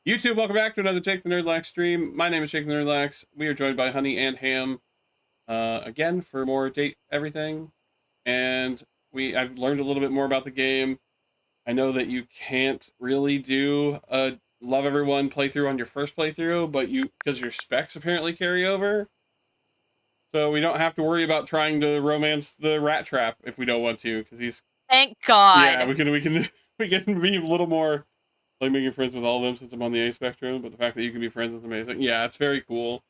YouTube, welcome back to another Jake the Nerdlax stream. My name is Jake the Nerdlax. We are joined by Honey and Ham again for more date everything. And I've learned a little bit more about the game. I know that you can't really do a love everyone playthrough on your first playthrough, but because your specs apparently carry over. So we don't have to worry about trying to romance the rat trap if we don't want to, because he's Thank God. Yeah, we can be a little more like making friends with all of them since I'm on the A spectrum, but the fact that you can be friends is amazing. Yeah, it's very cool.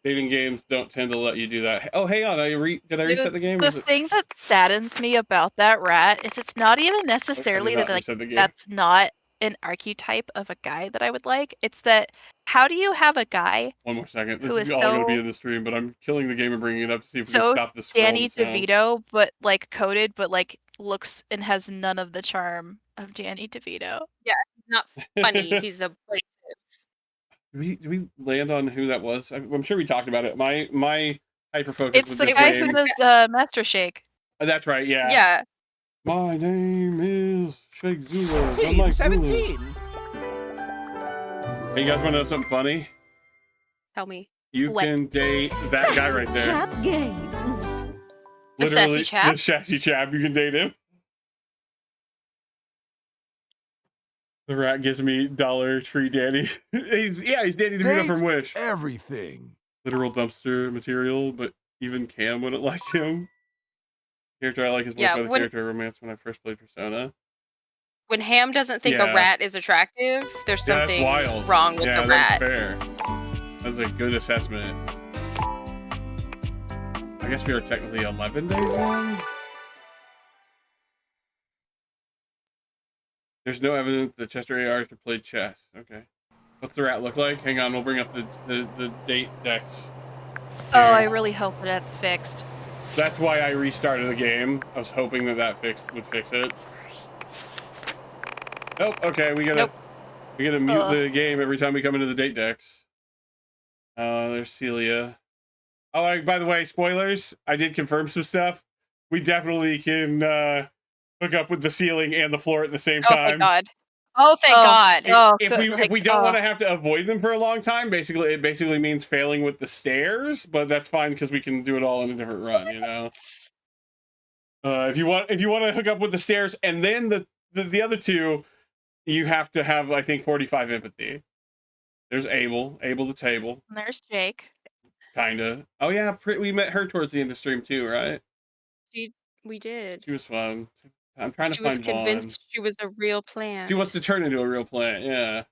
Dating games don't tend to let you do that. Oh, hang on, did I reset the game? The thing that saddens me about that rat is it's not even necessarily that that's not an archetype of a guy that I would like. It's that how do you have a guy? One more second. This is all going to be in the stream, but I'm killing the game and bringing it up to see if we can stop this. Danny DeVito, but like coded, but like looks and has none of the charm of Danny DeVito. Yeah, he's not funny. He's abrasive. Did we land on who that was? I'm sure we talked about it. My hyper focus. It's the guy who does Master Shake. That's right. Yeah. Yeah. My name is Shake Zula. Team 17. Hey, you guys want to know something funny? Tell me. You can date that guy right there. Chap games. The sassy chap? The sassy chap. You can date him. The rat gives me Dollar Tree Danny. he's Danny DeVito from Wish. Everything. Literal dumpster material, but even Cam wouldn't like him. Character I like is voiced by the character romance when I first played Persona. When Ham doesn't think a rat is attractive, there's something wrong with the rat. That's fair. That's a good assessment. I guess we are technically 11 days in. There's no evidence that Chester A. Arthur played chess. Okay. What's the rat look like? Hang on, we'll bring up the date decks. Oh, I really hope that's fixed. That's why I restarted the game. I was hoping that would fix it. Nope. Okay, we gotta mute the game every time we come into the date decks. There's Celia. Oh, by the way, spoilers. I did confirm some stuff. We definitely can hook up with the ceiling and the floor at the same time. Oh, thank God. Oh, thank God. If we don't want to have to avoid them for a long time, it basically means failing with the stairs, but that's fine because we can do it all in a different run, you know. If you want to hook up with the stairs and then the other two, you have to have, I think, 45 empathy. There's Abel the table. And there's Jake. Kinda. Oh yeah, we met her towards the end of stream too, right? We did. She was fun. I'm trying to find Vaughn. She was convinced she was a real plant. She wants to turn into a real plant, yeah.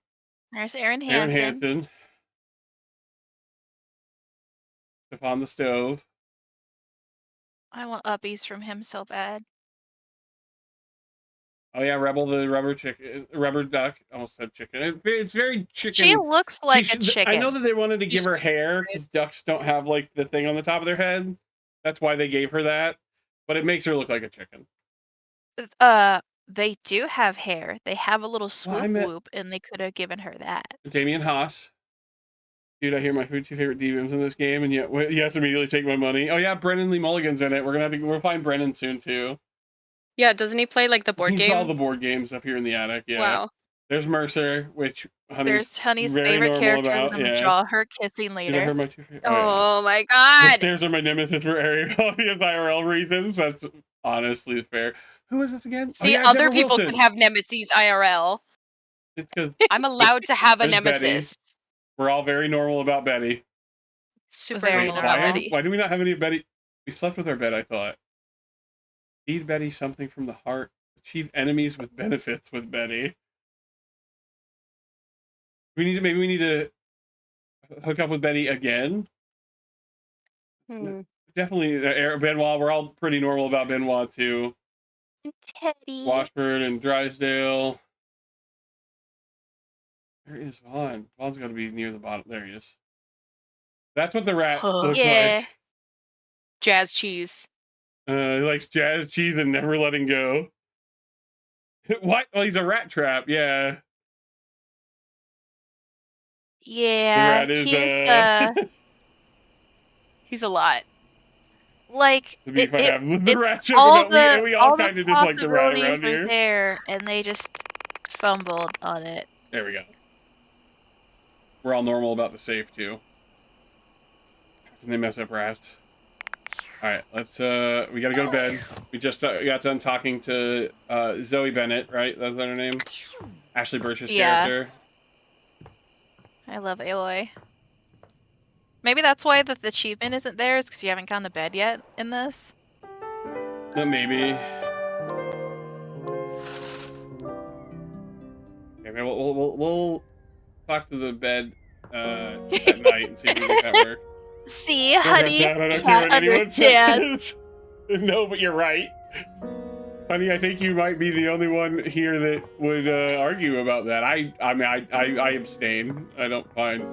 There's Aaron Hansen. Upon the stove. I want uppies from him so bad. Oh yeah, Rebel the rubber duck. I almost said chicken. It's very chicken. She looks like a chicken. I know that they wanted to give her hair because ducks don't have like the thing on the top of their head. That's why they gave her that. But it makes her look like a chicken. They do have hair. They have a little swoop whoop, and they could have given her that. Damian Haas. Dude, I hear my two favorite DMs in this game, and yet yes, immediately take my money. Oh yeah, Brennan Lee Mulligan's in it. We'll find Brennan soon too. Yeah, doesn't he play like the board game? He's all the board games up here in the attic. Yeah. Wow. There's Mercer, which There's Honey's favorite character. I'm gonna draw her kissing later. Her my two favorite. Oh my God. The stairs are my nemesis for obvious IRL reasons. That's honestly fair. Who is this again? See, other people can have nemesis IRL. It's because I'm allowed to have a nemesis. Betty. We're all very normal about Betty. Super normal about Betty. Why do we not have any Betty? We slept with our bed, I thought. Feed Betty something from the heart. Achieve enemies with benefits with Betty. Maybe we need to hook up with Betty again. Definitely Benoit. We're all pretty normal about Benoit too. Teddy. Washburn and Drysdale. Where is Vaughn? Vaughn's got to be near the bottom. There he is. That's what the rat looks like. Jazz cheese. He likes jazz cheese and never letting go. What? Well, he's a rat trap. Yeah. Yeah. He's a lot. Like we all kind of just like the rat around here. There, and they just fumbled on it. There we go. we're all normal about the safe too. And they mess up rats. All right, let's. We gotta go to bed. We just got done talking to Zoe Bennett, right? That's her name. Ashley Birch's character. I love Aloy. Maybe that's why the achievement isn't there, is because you haven't gone to bed yet in this? No, maybe. Okay, we'll talk to the bed at night and see if we can make that work. See, honey, I don't care can't what anyone understand. says. No, but you're right. Honey, I think you might be the only one here that would argue about that. I mean, I abstain. I don't find.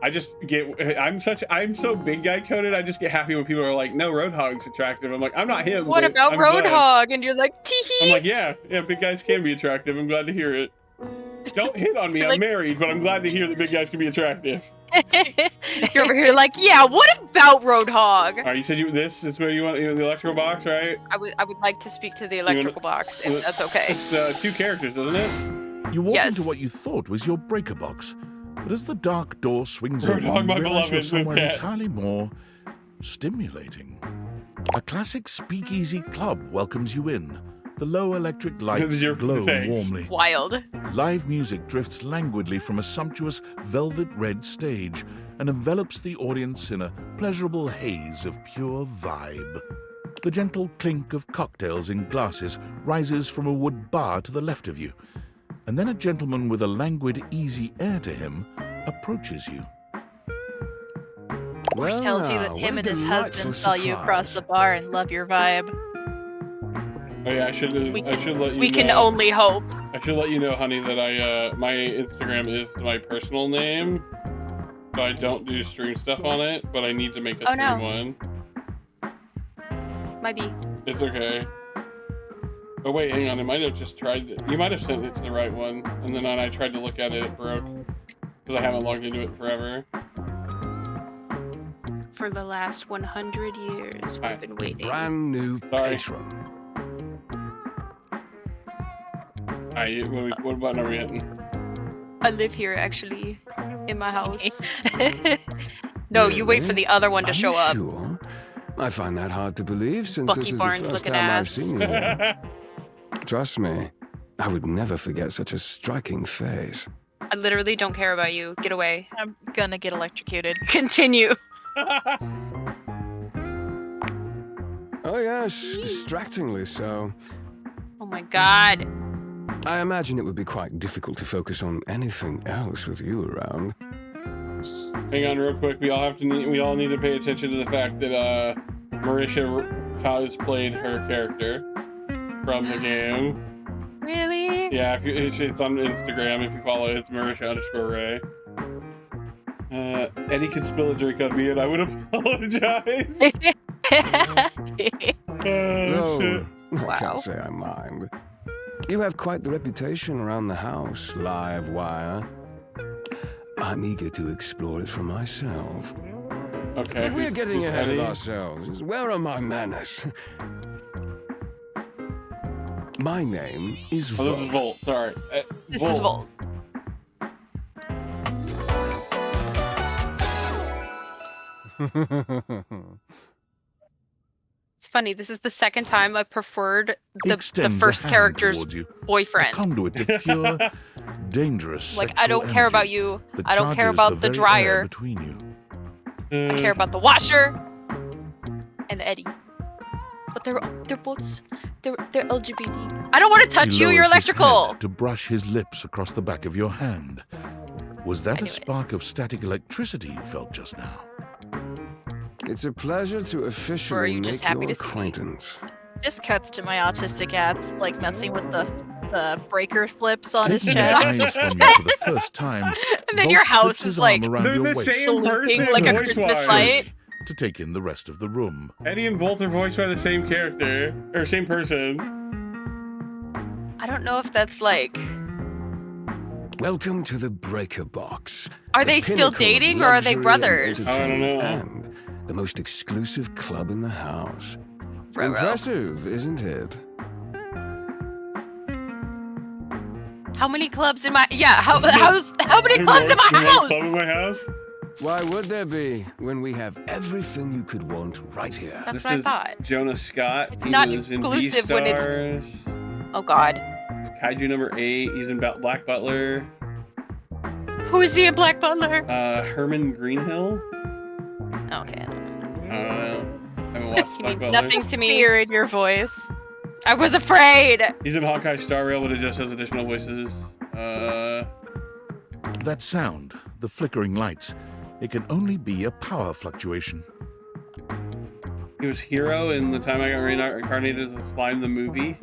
I just get. I'm so big guy coded. I just get happy when people are like, "No, Roadhog's attractive." I'm like, I'm not him. What about Roadhog? And you're like, tee-hee. I'm like, yeah, big guys can be attractive. I'm glad to hear it. Don't hit on me. I'm married, but I'm glad to hear that big guys can be attractive. You're over here like, yeah, what about Roadhog? All right, you said this is where you want the electrical box, right? I would like to speak to the electrical box, if that's okay. It's 2 characters, doesn't it? You walk into what you thought was your breaker box, but as the dark door swings open, you realize you're somewhere entirely more stimulating. A classic speakeasy club welcomes you in. The low electric lights glow warmly. Wild. Live music drifts languidly from a sumptuous velvet red stage and envelops the audience in a pleasurable haze of pure vibe. The gentle clink of cocktails in glasses rises from a wood bar to the left of you, and then a gentleman with a languid, easy air to him approaches you. Which tells you that him and his husband saw you across the bar and love your vibe. Oh yeah, I should let you know. We can only hope. I should let you know, honey, that my Instagram is my personal name, so I don't do stream stuff on it, but I need to make a stream one. Might be. It's okay. Oh wait, hang on. I might have just tried. You might have sent it to the right one, and then when I tried to look at it, it broke because I haven't logged into it forever. For the last 100 years, we've been waiting. Brand new patron. Alright, what button are we hitting? I live here, actually, in my house. No, you wait for the other one to show up. Sure? I find that hard to believe since Bucky this is Barnes the first looking time I've ass. seen you here. Trust me, I would never forget such a striking face. I literally don't care about you. Get away. I'm gonna get electrocuted. Continue. Oh yes, distractingly so. Oh my god. I imagine it would be quite difficult to focus on anything else with you around. Hang on, real quick. We all need to pay attention to the fact that Marisha cosplayed her character from the game. Really? Yeah, it's on Instagram. If you follow it, it's Marisha_Ray. Eddie could spill a drink on me, and I would apologize. No, I Wow. can't say I mind. You have quite the reputation around the house, live wire. I'm eager to explore it for myself. Okay. But we're getting ahead Eddie? of ourselves. Where are my manners? My name is Volt. Oh, this is Volt. Sorry. This is Volt. It's funny, this is the second time I preferred the first character's boyfriend. A conduit to pure, dangerous Like, I don't sexual care energy about you. that I don't care charges about the very dryer. air between you. I care about the washer and the Eddie. But they're both they're LGBT. I don't want to touch He you. You're lowers his electrical. head to brush his lips across the back of your hand. Was that a spark of static electricity you felt just now? It's a pleasure to officially Or are you just make happy your to see me? acquaintance. Just cuts to my autistic ads, like messing with the breaker flips on his Taking his eyes chest. from you for the first time, And then Volt your house slips is his like arm around They're your the waist same looking person, like a voice-wise. Christmas light. to take in the rest of the room. Eddie and Volt are voiced by the same character, or same person. I don't know if that's like. Welcome to the Breaker Box. Are the they still pinnacle of dating, or are they luxury and brothers? I don't know. And the most exclusive club in the house. Ruh-roh. Impressive, isn't it? How many clubs in my how many clubs in my house? Club in my house? Why would there be when we have everything you could want right here? That's what I thought. Jonas Scott. It's he not was inclusive in when it's. Beastars. Oh God. Kaiju number 8. He's in Black Butler. Who is he in Black Butler? Herman Greenhill. Okay. I don't remember. I don't know. I haven't watched He Black means Butler. nothing to me. Fear in your voice. I was afraid. He's in Hawkeye Star Rail, but it just has additional voices. That sound, the flickering lights, it can only be a power fluctuation. He was Hero in The Time I Got Reincarnated as a Slime the movie.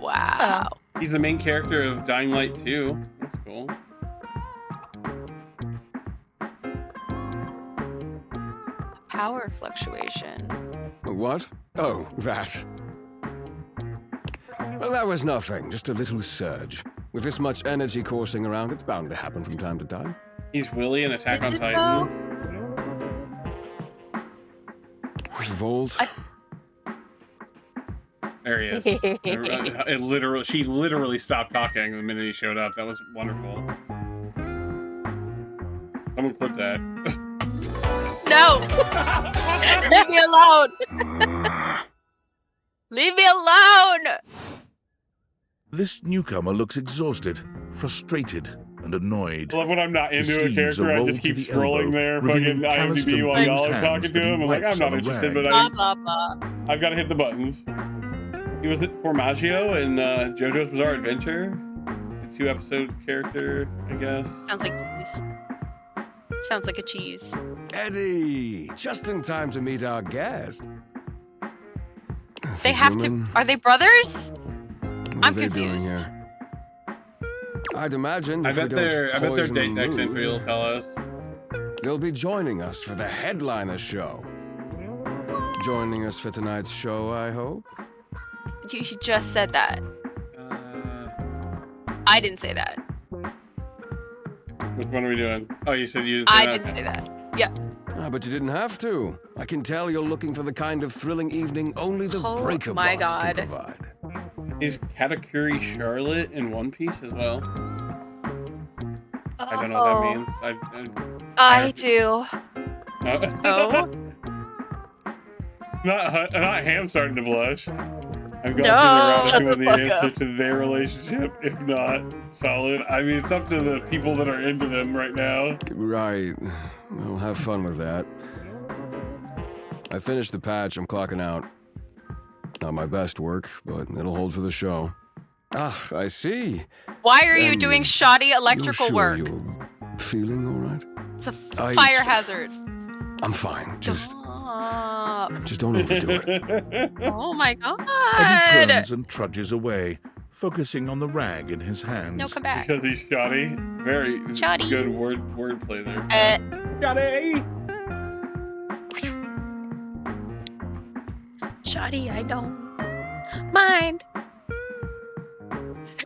Wow. He's the main character of Dying Light 2. That's cool. Power fluctuation. What? Oh, that. Well, that was nothing. Just a little surge. With this much energy coursing around, it's bound to happen from time to time. He's Willy in Attack on Is it Titan. Volt. There he is. She literally stopped talking the minute he showed up. That was wonderful. Someone clip that. No. Leave me alone. Leave me alone. This newcomer looks exhausted, frustrated, and annoyed. I love when I'm not His into a sleeves are character, I rolled just to keep the scrolling elbow, there, revealing fucking calloused IMDb and while bruised y'all are hands talking that to he him. I'm like, wipes I'm not on a interested, rag. but Blah blah blah. I've got to hit the buttons. He was Formaggio in JoJo's Bizarre Adventure. The 2-episode character, I guess. Sounds like cheese. Sounds like a cheese. Eddie, just in time to meet our guest. They have to. Are they brothers? What I'm are they doing confused. here? I'd imagine. I if we bet don't their poison date the next mood, entry will tell us. They'll be joining us for the headliner show. Joining us for tonight's show, I hope. You just said that. I didn't say that. Which one are we doing? Oh, you said you. I didn't say that. Yeah. But you didn't have to. I can tell you're looking for the kind of thrilling evening only the Oh Breaker my Boss God. can provide. He's Katakuri Charlotte in One Piece as well. I don't know what that means. I do. Oh. Not Ham starting to blush. I'm going No. to the route Shut of the the fuck answer up. to their relationship. If not, solid. I mean, it's up to the people that are into them right now. Right. Well, have fun with that. I finished the patch. I'm clocking out. Not my best work, but it'll hold for the show. Ah, I see. Why are you Then doing shoddy electrical You're work? sure you're feeling all right? It's a I- fire hazard. I'm fine. Just Stop. don't overdo it. Oh my god. Eddie turns and trudges away, focusing on the rag in his hands. No, come back. Because he's shoddy. Very Shoddy. good wordplay there. Shoddy! Shoddy, I don't mind.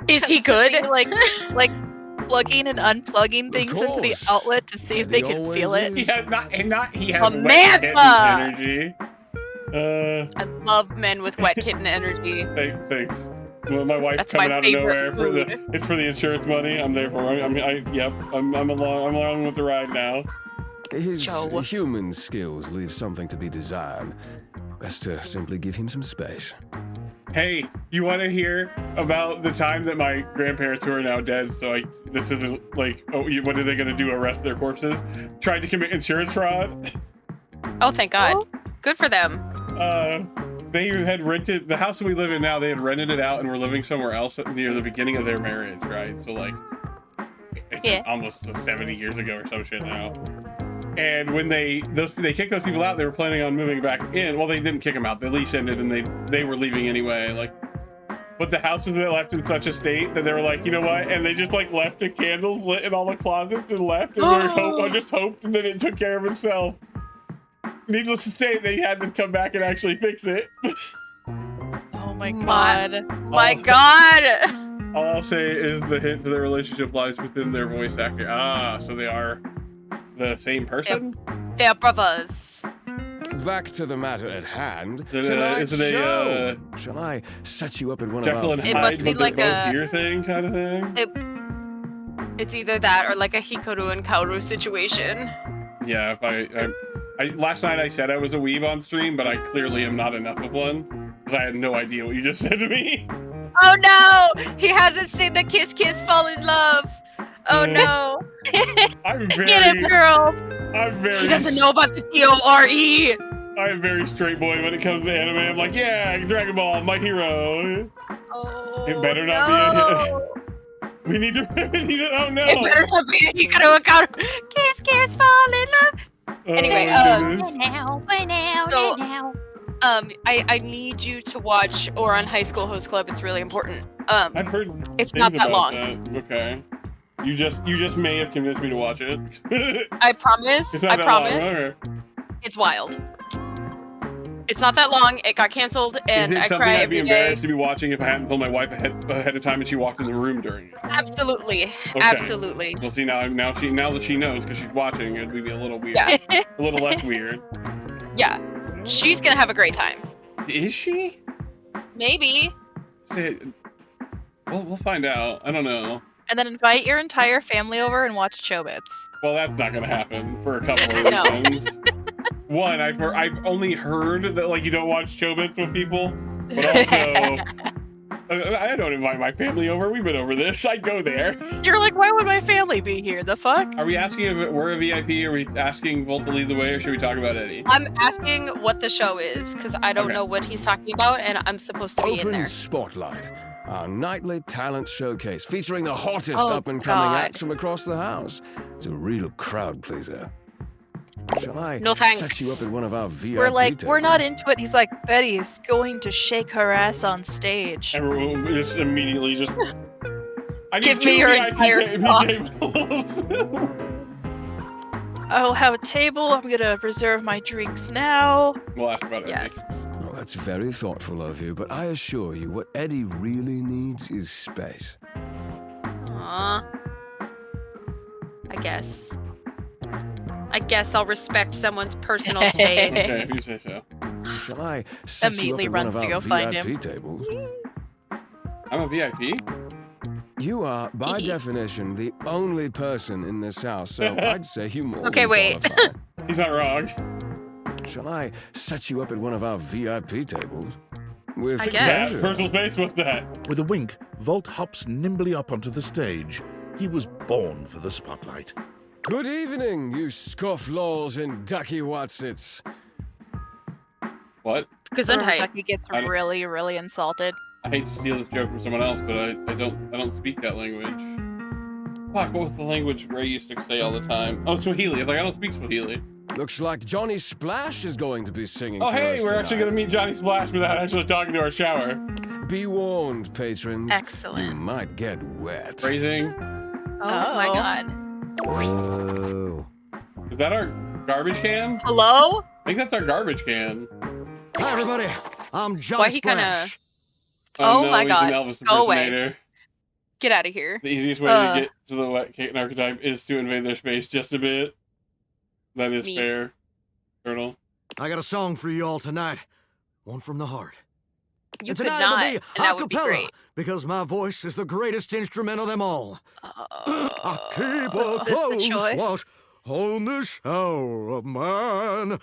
Is he good? Like plugging and unplugging things into the course. outlet to see if they He can always feel it. is. He has he has Samantha! wet kitten energy. I love men with wet kitten energy. Thanks. Well, my wife's That's coming my out of nowhere favorite for it's for the insurance money. I'm there for it. I'm along with the ride now. His Joe. human skills leave something to be desired. Best to simply give him some space. Hey, you want to hear about the time that my grandparents, who are now dead, so this isn't like, what are they going to do, arrest their corpses? Tried to commit insurance fraud. Oh, thank God. Good for them. They had rented the house that we live in now. They had rented it out and were living somewhere else near the beginning of their marriage, right? So like, it's almost 70 years ago or some shit now. And when they kicked those people out, they were planning on moving back in. Well, they didn't kick them out. The lease ended, and they were leaving anyway. Like, but the house was left in such a state that they were like, you know what? And they just like left the candles lit in all the closets and left. And I just hoped, and then it took care of itself. Needless to say, they had to come back and actually fix it. Oh my god. My God. All I'll say is the hint to their relationship lies within their voice acting. Ah, so they are the same person? They are brothers. back to the matter at hand. Is it a Shall I set you up at one Jekyll of and our... It must Hyde, be but they're like both a- here thing kind of thing? It's either that or like a Hikaru and Kaoru situation. Yeah, if I last night I said I was a weeb on stream, but I clearly am not enough of one because I had no idea what you just said to me. Oh no! He hasn't seen the Kiss Kiss Fall in Love. Oh no! I'm very, Get him, girls! I'm very. She doesn't know about the T-O-R-E. I'm very straight boy when it comes to anime. I'm like, yeah, Dragon Ball, my hero. Oh, It better not be a. We need to. Oh no! It better not be a Hikaru and Kaoru. Kiss Kiss Fall in Love. Oh, Anyway, Now, So- I need you to watch Ouran High School Host Club. It's really important. I've heard. It's things not that about long. that. Okay. You just may have convinced me to watch it. I promise. It's not I that promise. long. Okay. It's wild. It's not that long. It got canceled, and Is it I something cry I'd be every day. embarrassed to be watching if I hadn't told my wife ahead of time and she walked in the room during it? Absolutely, Okay. absolutely. Well, see now that she knows because she's watching, it would be a little weird, Yeah. a little less weird. Yeah, she's gonna have a great time. Is she? Maybe. Say, we'll find out. I don't know. And then invite your entire family over and watch Chobits. Well, that's not gonna happen for a couple of No. reasons. One, I've only heard that like you don't watch Chobits with people, but also I don't invite my family over. We've been over this. I go there. You're like, why would my family be here? The fuck? Are we asking if we're a VIP? Are we asking Volt to lead the way, or should we talk about Eddie? I'm asking what the show is because I don't Okay. know what he's talking about, and I'm supposed to be in Open there. Spotlight, our nightly talent showcase featuring the hottest Oh, up-and-coming God. acts from across the house. It's a real crowd pleaser. Shall I No set thanks. you up at one of our VIP We're like, we're tables? not into it. He's like, Betty's going to shake her ass on stage. Everyone just immediately just. I need Give me two your VIP entire spot. tables. I'll have a table. I'm gonna reserve my drinks now. We'll ask about Eddie. Yes. Well, that's very thoughtful of you, but I assure you, what Eddie really needs is space. Aw. I guess I'll respect someone's personal space. Okay, if you say so. Shall I set Immediately you up at runs one to of go our find VIP him. tables? I'm a VIP. You are, by definition, the only person in this house, so I'd say you more Okay, than wait. qualify. He's not wrong. Shall I set you up at one of our VIP tables? With I Yeah, guess. pleasure. personal space. What's that? With a wink, Volt hops nimbly up onto the stage. He was born for the spotlight. Good evening, you scofflaws and ducky watsits. What? Gesundheit. Kentucky gets I don't- really, really insulted. I hate to steal this joke from someone else, but I don't speak that language. Fuck, what was the language Ray used to say all the time? Oh, Swahili. I was like, I don't speak Swahili. Looks like Johnny Splash is going to be singing Oh, for hey, us we're actually tonight. gonna meet Johnny Splash without actually talking to our shower. Be warned, patrons. You Excellent. might get wet. Phrasing. Oh my god. Whoa. Is that our garbage can? Hello? I think that's our garbage can. Hi, everybody. I'm John Why he kinda- Splash. Oh no, my he's God. an Elvis Go away. impersonator. Get out of here. The easiest way to get to the wet kitten archetype is to invade their space just a bit. That is Me. fair. Turtle. I got a song for you all tonight. One from the heart. You And could tonight not, it'll and be that would be a cappella, great. because my voice is the greatest instrument of them all. I keep a Was this the close choice? watch on this shower of mine.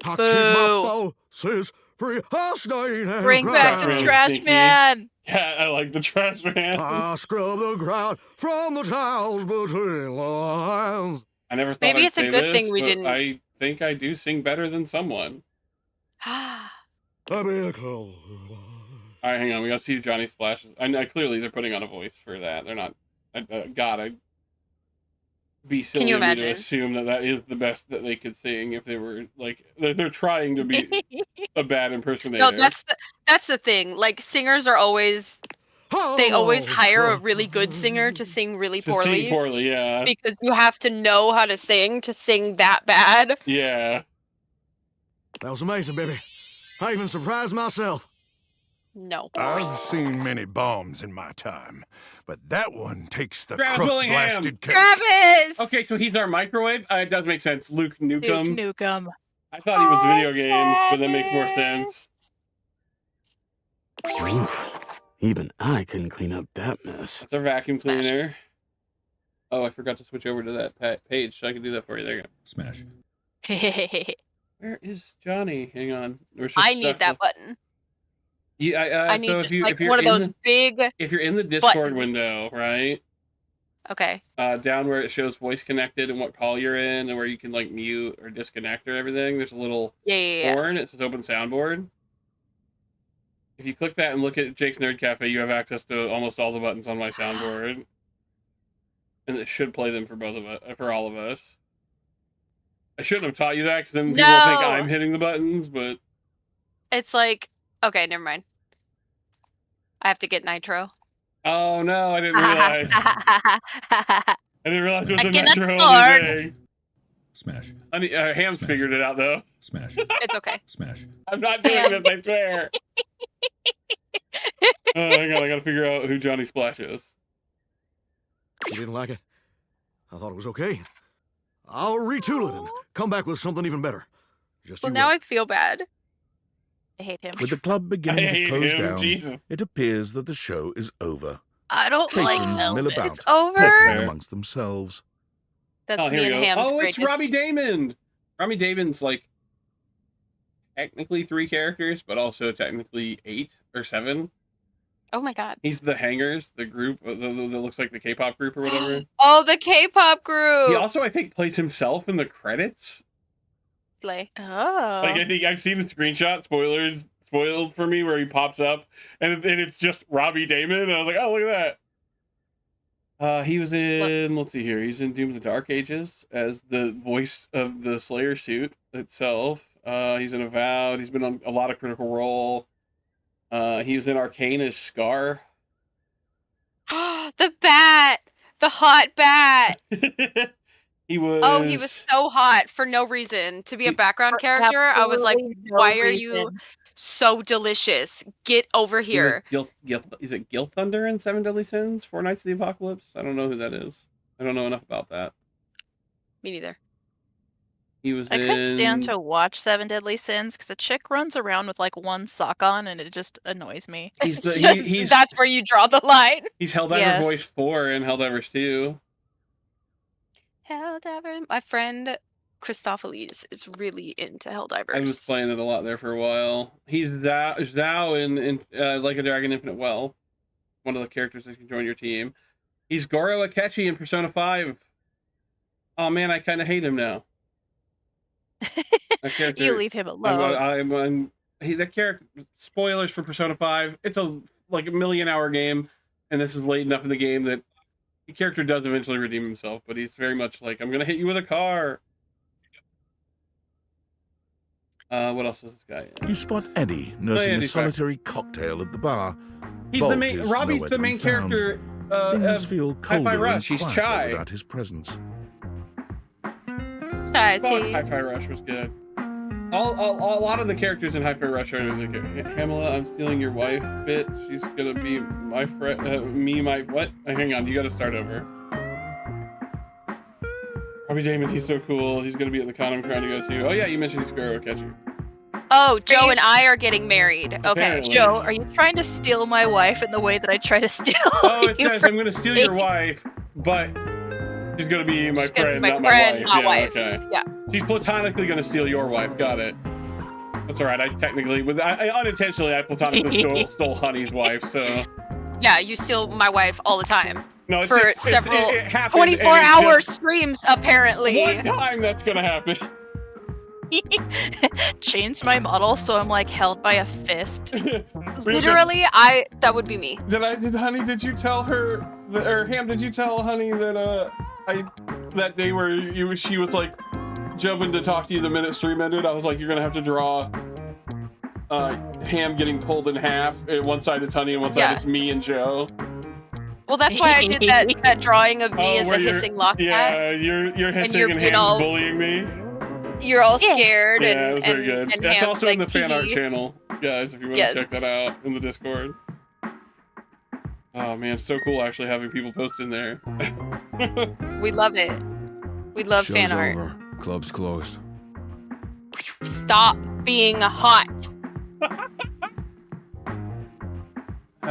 I keep Boo. my pulses free, I stain and Bring back the Really grind. trash sneaky. man. Yeah, I like the trash man. I scrub the ground from the tiles between the lines. I never thought Maybe I'd it's a say good this, thing we but didn't- I think I do sing better than someone. I be a closer. All right, hang on. We gotta see Johnny Splash. I clearly they're putting on a voice for that. They're not. God, I'd be silly you of me to imagine? assume that that is the best that they could sing if they were like they're trying to be a bad impersonator. No, that's the thing. Like singers are always they always hire a really good singer to sing really to poorly sing poorly. Yeah, because you have to know how to sing that bad. yeah. That was amazing, baby. I even surprised myself. No. I've seen many bombs in my time, but that one takes the Travis crook Willingham! blasted. Travis. Okay, so he's our microwave. It does make sense. Luke Duke Nukem. Nukem. I thought he was video games, but that makes more sense. Oof. Even I couldn't clean up that mess. That's our vacuum Smash. cleaner. Oh, I forgot to switch over to that page, so I can do that for you. There you go. Smash. Where is Johnny? Hang on. I need that button. Yeah, I need so just if like you're one of in those big. If you're in the Discord buttons. window, right? Okay. Down where it shows voice connected and what call you're in, and where you can like mute or disconnect or everything, there's a little horn. It says open soundboard. If you click that and look at Jake's Nerd Cafe, you have access to almost all the buttons on my soundboard, and it should play them for both of us, for all of us. I shouldn't have taught you that because then people think I'm hitting the buttons, but it's like okay, never mind. I have to get nitro. Oh no, I didn't realize. I didn't realize it was a nitro thing. Smash. Ham's Smash. figured it out though. Smash. It's okay. Smash. I'm not doing this, I swear. Hang on, I gotta figure out who Johnny Splash is. You didn't like it? I thought it was okay. I'll retool it and come back with something even better. Just Well, you now wait. I feel bad. I hate him. With the club beginning to close down, Jesus. it appears that the show is over. I don't like Patrons mill Elvis. about, It's over. talking amongst themselves. That's Oh, me here and we go. Ham's Oh, it's greatest. Robbie Damon. Robbie Damon's like technically 3 characters, but also technically 8 or 7. Oh my god. He's the Hangers, the group that looks like the K-pop group or whatever. Oh, the K-pop group. He also, I think, plays himself in the credits. Slay. Oh. Like, I think I've seen a screenshot, spoiled for me, where he pops up, and it's just Robbie Damon, and I was like, oh, look at that. He was in, let's see here, he's in Doom of the Dark Ages as the voice of the Slayer suit itself. He's in Avowed, he's been on a lot of Critical Role. He was in Arcane as Scar. The bat. The hot bat. He was. Oh, he was so hot for no reason. To be a background character, I was like, absolutely no why are you reason. so delicious? Get over He here. was is it Gil Thunder in Seven Deadly Sins? 4 Nights of the Apocalypse? I don't know who that is. I don't know enough about that. Me neither. He was I couldn't stand to watch Seven Deadly Sins because a chick runs around with like one sock on and it just annoys me. He's It's just- that's where you draw the line. He's Helldiver Yes. Voice 4 and Helldivers 2. Helldivers. My friend Christopheles is really into Helldivers. I was playing it a lot there for a while. He's Zhao in Like a Dragon Infinite Wealth. One of the characters that can join your team. He's Goro Akechi in Persona 5. Oh man, I kind of hate him now. That character, You leave him alone. that character. Spoilers for Persona 5. It's a million-hour game, and this is late enough in the game that the character does eventually redeem himself. But he's very much like, I'm gonna hit you with a car. What else is this guy in? You spot Eddie nursing Andy's a solitary cocktail at the bar. He's Bolt the main. is Robbie's nowhere the to be main found. character. Things feel Hi-Fi colder Rush. and He's quieter Chai. without his presence. Chai Fuck, tea. Hi-Fi Rush was good. A lot of the characters in Hi-Fi Rush are like, Pamela, I'm stealing your wife, bitch. She's gonna be my friend. What? Hang on, you gotta start over. Robbie Damon, he's so cool. He's gonna be at the con I'm trying to go to. Oh yeah, you mentioned he's Goro Akechi. Oh, Joe and I are getting married. Okay. Apparently. Joe, are you trying to steal my wife in the way that I try to steal Oh, it you says from I'm gonna steal me? your wife, but she's gonna be my She's gonna friend, be not my friend, my wife. not wife. Okay. Yeah. She's platonically gonna steal your wife. Got it. That's all right. I technically, I unintentionally, I platonically stole Honey's wife. So Yeah, you steal my wife all the time. no, it's For just, several it happened, and it's 24-hour just streams, apparently. one time that's gonna happen. Changed my model so I'm like held by a fist. Literally, that would be me. Did you tell her or Ham? Did you tell Honey that that day where she was like jumping to talk to you the minute stream ended? I was like, you're gonna have to draw Ham getting pulled in half. One side it's Honey and one side it's me and Joe. Well, that's why I did that drawing of me as where a you're- hissing lockcat. Yeah, you're hissing you're and being Ham's all- bullying me. You're all scared, Yeah, and it was very good. and That's Ham's also like, in the fan art "Tee." channel, guys, if you want Yes. to check that out in the Discord. Oh man, it's so cool actually having people post in there. We love it. We love Show's fan art. over. Club's closed. Stop being hot.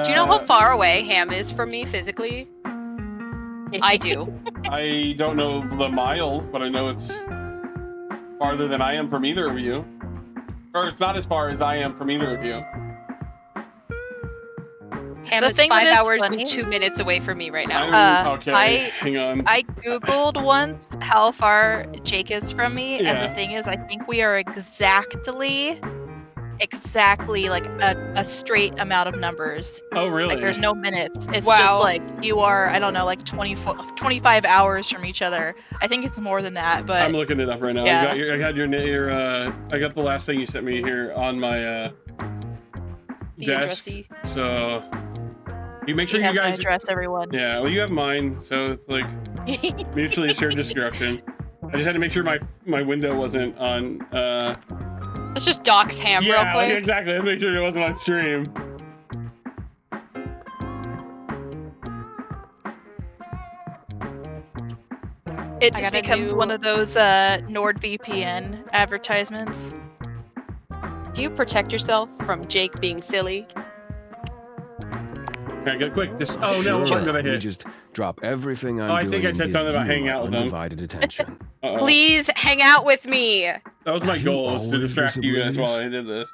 Do you know how far away Ham is from me physically? I do. I don't know the miles, but I know it's farther than I am from either of you. Or it's not as far as I am from either of you. Ham The is thing that 5 is hours funny- and 2 minutes away from me right now. Okay, hang on. I googled once how far Jake is from me, and Yeah. the thing is, I think we are exactly like a straight amount of numbers. Oh, really? Like there's no minutes. It's Wow. just like you are, I don't know, like 25 hours from each other. I think it's more than that, but I'm looking it up right now. Yeah. I got I got the last thing you sent me here on my The desk. addressee. So you make sure he you has my guys. address, everyone. Yeah, well, you have mine, so it's like mutually assured destruction. I just had to make sure my window wasn't on. Let's just dox Ham real Yeah, quick. exactly. Let's make sure it wasn't on stream. It I just gotta becomes do- one of those NordVPN advertisements. Do you protect yourself from Jake being silly? Okay, go quick. Just oh no, what button did I You hit? just drop everything I'm Oh, I doing think I and said give something about you hanging out with them. undivided attention. Uh-oh. Please hang out with me. That was my Are you goal, was to always distract you guys oblivious? while I did this.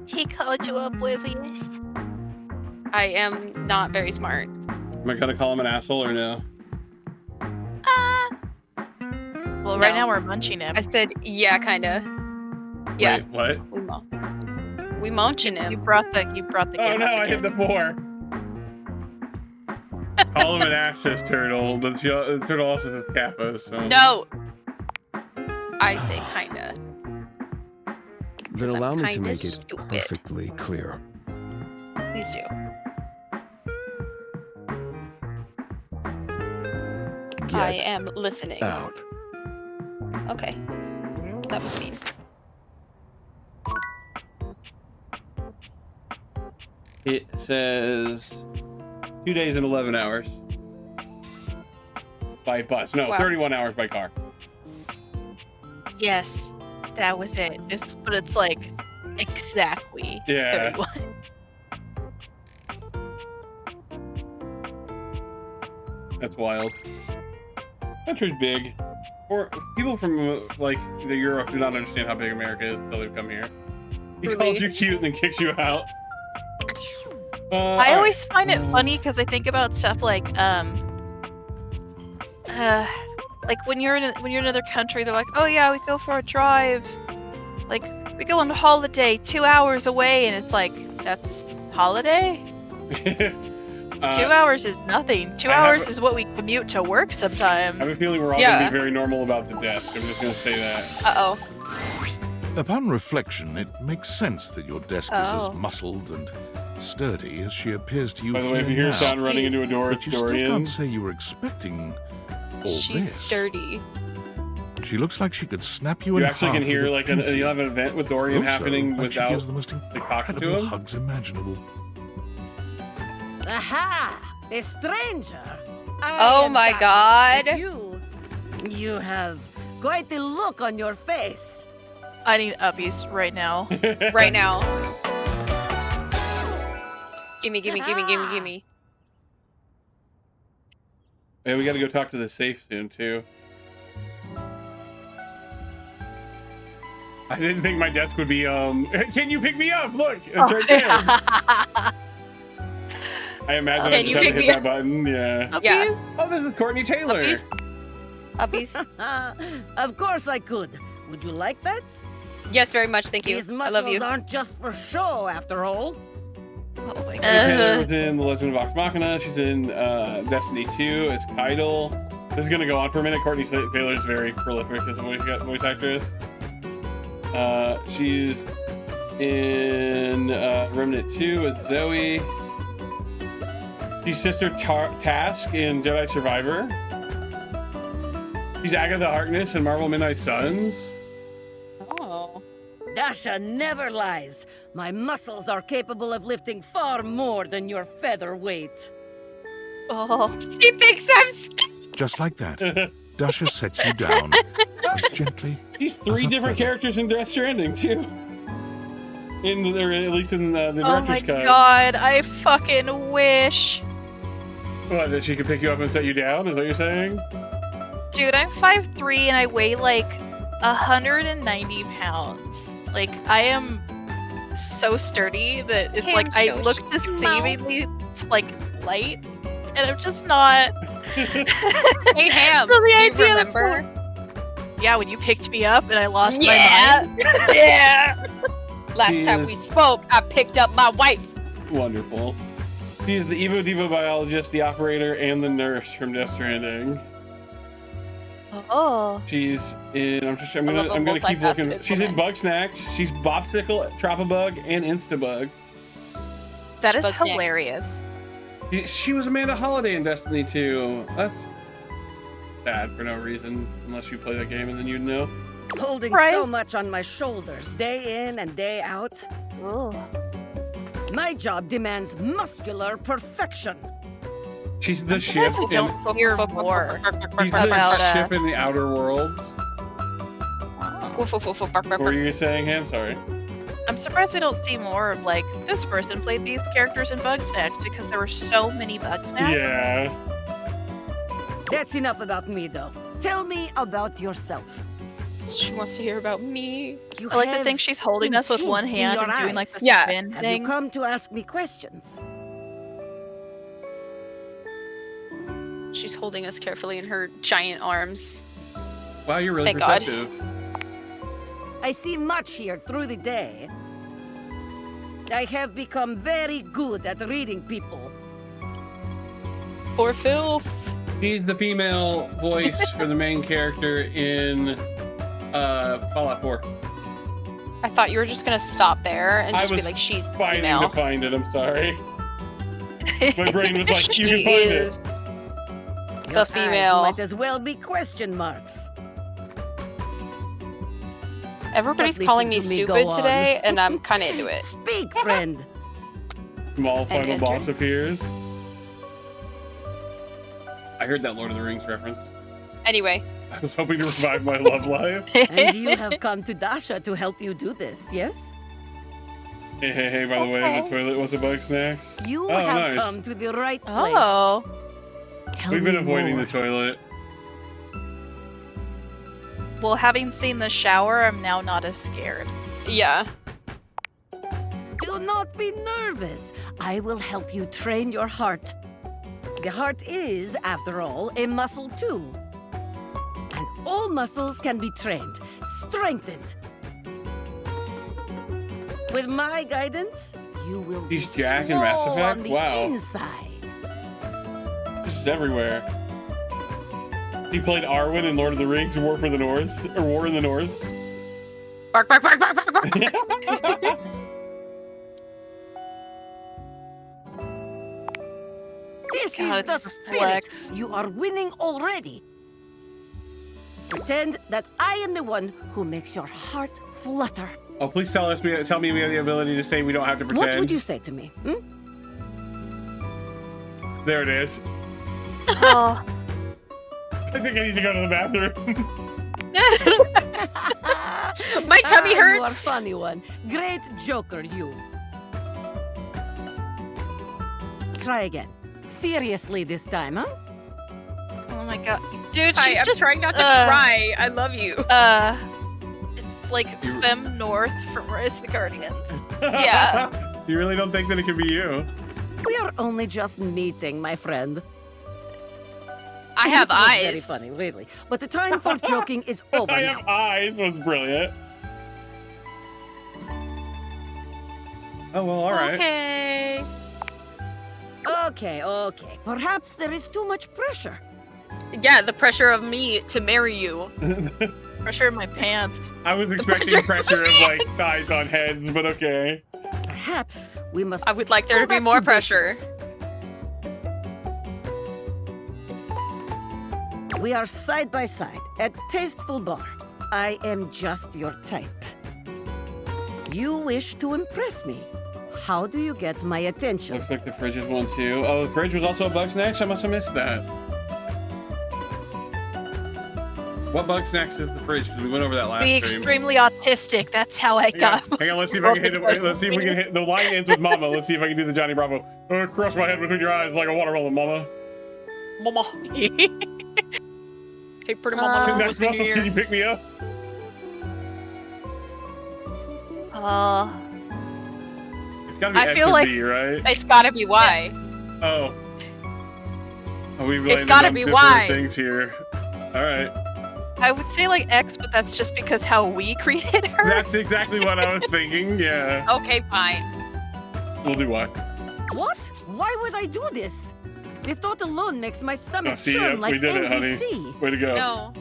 He called you oblivious. I am not very smart. Am I gonna call him an asshole or no? Well, right No. now we're munching him. I said, yeah, kinda. Yeah, Wait, what? we munching You him. brought the Oh game no, up I hit again. the 4. Call him an access turtle, but the turtle also says kappa, so. No. I say kinda. Then I'm allow me to kinda make it stupid. perfectly clear. Please do. Get I am listening. out. Okay. That was mean. It says 2 days and 11 hours. By bus. No, Wow. 31 hours by car. Yes, that was it. But it's like exactly Yeah. 31. That's wild. Country's big. Or people from like the Europe do not understand how big America is until they've come here. He Really? calls you cute and then kicks you out. I alright. always find it funny because I think about stuff like when you're in another country, they're like, oh yeah, we go for a drive, like we go on a holiday 2 hours away, and it's like that's holiday. 2 hours is nothing. 2 I have hours a- is what we commute to work sometimes. I have a feeling we're all Yeah. gonna be very normal about the desk. I'm just gonna say that. Uh-oh. Upon reflection, it makes sense that your desk is Oh. as muscled and sturdy as she appears to you By the way, if you here hear now. sound running into a door, But it's you still Dorian. can't say you were expecting all She's this. sturdy. She looks like she could snap you in You half. actually can hear with a like pinky. you'll have an event with Dorian Also, happening like she without gives the most talking to incredible him. hugs imaginable. Aha! A stranger! Oh my God. You have quite the look on your face. I need uppies right now. Right now. Gimme, gimme, gimme, gimme, gimme. Yeah, we gotta go talk to the safe soon too. I didn't think my desk would be can you pick me up? Look, it's right there. I imagine I Can just you have to pick hit me that up? button, yeah. Yeah. Oh, this is Courtney Taylor. Uppies. Uppies. Of course I could. Would you like that? Yes, very much. Thank you. These I muscles love you. aren't just for show, after all. Oh my Courtney god. Taylor was in The Legend of Vox Machina. She's in Destiny 2 as Keitel. This is gonna go on for a minute. Courtney Taylor is very prolific as a voice actress. She's in Remnant 2 as Zoe. She's Sister Task in Jedi Survivor. She's Agatha Harkness in Marvel Midnight Suns. Oh. Dasha never lies. My muscles are capable of lifting far more than your feather weight. Oh. She thinks I'm scared. Just like that, Dasha sets you down as gently He's as three a different feather. characters in Death Stranding too. Or at least in the Oh my director's cut. god, I fucking wish. What, that she could pick you up and set you down? Is that what you're saying? Dude, I'm 5'3" and I weigh like 190 pounds. Like, I am so sturdy that it's like I look deceivingly like light, and I'm just not. Hey Ham, So the do you idea that's remember? Yeah, when you picked me up and I lost my Yeah. mind. Yeah. Last time we Jesus. spoke, I picked up my wife. Wonderful. She's the Evo Devo biologist, the operator, and the nurse from Death Stranding. Oh. She's in. I'm I love gonna a keep looking. multifaceted She's in woman. Bug Snacks. She's Bopsicle, Tropabug, and Instabug. That is Bugs Next. hilarious. She was Amanda Holiday in Destiny 2. That's bad for no reason, unless you play that game and then you'd know. Holding Right. so much on my shoulders, day in and day out. My job demands muscular perfection. She's the ship. surprised we In, don't hear more she's the about, ship in the Outer Worlds. What were you saying, Ham? Sorry. I'm surprised we don't see more of like this person played these characters in Bug Snacks because there were so many Bug Snacks. Yeah. That's enough about me, though. Tell me about yourself. She wants to hear about me. You I like to have think she's holding us with one intent in hand your and doing like eyes. this Yeah. spin Have thing. you come to ask me questions? She's holding us carefully in her giant arms. Wow, you're really Thank God. perceptive. I see much here through the day. I have become very good at reading people. Poor filth. She's the female voice for the main character in Fallout 4. I thought you were just gonna stop there and I just be was like, she's Fighting female. to find it. I'm sorry. My brain was like, She you can find is it. Your eyes female. might as well be question marks. Everybody's But calling me listen to me go stupid on. today, and I'm kind of into it. Speak, friend. Small final enter. boss appears. I heard that Lord of the Rings reference. Anyway, I was hoping to revive my love life. And you have come to Dasha to help you do this, yes? Hey, by the way, Okay. the toilet was a Bug Snacks. You Oh, have nice. come to the right place. Oh. Tell We've been me avoiding more. the toilet. Well, having seen the shower, I'm now not as scared. yeah. Do not be nervous. I will help you train your heart. The heart is, after all, a muscle too. And all muscles can be trained, strengthened. With my guidance, you will be He's Jack in Mass swole Effect? on the Wow. inside. Just everywhere. He played Arwen in Lord of the Rings, War for the North, or War in the North. Bark, bark, bark, bark, bark, bark. This God, is the it's the spirit. flex. You are winning already. Pretend that I am the one who makes your heart flutter. Oh, please tell me we have the ability to say we don't have to pretend. What would you say to me? Hmm? There it is. Oh. I think I need to go to the bathroom. My tummy You are hurts. funny one. Great joker, you. Try again. Seriously this time, huh? Oh my god. Dude, Hi, she's I'm just trying not to uh, cry. I love you. It's like Femme North from Rise of the Guardians. Yeah. You really don't think that it could be you? We are only just meeting, my friend. I have It was eyes. Very funny, really. But the time for joking is over I now. have eyes was brilliant. Oh, well, alright. Okay. Okay. Perhaps there is too much pressure. Yeah, the pressure of me to marry you. Pressure in my pants. I was expecting pressure of, like, thighs on heads, but okay. Perhaps we must. I would like there go to be back more to pressure. basics. We are side by side at Tasteful Bar. I am just your type. You wish to impress me. How do you get my attention? Looks like the fridge is one too. Oh, the fridge was also a Bug Snacks? I must have missed that. What bug snacks is the fridge? Because we went over that last Be stream. extremely autistic. That's how I got. Hang on, let's see if I can hit it. Let's see if we can hit. The line ends with mama. Let's see if I can do the Johnny Bravo. Crush my head between your eyes like a watermelon, mama. Mama. Hey, pretty mama. Next month, can you pick me up? It's gotta be I X feel or like- B, right? It's gotta be Y. Oh. We've It's landed gotta on be different Y. things here. All right. I would say like X, but that's just because how we created her. That's exactly what I was thinking. Yeah. Okay, fine. We'll do Y. What? Why would I do this? The thought alone makes my stomach see, churn yep, like we did it, angry honey. sea. Way to go. No.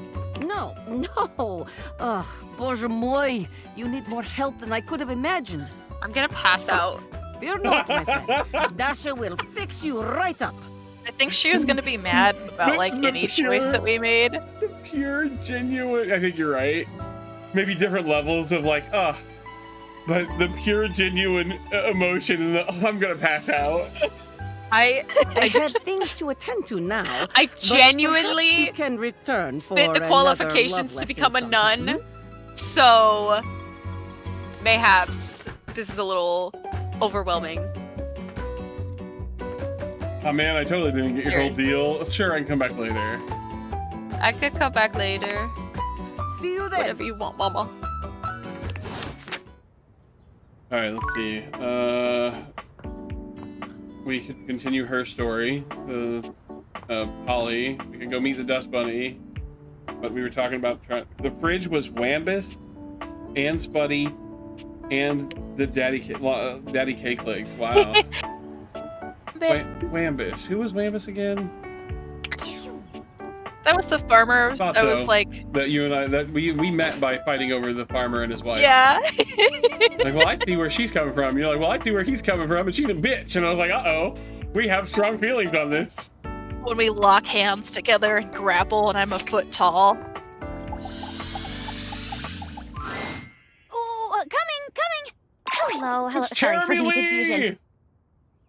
No. Ugh, Bоже mой. You need more help than I could have imagined. I'm gonna pass out. Fear not, my friend. Dasha will fix you right up. I think she was gonna be mad about like any choice that we made. The pure, genuine. I think you're right. Maybe different levels of like, but the pure, genuine emotion and the, I'm gonna pass out. I have things to attend to now. I but genuinely perhaps you can return for fit the another qualifications love to become a lesson nun. sometime. So, mayhaps this is a little overwhelming. Oh man, I totally didn't get your whole deal. Sure, I can come back later. I could come back later. See you then. Whatever you want, mama. All right, let's see. We could continue her story. Polly. We could go meet the Dust Bunny. But we were talking about the fridge was Wambus and Spuddy and the Daddy Cake Legs. Wow. Wambus. Who was Wambus again? That was the farmer. Thought I was so. like, That you and I that we met by fighting over the farmer and his wife. yeah. Like, well, I see where she's coming from. You're like, well, I see where he's coming from, and she's a bitch. And I was like, uh-oh, we have strong feelings on this. When we lock hands together and grapple, and I'm a foot tall. Oh, coming! Hello. It's Sorry for Jeremy the confusion. Lee!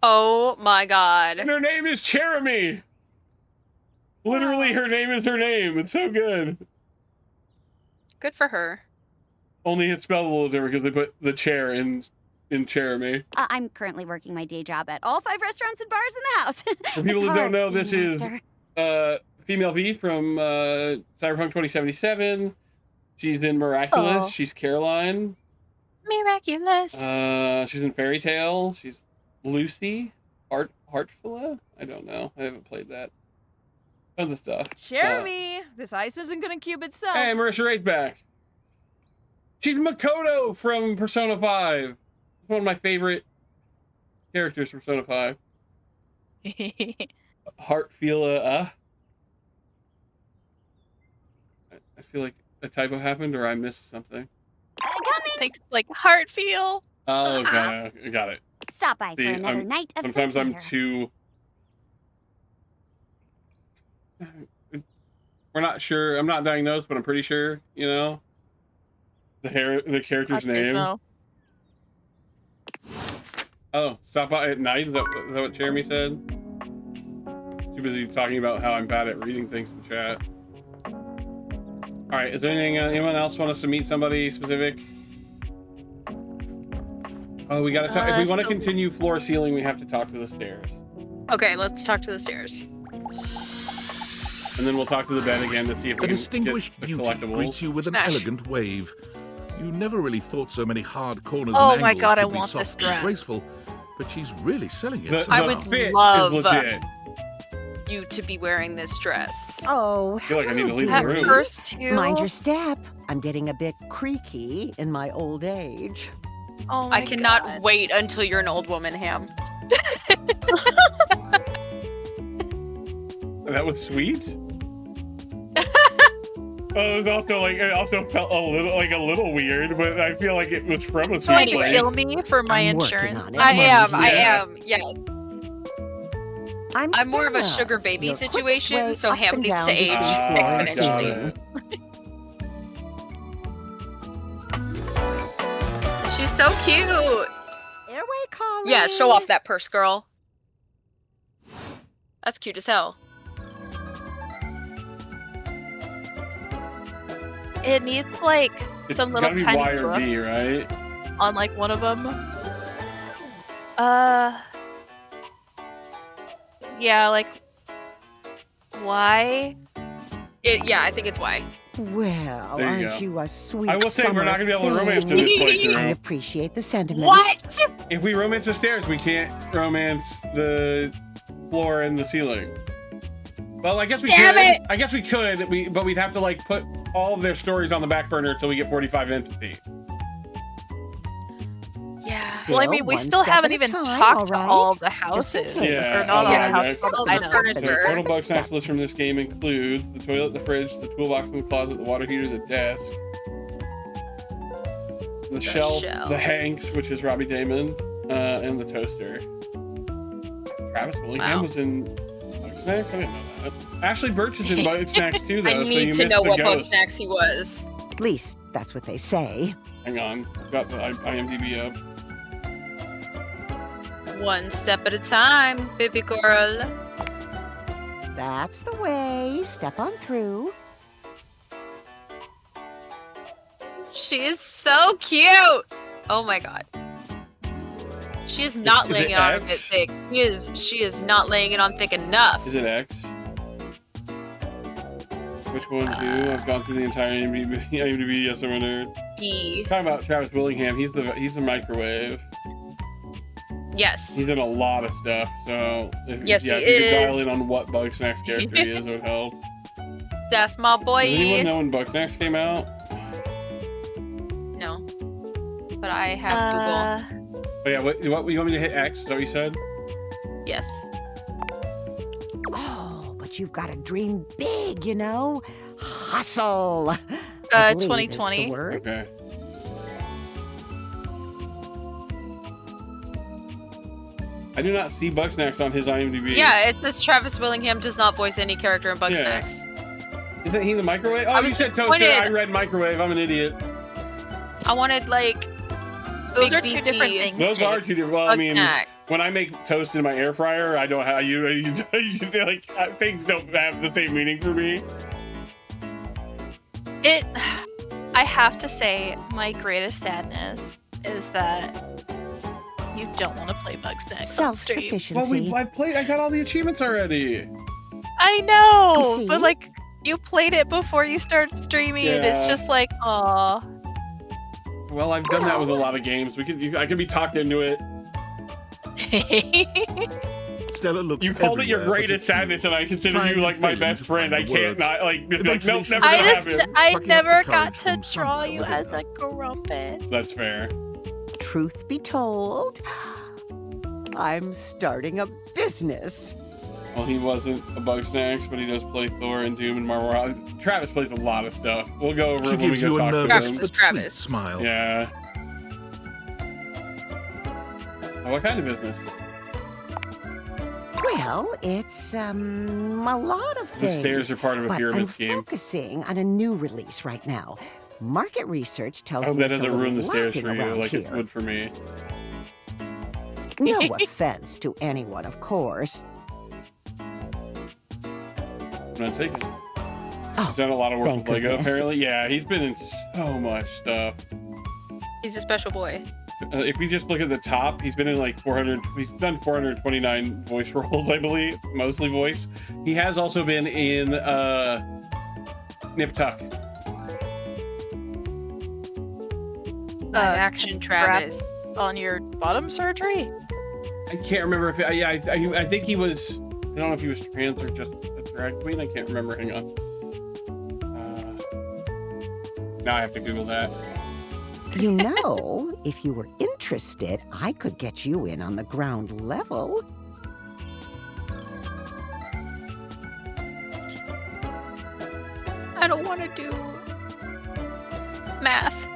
Oh my god. And her name is Jeremy. Literally, her name is her name. It's so good. Good for her. Only it's spelled a little different because they put the chair in Jeremy. I'm currently working my day job at all 5 restaurants and bars in the house. For people It's who don't hard know, being this an is actor. Female V from Cyberpunk 2077. She's in Miraculous. Oh. She's Caroline. Miraculous. She's in Fairy Tale. She's Lucy. Heartfula? I don't know. I haven't played that. Tons of stuff. Jeremy, this ice isn't gonna cube itself. Hey, Marissa Ray's back. She's Makoto from Persona 5. One of my favorite characters from Persona 5. Heartfila. I feel like a typo happened or I missed something. Thanks, like heart feel. Oh, okay. Got it. Stop by See, for another night of sometimes I'm theater. too. We're not sure. I'm not diagnosed, but I'm pretty sure. You know, the character's name. No. Oh, stop by at night. Is that what Jeremy said? Too busy talking about how I'm bad at reading things in chat. All right. Is there anyone else want us to meet somebody specific? Oh, we gotta talk. If we want to continue floor ceiling, we have to talk to the stairs, Okay, let's talk to the stairs. and then we'll talk to the bed again to see if The we can distinguished get the beauty collectibles. greets you with Smash. an elegant wave. You never really thought so many hard corners Oh and my angles God, I could be want this soft and dress. graceful, but she's really selling it The, somehow. I the would fit love is legit. You to be wearing this dress. Oh, I feel like I need to leave the That room. first two. mind your step. I'm getting a bit creaky in my old age. Oh my I cannot God. wait until you're an old woman, Ham. That was sweet. It was also like it also felt a little weird, but I feel like it was from a sweet Trying to place. kill me for my I'm working insurance. on it. I Yeah. am, yes. I'm I'm more of a Stella, sugar baby your quickest situation, way so up Ham and needs down to the age floor and exponentially. Got it. She's so cute. Airway calling. Yeah, show off that purse, girl. That's cute as hell. It needs like It's some little gotta be tiny Y or book B, right? on like one of them. Yeah, like why? Yeah, I think it's Y. Well, There you aren't go. you a sweet I will say we're not gonna be able to romance in thing? this I playthrough. appreciate the sentiment. What? If we romance the stairs, we can't romance the floor and the ceiling. Well, I guess we Damn could. it! I guess we could. But we'd have to like put all of their stories on the back burner until we get 45 empathy. Yeah. Well, I Still, mean, we one still step haven't at a even time, talked to all right? all of the Just in houses. case. Yeah, Or not all yeah, the houses. yeah. All the the items. furniture. The total bug snacks list from this game includes the toilet, the fridge, the toolbox in the closet, the water heater, the desk, the shelf, the Hanks, which is Robbie Damon, and the toaster. Travis Willingham was in Bug Snacks? I didn't know that. Ashley Birch is in Bug Snacks too, though. I so you need missed to know the what Bug ghost. Snacks he was. At least that's what they say. Hang on, I've got the IMDb up. One step at a time, baby girl. That's the way. Step on through. She is so cute. Oh my god. She is not Is laying it it on a X? bit thick. She is not laying it on thick enough. Is it X? Which one do? I've gone through the entire IMDb. Yes, I'm a nerd. B. Talking about Travis Willingham, he's the microwave. Yes. He's in a lot of stuff, so if, Yes, yeah, he if you could dial is. in on what Bug Snacks character he is, it would help. That's my boy. Does anyone know when Bug Snacks came out? No. But I have Oh yeah, what you want me to hit X? Is that what you said? Google. Yes. Oh, but you've got to dream big, you know? Hustle. I believe is the 2020. word. Okay. I do not see Bug Snacks on his IMDb. Yeah, it says Travis Willingham does not voice any character in Bug Yeah. Snacks. Isn't he the microwave? Oh, I you was said toaster. disappointed. I read microwave. I'm an idiot. I wanted like Those big are two different beefy things. Those Jake. are two different. Well, I Bug mean, Snack. when I make toast in my air fryer, I don't have you like things don't have the same meaning for me. I have to say, my greatest sadness is that you don't want to play Bug Snacks on stream. Self-sufficiency. Well, I've played. I got all the achievements already. I know, You but see? like you played it before you started streaming, and it's Yeah. just like, aw. Well, I've done that with a lot of games. I can be talked into it. Stella looks You called it your everywhere, but greatest it sadness, and I consider trying you to like my fail best to friend. find I the can't words. not like be like Eventually nope, she never I gonna just, happen. I Plucking up never the got courage to from draw somewhere you within as her. a grumpus. That's fair. Truth be told, I'm starting a business. Well, he wasn't a Bug Snacks, but he does play Thor and Doom and Marvel. Travis plays a lot of stuff. We'll go over She it when we gives go you a talk to nervous him. Travis is but sweet Travis. smile. Yeah. What kind of business? Well, it's a lot of The things. stairs are part of a but pyramid I'm scheme. focusing on a new release right now. Market research tells I hope me that it's a doesn't ruin the little stairs for lacking you around like it here. would for me. No offense to anyone, of course. I'm not taking it. Oh, He's done a lot of work thank with Lego, goodness. apparently. Yeah, he's been in so much stuff. He's a special boy. If we just look at the top, he's been in like 400. He's done 429 voice roles, I believe, mostly voice. He has also been in Nip Tuck. Action Travis. On your bottom surgery? I can't remember if I think he was. I don't know if he was trans or just a drag queen. I can't remember. Hang on. Now I have to Google that. You know, if you were interested, I could get you in on the ground level. I don't want to do math.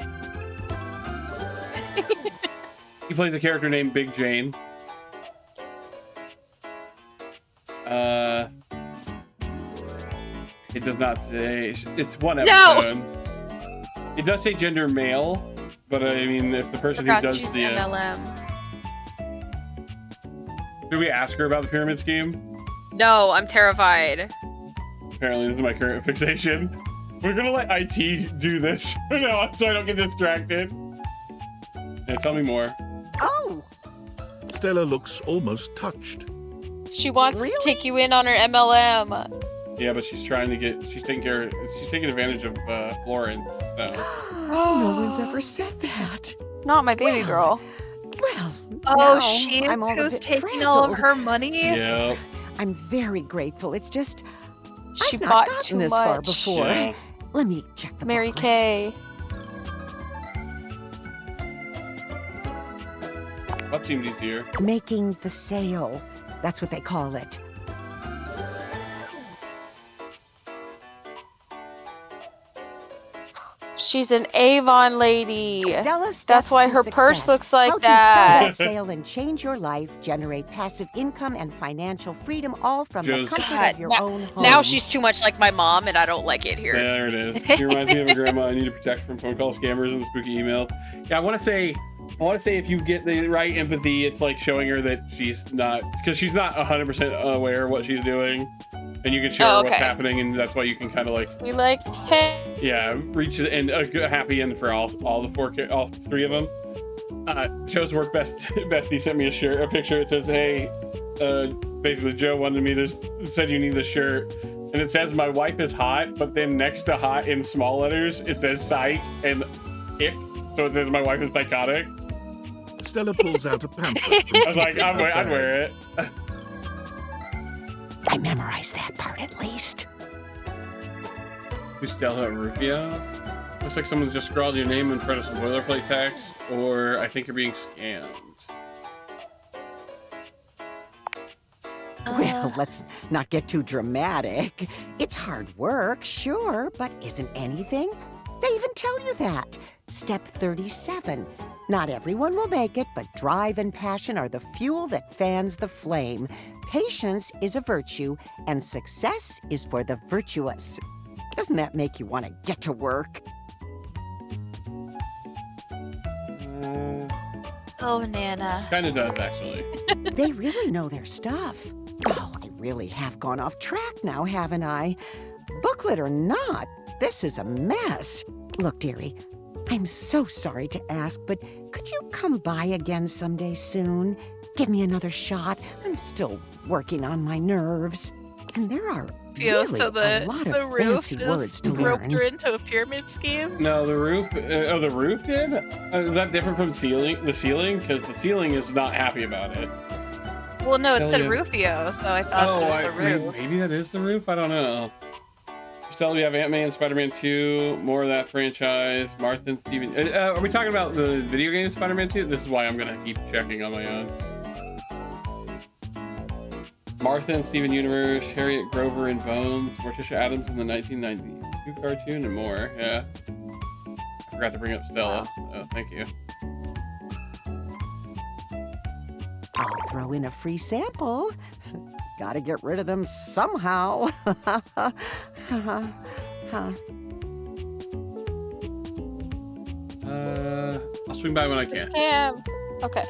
He plays a character named Big Jane. It does not say. It's one episode. It does say gender male, but I mean, if the person who Forgot to does choose the MLM. did we ask her about the pyramid scheme? No, I'm terrified. Apparently, this is my current fixation. We're gonna let IT do this for now so I don't get distracted. Yeah, tell me more. Oh, Stella looks almost touched. She wants to take you in on her MLM. Yeah, but she's trying to get. She's taking advantage of Florence. So. no one's ever said that. Not my baby girl. Well, Oh, now she's I'm all a who's bit taking all of frazzled. her money? Yep. I'm very grateful. It's just She I've not bought gotten too this far much. before. Yeah. Let me check the Mary booklet. Kay. What seemed easier? Making the sale. That's what they call it. She's an Avon lady. Stella That's steps why to her purse success. looks like How that. to sell that sale and change your life, generate passive income and financial freedom, all from Joe's- the comfort God, of your now- own home. Now she's too much like my mom, and I don't like it here. There it is. She reminds me of a grandma I need to protect from phone call scammers and spooky emails. Yeah, I want to say if you get the right empathy, it's like showing her that she's not, because she's not 100% aware of what she's doing, and you can show her what's okay. happening, and that's why you can kind of like, We like, hey. yeah, reach and a good happy end for all three of them. Shows work best. Bestie sent me a picture. It says, "Hey, basically Joe wanted me to said you need this shirt." And it says my wife is hot, but then next to hot in small letters, it says psych and ick. So it says my wife is psychotic. Stella pulls out a pamphlet. I was like, I'd wear it. I memorized that part at least. Who's Stella Rufio? Looks like someone's just scrawled your name in front of some boilerplate text, or I think you're being scammed. Well, let's not get too dramatic. It's hard work, sure, but isn't anything? They even tell you that. Step 37. Not everyone will make it, but drive and passion are the fuel that fans the flame. Patience is a virtue, and success is for the virtuous. Doesn't that make you want to get to work? Oh, Nana. Kind of does, actually. They really know their stuff. Oh, I really have gone off track now, haven't I? Booklet or not, this is a mess. Look, dearie, I'm so sorry to ask, but could you come by again someday soon? Give me another shot. I'm still working on my nerves. And there are really So a lot the of roof fancy words is to roped learn. her into a pyramid scheme? No, the roof. The roof did. Is that different from ceiling? The ceiling, because the ceiling is not happy about it. Well, no, it Hell said yeah. Rufio, so I thought it was the roof. Maybe that is the roof. I don't know. Still, we have Ant-Man, Spider-Man 2, more of that franchise. Martha and Steven. Are we talking about the video game Spider-Man 2? This is why I'm gonna keep checking on my own. Martha and Steven Universe, Harriet Grover and Bones, Morticia Adams in the 1990s, 2 cartoon and more. Yeah. I forgot to bring up Stella. Oh, thank you. I'll throw in a free sample. Gotta get rid of them somehow. I'll swing by when I can. Scam. Okay.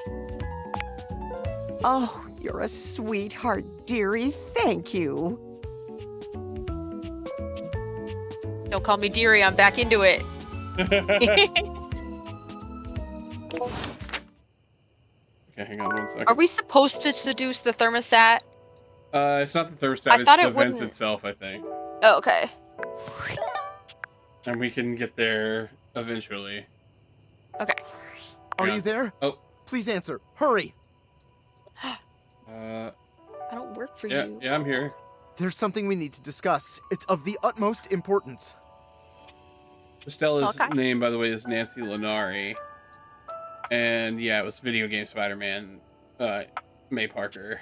Oh, you're a sweetheart, dearie. Thank you. Don't call me dearie. I'm back into it. Okay, hang on one second. Are we supposed to seduce the thermostat? It's not the thermostat, I it's thought the it vents wouldn't- itself, I think. Oh, okay. And we can get there eventually. Okay. Are Yeah. you there? Oh. Please answer. Hurry. I don't work for Yeah, you. yeah, I'm here. There's something we need to discuss. It's of the utmost importance. Stella's Okay. name, by the way, is Nancy Lenari. And yeah, it was video game Spider-Man, May Parker.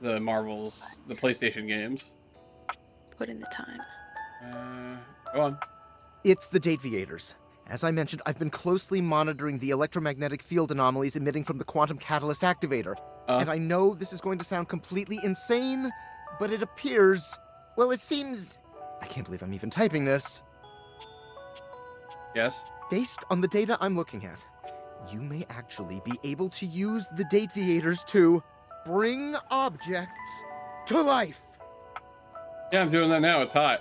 The Marvels, the PlayStation games. Put in the time. Go on. It's the Dateables. As I mentioned, I've been closely monitoring the electromagnetic field anomalies emitting from the quantum catalyst activator. And I know this is going to sound completely insane, but it appears... Well, it seems... I can't believe I'm even typing this. Yes? Based on the data I'm looking at, you may actually be able to use the Dateables to bring objects to life. Yeah, I'm doing that now. It's hot.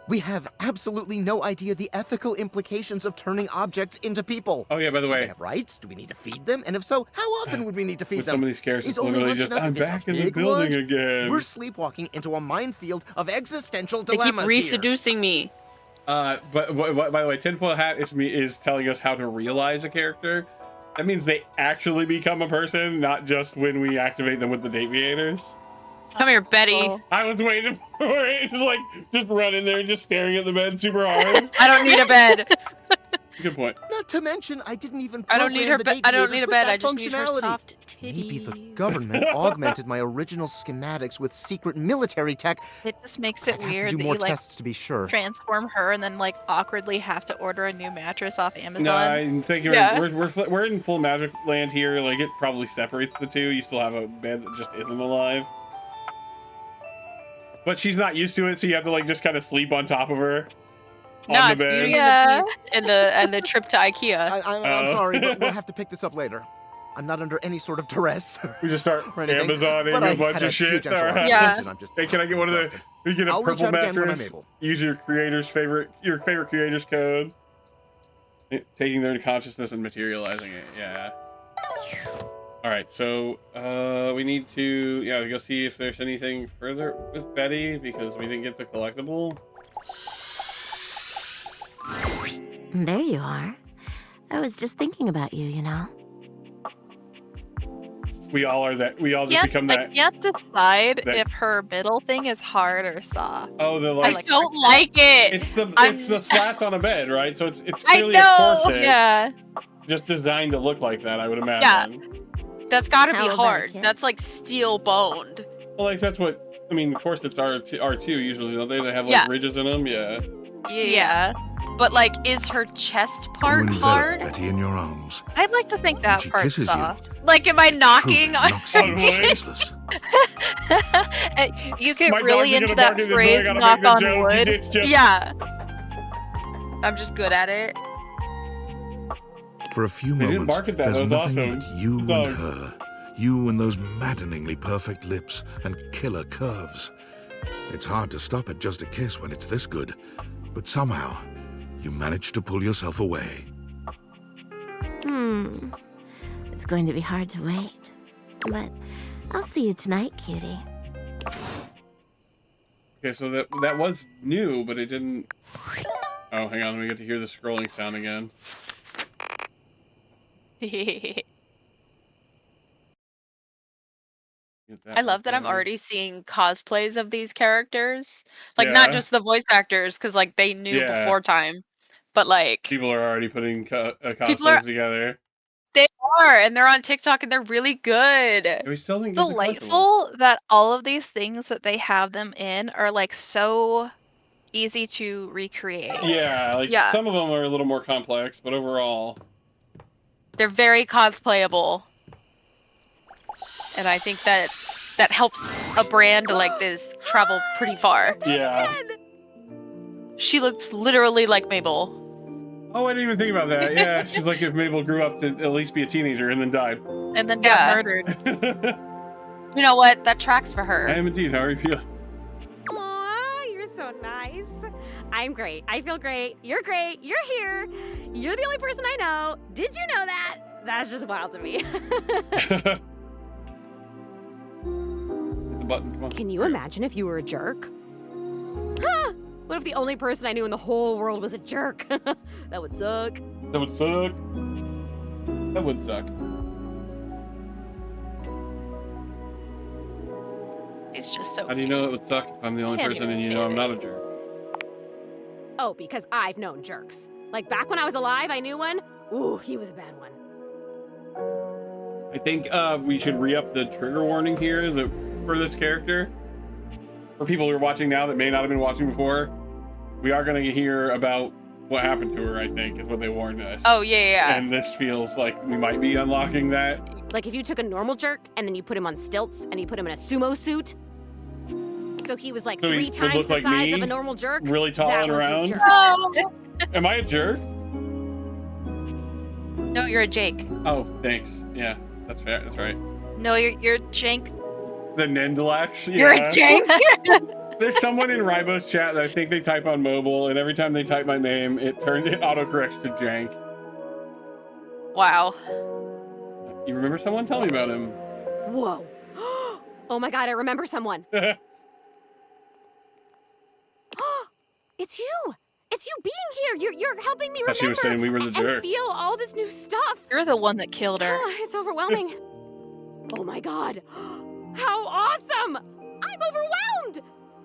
We have absolutely no idea the ethical implications of turning objects into people. Oh yeah, by the Do they way, have rights? Do we need to feed them? And if so, how often would we need to feed with them? some of these characters, Is it's only literally lunch just, enough I'm if it's a back in the big building lunch? again. We're sleepwalking into a minefield of existential They keep dilemmas here. reseducing me. But by the way, Tinfoil Hat is telling us how to realize a character. That means they actually become a person, not just when we activate them with the Dateables. Come here, Betty. Oh. I was waiting for it to like just run in there, just staring at the bed super hard. I don't need a bed. Good point. Not to mention, I didn't even I don't need her program bed. the I don't Dateables need a with bed. that I just need her functionality. soft titties. Maybe the government augmented my original schematics with secret military tech. It just makes it I'd have weird to do that more you like tests to be sure. transform her and then like awkwardly have to order a new mattress off Amazon. No, I'm thinking Yeah. we're in full magic land here. Like it probably separates the two. You still have a bed that just isn't alive. But she's not used to it, so you have to like just kind of sleep on top of her. No, on the it's bed. Beauty Yeah. and the Beast and the trip to IKEA. I'm Oh. sorry, but we'll have to pick this up later. I'm not under any sort of duress. We just start or anything, Amazoning but I a bunch had of a shit. huge extra Alright. Yeah. and I'm just Hey, can I get one of the? exhausted. We get a I'll reach purple out again when I'm mattress. able. Use your creator's favorite creator's code. Taking their consciousness and materializing it. Yeah. All right, so we need to go see if there's anything further with Betty because we didn't get the collectible. There you are. I was just thinking about you, you know. We all are that. We all just become I that. can't decide that- if her middle thing is hard or soft. Oh, the I like. don't like it. It's the I'm- it's the slats on a bed, right? So it's I clearly a know. corset, Yeah. just designed to look like that. I would imagine. That's gotta How be about hard. kids? That's like steel boned. Well, like that's what I mean. Corsets are too usually, don't they? They have like Yeah. ridges in them. Yeah. Yeah. But like, is her chest You part envelop hard? Betty in your arms. I'd like to think that she part's kisses you. soft. Like, am I knocking Truly on knocks you her dick? senseless. You get My really dogs are into gonna that bark in the door, I phrase, gotta knock make the on joke. wood. It's just- Yeah. I'm just good at it. For a few They didn't moments, bark at that. there's That was nothing awesome. but you and Dogs. her. You and those maddeningly perfect lips and killer curves. It's hard to stop at just a kiss when it's this good, but somehow you manage to pull yourself away. It's going to be hard to wait. But I'll see you tonight, cutie. Okay, so that was new, but it didn't. Oh, hang on. We get to hear the scrolling sound again. Get that I love that I'm going. already seeing cosplays of these characters. Like, Yeah. not just the voice actors, because like they knew Yeah. before time, but like People are already putting cosplays People are- together. they are, and they're on TikTok, and they're really good. And we still didn't get the collectible. Delightful that all of these things that they have them in are like so easy to recreate. Yeah, like Yeah. some of them are a little more complex, but overall, They're very cosplayable, and I think that helps a brand like this travel pretty far. yeah. She looks literally like Mabel. Oh, I didn't even think about that. Yeah, she's like if Mabel grew up to at least be a teenager and then died. And then got Yeah. murdered. You know what? That tracks for her. I am indeed. How are you feeling? Aw, you're so nice. I'm great. I feel great. You're great. You're here. You're the only person I know. Did you know that? That's just wild to me. Hit the button. Come on. Can you imagine if you were a jerk? Huh? What if the only person I knew in the whole world was a jerk? That would suck. That would suck. That would suck. It's just so How do you know it would suck if I'm the only Can't person even and you say know I'm it. not a jerk? Oh, because I've known jerks. Like back when I was alive, I knew one. Ooh, he was a bad one. I think we should re-up the trigger warning here for this character. For people who are watching now that may not have been watching before, we are going to hear about what happened to her, I think, is what they warned us. Oh yeah. And this feels like we might be unlocking that. Like if you took a normal jerk and then you put him on stilts and you put him in a sumo suit. So he was like So he 3 would times look the like size me? of a normal jerk. Really tall That and was this round? jerk. Oh. Am I a jerk? No, you're a Jake. Oh, thanks. Yeah, that's fair. That's right. No, you're jank The Nendelax. You're a Yeah. jank. There's someone in Ribos chat that I think they type on mobile, and every time they type my name, it autocorrects to jank. Wow. You remember someone? Tell me about him. Whoa. Oh my god, I remember someone. It's you. It's you being here. You're helping me remember. She was saying we were the jerk. And feel all this new stuff. You're the one that killed her. It's overwhelming. Oh my god. How awesome! I'm overwhelmed!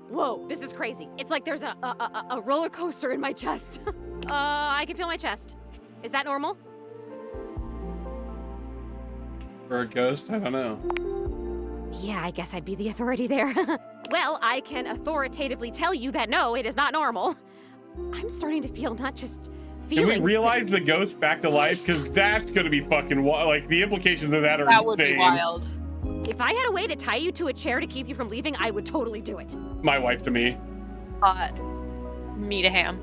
Whoa, this is crazy. It's like there's a roller coaster in my chest. I can feel my chest. Is that normal? For a ghost? I don't know. Yeah, I guess I'd be the authority there. Well, I can authoritatively tell you that no, it is not normal. I'm starting to feel not just feelings. Can we realize the ghost back to life? Because that's going to be fucking wild. Like, the implications of that are That insane. would be wild. If I had a way to tie you to a chair to keep you from leaving, I would totally do it. My wife to me. Me to Ham.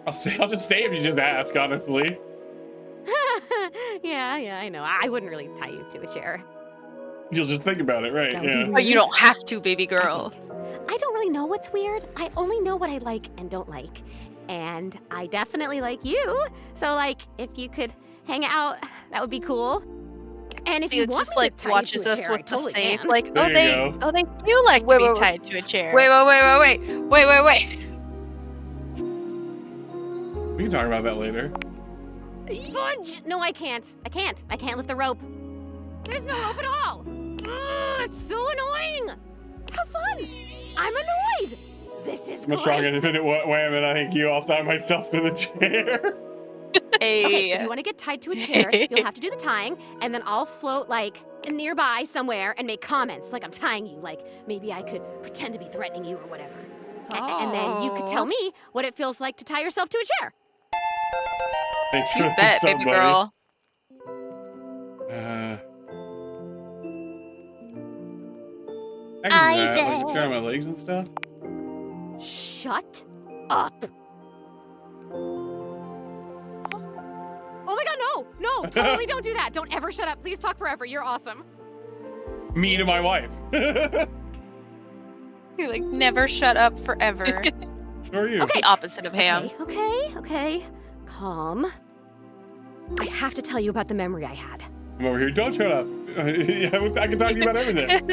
I'll just stay if you just ask, honestly. Yeah, I know. I wouldn't really tie you to a chair. You'll just think about it, right? Yeah. But you don't have to, baby girl. I don't really know what's weird. I only know what I like and don't like. And I definitely like you. So, like, if you could hang out, that would be cool. And if you want just me like to tie watches you to a us chair, with I the totally same. can. Like, There oh, you go. they do like to Wait, be wait, tied to a chair. Wait. We can talk about that later. Fudge! No, I can't. I can't lift the rope. There's no rope at all. Ugh, it's so annoying. Have fun. I'm annoyed. This is I'm great. strong independent wham, and I think you all tie myself to the chair. Okay, if you want to get tied to a chair, you'll have to do the tying, and then I'll float, like, nearby somewhere and make comments, like I'm tying you. Like, maybe I could pretend to be threatening you or whatever. And then you could tell me what it feels like to tie yourself to a chair. Thanks for You the bet, sub, baby buddy. girl. I can do that. Like, chair on my legs and stuff. Shut up. Oh my god, no, totally don't do that. Don't ever shut up. Please talk forever. You're awesome. Me to my wife. You like never shut up forever. Who are you? Okay, opposite of Ham. Okay. Calm. I have to tell you about the memory I had. I'm over here. Don't shut up. Yeah, I can talk to you about everything.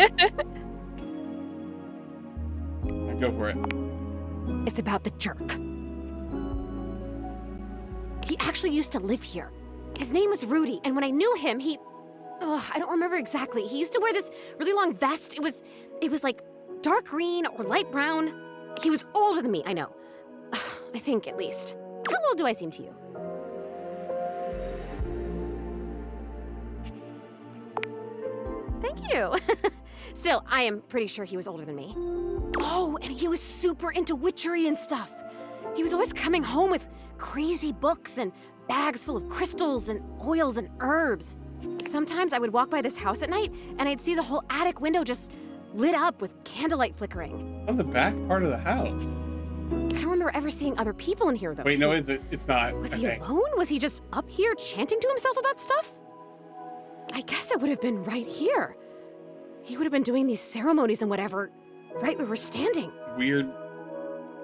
Go for it. It's about the jerk. He actually used to live here. His name was Rudy, and when I knew him, I don't remember exactly. He used to wear this really long vest. It was like dark green or light brown. He was older than me, I know. I think, at least. How old do I seem to you? Thank you. Still, I am pretty sure he was older than me. Oh, and he was super into witchery and stuff. He was always coming home with crazy books and bags full of crystals and oils and herbs. Sometimes I would walk by this house at night and I'd see the whole attic window just lit up with candlelight flickering. On the back part of the house. I don't remember ever seeing other people in here though. Wait, no, it's not. Was I he think. alone? Was he just up here chanting to himself about stuff? I guess it would have been right here. He would have been doing these ceremonies and whatever, right where we're standing. Weird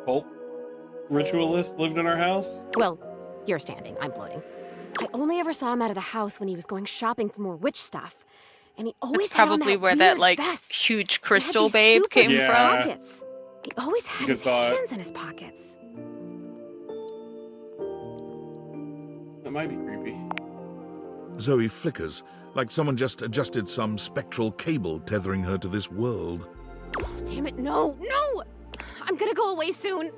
cult ritualist lived in our house. Well, you're standing, I'm floating. I only ever saw him out of the house when he was going shopping for more witch stuff. And he always That's had on probably that where that weird like vest. huge It had crystal these babe super came deep from. pockets. He always had Good his thought. hands in his pockets. That might be creepy. Zoe flickers, like someone just adjusted some spectral cable tethering her to this world. Oh, damn it, no! I'm gonna go away soon.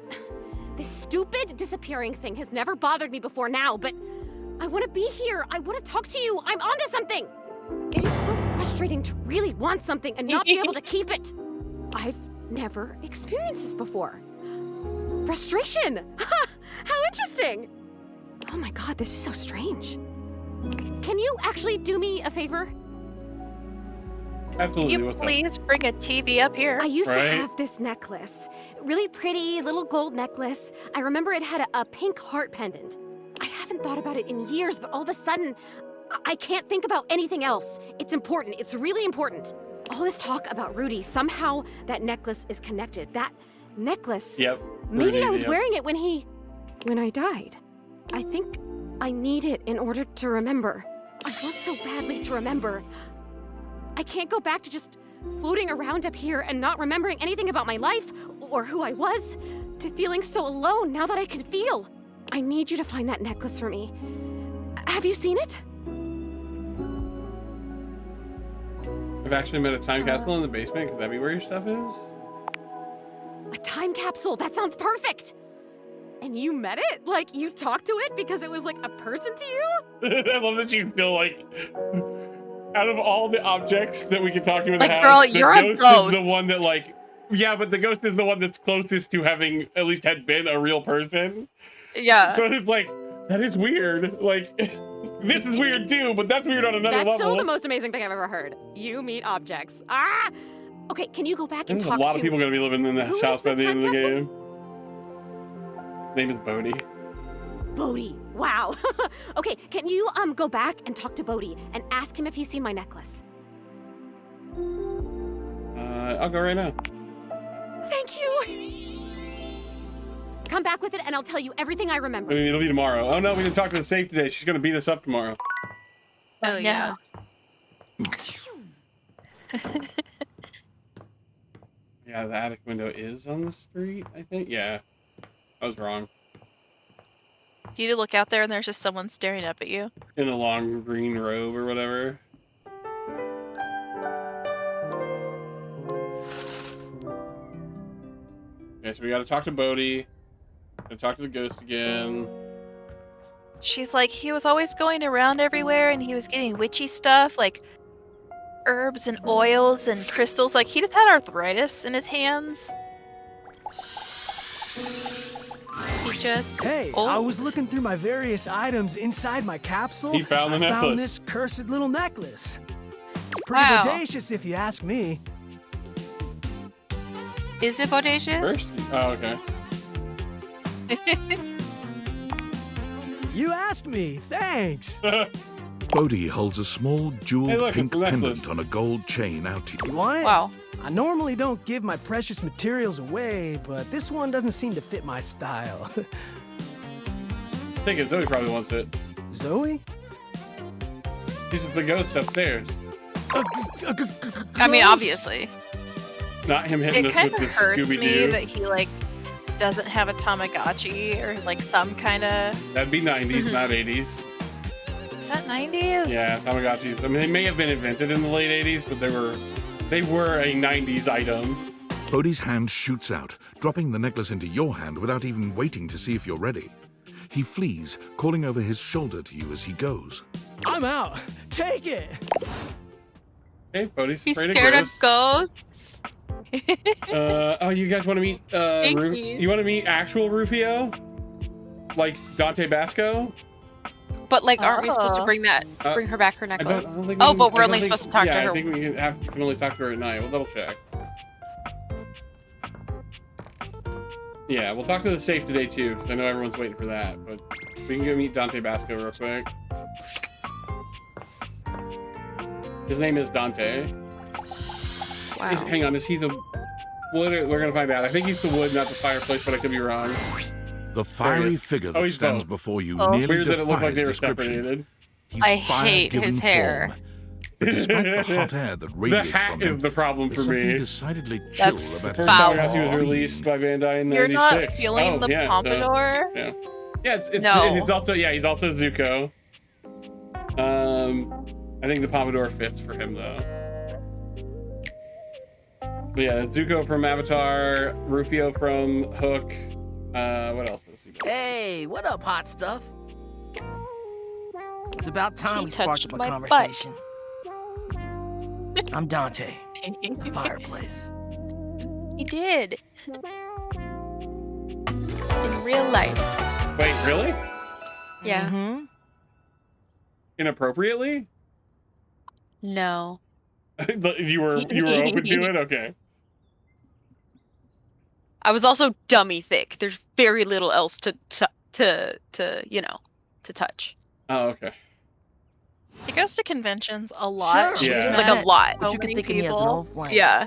This stupid disappearing thing has never bothered me before now, but I want to be here. I want to talk to you. I'm onto something. It is so frustrating to really want something and not be able to keep it. I've never experienced this before. Frustration. How interesting. Oh my god, this is so strange. Can you actually do me a favor? Absolutely. Can you What's please bring a TV up here? I used to Right. have this necklace. Really pretty little gold necklace. I remember it had a pink heart pendant. I haven't thought about it in years, but all of a sudden, I can't think about anything else. It's important. It's really important. All this talk about Rudy, somehow that necklace is connected. That necklace. Yep. Maybe Rudy, I was yep. wearing it when I died. I think I need it in order to remember. I want so badly to remember. I can't go back to just floating around up here and not remembering anything about my life or who I was, to feeling so alone now that I can feel. I need you to find that necklace for me. Have you seen it? I've actually met a time capsule in the basement. Could that be where your stuff is? A time capsule. That sounds perfect. And you met it? Like, you talked to it because it was like a person to you? I love that she's still like, out of all the objects that we can talk to in the Like, house, girl, the you're a ghost ghost. is the one that like, yeah, but the ghost is the one that's closest to having at least had been a real person. Yeah. So it's like, that is weird. Like, this is weird too, but that's weird on another That's level. still the most amazing thing I've ever heard. You meet objects. Ah! Okay, can you go back and There's talk a lot to... of people going to be living in Who this is house by the the end of time the capsule? game. Name is Bodhi. Bodhi. Wow. Okay, can you go back and talk to Bodhi and ask him if he's seen my necklace? I'll go right now. Thank you. Come back with it and I'll tell you everything I remember. I mean, it'll be tomorrow. Oh no, we didn't talk to the safe today. She's going to beat us up tomorrow. Oh yeah. Yeah, the attic window is on the street, I think. Yeah, I was wrong. You look out there and there's just someone staring up at you. In a long green robe or whatever. Okay, so we got to talk to Bodhi. Gotta talk to the ghost again. She's like, he was always going around everywhere and he was getting witchy stuff, like herbs and oils and crystals. Like, he just had arthritis in his hands. He just... Hey, I was looking through my various items inside my capsule. He found the I necklace. found this cursed little necklace. It's pretty Wow. bodacious if you ask me. Is it bodacious? First? Oh, okay. You asked me, thanks. Bodhi holds a small jeweled Hey, look, pink it's a necklace. pendant on a gold chain out to You you. want it? Wow. I normally don't give my precious materials away, but this one doesn't seem to fit my style. I think it. Zoe probably wants it. Zoe? She's the ghost upstairs. I mean, obviously. Not him hitting It us kind with of the hurts Scooby-Doo. me that he, like, doesn't have a Tamagotchi or, like, some kind of... That'd be 90s, not 80s. Is that 90s? Yeah, Tamagotchis. I mean, they may have been invented in the late 80s, but they were a 90s item. Bodhi's hand shoots out, dropping the necklace into your hand without even waiting to see if you're ready. He flees, calling over his shoulder to you as he goes. I'm out. Take it. Okay, Bodhi's He's afraid scared of of ghosts. Oh, you guys want to meet Thank you want to meet actual Rufio? Like Dante Basco? But like, aren't we supposed to Oh. bring her back her I necklace? don't think Oh, we but can- we're I only don't think- supposed to talk to yeah, her. I think we can only talk to her at night. We'll double check. Yeah, we'll talk to the safe today too, because I know everyone's waiting for that. But we can go meet Dante Basco real quick. His name is Dante. Wow. Hang on, is he the wood? We're gonna find out. I think he's the wood, not the fireplace, but I could be wrong. The fiery is. figure Oh, that he's stands both. before you Oh. nearly Weird that it looked like defies they were description. separated. He's I fire hate given his hair. form. But despite the hot air that The radiates hat from him, is the problem there's for something me. decidedly chill That's about First his time foul. he was released by Bandai in You're '96. not feeling Oh, the yeah, so- pompadour? yeah, yeah. It's No. it's also he's also Zuko. I think the pompadour fits for him though. But yeah, Zuko from Avatar, Rufio from Hook. What else does he do? Hey, what up, hot stuff? It's about time He we sparked touched up a my conversation. I'm Dante. Fireplace. He did. In real life. Wait, really? Yeah. Mm-hmm. Inappropriately? No. you were open to it? Okay. I was also dummy thick. There's very little else to you know, to touch. Oh, okay. He goes to conventions a lot. Sure. Yeah. Like a lot. So But you can many think of me as an people. old flame. Yeah.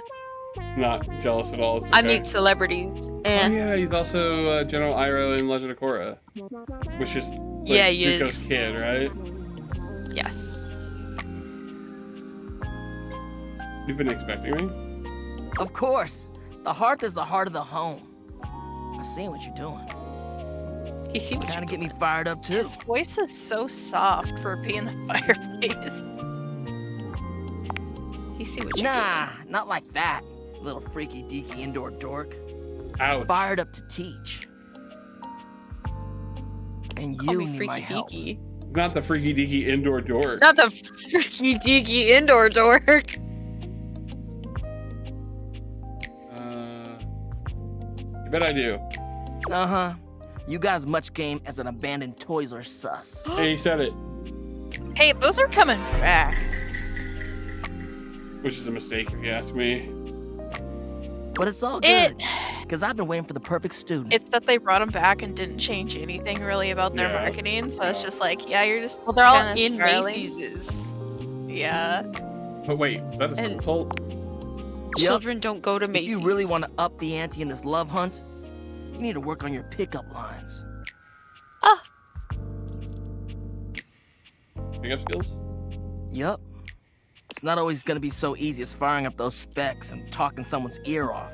Not jealous at all. It's I okay. meet celebrities. Oh Eh. yeah, he's also General Iroh in Legend of Korra, which is like Yeah, he Zuko's is. kid, right? Yes. You've been expecting me? Of course. The hearth is the heart of the home. I seen what you're doing. You see what Trying you to get me fired up too. His voice is so soft for being the fireplace. You see what you Nah, not like that. Little freaky deaky indoor dork. Ouch. Fired up to teach. And Call you me need freaky my help. deaky. Not the freaky deaky indoor dork. Not the freaky deaky indoor dork. You bet I do. Uh-huh. You got as much game as an abandoned Toys R Us. Hey, he said it, Hey, those are coming back. which is a mistake if you ask me. But it's all good. Because I've been waiting for the perfect student. It's that they brought them back and didn't change anything really about their Yeah. marketing. So it's just like, yeah, you're just. Well, they're all kinda in spiraling. Macy's. Yeah. But wait, is that a And- insult? Children don't go to If Macy's. you really want to up the ante in this love hunt, you need to work on your pickup lines. Pick up skills? Yup. It's not always gonna be so easy as firing up those specs and talking someone's ear off.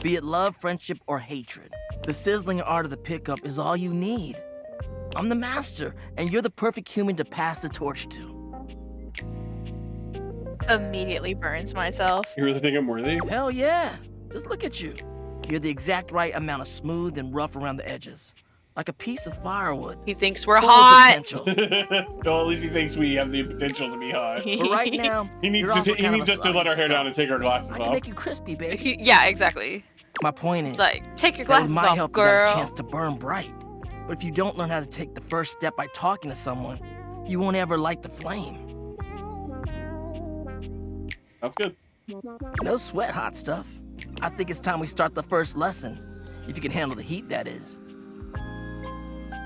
Be it love, friendship, or hatred. The sizzling art of the pickup is all you need. I'm the master, and you're the perfect human to pass the torch to. Immediately burns myself. You really think I'm worthy? Hell yeah. Just look at you. You're the exact right amount of smooth and rough around the edges. Like a piece of firewood. He thinks we're Full of hot. potential. Well, at least he thinks we have the potential to be hot. But right now, He needs you're also he kind needs of us to let our hair down and take our glasses I can off. make you crispy, baby. Yeah, exactly. My point is, It's like, take your that with glasses my off, help, you got a girl. chance to burn bright. But if you don't learn how to take the first step by talking to someone, you won't ever light the flame. That's good. No sweat, hot stuff. I think it's time we start the first lesson. If you can handle the heat, that is.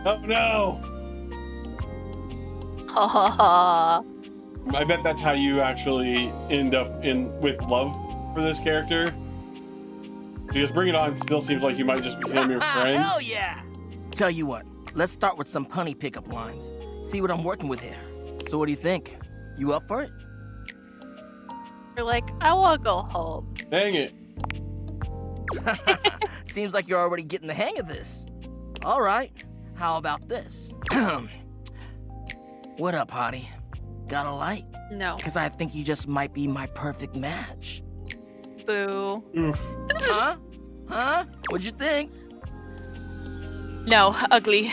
Oh no! Ha ha ha. I bet that's how you actually end up with love for this character. Because Bring It On still seems like you might just become your friend. Hell yeah! Tell you what, let's start with some punny pickup lines. See what I'm working with here. So what do you think? You up for it? You're like, I want to go home. Dang it. Seems like you're already getting the hang of this. All right, how about this? What up, hottie? Got a light? No. Because I think you just might be my perfect match. Boo. Oof. Huh? Huh? What'd you think? No, ugly.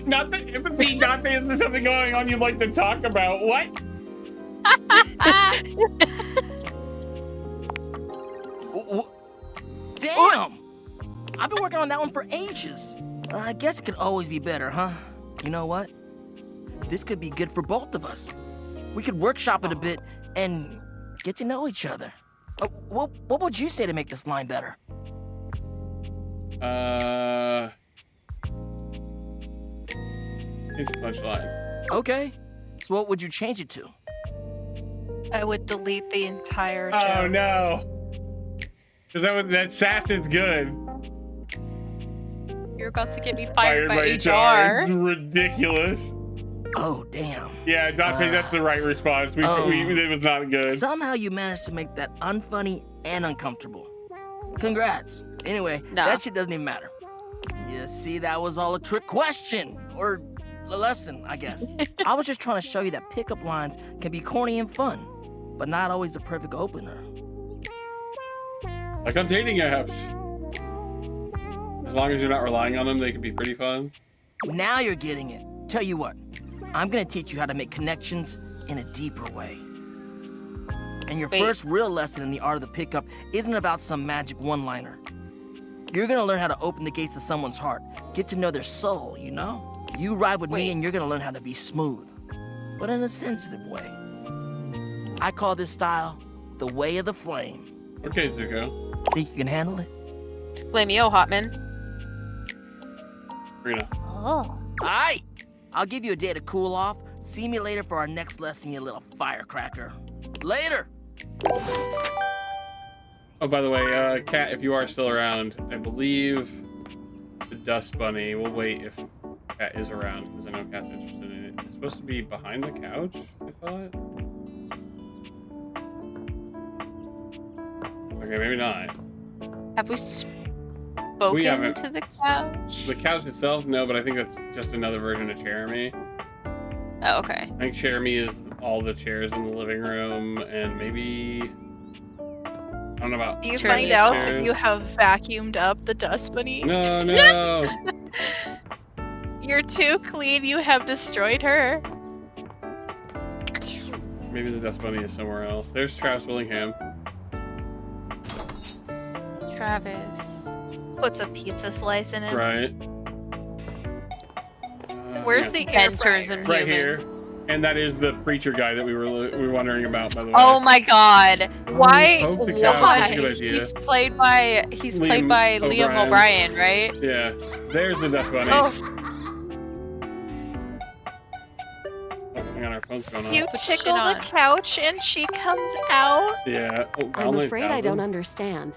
Not the empathy, Dante, is there something going on you'd like to talk about? What? Damn! I've been working on that one for ages. I guess it could always be better, huh? You know what? This could be good for both of us. We could workshop it a bit and get to know each other. What would you say to make this line better? It's a punchline. Okay. So what would you change it to? I would delete the entire joke. Oh no! Because that sass is good. You're about to get me fired by It's HR. ridiculous. Oh, damn. Yeah, Dante, that's the right response. It was not good. Somehow you managed to make that unfunny and uncomfortable. Congrats. Anyway, No. that shit doesn't even matter. You see, that was all a trick question. Or a lesson, I guess. I was just trying to show you that pickup lines can be corny and fun, but not always the perfect opener. Like on dating apps. As long as you're not relying on them, they can be pretty fun. Now you're getting it. Tell you what, I'm gonna teach you how to make connections in a deeper way. And your Wait. first real lesson in the art of the pickup isn't about some magic one-liner. You're gonna learn how to open the gates to someone's heart, get to know their soul, you know? You ride with me and you're gonna learn how to be smooth, but in a sensitive way. I call this style the way of the flame. Okay, Zuko. Think you can handle it? Flameo Hotman. Rena. Oh. Aight! I'll give you a day to cool off, See me later for our next lesson, you little firecracker. Later! Oh, by the way, Cat, if you are still around, I believe the Dust Bunny. We'll wait if Cat is around, because I know Cat's interested in it. It's supposed to be behind the couch, I thought. Okay, maybe not. Have we spoken to the couch? The couch itself, no, but I think that's just another version of Jeremy. Oh, okay. I think Jeremy is all the chairs in the living room, and maybe... I don't know about... You Jeremy's find out chairs. that you have vacuumed up the dust bunny. No, no! You're too clean, you have destroyed her. Maybe the Dust Bunny is somewhere else. There's Travis Willingham. Travis. Puts a pizza slice in it. Right. Where's the air turns him right human. here, and that is the preacher guy that we were wondering about, by the way. Oh my god. Why? Poke the couch, that's a good idea. He's played by Liam O'Brien, right? Yeah. There's the Dust Bunny. Oh. Oh, hang on, our phone's going off. You tickle the couch and she comes out. Yeah. Oh, I'm afraid I don't understand.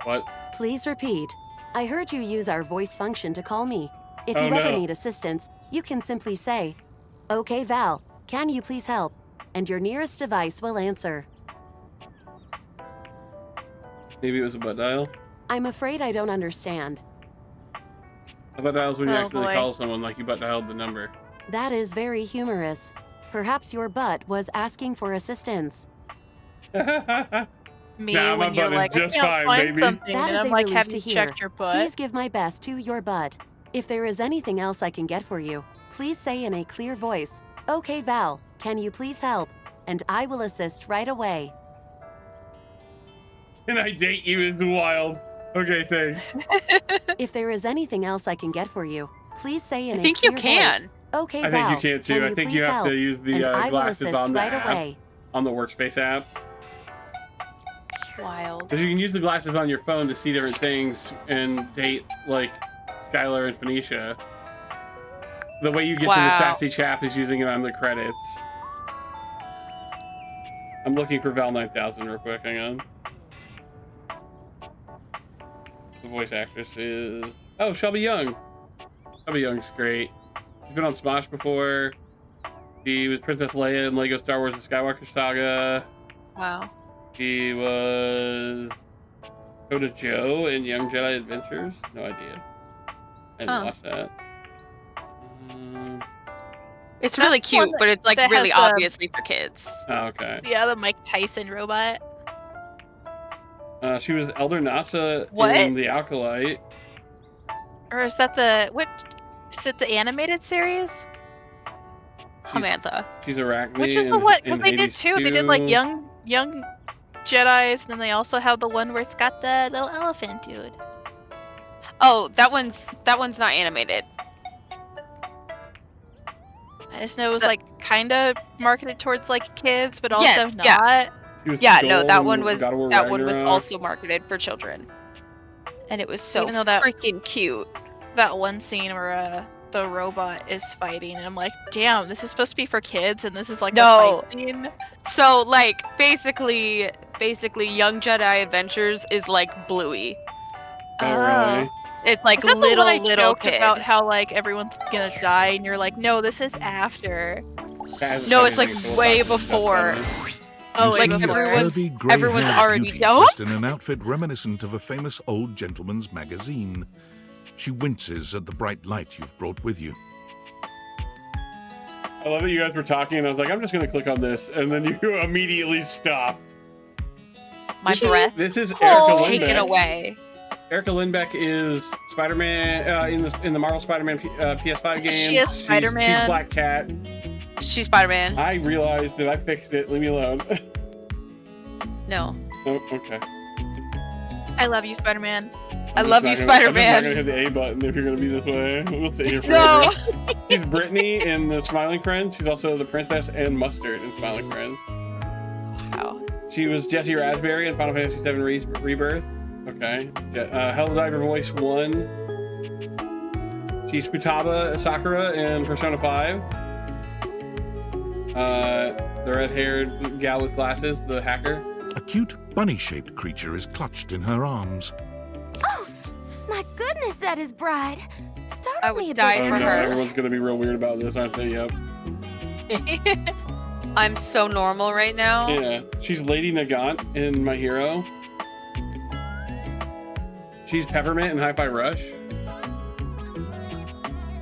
What? Please repeat. I heard you use our voice function to call me. If Oh, you ever no. need assistance, you can simply say, "Okay, Val, can you please help?" And your nearest device will answer. Maybe it was a butt dial? I'm afraid I don't understand. A butt dial is when you Oh, accidentally boy. call someone like you butt dialed the number. That is very humorous. Perhaps your butt was asking for assistance. Me Nah, my when you're butt is like, just I can't fine, find baby. something, That and is I'm a like, relief have to you hear. checked your butt? Please give my best to your butt. If there is anything else I can get for you, please say in a clear voice, "Okay, Val, can you please help?" And I will assist right away. Can I date you is wild. Okay, thanks. If there is anything else I can get for you, please say in I a think you clear can. voice, "Okay, I think Val, you can too. I think please you have help?" to use the And I will glasses assist on the right app, away. on the Workspace app. Wild. Because you can use the glasses on your phone to see different things and date, like, Skylar and Phoenicia. The way you get to the Wow. sassy chap is using it on the credits. I'm looking for Val 9000 real quick, hang on. The voice actress is... Oh, Shelby Young. Shelby Young's great. She's been on Smosh before. She was Princess Leia in LEGO Star Wars The Skywalker Saga. Wow. He was Coda Joe in Young Jedi Adventures. No idea. I didn't watch that. It's really That's one cute, but it's like that really has the- obviously for kids. Oh, okay. Yeah, the Mike Tyson robot. She was Elder Nasa What? in The Acolyte. Or is that the what? Is it the animated series? Samantha. She's Arachne. Which is the in- what? Because in they did two. They did like 82. young Jedi's, and then they also have the one where it's got the little elephant dude. Oh, that one's not animated. I just know it was like kind of marketed towards like kids, but also Yes, not. yeah. She was Yeah, Joel no, that in one was God of War that one was Ragnarok. also marketed for children. And it was so Even though that- freaking cute. That one scene where the robot is fighting, and I'm like, damn, this is supposed to be for kids, and this is like No. a fight scene. So like basically Young Jedi Adventures is like Bluey. Oh, really? It's like Is that the one I little joked kid. about how like everyone's gonna die, and you're like, no, this is after. No, it's like way before. Oh, You like see a everyone's curvy, grey-haired everyone's already beauty done. dressed in an outfit reminiscent of a famous old gentleman's magazine. She winces at the bright light you've brought with you. I love that you guys were talking, and I was like, I'm just going to click on this, and then you immediately stopped. My breath. This is Erica taken Lindbeck. away. Erica Lindbeck is Spider-Man in the Marvel Spider-Man PS5 games. She is She's Spider-Man. Black Cat. She's Spider-Man. I realized that I fixed it. Leave me alone. No. Oh, okay. I love you, Spider-Man. I love you, I'm just not Spider-Man. gonna hit the A button if you're gonna be this way. We'll sit here forever. No. She's Brittany in the Smiling Friends. She's also the princess and Mustard in Smiling Friends. Wow. She was Jessie Raspberry in Final Fantasy VII Rebirth. Okay. Helldiver Voice 1. She's Futaba Sakura in Persona 5. The red-haired gal with glasses, the hacker. A cute bunny-shaped creature is clutched in her arms. Oh, my goodness, that is bright. I would die for her. Everyone's gonna be real weird about this, aren't they? Yep. I'm so normal right now. Yeah, she's Lady Nagant in My Hero. She's Peppermint in Hi-Fi Rush.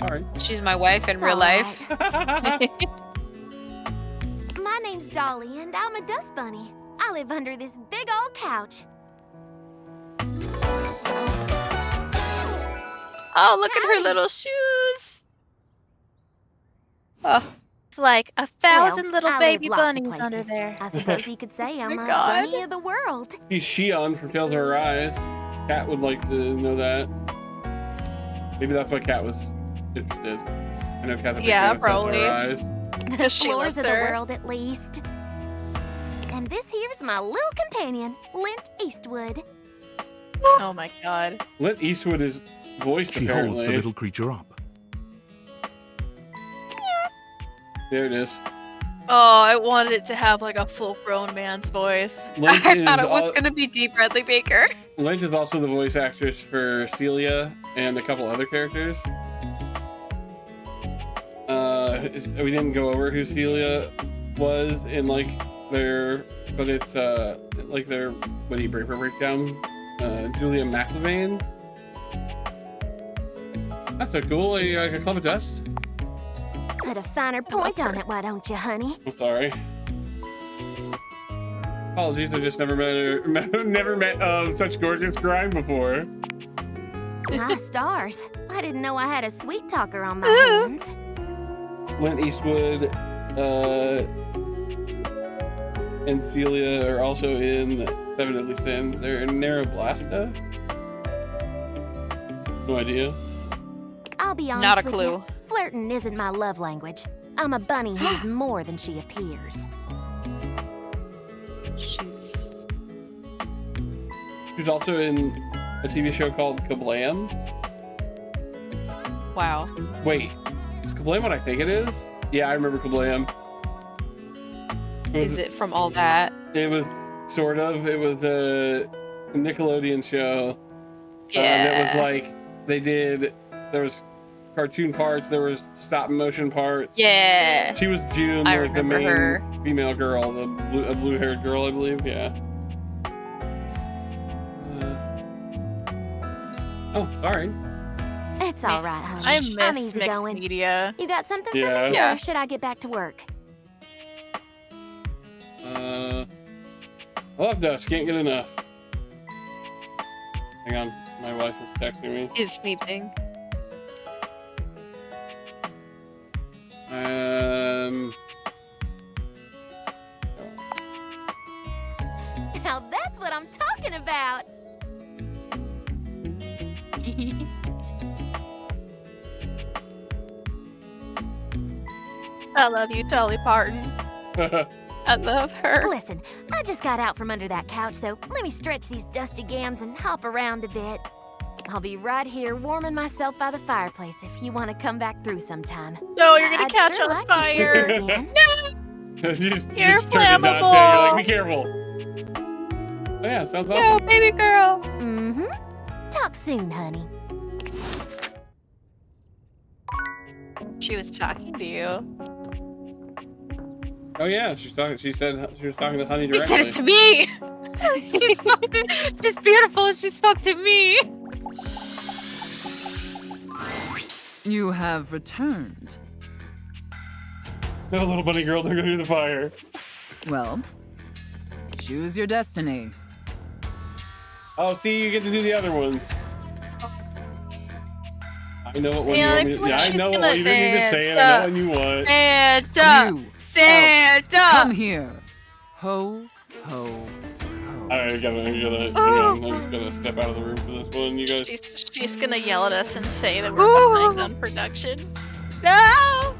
All right. She's my wife in real life. My name's Dolly, and I'm a dust bunny. I live under this big old couch. Oh, look at her little shoes. Oh. It's like 1,000 Well, little I baby live lots of bunnies under places. there. I suppose you could say I'm my a God. bunny of the world. She's Shion from Tales of Arise. Kat would like to know that. Maybe that's why Kat was interested. I know Kat's a big fan of Tales of Arise. The She floors loves of the her. world, at least. And this here's my little companion, Lint Eastwood. Oh my god. Lint Eastwood is voiced She apparently. holds the little creature up. There it is. Oh, I wanted it to have like a full-grown man's voice. Lint I is thought it was al- gonna be Dee Bradley Baker. Lint is also the voice actress for Celia and a couple other characters. We didn't go over who Celia was in like their, but it's like their witty breakdown. Julia McLean. That's so cool. Like a clump of dust. Put a finer point on it, why don't you, honey? I'm sorry. Apologies, I just never met such gorgeous grime before. My stars. I didn't know I had a sweet talker on my hands. Lint Eastwood and Celia are also in Seven Deadly Sins. They're in Neroblasta. No idea. I'll be honest Not a with clue. you. Flirting isn't my love language. I'm a bunny who's more than she appears. She's also in a TV show called Kablam. wow. Wait, is Kablam what I think it is? Yeah, I remember Kablam. Is it from all that? It was sort of. It was a Nickelodeon show. Yeah. That was like there was cartoon parts, there was stop motion parts. Yeah. She was June, I like the remember main her. female girl, the blue-haired girl, I believe. Yeah. Oh, sorry. It's all right, honey. I I'm miss easy mixed going. media. You got something Yeah. for me, Yeah. or should I get back to work? I love dust. Can't get enough. Hang on, my wife is texting me. Is sneezing. Now that's what I'm talking about. I love you, Dolly Parton. I love her. Listen, I just got out from under that couch, so let me stretch these dusty gams and hop around a bit. I'll be right here warming myself by the fireplace if you want to come back through sometime. No, you're gonna I'd catch sure on like to see you fire. again. You You're just turned to Dante, flammable. you're like, be careful. Oh, yeah, sounds Yo, awesome. baby girl. Mm-hmm. Talk soon, honey. She was talking to you. Oh yeah, she said she was talking to Honey She directly. said it to me. She's beautiful. She spoke to me. You have returned. No, little bunny girl, don't go near the fire. Well, choose your destiny. Oh, see, you get to do the other ones. I know what one See, you I want me feel to. like Yeah, I she's know gonna what you didn't need to say it. I know what you want. Santa. You, Santa. come here. Ho, ho, ho. Alright, I gotta, hang on, I'm just gonna step out of the room for this one, you guys. She's gonna yell at us and say that we're behind on production. No!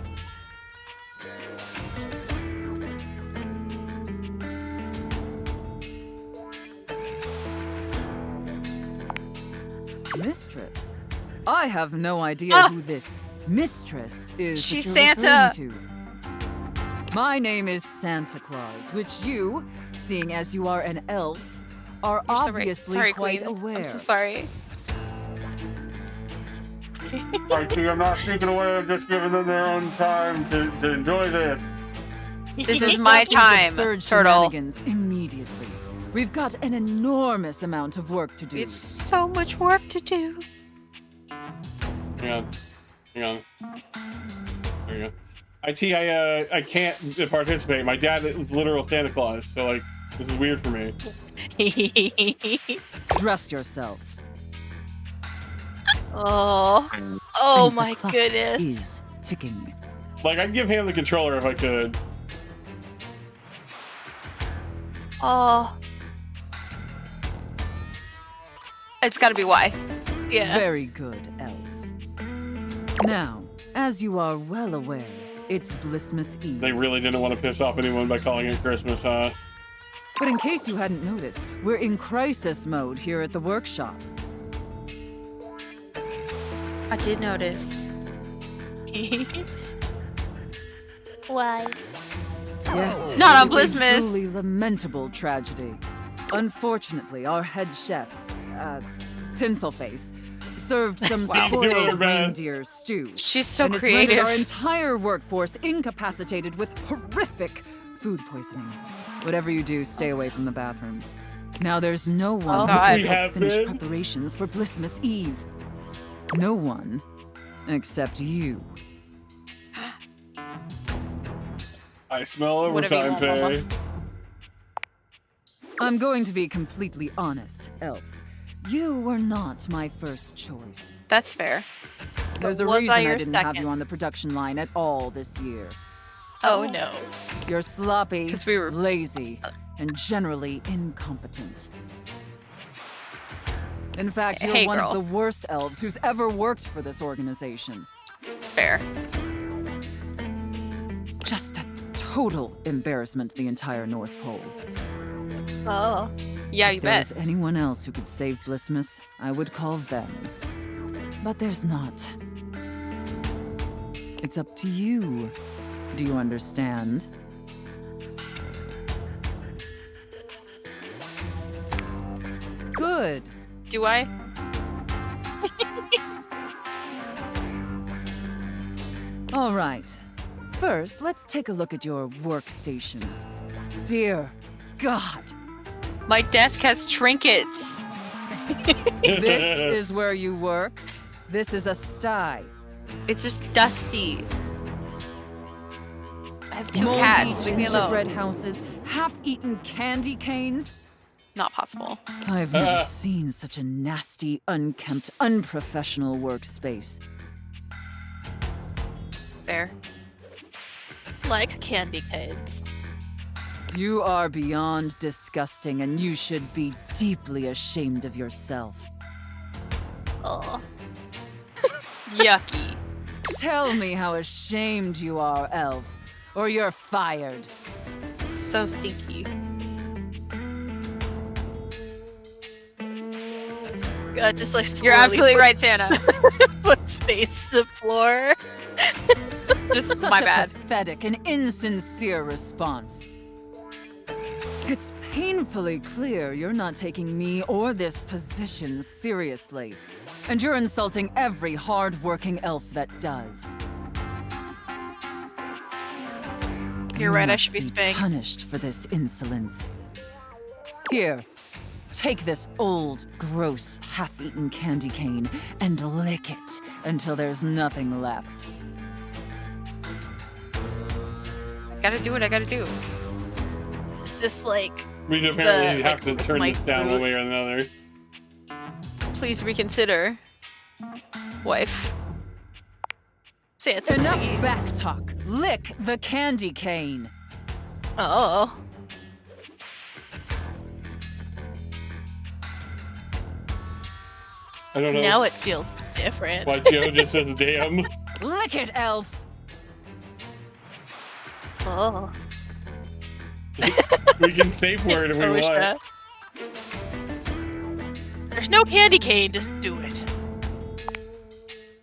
Mistress? I have no idea who this mistress is. She's that you're Santa. referring My name is Santa Claus, which you, seeing as you are an elf, are obviously sorry, quite Queen. aware. I'm so sorry. Right, see, I'm not speaking away. I'm just giving them their own time to enjoy this. This is my These time, absurd Turtle. shenanigans immediately. We've got an enormous amount of work to do. We have so much work to do. Hang on. There you go. I can't participate. My dad is literal Santa Claus, so like this is weird for me. Dress yourselves. Oh And my the clock goodness. Is ticking. Like I'd give him the controller if I could. Oh. It's gotta be Y. Yeah. Very good, elf. Now, as you are well aware, it's Blissmas Eve. They really didn't want to piss off anyone by calling it Christmas, huh? But in case you hadn't noticed, we're in crisis mode here at the workshop. I did notice. Why? Yes, Not on it is a Blissmas. truly lamentable tragedy. Unfortunately, our head chef, Tinselface, served some Wow. spoiled reindeer stew. She's so and creative. It's rendered our entire workforce incapacitated with horrific food poisoning. Whatever you do, stay away from the bathrooms. Now there's no one Oh, who God. can We help have finish been. preparations for Blissmas Eve. No one except you. I smell Whatever you overtime want, pay. Mama. I'm going to be completely honest, Elf. You were not my first choice. That's fair. There's a was reason I I your didn't have second? you on the production line at all this year. Oh no. You're sloppy, 'Cause we were- lazy, and generally incompetent. In fact, you're Hey, one girl. of the worst elves who's ever worked for this organization. Fair. Just a total embarrassment to the entire North Pole. Oh. Yeah, you If bet. there's anyone else who could save Blissmas, I would call them. But there's not. It's up to you. Do you understand? Good. Do I? All right. First, let's take a look at your workstation. Dear God, My desk has trinkets. this is where you work. This is a sty. It's just dusty. I have two Moldy cats. Leave me gingerbread alone. houses, half-eaten candy canes. Not possible. I've never seen such a nasty, unkempt, unprofessional workspace. Fair. Like candy kids. You are beyond disgusting, and you should be deeply ashamed of yourself. Oh. Yucky. Tell me how ashamed you are, Elf, or you're fired. So stinky. God, just like You're slowly absolutely right, Santa. Puts face to the floor. Just Such my a bad. pathetic and insincere response. It's painfully clear you're not taking me or this position seriously. And you're insulting every hard-working elf that does. You're right, I must should be spanked. punished for this insolence. Here, take this old, gross, half-eaten candy cane and lick it until there's nothing left. Gotta do what I gotta do. Is this like We apparently The, have like, to turn my this down fruit. one way or another. Please reconsider, wife. Santa? Enough please. backtalk. Lick the candy cane. Oh. I don't know Now it feels different. why Joe just says damn. Lick it, elf. Oh. We can safe word if we I wish want. that. There's no candy cane, just do it.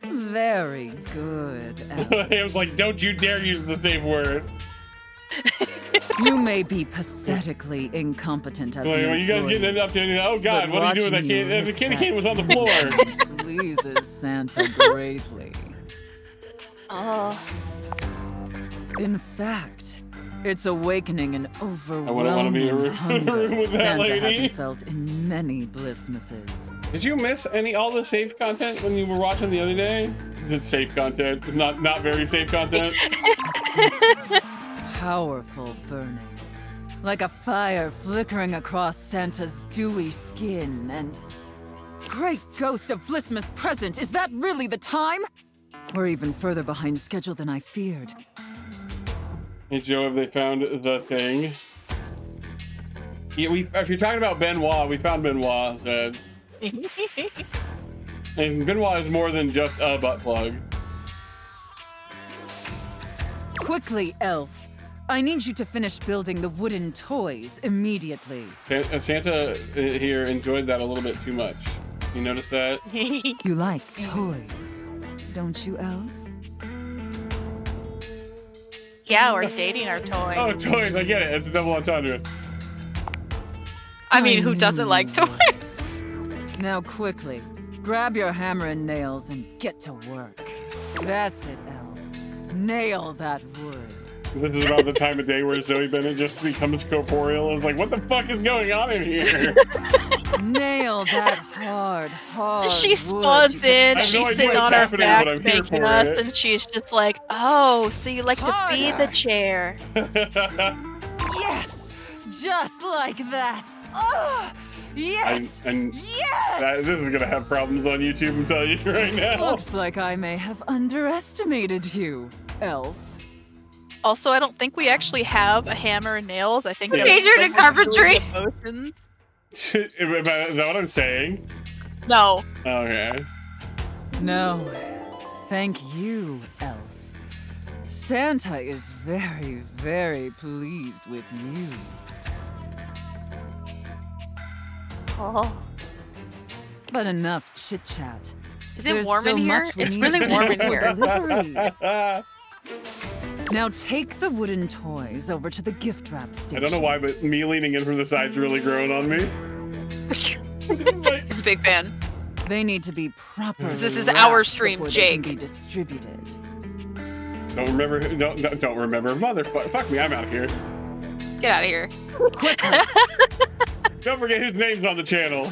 Very good, elf. I was like, don't you dare use the safe word. You may be pathetically incompetent as Wait, an you guys employee, getting up to anything? Oh God, but what are you doing? That watching kid, you the candy hit cane was on the that floor. pen pleases Santa greatly. Oh. In fact, it's awakening an I wouldn't want to be overwhelming in a room hunger with that Santa lady. hasn't felt in many Blissmases. Did you miss all the safe content when you were watching the other day? It's safe content, not very safe content. Powerful burning. Like a fire flickering across Santa's dewy skin and... Great ghost of Blissmas present, is that really the time? We're even further behind schedule than I feared. Hey Joe, have they found the thing? Yeah, if you're talking about Benoit, we found Benoit, Zed. And Benoit is more than just a butt plug. Quickly, Elf. I need you to finish building the wooden toys immediately. Santa here enjoyed that a little bit too much. You notice that? You like toys, don't you, Elf? Yeah, we're dating our toy. Oh, toys, I get it. It's a double entendre. I mean, who doesn't like toys? Now quickly, grab your hammer and nails and get to work. That's it, Elf. Nail that wood. This is about the time of day where Zoe Bennett just becomes corporeal. It's like, what the fuck is going on in here? Nail that hard She wood. spawns in, I have no she's idea sitting what's on our happening, but backs I'm here making for us, it. and she's just like, oh, so you like to feed the chair. Yes! Just like that! Oh! Yes! Yes! This is gonna have problems on YouTube, I'm telling you right now. Looks like I may have underestimated you, Elf. Also, I don't think we actually have a hammer and nails. I think We majored in carpentry. Emotions. Is that what I'm saying? No. Okay. No. Thank you, Elf. Santa is very, very pleased with you. Oh. But enough chit-chat. Is it warm in here? It's really warm in here. Now take the wooden toys over to the gift wrap station. I don't know why, but me leaning in from the side's really growing on me. He's a big fan. They need to be properly This is wrapped our stream, before Jake. They can be distributed. Don't remember. Don't remember. Motherfucker. Fuck me. I'm out of here. Get out of here. Don't forget whose name's on the channel.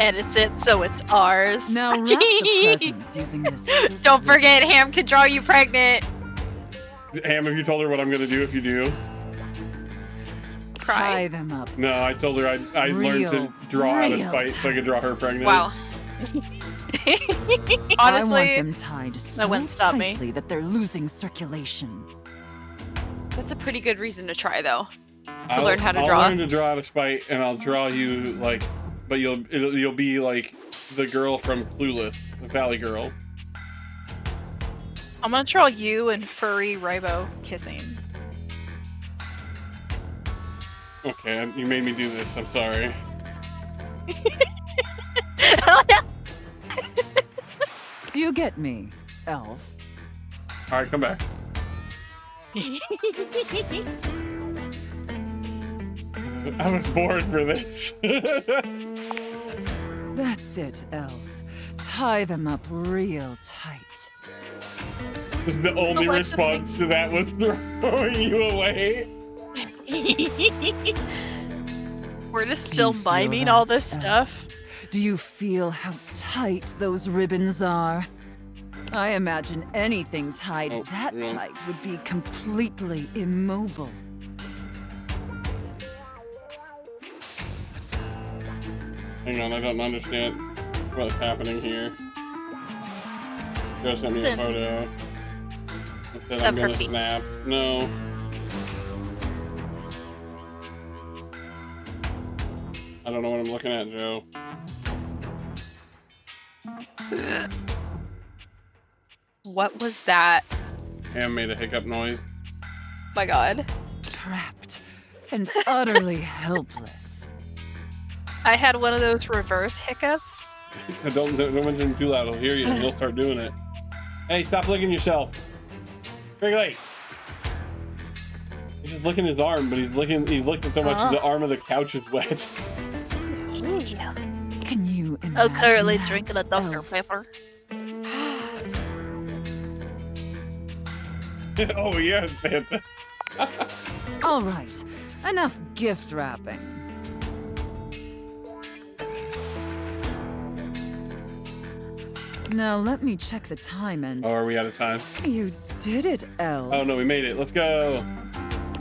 And it's it, so it's ours. Now wrap the presents using this. Don't forget, Ham can draw you pregnant. Ham, have you told her what I'm gonna do if you do? Tie them up. No, I told her I learned to draw out of spite so I could draw her pregnant. Wow. I Honestly, want them tied so wouldn't stop me. tightly that they're losing circulation. that's a pretty good reason to try, though. To I'll learn how to draw. I'll learn to draw out of spite, and I'll draw you like, but you'll be like the girl from Clueless, the Valley Girl. I'm gonna draw you and furry Raibo kissing. Okay, you made me do this. I'm sorry. Oh no! Do you get me, Elf? All right, come back. I was born for this. That's it, Elf. Tie them up real tight. This is the only response to that was throwing you away. We're just still Do you feel miming that, all this Elf? stuff. Do you feel how tight those ribbons are? I imagine anything tied that really? tight would be completely immobile. Hang on, I don't understand what's happening here. Joe sent me a photo. It said I'm Of her gonna feet. snap. No. I don't know what I'm looking at, Joe. What was that? Ham made a hiccup noise. My God. Trapped and utterly helpless. I had one of those reverse hiccups. Don't mention him too loud. He'll hear you and he'll start doing it. Hey, stop licking yourself. Wrigley. He's just licking his arm, but he's licking so much the arm of the couch is wet. Can you imagine? Oh, currently that, drinking a Dr. Elf? Pepper. Oh yeah, Santa. All right, enough gift wrapping. Now let me check the time and... Oh, are we out of time? You did it, Elf. Oh no, we made it. Let's go.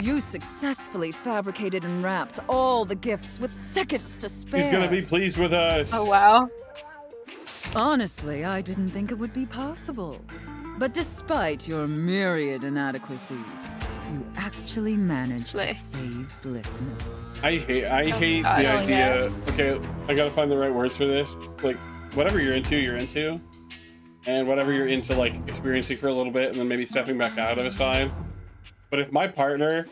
You successfully fabricated and wrapped all the gifts with seconds to spare. He's gonna be pleased with us. Oh, wow. Honestly, I didn't think it would be possible. But despite your myriad inadequacies, you actually managed to save Blissmas. I hate the God. idea. Oh, Okay, I gotta find the right words for this. Like, whatever you're into. And whatever you're into, like, experiencing for a little bit and then maybe stepping back out of is fine. But if my partner,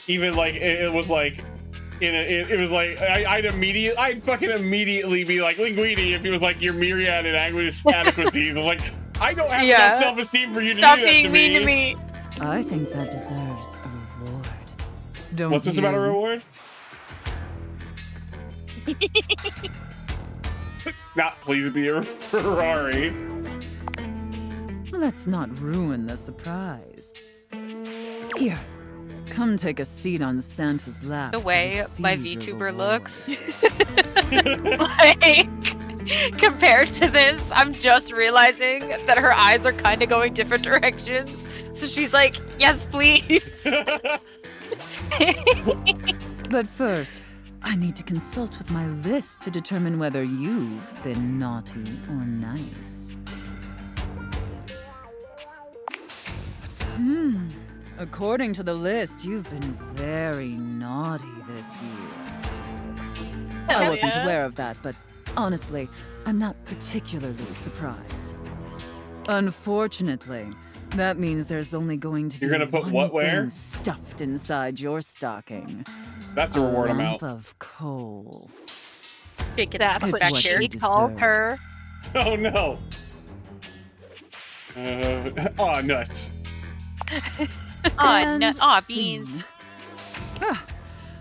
even, like, it was like, it was like, I'd fucking immediately be like, Linguini, if he was like, your myriad inadequacies. I was like, I don't have enough self-esteem for you to Stop do that being to mean me. to me. I think that deserves a reward. Don't What's this about a you? reward? Not please be a Ferrari. Let's not ruin the surprise. Here, come take a seat on Santa's lap. The to way my receive your VTuber reward. looks, like, compared to this, I'm just realizing that her eyes are kind of going different directions. So she's like, yes, please. But first, I need to consult with my list to determine whether you've been naughty or nice. According to the list, you've been very naughty this year. I wasn't aware of that, but honestly, I'm not particularly surprised. Unfortunately, that means there's only going to be You're gonna put one what where? thing stuffed inside your stocking. That's a reward lump amount. of coal. That's It's what what she you called deserve. her. Oh no. Aw, nuts. And Aw, scene. beans. Ah,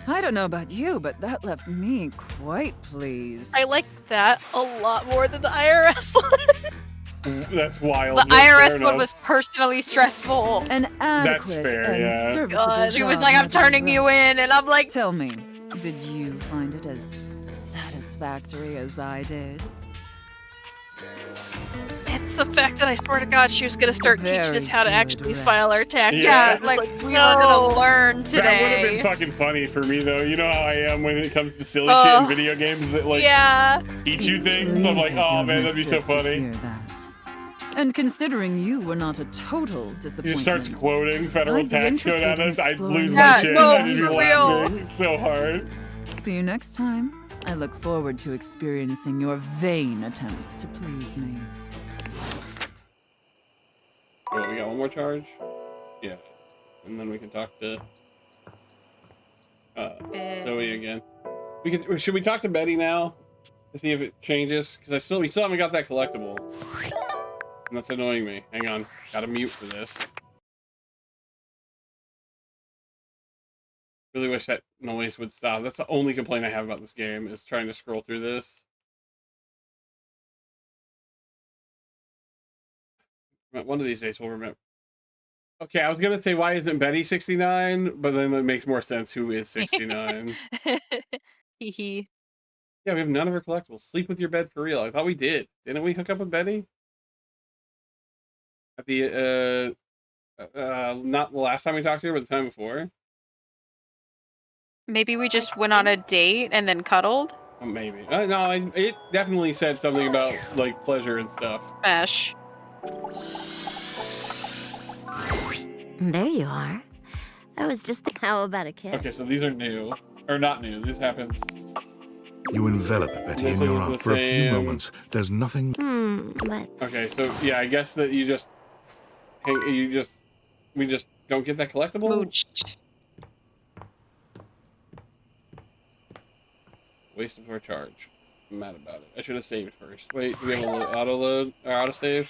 I don't know about you, but that left me quite pleased. I like that a lot more than the IRS one. That's wild. The but fair IRS one enough. was personally stressful. An adequate fair, and yeah. serviceable God, she was job, like, I'm turning you nevertheless. in, and I'm like, Tell me, did you find it as satisfactory as I did? It's the fact that I swear to God she was gonna start teaching us Very how to good, actually Rex. file our taxes. Yeah, I was like we are gonna learn That would have been today. fucking funny for me though. You know how I am when it comes to silly shit in video games that like yeah. teach you things. I'm like, Pleases oh your man, that'd be so mistress to funny. hear that. And considering you were not a total He disappointment, just starts quoting federal I'd be tax code at interested in us. I'd exploring lose your my shit. no, I'd just be for real. laughing so hard. see you next time. I look forward to experiencing your vain attempts to please me. Oh, we got one more charge? Yeah. And then we can talk to Zoe again. Should we talk to Betty now? To see if it changes? Because we still haven't got that collectible. And that's annoying me. Hang on. Gotta mute for this. Really wish that noise would stop. That's the only complaint I have about this game, is trying to scroll through this. One of these days we'll remember. Okay, I was gonna say, why isn't Betty 69? But then it makes more sense who is 69. Hee hee. Yeah, we have none of her collectibles. Sleep with your bed for real. I thought we did. Didn't we hook up with Betty? At the, not the last time we talked to her, but the time before? Maybe we just went on a date and then cuddled? Oh, maybe. No, it definitely said something about, like, pleasure and stuff. Smash. There you are. I was just thinking, how about a kiss? Okay, so these are new. Or not new. This happened. You envelop Betty This in your is the arms for a few same. moments. There's nothing. But Okay, so, yeah, I guess that you just... Hey, we just don't get that collectible? Mooched. Waste of our charge. I'm mad about it. I should have saved first. Wait, do we have a auto load or auto save?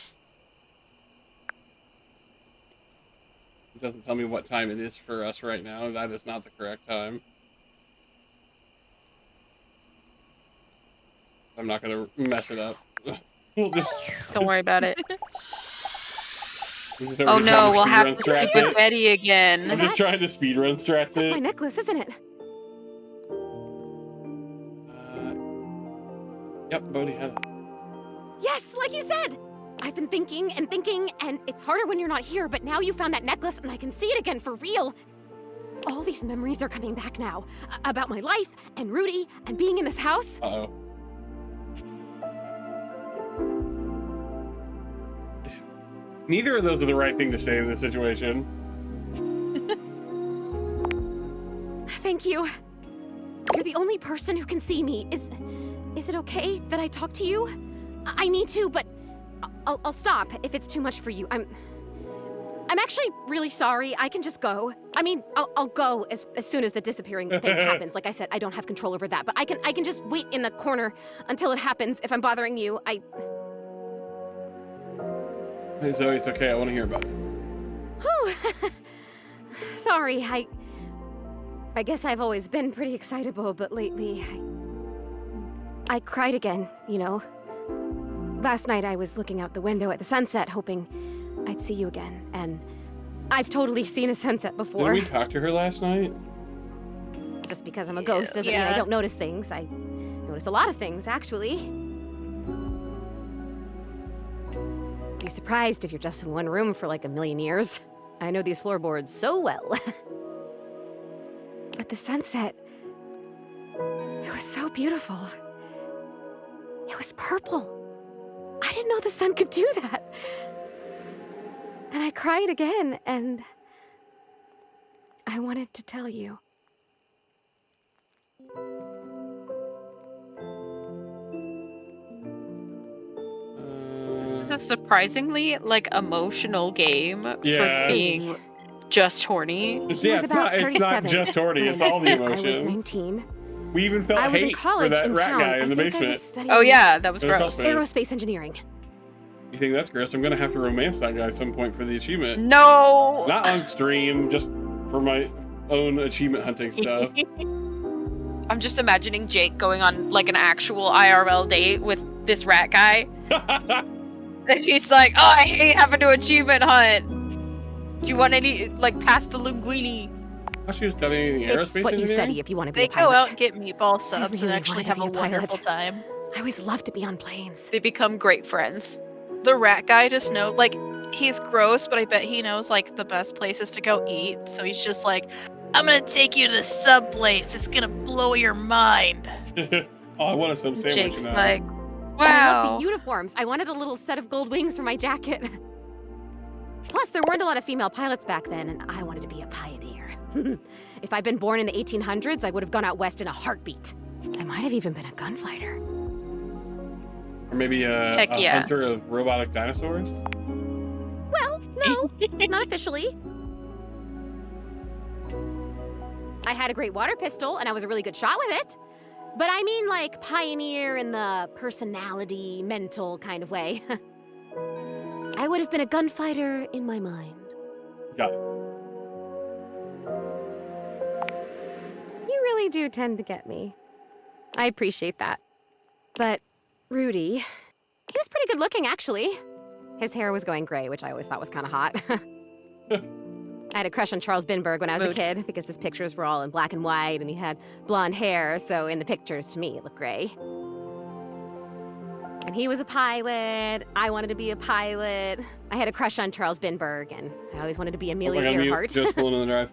doesn't tell me what time it is for us right now. That is not the correct time. I'm not gonna mess it up. We'll just... Don't worry about it. I'm just Oh over no, we'll trying have to speedrun sleep strat with it. Betty again. I'm just trying to speedrun strat That's my it. necklace, isn't it? Yep, Bodhi had it. Yes, like you said. I've been thinking, and it's harder when you're not here, but now you found that necklace and I can see it again for real. All these memories are coming back now. About my life, and Rudy, and being in this house. Uh-oh. Neither of those are the right thing to say in this situation. Thank you. You're the only person who can see me. Is it okay that I talk to you? I need to, but I'll stop if it's too much for you. I'm actually really sorry. I can just go. I mean, I'll go as soon as the disappearing thing happens. Like I said, I don't have control over that, but I can just wait in the corner until it happens. If I'm bothering you, Hey Zoe, it's okay. I want to hear about it. Whew. Sorry, I guess I've always been pretty excitable, but lately I cried again, you know. Last night I was looking out the window at the sunset, hoping I'd see you again, and I've totally seen a sunset before. Did we talk to her last night? Just because I'm a ghost doesn't mean I don't notice things. I notice a lot of things, actually. Be surprised if you're just in one room for like a million years. I know these floorboards so well. But the sunset, it was so beautiful. It was purple. I didn't know the sun could do that. And I cried again, and I wanted to tell you. This is a surprisingly, like, emotional game Yeah. for being just horny. Yeah, it's not just horny, it's all the emotions. I was 19. We even felt I was in hate college for that in rat town. guy in the I think I was basement. studying Oh yeah, that was In the gross. cosplays. Aerospace engineering. You think that's gross? I'm gonna have to romance that guy at some point for the achievement. No! Not on stream, just for my own achievement hunting stuff. I'm just imagining Jake going on like an actual IRL date with this rat guy. And he's like, oh, I hate having to achievement hunt. Do you want any, like, pass the linguine? Oh, she was studying aerospace It's what you engineering? study if you want to be They a pilot. go out and get meatball subs really and actually wanted to have be a a pilot. wonderful time. I always loved to be on planes. They become great friends. The rat guy just knows, like, he's gross, but I bet he knows, like, the best places to go eat. So he's just like, I'm gonna take you to the sub place. It's gonna blow your mind. Oh, I want a sub sandwich Jake's now. like, But I love wow. the uniforms. I wanted a little set of gold wings for my jacket. Plus, there weren't a lot of female pilots back then, and I wanted to be a pioneer. If I'd been born in the 1800s, I would have gone out west in a heartbeat. I might have even been a gunfighter. Or maybe a Heck yeah. hunter of robotic dinosaurs? Well, no, not officially. I had a great water pistol, and I was a really good shot with it. But I mean, like, pioneer in the personality, mental kind of way. I would have been a gunfighter in my mind. Got it. You really do tend to get me. I appreciate that. But Rudy, he was pretty good looking, actually. His hair was going gray, which I always thought was kind of hot. I had a crush on Charles Binberg when I was a kid because his pictures were all in black and white and he had blonde hair, so in the pictures, to me, it looked gray. And he was a pilot. I wanted to be a pilot. I had a crush on Charles Binberg, and I always wanted to be Amelia Earhart. Just pulling in the drive.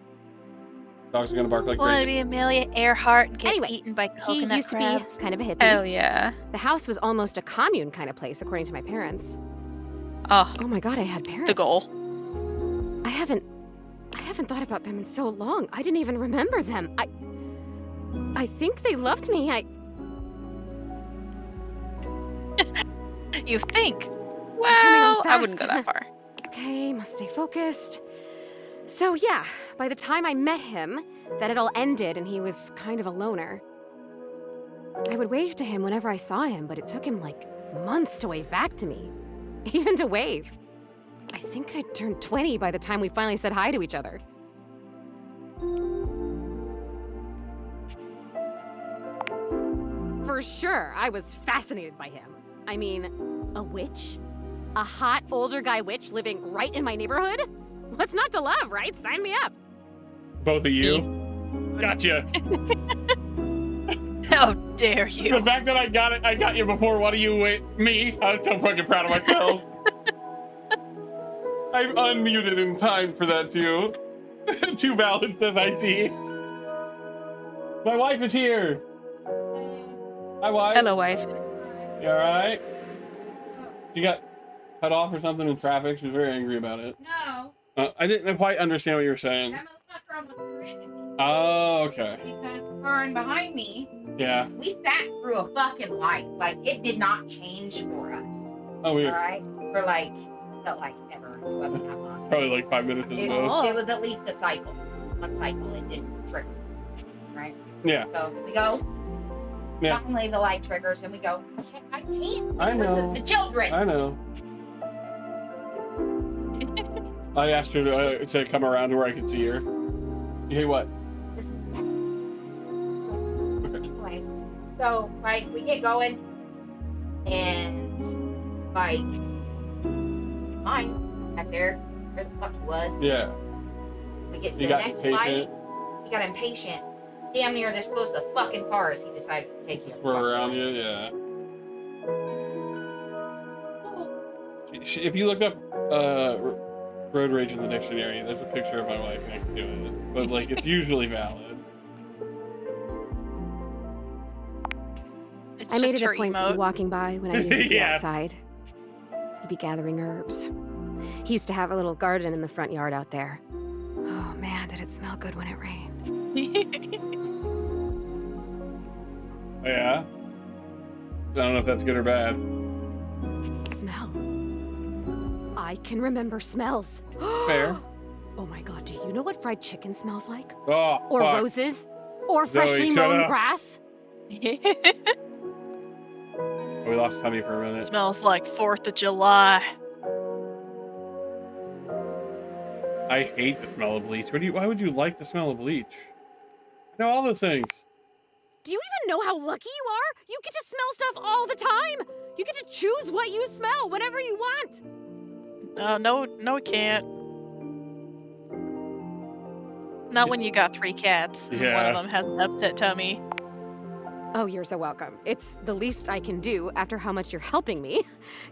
Dogs are gonna bark like I want to crazy. be Amelia Earhart and get Anyway, eaten by he coconut used crabs. to be kind of a hippie. Hell yeah. The house was almost a commune kind of place, according to my parents. Oh, Oh my god, I had parents. the goal. I haven't thought about them in so long. I didn't even remember them. I think they loved me. You think? Well, I fast. wouldn't go that far. Okay, must stay focused. So yeah, by the time I met him, that had all ended and he was kind of a loner. I would wave to him whenever I saw him, but it took him like months to wave back to me. Even to wave. I think I turned 20 by the time we finally said hi to each other. For sure, I was fascinated by him. I mean, a witch? A hot older guy witch living right in my neighborhood? What's not to love, right? Sign me up. Both of you. Gotcha. How dare you? The fact that I got you before one of you me. I was so fucking proud of myself. I unmuted in time for that too. Too valid, says IT. My wife is here. Hi, wife. Hello, wife. You alright? You got cut off or something in traffic? She was very angry about it. No. I didn't quite understand what you were saying. That motherfucker almost ran into me. Oh, okay. Because the car in behind me, Yeah. we sat through a fucking light. Like, it did not change for us. Oh, weird. Alright? For like, felt like ever. It wasn't that long. Probably like 5 minutes at It most. was at least a cycle. One cycle. It didn't trigger. Right? Yeah. So we go. Yeah. Finally, the light triggers, and we go, I can't. I because know. of the children. I know. I asked her to come around to where I could see her. Hey, what? Anyway, so like we get going, and like mine back there, where the fuck he was. Yeah. We get to He the got next impatient. light. He got impatient. Damn near this close to the fucking cars. He decided to take you. We're around you, yeah. If you look up road rage in the dictionary, there's a picture of my wife next to it. But like, it's usually valid. It's I made just it her a point to emote. be walking by when I knew he'd be Yeah. outside. He'd be gathering herbs. He used to have a little garden in the front yard out there. Oh man, did it smell good when it rained. Oh, yeah? I don't know if that's good or bad. Smell. I can remember smells. Fair. Oh my god, do you know what fried chicken smells like? Oh, Or fuck. roses? Or Zoe, freshly shut mown up. grass? Oh, we lost Honey for a minute. Smells like 4th of July. I hate the smell of bleach. Why would you like the smell of bleach? I know all those things. Do you even know how lucky you are? You get to smell stuff all the time. You get to choose what you smell whenever you want. No, we can't. Not when you got 3 cats and one Yeah. of them has an upset tummy. Oh, you're so welcome. It's the least I can do after how much you're helping me.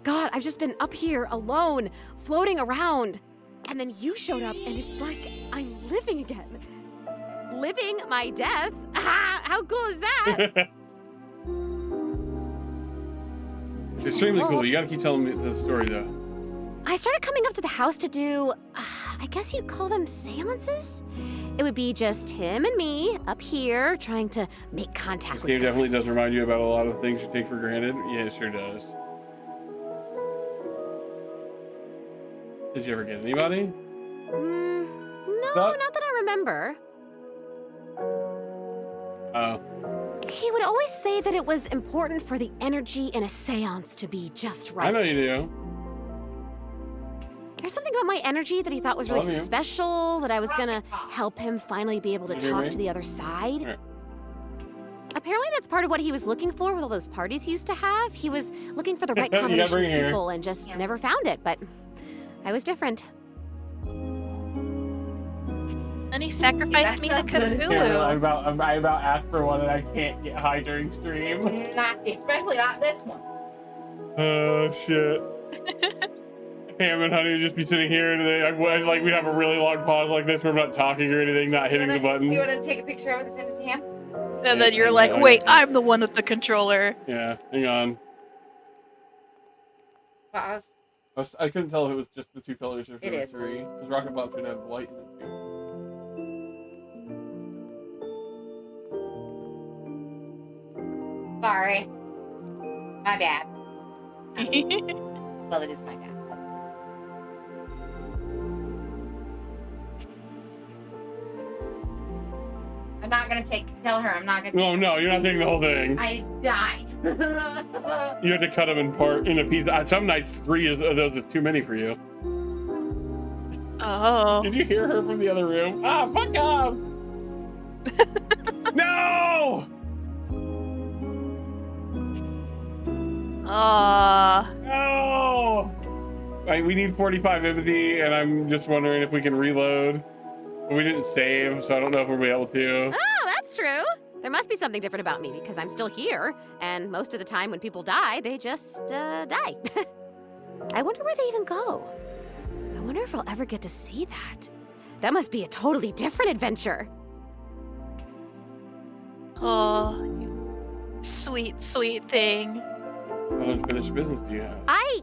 God, I've just been up here alone, floating around. And then you showed up and it's like I'm living again. Living my death? How cool is that? It's extremely cool. You gotta keep telling me the story, though. I started coming up to the house to do, I guess you'd call them seances? It would be just him and me up here trying to make contact This with game definitely does ghosts. remind you about a lot of things you take for granted. Yeah, it sure does. Did you ever get anybody? No, That- not that I remember. Oh. He would always say that it was important for the energy in a seance to be just right. I know you do. There's something about my energy that he thought was I really love you. special, that I was gonna help him finally be able to You hear talk me? to the other side. Alright. Apparently that's part of what he was looking for with all those parties he used to have. He was looking for the right You gotta combination bring of it here. people and just never found it, but I was different. Then he sacrificed me to Yeah, Cthulhu. I about asked for one and I can't get high during stream. Not, especially not this one. Oh, shit. Ham and Honey would just be sitting here and like we have a really long pause like this where I'm not talking or anything, not hitting the button. Do you want to take a picture of it and send it to him? And then you're like, wait, I'm the one with the controller. Yeah, hang on. Pause. I couldn't tell if it was just the 2 colors or if It there were is. 3. Because Rocket Bob should have white in it too. Sorry. My bad. Well, it is my bad. I'm not gonna tell her I'm not gonna. No, no, you're not taking the whole thing. I died. You have to cut them in a piece. Some nights 3 of those is too many for you. Oh. Did you hear her from the other room? Ah, fuck off! No! No! Right, we need 45 empathy, and I'm just wondering if we can reload. We didn't save, so I don't know if we'll be able to. Oh, that's true. There must be something different about me because I'm still here, and most of the time when people die, they just die. I wonder where they even go. I wonder if I'll ever get to see that. That must be a totally different adventure. Oh, sweet, sweet thing. What unfinished business do you have? I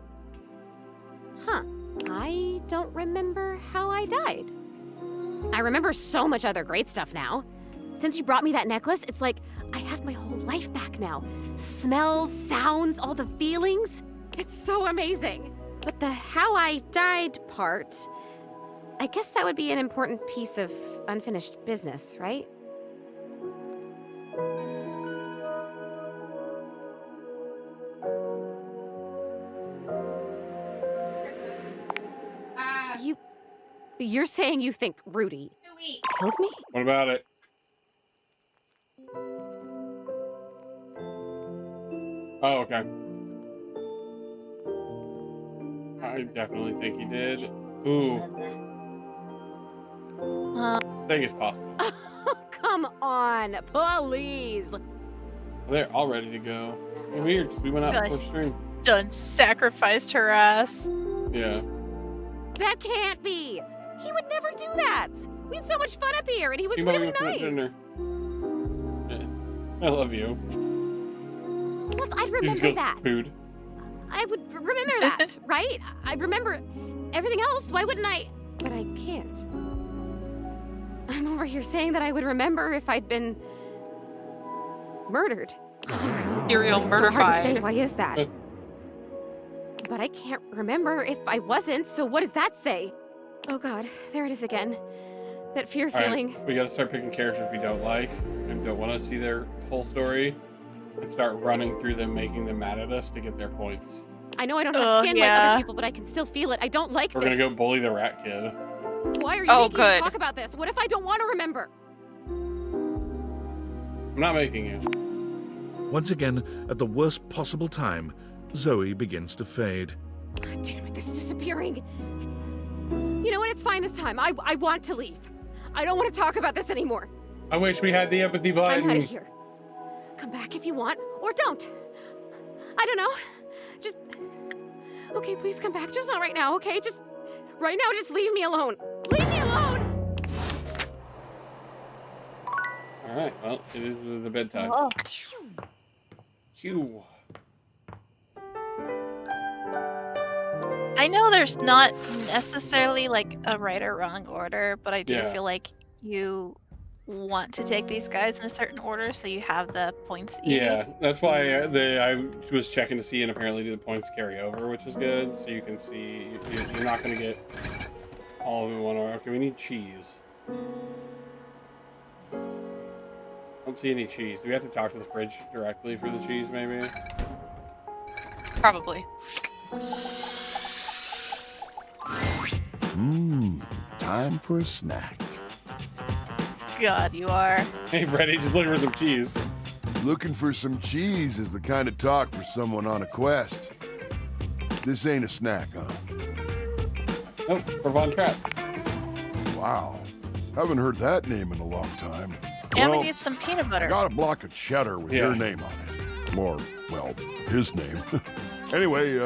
don't remember how I died. I remember so much other great stuff now. Since you brought me that necklace, it's like I have my whole life back now. Smells, sounds, all the feelings. It's so amazing. But the how I died part, I guess that would be an important piece of unfinished business, right? You're saying you think Rudy killed me? What about it? Oh, okay. I definitely think he did. Ooh. I think it's possible. Oh, come on, please. They're all ready to go. Weird. We went out Guys. before stream. Done sacrificed her ass. Yeah. That can't be. He would never do that. We had so much fun up here, and he was You might really be for nice. dinner. Yeah. I love you. Plus, I'd He just remember goes, that. Food. I would remember that, right? I remember everything else. Why wouldn't I? But I can't. I'm over here saying that I would remember if I'd been murdered. Serial It's so hard to say. murderfied. Why is that? But I can't remember if I wasn't, so what does that say? Oh god, there it is again. That fear All right, feeling. we gotta start picking characters we don't like and don't want to see their whole story and start running through them, making them mad at us to get their points. I know I don't have skin like yeah. other people, but I can still feel it. I don't like We're this. gonna go bully the rat kid. Why are you making me talk about this? What if I don't want to remember? I'm not making you. Once again, at the worst possible time, Zoe begins to fade. God damn it, this is disappearing. You know what? It's fine this time. I want to leave. I don't want to talk about this anymore. I wish we had the empathy button. I'm out of here. Come back if you want, or don't. I don't know. Just... Okay, please come back. Just not right now, okay? Just... Right now, just leave me alone. Leave me alone! Alright, well, it is the bedtime. Oh. Phew. I know there's not necessarily like a right or wrong order, but I do Yeah. feel like you want to take these guys in a certain order so you have the points that you Yeah, need. that's why I was checking to see, and apparently the points carry over, which is good. So you can see you're not going to get all of them in one order. Okay, we need cheese. I don't see any cheese. Do we have to talk to the fridge directly for the cheese, maybe? Probably. Time for a snack. God, you are. Hey, Brady, just looking for some cheese. Looking for some cheese is the kind of talk for someone on a quest. This ain't a snack, huh? Nope, for Von Trapp. Wow. Haven't heard that name in a long time. And Well, we need some peanut butter. I got a block of cheddar with your name on it. Or, well, his name. Anyway,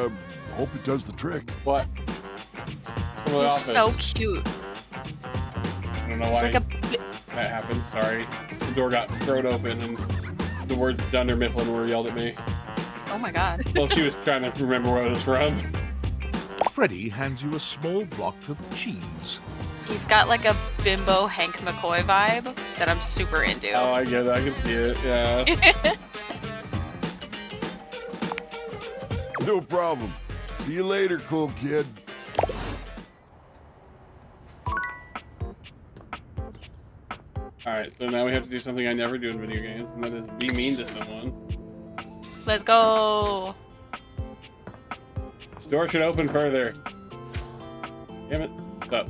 hope it does the trick. What? From the He's office. so cute. I don't know He's why like a that happened. Sorry. The door got thrown open and the words Dunder Mifflin were yelled at me. Oh my god. Well, she was trying to remember where it was from. Freddy hands you a small block of cheese. He's got like a bimbo Hank McCoy vibe that I'm super into. Oh, I get it. I can see it. Yeah. No problem. See you later, cool kid. Alright, so now we have to do something I never do in video games, and that is be mean to someone. Let's go. This door should open further. Damn it. Stop.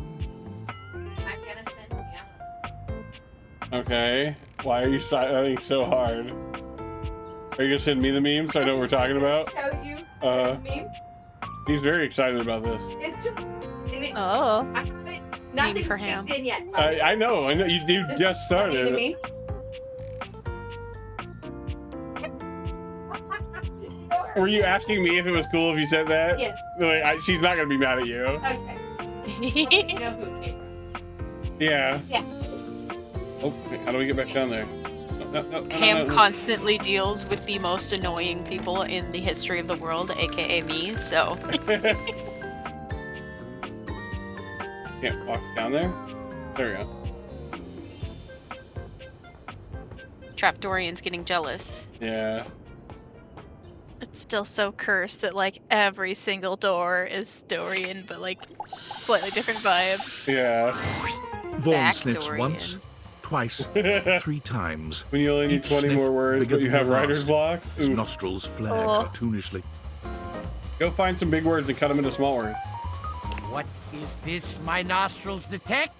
Okay. Why are you silently so hard? Are you gonna send me the meme so I know what we're talking about? Show you meme. He's very excited about this. Oh. Nothing's for kicked him. in yet. I know. You just started. Me? Were you asking me if it was cool if you said that? Yes. Like, she's not gonna be mad at you. Okay. You know who it came from. Yeah. Yeah. Oh, wait, how do we get back down there? No, Ham no. constantly deals with the most annoying people in the history of the world, aka me, so. Can't walk down there? There we go. Trapdorian's getting jealous. Yeah. It's still so cursed that like every single door is Dorian, but like slightly different vibe. Yeah. Vaughn Back sniffs Dorian. once, twice, 3 times. When you only need Each 20 sniff more words, bigger but you than have the writer's last. block? His Ooh. nostrils flare Oh. cartoonishly. Go find some big words and cut them into small words. What is this my nostrils detect?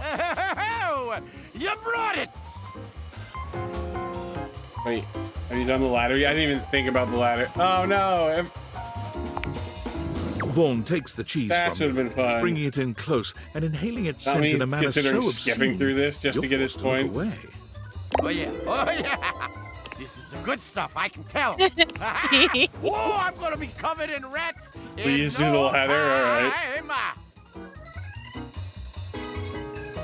Oh, you brought it! Wait, have you done the ladder yet? I didn't even think about the ladder. Oh no! Vaughn takes the cheese That from should have you, been fun. bringing it in close and inhaling its Not scent me in a manner considering so skipping obscene, through this just to you're get his forced to look points. away. Oh yeah, oh yeah! This is the good stuff, I can tell. Whoa, I'm gonna be covered in rats Please in do the no ladder, alright. time.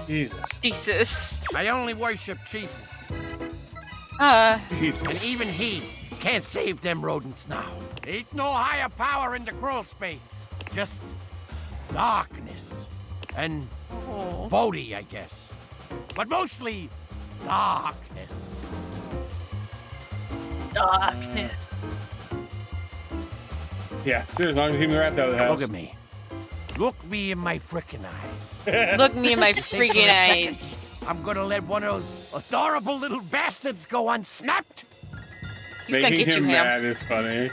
Jesus. Jesus. I only worship Jesus. Jesus. And even he can't save them rodents now. Ain't no higher power in the crawl space. Just darkness. And Bodhi, I guess. But mostly darkness. Darkness. Yeah, as long as you keep the rats out of the house. Look at me. Look me in my frickin' eyes. Look me in my Just think for freaking a second, eyes. I'm gonna let one of those adorable little bastards go unsnapped. He's gonna Making get you, him Ham. mad is funny.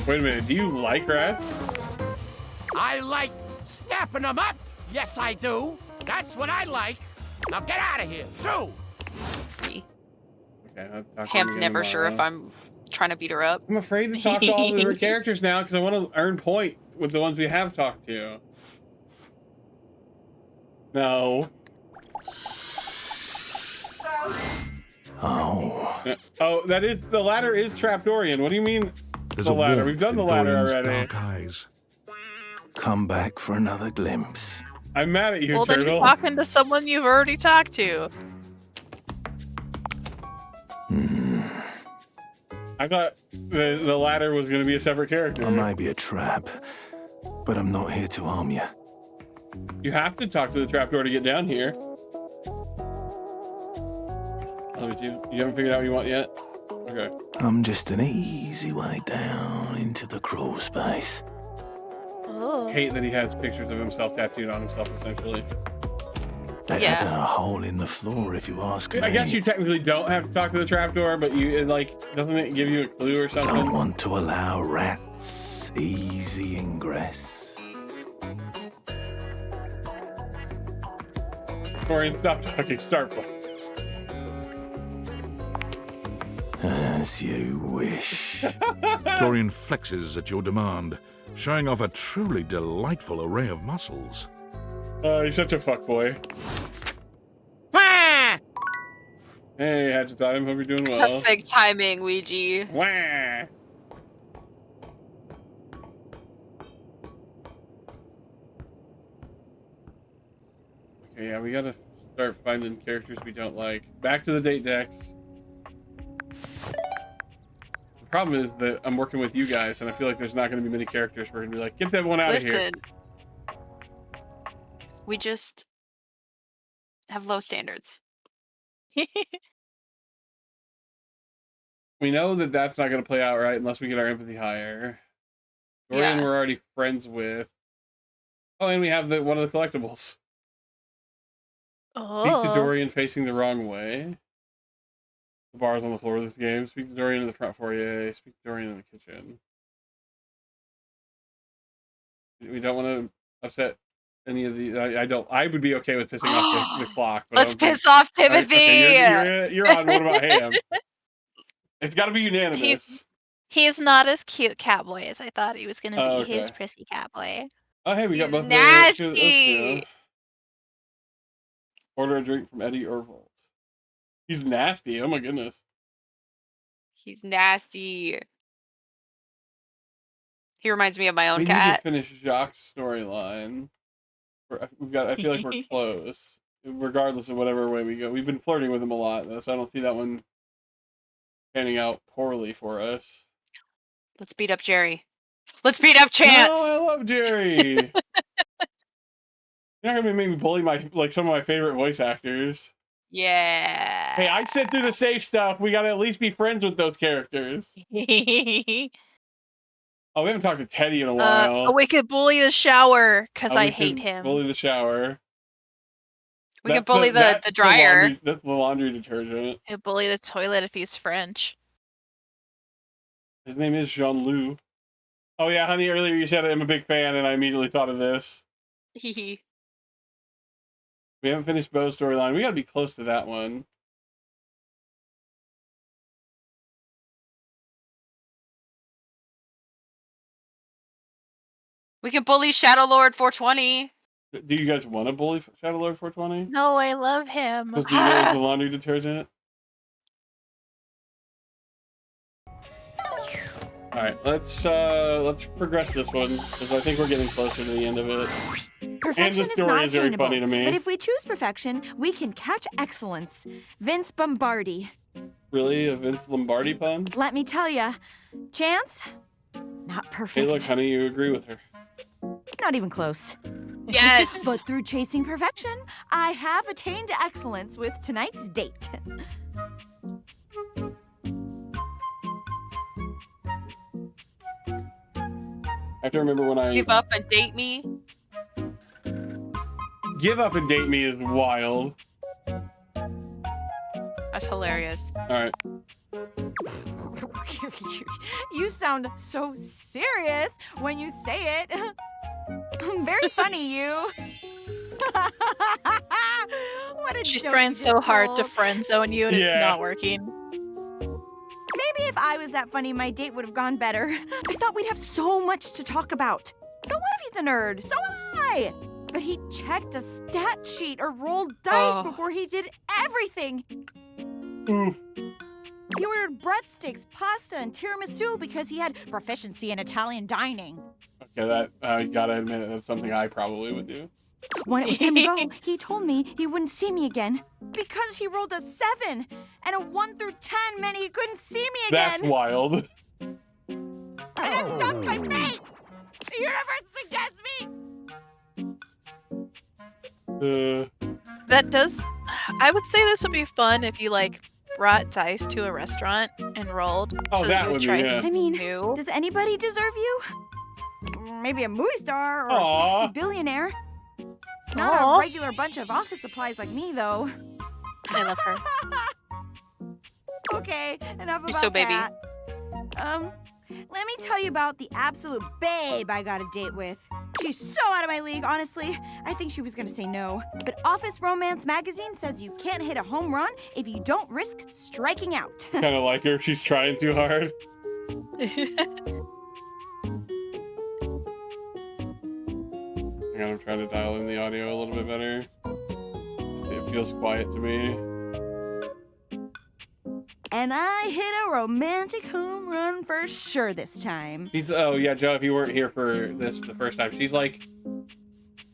Wait a minute, do you like rats? I like snapping them up. Yes, I do. That's what I like. Now get out of here. Shoo! Okay, I'll talk to Ham's you never sure if tomorrow. I'm trying to beat her up. I'm afraid to talk to all the different characters now because I want to earn points with the ones we have talked to. No. Oh. Oh, that is the ladder is Trapdorian. What do you mean There's the a ladder? warmth We've done the in ladder Dorian's already. dark eyes. Come back for another glimpse. I'm mad at you, Well, then you're Turtle. talking to someone you've already talked to. I thought the ladder was going to be a separate character. I might be a trap, but I'm not here to harm you. You have to talk to the trapdoor to get down here. Love it, you haven't figured out what you want yet? Okay. I'm just an easy way down into the crawl space. Oh. Hate that he has pictures of himself tattooed on himself, essentially. Better than a hole in the floor, if you ask me. I guess you technically don't have to talk to the trapdoor, but doesn't it give you a clue or something? Don't want to allow rats easy ingress. Dorian, stop talking. Start playing. As you wish. Dorian flexes at your demand, showing off a truly delightful array of muscles. He's such a fuckboy. Hey, had to time. Hope you're doing well. Perfect timing, Ouija. Wah. Okay, yeah, we gotta start finding characters we don't like. Back to the date decks. The problem is that I'm working with you guys, and I feel like there's not going to be many characters we're going to be like, get that one out of here. Listen, we just have low standards. We know that that's not going to play out right unless we get our empathy higher. Dorian, Yeah. we're already friends with. Oh, and we have one of the collectibles. Speak to Dorian facing the wrong way. The bar's on the floor of this game. Speak to Dorian in the front foyer. Speak to Dorian in the kitchen. We don't want to upset any of the. I don't. I would be okay with pissing off the clock. But Let's piss off Timothy. Okay, you're on. What about Ham? It's got to be unanimous. He's not as cute catboy as I thought he was going to be. Oh, He's okay. prissy catboy. Oh, hey, we got He's both. nasty. Let's do. Order a drink from Eddie Orvold. He's nasty. Oh my goodness. He's nasty. He reminds me of my own We cat. need to finish Jacques' storyline. We've got. I feel like we're close, regardless of whatever way we go. We've been flirting with him a lot, though, so I don't see that one panning out poorly for us. Let's beat up Jerry. Let's beat up Chance. Oh, I love Jerry. You're not gonna make me bully some of my favorite voice actors. Yeah. Hey, I sit through the safe stuff. We gotta at least be friends with those characters. Oh, we haven't talked to Teddy in a while. We could bully the shower because I hate him. Bully the shower. We could bully the dryer. That's the laundry detergent. We could bully the toilet if he's French. His name is Jean-Loup. Oh yeah, honey, earlier you said I'm a big fan, and I immediately thought of this. We haven't finished Beau's storyline. We gotta be close to that one. We can bully Shadow Lord 420. Do you guys want to bully Shadow Lord 420? No, I love him. Because he wears the laundry detergent. All right, let's progress this one because I think we're getting closer to the end of it. Perfection And the is story not is very attainable, funny to me. but if we choose perfection, we can catch excellence. Vince Bombardi. Really, a Vince Lombardi pun? Let me tell ya, Chance, not perfect. Hey, look, honey, you agree with her. Not even close. Yes. But through chasing perfection, I have attained excellence with tonight's date. I have to remember when I Give up and date me. Give up and date me is wild. That's hilarious. All right. You sound so serious when you say it. Very funny, you. What a She's joke trying you so just hard to told. friend zone you and it's Yeah. not working. Maybe if I was that funny, my date would have gone better. I thought we'd have so much to talk about. So what if he's a nerd? So am I. But he checked a stat sheet or rolled dice before he did everything. He ordered breadsticks, pasta, and tiramisu because he had proficiency in Italian dining. Okay, that I gotta admit that's something I probably would do. When it was time to go, he told me he wouldn't see me again because he rolled a 7, and a 1 through 10 meant he couldn't see me again. That's wild. And then dumped my fate. The universe against me. That does. I would say this would be fun if you like brought dice to a restaurant and rolled. Oh, so that you would be, try yeah. something I mean, new. does anybody deserve you? Maybe a movie star or Aw. a sexy billionaire. Not Aw. a regular bunch of office supplies like me, though. I love her. Okay, enough You're about so baby. that. Let me tell you about the absolute babe I got a date with. She's so out of my league, honestly. I think she was gonna say no. But Office Romance magazine says you can't hit a home run if you don't risk striking out. Kind of like her if she's trying too hard. Hang on, I'm trying to dial in the audio a little bit better. See, it feels quiet to me. And I hit a romantic home run for sure this time. Oh yeah, Joe, if you weren't here for this the first time, she's like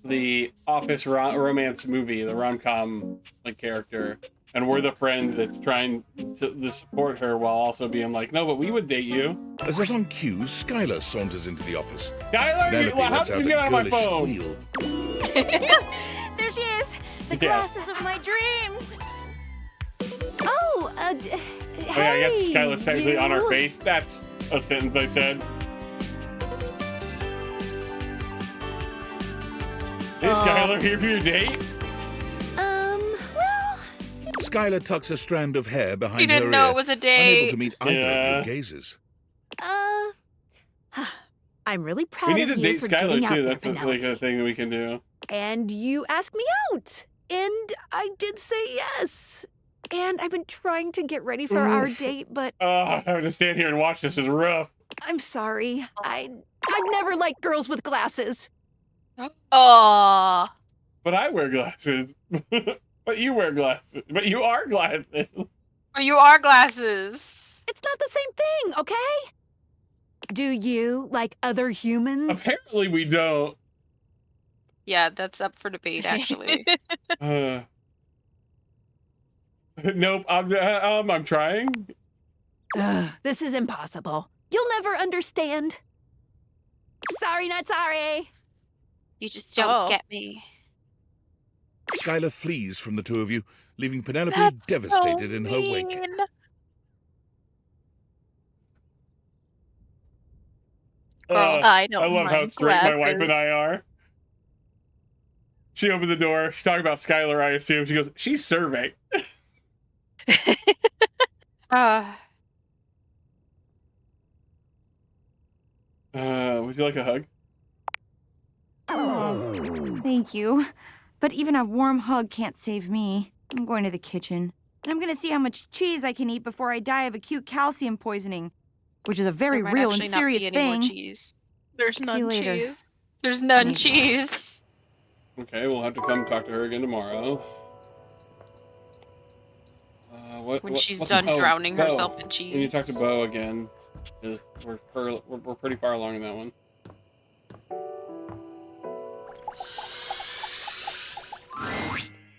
the office romance movie, the rom-com like character. And we're the friend that's trying to support her while also being like, no, but we would date you. As if on cue, Skylar saunters into the office. Skylar, Penelope how lets did out you get a out of my girlish phone? squeal. There she is, the Yeah. glasses of my dreams. Oh, Oh yeah, I guess Skylar's technically on our face. That's a sentence I said. Is Skylar here for your date? well... Skylar tucks a strand of hair behind He didn't her know ear, it was a unable date. to meet either Yeah. of your gazes. I'm really proud We need of to you date for Skylar getting out too. there, That's like Penelope. a thing that we can do. And you asked me out. And I did say yes. And I've been trying to get ready for our date, but having to stand here and watch this is rough. I'm sorry. I've never liked girls with glasses. Aww. But I wear glasses. But you wear glasses. But you are glasses. But you are glasses. It's not the same thing, okay? Do you like other humans? Apparently we don't. Yeah, that's up for debate, actually. Nope, I'm trying. This is impossible. You'll never understand. Sorry, not sorry. You just don't get me. Skylar flees from the two of you, leaving Penelope devastated in her wake. I don't I love how straight my wife and I are. She opened the door. She's talking about Skylar, I assume. She goes, she's serving. Would you like a hug? Oh, thank you. But even a warm hug can't save me. I'm going to the kitchen. And I'm going to see how much cheese I can eat before I die of acute calcium poisoning, which is a very real and serious thing. There's none later. cheese. There's none cheese. Okay, we'll have to come talk to her again tomorrow. When she's done drowning Bo. herself in cheese. When you talk to Bo again, we're pretty far along in that one.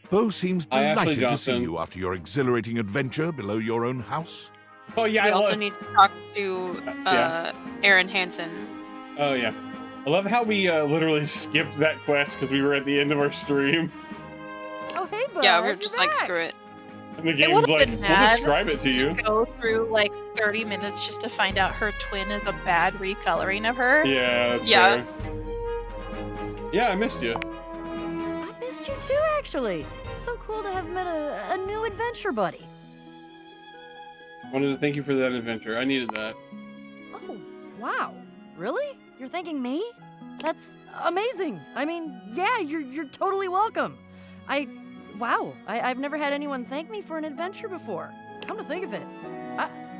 Bo seems Ashley delighted to see Johnson. you after your exhilarating adventure below your own house. Oh yeah, We also need to talk to Aaron Hansen. Oh yeah. I love how we literally skipped that quest because we were at the end of our stream. Oh, hey, bud. Yeah, we were just like, screw it. And the It game was would've like, been we'll mad describe it to you. Go through like 30 minutes just to find out her twin is a bad recoloring of her. Yeah, that's Yeah. fair. Yeah, I missed you. I missed you too, actually. So cool to have met a new adventure buddy. Wanted to thank you for that adventure. I needed that. Oh, wow. Really? You're thanking me? That's amazing. I mean, yeah, you're totally welcome. Wow, I've never had anyone thank me for an adventure before. Come to think of it,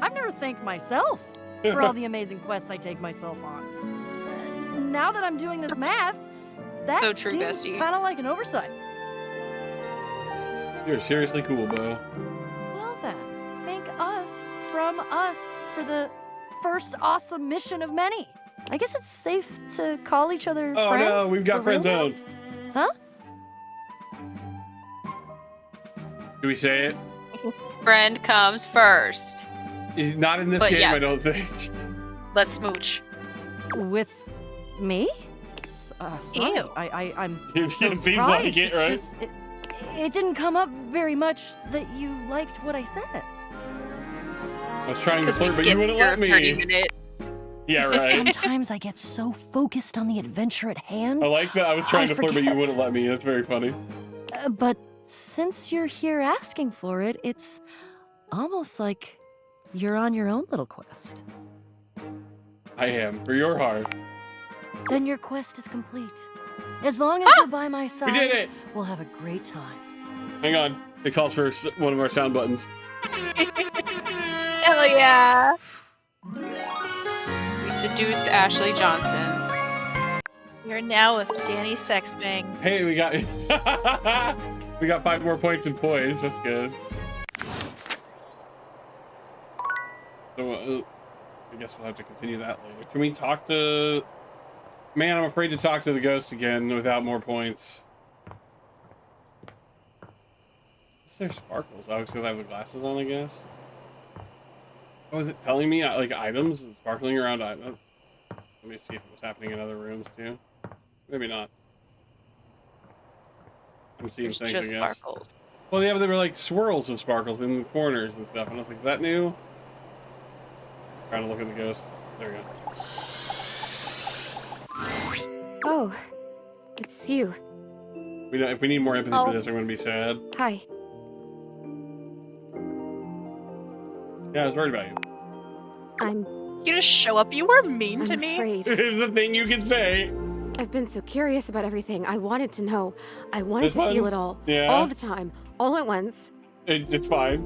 I've never thanked myself for all the amazing quests I take myself on. Now that I'm doing this math, that So true, seems bestie. kind of like an oversight. You're seriously cool, Bo. Well then, thank us from us for the first awesome mission of many. I guess it's safe to call each other Oh friend. no, we've got for real friend now? zone. Huh? Do we say it? Friend comes first. Not in this But game, yeah. I don't think. Let's smooch. With me? Sorry. Ew. I'm It seems like surprised. it, It's right? just, it didn't come up very much that you liked what I said. I was trying to Because we flirt, but you skipped wouldn't your let me. 30-minute. Yeah, right. Sometimes I get so focused on the adventure at hand. I like that. I was trying to flirt, but you forget. wouldn't let me. That's very funny. But since you're here asking for it, it's almost like you're on your own little quest. I am, for your heart. Then your quest is complete. As long as you're by my side, We did it! we'll have a great time. Hang on. It calls for one of our sound buttons. Hell yeah. We seduced Ashley Johnson. You're now with Danny Sexbang. Hey, we got we got 5 more points in poise. That's good. So I guess we'll have to continue that later. Can we talk to? Man, I'm afraid to talk to the ghost again without more points. Is there sparkles? Oh, because I have the glasses on, I guess. Oh, is it telling me like items sparkling around items? Let me see if it was happening in other rooms too. Maybe not. I'm seeing There's things, just I guess. sparkles. Well, yeah, but there were like swirls of sparkles in the corners and stuff. I don't think is that new. Trying to look at the ghost. There we go. Oh, it's you. If we need more empathy for this, I'm gonna be sad. Hi. Yeah, I was worried about you. I'm You just show up. You were mean to me. afraid. It's the thing you can say. I've been so curious about everything. I wanted to know. I wanted to feel it all. Yeah. All the time. All at once. It's fine.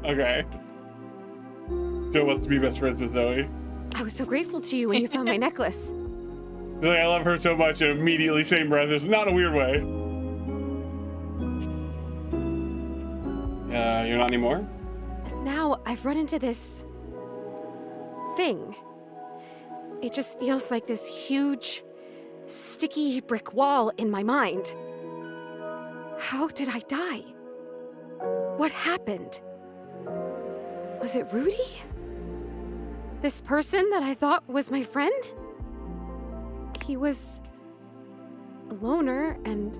Okay. Joe wants to be best friends with Zoe. I was so grateful to you when you found my necklace. She's like, I love her so much, and immediately same breath is not a weird way. You're not anymore? Now I've run into this thing. It just feels like this huge, sticky brick wall in my mind. How did I die? What happened? Was it Rudy? This person that I thought was my friend? He was a loner, and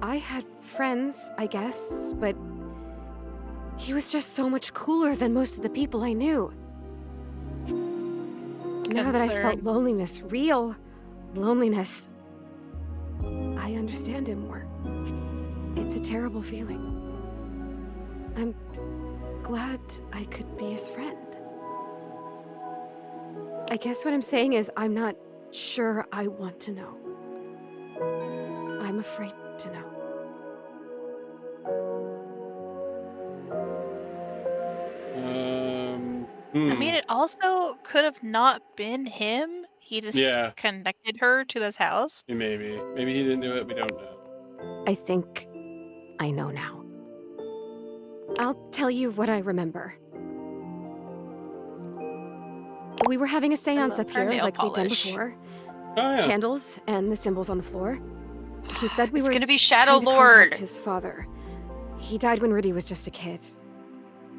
I had friends, I guess, but he was just so much cooler than most of the people I knew. Now that I felt loneliness, real loneliness, I understand him more. It's a terrible feeling. I'm glad I could be his friend. I guess what I'm saying is I'm not sure I want to know. I'm afraid to know. I mean, it also could have not been him. He just connected her to this house. Maybe. Maybe he didn't do it. We don't know. I think I know now. I'll tell you what I remember. We were having a seance up here like we'd done before. Oh, yeah. Candles and the symbols on the floor. He said we It's were gonna be Shadow trying to Lord. contact his father. He died when Rudy was just a kid.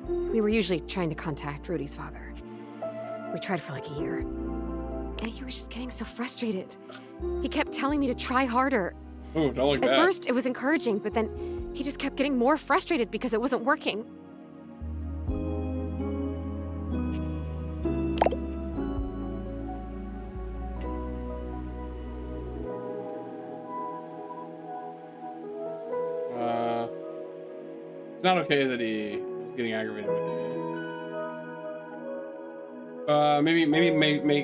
We were usually trying to contact Rudy's father. We tried for like a year. And he was just getting so frustrated. He kept telling me to try harder. Ooh, don't like At that. first, it was encouraging, but then he just kept getting more frustrated because it wasn't working. It's not okay that he was getting aggravated with you. Maybe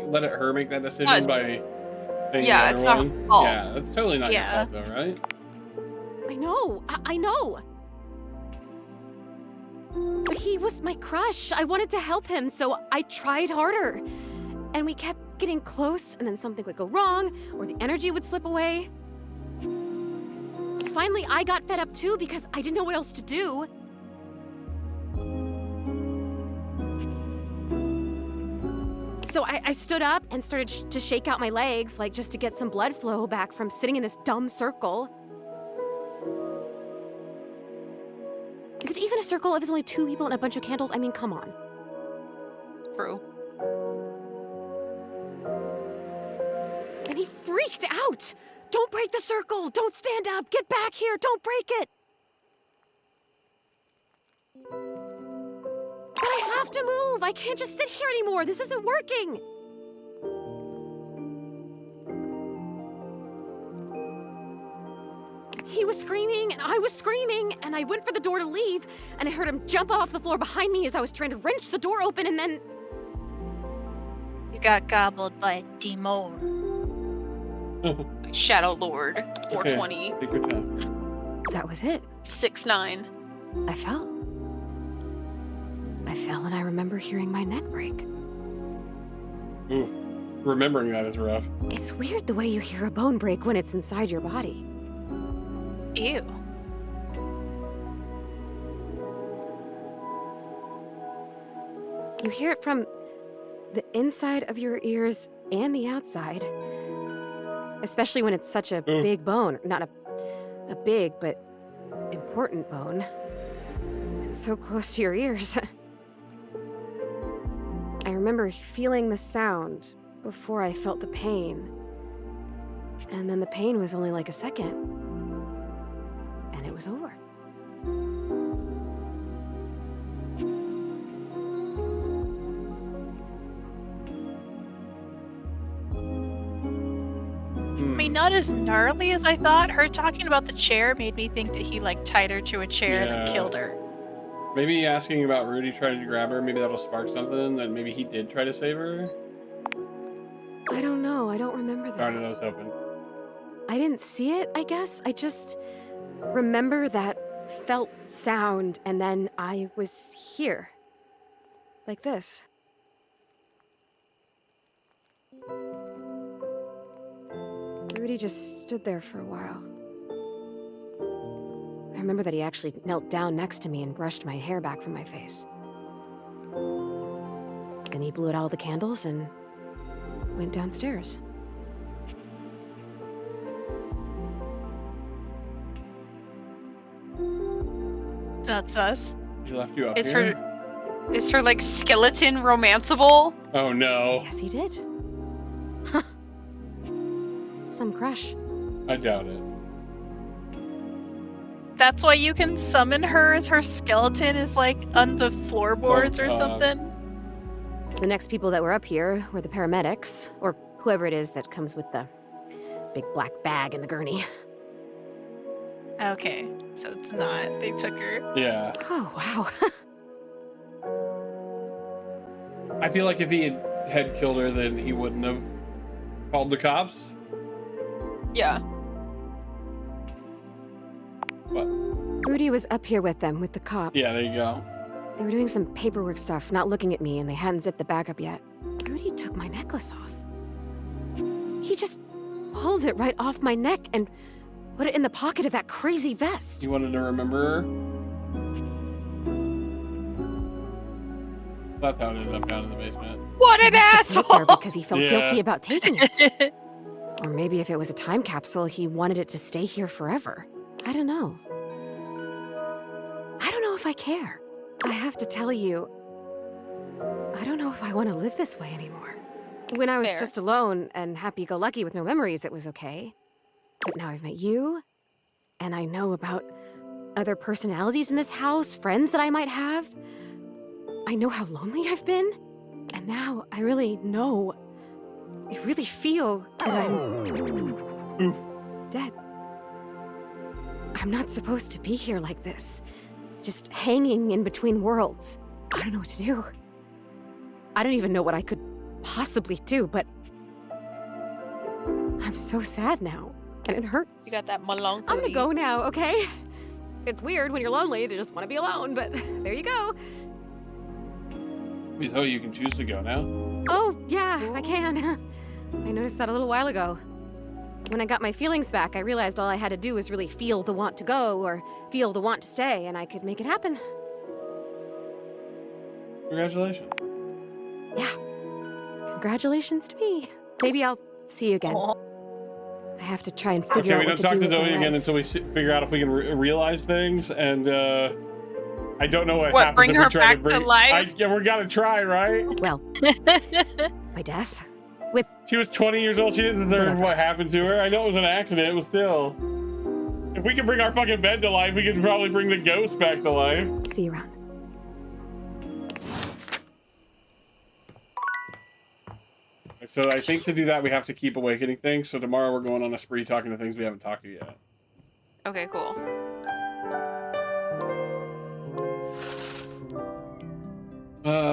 let her make that decision by saying yeah, to it's not her everyone. fault. Yeah, that's totally not your fault though, right? I know, I know. But he was my crush. I wanted to help him, so I tried harder. And we kept getting close, and then something would go wrong, or the energy would slip away. Finally, I got fed up too because I didn't know what else to do. So I stood up and started to shake out my legs, like just to get some blood flow back from sitting in this dumb circle. Is it even a circle if there's only 2 people and a bunch of candles? I mean, come on. True. And he freaked out. Don't break the circle. Don't stand up. Get back here. Don't break it. But I have to move. I can't just sit here anymore. This isn't working. He was screaming, and I was screaming, and I went for the door to leave, and I heard him jump off the floor behind me as I was trying to wrench the door open, and then... You got gobbled by a demon. Shadow Lord, 420. Take your time. That was it. 6'9". I fell. I fell, and I remember hearing my neck break. Oof. Remembering that is rough. It's weird the way you hear a bone break when it's inside your body. Ew. You hear it from the inside of your ears and the outside. Especially when it's such a big bone. Not a big, but important bone. And so close to your ears. I remember feeling the sound before I felt the pain. And then the pain was only like a second. And it was over. I mean, not as gnarly as I thought. Her talking about the chair made me think that he, like, tied her to a chair and then killed her. Maybe asking about Rudy trying to grab her, maybe that'll spark something, that maybe he did try to save her. I don't know. I don't remember that. Darn it, I was hoping. I didn't see it, I guess. I just remember that felt sound, and then I was here. Like this. Rudy just stood there for a while. I remember that he actually knelt down next to me and brushed my hair back from my face. Then he blew out all the candles and went downstairs. That's us. He left you up Is here? her like skeleton romanceable? Oh no. Yes, he did. Huh. Some crush. I doubt it. That's why you can summon her as her skeleton is like on the floorboards or something. The next people that were up here were the paramedics, or whoever it is that comes with the big black bag and the gurney. Okay, so it's not. They took her. Yeah. Oh, wow. I feel like if he had killed her, then he wouldn't have called the cops. Yeah. What? Rudy was up here with them, with the cops. Yeah, there you go. They were doing some paperwork stuff, not looking at me, and they hadn't zipped the bag up yet. Rudy took my necklace off. He just pulled it right off my neck and put it in the pocket of that crazy vest. You wanted to remember her? That's how it ended up down in the basement. What an asshole! Because he felt Yeah. guilty about taking it. Or maybe if it was a time capsule, he wanted it to stay here forever. I don't know. I don't know if I care. I have to tell you, I don't know if I want to live this way anymore. When I was Fair. just alone and happy-go-lucky with no memories, it was okay. But now I've met you, and I know about other personalities in this house, friends that I might have. I know how lonely I've been, and now I really know, I really feel that I'm dead. I'm not supposed to be here like this, just hanging in between worlds. I don't know what to do. I don't even know what I could possibly do, but I'm so sad now, and it hurts. You got that melancholy. I'm gonna go now, okay? It's weird when you're lonely to just want to be alone, but there you go. Oh, you can choose to go now? Oh, yeah, I can. I noticed that a little while ago. When I got my feelings back, I realized all I had to do was really feel the want to go or feel the want to stay, and I could make it happen. Congratulations. Yeah. Congratulations to me. Maybe I'll see you again. I have to try and figure Okay, out we what don't to talk do to with my Zoe again life. until we figure out if we can realize things, and I don't know what happens bring if her we try back to to life? Yeah, we're gonna try, right? Well, my death. She was 20 years old. She didn't deserve what happened to her. I know it was an accident, but still. If we can bring our fucking bed to life, we can probably bring the ghost back to life. See you around. So I think to do that, we have to keep awakening things. So tomorrow we're going on a spree talking to things we haven't talked to yet. Okay, cool.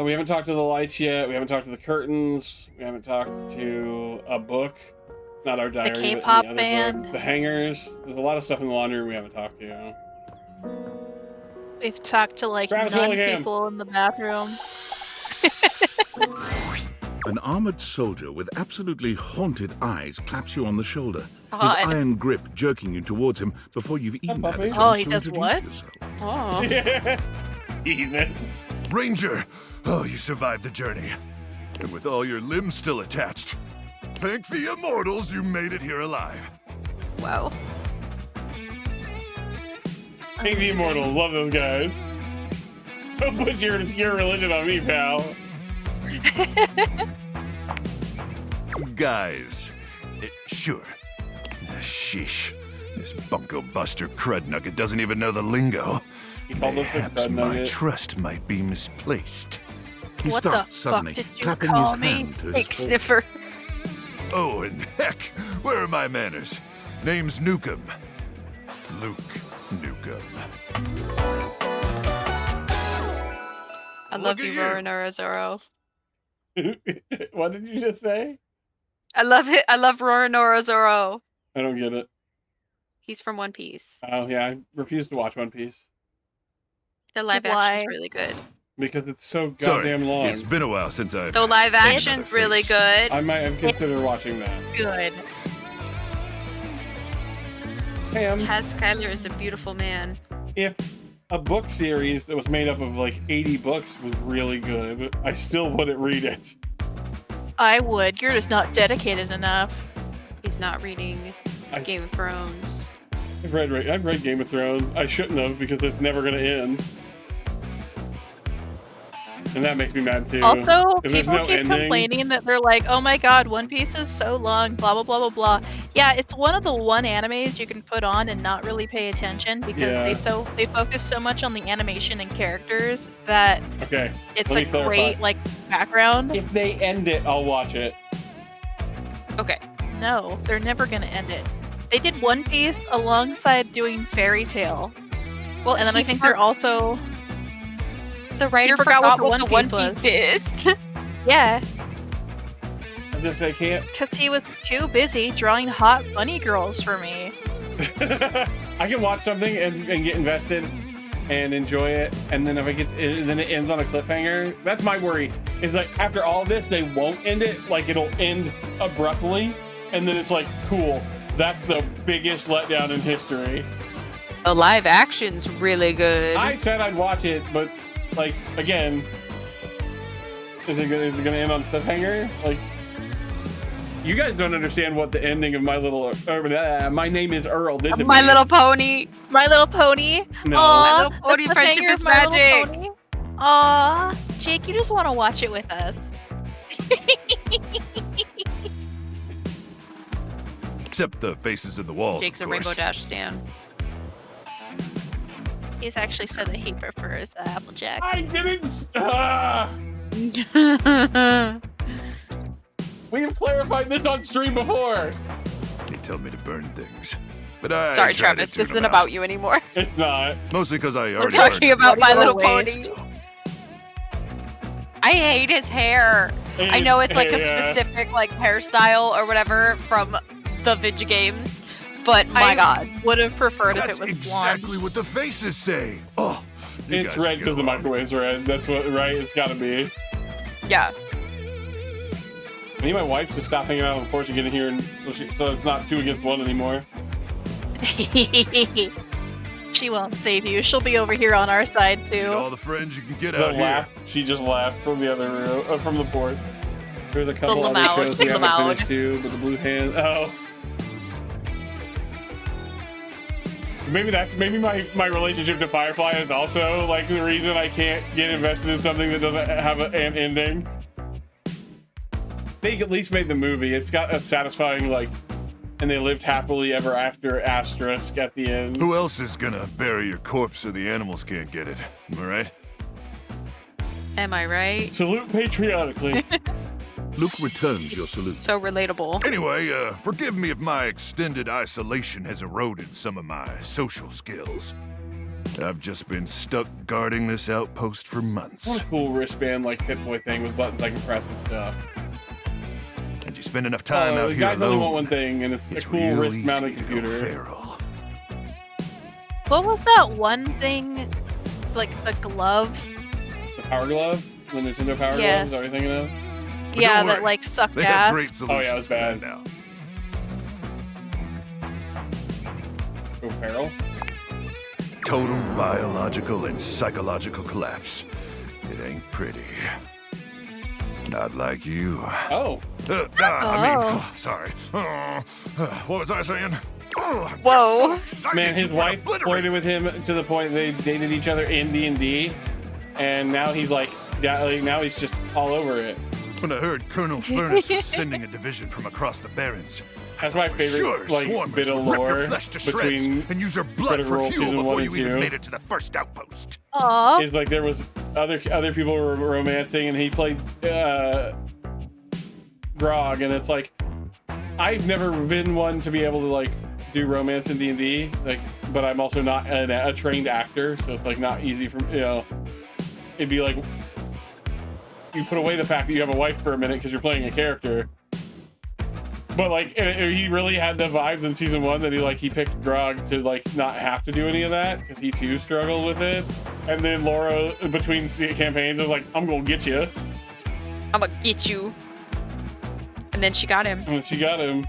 We haven't talked to the lights yet. We haven't talked to the curtains. We haven't talked to a book. Not our diary, but K-pop the other band. book. The hangers. There's a lot of stuff in the laundry room we haven't talked to. We've talked to like Travis nun Willingham. people in the bathroom. An armored soldier with absolutely haunted eyes claps you on the shoulder, his God. iron grip jerking you towards him before you've even had a chance Oh, he to does introduce what? yourself. Oh. Yeah. Even. Ranger! Oh, you survived the journey. And with all your limbs still attached. Thank the immortals you made it here alive. Wow. Thank the immortals. Love those guys. Don't put your religion on me, pal. Guys. Sure. Sheesh. This bunko buster crud nugget doesn't even know the lingo. Perhaps my trust might be misplaced. He What the stops fuck suddenly, did you clapping call his me? hand to his Fake forehead. sniffer. Oh, and heck, where are my manners? Name's Nukem. Luke Nukem. I love you, Roronoa Zoro. What did you just say? I love it. I love Roronoa Zoro. I don't get it. He's from One Piece. Oh yeah, I refuse to watch One Piece. The live action's really good. Because it's so Sorry, goddamn long. it's been a while since I've. The live seen action's another really face. good. I might have considered watching that. Good. Pam, Taz Skylar is a beautiful man. if a book series that was made up of like 80 books was really good, I still wouldn't read it. I would. You're just not dedicated enough. He's not reading Game of Thrones. I've read Game of Thrones. I shouldn't have because it's never going to end. And that makes me mad too. Also, If there's people no keep ending- complaining that they're like, oh my god, One Piece is so long, blah, blah, blah, blah, blah. Yeah, it's one of the animes you can put on and not really pay attention because Yeah. they focus so much on the animation and characters that Okay. it's let a me clarify. great, like, background. If they end it, I'll watch it. Okay. No, they're never gonna end it. They did One Piece alongside doing Fairy Tail. Well, and then I he think for- they're also... The writer He forgot forgot what what the the One One Piece Piece is. Yeah, I can't. because he was too busy drawing hot bunny girls for me. I can watch something and get invested and enjoy it, and then if then it ends on a cliffhanger. That's my worry. Is like after all this, they won't end it. Like it'll end abruptly, and then it's like, cool. That's the biggest letdown in history. The live action's really good. I said I'd watch it, but like again, is it gonna end on cliffhanger? Like, you guys don't understand what the ending of My Name Is Earl did to My me. Little Pony. My Little Pony. No. Aw, My Little Pony the Friendship cliffhanger is of My Little Magic. Pony. Aw, Jake, you just want to watch it with us. Except the faces in the walls. Jake's a of Rainbow course. Dash stan. He's actually said that he prefers Applejack. I didn't. We've clarified this on stream before. They tell me to burn things, but I Sorry, try to Travis. tune This isn't them about out. you anymore. It's not. Mostly because I We're already. talking learned about My What a Little waste. Pony. I hate his hair. I know it's like a specific like hairstyle or whatever from the Vidya games, but my god. Would have preferred That's if it was exactly blonde. what the faces say. Oh, you It's guys red get because the along. microwave's red. That's what, right? It's gotta be. Yeah. I need my wife to stop hanging out on the porch and get in here, so it's not 2 against 1 anymore. She won't save you. She'll be over here on our side Get too. all the friends you can get The out here. laugh. She just laughed from the other room, from the porch. There's a couple other Lamoud, shows we the haven't Lamoud. finished too, but the Blue Hand. Oh. Maybe my relationship to Firefly is also like the reason I can't get invested in something that doesn't have an ending. They at least made the movie. It's got a satisfying like, and they lived happily ever after asterisk at the end. Who else is gonna bury your corpse so the animals can't get it? Am I right? Am I right? Salute patriotically. Luke returns your salute. So relatable. Anyway, forgive me if my extended isolation has eroded some of my social skills. I've just been stuck guarding this outpost for months. What a cool wristband like Pip-Boy thing with buttons I can press and stuff. And you spend enough time out the here guys only want alone. one thing, and it's a cool real wrist-mounted easy to go computer. feral. What was that one thing? Like the glove? The Power Glove, the Nintendo Power Yes. Glove. Is that what you're thinking of? But Yeah, don't that worry, like sucked They have ass. great solutions Oh yeah, it was for that bad. now. Go Feral. Total biological and psychological collapse. It ain't pretty. Not like you. Oh. Sorry. What was I saying? Whoa. Man, his wife flirted with him to the point they dated each other in D&D, and now he's like, now he's just all over it. When I heard Colonel Furnace was sending a division from across the Barrens, That's my favorite sure like swarmers bit of would rip your lore flesh to shreds between and use your blood Critical for Role fuel season 1 before and you even 2. made it to the first outpost. Aww. Is like there was other people were romancing, and he played Grog, and it's like I've never been one to be able to like do romance in D&D, like, but I'm also not a trained actor, so it's like not easy for it'd be like you put away the fact that you have a wife for a minute because you're playing a character. But like, he really had the vibes in season 1 that he picked Grog to like not have to do any of that because he too struggled with it. And then Laura, between campaigns, was like, "I'm gonna get you. I'm gonna get you." And then she got him. And she got him.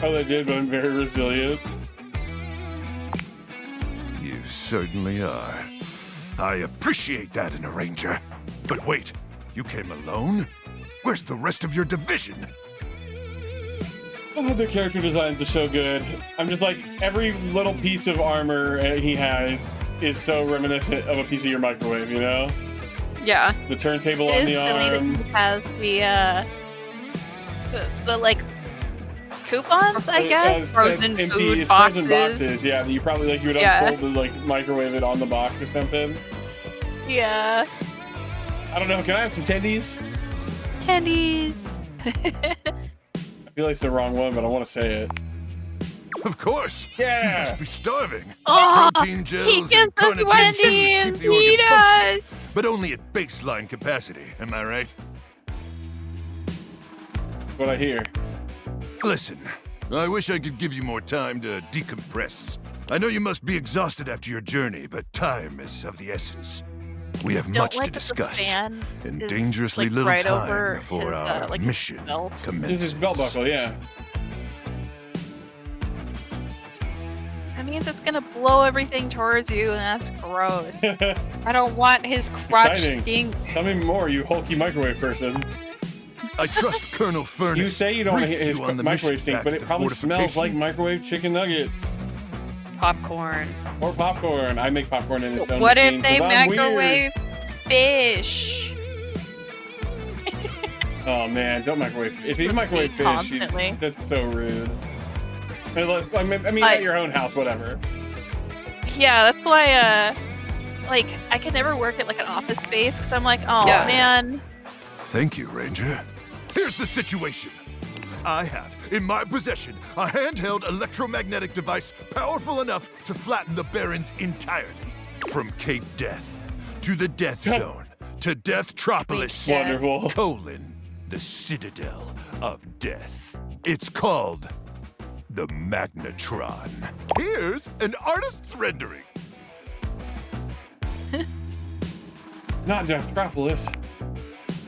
Oh, they did, but I'm very resilient. You certainly are. I appreciate that in a ranger. But wait, you came alone? Where's the rest of your division? Oh, the character designs are so good. I'm just like, every little piece of armor he has is so reminiscent of a piece of your microwave, you know? Yeah. The turntable It on is the silly arm. that he has the like coupons, I guess. Frozen empty, food it's boxes. Frozen boxes, yeah. You probably you would unfold and like microwave it on the box or something. Yeah. I don't know. Can I have some tendies? Tendies. I feel like it's the wrong one, but I want to say it. Of course. Yeah. You must be starving. Oh, Protein gels he and gives us carnitine Wendy's. keep the He organ functioning, does. but only at baseline capacity. Am I right? What I hear. Listen, I wish I could give you more time to decompress. I know you must be exhausted after your journey, but time is of the essence. We have much to discuss, and dangerously like, little right time over before his, our like, his mission belt. This commences. is belt buckle, yeah. That means it's gonna blow everything towards you, and that's gross. I don't want his crotch Exciting. stink. Tell me more, you hulky microwave person. I trust Colonel Furness. You say you don't want to hit briefed his you on the microwave mission stink, back but at it the probably smells like fortification. microwave chicken nuggets. Popcorn. Or popcorn. I make popcorn in its own What machine if they 'cause I'm microwave fish? Oh man, don't microwave. If you Let's microwave eat fish, constantly. that's so rude. I mean, at your own house, whatever. Yeah, that's why like I can never work at like an office space because I'm like, oh Yeah. man. Thank you, Ranger. Here's the situation. I have in my possession a handheld electromagnetic device powerful enough to flatten the Barrens entirely. From Cape Death to the Death Zone to Deathtropolis, Wonderful. the Citadel of Death. It's called the Magnetron. Here's an artist's rendering. Not Deathtropolis.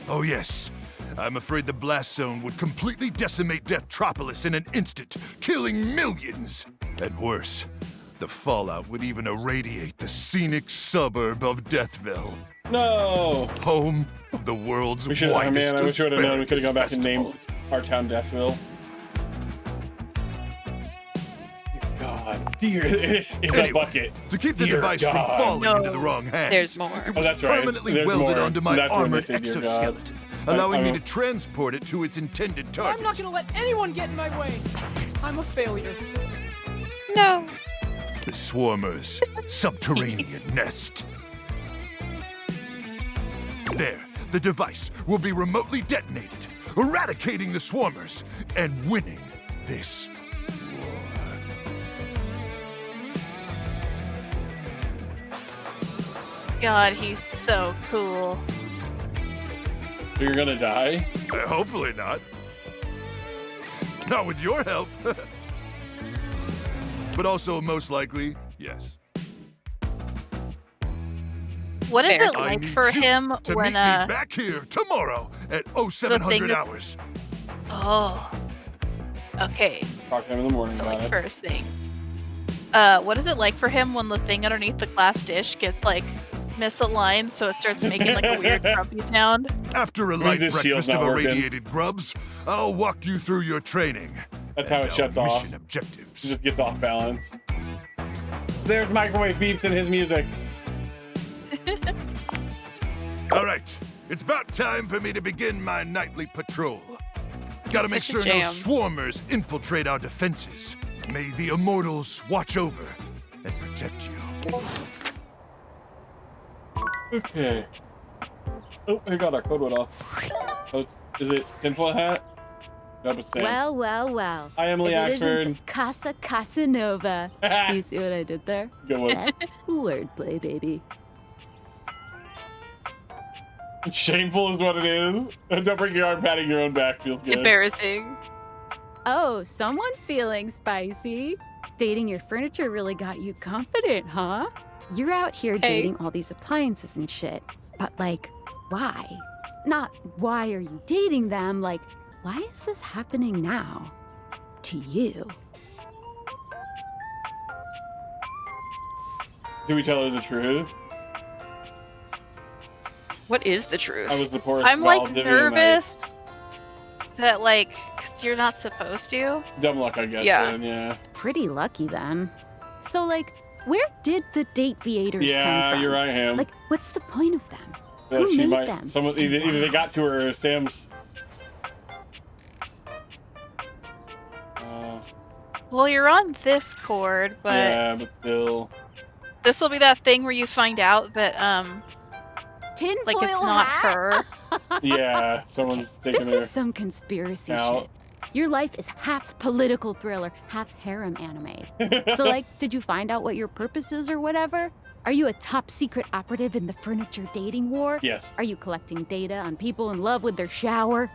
Oh yes. I'm afraid the blast zone would completely decimate Deathtropolis in an instant, killing millions. And worse, the fallout would even irradiate the scenic suburb of Deathville. No! Home of the world's We should. Oh widest man, I wish we would have known. We could have gone back and festival. named our town Deathville. God, dear, it's Anyway, a bucket. To keep the Dear device God. from falling into the wrong hands, There's more. it was that's right. permanently There's welded more. onto my That's when they armored say dear God. exoskeleton, allowing me I'm- to transport it to its intended target. I'm not gonna let anyone get in my way. I'm a failure. No. The Swarmer's subterranean nest. There, the device will be remotely detonated, eradicating the Swarmers and winning this God, he's so cool. So you're gonna die? Hopefully not. Not with your help. But also, most likely, yes. What is Fair. it I like need for you him to when meet me back here tomorrow at the thing 0700 that's- hours. Oh. Okay. Talk to him in the morning So about like it. first thing. What is it like for him when the thing underneath the glass dish gets like misaligned so it starts making like a weird grumpy sound? After a Maybe light this shield's breakfast of not working. irradiated grubs, I'll walk you through your training. That's how and it shuts our off. mission objectives. It just gets off balance. There's microwave beeps in his music. All right, it's about time for me to begin my nightly patrol. Gotta make Such a sure no jam. swarmers infiltrate our defenses. May the immortals watch over and protect you. Okay. Oh, I got our code went off. Oh, is it tinfoil hat? Nope, it's Sam. Well, well, well. Hi, Emily If it isn't Axford. the Casa Casanova. Do you see what I did there? Good one. That's wordplay, baby. It's shameful is what it is. Don't bring your arm, patting your own back feels good. Embarrassing. Oh, someone's feeling spicy. Dating your furniture really got you confident, huh? You're out here dating all these appliances and shit. But, like, why? Not why are you dating them, like, why is this happening now? To you. Do we tell her the truth? What is the truth? I was the poorest. I'm like nervous that like, cause you're not supposed to. Dumb luck, I guess. Yeah. Then, yeah. Pretty lucky then. So, like, where did the dateviators come from? Yeah, you're right, Ham. Like, what's the point of them? That Who she made might. them? Someone either they got to her or Sam's. Well, you're on this cord, but Yeah, but still. this will be that thing where you find out that like it's not her. Yeah, someone's taking This her is some conspiracy out. shit. Your life is half political thriller, half harem anime. So, like, did you find out what your purpose is or whatever? Are you a top secret operative in the furniture dating war? Yes. Are you collecting data on people in love with their shower?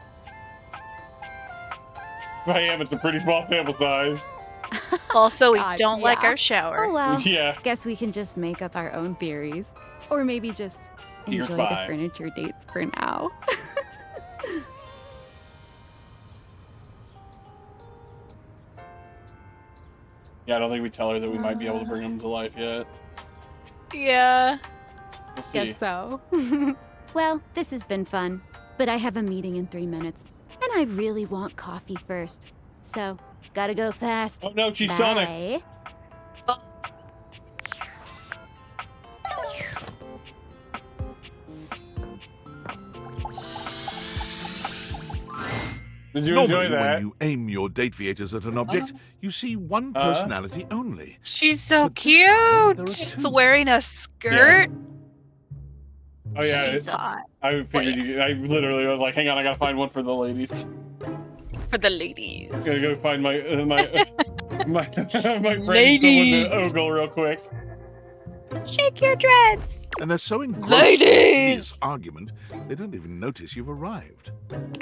I am. It's a pretty small sample size. Also, we God, don't like yeah. our shower. Oh well. Yeah. Guess we can just make up our own theories. Or maybe just Dear enjoy the spy. furniture dates for now. Yeah, I don't think we tell her that we might be able to bring him to life yet. Yeah. We'll see. Guess so. Well, this has been fun, but I have a meeting in 3 minutes, and I really want coffee first. So, gotta go fast. Oh no, she's Bye. Sonic. Did you Normally, enjoy that? when you aim your dateviators at an object, you see one personality only. She's so There are cute. It's wearing a skirt. Oh yeah, She's hot. I figured you. I literally was like, hang on, I gotta find one for the ladies. For the ladies. Gotta go find my my friend Ladies. someone to ogle real quick. Shake your dreads. And they're so engrossed Ladies! in his argument, they don't even notice you've arrived.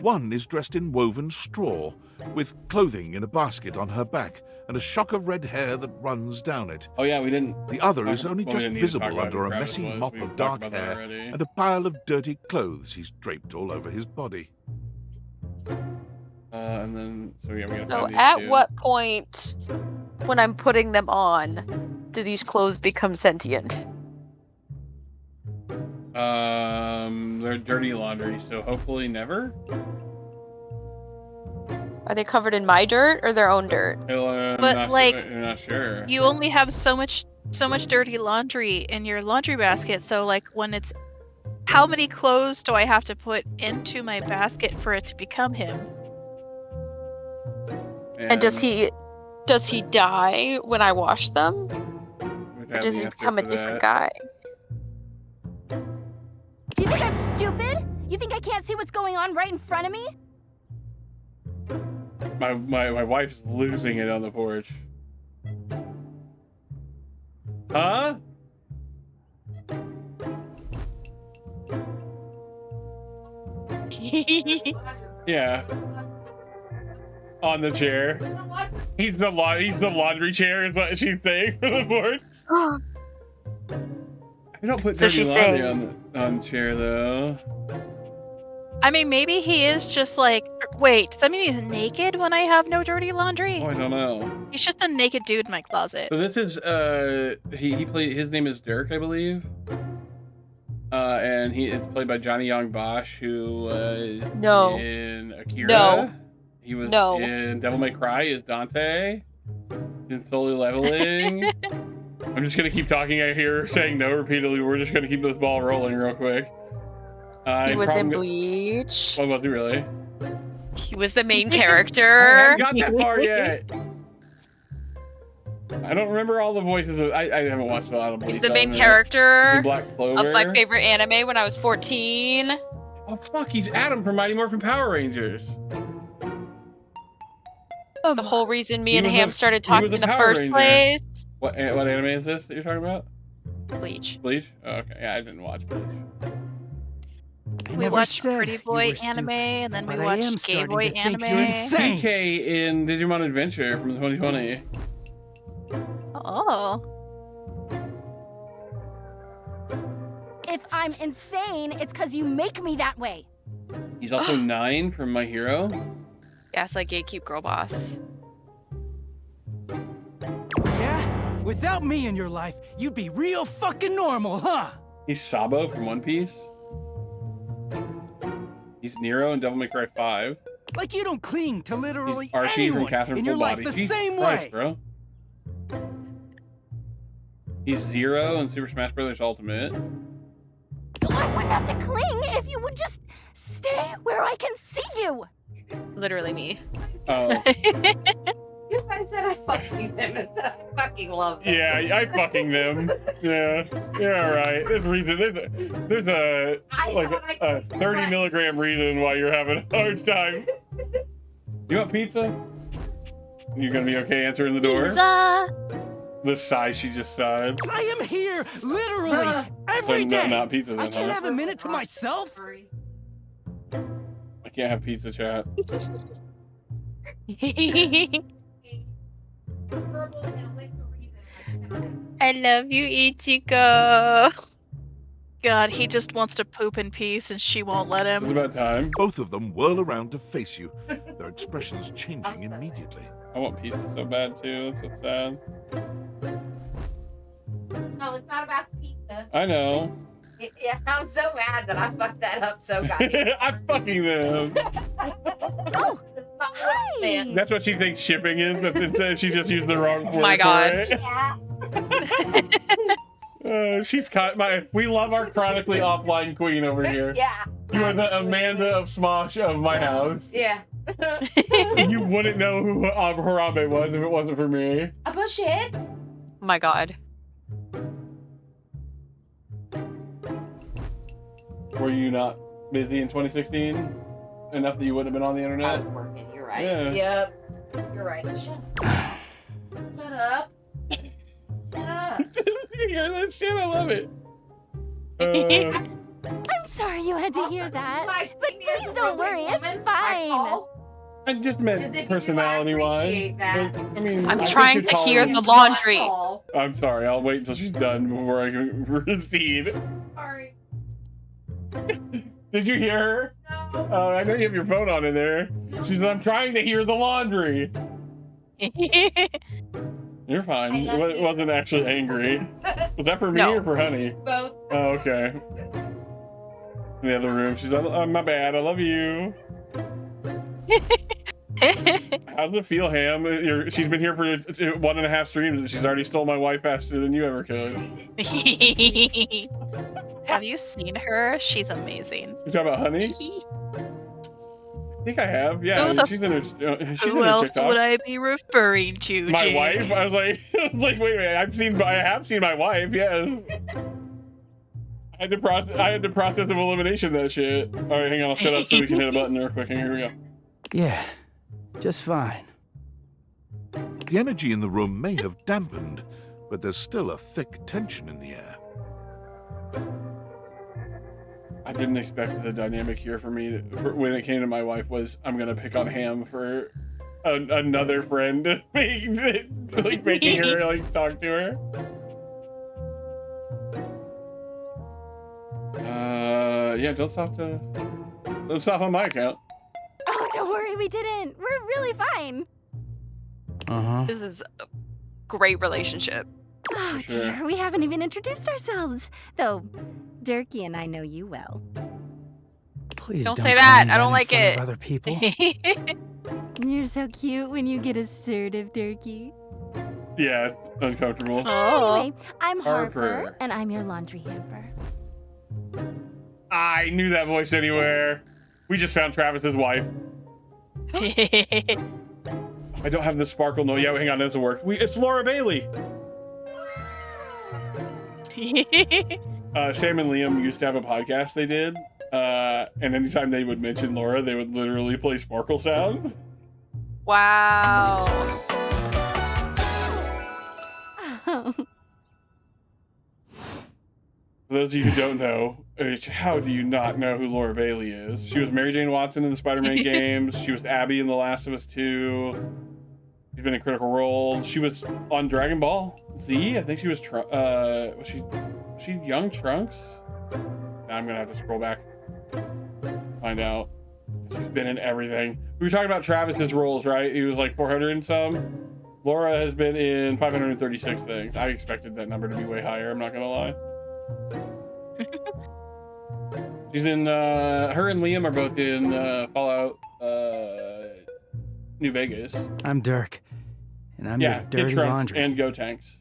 One is dressed in woven straw, with clothing in a basket on her back, and a shock of red hair that runs down it. Oh yeah, we didn't. The other is well, only we just didn't need to talk visible about under who a Travis messy was. mop We've of talked dark about that hair already. and a pile of dirty clothes he's draped all over his body. And then so yeah, we gotta So find these at two. what point, when I'm putting them on, do these clothes become sentient? They're dirty laundry, so hopefully never. Are they covered in my dirt or their own dirt? But like, I'm not sure. you only have so much dirty laundry in your laundry basket. So like, when it's, how many clothes do I have to put into my basket for it to become him? And does he die when I wash them? Or does he become a different guy? Do you think I'm stupid? You think I can't see what's going on right in front of me? My wife's losing it on the porch. Huh? Yeah. On the chair. He's the laundry chair is what she's saying for the porch. We don't put So dirty she's laundry saying- on the chair though. I mean, maybe he is just like, wait, does that mean he's naked when I have no dirty laundry? Oh, I don't know. He's just a naked dude in my closet. So this is he played, his name is Dirk, I believe. And it's played by Johnny Young Bosch, who was No. in Akira. No. He was No. in Devil May Cry as Dante. He's in Slowly Leveling. I'm just gonna keep talking. I hear her saying no repeatedly. We're just gonna keep this ball rolling real quick. He was in Bleach. Oh, was he really? He was the main I character. haven't got that far yet. I don't remember all the voices. I haven't watched a lot of Bleach. He's the I'll main admit. character He's in Black Clover. of my favorite anime when I was 14. Oh fuck, he's Adam from Mighty Morphin Power Rangers. The whole reason me He and was Ham a- started he was talking a in the Power first Ranger. place. What anime is this that you're talking about? Bleach. Bleach? Oh, okay, yeah, I didn't watch Bleach. We never watched said Pretty you Boy were anime, stupid, and then we but I am watched Gay starting Boy to think anime. you're insane. PK in Digimon Adventure from 2020. Oh. If I'm insane, it's because you make me that way. He's also 9 from My Hero. Yeah, it's like gatekeep girl boss. Yeah? Without me in your life, you'd be real fucking normal, huh? He's Sabo from One Piece. He's Nero in Devil May Cry 5. Like you don't cling to literally He's Archie from anyone Catherine in your Full life Body. the Jesus same Christ, way. bro. He's Zero in Super Smash Bros. Ultimate. I wouldn't have to cling if you would just stay where I can see you. Literally me. Oh. Because I said I fucking them and I fucking love them. Yeah, I fucking them. Yeah, yeah, right. There's a reason. There's a like a 30 milligram reason why you're having a hard time. You want pizza? You gonna be okay answering the door? Pizza. The sigh she just sighed. I am here, literally, every day. Not pizza then, I can't huh? have a minute to myself. I can't have pizza, chat. I love you, Ichiko. God, he just wants to poop in peace and she won't let It's him. about time. Both of them whirl around to face you, their expressions changing immediately. I want pizza so bad too. That's so sad. No, it's not about the pizza. I know. Yeah, I'm so mad that I fucked that up so goddamn. I'm fucking them. Oh, hi. That's what she thinks shipping is. But instead she just used the wrong word. My God. Yeah. She's caught my. We love our chronically offline queen over here. Yeah. You are the Amanda of Smosh of my house. Yeah. You wouldn't know who Harambe was if it wasn't for me. A bullshit. Oh my God. Were you not busy in 2016 enough that you wouldn't have been on the I internet? was working. You're right. Yeah. Yep. You're right. Shut up. Shut up. Shut up. You hear that shit? I love it. I'm sorry you had to hear that. But please don't worry, it's fine. I just meant personality-wise. I mean, I'm I trying think to you're hear tolerant. the laundry. I'm sorry. I'll wait until she's done before I can proceed. Sorry. Did you hear her? No. Oh, I know you have your phone on in there. She's. I'm trying to hear the laundry. You're fine. It wasn't actually angry. Was that for me or for Honey? Both. Oh, okay. In the other room, she's like, oh, my bad. I love you. How's it feel, Ham? She's been here for 1.5 streams and she's already stole my wife faster than you ever could. Have you seen her? She's amazing. You talking about Honey? I think I have. Yeah, she's in her. She's in Who her else TikTok. would I be referring to? My Jake? wife? I was like, wait a minute. I have seen my wife. Yes. I had to process of elimination that shit. All right, hang on. I'll shut up so we can hit a button real quick. Here we go. Yeah, just fine. The energy in the room may have dampened, but there's still a thick tension in the air. I didn't expect the dynamic here for me when it came to my wife was I'm gonna pick on Ham for another friend, like making her like talk to her. Yeah, don't stop on my account. Oh, don't worry, we didn't. We're really fine. This is a great relationship. Oh, Sure. dear, we haven't even introduced ourselves. Though, Durkee and I know you well. Please Don't don't say call that. me I don't in like front it. of other people. You're so cute when you get assertive, Durkee. Yeah, it's uncomfortable. Anyway, I'm Harper. Harper, and I'm your laundry hamper. I knew that voice anywhere. We just found Travis's wife. I don't have the sparkle. No, yeah, hang on, that doesn't work. It's Laura Bailey. Sam and Liam used to have a podcast they did, and anytime they would mention Laura, they would literally play sparkle sounds. Wow. those of you who don't know, how do you not know who Laura Bailey is? She was Mary Jane Watson in the Spider-Man games. She was Abby in The Last of Us 2. She's been in Critical Role. She was on Dragon Ball Z. I think she was was she young Trunks? Now I'm gonna have to scroll back, find out. She's been in everything. We were talking about Travis's roles, right? He was like 400 and some. Laura has been in 536 things. I expected that number to be way higher, I'm not gonna lie. She's in, her and Liam are both in Fallout New Vegas. I'm Dirk, and I'm Yeah, your dirty Trunks laundry. and Go Tanks.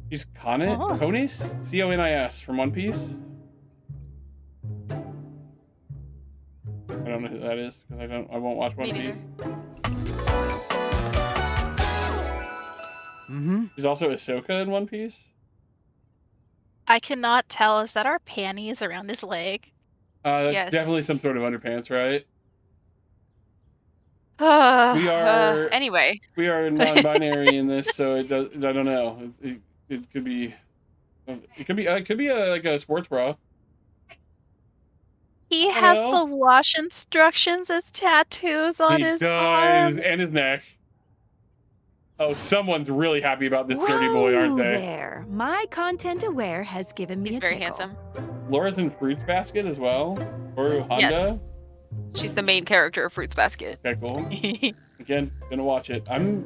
She's Conis? C-O-N-I-S from One Piece. I don't know who that is because I won't watch One Piece. She's also Ahsoka in One Piece. I cannot tell. Is that our panties around his leg? Yes. Definitely some sort of underpants, right? We are anyway. We are non-binary in this, so it does. I don't know. It could be. It could be. It could be like a sports bra. He has the wash instructions as tattoos on his arm. And his neck. Oh, someone's really happy about this dirty boy, aren't they? There. My content aware has given me He's a very tickle. handsome. Laura's in Fruits Basket as well. Or Honda. Yes. She's the main character of Fruits Basket. Okay, cool. Again, gonna watch it. I'm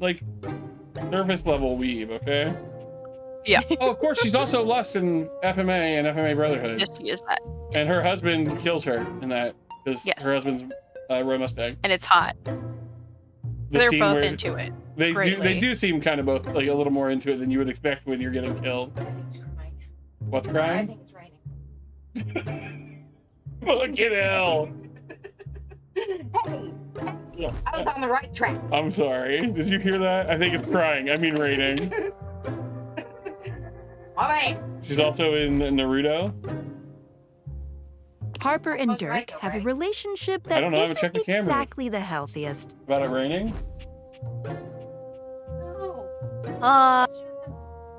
like surface level weeb, okay? Yeah. Oh, of course, she's also Lust in FMA and FMA Brotherhood. Yes, she is that. And her husband kills her in that because her husband's Roy Mustang. And it's hot. They're both into it. They do seem kind of both like a little more into it than you would expect when you're getting killed. What's crying? I think it's raining. Fucking hell. Hey, I was on the right track. I'm sorry. Did you hear that? I think it's crying. I mean raining. All right. She's also in Naruto. Harper and Dirk have a relationship that I don't know, I haven't isn't checked the cameras. exactly the healthiest. About it raining?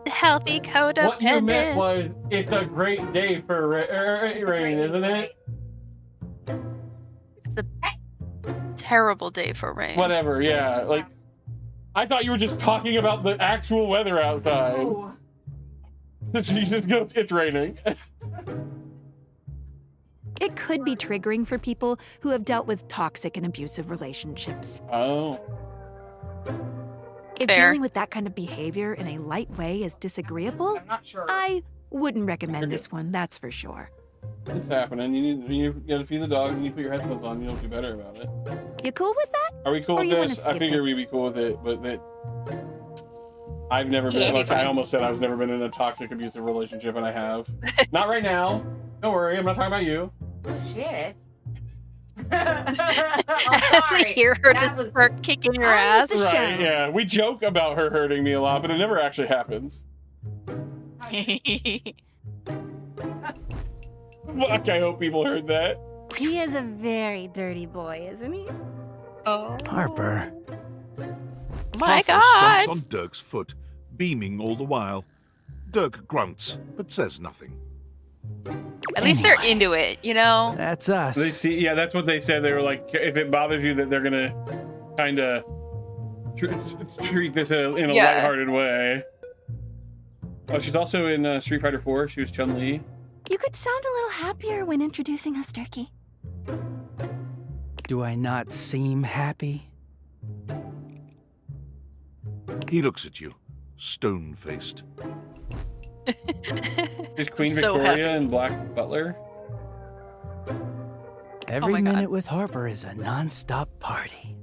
Healthy codependent. What you meant was, it's a great day for rain, isn't it? It's a terrible day for rain. Whatever, yeah. Like, I thought you were just talking about the actual weather outside. Oh. She just goes, it's raining. It could be triggering for people who have dealt with toxic and abusive relationships. Oh. If Fair. dealing with that kind of behavior in a light way is disagreeable, I'm not sure. I wouldn't recommend this one, that's for sure. It's happening. You gotta feed the dog and you put your headphones on, you'll do better about it. You cool with that? Are we cool Or with you wanna this? I skip figure it? we'd be cool with it, but that I've never Yeah, been, be like, I fine. almost said I've never been in a toxic abusive relationship, and I have. Not right now. Don't worry, I'm not talking about you. Oh, shit. As we hear her just start kicking your ass. Right, yeah. We joke about her hurting me a lot, but it never actually happens. Fuck, I hope people heard that. He is a very dirty boy, isn't he? Oh. Harper. My Harper stomps God. on Dirk's foot, beaming all the while. Dirk grunts, but says nothing. At least they're into it, you know? That's us. They see, yeah, that's what they said. They were like, if it bothers you that they're gonna kind of treat this in a Yeah. lighthearted way. Oh, she's also in Street Fighter 4. She was Chun-Li. You could sound a little happier when introducing us, Turkey. Do I not seem happy? He looks at you, stone-faced. Is Queen so Victoria happy. and Black Butler? Every my God. minute with Harper is a non-stop party.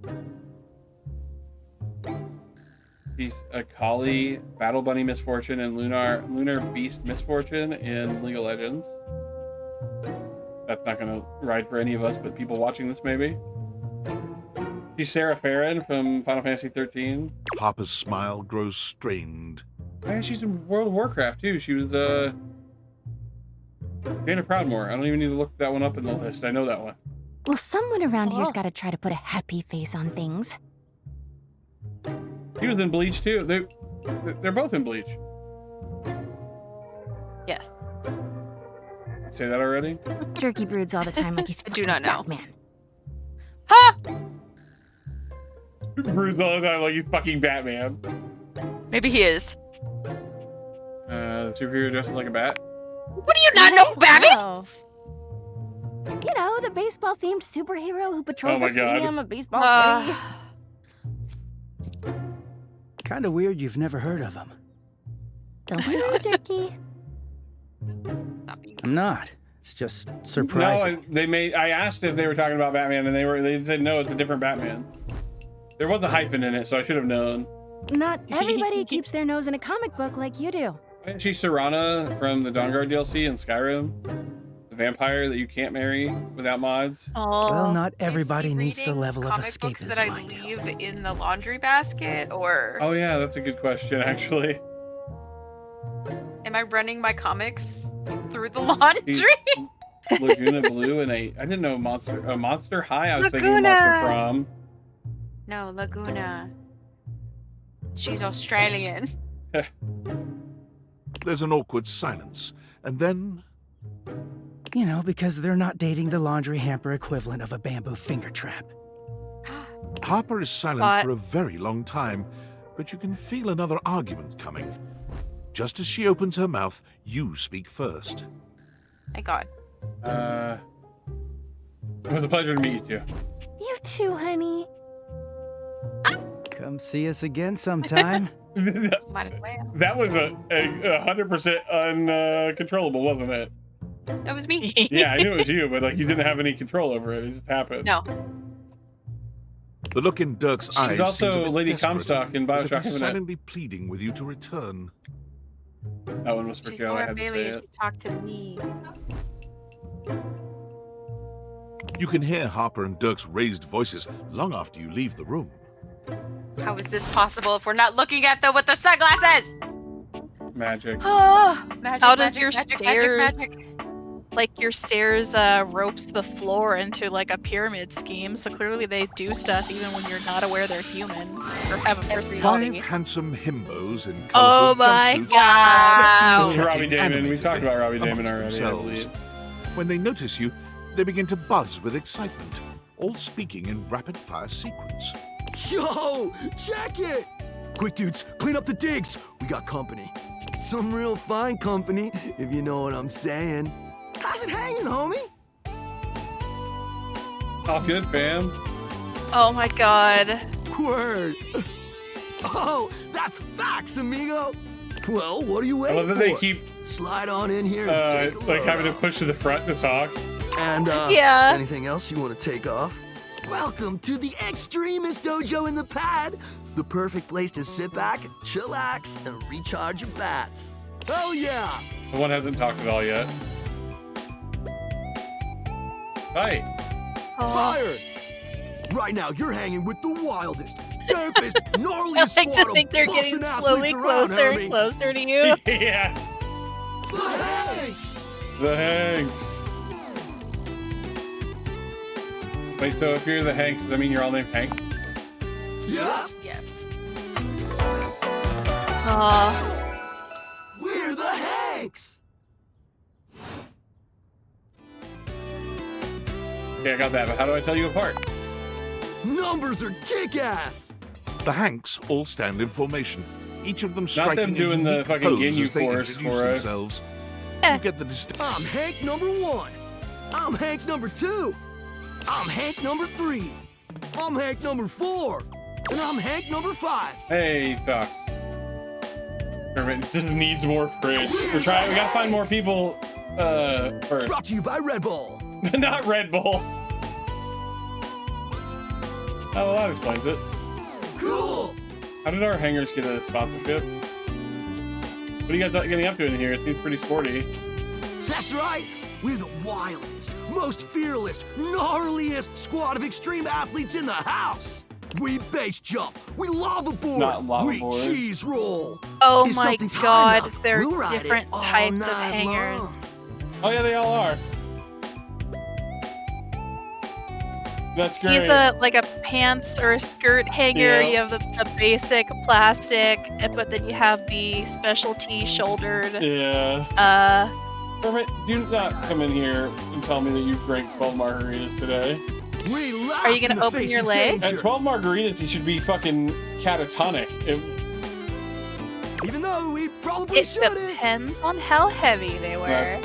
He's a Kali, Battle Bunny Misfortune, and Lunar Beast Misfortune in League of Legends. That's not gonna ride for any of us, but people watching this maybe. She's Sarah Farron from Final Fantasy 13. Harper's smile grows strained. And she's in World of Warcraft too. She was Dana Proudmoore. I don't even need to look that one up in the list. I know that one. Well, someone around here's got to try to put a happy face on things. She was in Bleach too. They're both in Bleach. say that already? Jerky broods all the time like he's I do not know. Batman. Broods all the time like he's fucking Batman. Maybe he is. The superhero dresses like a bat. What do you not know, Batman? You know, the baseball-themed superhero who patrols Oh my the stadium God. of Baseball City. Kinda weird you've never heard of him. Don't worry, Jerky. I'm not. It's just surprising. No, I asked if they were talking about Batman, and they said no, it's a different Batman. There was a hyphen in it, so I should have known. Not everybody keeps their nose in a comic book like you do. Isn't she Serana from the Dawnguard DLC in Skyrim? The vampire that you can't marry without mods? Well, not everybody needs the level of Comic books that I escapism. leave in the laundry basket, or Oh yeah, that's a good question, actually. am I running my comics through the laundry? Laguna Blue and I didn't know Monster High. I was thinking Laguna. Monster Prom. No, Laguna. She's Australian. There's an awkward silence, and then You know, because they're not dating the laundry hamper equivalent of a bamboo finger trap. Harper is silent What? for a very long time, but you can feel another argument coming. Just as she opens her mouth, you speak first. Thank God. It was a pleasure to meet you. You too, honey. Come see us again sometime. That was a 100% uncontrollable, wasn't it? That was me. Yeah, I knew it was you, but like you didn't have any control over it. It just happened. No. The look in Dirk's eyes She's also seems a bit Lady desperate, Comstock in as if Bioshock he's Infinite. silently pleading with you to return. That one was for She's Joe. I Laura had to Bailey. say You it. should talk to me. You can hear Harper and Dirk's raised voices long after you leave the room. How is this possible if we're not looking at them with the sunglasses? Magic. Oh, magic, How does magic, your magic, stairs, magic, magic. like your stairs, ropes the floor into like a pyramid scheme? So clearly they do stuff even when you're not aware they're human or have a personality. 5 handsome himbos in Oh colourful my jumpsuits God. It's Robbie Damon. We animated talked about Robbie Damon amongst already, I themselves. believe. When they notice you, they begin to buzz with excitement, all speaking in rapid-fire sequence. Yo, check it! Quick, dudes, clean up the digs. We got company. Some real fine company, if you know what I'm saying. How's it hanging, homie? All good, fam. Oh my God. Word. Oh, that's facts, amigo. Well, what are you I waiting love that for? they keep Slide on in here and take a like look. having to push to the front to talk. And Yeah. anything else you want to take off? Welcome to the extremist dojo in the pad. The perfect place to sit back, chillax, and recharge your bats. Oh yeah! The one hasn't talked at all yet. Hi. Fire! Right now, you're hanging with the wildest, dopest, gnarliest I like squad to think of they're bussin' getting athletes slowly around, closer homie. and closer to you. Yeah. The Hanks. Wait, so if you're the Hanks, does that mean you're all named Hank? Yeah, Yes. we're the Hanks! Okay, I got that, but how do I tell you apart? Numbers are kick-ass! The Hanks all stand in formation, each of them striking them doing a the unique fucking pose Ginyu as they Force introduce for us. themselves. You get the distinct. I'm Hank number 1. I'm Hank number 2. I'm Hank number 3. I'm Hank number 4. And I'm Hank number 5. Hey, Talks. It just needs more fridge. We're trying. We gotta find more people. First. Brought to you by Red Bull. Not Red Bull. Oh, well, that explains it. Cool. How did our hangers get a sponsorship? What are you guys getting up to in here? It seems pretty sporty. That's right. We're the wildest, most fearless, gnarliest squad of extreme athletes in the house. We base jump. We lava board. Not lava we board. cheese roll. Oh If my something's high God, enough, they're we'll ride it different all types of night hangers. long. Oh yeah, they all are. That's great. He's like a pants or a skirt hanger. Yeah. You have the basic plastic, but then you have the specialty shouldered. Yeah. Kermit, do not come in here and tell me that you've drank 12 margaritas today. Are you gonna open your leg? At 12 margaritas, you should be fucking catatonic. Even though we probably shouldn't. It depends on how heavy they were.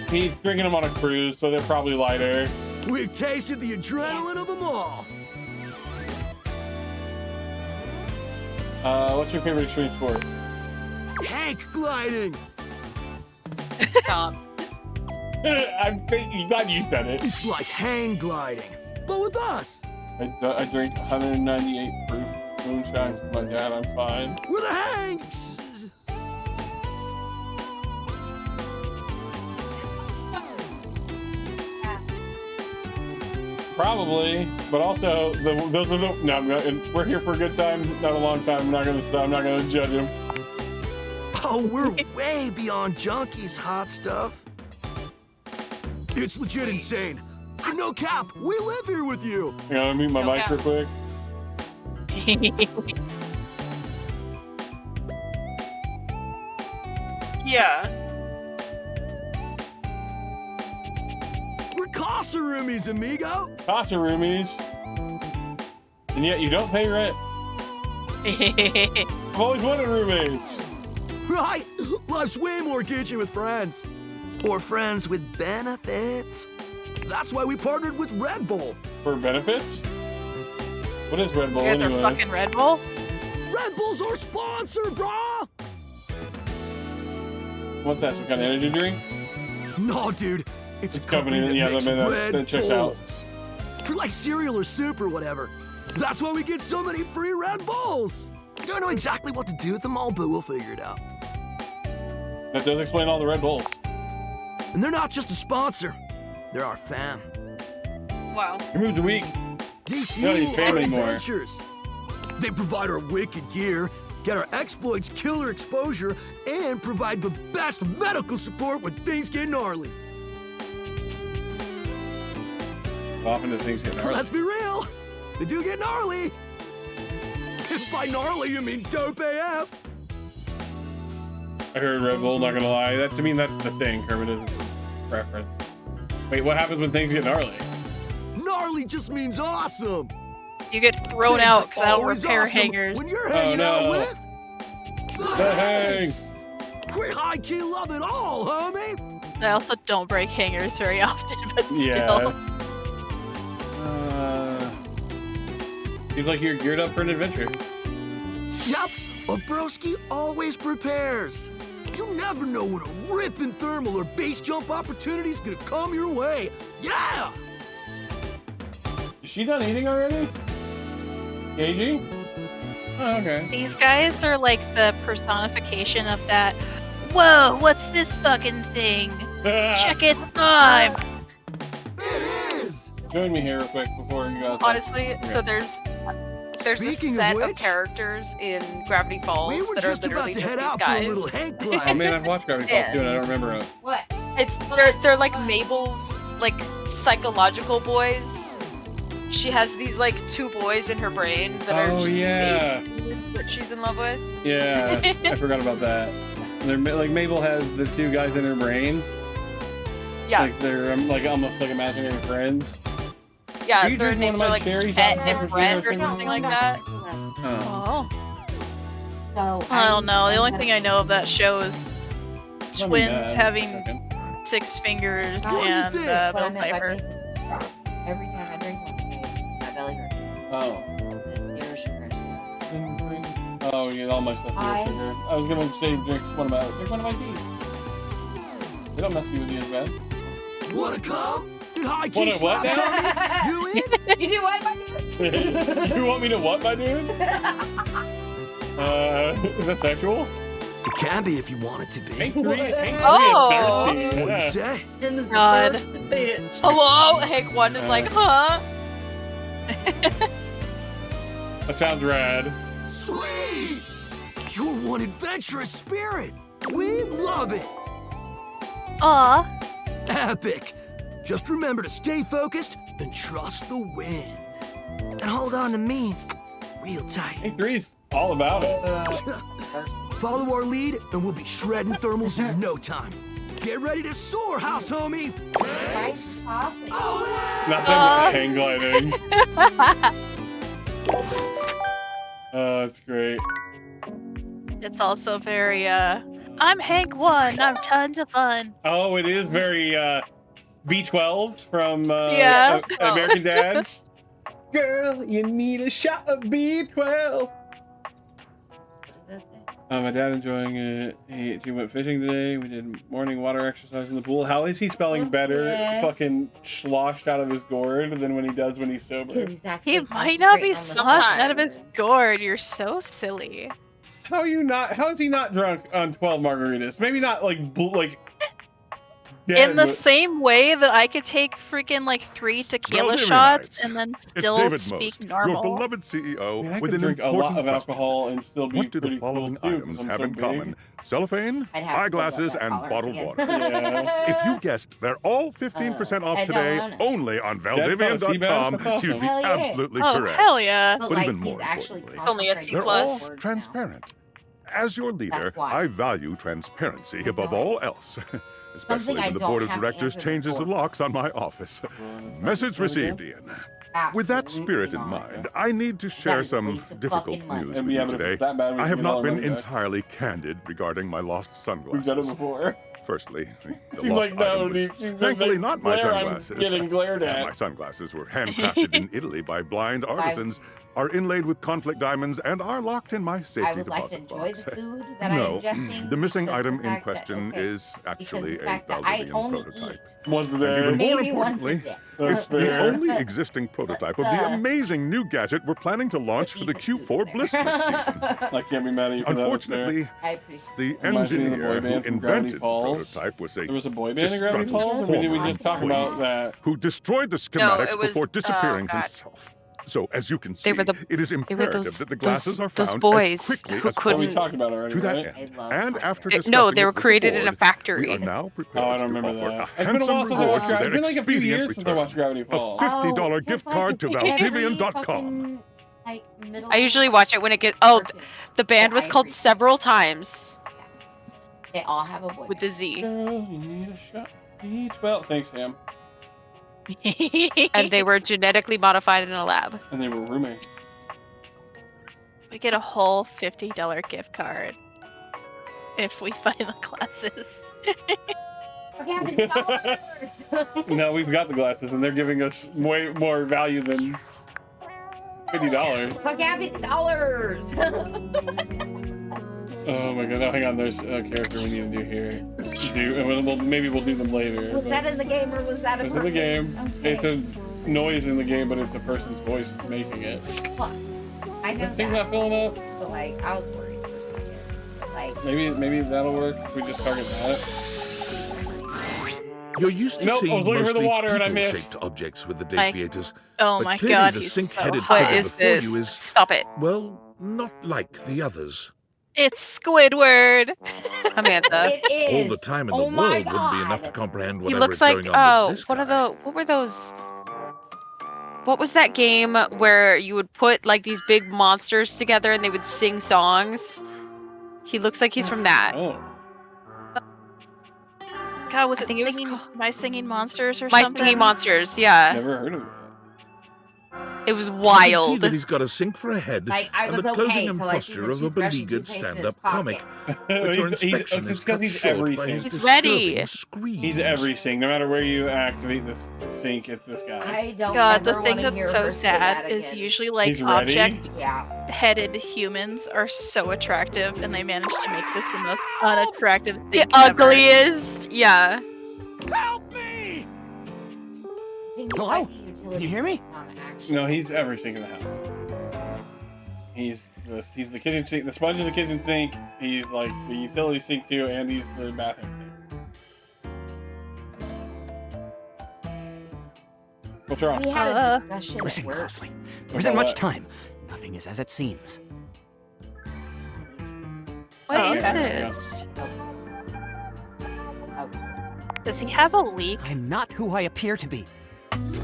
He's drinking them on a cruise, so they're probably lighter. We've tasted the adrenaline of them all. What's your favorite extreme sport? Hank gliding. Stop. I'm glad you said it. It's like hang gliding, but with us. I drink 198 proof moonshines with my dad. I'm fine. With a Hanks. Probably, but also those are the no. We're here for a good time, not a long time. I'm not gonna judge him. Oh, we're way beyond junkies, hot stuff. It's legit insane. No cap, we live here with you. You gotta mute my mic real quick. Yeah. We're Casa roomies, amigo. Casa roomies. And yet you don't pay rent. I've always wanted roommates. Right? Life's way more kitschy with friends. Or friends with benefits. That's why we partnered with Red Bull. For benefits? What is Red Bull You guys anyway? are fucking Red Bull? Red Bull's our sponsor, brah! What's that, some kind of energy drink? No, dude. It's a company that yeah, makes that Red checks out. Bulls. For like cereal or soup or whatever. That's why we get so many free Red Bulls. Don't know exactly what to do with them all, but we'll figure it out. That does explain all the Red Bulls. And they're not just a sponsor. They're our fam. Wow. Who moved a week? They No, fuel he's our fam anymore. adventures. They provide our wicked gear, get our exploits killer exposure, and provide the best medical support when things get gnarly. How often do things get gnarly? Let's be real. They do get gnarly. If by gnarly you mean dope AF. I heard Red Bull, not gonna lie. That's the thing. Kermit isn't preference. Wait, what happens when things get gnarly? Gnarly just means awesome. You get thrown Things out are because I don't always repair awesome hangers. When you're hanging out with The hang. we high key love it all, homie. I also don't break hangers very often, but Yeah. still. Seems like you're geared up for an adventure. Yep, a broski always prepares. You never know when a ripping thermal or base jump opportunity's gonna come your way. Yeah! Is she done eating already? KG? Oh, okay. These guys are like the personification of that. Whoa, what's this fucking thing? Check its time. Join me here real quick before you guys. Honestly, so there's Speaking a set of of which, characters in Gravity Falls we were that are just about literally to just head these out for a guys. little Hank Oh glide. man, I've watched Gravity Falls too, and I don't remember it. What? They're like Mabel's like psychological boys. She has these like two boys in her brain that are just these aliens that she's in love with. Yeah, I forgot about that. They're like Mabel has the two guys in her brain. Yeah. Like they're like almost like imaginary friends. Yeah, Are you their drinking names one are of like my cherries Pet out of and the Brett refrigerator or something like that. Oh. So I don't know. The only thing I know of that show is Let me twins know. having 6 fingers What do you and think? Bill What I meant by Piper. Every time I drink one, my belly hurts. Oh. It's zero sugars. Oh, you get all my stuff here, sugar. I was gonna say drink one of my teas. They don't mess with you as bad. Wanna come? Did high Wanna key what slaps now? on me? You in? You do what, my dude? You want me to what, my dude? Is that sexual? It can be if you want it to be. Hank 3 Oh. and thirsty. What do Yeah. you say? And this God. first bitch. Hello, Hank 1 is like, huh? That sounds rad. Sweet! You're one adventurous spirit. We love it. Aw. Epic. Just remember to stay focused and trust the wind. And hold on to me real tight. Hank 3's all about it. Follow our lead and we'll be shredding thermals in no time. Get ready to soar, house homie. Not them hang gliding. Oh, that's great. It's also very, I'm Hank 1, I'm tons of fun. Oh, it is very B12 from Yeah. American Dad. Girl, you need a shot of B12. My dad enjoying it. He went fishing today. We did morning water exercise in the pool. How is he spelling better? Yeah. Fucking sloshed out of his gourd than when he does when he's sober. He might not be sloshed out of his gourd. You're so silly. How is he not drunk on 12 margaritas? Maybe not like dead, In the but- same way that I could take freaking like 3 tequila shots and then still David speak Most, normal. your beloved CEO, I with could an drink a lot important of question. alcohol and still be What do the pretty following cool too, items 'cause I'm have so in big. common? Cellophane, I'd have to eyeglasses, look up and that bottled tolerance water. again. If you guessed, they're all 15% off I don't today, know. only on That's not a C-bass? Valdivian.com. That's You'd be awesome. Hell yeah. absolutely Oh, correct. hell yeah. But But like, even he's more actually importantly, Only a C+. they're concentrating all words transparent. As your leader, That's why. I value transparency above all else. Especially Something I when the don't board of have to directors answer changes the before. locks on my office. Message received, Ian. With that spirit in mind, I need to share is a some waste of difficult fucking money. news And with yeah, you but if today. it's that bad, we I should have get all not our been money back. entirely candid regarding my lost We've sunglasses. done it before. Firstly, the She's lost like, no, item was she's thankfully like, not my glare, I'm sunglasses. getting glared at. My sunglasses were handcrafted in Italy by blind artisans, are inlaid with conflict diamonds, and are locked in my I safety would like to deposit enjoy box. the food that No, I'm ingesting. the missing because item the in fact that- question okay, is actually because the a fact that I Valdivian only prototype. Once a And day. even more Maybe once a importantly, day. That's it's the fair. only existing prototype of the amazing new gadget we're planning to launch for the Q4 Blissmas season. I can't be mad at you for that. Unfortunately, I appreciate the Reminds me of the boy engineer who band from Gravity invented the Falls. prototype was a There was a boy band in Gravity disgruntled Falls, or did we former just talk employee about that? who destroyed the No, schematics it was- before disappearing oh, God. himself. So, as you can see, They were the- it is they were imperative those- that the glasses are those found boys as quickly who as couldn't- We possible. talked about it already, To that right? end, and after No, discussing they it were with the created in a board, factory. we are now Oh, prepared I don't to remember offer that. a It's been a handsome while since I reward watched for Gravity. their It's been like a few expedient years since I return. watched Gravity A Falls. $50 gift card to Valdivian.com. fucking, like, middle I usually watch it when it gets. Oh, person. the band Yeah, was I called appreciate several times They all have a boy. with the Z, Girl, you need a shot. B12. Thanks, Ham. and they were genetically modified in a lab. And they were roommates. We get a whole $50 gift card if we find the glasses. Okay, $50. No, we've got the glasses, and they're giving us way more value than $50. Fuck yeah, $50. Oh my god! No, hang on. There's a character we need to do here. And maybe we'll do them later. Was but- that in the game or was that a It's in the person? game. Okay. It's a noise in the game, but it's a person's voice making it. Fuck. I know That thing's that. not filling up. But like, I was worried for a second. But like, Maybe that'll work if we just target that. You're used to Nope, I was seeing looking for the mostly water and I missed. people-shaped objects with the date I- theaters. Oh but my clearly god, the he's sink-headed so What figure is before this? you is, Stop it, well, not like the others. It's Squidward. Amanda. it is. All the time in the Oh world my wouldn't be enough to God. comprehend He whatever looks is like going on with oh, this what are guy. what were those? What was that game where you would put like these big monsters together and they would sing songs? He looks like he's from that. Oh. God, was I it think it was singing, called- My Singing Monsters or My something? Singing Monsters, yeah. Never heard of it. It was You can see wild. that he's got a sink for a head Like, I and was the okay closing and till I see posture the of a toothbrush and beleaguered toothpaste in his stand-up comic. pocket. But your He's inspection it's is 'cause cut he's short every by sink. his He's ready. disturbing screams. He's every sink. No matter where you activate this sink, it's this guy. I don't God, the ever thing wanna hear that's so her say that sad is again. usually like He's ready? object-headed humans are so attractive, and they manage to make this the most unattractive The thing ever. ugliest, yeah. Help me! Hello? Can you hear me? No, he's every sink in the house. He's the kitchen sink, the sponge in the kitchen sink. He's like the utility sink too, and he's the bathroom sink. What's wrong? We had a discussion at Listen work. closely. There isn't much time. Nothing is as it seems. What Oh, is okay. this? Does he have a leak? I'm not who I appear to be. I don't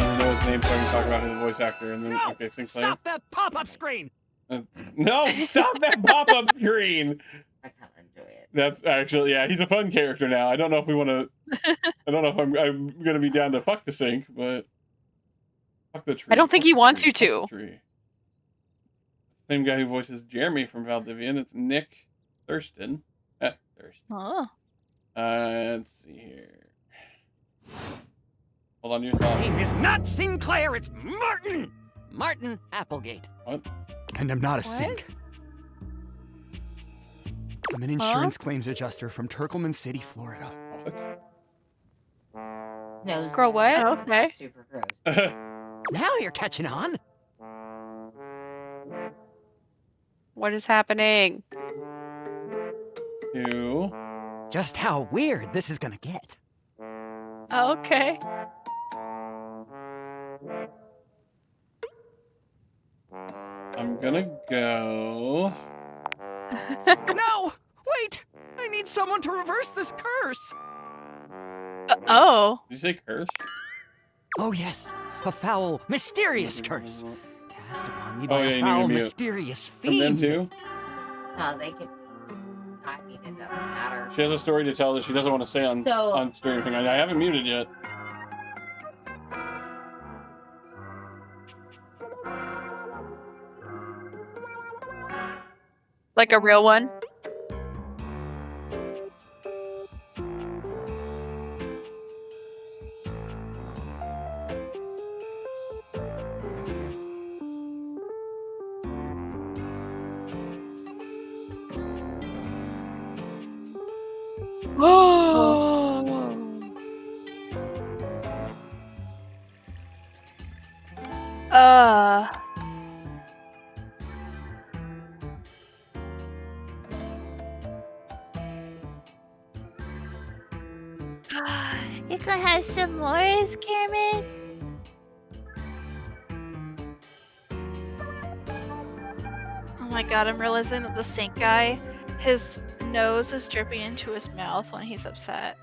even know his name, so I can talk about his voice actor. And then okay, sing Stop that pop-up screen! No, stop that pop-up screen. I can't enjoy it. That's actually, yeah, he's a fun character now. I don't know if we want to. I don't know if I'm gonna be down to fuck the sink, but fuck the tree. I don't think fuck he the wants tree, you fuck to. the tree. Same guy who voices Jeremy from Valdivian. It's Nick Thurston. Thurston. Oh. Let's see here. Hold on to your thought. My name is not Sinclair, it's Martin! Martin Applegate. What? And I'm not a sink. I'm an insurance claims adjuster from Turkleman City, Florida. Nose. Girl, what? Oh, okay. That's super gross. Now you're catching on. What is happening? You. Just how weird this is gonna get. Okay. I'm gonna go. No! Wait! I need someone to reverse this curse! Oh. Did you say curse? Oh, yes. A foul, mysterious curse. Cast upon me Oh, by yeah, you a need to foul, mute. mysterious From them fiend. too? No, they could. I mean, it doesn't matter. She has a story to tell that she doesn't want to say on stream or anything. I haven't muted yet. Like a real one? You could have some Morris, Cameron. Oh my god, I'm realizing that the sink guy, his nose is dripping into his mouth when he's upset.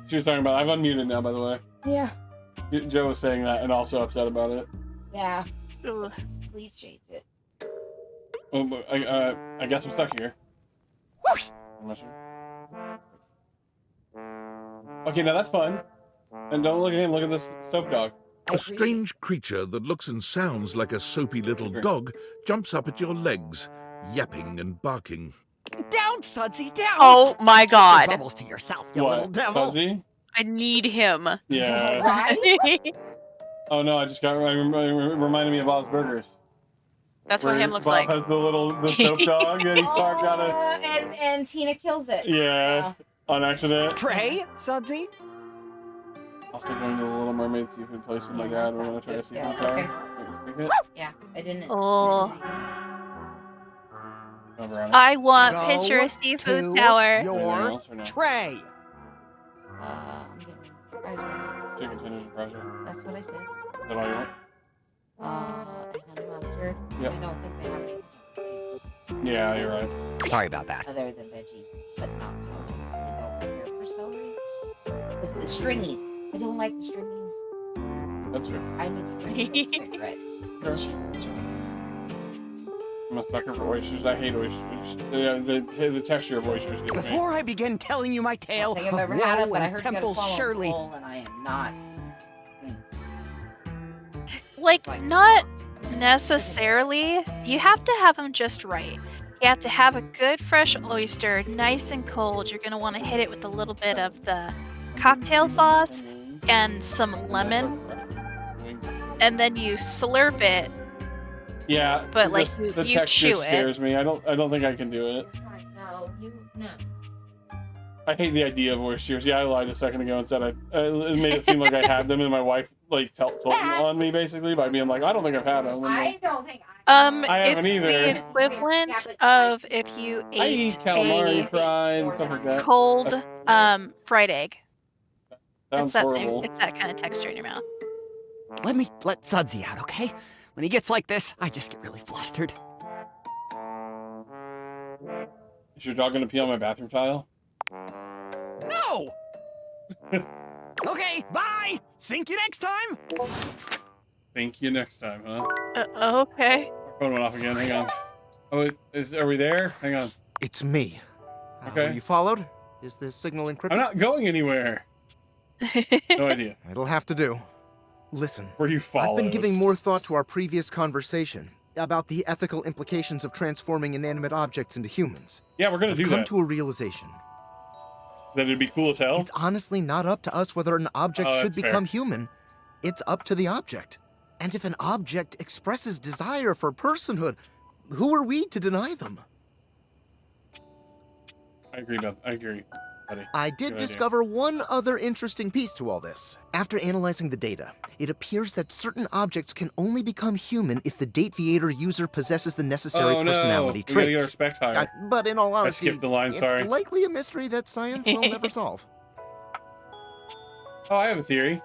She was talking about. I've unmuted now, by the way. Yeah. Joe was saying that and also upset about it. Yeah. Ugh. Please change it. Oh, but I guess I'm stuck here. I'm not sure. Okay, now that's fun. And don't look at him. Look at this soap dog. A strange creature that looks and sounds like a soapy little dog jumps up at your legs, yapping and barking. Down, Sudsy, down! Oh my Keep your god. bubbles to yourself, you What? little devil. Fuzzy? I need him. Yeah. Right? Oh no, I just got reminded me of Bob's Burgers. That's what Where him looks Bob like. has the soap dog and he carved out a And Tina kills it. yeah on accident. Pray, Sudsy? I'll still going to the Little Mermaid, see if we place with my dad. We're gonna try to see Yeah, if we okay. can. Yeah, I didn't. Oh. Over on it. I want Go picture to seafood tower. Anything your else or no? tray. I'm getting surprise roll. Chicken tenders and fries. Is That's what I said. that all you want? And mustard. Yep. I don't think they have any Yeah, you're right. Sorry about that. other than veggies, but not celery. I don't care for celery. It's the stringies. I don't like the stringies. That's true. I need to get red. Sure. Cheese and stringies. I'm a sucker for oysters. I hate oysters. The texture of oysters gets me. Before I begin telling you my tale I think I've of ever had it, woe but I and heard you gotta Temple swallow Shirley. it whole, and I am not. Like, not necessarily. You have to have them just right. You have to have a good fresh oyster, nice and cold. You're gonna want to hit it with a little bit of the cocktail sauce and some lemon, and then you slurp it. Yeah, But, like, the you texture chew it. scares me. I don't think I can do it. No, no. I hate the idea of oysters. Yeah, I lied a second ago and said it made it seem like I had them, and my wife like told on me basically by being like, I don't think I've had them. I'm like, don't think I haven't It's either. the equivalent of if you I eat ate calamari a fried and stuff like that. cold fried egg. Sounds It's that horrible. same. It's that kind of texture in your mouth. Let Sudsy out, okay? When he gets like this, I just get really flustered. Is your dog gonna pee on my bathroom tile? No! Okay, bye! Sink you next time! Thank you next time, huh? Okay. Our phone went off again. Hang on. Oh, are we there? Hang on. It's me. Okay. Were you followed? Is this signal encrypted? I'm not going anywhere. No idea. It'll have to do. Listen. Were you followed? I've been giving more thought to our previous conversation about the ethical implications of transforming inanimate objects into humans. Yeah, we're gonna do I've come that. to a realization. That it'd be cool to tell? It's honestly not up to us whether an object Oh, should that's become fair. human. It's up to the object. And if an object expresses desire for personhood, who are we to deny them? I agree, buddy. I did Good discover one other interesting piece to all this. After analyzing the data, it appears that certain objects can only become human if the Dateator user possesses the necessary personality We gotta get our traits. specs higher. But in all honesty, I skipped the line, sorry. it's likely a mystery that science will never solve. Oh, I have a theory.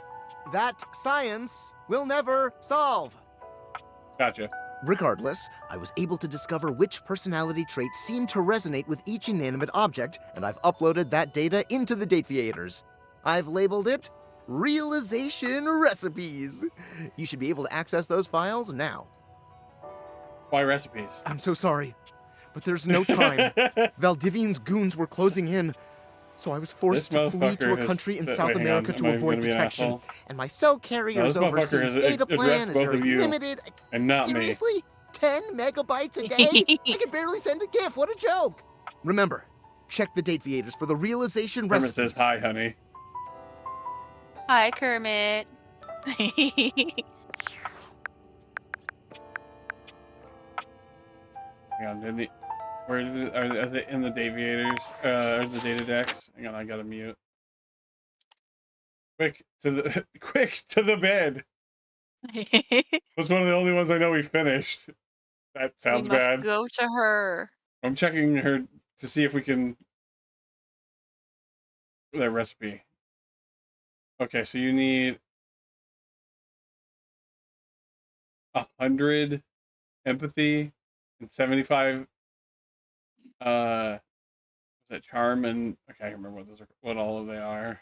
That science will never solve. Gotcha. Regardless, I was able to discover which personality traits seem to resonate with each inanimate object, and I've uploaded that data into the Dateators. I've labeled it Realization Recipes. You should be able to access those files now. Why recipes? I'm so sorry, but there's no time. Valdivian's goons were closing in, so I was forced to flee to a country in South America to avoid detection. And my cell carrier's overseas data plan is very limited. And not Seriously? 10 megabytes a day? I can barely send a GIF. What a joke. Remember, check the Dateators for the realization Kermit recipes. says hi, honey. Hi, Kermit. Hang on, didn't he? Where are they in the Dateators? Or the data decks? Hang on, I gotta mute. Quick to the bed. Was one of the only ones I know we finished. That sounds we must bad. go to her. I'm checking her to see if we can. That recipe. Okay, so you need 100 empathy and 75 was that charm and okay, I can't remember what those are, what all of they are.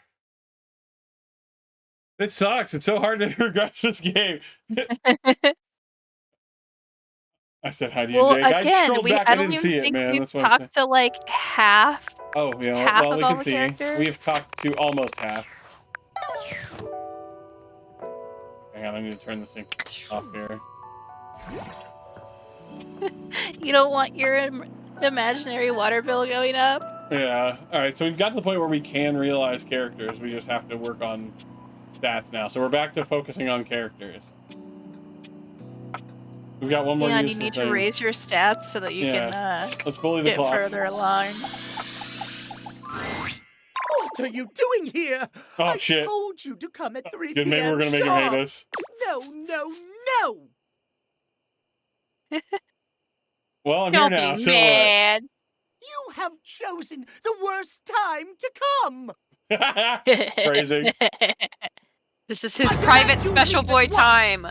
This sucks. It's so hard to progress this game. I said hi to you, Well, Jake. I again, scrolled back. I I don't didn't even see it, think man. we've That's what I'm saying. talked to like half. Oh, yeah. half Well, of we all can the see. characters? We've talked to almost half. Hang on, I need to turn this thing off here. You don't want your imaginary water bill going up? Yeah. All right. So we've got to the point where we can realize characters. We just have to work on stats now. So we're back to focusing on characters. We've got one more. Yeah, and you need to raise your stats so that you can Let's bully the get clock. further along. What are you doing here? Oh, I shit. told you to come at 3 Good, p.m. maybe we're gonna make him hate sharp. us. No, no, no! Well, I'm Don't here now. be So mad. You have chosen the worst time to come. Crazy. This is his private special boy time.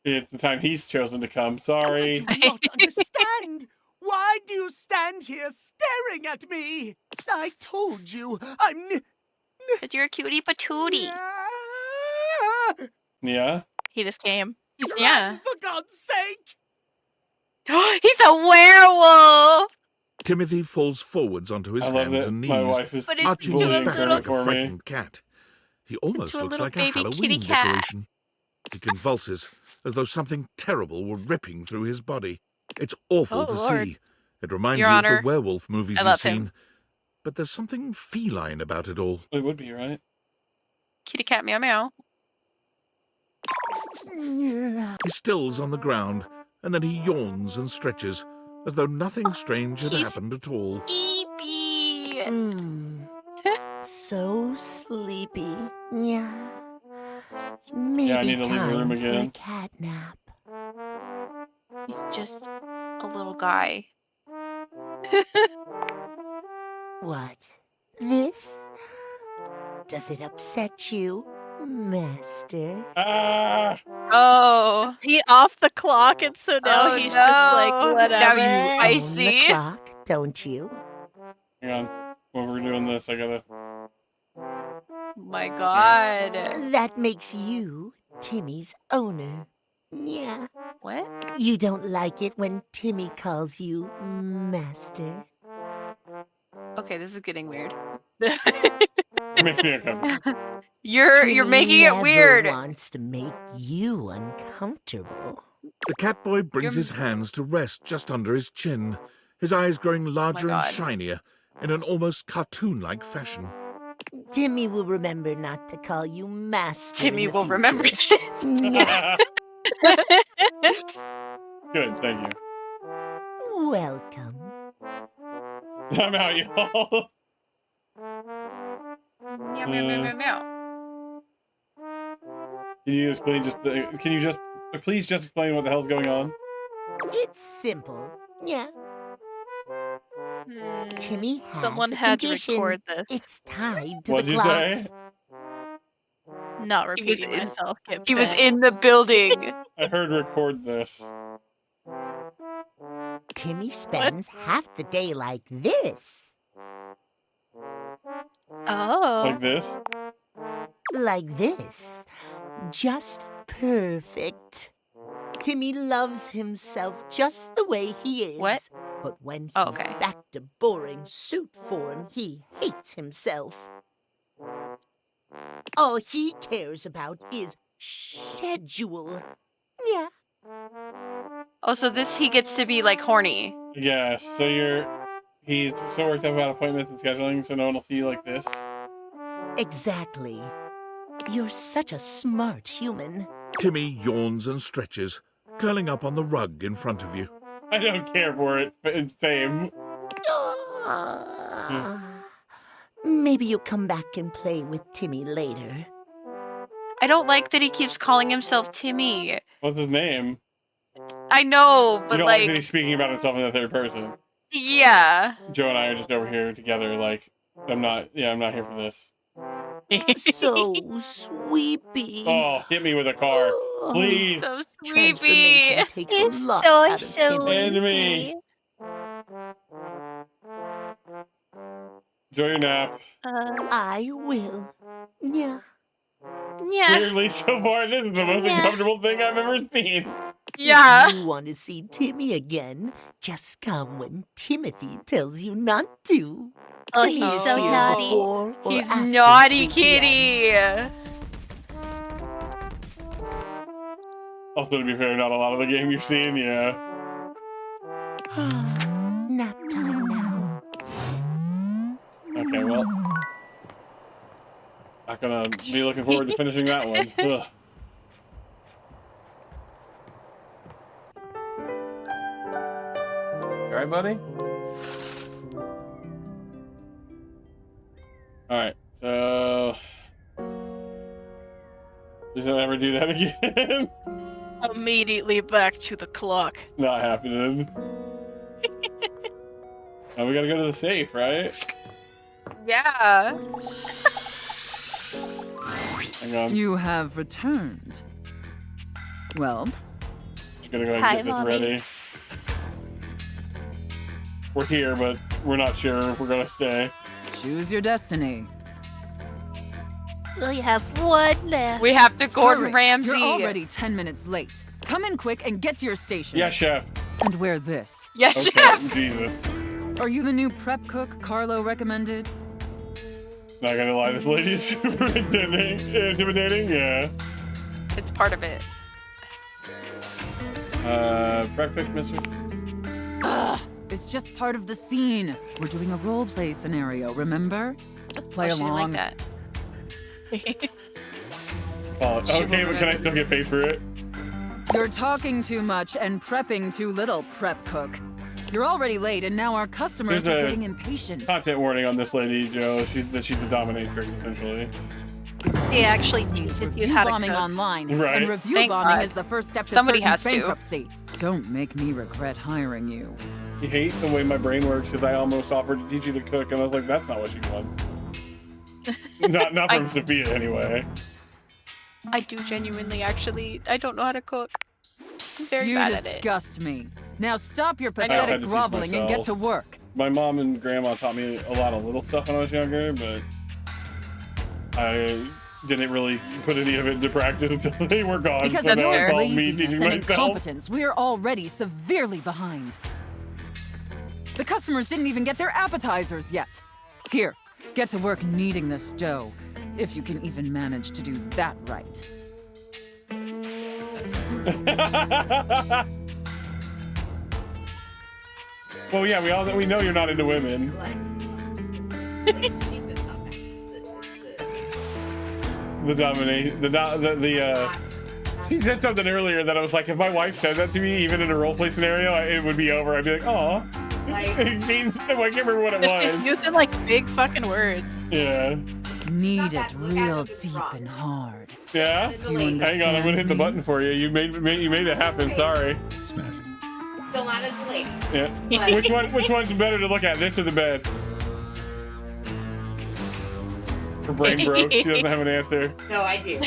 It's the time he's chosen to come. Sorry. I do not understand. Why do you stand here staring at me? I told you, I'm... Because you're a cutie patootie. Yeah. He just came. Yeah. For God's sake! He's a werewolf! Timothy falls forwards onto his I love hands that and knees, my wife is But it's arching to his a back little- like a frightened cat. He almost to a looks little like a baby Halloween kitty cat. decoration. He convulses as though something terrible were ripping through his body. It's awful Oh, to Lord. see. It reminds Your you Honor, of the werewolf movies I you've love seen. him. But there's something feline about it all. It would be, right? Kitty cat meow meow. He stills on the ground, and then he yawns and stretches, as though nothing strange had happened at all. So sleepy. Yeah. Maybe I need to leave the room time for a again. cat nap. He's just a little guy. What? This? Does it upset you, Master? Oh. Is he off the clock and so now Oh, he's just like, no. whatever. Now he's Own the spicy. clock, don't you? Hang on. When we're doing this, I gotta. My God. That makes you Timmy's owner. Yeah. What? You don't like it when Timmy calls you Master? Okay, this is getting weird. It makes me uncomfortable. You're making it weird. Wants to make you uncomfortable. The catboy brings his hands to rest just under his chin, his eyes growing larger and shinier in an almost cartoon-like fashion. Timmy will remember not to call you master. Timmy in the will remember future. this. Yeah. Good, thank you. Welcome. I'm out, y'all. Meow, meow, meow, meow, meow. Can you explain please just explain what the hell's going on? It's simple. Yeah. Timmy has Someone a had to condition. record this. It's tied to What'd the you clock. say? Not He was repeating in- myself. He was in the building. I heard record this. Timmy spends half the day like this. Oh. Like this? Like this. Just perfect. Timmy loves himself just the way he is. What? But when he's okay. back to boring suit form, he hates himself. All he cares about is schedule. Yeah. Oh, so he gets to be like horny. Yes, so he's so worked up about appointments and scheduling, so no one will see you like this. Exactly. You're such a smart human. Timmy yawns and stretches, curling up on the rug in front of you. I don't care for it, but it's same. Maybe you'll come back and play with Timmy later. I don't like that he keeps calling himself Timmy. What's his name? I know, You but don't like, like that he's speaking about himself in the third person. yeah. Joe and I are just over here together, like, I'm not here for this. So sweepy. Oh, hit me with a car. Please. So Transformation sweepy. takes a lot out of Timmy. And me. Enjoy your nap. I will. Yeah. Yeah. Weirdly, so far, this is the most uncomfortable thing I've ever seen. Yeah. If you want to see Timmy again, just come when Timothy tells you not to. Oh, Timmy's he's so here naughty. before or He's after naughty 3 p.m. kitty. Also, to be fair, not a lot of the game you've seen, yeah. Nap time now. Okay, well. Not gonna be looking forward to finishing that one. Ugh. Alright, buddy? Alright, so... Please don't ever do that again. Immediately back to the clock. Not happening. Now we gotta go to the safe, right? Yeah. Hang on. You have returned. Well, Just gonna go ahead Hi, and get Mommy. this ready. We're here, but we're not sure if we're gonna stay. choose your destiny. We have one left. We have to Gordon Hurry, Ramsay. You're already 10 minutes late. Come in quick and get to your station. Yeah, chef. And wear this. Yes, Okay, chef. Jesus. Are you the new prep cook Carlo recommended? Not gonna lie, this lady is super intimidating, yeah. It's part of it. Prep cook, mistress? Ugh, it's just part of the scene. We're doing a role play scenario, remember? Just play Oh, she didn't along. like that. Oh, okay, but can I still get paid for it? You're talking too much and prepping too little, prep cook. You're already late, and now our customers There's are a getting impatient. content warning on this lady, Joe. She's the dominatrix, essentially. He actually teaches you Review how to bombing cook. online, Right. and review Thank bombing God. is the first step to Somebody certain has to. bankruptcy. Don't make me regret hiring you. You hate the way my brain works because I almost offered to teach you to cook, and I was like, that's not what she wants. not from Sophia, anyway. I do genuinely, actually. I don't know how to cook. I'm very You bad at it. disgust me. Now stop your I had to pathetic teach groveling and get myself. to work. My mom and grandma taught me a lot of little stuff when I was younger, but I didn't really put any of it into practice until they were gone. Because so of now your it's all me laziness teaching and myself. incompetence, we're already severely behind. The customers didn't even get their appetizers yet. Here, get to work kneading this dough, if you can even manage to do that right. Well, yeah, we know you're not into women. The domination, she said something earlier that I was like, if my wife said that to me, even in a roleplay scenario, it would be over. I'd be like, oh. I can't remember what it was. She's using like big fucking words. Yeah. Knead it real deep and hard. Yeah? Do you understand? Hang on, I'm gonna hit the button for you. You made it happen. Sorry. Smash. Still not as late. Yeah. Which one's better to look at, this or the bed? Her brain broke. She doesn't have an answer. No, I do.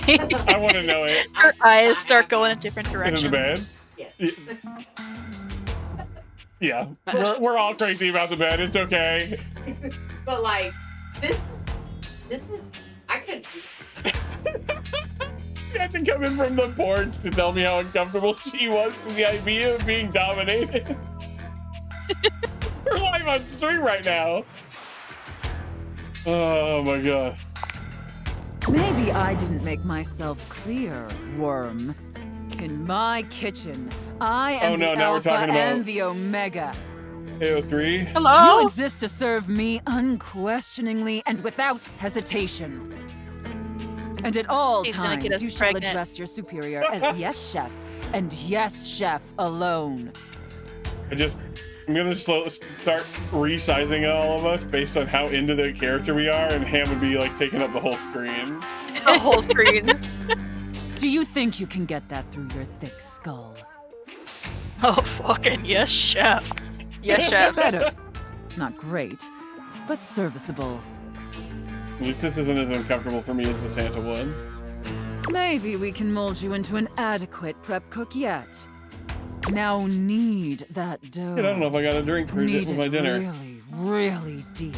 I want to know it. Her eyes start going in different Is directions. it the bed? Yes. Yeah. We're all crazy about the bed. It's okay. But like this is I could. You had to come in from the porch to tell me how uncomfortable she was with the idea of being dominated. We're live on stream right now. Oh my god. Maybe I didn't make myself clear, worm. In my kitchen, I am the Alpha and the Omega. AO3? Hello? You exist to serve me unquestioningly and without hesitation. And at all times, you shall address your superior as yes, chef, and yes, chef alone. I'm gonna start resizing all of us based on how into the character we are, and Ham would be like taking up the whole screen. The whole screen. Do you think you can get that through your thick skull? Oh, fucking yes, chef. Yes, chef. Better. Not great, but serviceable. At least this isn't as uncomfortable for me as the Santa one. Maybe we can mold you into an adequate prep cook yet. Now knead that dough. Dude, I don't know if I got a drink for Knead with my dinner. Really, really deep.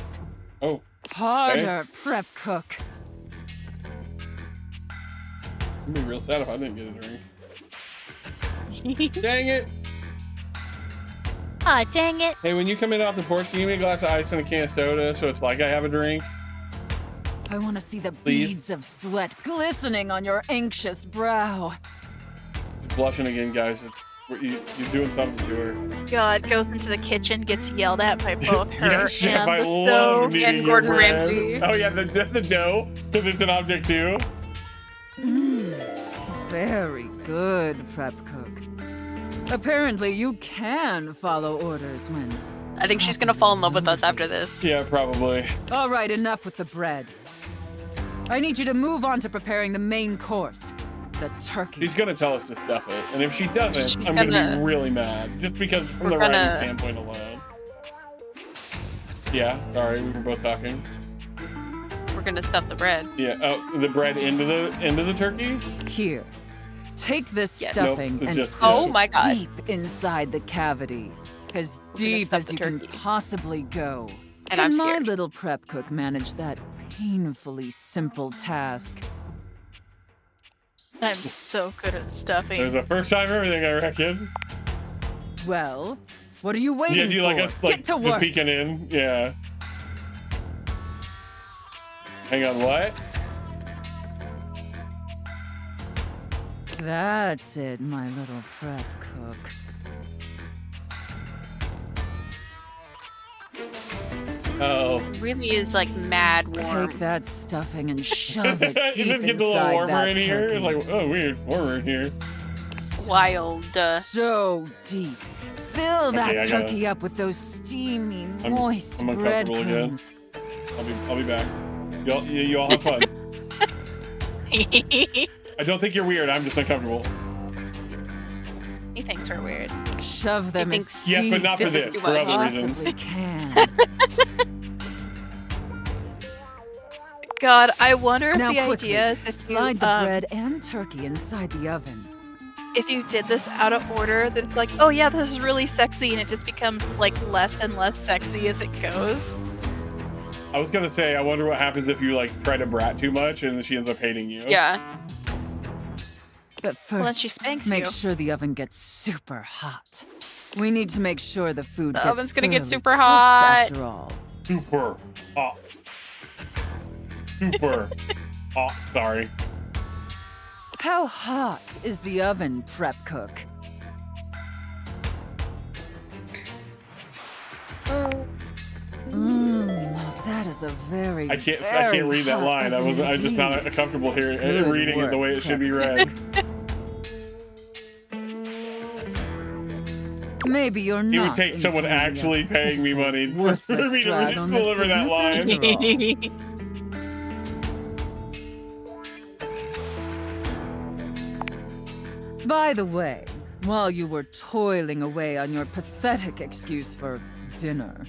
Oh. Harder, prep cook. I'd be real sad if I didn't get a drink. Dang it! Aw, dang it. Hey, when you come in off the porch, can you give me a glass of ice and a can of soda so it's like I have a drink? I want to see the Please? beads of sweat glistening on your anxious brow. She's blushing again, guys. You're doing something to her. God goes into the kitchen, gets yelled at by both her Yes, Chef, and I the love dough. kneading And your Gordon bread. Ramsay. Oh yeah, the dough, because it's an object too. Very good, prep cook. Apparently you can follow orders when... I think she's gonna fall in love with us after this. Yeah, probably. All right, enough with the bread. I need you to move on to preparing the main course, the turkey. She's gonna tell us to stuff it, and if she doesn't, She's I'm gonna gonna- be really mad, just because from We're the writing gonna- standpoint alone. Yeah, sorry, we were both talking. We're gonna stuff the bread. Yeah, oh, the bread into the turkey? Here, take this Yes. stuffing Nope, it's and just- push Oh it my God. deep inside the cavity, as deep stuff as the you can turkey. possibly go. And I'm Can my scared. little prep cook manage that painfully simple task? I'm so good at stuffing. There's a first time for everything, I reckon. Well, what are you waiting Yeah, do you for? like us like Get to the work. peeking in? Yeah. Hang on, what? That's it, my little prep cook. Oh. Really is like mad warm. Take that stuffing and shove it It deep just gets a little inside warmer that in here. turkey. It's like, oh, weird, warmer in here. Wild. So deep. Fill Okay, that I gotta- turkey up with those steamy, moist I'm uncomfortable again. breadcrumbs. I'll be back. You all have fun. I don't think you're weird. I'm just uncomfortable. He thinks we're weird. Shove them He as thinks Yes, but not for this is this. too For much. other reasons. possibly can. God, I wonder if Now the quickly, idea is if you, slide the bread and turkey inside the oven. if you did this out of order, that it's like, oh yeah, this is really sexy, and it just becomes like less and less sexy as it goes. I was gonna say, I wonder what happens if you like try to brat too much and she ends up hating you. Yeah. But first, Well, then she spanks make you. sure the oven gets super hot. We need to make sure the food The gets oven's gonna get thoroughly super cooked hot. After all, Super hot. Super hot. Sorry. How hot is the oven, prep cook? That is a very. I can't read that line. I just not comfortable here reading it the way it should be read. Maybe you're not. It would take someone actually paying me money for me to deliver that line. By the way, while you were toiling away on your pathetic excuse for dinner,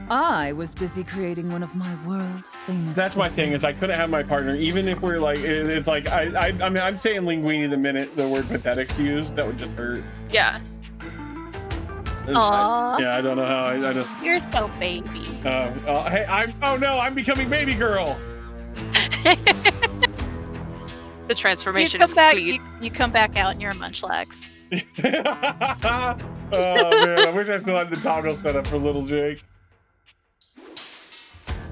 I was busy creating one of my world-famous. That's my thing, is I couldn't have my partner, even if we're like, it's like, I mean, I'm saying linguini the minute the word pathetic's used, that would just hurt. Yeah. Aww. Yeah, I don't know how, I just. You're so baby. Hey, I'm becoming baby girl. The transformation you come is back, complete. you come back out and you're a munchlax. Oh man, I wish I still had the toggle set up for little Jake.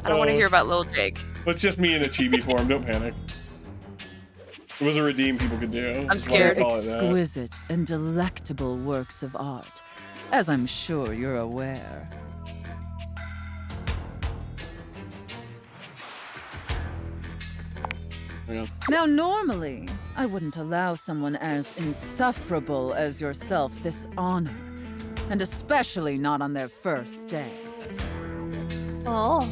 I don't want to hear about little Jake. It's just me in a chibi form, don't panic. It was a redeem people could do. I'm scared. Exquisite and delectable works of art, as I'm sure you're aware. Yeah. Now, normally, I wouldn't allow someone as insufferable as yourself this honor, and especially not on their first day. Oh.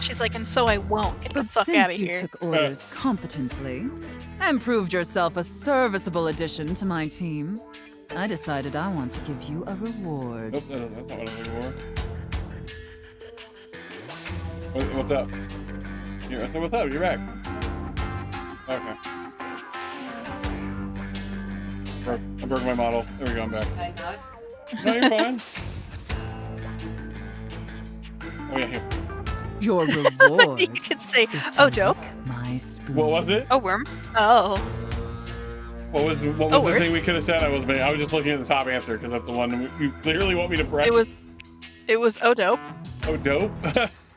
She's like, and so I won't. Get the But fuck out of since you here. took orders competently and proved yourself a serviceable addition to my team, I decided I want to give you a reward. Nope, that's not what I'm looking for. What's up? What's up? You're back. Okay. I broke my model. There we go, I'm back. No, you're fine. Oh yeah, here. Your reward. You could say, oh, dope. My spoon. What was it? Oh, worm. Oh. What was the thing we could have said? I was just looking at the top answer because that's the one you clearly want me to press. It was oh dope. Oh dope.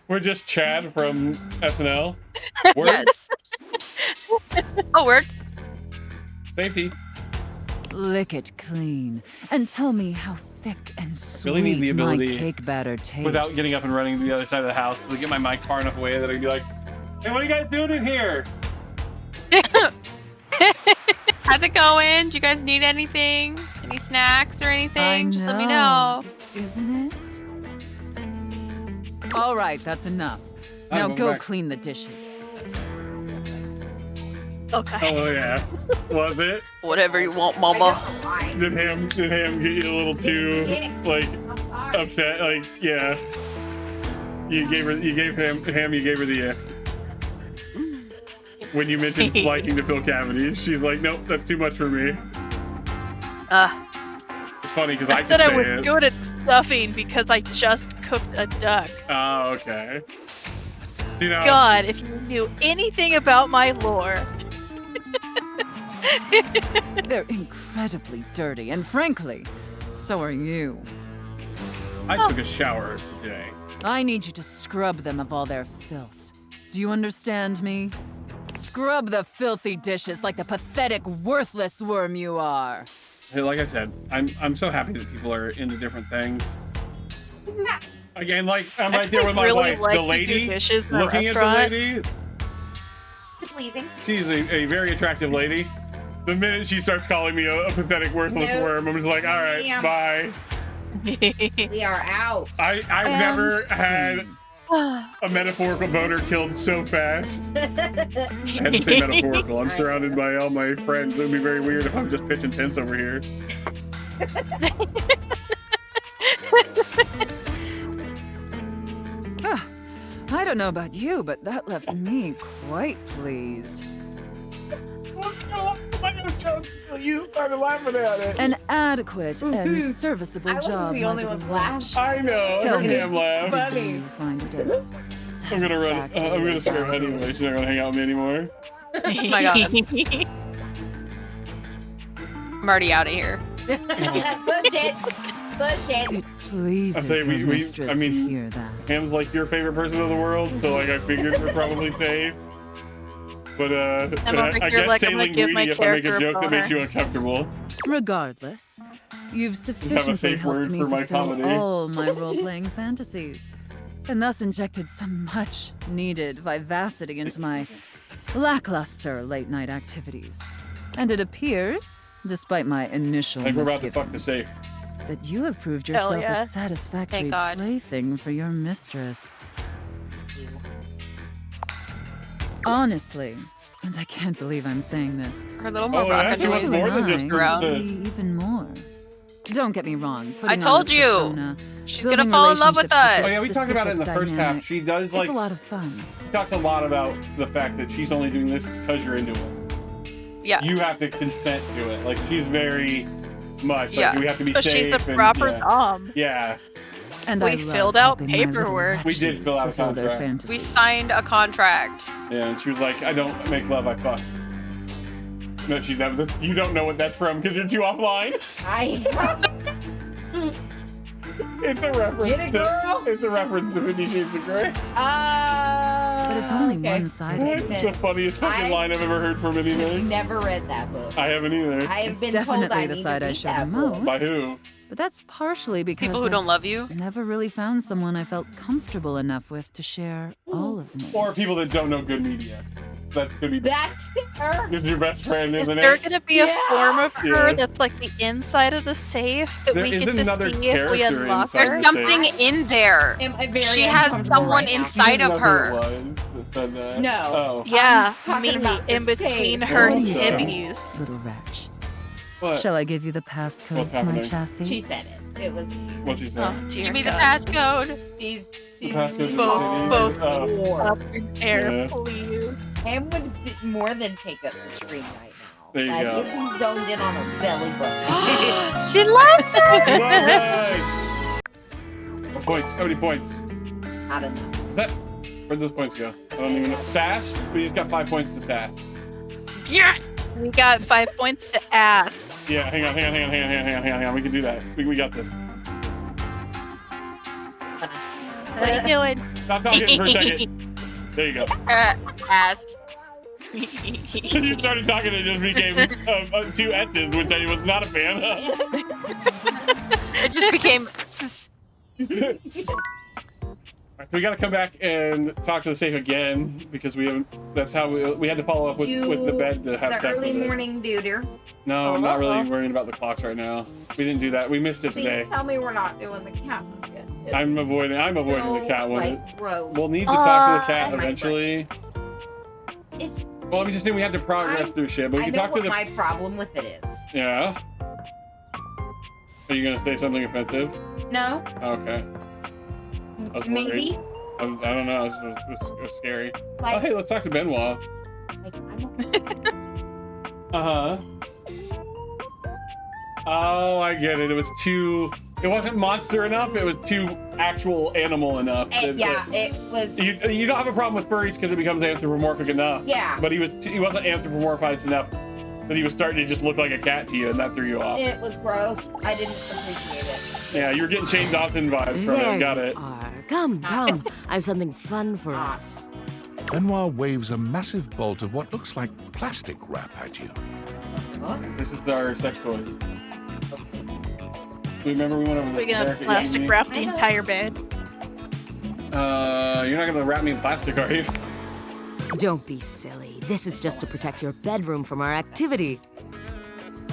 We're just Chad from SNL. Word? Yes. Oh, word. Safety. Lick it clean and tell me how thick and sweet Really need the ability, my cake batter tastes. without getting up and running to the other side of the house, to get my mic far enough away that I can be like, "Hey, what are you guys doing in here?" How's it going? Do you guys need anything? Any snacks or anything? Just let me know. Isn't it? All right, that's enough. Now go clean the dishes. Okay. Oh yeah. Was it? Whatever you want, mama. Did Ham get you a little too like upset? Like, yeah. You gave her the when you mentioned liking to fill cavities. She's like, nope, that's too much for me. It's funny because I said I was good at stuffing because I just cooked a duck. Oh, okay. You know, God, if you knew anything about my lore. They're incredibly dirty, and frankly, so are you. I took a shower today. I need you to scrub them of all their filth. Do you understand me? Scrub the filthy dishes like the pathetic, worthless worm you are. Hey, like I said, I'm so happy that people are into different things. Again, like I'm right there with my really wife, like the lady dishes in the looking at the restaurant. lady. Is it pleasing? She's a very attractive lady. The minute she starts calling me a pathetic, worthless worm, I'm just like, all right, Ma'am. bye. We are out. I've never had a metaphorical boner killed so fast. I had to say metaphorical. I'm surrounded by all my friends. It would be very weird if I'm just pitching tents over here. I don't know about you, but that left me quite pleased. You started laughing at it. An adequate and serviceable I wasn't job. the only my one little laugh. I know. Tell I heard me, him laugh. do you find it as I'm gonna run. I'm gonna scare her anyway. She's not gonna hang out with me anymore. Oh my god. I'm already out of here. Push it. Push it. It pleases your mistress to hear that. Ham's like your favorite person in the world, so like I figured we're probably safe. But I guess like, sailing greedy if I make a joke that makes you uncomfortable. Regardless, you've sufficiently safe helped word me for my fulfill comedy. all my role-playing fantasies, and thus injected some much-needed vivacity into my lackluster late-night activities. And it appears, despite my initial I think we're about to misgivings, fuck the safe. that you have proved Hell yourself yeah. a satisfactory Thank God. plaything for your mistress. Honestly, and I can't believe I'm saying this, Her little more Oh, rock actually, what's noise. more than just Ground. even more. Don't get me wrong. I putting on told this you. persona, She's building gonna fall in love with relationships us. Oh yeah, we talked about it in the specific first half. dynamic. She does like It's a lot of fun. She talks a lot about the fact that she's only doing this because you're into it. Yeah. You have to consent to it. Like she's very much Yeah. like we have to be So safe. she's a and- proper yeah. dom. Yeah. And We I love filled out helping my little paperwork. We did wretches fill out a fulfill their contract. fantasies. We signed a contract. Yeah, and she was like, I don't make love, I fuck. No, she's never. You don't know what that's from because you're too offline. It's a reference. Get it, girl? It's a reference to 50 Shades of Grey. But it's only one-sided. It's the funniest fucking line I've ever heard from anything. Never read that book. I haven't either. I have It's been told definitely I the need side to I read show that the book. most. By who? But that's partially because People who don't love you. I've never really found someone I felt comfortable enough with to share all of me. Or people that don't know good media. That could be. That's fair. This is your best friend, Is isn't there it? going to be a form of her Yeah. that's like the inside of the safe that There we is get to another see if we character unlock inside her? There's something in there. Am I very She has uncomfortable someone right now? inside of her. Who it was that said that. No. Oh. Yeah, I'm talking Mimi about the in between safe. her What do you say, tibbies. little wretch? What? Shall I give you the passcode What's to my happening? chassis? She said it. It was. What'd she say? Oh dear Give me the God. passcode. She's. The passcode to Both the titties? Oh. up in air, Yeah. please. Ham would more than take up the stream right now. There you like, go. if we zoned in on her belly button. She loves it. Nice. What points? How many points? I don't know. Is that? Where'd those points go? I don't even know. Sass? We just got 5 points to Sass. Yes! We got 5 points to ass. Yeah, hang on. We can do that. We got this. What are you doing? Stop talking for a second. There you go. Ass. You started talking, it just became 2 S's, which I was not a fan of. It just became. Alright, so we got to come back and talk to the safe again because we haven't. That's how we had to follow up with the bed to have The sex early with it. morning duder. No, I'm not really worrying about the clocks right now. We didn't do that. We missed it Please today. tell me we're not doing the cat one yet. It's I'm avoiding so, the cat one. like, gross. We'll need to talk to the cat Oh, my eventually. It's. Well, I'm just saying we had to progress through shit, but we I can know talk to what the. my problem with it is. Yeah. Are you gonna say something offensive? No. Okay. I was Maybe. worried. I don't know. It was scary. Like- Oh, hey, let's talk to Benoit. Like, I'm okay. Uh-huh. Oh, I get it. It was too... It wasn't monster enough. It was too actual animal enough. Yeah, it was. You don't have a problem with furries because it becomes anthropomorphic enough. Yeah. But he wasn't anthropomorphized enough that he was starting to just look like a cat to you, and that threw you off. It was gross. I didn't appreciate it. Yeah, you were getting Shane Dawson vibes from There it. Got you it. are. Come. I have something fun for us. Benoit waves a massive bolt of what looks like plastic wrap at you. This is our sex toys. Remember we went over this. We're gonna America plastic Eating? wrap the entire bed. You're not gonna wrap me in plastic, are you? Don't be silly. This is just to protect your bedroom from our activity.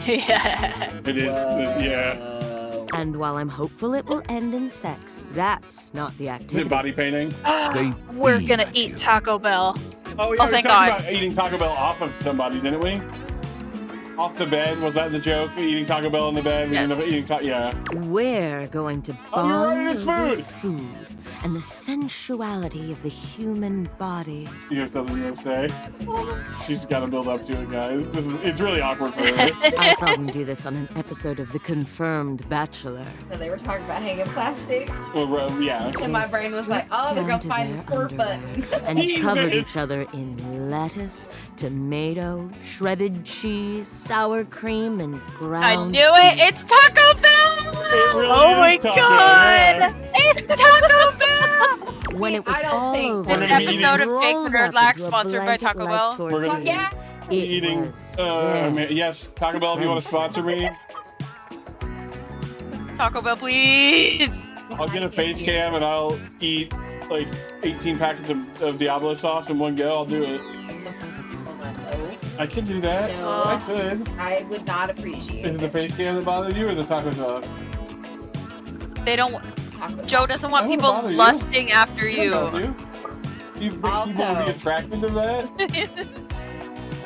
Yeah. It is. Yeah. And while I'm hopeful it will end in sex, that's not the Is activity. it body painting? We're gonna eat Taco Bell. Oh, yeah, Oh, we thank talked God. about eating Taco Bell off of somebody, didn't we? Off the bed, was that the joke? Eating Taco Bell in the bed? We ended up eating yeah. We're going to Oh, you're right, bond it's over food. food and the sensuality of the human body. You have something you want to say? She's got to build up to it, guys. It's really awkward for her. I saw them do this on an episode of The Confirmed Bachelor. So they were talking about hanging plastic. Well, yeah. And my brain was like, oh, they're gonna find the squirt button. And covered each other in lettuce, tomato, shredded cheese, sour cream, and ground I knew it. It's Taco Bell. really Oh is my Taco, god! yeah. It's Taco Bell! When it was I don't all think over, This We're gonna be episode of rolled Jake the Nerd up Lax, into a sponsored by Taco blanket-like Bell. We're gonna tortilla. Yeah. be It eating. was Yes, Taco Bell. If you want to sponsor me, Taco Bell, please. I'll get a face cam and I'll eat like 18 packets of Diablo sauce in one go. I'll do it. I can do that. No. I could. I would not appreciate Is it the face cam that bothers you or the taco sauce? They don't. Joe doesn't want That wouldn't people bother you. lusting after It don't bother you. You think people would be attracted to that?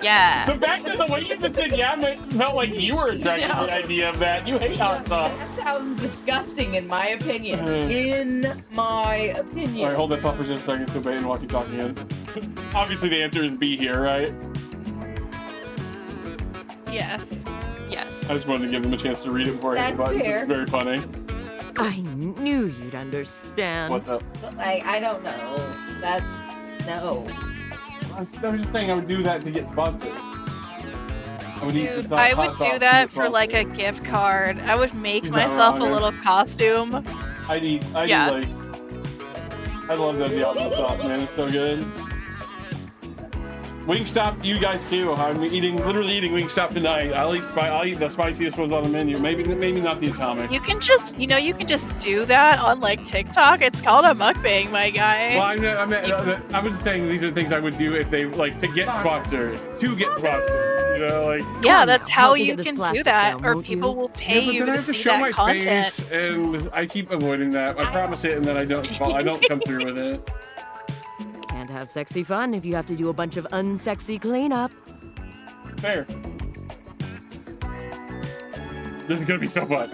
Yeah. The fact that the way you just said yeah felt like you were attracted to the idea of that. You hate hot sauce. That sounds disgusting, in my opinion. Uh. In my All opinion. right, hold that thought for just a second. Still baiting walkie-talkie in. Obviously, the answer is B here, right? Yes. Yes. I just wanted to give them a chance to read it before I hit the That's button. fair. It's very funny. I knew you'd understand. What's up? But, like, I don't know. That's no. I was just saying I would do that to get sponsored. I would, eat Dude, the I hot would sauce do to that get for like a sponsored. gift card. I would make You're not myself wrong, a little costume. I'd eat Yeah. like, I love that Diablo sauce, man. It's so good. Wingstop, you guys too. I'm literally eating Wingstop tonight. I'll eat the spiciest ones on the menu. Maybe not the atomic. You can just, you can just do that on like TikTok. It's called a mukbang, my guy. Well, I was saying these are things I would do if they like to get sponsored. To get sponsored, you know, like. Yeah, that's how help me you get this can do plastic that, down, or won't people you? will pay Yeah, but you then I to have to see show that my content. face, and I keep avoiding that. I promise it, and then I don't come through with it. Can't have sexy fun if you have to do a bunch of unsexy cleanup. Fair. This is gonna be so fun.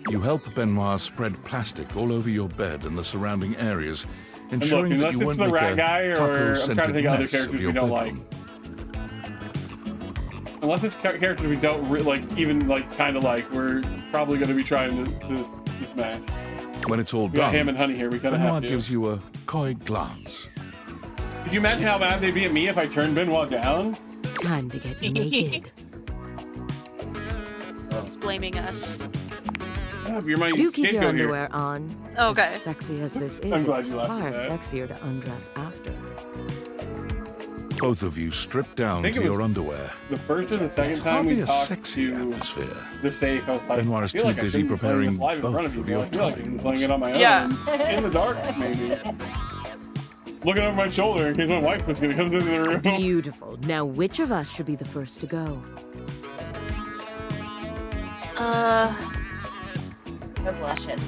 You help Benoit spread plastic all over your bed and the surrounding areas, And look, ensuring that unless you it's won't the make rat a guy, or I'm trying to taco-scented think of other mess characters of we your don't like. bedroom. Unless it's characters we don't even kind of like, we're probably gonna be trying to smash. When it's all We got done, ham and honey here. We kind of have Benoit to. gives you a coy glance. Could you imagine how mad they'd be at me if I turned Benoit down? Time to get naked. It's blaming us. Yeah, you're my Do keep your scapegoat here. underwear on. Okay. As sexy as this is, I'm glad it's you laughed far at that. sexier to undress after. Both of you strip down think to it was your underwear. The first or the second It's time hardly we a talked sexy to atmosphere. the safe, I was like, Benoit I is feel too like I busy shouldn't be playing this preparing live in front both of of you. your I feel like I'm toppings. playing it on my own. Yeah. In the dark, maybe. Looking over my shoulder in case my wife was gonna come into the room. Beautiful. Now, which of us should be the first to go? You're blushing.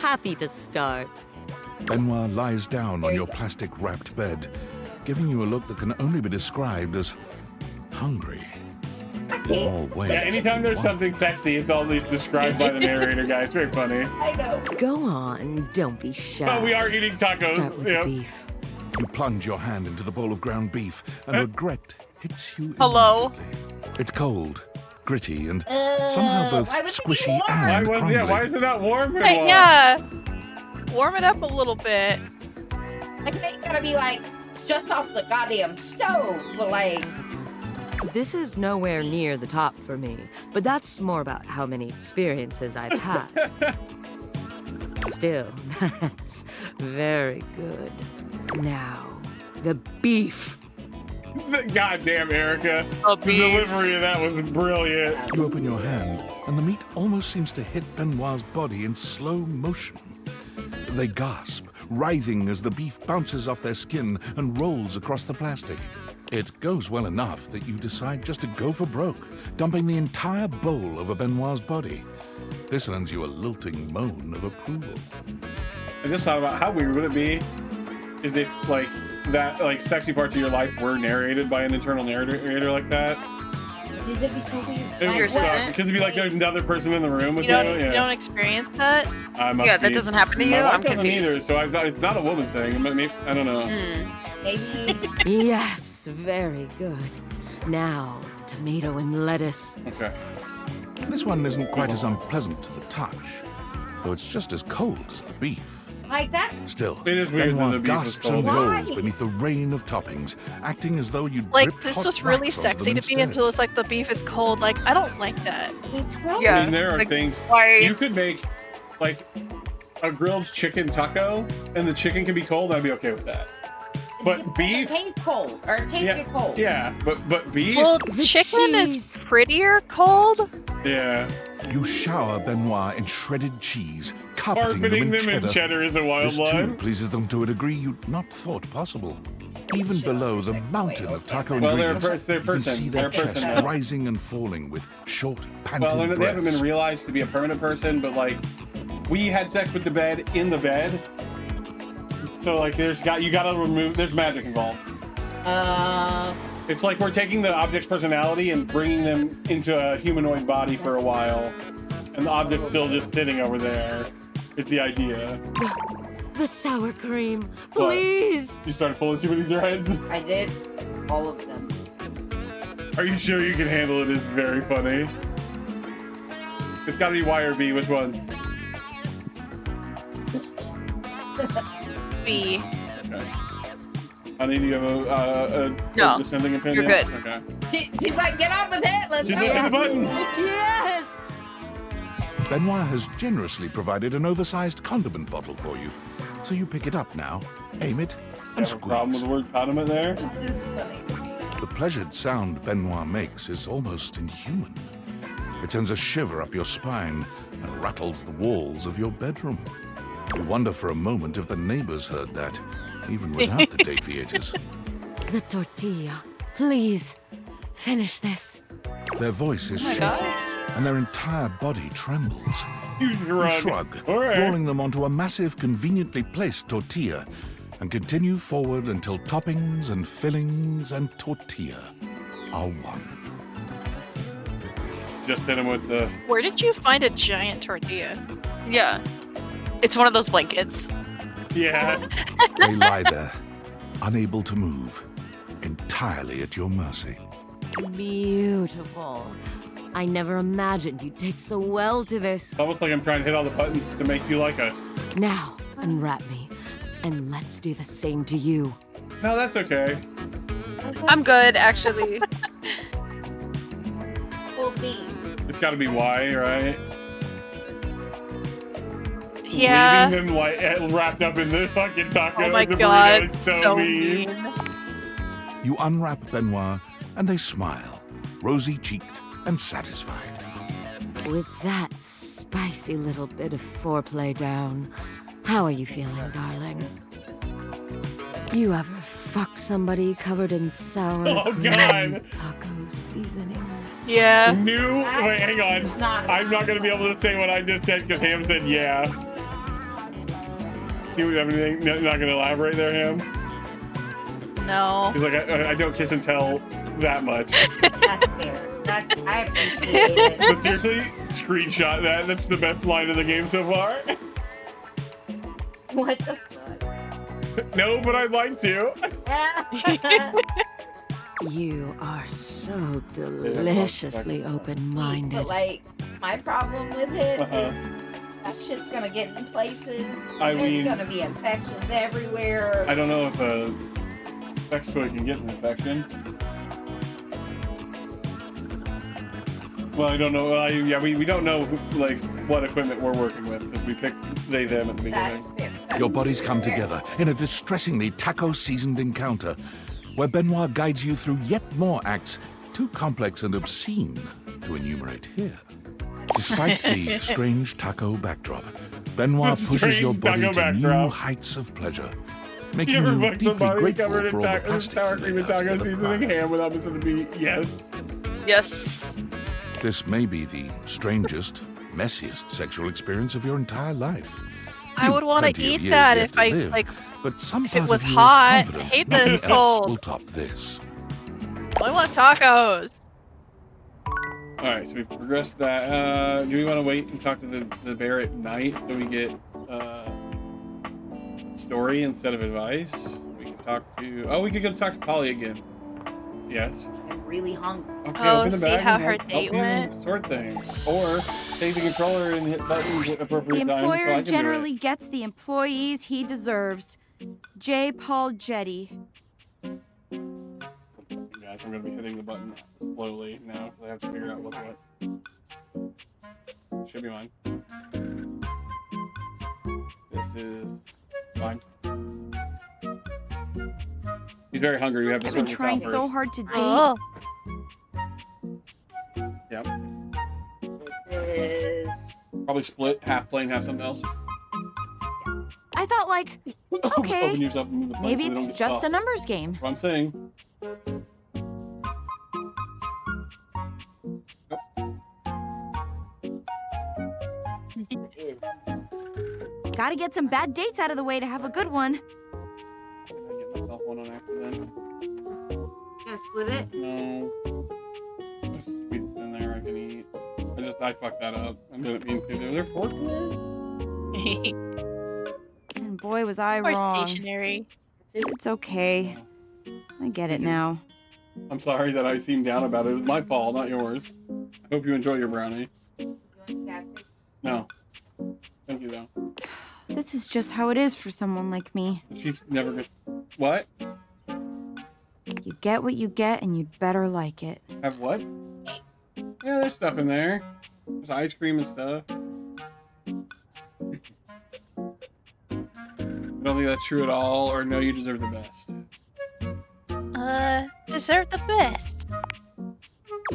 Happy to start. Benoit lies down on your plastic-wrapped bed, giving you a look that can only be described as hungry. In all ways. Yeah, anytime there's something sexy, it's always described by the narrator guy. It's very funny. I know. Go on, don't be shy. Oh, we are eating tacos. Start with Yep. the beef. You plunge your hand into the bowl of ground beef, and regret hits you Hello? immediately. It's cold, gritty, and somehow both why was it squishy warm? and crumbly. Why is it not warm? Hey, Benoit? yeah. Warm it up a little bit. Like, they gotta be like just off the goddamn stove, but like. This is nowhere near the top for me, but that's more about how many experiences I've had. Still, that's very good. Now, the beef. Goddamn, Erica. Oh, The delivery of that was brilliant. You open your hand, and the meat almost seems to hit Benoit's body in slow motion. They gasp, writhing as the beef bounces off their skin and rolls across the plastic. It goes well enough that you decide just to go for broke, dumping the entire bowl over Benoit's body. This earns you a lilting moan of approval. I just thought about how weird would it be is if that sexy parts of your life were narrated by an internal narrator like that. Dude, that'd be so weird. It would Yours suck, isn't? because it'd be like there's another person in the room with You don't, you. you don't experience that? Yeah, that doesn't happen to you? My wife I'm doesn't confused. either, so it's not a woman thing. Maybe, I don't know. Maybe. Yes, very good. Now, tomato and lettuce. Okay. This one isn't quite as unpleasant to the touch, though it's just as cold as the beef. Like that's Still, It is weird that the Benoit beef was gasps and cold. rolls beneath the rain of toppings, acting as though you'd Like, dripped this hot was really wax onto sexy them to me instead. until it's like the beef is cold. Like, I don't like that. it's gross. I mean, there are things you could make, like a grilled chicken taco, and the chicken can be cold. I'd be okay with that. But beef, It tastes cold, or it tastes good cold. yeah, but beef, Well, chicken is prettier cold. yeah. You shower Benoit in shredded cheese, carpeting them in cheddar. is a wild This too line. pleases them to a degree you'd not thought possible. Even below the mountain of taco Well, they're a ingredients, they're you can person. see They're their a person chest now. rising and falling with short, panting Well, they haven't been breaths. realized to be a permanent person, but like, we had sex with the bed in the bed. So like, you gotta remove. There's magic involved. It's like we're taking the object's personality and bringing them into a humanoid body for a while, and the object's still just sitting over there. It's the idea. The sour cream, What? please. You started pulling too many threads. I did. All of them. Are you sure you can handle it? It's very funny. It's gotta be Y or B. Which one? B. Okay. Honey, do you have a No, dissenting opinion? you're good. Okay. She's like, get off with it. Let's She's go. hitting the button. Yes. Benoit has generously provided an oversized condiment bottle for you. So you pick it up now, aim it, and Have a problem with squeeze. the word condiment there? The pleasured sound Benoit makes is almost inhuman. It sends a shiver up your spine and rattles the walls of your bedroom. You wonder for a moment if the neighbors heard that, even without the dateaviators. The tortilla. Please, finish this. Their voice is Oh my shaky, God. and their entire body trembles. You shrug, All right. rolling them onto a massive, conveniently placed tortilla, and continue forward until toppings and fillings and tortilla are one. Just hit him with the. Where did you find a giant tortilla? Yeah. It's one of those blankets. Yeah. They lie there, unable to move, entirely at your mercy. Beautiful. I never imagined you'd take so well to this. It's almost like I'm trying to hit all the buttons to make you like us. Now, unwrap me, and let's do the same to you. No, that's okay. I'm good, actually. Well, B. It's got to be Y, right? Yeah. Leaving them like wrapped up in the fucking taco. Oh my the God, burrito is so mean. You unwrap Benoit, and they smile, rosy-cheeked and satisfied. With that spicy little bit of foreplay down, how are you feeling, darling? You ever fuck somebody covered in sour Oh, cream God. taco seasoning? Yeah. Wait, hang on. I'm not going to be able to say what I just said because Ham said yeah. You have anything? Not going to elaborate there, Ham? No. He's like, I don't kiss and tell that much. That's fair. I appreciate it. But seriously, screenshot that. That's the best line of the game so far. What the fuck? No, but I'd like to. You are so deliciously open-minded. But like, my problem with it Uh-huh. is that shit's gonna get in places. I There's mean- gonna be infections everywhere. I don't know if a sex toy can get an infection. Well, I don't know. We don't know like what equipment we're working with because we picked they them at the beginning. Your bodies come together in a distressingly taco-seasoned encounter, where Benoit guides you through yet more acts too complex and obscene to enumerate here. Despite the strange taco backdrop, Benoit pushes your body taco to new backdrop. heights of pleasure, You making ever you fuck deeply somebody grateful covered in for all the sour plastic cream and taco seasoning ham without missing a beat? Yes. Yes. This may be the strangest, messiest sexual experience of your entire life. I would want to Plenty of eat years that yet if to I live, like. But some If it part was of you is hot. I confident hate nothing that it's else will cold. top this. I want tacos. All right, so we progressed that. Do we want to wait and talk to the bear at night so we get story instead of advice? We can talk to. Oh, we could go talk to Polly again. Yes. I'm really hungry. Okay, Oh, open the see bag how and her help date you went? sort things. Or take the controller and hit buttons at The appropriate times so I employer can generally gets the employees he deserves. J. Paul Jetty. do it. Guys, I'm going to be hitting the button slowly now because I have to figure out what's what. Should be mine. This is mine. He's very hungry. We have to I've sort been this trying out so first. hard to date. Oh. Yep. Is Probably split, half plain, half something else. I thought, like, okay, Open yourself and move the plate maybe so they it's don't get just a tossed. numbers game. That's what I'm saying. Gotta get some bad dates out of the way to have a good one. I get myself one on accident. gonna split it? No. There's sweets in there I can eat. I fucked that up. I didn't mean to. Are there forks in there? And boy, was I Or wrong. stationary. It's okay. I get it now. I'm sorry that I seemed down about it. It was my fault, not yours. I hope you enjoy your brownie. No. Thank you, though. This is just how it is for someone like me. She's never gonna... What? You get what you get, and you'd better like it. Have what? Yeah, there's stuff in there. There's ice cream and stuff. I don't think that's true at all, or no, you deserve the best. Deserve the best.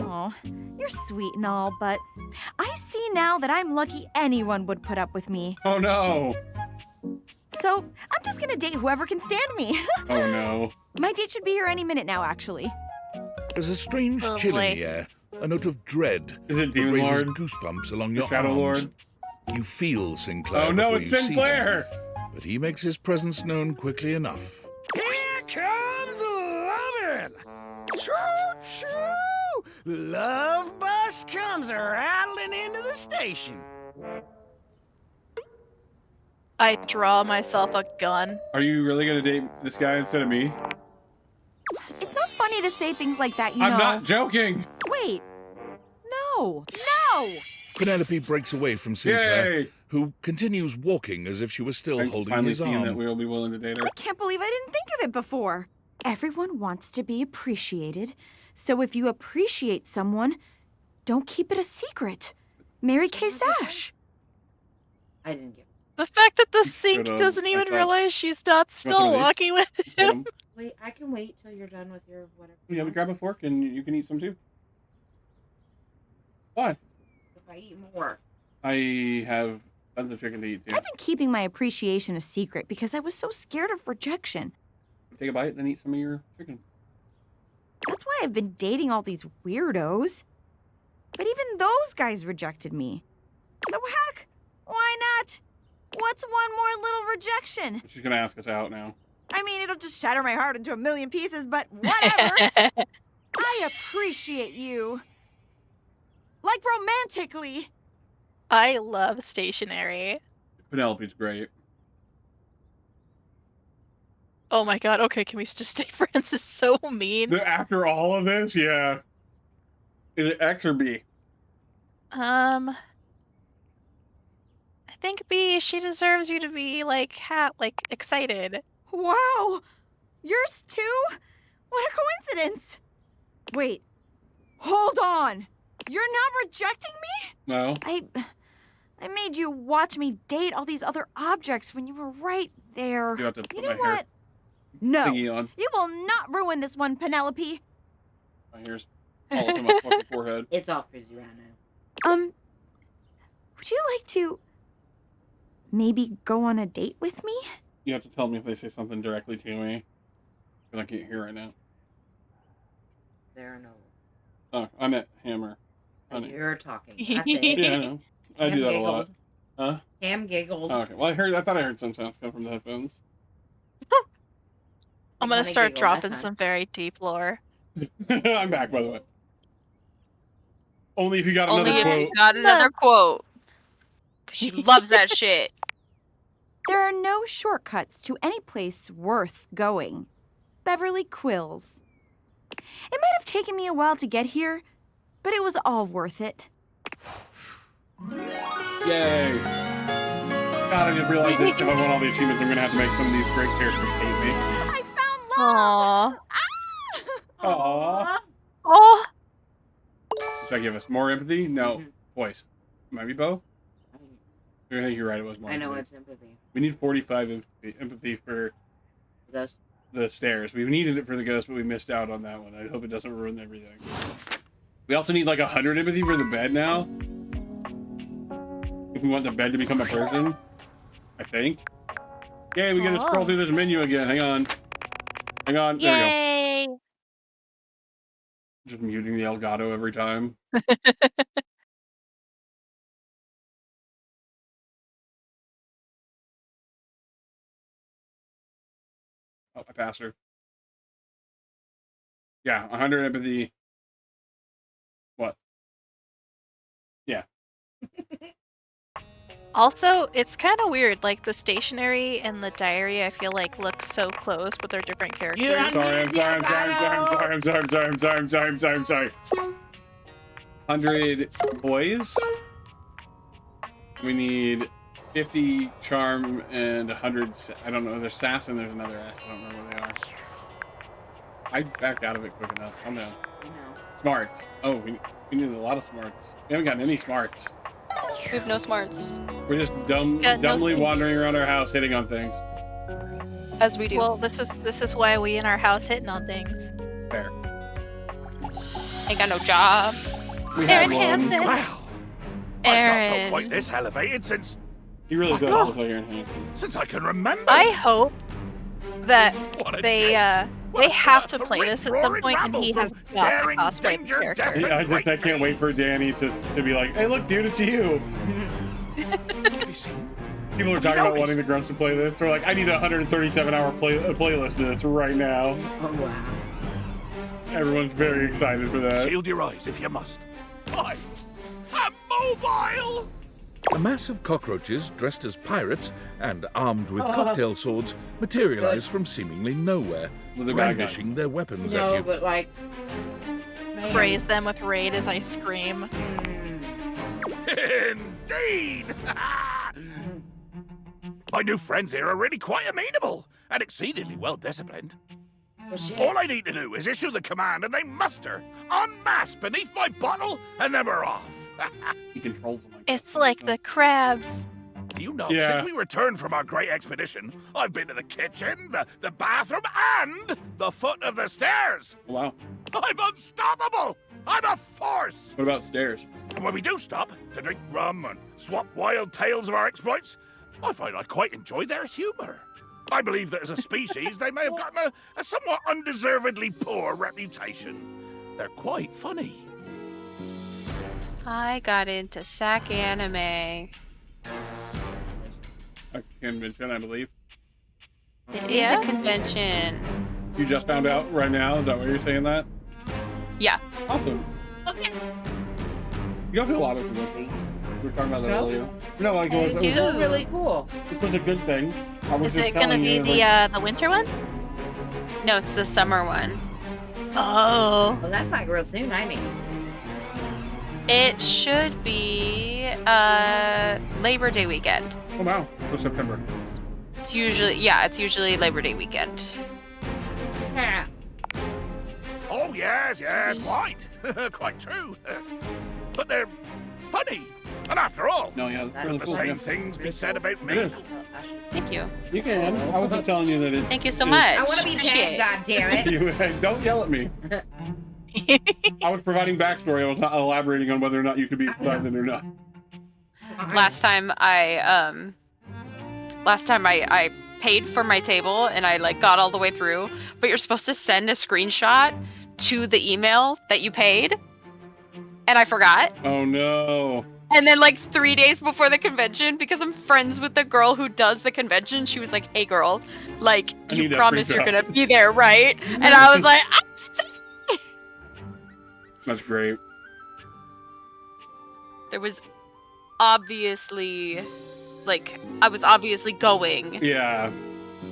Aw, you're sweet and all, but I see now that I'm lucky anyone would put up with me. Oh no! So I'm just gonna date whoever can stand me. Oh no. My date should be here any minute now, actually. There's a strange chill in the air, a note of dread Is it that Demon raises Lord? goosebumps along The your Shadow arms. Lord? You feel Sinclair Oh no, before it's you see him, Sinclair! but he makes his presence known quickly enough. Here comes lovin'! Choo-choo! Love bus comes rattling into the station. I draw myself a gun. Are you really gonna date this guy instead of me? It's not funny to say things like that, you know. I'm not joking! Wait. No. No! Penelope breaks away from Sinclair, Yay! who continues walking as if she was still holding Finally his seeing arm. that we'll be willing to date her. I can't believe I didn't think of it before. Everyone wants to be appreciated, so if you appreciate someone, don't keep it a secret. Mary Kay Sash. I didn't get The fact that the You sink should've. doesn't I even thought- realize she's not one still of these? walking with him. Wait, I can wait till you're done with your whatever. Yeah, but grab a fork and you can eat some too. What? If I eat more. I have tons of chicken to eat too. I've been keeping my appreciation a secret because I was so scared of rejection. Take a bite and then eat some of your chicken. That's why I've been dating all these weirdos. But even those guys rejected me. So heck, why not? What's one more little rejection? She's gonna ask us out now. I mean, it'll just shatter my heart into a million pieces, but whatever. I appreciate you. Like romantically. I love stationery. Penelope's great. Oh my god, okay, can we just stay friends? Is so mean. After all of this, yeah. Is it X or B? I think B, she deserves you to be like excited. Wow. Yours too? What a coincidence. Wait. Hold on. You're not rejecting me? No. I made you watch me date all these other objects when you were right there. You have to put You my know hair what? No. thingy on. You will not ruin this one, Penelope. My hair's all up on my fucking forehead. It's all frizzy right now. Would you like to maybe go on a date with me? You have to tell me if they say something directly to me. Because I can't hear right now. There are no. Oh, I meant Hammer. Honey. You're talking. That's it. Yeah, I know. I do that a lot. Huh? Cam giggled. Oh, okay. Well, I thought I heard some sounds come from the headphones. I'm gonna Honey start giggle, dropping that's some very deep lore. I'm back, by the way. Only if you got another Only if quote. you got another quote. 'Cause she loves that shit. There are no shortcuts to any place worth going. Beverly Quills. It might have taken me a while to get here, but it was all worth it. Yay! God, I just realized that if I want all the achievements, I'm gonna have to make some of these great characters hate me. I found love! Aww. Oh. Should I give us more empathy? No. Voice. Might be both? I think you're right, it was more I know empathy. it's empathy. We need 45 empathy for the stairs. We needed it for the ghost, but we missed out on that one. I hope it doesn't ruin everything. We also need like 100 empathy for the bed now. If we want the bed to become a person, I think. Yay, we gotta scroll through this menu again. Hang on. Hang on. There we go. Yay! Just muting the Elgato every time. Oh, I passed her. Yeah, 100 empathy. What? Yeah. Also, it's kind of weird. Like the stationery and the diary, I feel like look so close, but they're different characters. I'm sorry. 100 boys. We need 50 charm and 100. I don't know. There's sass and there's another S. I don't remember what they are. I backed out of it quick enough. Calm down. Smarts. Oh, we need a lot of smarts. We haven't gotten any smarts. We have no smarts. We're just dumbly wandering around our house hitting on things. As we do. Well, this is why we in our house hitting on things. Fair. Ain't got no job. We had Aaron one. Hansen. Wow. I've not felt quite this elevated since... You really does look like Aaron Hansen. Since I can remember. I hope that What a they have to play this at some point, and he has got to cosplay the character. I can't wait for Danny to be like, hey, look, dude, it's you. People are talking about wanting the Grunts to play this. They're like, I need a 137-hour playlist of this right now. Oh, wow. Everyone's very excited for that. Shield your eyes if you must. I'm mobile! A mass of cockroaches dressed as pirates and armed with cocktail swords materialize from seemingly nowhere, brandishing their weapons at you. But like... Praise them with raid as I scream. Indeed! My new friends here are really quite amenable and exceedingly well disciplined. All I need to do is issue the command and they muster en masse beneath my bottle and then we're off. He controls them. It's like the crabs. You know, Yeah. since we returned from our great expedition, I've been to the kitchen, the bathroom, and the foot of the stairs. Wow. I'm unstoppable! I'm a force! What about stairs? And when we do stop to drink rum and swap wild tales of our exploits, I find I quite enjoy their humor. I believe that as a species, they may have gotten a somewhat undeservedly poor reputation. They're quite funny. I got into SAC anime. A convention, I believe. It is a convention. You just found out right now? Is that why you're saying that? Yeah. Awesome. Okay. You go to a lot of conventions. We were talking about that No? earlier. No, like They do. They're really cool. It was a good thing. I was Is just it gonna telling be you, the winter one? No, it's the summer one. Oh. Well, that's like real soon, I mean. It should be Labor Day weekend. Oh wow, for September. It's usually Labor Day weekend. Yeah. Oh, yes, quite. Quite true. But they're funny. And after all, No, yeah, that's really the cool. same Yeah. things be said about It me. is. Thank you. You can. I was just telling you that it. Thank you so is- much. I want to be Appreciate tagged, it. goddammit. You don't yell at me. I was providing backstory. I was not elaborating on whether or not you could be excited or not. Last time I paid for my table and I like got all the way through, but you're supposed to send a screenshot to the email that you paid, and I forgot. Oh no. And then like 3 days before the convention, because I'm friends with the girl who does the convention, she was like, "Hey girl, like I you need that promise you're printout." gonna be there, right?" And I was like, "I'm sorry." That's great. There was obviously, like, I was obviously going. Yeah.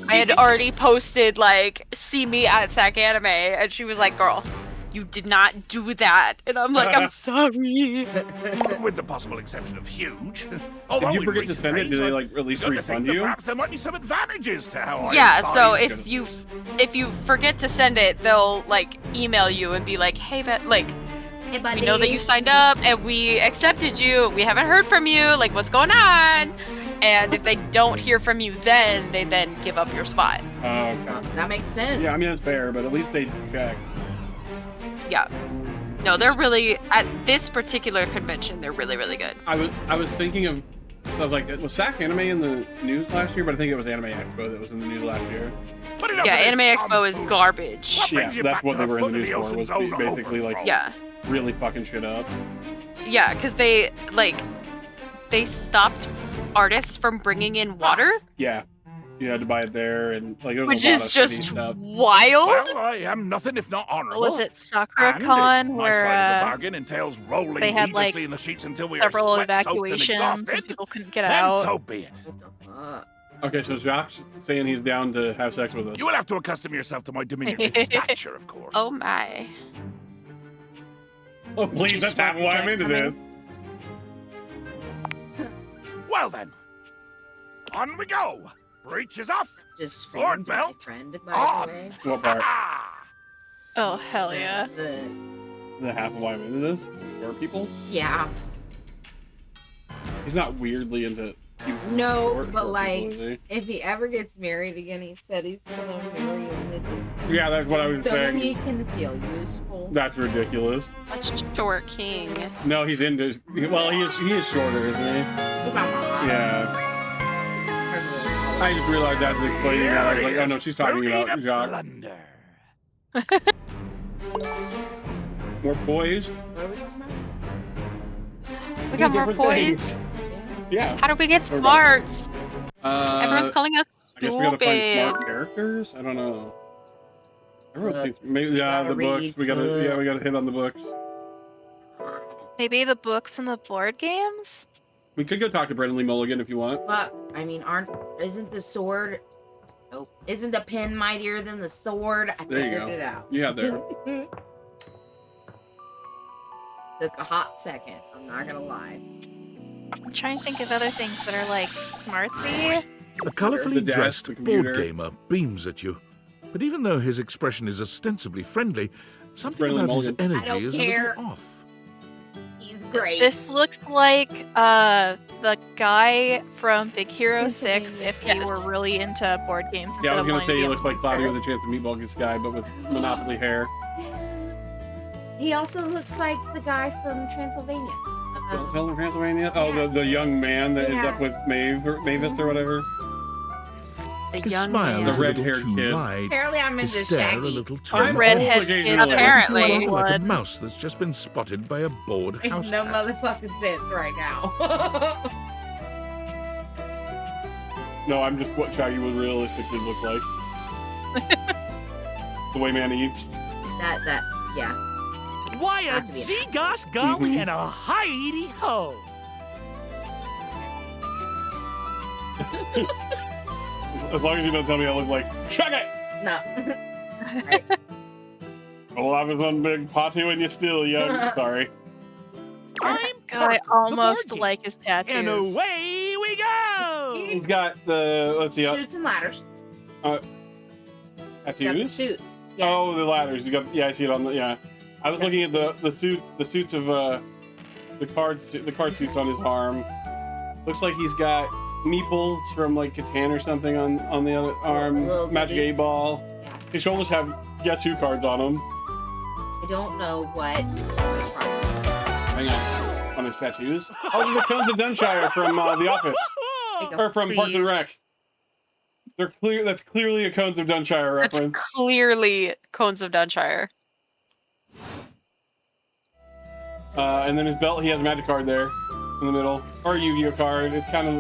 I had already posted, like, see me at SAC Anime, and she was like, girl, You did not do that. And I'm like, I'm sorry. With the possible exception of huge. If you forget to send it, do they like at least refund you? Perhaps there might be some advantages to how Yeah, so if you forget to send it, they'll like email you and be like, hey, Hey, buddy. we know that you signed up and we accepted you. We haven't heard from you. Like, what's going on? And if they don't hear from you, then they give up your spot. Oh, okay. That makes sense. Yeah, I mean that's fair, but at least they check. Yeah. No, they're really at this particular convention. They're really, really good. I was thinking of like, was SAC Anime in the news last year? But I think it was Anime Expo that was in the news last year. Yeah, Anime Expo is garbage. Yeah, that's what they were in the news for. Was basically like really fucking shit up. Yeah, because they stopped artists from bringing in water. Yeah, you had to buy it there, and like, which is just wild. Well, I am nothing if not honorable. Was it SakuraCon where where the bargain entails rolling they had like in the sheets until we several are evacuations and people couldn't get then out? So be it. Okay, so Jacques saying he's down to have sex with us. You will have to accustom yourself to my diminutive stature, of course. Oh my. Oh please, that's half why I'm into this. Well then, on we go. Breach is off. Just sword belt friend, on. What part? Oh hell yeah! The half of why I'm into this? Or people? Yeah. He's not weirdly into. No, but or like, people, is if he ever gets married again, he said he's gonna marry a midget. Yeah, that's what I was so saying. he can feel useful. That's ridiculous. That's short king. No, he's into. Well, he is shorter, isn't he? Yeah. I just realized that and explaining that. I was like, oh no, she's talking about Jacques. More poise. We got more Different poise. things. Yeah. How do we get smarts? Everyone's calling us I guess we gotta find stupid. smart characters. I don't know. Everyone thinks maybe gotta the books. read We gotta hit on the books. Maybe the books and the board games. We could go talk to Brendan Lee Mulligan if you want. But I mean, isn't the sword? Oh, isn't the pen mightier than the sword? I There you figured go. it out. Yeah, there. Took a hot second. I'm not gonna lie. I'm trying to think of other things that are like smartsy. A colourfully The desk, dressed the board computer. gamer beams at you. But even though his expression is ostensibly friendly, something Brendan about his Mulligan. energy is a care. little off. He's great. This looks like the guy from Big Hero 6 if he were really into board games Yeah, I instead was of gonna say he playing looks like Cloudy with a Chance of Meatball Gets Guy, but with Monopoly hair. He also looks like the guy from Transylvania. Film in Pennsylvania? Oh, the young man that ends Yeah. up with Mavis or whatever. The His young smile man. is The a little red-haired too kid. wide. Apparently, I'm His into stare a Shaggy. little too I'm redhead occasionally. kid. Apparently. like a Blood. mouse that's just been spotted by a bored Makes house no cat. motherfucking sense right now. No, I'm just what Shaggy would realistically look like. The way man eats. Yeah. Why a Not to be an gee asshole. gosh golly Mhm. and a hi-de ho. As long as you don't tell me I look like Shaggy! No. Well, I was one big potty when you're still young. Sorry. God, I'm I Kirk, the almost board game. like his tattoos. And away we go. He's got the, let's see, Shoots and ladders. tattoos? He's got the suits. Yeah. Oh, the ladders. You got, yeah, I see it on the, yeah. I was looking at the suits of, the card suits on his arm. Looks like he's got meeples from like Catan or something on the other arm. Little Magic goodies. 8-Ball. Yeah. His shoulders have Guess Who cards on them. I don't know what. Hang on. On his tattoos. Oh, the Cones of Dunshire from The Office. Or from Parks and Please. Rec. They're clear. That's clearly a Cones of Dunshire That's reference. clearly Cones of Dunshire. And then his belt, he has a magic card there in the middle, or a Yu-Gi-Oh card. It's kind of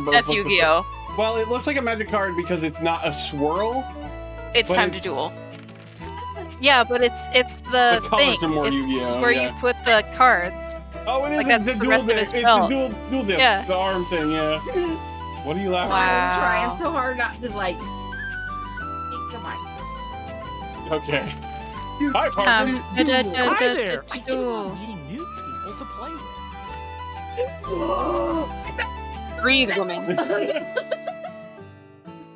both. That's look the Yu-Gi-Oh. same. Well, it looks like a magic card because it's not a swirl. It's But time it's- to duel. Yeah, but it's the The colors thing. are more It's Yu-Gi-Oh, where yeah. you put the cards. Oh, it is. Like, It's that's a the dual rest of dip. his It's belt. a dual dip. Yeah. The arm thing, yeah. What are you laughing I'm trying Wow. so hard not to like. Think the mic. at? Okay. Hi, Parker. Hi there. I keep on meeting new people to play with. Breathe, woman.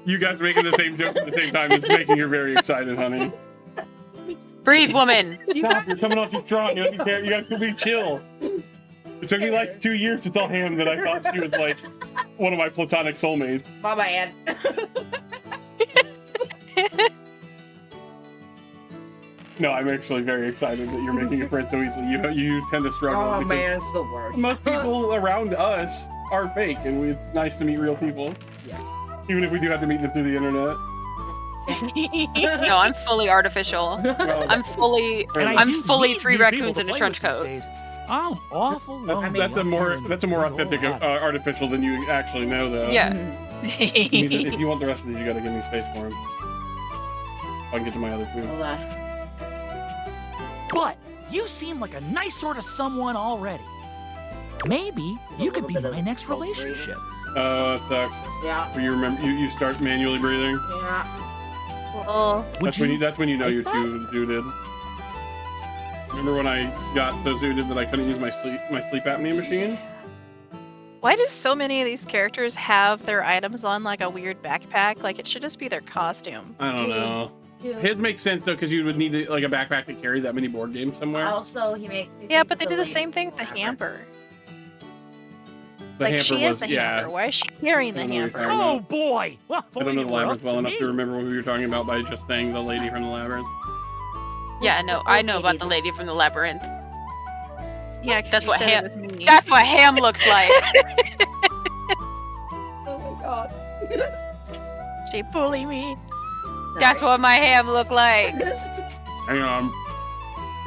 You guys making the same joke at the same time is making her very excited, honey. Breathe, woman. Stop, you're coming off too strong. You gotta be chill. It took me like 2 years to tell him that I thought she was like one of my platonic soulmates. My bad. No, I'm actually very excited that you're making a friend so easily. You tend to struggle. Oh because man, it's the worst. most people around us are fake, and it's nice to meet real people. Yeah. Even if we do have to meet them through the internet. No, I'm fully artificial. Well, I'm fully three raccoons in a trench coat. I'm awful. That's a more authentic artificial than you actually know, though. Yeah. If you want the rest of these, you gotta give me space for them. I can get to my other food. But you seem like a nice sort of someone already. Maybe you could be my next relationship. Oh, that sucks. Yeah. You start manually breathing. Yeah. Well, That's when you know you're too zooted. Remember when I got so zooted that I couldn't use my sleep apnea machine? why do so many of these characters have their items on like a weird backpack? Like it should just be their costume. I don't know. His makes sense though, because you would need like a backpack to carry that many board games somewhere. Also, he makes me Yeah, but they do the same thing with the hamper. The Like hamper she is was- the yeah. hamper. Why is she carrying the I don't know what hamper? you're talking Oh about. boy! Well, I don't know the labyrinth well enough to remember what we were talking about by just saying the lady from the labyrinth. Yeah, no, I know about the lady from the labyrinth. Yeah, 'cause that's you what said it Ham. with me. That's what Ham looks like. Oh my god. She bully me. That's what my Ham looked like. Hang on.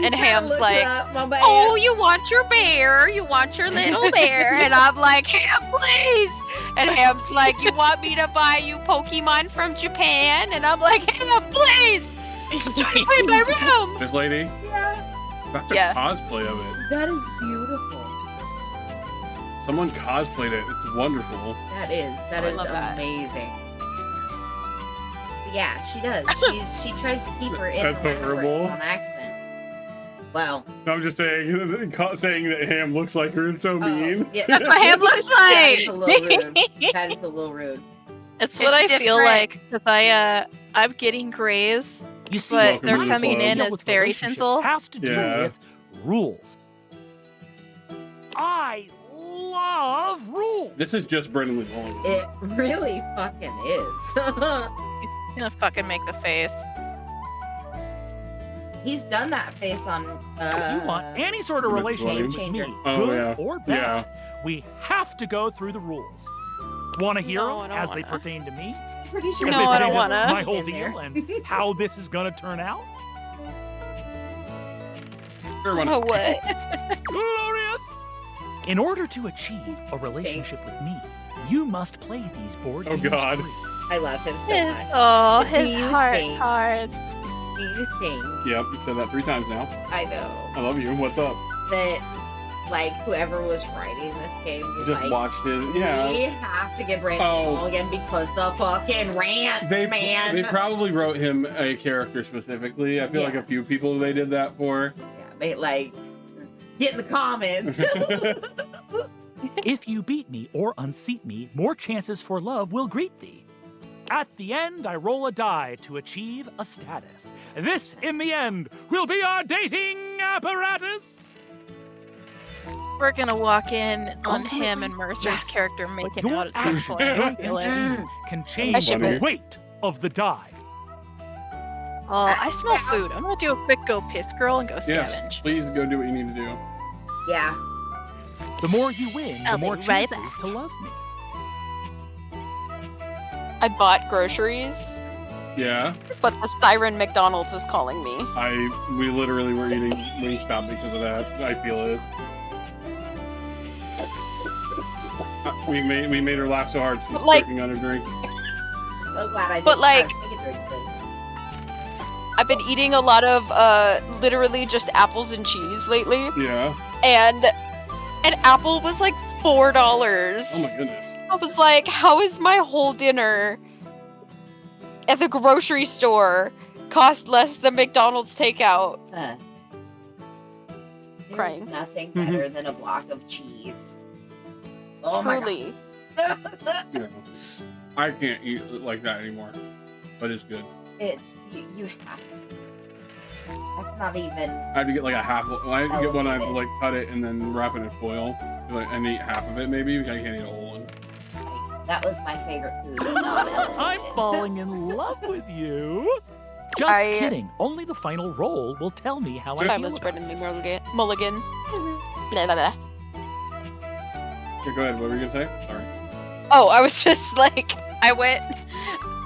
And Ham's look like, up, my bad. "Oh, you want your bear? You want your little bear?" And I'm like, "Ham, please." And Ham's like, "You want me to buy you Pokemon from Japan?" And I'm like, "Ham, please." Try to play my room. This lady? Yeah. That's a Yeah. cosplay of it. That is beautiful. Someone cosplayed it. It's wonderful. That is love that. amazing. But yeah, she does. She tries to keep her in That's her horrible. on accident. Well, No, I'm just saying that Ham looks like her is so mean. yeah, That's what Ham looks that is like. a little rude. That is a little rude. That's what I It's feel different. like because I'm getting grays, You see, but Welcome they're to the coming club. in deal as with fairy relationships tinsel. has to do Yeah. with rules. I love rules. This is just Brendan Long. It really fucking is. He's gonna fucking make the face. He's done that face on. If you want any sort of Miss relationship with Game me, Changer. Oh, good yeah. or bad, Yeah. we have to go through the rules. Want to hear No, I them don't as they wanna. pertain to me? Pretty sure. As No, they I don't pertain to wanna. My whole In there. deal and how this is going to turn out? Sure, one. Oh, what? Glorious! In order to achieve a relationship with me, you must play these board Oh, games God. free. I love him so much. Oh, But do his you heart think- cards. Do you think? Yep, you said that 3 times now. I know I love you. What's up? that, like, whoever was writing this game was Just like, watched it. we Yeah. have to get Brandon Oh. Mulligan because the fucking rant, man. They probably wrote him a character specifically. I feel like a few people they did that for. Yeah, they like get in the comments. If you beat me or unseat me, more chances for love will greet thee. At the end, I roll a die to achieve a status. This, in the end, will be our dating apparatus. We're gonna walk in on him and Mercer's character making Your out at some actions point. I don't feel it. can I change ship the it. weight of the die. Oh, I smell food. I'm gonna do a quick go piss girl and go Yes, scavenge. please go do what you need to do. Yeah. The more you win, the I'll be more right chances to love me. I bought groceries, Yeah, but the siren McDonald's is calling me. we literally were eating Wingstop because of that. I feel it. We made her laugh so hard she's But, like- choking on her drink. So glad I did. But, like- take a drink, but- I've been eating a lot of literally just apples and cheese lately, Yeah. and an apple was like $4. Oh my goodness. I was like, how is my whole dinner at the grocery store cost less than McDonald's takeout. Crying. There's nothing better than a block of cheese. Oh Truly. my god. Yeah. I can't eat it like that anymore, but it's good. It's you have to. That's not even. I have to get like a half. I have to get one. I have to like cut it and then wrap it in foil, and eat half of it. Maybe I can't eat a whole one. That was my favorite food. I'm falling in love with you. Just kidding. Only the final roll will tell me how I feel. Silence Brendan Mulligan. Blah, blah, blah. Okay, go ahead. What were you gonna say? Sorry. Oh, I was just like,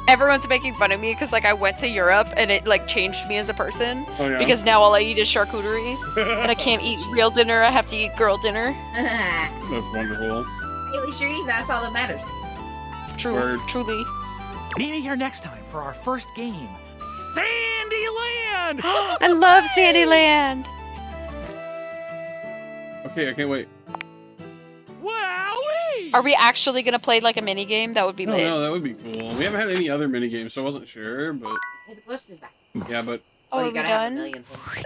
everyone's making fun of me because like I went to Europe and it like changed me as a person. Oh, yeah? Because now all I eat is charcuterie and I can't eat real dinner. I have to eat girl dinner. That's wonderful. At least you're eating. That's all that matters. Truly. Meet me here next time for our first game, Sandyland. I love Sandyland. Okay, I can't wait. Are we actually gonna play like a mini game? That would be lit. No, that would be cool. We haven't had any other mini games, so I wasn't sure, but Hey, the ghost is back. yeah, but Oh, are you we gotta have a done? million things.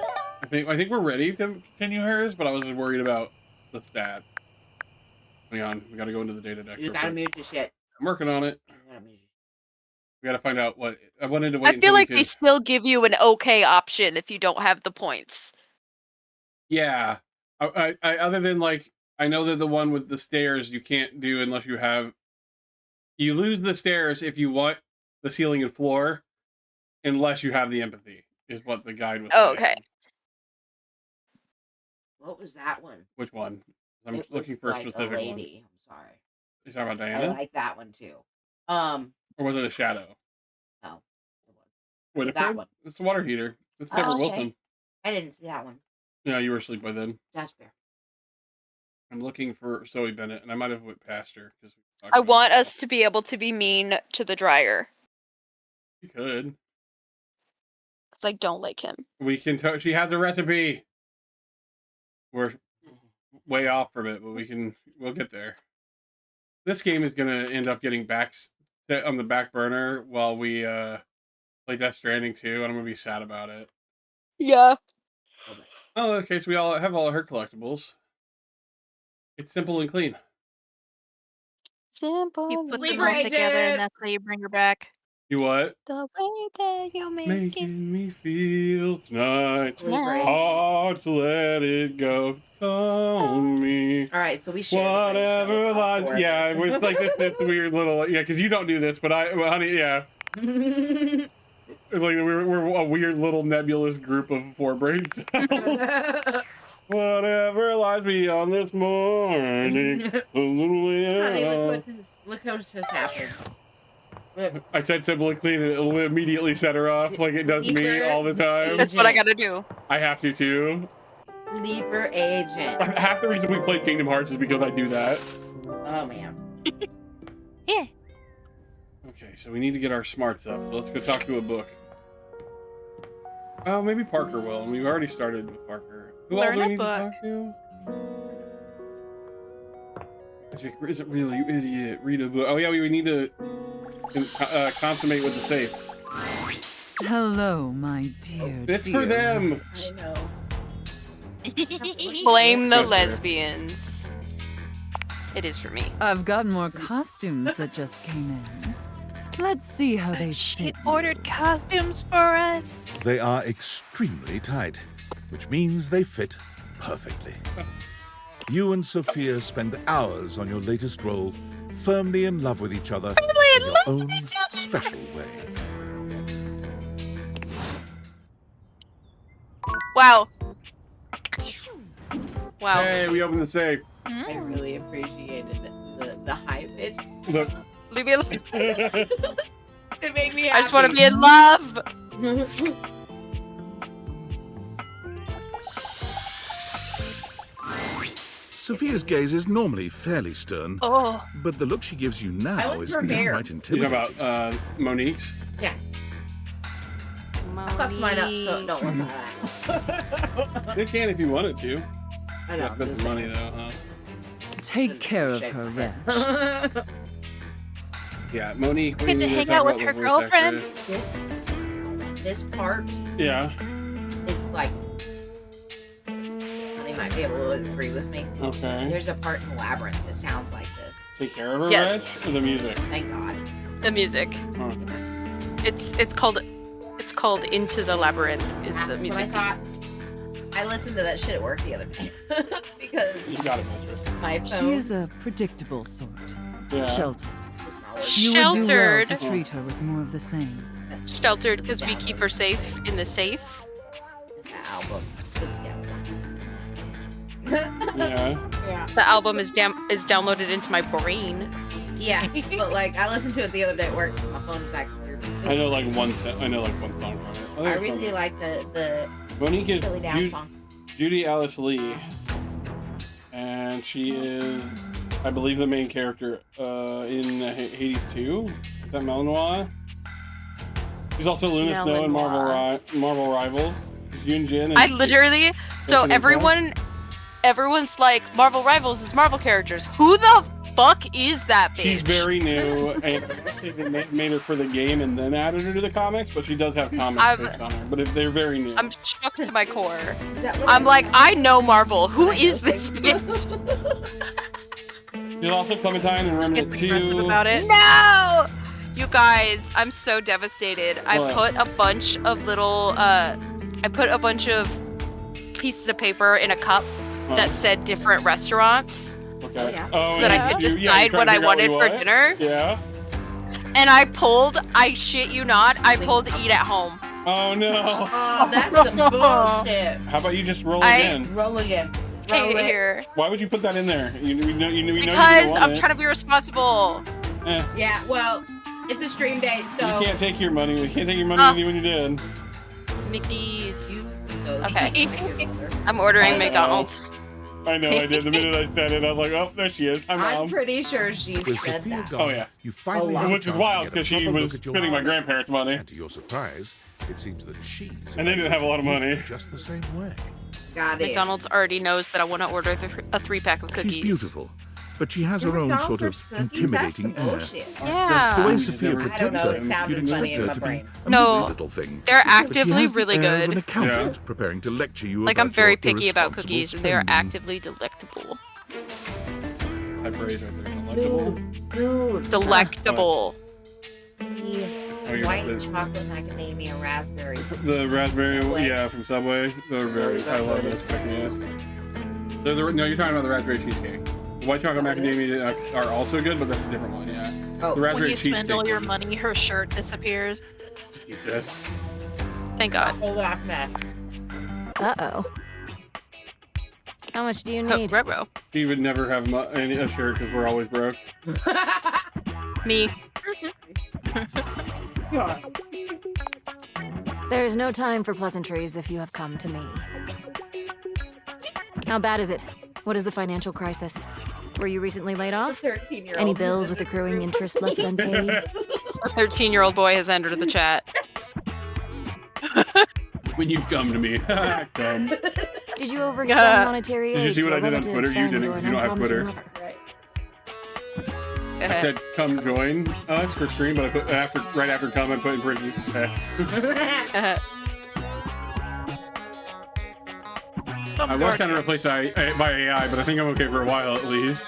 I think we're ready to continue hers, but I was just worried about the stats. Hang on, we gotta go into the data deck. You real gotta quick. mute your shit. I'm working on it. We gotta find out what I wanted to wait. I until feel we like could- they still give you an okay option if you don't have the points. Yeah, I other than like I know that the one with the stairs you can't do unless you have. You lose the stairs if you want the ceiling and floor, unless you have the empathy. Is what the guide was. Oh, saying. okay. What was that one? Which one? I'm It looking was for a like specific a one. lady. I'm sorry. You talking about I Diana? like that one too. Or was it a shadow? No. Winifred? That one. It's the water heater. It's Oh, Deborah okay. Wilson. I didn't see that one. Yeah, you were asleep by then. That's fair. I'm looking for Zoe Bennett, and I might have went past her because I want us to be able to be mean to the dryer we could. because I don't like him. We can. She has a recipe. We're way off from it, but we'll get there. This game is gonna end up getting set on the back burner while we play Death Stranding 2, and I'm gonna be sad about it. Yeah. Oh, okay. So we all have all of her collectibles. It's simple and clean. Simple. You put them Sleeper all together, agent. and that's how you bring her back. You what? The way that you make it. Making me feel tonight. Tonight. Hard to let it go. On me. All right, so we share. Whatever lies. Yeah, it's like this weird little. Yeah, because you don't do this, but honey, yeah. It's like we're a weird little nebulous group of four brain cells. Whatever lies beyond this morning. Honey, look what just happened. I said simple and clean, and it'll immediately set her off like it does me all the time. That's what I gotta do. I have to too. Sleeper agent. Half the reason we played Kingdom Hearts is because I do that. Oh man. Yeah. Okay, so we need to get our smarts up. So let's go talk to a book. Oh, maybe Parker will. And we've already started with Parker. Who all do we need to talk to? Jake isn't really, you idiot. Read a book. Oh yeah, we need to consummate with the safe. Hello, my dear. It's for them. I know. Blame the That's fair. lesbians. It is for me. I've got more costumes that just came in. Let's see how they She fit. ordered costumes for us. They are extremely tight, which means they fit perfectly. You and Sophia spend hours on your latest role, firmly in love with each other in your own special way. Wow. Wow. Hey, we opened the safe. I really appreciated the high pitch. Look. Leave me alone. It made me happy. I just want to be in love. Sophia's gaze is normally fairly stern, Oh. but the look she gives you I now like is her hair. downright You intimidating. talking about Monique's? Yeah. I fucked mine up, so don't worry about that. You can if you wanted to. I know. Spend some money though, huh? Take care of her, Wretch. Yeah, Monique. Get to hang out with her girlfriend. This this part Yeah. is like, they might be able to agree with me. Okay. There's a part in Labyrinth that sounds like this. Take care of her, Yes. Reg, or the music? Thank God. The music. Oh. It's called Into the Labyrinth is the That's music. what I thought. I listened to that shit at work the other day because You got it, mistress. my She phone. is a predictable sort. Yeah. Sheltered. was not working. You would do well Sheltered. to treat her with more of the same. Sheltered because we keep her safe in the safe. The album. Yeah. Yeah. The album is downloaded into my brain. Yeah, but like I listened to it the other day at work. My phone was acting weird. I know like one song from it. I really like the Monique is Chili Down song. Judy Alice Lee, and she is, I believe, the main character in Hades 2. Is that Malinois? She's also Luna Snow in Marvel Rivals. She's Yoon Jin. I literally, so everyone's like, Marvel Rivals is Marvel characters. Who the fuck is that bitch? She's very new, and actually they made her for the game and then added her to the comics, but she does have comics based on her. But they're very new. I'm shocked to my core. I'm like, I know Marvel. Who is this bitch? She's also Clementine and Remnant 2. About it. No! You guys, I'm so devastated. I What? put a bunch of pieces of paper in a cup that said different restaurants. Okay. So that I could decide what I wanted for dinner. Yeah. And I shit you not, I pulled eat at home. Oh no. Oh, that's some bullshit. How about you just roll it in? Roll again. Roll it. Here. Why would you put that in there? You know Because I'm trying to be responsible. Yeah, well, it's a stream date, so You can't take your money. We can't take your money with you when you did. Mickey's. Okay. I'm ordering McDonald's. I know I did. The minute I said it, I was like, oh, there she is. Hi, Mom. I'm pretty sure she With said Sophia that. gone, Oh, yeah. you finally have a Which is chance wild to get a because she proper was look at your spending my mom. grandparents' money. And to your surprise, it seems that she's And they didn't have a lot of money. just the same way. Got it. McDonald's already knows that I want to order a 3-pack of cookies. She's beautiful, but she has her own sort of intimidating air. Yeah. The way Sophia I don't protects know, her, it sounded you'd funny expect in her my to be brain. a No, lovely little thing. they're But she actively has the really air of good. an accountant preparing to lecture you Like, about I'm very your picky about irresponsible cookies, and they are spending. actively delectable. I praise right there. Delectable. Dude. Delectable. White chocolate macadamia raspberry. The raspberry, Subway. yeah, from Subway. They're very, I love those cookies. No, you're talking about the raspberry cheesecake. The white chocolate macadamia are also good, but that's a different one, yeah. Oh, The When raspberry you spend all cheesecake. your money, her shirt disappears. Jesus. Thank God. Hold off, Matt. Uh-oh. How much do you need? Retro. He would never have a shirt because we're always broke. Me. There's no time for pleasantries if you have come to me. How bad is it? What is the financial crisis? Were you recently laid off? 13-year-old. Any bills with accruing interest left unpaid? A 13-year-old boy has entered the chat. When you come to me. Come. Did you overextend monetary Did you aid see to what a I did on relative, Twitter? You friend, didn't, or 'cause an you don't have unpromising Twitter. lover? I said, come join us for stream, but I put right after come, I put in parentheses. I was kind of replaced by AI, but I think I'm okay for a while at least.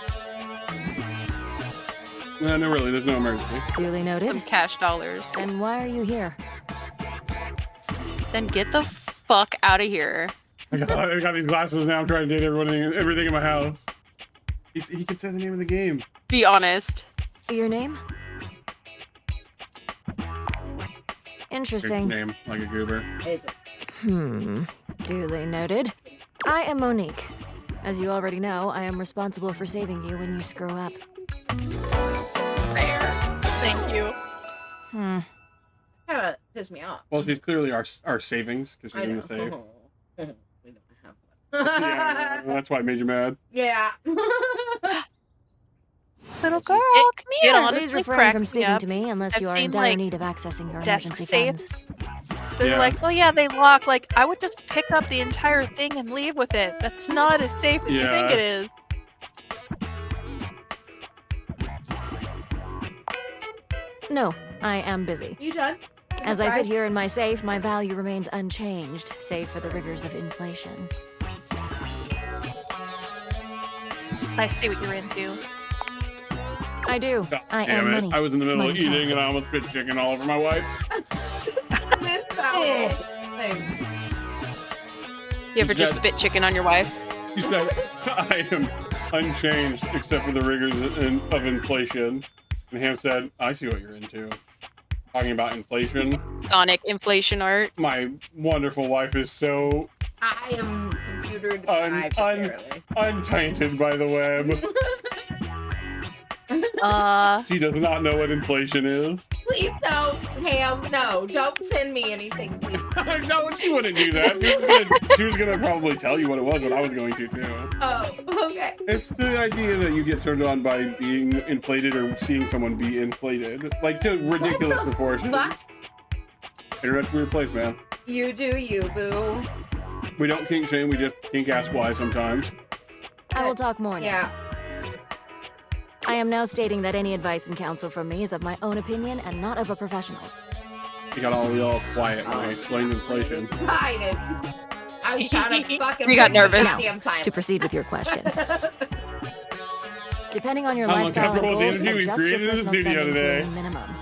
No, really, there's no emergency. Duly noted. Some cash dollars. Then why are you here? Then get the fuck out of here. I got these glasses now. I'm trying to date everything in my house. He can say the name of the game. Be honest. Your name? Interesting. Name, like a goober. Duly noted. I am Monique. As you already know, I am responsible for saving you when you screw up. Fair. Thank you. Hmm. Kind of pissed me off. Well, she's clearly our savings because she's I in know. the save. We don't have that. Yeah, that's why it made you mad. Yeah. Little girl, come It here. honestly Please refrain cracks from me speaking up. to me unless I've you are in seen, dire like, need of accessing your desk emergency safes. funds. They're Yeah. like, oh yeah, they lock. Like, I would just pick up the entire thing and leave with it. That's not as safe as you think Yeah. it is. No, I am busy. You done? As I sit here in my safe, my value remains unchanged, save for the rigors of inflation. I see what you're into. I do. God I damn am it. money. I was in the middle of Money eating talks. and I almost spit chicken all over my wife. You ever just spit chicken on your wife? She said, I am unchanged except for the rigors of inflation. And Ham said, I see what you're into. Talking about inflation. Sonic inflation art. My wonderful wife is so I am computer deprived, apparently. untainted by the web. She does not know what inflation is. Please don't, Ham. No, don't send me anything, please. No, she wouldn't do that. She was gonna probably tell you what it was, but I was going to too. Oh, okay. It's the idea that you get turned on by being inflated or seeing someone be inflated, like to ridiculous proportions. What? Internet's a weird place, man. You do you, boo. We don't kink shame, we just kink ask why sometimes. I will talk more now. Yeah. I am now stating that any advice and counsel from me is of my own opinion and not of a professional's. You got all quiet when I explained inflation. Excited. I was trying to fucking. You got nervous. Goddamn time. To proceed with your question. Depending on your I'm lifestyle and uncomfortable with goals, the energy we adjust your created in the personal studio spending to today. a minimum.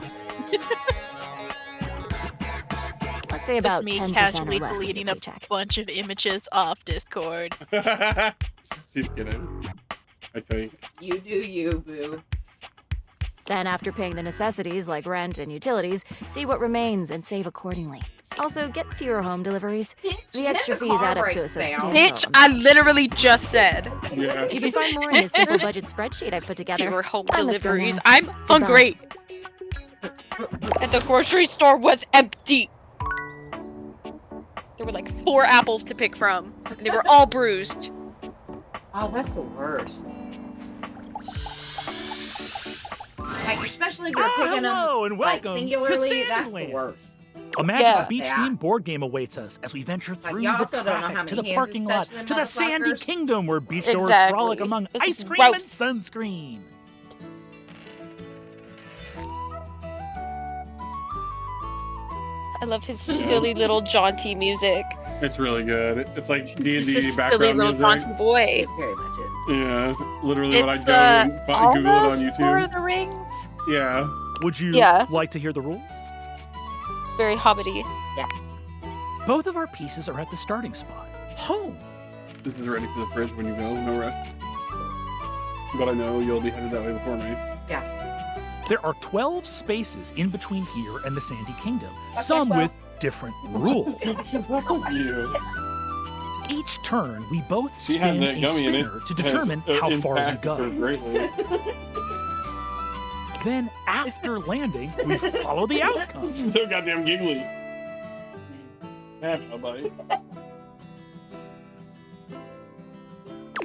Let's say about Just me 10% or casually less of your deleting a paycheck. bunch of images off Discord. She's kidding. I think. You do you, boo. Then after paying the necessities like rent and utilities, see what remains and save accordingly. Also, get fewer home deliveries. The extra fees add up to a substantial Bitch, I literally just said. Yeah. You can find more in the simple budget spreadsheet I put together. Fewer home I must go deliveries. now. I'm Goodbye. hungry. And the grocery store was empty. There were like 4 apples to pick from, and they were all bruised. Oh, that's the worst. Like, especially if you're picking hello them and like welcome singularly, to that's the Sandyland. worst. A magic Yeah. beach-themed board game awaits us as we venture Like, through y'all the also don't know how traffic to the many hands parking it's lot touched them to the Sandy motherfuckers. Kingdom where beachgoers Exactly. frolic among It's ice cream and gross. sunscreen. I love his silly little jaunty music. It's really good. It's like He's D&D just a silly background little music. jaunty boy. It very much is. Yeah, literally what I It's go and Google it on almost YouTube. Lord of the Rings. Yeah. Would you Yeah. like to hear the rules? It's very hobbity. Both of our pieces are at the starting spot. Home. This is ready for the fridge when you go, no rush. But I know you'll be headed that way before me. Yeah. There are 12 spaces in between here and the Sandy Kingdom, Okay, some 12. with different rules. You. Each turn, we both She has spin that a gummy in it. spinner to determine how far we impacted her go. greatly. Then, after landing, we follow the outcome. So goddamn giggly. Yeah, buddy.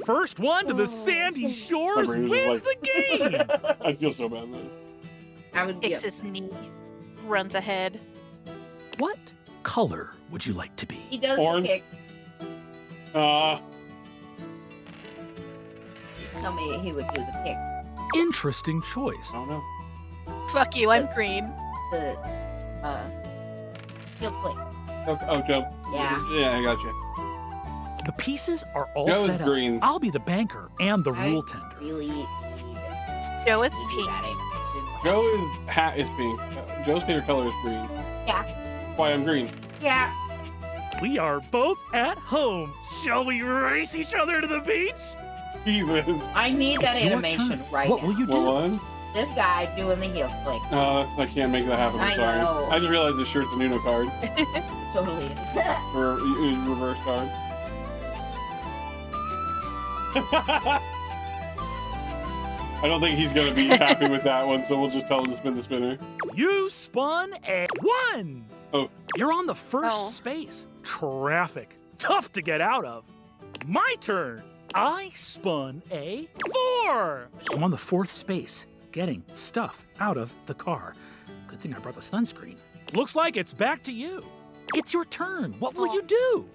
First one to the sandy shores My brain was wins just the game. I feel so bad about this. I would Kicks his knee. Runs ahead. What color would you like to be? He does Orange. the kick. Just tell me he would do the kick. Interesting choice. I don't know. Fuck you, I'm green. The heel click. Oh, Joe. Yeah. Yeah, I got you. The pieces are all Joe is set up. green. I'll be the banker and the I rule tender. really need Joe is to do pink. that animation. Joe's hat is pink. Joe's favorite color is green. Yeah. Why I'm green. Yeah. We are both at home. Shall we race each other to the beach? Jesus. I need that It's your animation turn. right What now. will you do? What one? This guy doing the heel click. I can't make that happen. I'm I sorry. know. I just realized the shirt's an Uno card. Totally is. Or reverse card. I don't think he's going to be happy with that one, so we'll just tell him to spin the spinner. You spun a 1. Oh. You're on the first Oh. space. Traffic. Tough to get out of. My turn. I spun a 4. I'm on the 4th space, getting stuff out of the car. Good thing I brought the sunscreen. Looks like it's back to you. It's your turn. What will you do?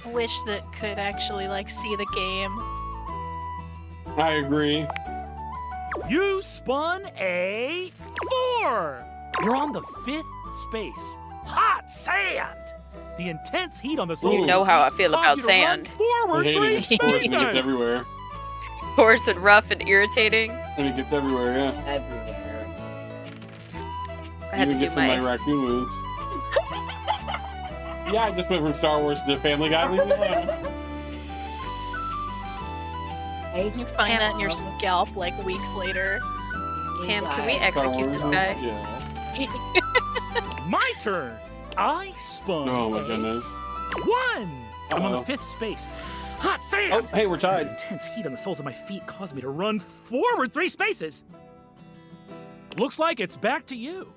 Wish that could actually see the game. I agree. You spun a 4. You're on the 5th space. hot sand. The intense heat on the soles You know how I feel about sand. forward I hate it. It's coarse and it gets everywhere. Coarse and rough and irritating. And it gets everywhere, yeah. Everywhere. I had to Even do gets in my raccoon wounds. Yeah, I just went from Star Wars to Family Guy. Leave me alone. You find that in your scalp like weeks later. Cam, can we execute this guy? Yeah. My turn. I spun. Oh my a goodness. 1. I'm on the Uh-oh. 5th space. Hot sand. Oh, hey, we're tied. The intense heat on the soles of my feet caused me to run forward 3 spaces. Looks like it's back to you.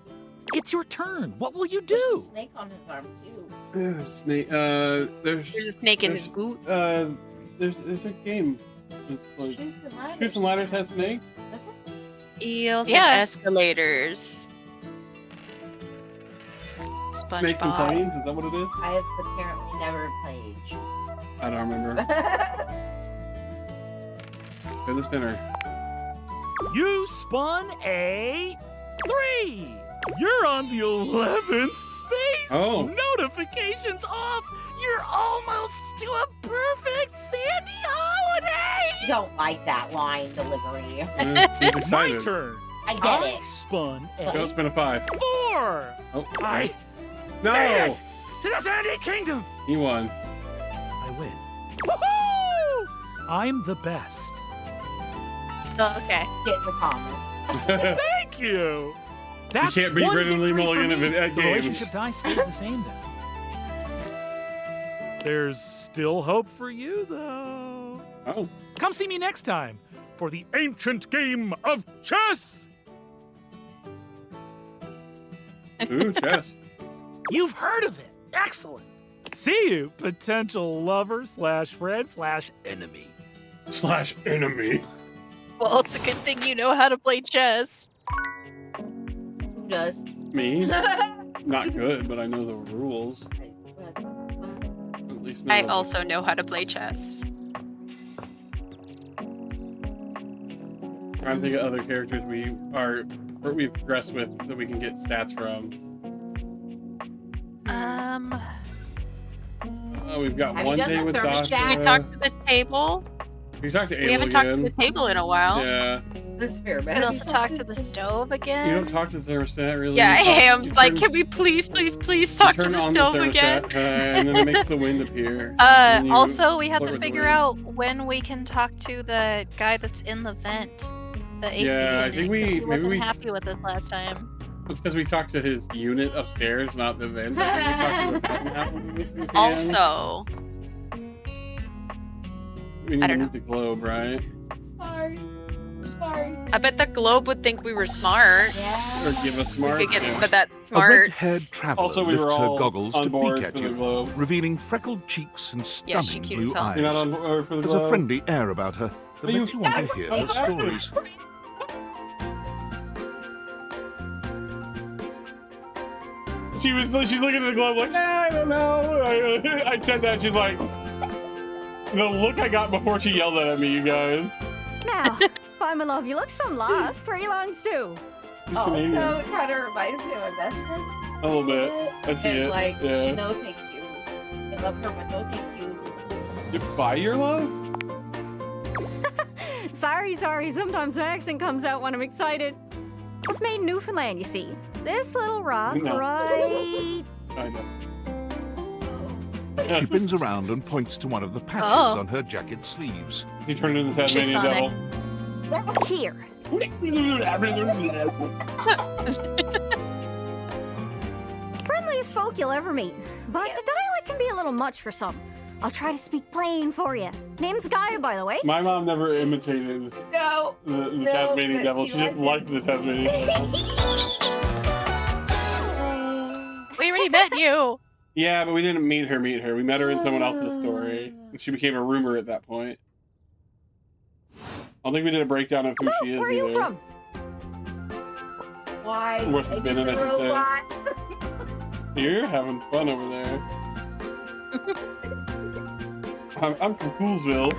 It's your turn. What will you There's a do? snake on his arm too. Snake. There's a snake in his boot. There's a game. It's like Shoots and Ladders has snakes. Does it? Eels Yeah. and escalators. Snakes and SpongeBob. planes. Is that what it is? I have apparently never played. I don't remember. Go the spinner. You spun a 3. You're on the 11th space. Oh. Notifications off. You're almost to a perfect sandy holiday. Don't like that line delivery. He's My excited. turn. I get I it. spun a Go spin a 5. 4. Oh, I no! made it to the Sandy Kingdom. He won. I win. Woohoo! I'm the best. Oh, okay. Get in the comments. Thank you. That's can't beat one Red and Lee victory for Mulligan me. at The games. relationship die stays the same then. There's still hope for you, though. Oh. Come see me next time for the ancient game of chess. Ooh, chess. You've heard of it. Excellent. See you, potential lover / friend / enemy. / enemy. Well, it's a good thing you know how to play chess. Who does? Me? Not good, but I know the rules. At least know I the- also know how to play chess. Trying to think of other characters we've progressed with that we can get stats from. We've got Have you one done day the with thermostat? Dasha. We talked to the table. We talked to We Abel haven't talked to the again. table in a while. Yeah. The sphere. We can also talk to the stove again. You don't talk to the thermostat really. Yeah, You talk- Ham's you like, turn- can we please you talk to turn the on stove thermostat, again? and then it makes the wind appear. and you Also, we have flirt to with the figure wind. out when we can talk to the guy that's in the vent, the AC Yeah, I unit, think 'cause we- he maybe wasn't we- happy with us last time. It's because we talked to his unit upstairs, not the vent. I think we talked to the vent half of the weekend. Also, We need I to don't move the globe, right? Sorry. Sorry. I bet the globe would think we were smart. Yeah. Or give us smart. We could get some of tips. that A smarts. red-haired traveler Also, we were lifts her all goggles on to board peek at for the you, globe. revealing freckled cheeks and Yeah, she stunning cute blue as hell. eyes. You're not on board for the There's a globe? friendly air about her that Are you- makes you want to hear her stories. She's looking at the globe like, I don't know. I said that. She's like, the look I got before she yelled at me, you guys. Now, by my love, you look some lost. Where are you longs to? She's Oh, Canadian. no, it kind of reminds me of my best friend. A little bit. I see and it. like, Yeah. no thank you. I love her, but no thank you. You buy your love? Sorry. Sometimes my accent comes out when I'm excited. It's made in Newfoundland, you see. This little rock No. right... I know. She bends around and points to one of the patches Oh. on her jacket sleeves. He turned into the Tasmanian Sonic. devil. Here. Friendliest folk you'll ever meet. But the dialect can be a little much for some. I'll try to speak plain for you. Name's Gaia, by the way. My mom never imitated No. the No, Tasmanian but devil. she She just liked the Tasmanian devil. We already met you. Yeah, but we didn't meet her. We met her in someone else's story. And she became a rumor at that point. I don't think we did a breakdown of who So, she is where are you either. from? Why? What's I been did in the it today? robot. You're having fun over there. I'm from Coolsville.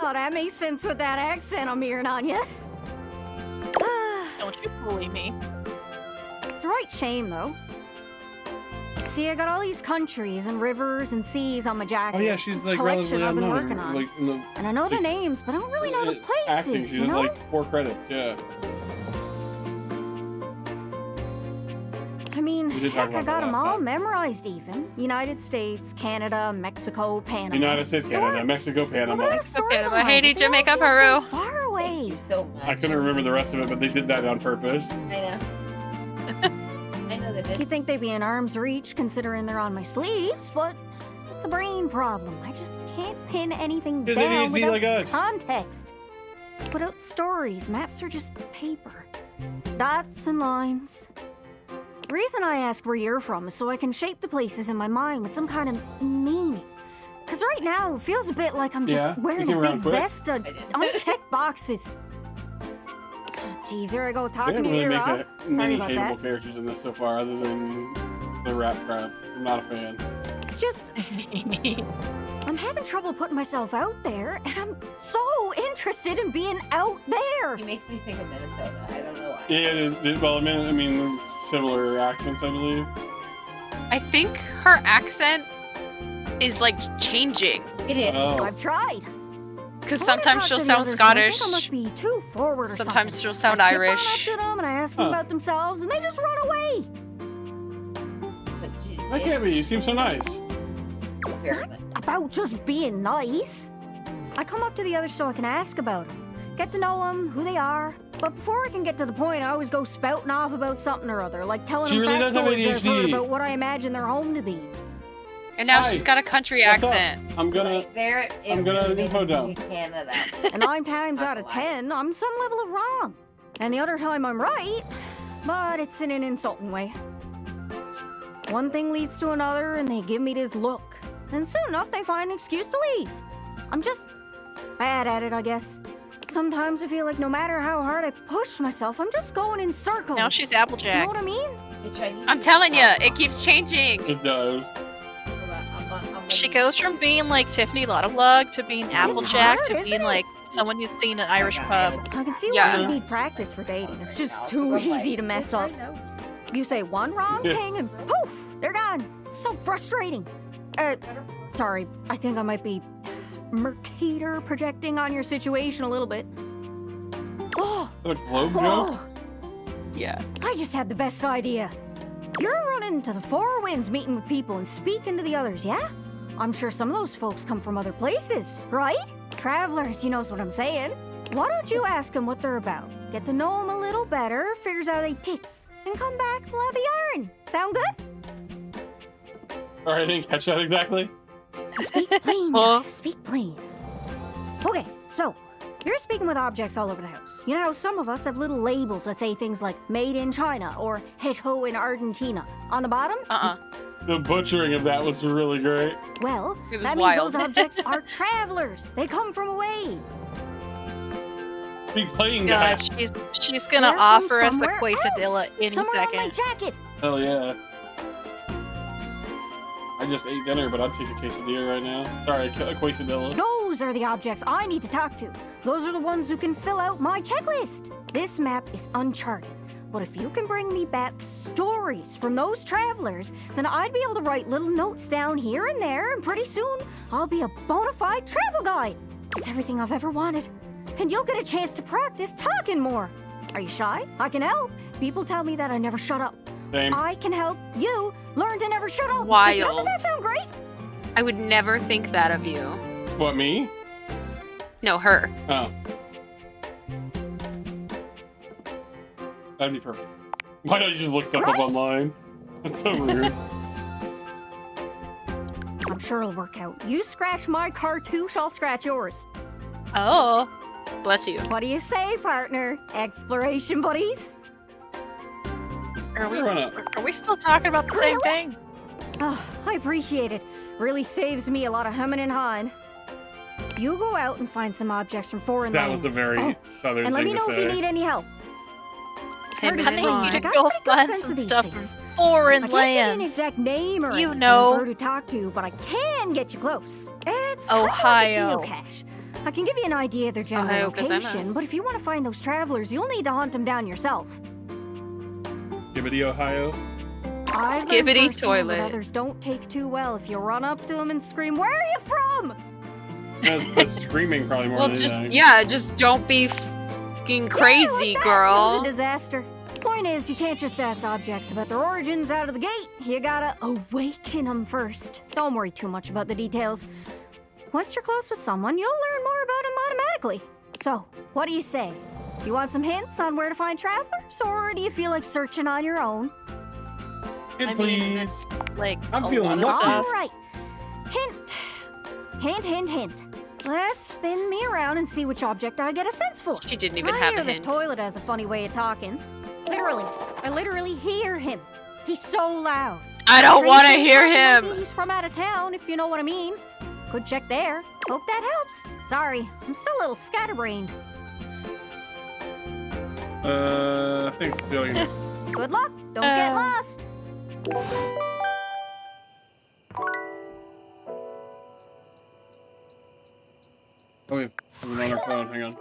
Oh, that makes sense with that accent I'm hearing on you. Don't you bully me. It's a right shame, though. See, I got all these countries and rivers and seas on my jacket. Oh yeah, she's it's like a collection relatively I've been unknown. working on. Like, in the, and I know the like, names, but I don't really know the places, acting, she you did know? like 4 credits. Yeah. I mean, We did talk heck, I about got that them last all time. memorized even. United States, Canada, Mexico, Panama. United States, Canada, Mexico, Panama. Mexico, Panama, Haiti, Jamaica, Peru. Far away. So much. I couldn't remember the rest of it, but they did that on purpose. I know. I know they did. You'd think they'd be in arm's reach considering they're on my sleeves, but it's a brain problem. I just can't pin anything 'Cause down ADHD without like us. context. Without stories, maps are just paper. Dots and lines. The reason I ask where you're from is so I can shape the places in my mind with some kind of meaning. Because right now, it feels a bit like I'm just Yeah, wearing you a came around big quick. vest of unchecked boxes. Jeez, here I go They talking didn't to really you, make Rob. Sorry many about hateable that. characters in this so far, other than the rat crap. I'm not a fan. It's just... I'm having trouble putting myself out there, and I'm so interested in being out there. He makes me think of Minnesota. I don't know why. Yeah, well, I mean, similar accents, I believe. I think her accent is like changing. It is. Oh. I've tried. Because I wanna sometimes talk she'll to the sound others, but I think Scottish. I must be too forward or Sometimes something. she'll sound I slip on Irish. up to them and I ask them Huh. about themselves, and they just run away. That can't be. You seem so nice. It's not about just being nice. I come up to the others so I can ask about them, get to know them, who they are. But before I can get to the point, I always go spouting off about something or other, like telling She them really does have factoids I've heard ADHD. about what I imagine their home to be. And now Hi. she's got a country What's up? accent. I'm gonna info dump. Canada. And 9 times out of 10, I'm some level of wrong. And the other time I'm right, but it's in an insulting way. One thing leads to another, and they give me this look. And soon enough, they find an excuse to leave. I'm just bad at it, I guess. Sometimes I feel like no matter how hard I push myself, I'm just going in circles. Now she's Applejack. You know what I mean? I'm telling you, it keeps changing. It does. She goes from being like Tiffany Lottablug to being Applejack hard, to isn't being it? like someone you'd seen at an Irish pub. I can see Yeah. why you need practice for dating. It's just too easy to mess up. You say one wrong Yeah. thing and poof, they're gone. It's so frustrating. Sorry, I think I might be Mercator projecting on your situation a little bit. Oh, A globe joke? Yeah. I just had the best idea. You're running to the Four Winds meeting with people and speaking to the others, yeah? I'm sure some of those folks come from other places, right? Travelers, you knows what I'm saying. Why don't you ask them what they're about? Get to know them a little better, figures out they ticks, and come back, we'll have a yarn. Sound good? Alright, I didn't catch that exactly. Speak plain, guys, speak plain. Okay, so, you're speaking with objects all over the house. You know how some of us have little labels that say things like made in China or Hecho in Argentina. On the bottom? The butchering of that was really great. Well, It was that wild. means those objects are travelers. They come from away. Big playing God, guy. she's gonna They're from offer us the somewhere quesadilla else. any Somewhere on my second. jacket. Hell yeah. I just ate dinner, but I'd take a quesadilla right now. Sorry, a quesadilla. Those are the objects I need to talk to. Those are the ones who can fill out my checklist. This map is uncharted. But if you can bring me back stories from those travelers, then I'd be able to write little notes down here and there, and pretty soon I'll be a bona fide travel guide. It's everything I've ever wanted. And you'll get a chance to practice talking more. Are you shy? I can help. People tell me that I never shut up. Same. I can help you learn to never shut up. Wild. Doesn't that sound great? I would never think that of you. What, me? No, her. Oh. That'd be perfect. Why don't you just look that up online? That's so rude. I'm sure it'll work out. You scratch my cartouche, I'll scratch yours. Oh, bless you. What do you say, partner? Exploration buddies? Are we still talking about the same thing? Oh, I appreciate it. Really saves me a lot of humming and hawing. You go out and find some objects from foreign That lands. was a very southern and let thing me to know if say. you need any help. Hey, Hard to honey, explain. you I should got go a pretty good find sense some of these stuff from things. foreign I can't give you an lands. exact name or You anything know. for who to talk to, but I can get you close. It's Ohio. kind of like a geocache. I can give you an idea of their general Ohio, location, gozaimasu. but if you want to find those travelers, you'll need to hunt them down yourself. Gibbity, Ohio. I've learned Skibbity firsthand toilet. that others don't take too well if you run up to them and scream, "Where are you from?" That's screaming probably more Well, than just anything. yeah, just don't be fucking crazy, It was girl. a disaster. Point is, you can't just ask objects about their origins out of the gate. You gotta awaken them first. Don't worry too much about the details. Once you're close with someone, you'll learn more about them automatically. So, what do you say? You want some hints on where to find travelers, or do you feel like searching on your own? I mean, it's like I'm a feeling lot of lucky. stuff. All right. Hint. Let's spin me around and see which object I get a sense for. She didn't even I have hear a hint. The toilet has a funny way of talking. Literally. I literally hear him. He's so loud. I don't want to Tracy hear told me him. He's from out of town, if you know what I mean. Could check there. Hope that helps. Sorry, I'm still a little scatterbrained. I think it's still you. Good luck. Don't get lost. Oh, wait. We're on our phone. Hang on.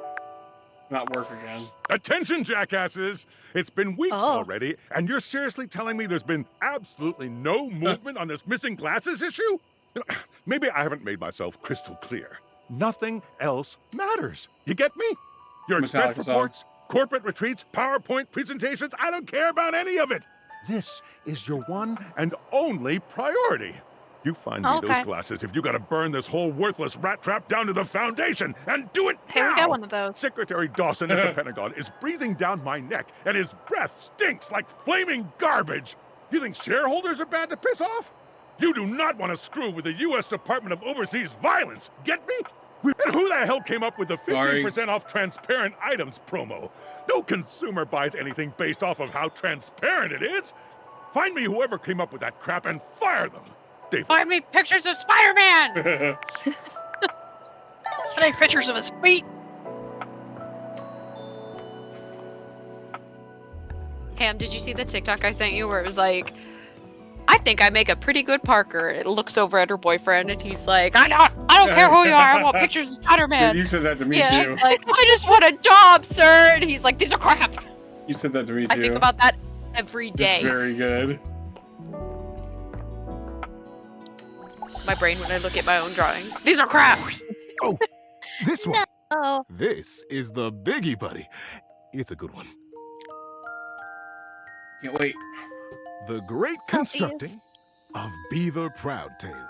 Not work again. Attention, jackasses! It's been weeks Oh. already, and you're seriously telling me there's been absolutely no movement on this missing glasses issue? You know, maybe I haven't made myself crystal clear. Nothing else matters. You get me? Your expense Metallica song. reports, corporate retreats, PowerPoint presentations, I don't care about any of it. This is your one and only priority. You find me Okay. those glasses if you gotta burn this whole worthless rat trap down to the foundation, and do it Hey, now! we got one of those. Secretary Dawson at the Pentagon is breathing down my neck, and his breath stinks like flaming garbage. You think shareholders are bad to piss off? You do not want to screw with the U.S. Department of Overseas Violence, get me? And who the hell came up with the 15% off transparent items promo? No consumer buys anything based off of how transparent it is. Find me whoever came up with that crap and fire them. David. Find me pictures of Spider-Man. I take pictures of his feet. Cam, did you see the TikTok I sent you where it was like, I think I make a pretty good Parker. It looks over at her boyfriend and he's like, I don't care who you are. I want pictures of Spider-Man. You said that to me Yeah, too. she's like, I just want a job, sir. And he's like, these are crap. You said that to me too. I think about that every day. It's very good. My brain when I look at my own drawings. These are crap. Oh, this one. Oh. This is the biggie, buddy. It's a good one. Can't wait. The Great Constructing of Beaver Proudtail.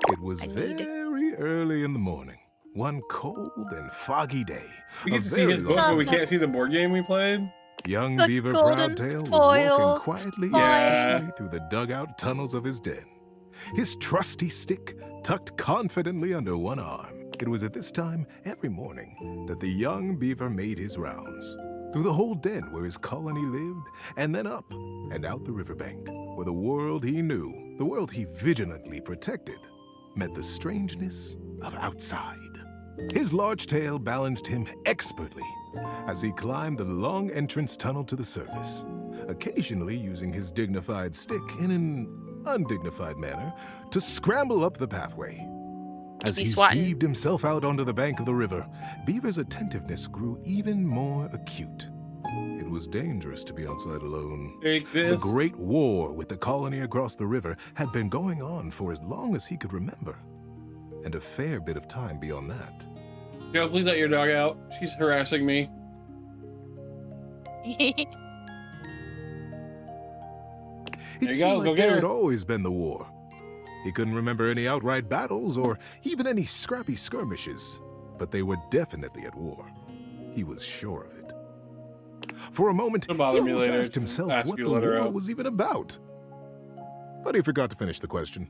It was very early in the morning, one cold and foggy day. We get to see his book, but we can't see the board game we played. Young The Beaver golden Proudtail was foil walking quietly and Yeah. casually through the dugout tunnels of his den, his trusty stick tucked confidently under one arm. It was at this time every morning that the young beaver made his rounds, through the whole den where his colony lived, and then up and out the riverbank, where the world he knew, the world he vigilantly protected, met the strangeness of outside. His large tail balanced him expertly as he climbed the long entrance tunnel to the surface, occasionally using his dignified stick in an undignified manner to scramble up the pathway. As he heaved himself out onto the bank of the river, Beaver's attentiveness grew even more acute. It was dangerous to be outside alone. The Great War with the colony across the river had been going on for as long as he could remember, and a fair bit of time beyond that. Joe, please let your dog out. She's harassing me. It seemed like there had always been the war. He couldn't remember any outright battles or even any scrappy skirmishes, but they were definitely at war. He was sure of it. For a moment, he almost asked himself what the war was even about. But he forgot to finish the question.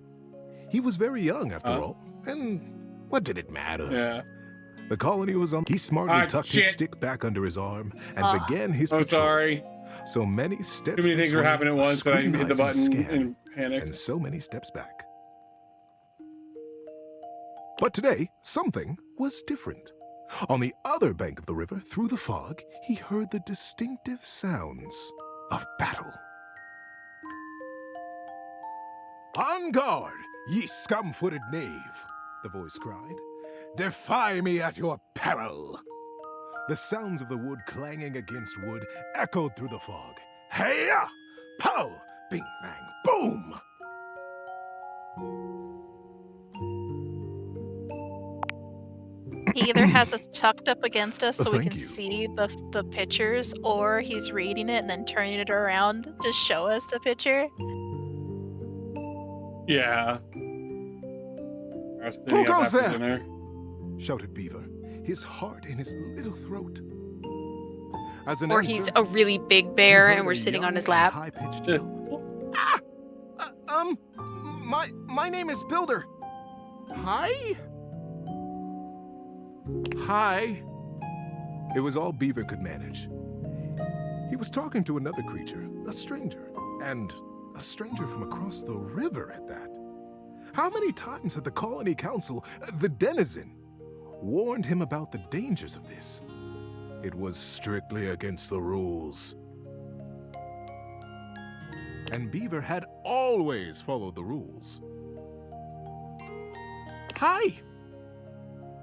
He was very young, after all, and what did it matter? Yeah. The colony was on. He smartly tucked his stick back under his arm and began his patrol. Sorry. So many steps. Too many this things were way, happening at once that I hit the scrutinizing button scan, in panic. and so many steps back. But today, something was different. On the other bank of the river, through the fog, he heard the distinctive sounds of battle. "On guard, ye scum-footed knave," the voice cried. "Defy me at your peril." The sounds of the wood clanging against wood echoed through the fog. "Hey-ya! Pow! Bing, bang, boom! He either has us tucked up against us so we Thank can you. see the pictures, or he's reading it and then turning it around to show us the picture. Yeah. Who goes there? Dinner. Shouted Beaver, his heart in his little throat. As an Or answer, he's a really big bear and we're sitting on his lap. High-pitched my name is Builder. Hi? Hi. It was all Beaver could manage. He was talking to another creature, a stranger, and a stranger from across the river at that. How many times had the Colony Council, the Denizen, warned him about the dangers of this? It was strictly against the rules. And Beaver had always followed the rules. Hi!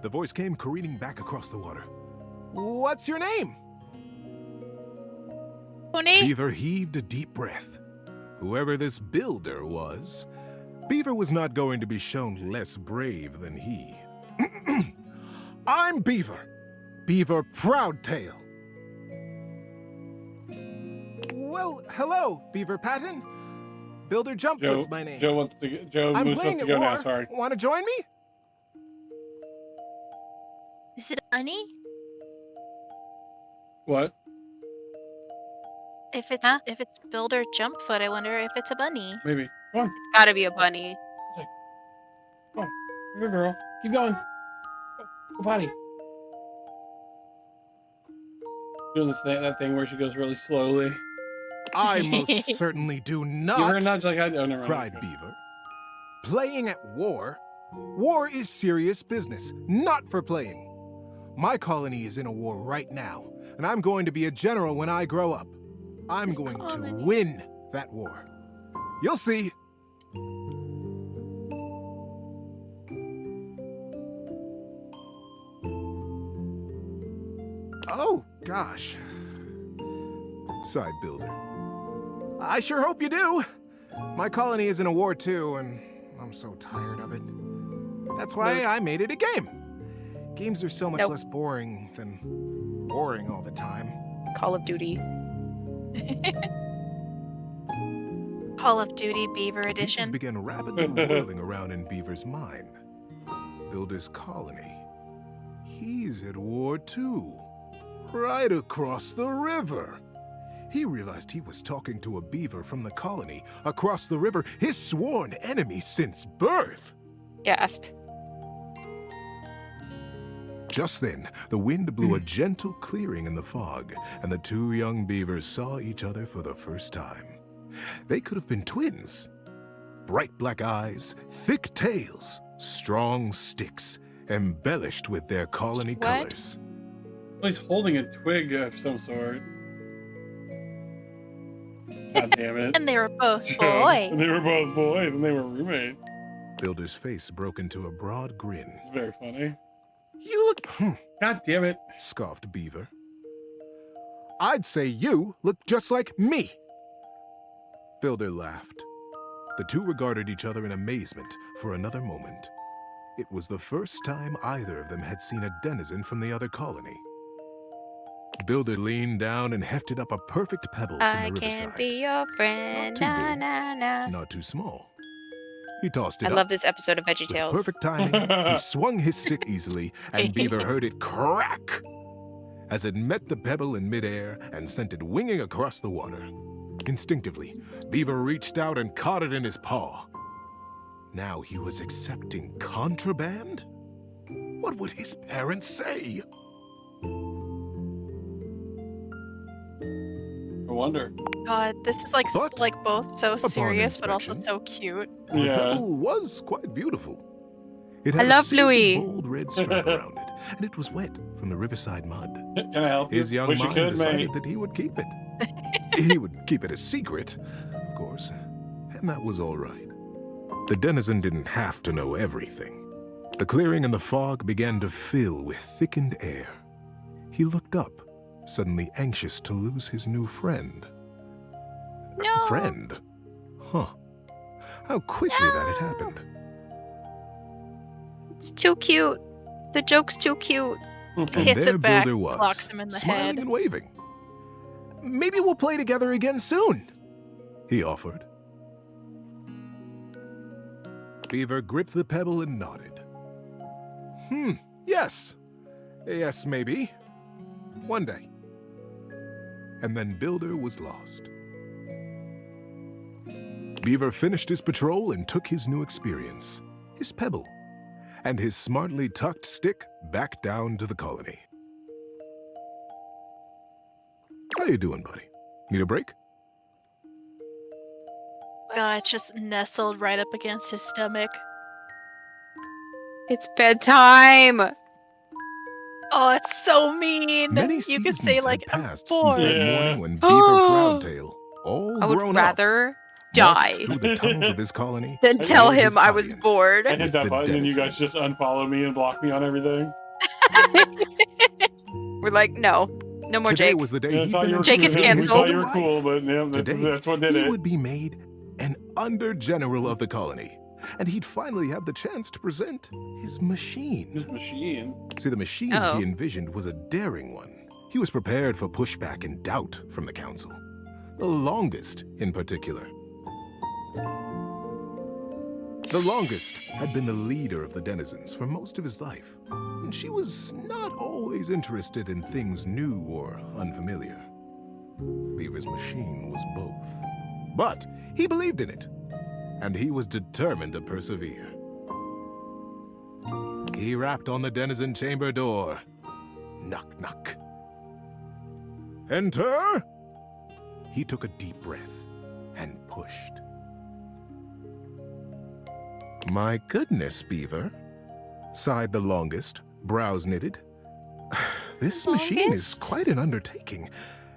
The voice came careening back across the water. What's your name? Pony? Beaver heaved a deep breath. Whoever this builder was, Beaver was not going to be shown less brave than he. I'm Beaver. Beaver Proudtail. Well, hello, Beaver Patton. Builder Jumpfoot's my name. Joe wants to go. Joe I'm wants playing to at go war. now. Sorry. Want to join me? Is it a bunny? What? If it's Builder Jumpfoot, I wonder if it's a bunny. Maybe. Come on. It's gotta be a bunny. Come on. Good girl. Keep going. Go potty. Doing that thing where she goes really slowly. I most certainly do not. Give her a nudge like I do. Oh, never mind. Cried Beaver. Playing at war? War is serious business, not for playing. My colony is in a war right now, and I'm going to be a general when I grow up. I'm going to win that war. You'll see. Oh, gosh. Sighed Builder. I sure hope you do. My colony is in a war too, and I'm so tired of it. That's why I made it a game. Games are so much less boring than boring all the time. Call of Duty. Call of Duty Beaver Pieces Edition. began rapidly whirling around in Beaver's mind. Builder's colony. He's at war too. Right across the river. He realized he was talking to a beaver from the colony across the river, his sworn enemy since birth. Gasp. Just then, the wind blew a gentle clearing in the fog, and the two young beavers saw each other for the first time. They could have been twins. Bright black eyes, thick tails, strong sticks, embellished with their colony colors. Well, he's holding a twig of some sort. God damn it. And they were both Yeah, boys. and they were both boys, and they were roommates. Builder's face broke into a broad grin. It's very funny. You look... God damn it. Scoffed Beaver. I'd say you look just like me. Builder laughed. The two regarded each other in amazement for another moment. It was the first time either of them had seen a denizen from the other colony. Builder leaned down and hefted up a perfect pebble from I the can riverside. be your friend. Not too Na, big, na, na. Not too small. He tossed it I up. love this episode of VeggieTales. Perfect timing, he swung his stick easily, and Beaver heard it crack as it met the pebble in midair and sent it winging across the water. Instinctively, Beaver reached out and caught it in his paw. Now he was accepting contraband? What would his parents say? I wonder. God, this is like both so upon serious, but also inspection, so cute. The pebble was quite beautiful. It I had love a silky Bluey. bold red stripe around it, and it was wet from the riverside mud. Can I help you? His young Wish you mind could, decided mate. that he would keep it. He would keep it a secret, of course, and that was all right. The denizen didn't have to know everything. The clearing and the fog began to fill with thickened air. He looked up, suddenly anxious to lose his new friend. No. Friend? Huh. How quickly that had happened. It's too cute. The joke's too cute. And Hits there it back, Builder was, clocks him in the smiling head. and waving. Maybe we'll play together again soon, he offered. Beaver gripped the pebble and nodded. Yes. Yes, maybe. One day. And then Builder was lost. Beaver finished his patrol and took his new experience, his pebble, and his smartly tucked stick back down to the colony. How you doing, buddy? Need a break? It's just nestled right up against his stomach. It's bedtime. Oh, it's so mean. Many You could seasons say had like, I'm passed bored. since that morning when Beaver Proudtail, all I would grown rather up, die marched through the tunnels of his colony than tell toward him his I was audience. bored. I hit that the button and you guys denizens. just unfollow me and block me on everything. We're like, no more Today Jake. was the day Yeah, I he'd thought been you were Jake is cool. entrusted We with canceled. thought you were life. cool, but yeah, Today, that's what did he it. would be made an under general of the colony, and he'd finally have the chance to present his machine. His machine? See, the machine he envisioned was a daring one. He was prepared for pushback and doubt from the council. The longest, in particular. The longest had been the leader of the denizens for most of his life, and she was not always interested in things new or unfamiliar. Beaver's machine was both. But he believed in it, and he was determined to persevere. He rapped on the denizen chamber door. Knock, knock. Enter! He took a deep breath and pushed. My goodness, Beaver, sighed the longest, brows knitted. This machine is quite an undertaking.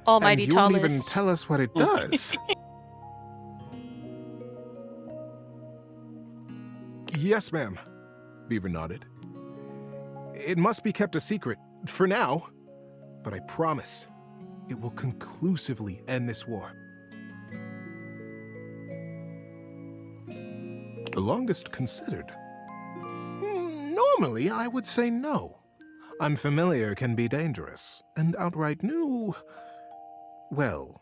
Almighty and you won't even tallest. tell us what it does. Yes, ma'am, Beaver nodded. It must be kept a secret, for now, but I promise it will conclusively end this war. The longest considered. Normally, I would say no. Unfamiliar can be dangerous, and outright new, well.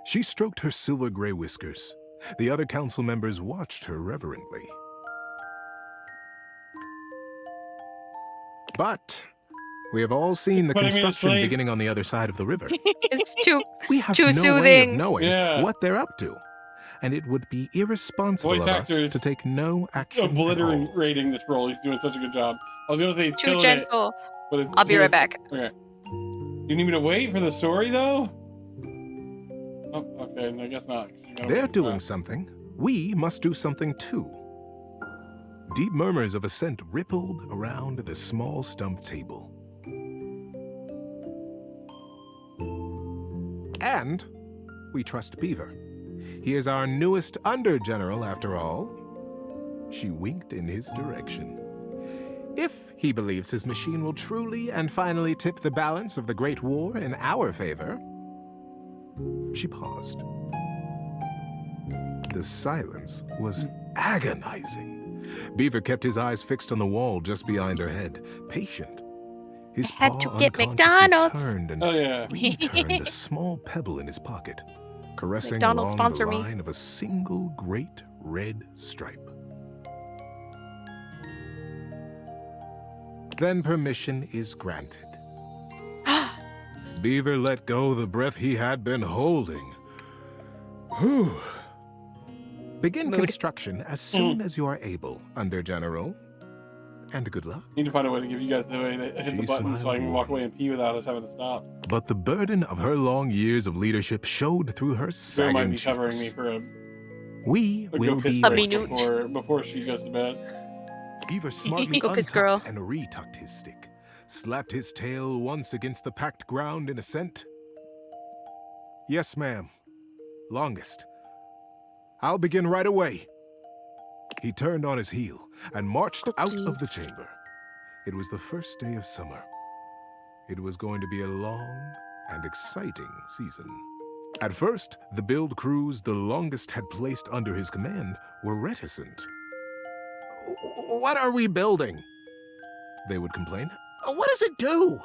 She stroked her silver-gray whiskers. The other council members watched her reverently. But we have all seen the Putting me to construction sleep. beginning on the other side of the river. It's too We have too no soothing. way of knowing Yeah. what they're up to, and it would be irresponsible Voice of us actors to take no action at all. Obliterating this role. He's doing such a good job. I was gonna say he's Too killing gentle. it, but I'll be right back. Okay. You need me to wait for the story though? Oh, okay. I guess not. You gotta They're wait for doing that. something. We must do something too. Deep murmurs of assent rippled around the small stump table. And we trust Beaver. He is our newest under-general, after all. She winked in his direction. If he believes his machine will truly and finally tip the balance of the Great War in our favor. She paused. The silence was agonizing. Beaver kept his eyes fixed on the wall just behind her head, patient. His I had paw to get unconsciously McDonald's. turned and Oh yeah. returned a small pebble in his pocket, caressing McDonald's along sponsor the me. line of a single great red stripe. Then permission is granted. Beaver let go the breath he had been holding. Whew. Begin Mood. construction as soon as you are able, Under General. And good luck. Need to find a way to give you guys the way to hit the She button so I smiled can walk away and pee without us having to stop. But the burden of her long years of leadership showed through her Sarah might sagging be covering me cheeks. for a We go will piss be break watching. before she goes to bed. Beaver smartly Go piss, untucked girl. and retucked his stick, slapped his tail once against the packed ground in assent. Yes, ma'am. Longest. I'll begin right away. He turned on his heel and marched out of the chamber. It was the first day of summer. It was going to be a long and exciting season. At first, the build crews the longest had placed under his command were reticent. "What are we building?" they would complain. "What does it do?"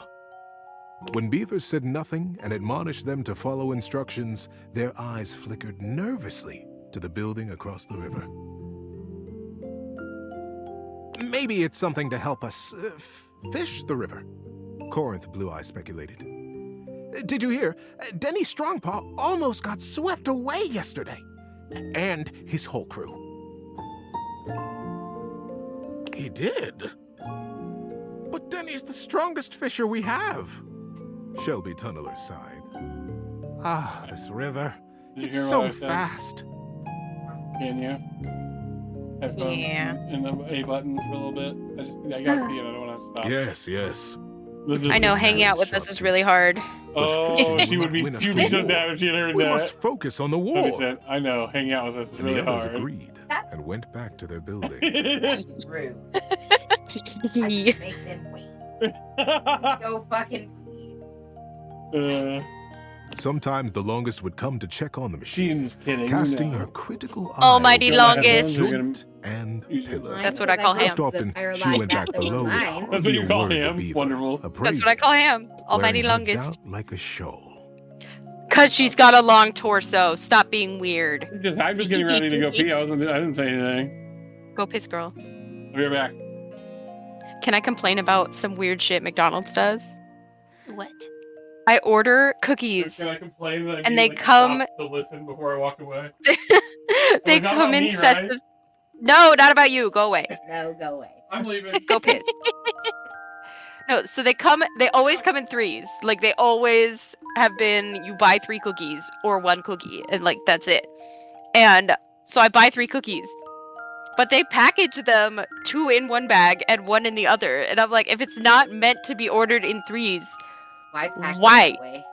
When Beavers said nothing and admonished them to follow instructions, their eyes flickered nervously to the building across the river. "Maybe it's something to help us fish the river," Corinth Blue Eye speculated. "Did you hear? Denny Strongpaw almost got swept away yesterday. And his whole crew." "He did? But Denny's the strongest fisher we have," Shelby Tunneler sighed. "Ah, this river. Did you It's hear so what I said? fast." Can you? Headphones and the A button for a little bit. I gotta pee and I don't want to stop. Yes, yes. I know hanging out with us is really hard. Oh, she would be fuming so bad if she had heard We that. must focus on the Somebody war. said, I know, hanging out with us is And really the others hard. agreed and went back to their building. That's rude. I should make them wait. Go fucking pee. Sometimes the longest would come to check on the machine, kidding, casting no. her critical eye Almighty over longest. joint and pillar. That's what I call him. Most often, she went back below with That's what hardly you a call word to him. Beaver, Wonderful. That's what I call him. Almighty wearing her longest. down like a shoal. Cause she's got a long torso. Stop being weird. I'm just getting ready to go pee. I didn't say anything. Go piss, girl. I'll be right back. Can I complain about some weird shit McDonald's does? What? I order cookies. Can I complain that I and they like, come. stopped to listen before I walked away? They not come about in me, sets right? of. No, not about you. Go away. No, go away. I'm leaving. Go piss. No, so they always come in threes. Like they always have been, you buy 3 cookies or 1 cookie and like that's it. And so I buy 3 cookies. But they package them 2 in one bag and 1 in the other. And I'm like, if it's not meant to be ordered in 3s, why pack why? it that way?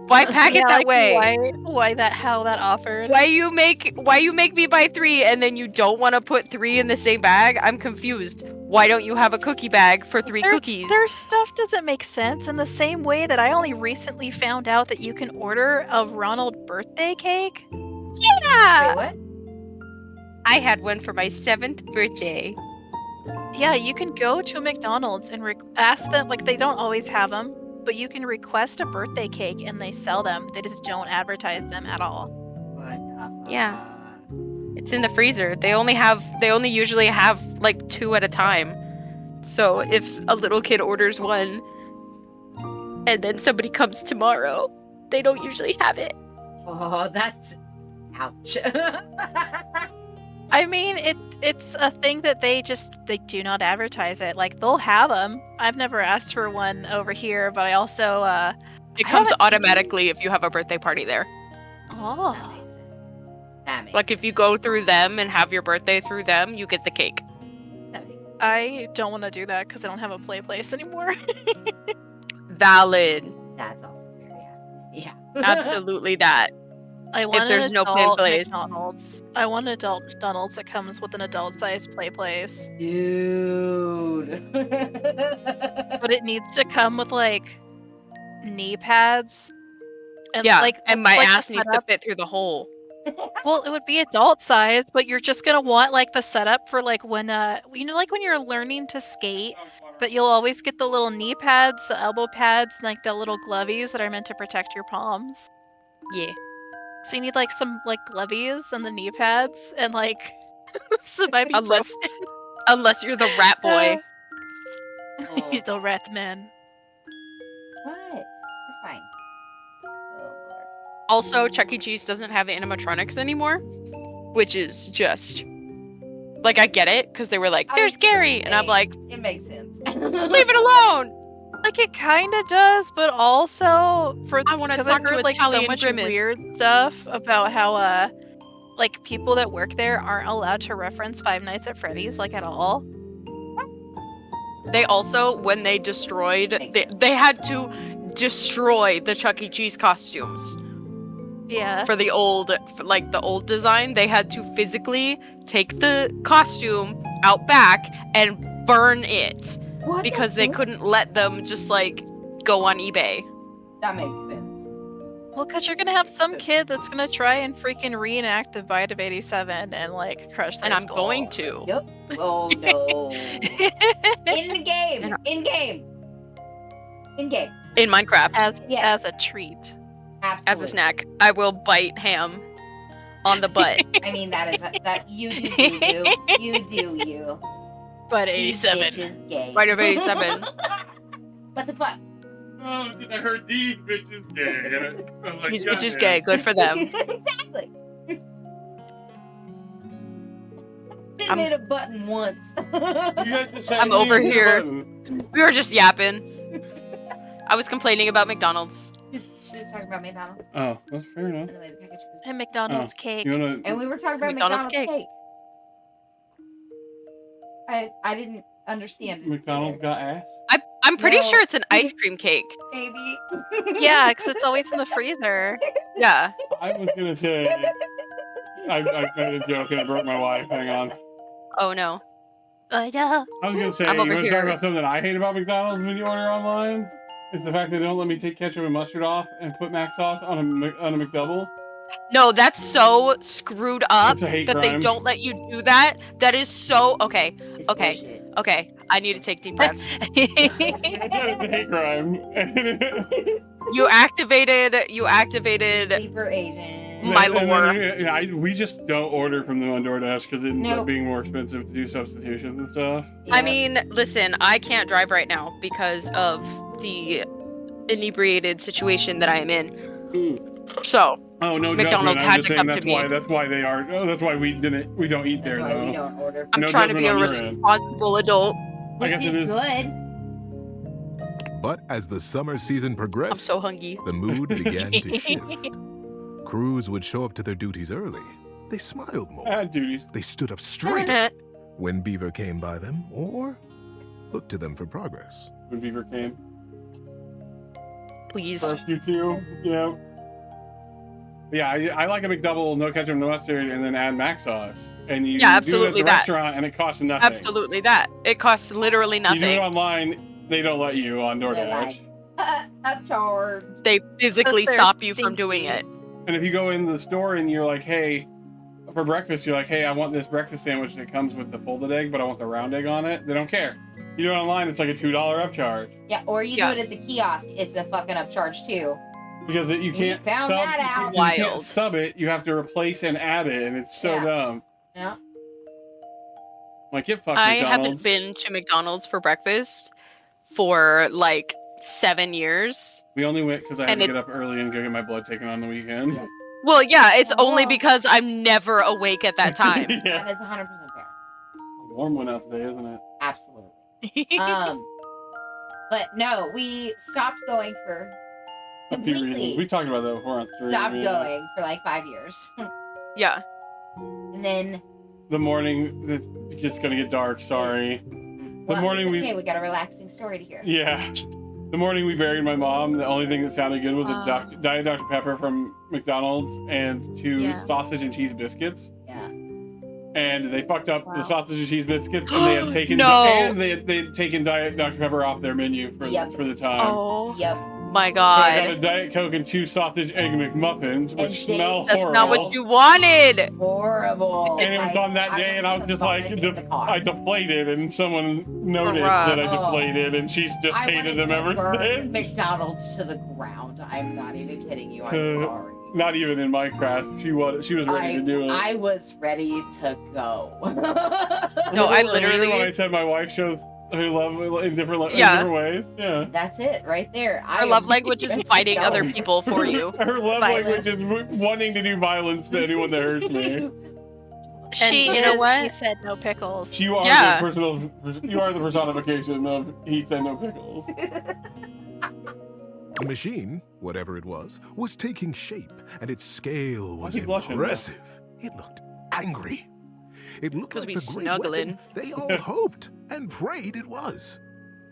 Why pack it that like, way? Why that? How that offered? Why you make me buy 3 and then you don't want to put 3 in the same bag? I'm confused. Why don't you have a cookie bag for 3 cookies? Their stuff doesn't make sense in the same way that I only recently found out that you can order a Ronald birthday cake. Yeah. Wait, what? I had one for my 7th birthday. Yeah, you can go to McDonald's and ask them. Like they don't always have them, but you can request a birthday cake and they sell them. They just don't advertise them at all. Yeah. It's in the freezer. They only usually have like 2 at a time. So if a little kid orders 1 and then somebody comes tomorrow, they don't usually have it. Oh, that's ouch. I mean, it's a thing that they do not advertise it. Like they'll have them. I've never asked for one over here, but I also it comes automatically if you have a birthday party there. Oh. That makes Like if you go through them and have your birthday through them, you get the cake. I don't want to do that because I don't have a play place anymore. Valid. That's also very yeah. Absolutely that. I want if there's an no play adult place. McDonald's. I want an adult McDonald's that comes with an adult-sized play place. Dude. But it needs to come with like knee pads. And, Yeah, like, and my like, ass the needs to setup- fit through the hole. Well, it would be adult sized, but you're just gonna want like the setup for like when like when you're learning to skate, that you'll always get the little knee pads, the elbow pads, and like the little glovies that are meant to protect your palms. Yeah. So you need like some like glovies and the knee pads and like some Unless you're the rat boy. the rat man. What? You're fine. Also, Chuck E. Cheese doesn't have animatronics anymore, which is just like I get it because they were like, "There's Gary," and I'm like, it makes sense. "Leave it alone." Like it kind of does, but also I want to because talk I've heard to like so Italian much Grimace. weird stuff about how like people that work there aren't allowed to reference Five Nights at Freddy's like at all. They also, when they destroyed, they had to destroy the Chuck E. Cheese costumes. Yeah. For the old design, they had to physically take the costume out back and burn it because they couldn't let them just like go on eBay. That makes sense. Well, because you're gonna have some kid that's gonna try and freaking reenact the Bite of 87 and like crush their And I'm skull. going to. Yep. Oh no. In the game. In game. In game. In Minecraft. As a treat. Absolutely. As a snack. I will bite Ham on the butt. I mean, that you do. You do you. But These 87. bitches gay. Bite of 87. What the fuck? Oh, I heard these bitches gay. I was like, These God bitches damn. gay. Good for them. Exactly. Didn't hit a button once. You guys decided I'm to over hit a here. button. We were just yapping. I was complaining about McDonald's. She was talking about McDonald's. Oh, that's fair enough. And McDonald's Oh, cake. you wanna- And we were talking about McDonald's McDonald's cake. I didn't understand it. McDonald's got ass? I'm pretty No. sure it's an ice cream cake. Maybe. Yeah, because it's always in the freezer. Yeah. I was gonna say, I made a joke and I broke my wife. Hang on. Oh no. I know. I was gonna say, I'm you over want to here. talk about something I hate about McDonald's when you order online? It's the fact that they don't let me take ketchup and mustard off and put mac sauce on a McDouble. No, that's so screwed up It's a hate that they crime. don't let you do that. That is so okay. Okay. I need to take deep breaths. That is a hate crime. You activated Sleeper agent. my And then, lore. we just don't order from them on DoorDash because it ends up Nope. being more expensive to do substitutions and stuff. I mean, listen, I can't drive right now because of the inebriated situation that I am in. So, Oh no, McDonald's judgment. I'm had just to saying come to that's me. why. That's why they are. Oh, that's why we don't eat there That's why though. we don't order. I'm No trying to be a judgment on your end. responsible adult. I Which guess it is is. good. But as the summer season progressed, I'm so hungry. the mood began to shift. Crews would show up to their duties early. They smiled more. Duties. They stood up straight when Beaver came by them, or looked to them for progress. When Beaver came. Please. First you two, yeah. Yeah, I like a McDouble, no ketchup, no mustard, and then add mac sauce. And you Yeah, do absolutely it at the that. restaurant, and it costs nothing. Absolutely that. It costs literally You do it nothing. online, they don't let you on DoorDash. Upcharge. They physically Because they're stop you from doing it. And if you go in the store and you're like, hey, for breakfast, you're like, hey, I want this breakfast sandwich that comes with the folded egg, but I want the round egg on it. They don't care. You do it online, it's like a $2 upcharge. Yeah, or you do it at the kiosk. It's a fucking upcharge too. Because you can't found sub, that out. you can't Wild. sub it, you have to replace and add it, and it's so Yeah. dumb. Yeah. Like, get fucked, I McDonald's. haven't been to McDonald's for breakfast for like 7 years. We only went because I had And to get it's- up early and go get my blood taken on the weekend. Well, yeah, it's only because I'm never awake at that time. Yeah. That is 100% fair. A warm one out today, isn't it? Absolutely. But no, we stopped going for A few reasons. We completely. talked about that before on stream. Stopped yeah. going for like 5 years. Yeah. And then The morning, it's just gonna get dark, sorry. The morning it's okay, we got a relaxing story to hear. Yeah. The morning we buried my mom, the only thing that sounded good was a Diet Dr. Pepper from McDonald's and 2 Yeah. sausage and cheese biscuits. Yeah. And they fucked up the sausage and cheese biscuits, and they had taken No. and they had taken Diet Dr. Pepper off their menu for for the time. Oh. Yep. My So I got a god. Diet Coke and 2 sausage egg McMuffins, which smell That's horrible. not what you wanted. Horrible. And it was on that day, and I was just like, I deflated, and someone noticed that I Oh. deflated, and she's just I hated wanted them to ever burn since. McDonald's to the ground. I'm not even kidding you. I'm sorry. Not even in Minecraft. She was ready to do it. I was ready to go. No, I Remember literally- when I said my wife shows her love in different ways. Yeah. That's it right there. Her love language is fighting other people for you. Her love language is wanting to do violence to anyone that hurts me. She you know is, what? he said no pickles. You are Yeah. you are the personification of he said no pickles. The machine, whatever it was taking shape, and its scale was keep blushing? impressive. It looked angry. It looked 'Cause like we the great snuggling. weapon they all hoped and prayed it was.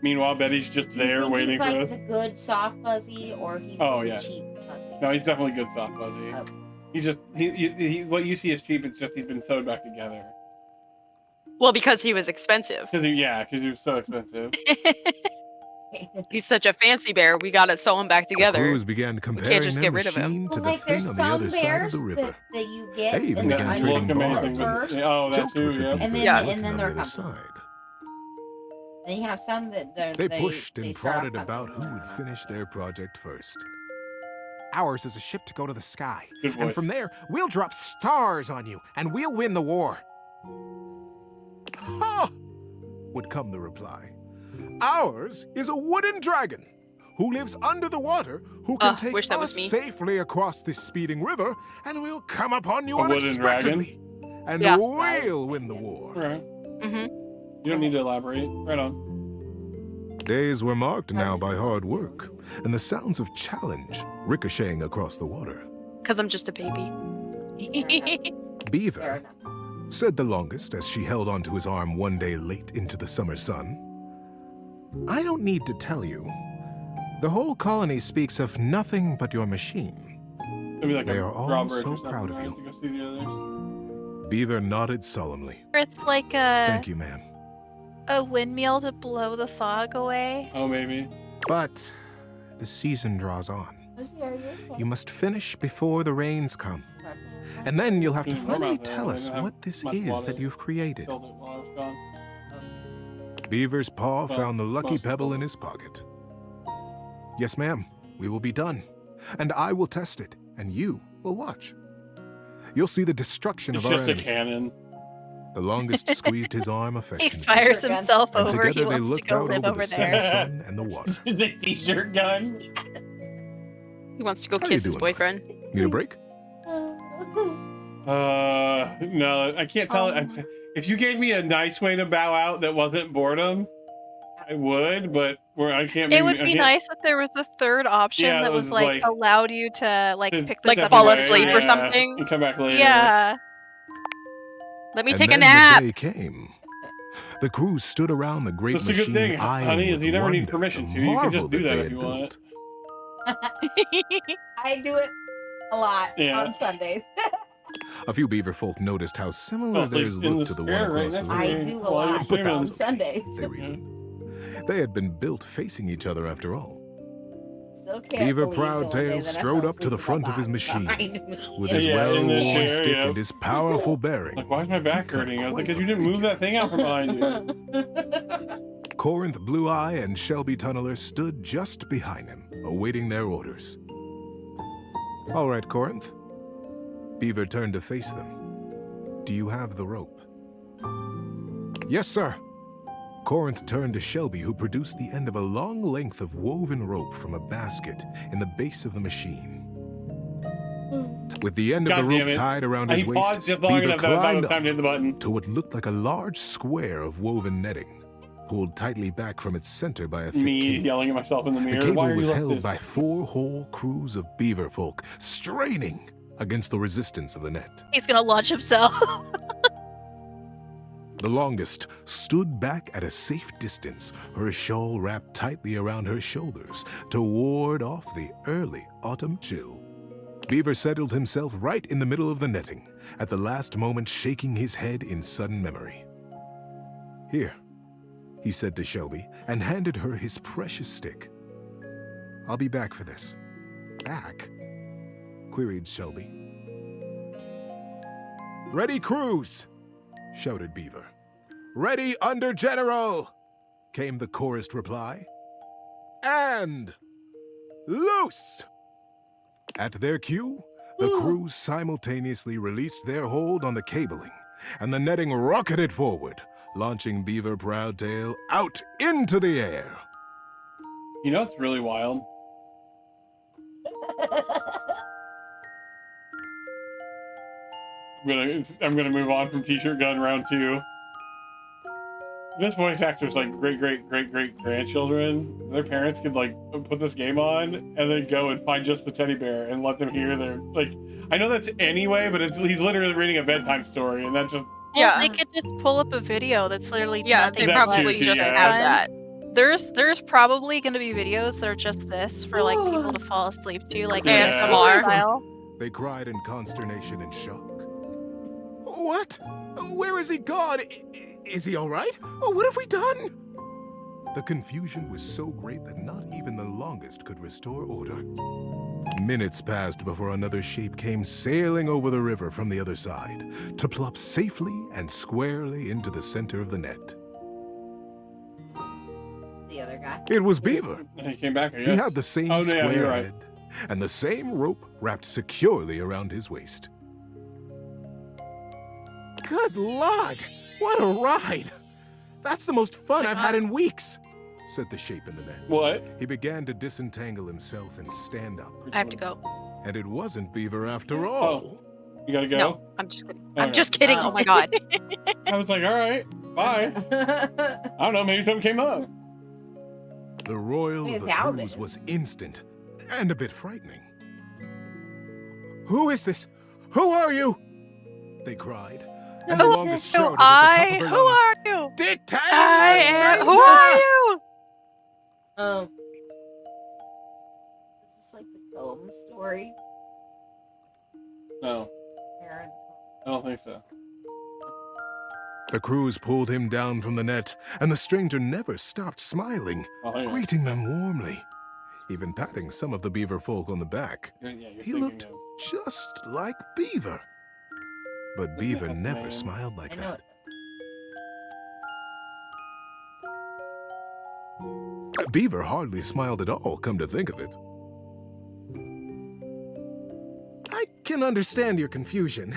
Meanwhile, Betty's just there waiting for he's us. like the good soft fuzzy, or he's Oh, the yeah. cheap fuzzy. No, he's definitely good soft fuzzy. Okay. He's just he what you see as cheap. It's just he's been sewed back together. Well, because he was expensive. Because he was so expensive. He's such a fancy bear. We gotta sew him back The together. crews began We comparing can't just their get rid of him. machine to Well, the like there's thing on the some other side of bears the river. that you get. They even that began are trading look barbs and first, Oh, that joked too, with the yeah. beavers and then Yeah. and working then on they're the other comfortable. side. Then you have some that They pushed they and start off prodded about who comfortable. would finish their project first. Ours is a ship to go to the sky. Good And voice. from there, we'll drop stars on you, and we'll win the war. Ha! Would come the reply. Ours is a wooden dragon who lives under the water, who can take wish that us was me. safely across this speeding river, and we'll come upon you A wooden dragon? unexpectedly. And Yeah. we'll win the war. Right. Mm-hmm. You don't need to elaborate. Right on. Days were marked now by hard work, and the sounds of challenge ricocheting across the water. Because I'm just a baby. Beaver, said the longest as she held onto his arm one day late into the summer sun. I don't need to tell you. The whole colony speaks of nothing but your machine. Maybe like They a are all drawbridge so or something, proud of right, you. to go see the others. Beaver nodded solemnly. It's like a Thank you, ma'am. windmill to blow the fog away. Oh, maybe. But the season draws on. You must finish before the rains come. And then you'll have to There's warm finally out there. tell They us don't have what this much is water. that you've created. Killed it while I was gone. Beaver's paw Well, found the lucky most pebble people. in his pocket. Yes, ma'am, we will be done. And I will test it, and you will watch. You'll see the destruction It's of our just a enemy. cannon. The longest squeezed his arm He affectionately. fires himself And over. He together they wants to looked go out live over over the setting there. sun and the water. Is it t-shirt gun? He wants to go How you kiss his doing, boyfriend. Need a break? No, I can't tell. If you gave me a nice way to bow out that wasn't boredom, I would, but I can't. It would be nice if there was a third option Yeah, that was like allowed you to like pick this Like up fall and asleep away. or something. and come back later. Yeah. Let me And take a then nap. the day came. The crew stood around the great That's a machine, good thing, eyeing honey, is with you never need wonder permission the to. You can marvel just do that they if had you want. I do it a lot Yeah. on Sundays. A few beaver folk noticed how similar Well, it's like theirs in looked the to the one square right across the next to river. I do a lot But that was on Sundays. They reasoned. They had been built facing each other after all. Still can't Beaver believe the one day Proudtail that I strode fell up to the asleep front of his with my machine box behind me. with his Yeah, in the well-worn chair, stick yeah. and his powerful bearing. Like, why is my back hurting? I was like, because you didn't move that thing out from behind you. Corinth, Blue Eye, and Shelby Tunneler stood just behind him, awaiting their orders. All right, Corinth. Beaver turned to face them. Do you have the rope? Yes, sir. Corinth turned to Shelby, who produced the end of a long length of woven rope from a basket in the base of the machine. With the end of God the damn rope it. tied around I his waist, paused just long Beaver enough that I thought it climbed was time to hit the button. up to what looked like a large square of woven netting, pulled tightly back from its center by a thick Me cable. yelling at myself in the The mirror. cable Why are you was like held this? by 4 whole crews of beaver folk, straining against the resistance of the net. He's gonna launch himself. The longest stood back at a safe distance, her shawl wrapped tightly around her shoulders to ward off the early autumn chill. Beaver settled himself right in the middle of the netting, at the last moment shaking his head in sudden memory. Here, he said to Shelby, and handed her his precious stick. I'll be back for this. Back? Queried Shelby. Ready, crews! Shouted Beaver. Ready under General! Came the chorused reply. And loose! At their cue, the crews simultaneously released their hold on the cabling, and the netting rocketed forward, launching Beaver Proudtail out into the air. You know it's really wild? I'm gonna move on from T-shirt gun round 2. This voice actor's like great grandchildren. Their parents could like put this game on and then go and find just the teddy bear and let them hear their like. I know that's anyway, but he's literally reading a bedtime story, and that's just Yeah, they could just pull up a video that's literally nothing. they but, probably like, just fun. have that. There's probably going to be videos that are just this for like people to fall asleep to, like ASMR style. They cried in consternation and shock. What? Where is he gone? Is he all right? What have we done? The confusion was so great that not even the longest could restore order. Minutes passed before another shape came sailing over the river from the other side to plop safely and squarely into the center of the net. The other guy. It was Beaver. He came back, I He guess. had the same Oh, yeah, square you're right. head and the same rope wrapped securely around his waist. Good Lord! What a ride! That's the most fun I've had in weeks, said the shape in the net. What? He began to disentangle himself and stand up. I have to go. And it wasn't Beaver after all. Oh, you gotta go? No, I'm just kidding. I'm Okay. just kidding. Oh my god. I was like, all right, bye. I don't know, maybe something came up. The royal Hey, of it's the Albert. cruise was instant and a bit frightening. Who is this? Who are you? They cried. And the longest shouted at the top of her Who lungs, are you? Detained, I am. stranger! Who are you? Oh. Is this like the Combe story? No, Aaron. I don't think so. The crews pulled him down from the net, and the stranger never stopped smiling, Oh, yeah. greeting them warmly, even patting some of the beaver folk on the back. You're He thinking looked of- just like Beaver. But Beaver Yes, never man. smiled like I know that. Beaver hardly smiled at all, come to think of it. I can understand your confusion,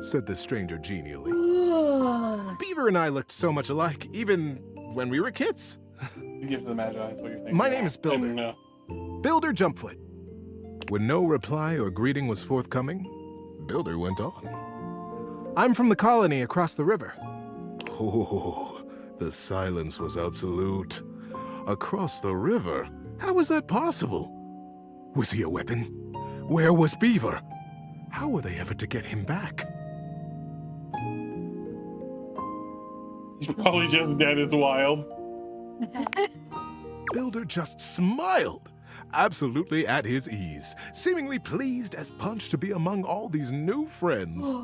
said the stranger genially. Beaver and I looked so much alike, even when we were kids. You give to the Magi, is what you're thinking. My name is Builder. No. Builder Jumpfoot. When no reply or greeting was forthcoming, Builder went on. I'm from the colony across the river. Oh, the silence was absolute. Across the river? How was that possible? Was he a weapon? Where was Beaver? How were they ever to get him back? He's probably just dead as wild. Builder just smiled, absolutely at his ease, seemingly pleased as punch to be among all these new friends.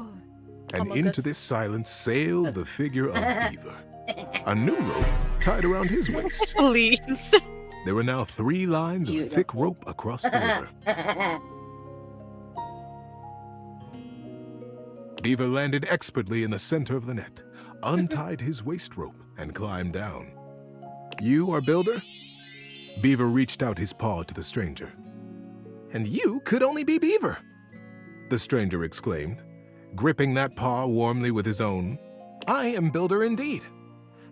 And into this silence sailed the figure of Beaver, a new rope tied around his waist. Please. There were now 3 lines of thick rope across the river. Beaver landed expertly in the center of the net, untied his waist rope, and climbed down. You are Builder? Beaver reached out his paw to the stranger. And you could only be Beaver, the stranger exclaimed, gripping that paw warmly with his own. I am Builder indeed,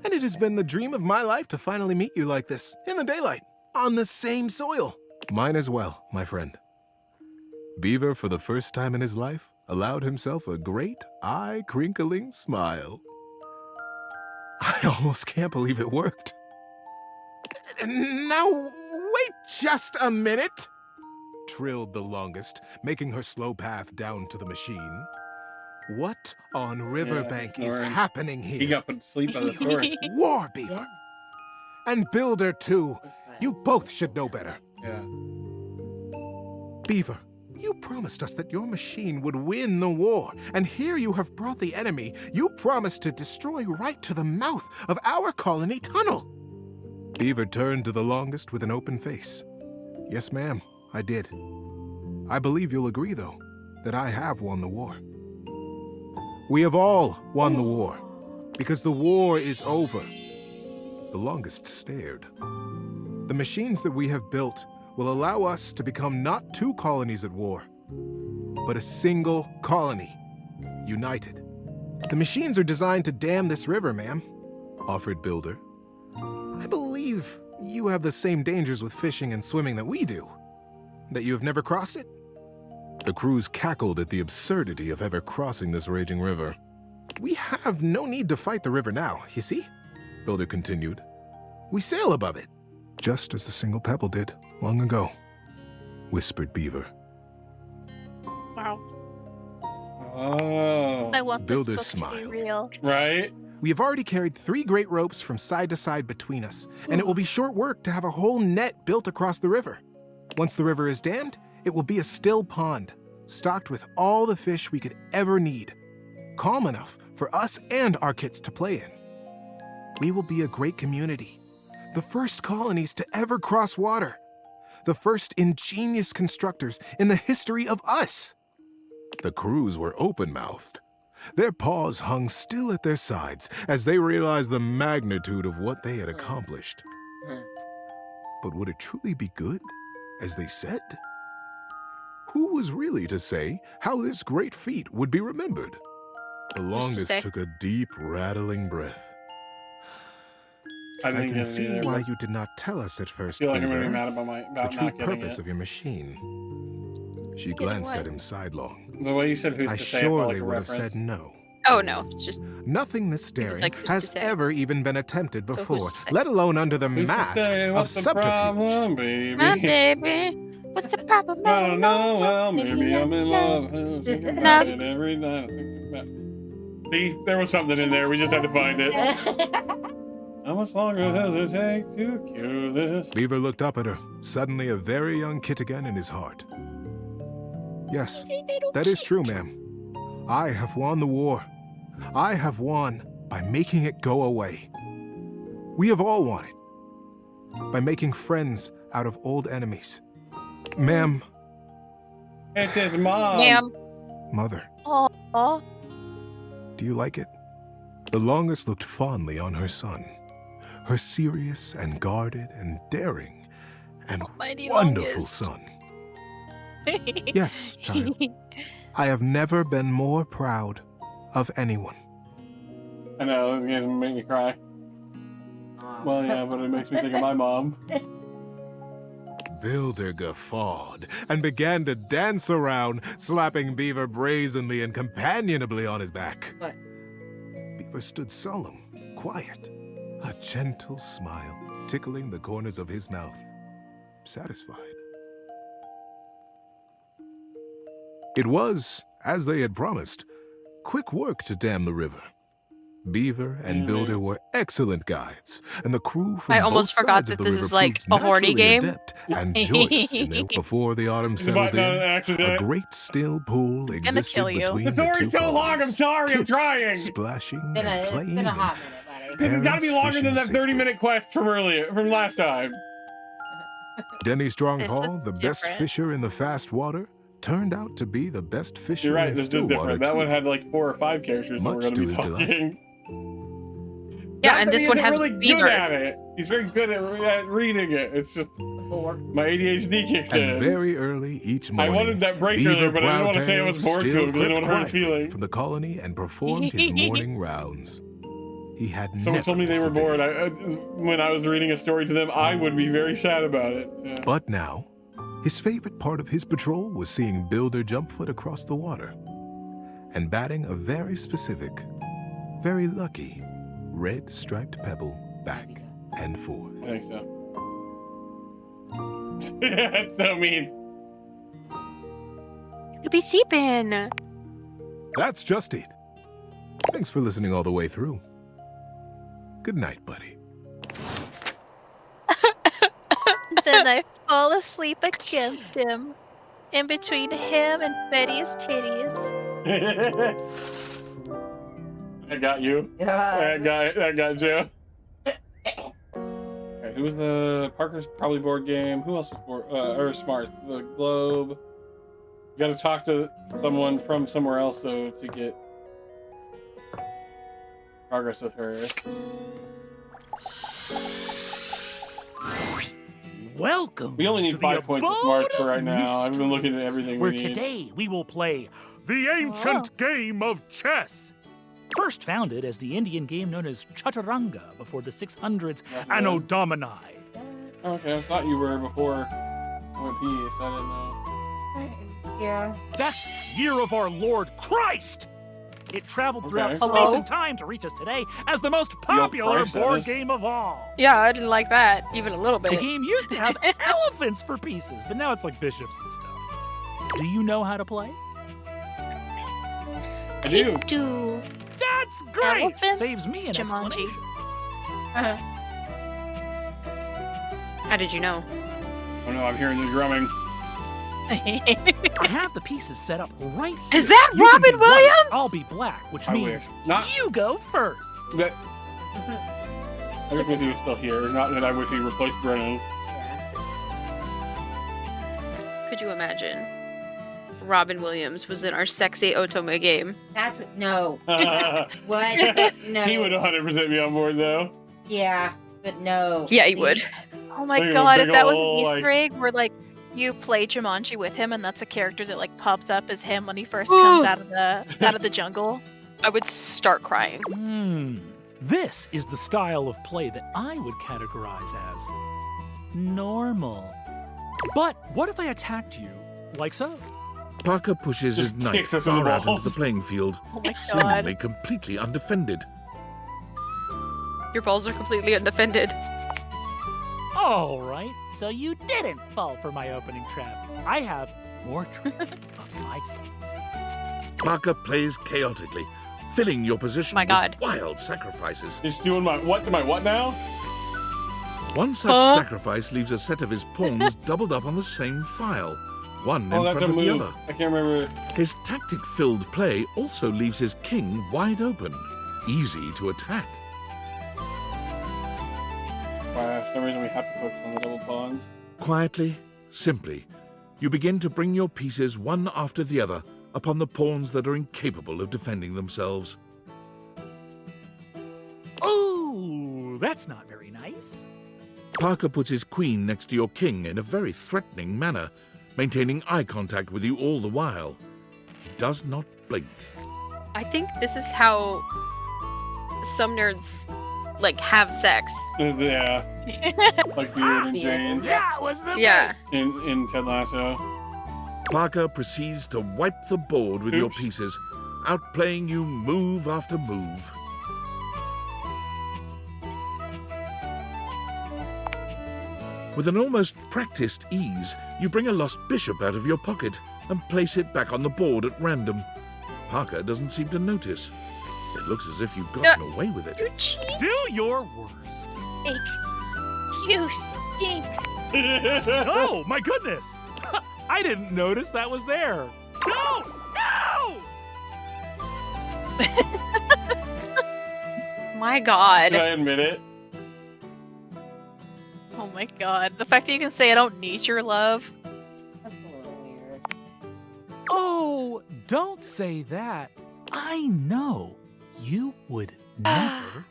and it has been the dream of my life to finally meet you like this, in the daylight, on the same soil. Mine as well, my friend. Beaver, for the first time in his life, allowed himself a great, eye-crinkling smile. I almost can't believe it worked. Now, wait just a minute, trilled the longest, making her slow path down to the machine. What on Riverbank is snoring. happening here? He got put to sleep by the story. War Beaver. And Builder, too. You both should know better. Yeah. Beaver, you promised us that your machine would win the war, and here you have brought the enemy. You promised to destroy right to the mouth of our colony tunnel. Beaver turned to the longest with an open face. Yes, ma'am, I did. I believe you'll agree, though, that I have won the war. We have all won the war, because the war is over. The longest stared. The machines that we have built will allow us to become not 2 colonies at war, but a single colony, united. The machines are designed to dam this river, ma'am, offered Builder. I believe you have the same dangers with fishing and swimming that we do. That you have never crossed it? The crews cackled at the absurdity of ever crossing this raging river. We have no need to fight the river now, you see? Builder continued. We sail above it, just as the single pebble did long ago, whispered Beaver. Wow. Oh. I want Builder this book to smiled. be real. Right? We have already carried 3 great ropes from side to side between us, and it will be short work to have a whole net built across the river. Once the river is dammed, it will be a still pond, stocked with all the fish we could ever need, calm enough for us and our kits to play in. We will be a great community, The first colonies to ever cross water. The first ingenious constructors in the history of us. The crews were open-mouthed. Their paws hung still at their sides as they realized the magnitude of what they had accomplished. But would it truly be good, as they said? Who was really to say how this great feat would be remembered? The longest took a deep, rattling breath. I can get it see either, why but you did not tell us at first, I feel like I'm gonna be Beaver, mad about the true not getting purpose it. of your machine. She glanced at him sidelong. The way you said "who's I to say" it felt surely like a would have reference. said no. Oh no, it's just Nothing this daring like, who's to has say? ever even been attempted So before, who's to say? let alone under the Who's to mask say of what's the subterfuge. problem, baby? My baby. What's the problem? I don't know. Well, maybe I'm in love. Think about it every night. See, there was something in there. We just had to find it. How much longer does it take to cure this? Beaver looked up at her, suddenly a very young kid again in his heart. Yes, that is true, ma'am. I have won the war. I have won by making it go away. We have all won it. By making friends out of old enemies. Ma'am. It's his mom. Ma'am. Mother. Aww. Do you like it? The longest looked fondly on her son. Her serious and guarded and daring and Mighty wonderful longest. son. Yes, child. I have never been more proud of anyone. I know, it's gonna make me cry. Well, yeah, but it makes me think of my mom. Builder guffawed and began to dance around, slapping Beaver brazenly and companionably on his back. What? Beaver stood solemn, quiet, a gentle smile tickling the corners of his mouth, satisfied. It was, as they had promised, quick work to dam the river. Beaver and Builder were excellent guides, and the crew from I almost both forgot sides of that the this river is like proved a horny naturally game. adept and joyous in their before the autumn settled in. A great still pool existed kill you. between The the story's two so long, I'm sorry, I'm Kids trying. Splashing It's and playing been a and hot minute, buddy. It's gotta be longer than that fishing 30-minute quest from last time. Denny This Stronghall, is the best different. fisher in the fast water, turned out to be the best fisher You're right, in this is still water different. That too. one had like 4 or 5 characters that we're Much gonna to be his delight. talking. Yeah, Not and that this he one isn't has really Beaver. good at it. He's very good at reading it. It's just my ADHD kicks And in. very early each I morning, wanted that break Beaver earlier, but I didn't want to say I was bored to still him because I didn't want to hurt his crept quietly feelings. from the colony and performed his morning rounds. He had Someone never told me they missed were a day. bored. When I was reading a story to them, I would be very sad about it. So. But now, his favorite part of his patrol was seeing Builder jump foot across the water and batting a very specific, very lucky, red striped pebble back and forth. I think so. That's so mean. You could be seeping. That's just it. Thanks for listening all the way through. Good night, buddy. Then I fall asleep against him, in between him and Betty's titties. I got you. I got you. Okay, who was the Parker's probably board game? Who else was board? Or smart? The Globe. You got to talk to someone from somewhere else though to get progress with her. Welcome. We only need to 5 the points with abode March for of right now. I've been looking at everything where we need. today we will play the ancient game of chess. First founded as the Indian game known as Chaturanga before the 600s Anno Domini. Okay, I thought you were before One Piece. I didn't know. Yeah. That's Year of Our Lord Christ! It traveled throughout Okay. space Hello? and time to reach us today as the most popular Christ, board that is- game of all. Yeah, I didn't like that even a little The bit. game used to have elephants for pieces, but now it's like bishops and stuff. Do you know how to play? I do. Do. That's great! Elephants? Saves me an Jumanji. explanation. How did you know? Oh no, I'm hearing the drumming. I have the pieces set up right here. Is that You can Robin be white, Williams? I'll be black, which I means wish. Not- you go first. That, I just wish he was still here. Not that I wish he replaced Brennan. Could you imagine? If Robin Williams was in our sexy Otome game. That's what. No. What? No. He would 100% be on board, though. Yeah, but no. Yeah, he would. Oh my Look at god, the if big that was an ol', Easter like- egg where like you play Jumanji with him and that's a character that like pops up as him when he first comes out of the jungle. I would start crying. This is the style of play that I would categorize as normal. But what if I attacked you like so? Parker pushes his Just knife kicks us in the far out into balls. the playing field, Oh my seemingly god. completely undefended. Your balls are completely undefended. All right, so you didn't fall for my opening trap. I have more tricks up my sleeve. Parker plays chaotically, filling your position My God. with wild sacrifices. He's doing my what now? One such sacrifice leaves a set of his pawns doubled up on the same file, one Oh, in that's front a of the move. other. I can't remember. His tactic-filled play also leaves his king wide open, easy to attack. Wow, for some reason we have to focus on the double pawns. Quietly, simply, you begin to bring your pieces one after the other upon the pawns that are incapable of defending themselves. Oh, that's not very nice. Parker puts his queen next to your king in a very threatening manner, maintaining eye contact with you all the while. He does not blink. I think this is how some nerds like have sex. Yeah. Like Beard and Jane. That was the In Ted Lasso. Parker proceeds to wipe the board with your pieces, outplaying you move after move. With an almost practiced ease, you bring a lost bishop out of your pocket and place it back on the board at random. Parker doesn't seem to notice. It looks as if you've gotten away with it. You cheat! Do your worst. You stink. Oh, my goodness! I didn't notice that was there. No! No! My god. Did I admit it? Oh my god. The fact that you can say I don't need your love. That's a little weird. Oh, don't say that. I know you would never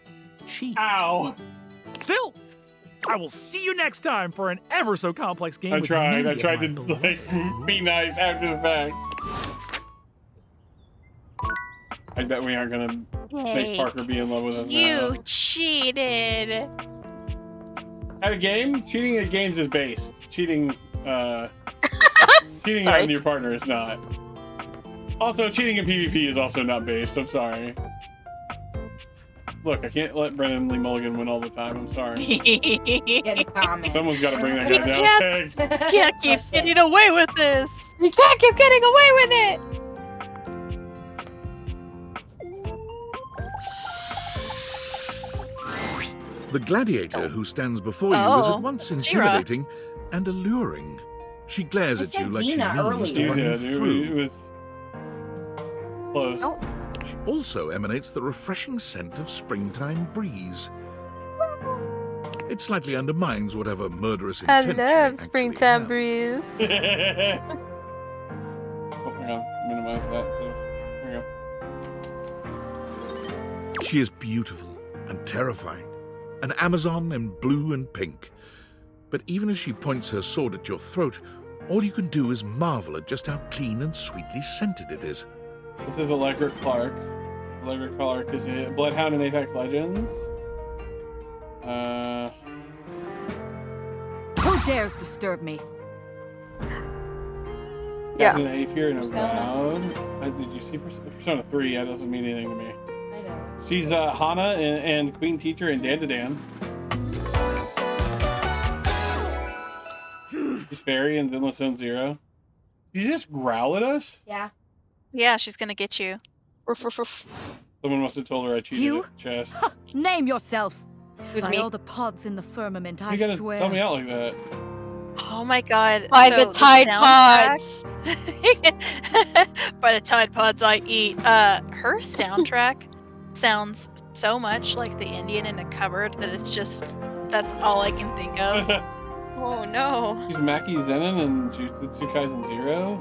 cheat. Ow! Still, I will see you next time for an ever so complex game. I with tried. many I of tried my to beloved be nice after the fact. I bet we aren't gonna make Parker be in love with us now. You cheated. At a game, cheating at games is based. Cheating Sorry. on your partner is not. Also, cheating in PvP is also not based. I'm sorry. Look, I can't let Brennan Lee Mulligan win all the time. I'm sorry. Get a comment. Someone's got to bring that guy down. Can't keep getting away with this. You can't keep getting away with it! The gladiator who stands before you is Oh, at once She-Ra. intimidating and alluring. She glares I at you said like she Xena means to earlier. run you Yeah, through. it was close. Oh. She also emanates the refreshing scent of springtime breeze. It slightly undermines whatever murderous I intent she may love actually springtime have. breeze. Oh, hang on. Minimize that. So, there we go. She is beautiful and terrifying, an Amazon in blue and pink. But even as she points her sword at your throat, all you can do is marvel at just how clean and sweetly scented it is. This is Allegra Clark. Allegra Clark is a Bloodhound in Apex Legends. Who dares disturb me? Yeah. An Aether and Persona. Avowed. Did you see Persona 3? Yeah, it doesn't mean anything to me. I know. She's Hana and Queen Teacher in Dan to Dan. She's Fairy in Zenless Zone Zero. Did you just growl at us? Yeah. Yeah, she's gonna get you. Someone must have told her I cheated You? at chess. Name yourself. Who's By me? all the pods in the firmament, You I gotta swear. tell me out like that. Oh my god. By so the Tide soundtrack- Pods. By the Tide Pods I eat. Her soundtrack sounds so much like the Indian in a cupboard that it's just, that's all I can think of. Oh no. She's Maki Zenin and Jujutsu Kaisen 0.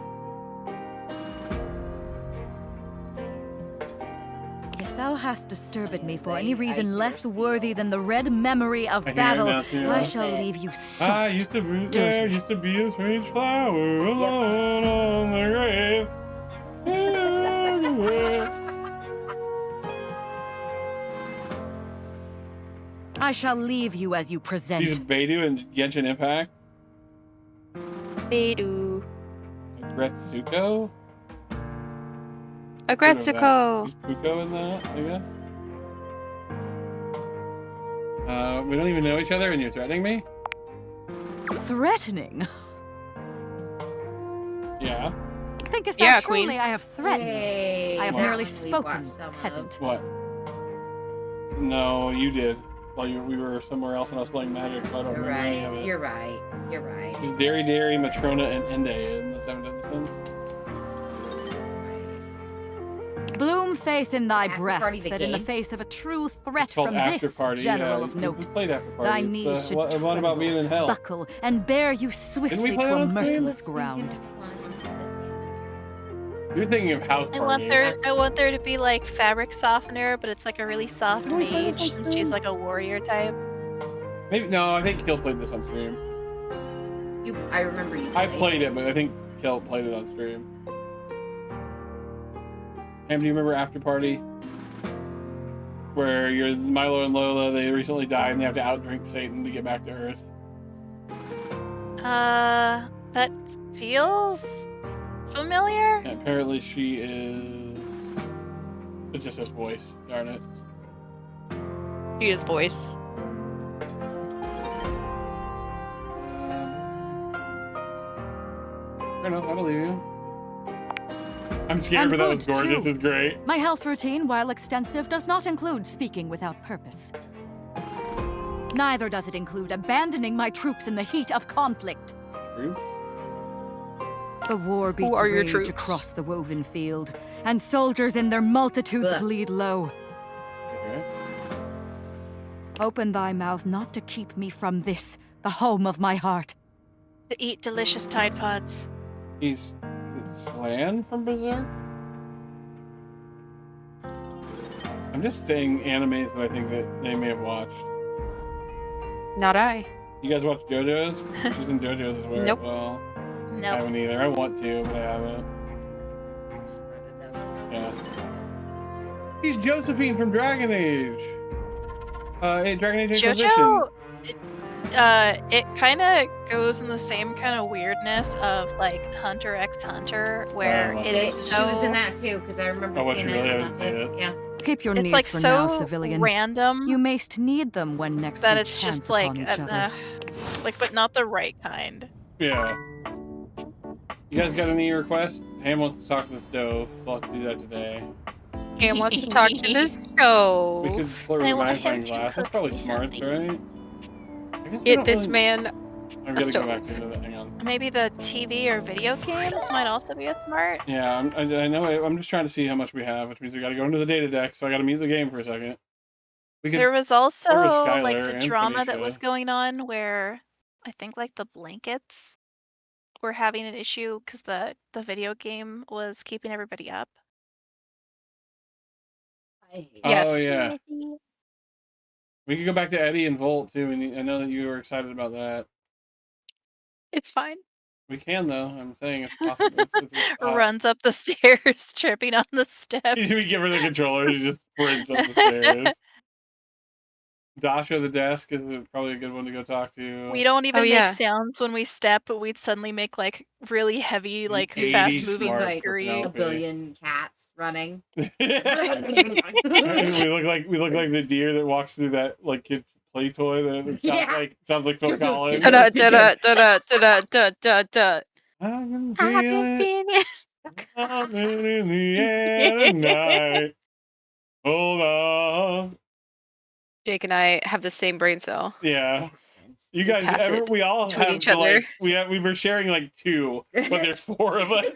If thou hast disturbed me for any reason less worthy than the red memory of I hear it battle, now, too. I shall leave you I used to be there, used to be a strange flower alone on the grave. I shall leave you as you present. She's Beidou and Genshin Impact. Beidou. Agretsuko? Agretsuko. She's Puko in that, I guess. We don't even know each other and you're threatening me? Threatening? Yeah. Thinkest thou truly Queen. I have threatened? Hey, I have What? merely finally spoken, watched some of- peasant. What? No, you did. While we were somewhere else and I was playing Magic, so I don't You're remember any of right. it. You're right. You're right. She's Dairy Dairy, Matrona, and Ende in the Seven Deadly Sins. Bloom faith in thy After breast, Party the that in the game? face of a true threat It's called from After this Party. general Yeah, of we note, played After Party. thy It's knees the should one about being in hell. buckle and bear you we swiftly play to that a on stream? merciless ground. You're thinking of House I Party. want there to be like fabric softener, but it's like a really soft mage, and she's like a warrior type. Maybe no. I think Kill played this on stream. I remember you. I played it, but I think Kill played it on stream. Ham, do you remember After Party? Where you're Milo and Lola, they recently died and they have to outdrink Satan to get back to Earth. That feels familiar? And apparently she is... It just says voice, darn it. She is voice. Fair enough, I believe you. I'm scared, And but that was good, gorgeous. too. It's great. My health routine, while extensive, does not include speaking without purpose. Neither does it include abandoning my troops in the heat of conflict. Troops? The war beats are your rage troops? across the woven field, and soldiers in their multitudes Ugh. bleed low. Okay. Open thy mouth not to keep me from this, the home of my heart. To eat delicious Tide Pods. He's Slan from Berserk? I'm just saying animes that I think that they may have watched. Not I. You guys watch JoJo's? She's in JoJo's as well. Nope. Well, Nope. I haven't either. I want to, but I haven't. Yeah. He's Josephine from Dragon Age. Dragon Age Inquisition. JoJo, it kind of goes in the same kind of weirdness of like Hunter x Hunter, where it is so. She was in that too, because I remember Oh, was seeing she it. really? I when didn't I see was- it. Yeah. Keep your It's knees like for so now, civilian. random You mayst need them when next that we it's chance just like, upon each other. like, but not the right kind. Yeah. You guys got any requests? Ham wants to talk to the stove. We'll have to do that today. Ham wants to talk to the stove. We could flirt I with want magnifying him to glass. That's cook probably me smart, something. right? I guess we Get don't this really- man I'm a gonna stove. go back into that. Hang on. Maybe the TV or video games might also be a smart. Yeah, I know. I'm just trying to see how much we have, which means we got to go into the data deck. So I got to mute the game for a second. We could. There was also Skylar like the and drama that Phoenicia. was going on where I think like the blankets were having an issue because the video game was keeping everybody up. Oh yeah. We could go back to Eddie and Volt too. And I know that you were excited about that. It's fine. We can though. I'm saying it's possible. Runs up the stairs, tripping on the steps. We give her the controller. She just sprints up the stairs. Dasha the desk is probably a good one to go talk to. We don't even Oh, make yeah. sounds when we step, but we'd suddenly make like really heavy, like 80 fast moving smart Like fury. a Penelope. billion cats running. we look like the deer that walks through that like kid play toy that sounds like Phil Collins. Da da da da da da da da. I can I feel can it feel it. coming in the air tonight. Hold on. Jake and I have the same brain cell. Yeah. You guys, pass it we all between have each other. like we were sharing like two, but there's four of us.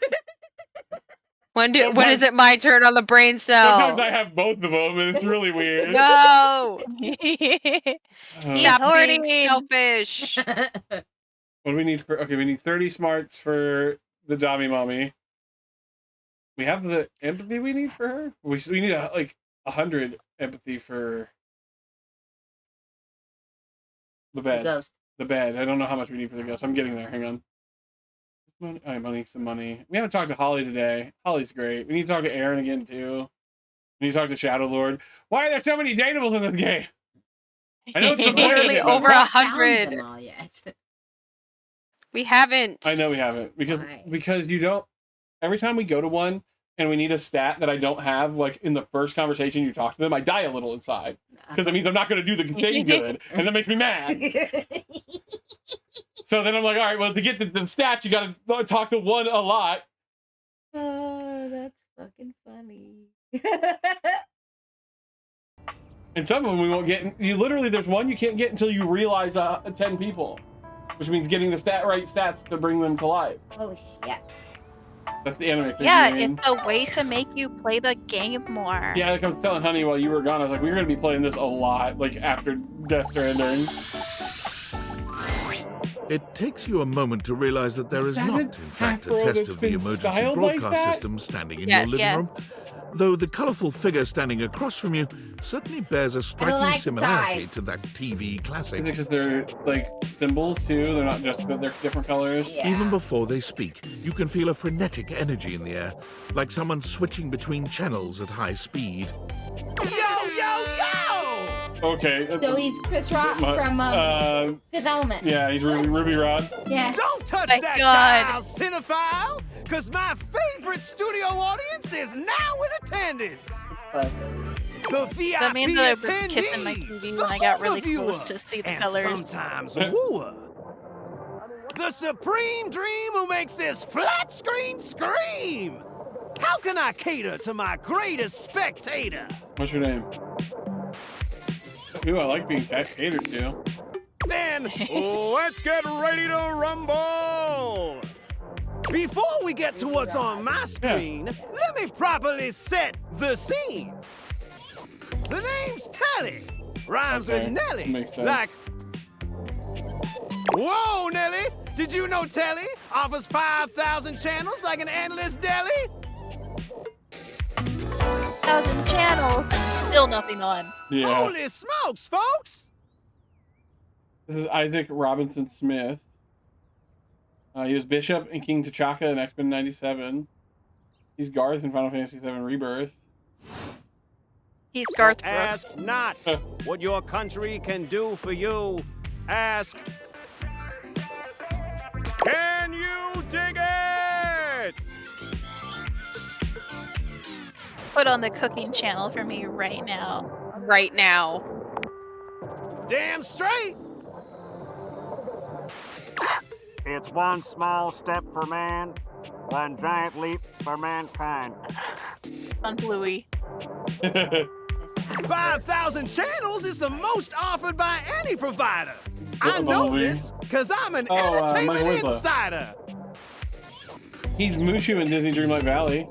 When is it my turn on the brain cell? Sometimes I have both of them, and it's really weird. No! He's Stop being hoarding. selfish. What do we need for? Okay, we need 30 smarts for the Dami Mommy. We have the empathy we need for her. We need like 100 empathy for the bed. The ghost. The bed. I don't know how much we need for the ghost. I'm getting there. Hang on. Money. All right, money. Some money. We haven't talked to Holly today. Holly's great. We need to talk to Aaron again too. We need to talk to Shadow Lord. Why are there so many dateables in this game? I know it's literally over 100. Them all yet. We haven't. I know we haven't because you don't. Every time we go to one and we need a stat that I don't have, like in the first conversation you talk to them, I die a little inside because it means I'm not going to do the game good, and that makes me mad. So then I'm like, all right, well, to get the stats, you got to talk to one a lot. Oh, that's fucking funny. And some of them we won't get. You literally, there's one you can't get until you realize 10 people, which means getting the right stats to bring them to life. Oh shit. That's the anime thing. Yeah, it's a way to make you play the game more. Yeah, like I was telling Honey while you were gone, I was like, we're going to be playing this a lot, like after Death Stranding. It takes you a moment to realize that there is not, in fact, a afro test that's of the been emergency styled like broadcast that? system standing in Yes. your living Yeah. room. Though the colourful figure standing across from you certainly bears a striking like similarity that. to that TV classic. Is it because they're like symbols too? They're not just that they're different colors. Yeah. Even before they speak, you can feel a frenetic energy in the air, like someone switching between channels at high speed. Okay. So he's Chris Rock from Fifth Element. Yeah, he's Ruby Rod. Yeah. Don't touch My that God. dial, cinephile, because my favorite studio audience is now in attendance. It's close. The VIP That means that I was attendees, kissing my TV the when I got really overviewer, close to see the and colors. sometimes wooer. The supreme dream who makes this flat screen scream. How can I cater to my greatest spectator? What's your name? Ooh, I like being catered to. Then let's get ready to rumble! Before we get to what's on my screen, let me properly set the scene. The name's Telly. Rhymes Okay, with Nelly. makes sense. Like, whoa, Nelly! Did you know Telly offers 5,000 channels like an endless deli? 1,000 channels, still nothing on. Yeah. Holy smokes, folks! This is Isaac Robinson Smith. He was Bishop in King T'Chaka in X-Men 97. He's Garth in Final Fantasy VII Rebirth. He's Garth Brooks. Ask not what your country can do for you. Ask, can you dig it? Put on the cooking channel for me right now. Right now. Damn straight. It's one small step for man, one giant leap for mankind. On Bluey. 5,000 channels is the most offered by any provider. I know this because I'm an entertainment Michael Winslow. insider. He's Mushu in Disney Dreamlight Valley.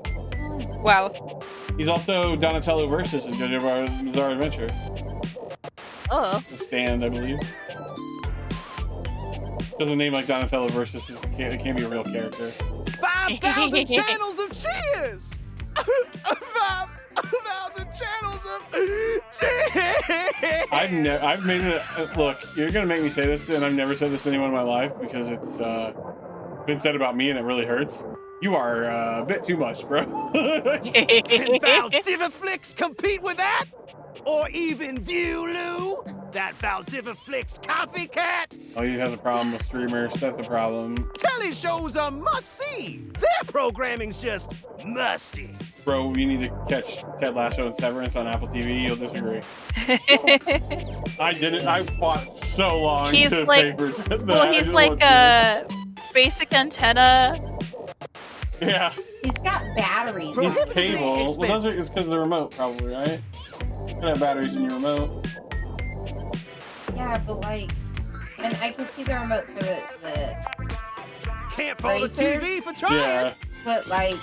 Wow. He's also Donatello Versus in JoJo's Bizarre Adventure. Oh. The Stand, I believe. Doesn't name like Donatello Versus. It can't be a real character. 5,000 channels of cheers. 5,000 channels of cheers. I've made it. Look, you're gonna make me say this, and I've never said this to anyone in my life because it's been said about me, and it really hurts. You are a bit too much, bro. Can Valdiviflix compete with that? Or even Viewloo? That Valdiviflix copycat? Oh, he has a problem with streamers. That's the problem. Telly shows are must-see. Their programming's just musty. Bro, you need to catch Ted Lasso and Severance on Apple TV. You'll disagree. I didn't. I fought so long He's to like, pay for well, he's like a basic antenna. Yeah. He's got batteries. He's cable. Well, those are, it's because of the remote, probably, right? You can have batteries in your remote. Yeah, but like, and I can see the remote for the can't follow the racers, TV for trying. Yeah. But like,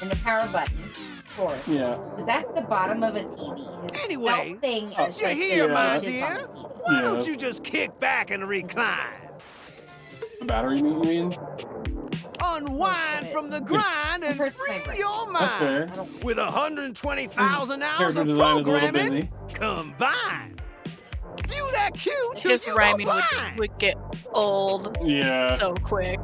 And the power button, of course. Yeah. But that's the bottom of a TV. His Anyway, belt thing since is you're like here, the my images on dear, the TV. why don't you just kick back and recline? The battery, you mean? Unwind from the grind and free your That's fair. mind with 120,000 hours Character of design is a little programming busy. combined. View that cue till His you rhyming go blind. would get old Yeah. so quick.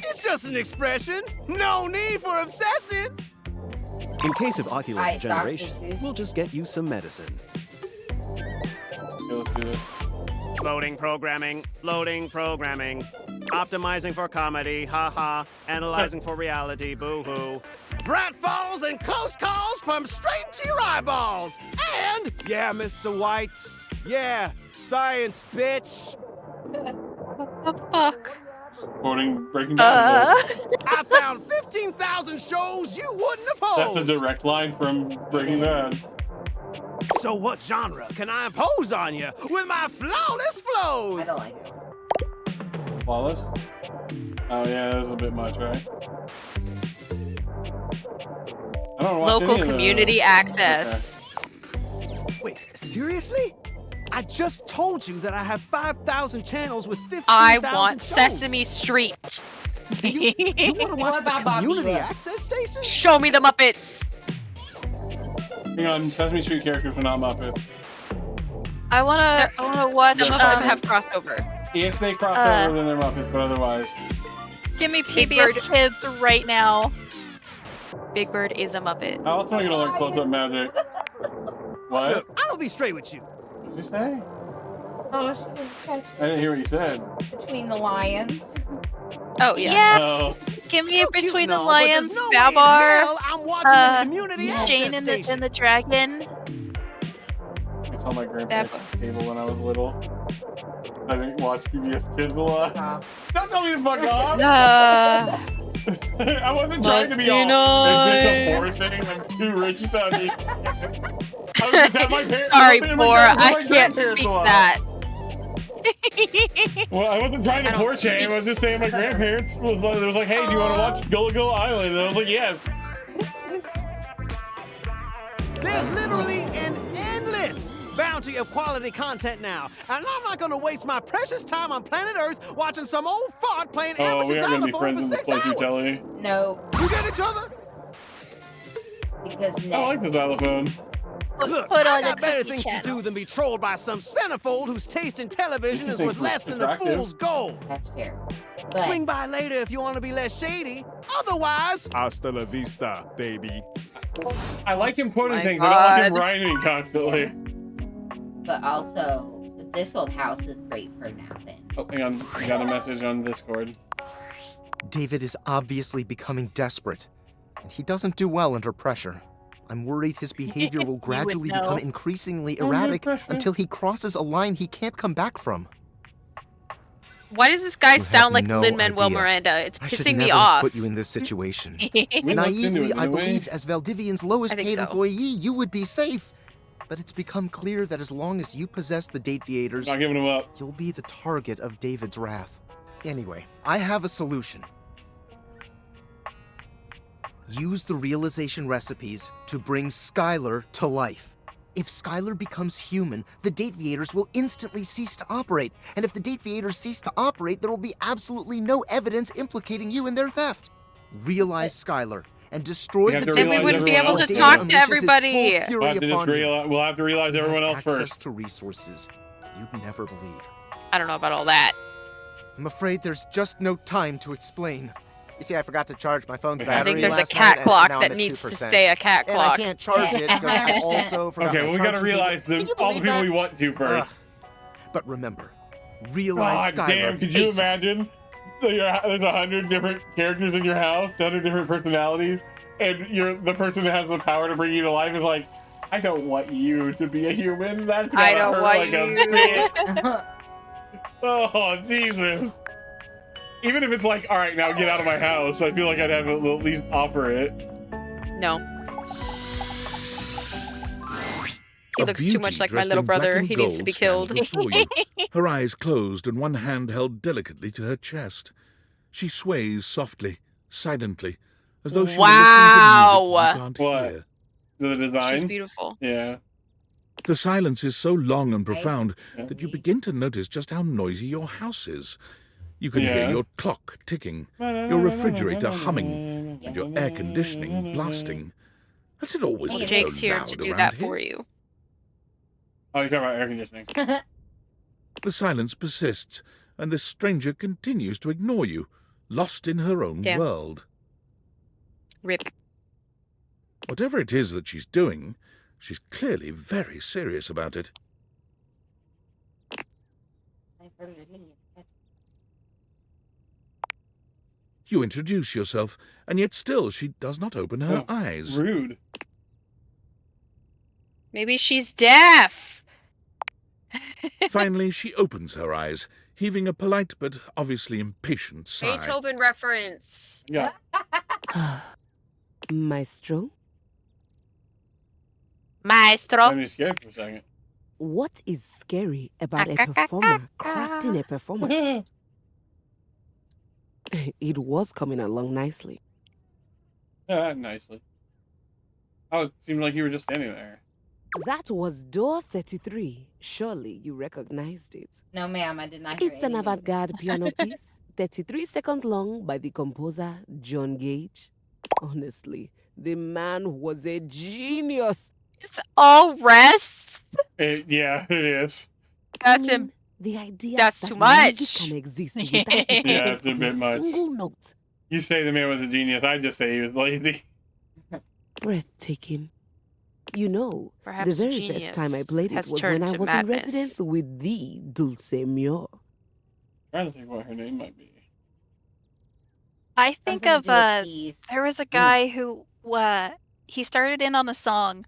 It's just an expression. No need for obsessing. In case of ocular Alright, Dr. degeneration, Seuss. we'll just get you some medicine. Okay, let's do this. Loading programming, loading programming. Optimizing for comedy, haha. Analyzing for reality, boo-hoo. Pratfalls and close calls from straight to your eyeballs. And, yeah, Mr. White. Yeah, science, bitch. What the fuck? Quoting Breaking Bad. I found 15,000 shows you wouldn't That's a oppose. direct line from Breaking Bad. So what genre can I impose on you with my flawless flows? I don't like it. Flawless? Oh yeah, that's a bit much, right? I don't watch Local any of community those. access. Wait, seriously? I just told you that I have 5,000 channels with 15,000 I want shows. Sesame Street. You want to What watch the about Bobby community Lee? access station? Show me the Muppets. Hang on, Sesame Street characters are not Muppets. I wanna watch. Some of them have crossover. If they cross over, then they're Muppets, but otherwise. Give me Big PBS Bird. Kids right now. Big Bird is a Muppet. I also want to learn close-up magic. What? Look, I'm gonna be straight with you. What did you say? Oh, she didn't catch I didn't hear what you said. Between the lions. Oh yeah. Yeah. Oh. Give me So cute Between and the all, but there's Lions, no way in Babar, hell I'm watching the community access Jane and station. the Dragon. I saw my grandparents on cable when I was little. I didn't watch PBS Kids a lot. Don't tell me to fuck off! I wasn't trying to be all. Is this a poor thing? I'm too rich to understand. I was just at my parents. Sorry, my poor. grandparents I my can't grandparents speak a lot. that. Well, I wasn't trying to poor shame. I was just saying my grandparents was like, hey, do you want to watch Gullah Gullah Island? And I was like, yes. There's literally an endless bounty of quality content now, and I'm not gonna waste my precious time on planet Earth watching some old fart playing Oh, amateur we are going to be xylophone friends for in the 6 place you hours. tell me. No, You get each other? because I next. like the xylophone. Look, Put I on got the better cookie things to channel. do than be trolled by some centerfold whose taste in television This is is worth less than the attractive. fool's gold. That's fair. But Swing by later if you want to be less shady. Otherwise, Hasta la vista, baby. I like him quoting My things. I don't like him God. rhyming constantly. but also, this old house is great for napping. Oh, hang on. I got a message on Discord. David is obviously becoming desperate, and he doesn't do well under pressure. I'm worried his behavior will gradually know. become increasingly Under erratic pressure. until he crosses a line he can't come back from. Why does this guy You have sound like no Lin-Manuel idea. Miranda? It's I should pissing me never have off. put you in this situation. We looked into Naively, it, I didn't we? believed as Valdivian's lowest I think paid so. employee, you would be safe. But it's become clear that as long as you possess the Dateviators, Not giving him up. you'll be the target of David's wrath. Anyway, I have a solution. Use the realization recipes to bring Skylar to life. If Skylar becomes human, the Dateviators will instantly cease to operate. And if the Dateviators cease to operate, there will be absolutely no evidence implicating you in their theft. Realize Skylar and destroy We have the to Then we realize wouldn't be able everyone to else talk first. to everybody. We'll have to just realize. We'll have to realize everyone else access first. to resources you'd never believe. I don't know about all that. I'm afraid there's just no time to explain. You see, I forgot to charge my phone's I battery. I think there's a last cat night, and clock now that I'm at needs to 2%. stay a cat And clock. I can't charge it because I also forgot Okay, my well, we got to charging realize cable. Can you all the believe people that? we want to first. But remember, realize God Skylar. damn, could you ASAP. imagine that there's 100 different characters in your house, 100 different personalities, and you're the person that has the power to bring you to life is like, I don't want you to be a human. That's gotta I don't hurt want like a you. bitch. Oh, Jesus. Even if it's like, all right, now get out of my house, I feel like I'd have to at least offer it. No. He A looks too much beauty like my dressed little in black brother. and He needs to gold be stands killed. before you, her eyes closed and one hand held delicately to her chest. She sways softly, silently, as though she Wow. were listening to music you can't What? hear. The design? She's beautiful. Yeah. The silence is so long and profound that you begin to notice just how noisy your house is. You can hear Yeah. your clock ticking, your refrigerator humming, and your air conditioning blasting. Has it always been Jake's so here loud to do around that here? for you. Oh, you're talking about air conditioning. The silence persists, and this stranger continues to ignore you, lost in her own Damn. world. Rip. Whatever it is that she's doing, she's clearly very serious about it. You introduce yourself, and yet still she does not open her eyes. Rude. Maybe she's deaf. Finally, she opens her eyes, heaving a polite but obviously impatient sigh. Beethoven reference. Yeah. Maestro? Maestro. I'm just scared for a second. What is scary about a performer crafting a performance? It was coming along nicely. Nicely. Oh, it seemed like you were just standing there. That was door 33. Surely you recognized it. No, ma'am, I did not hear It's an any music. avant-garde piano piece, 33 seconds long, by the composer John Gage. Honestly, the man was a genius. It's all rests. Yeah, it is. That's him. The idea That's that too much. music can exist without the Yeah, presence it's a of bit much. single note. You say the man was a genius. I just say he was lazy. Breathtaking. You know, Perhaps the a very first time I genius played it has was when turned I to was madness. in residence with the Dulce Mio. Trying to think what her name might be. I think Something of to do with keys. there was a guy who he started in on a song,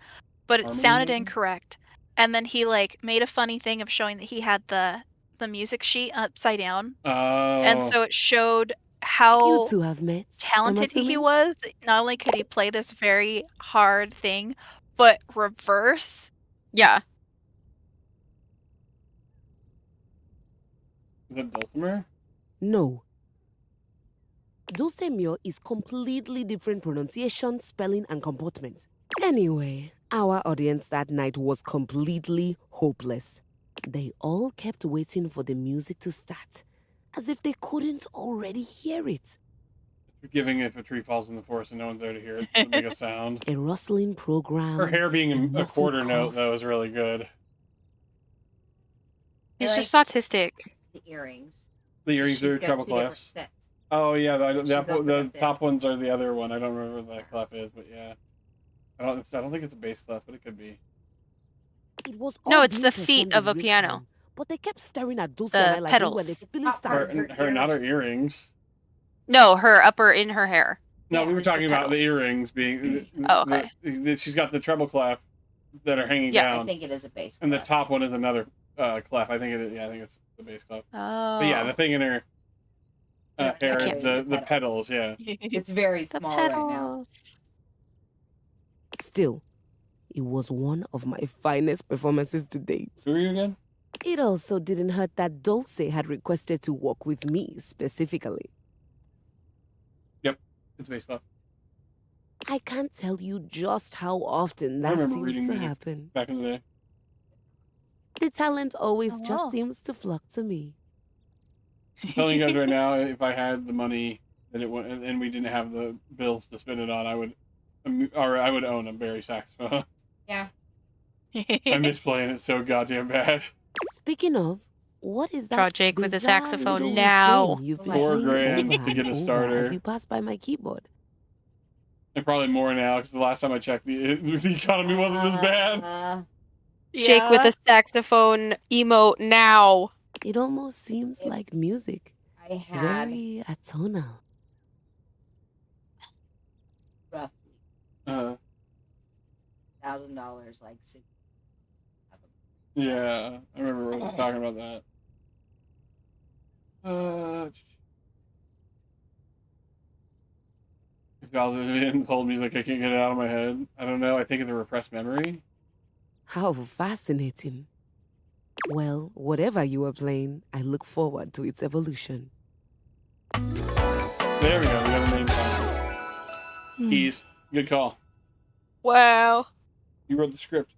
but it Harmony sounded maybe? incorrect, and then he like made a funny thing of showing that he had the music sheet upside down, and Oh. so it showed You how two have met, I'm talented he assuming? was. Not only could he play this very hard thing, but reverse. Yeah. Is that Dulcimer? No. Dulce Mio is completely different pronunciation, spelling, and comportment. Anyway, our audience that night was completely hopeless. They all kept waiting for the music to start, as if they couldn't already hear it. Forgiving if a tree falls in the forest and no one's there to hear it. To make a sound. A rustling program. Her hair being a a muffled quarter note, cough. though, is really good. He's like just autistic. the earrings. The earrings She's are got treble two different clefs. sets. Oh, yeah, She's the also the got top ones are the other one. I don't remember what that clef is, but yeah. I don't think it's a bass clef, but it could be. It was No, all it's the being feet performed of in a real piano. time, but they kept staring at Dulce The and I like we were pedals. the Philistines. Her not her earrings. No, her upper in her hair. No, Yeah, we were it's the talking about pedal. the earrings being. Oh, okay. She's got the treble clef that are hanging Yeah, I down, think it is a bass. and the clef. top one is another clef. I think it is. Yeah, I think it's the bass clef. Oh. But yeah, the thing in her Yeah, I hair can't is see the the pedals. Yeah. It's very The small right now. pedals. Still, it was one of my finest performances to date. Who are you again? It also didn't hurt that Dulce had requested to work with me specifically. Yep, it's bass clef. I can't tell you just how often I that remember seems reading to music happen. back in the day. The talent always Oh, wow. just seems to flock to me. I'm telling you guys right now, if I had the money that it went, and we didn't have the bills to spend it on, I would own a Barry saxophone. Yeah. I miss playing it so goddamn bad. Speaking of, what is that? Draw Jake with a bizarre saxophone little now. thing you've been $4 playing grand over to get and a over starter. as you pass by my keyboard. And probably more now, because the last time I checked, the economy wasn't as bad. Jake with a saxophone emote now. It almost seems like music. I had Very atonal. roughly Uh, $1,000, like six. yeah, I remember we were talking about that. If Valdivian told me, like, I can't get it out of my head. I don't know. I think it's a repressed memory. How fascinating. Well, whatever you are playing, I look forward to its evolution. There we go. We got a name. Keys. Good call. Wow. You wrote the script.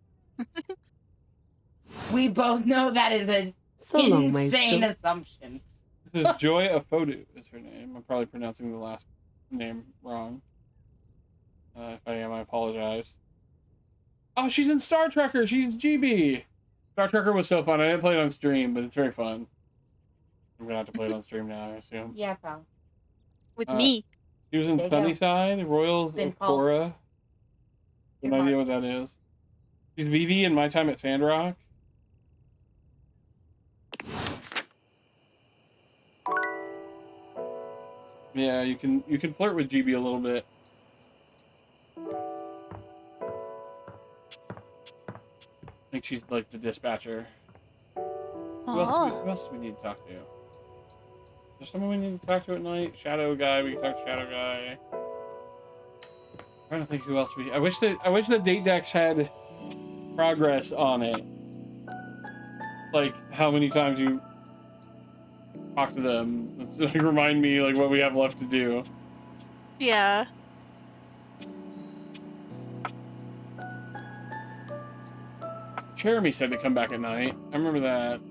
We both know that is an So long, insane Maestro. assumption. This is Joy Afodu is her name. I'm probably pronouncing the last name wrong. If I am, I apologize. Oh, she's in Star Trekker. She's GB. Star Trekker was so fun. I didn't play it on stream, but it's very fun. I'm gonna have to play it on stream now, I assume. Yeah, pal. With me. She was in There you go. Sunnyside, Royals It's been of called. Korra. No idea what that is. She's Vivi in My Time at Sandrock. Yeah, you can flirt with GB a little bit. I think she's like the dispatcher. Who else do we need to talk to? Is there someone we need to talk to at night? Shadow guy, we can talk to Shadow guy. I'm trying to think who else we. I wish the date decks had progress on it. Like how many times you talk to them. Like, remind me like what we have left to do. Yeah. Jeremy said to come back at night. I remember that.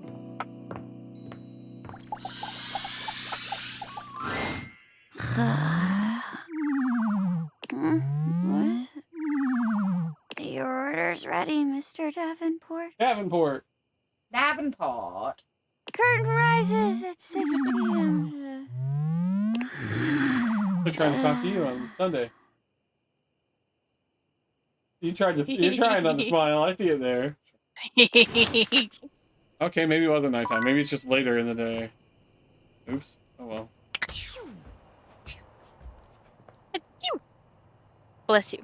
Your order's ready, Mr. Davenport. Davenport. Davenport. Curtain rises at 6 p.m. They're trying to talk to you on Sunday. You're trying not to smile. I see it there. Okay, maybe it wasn't nighttime. Maybe it's just later in the day. Oops. Oh well. Bless you.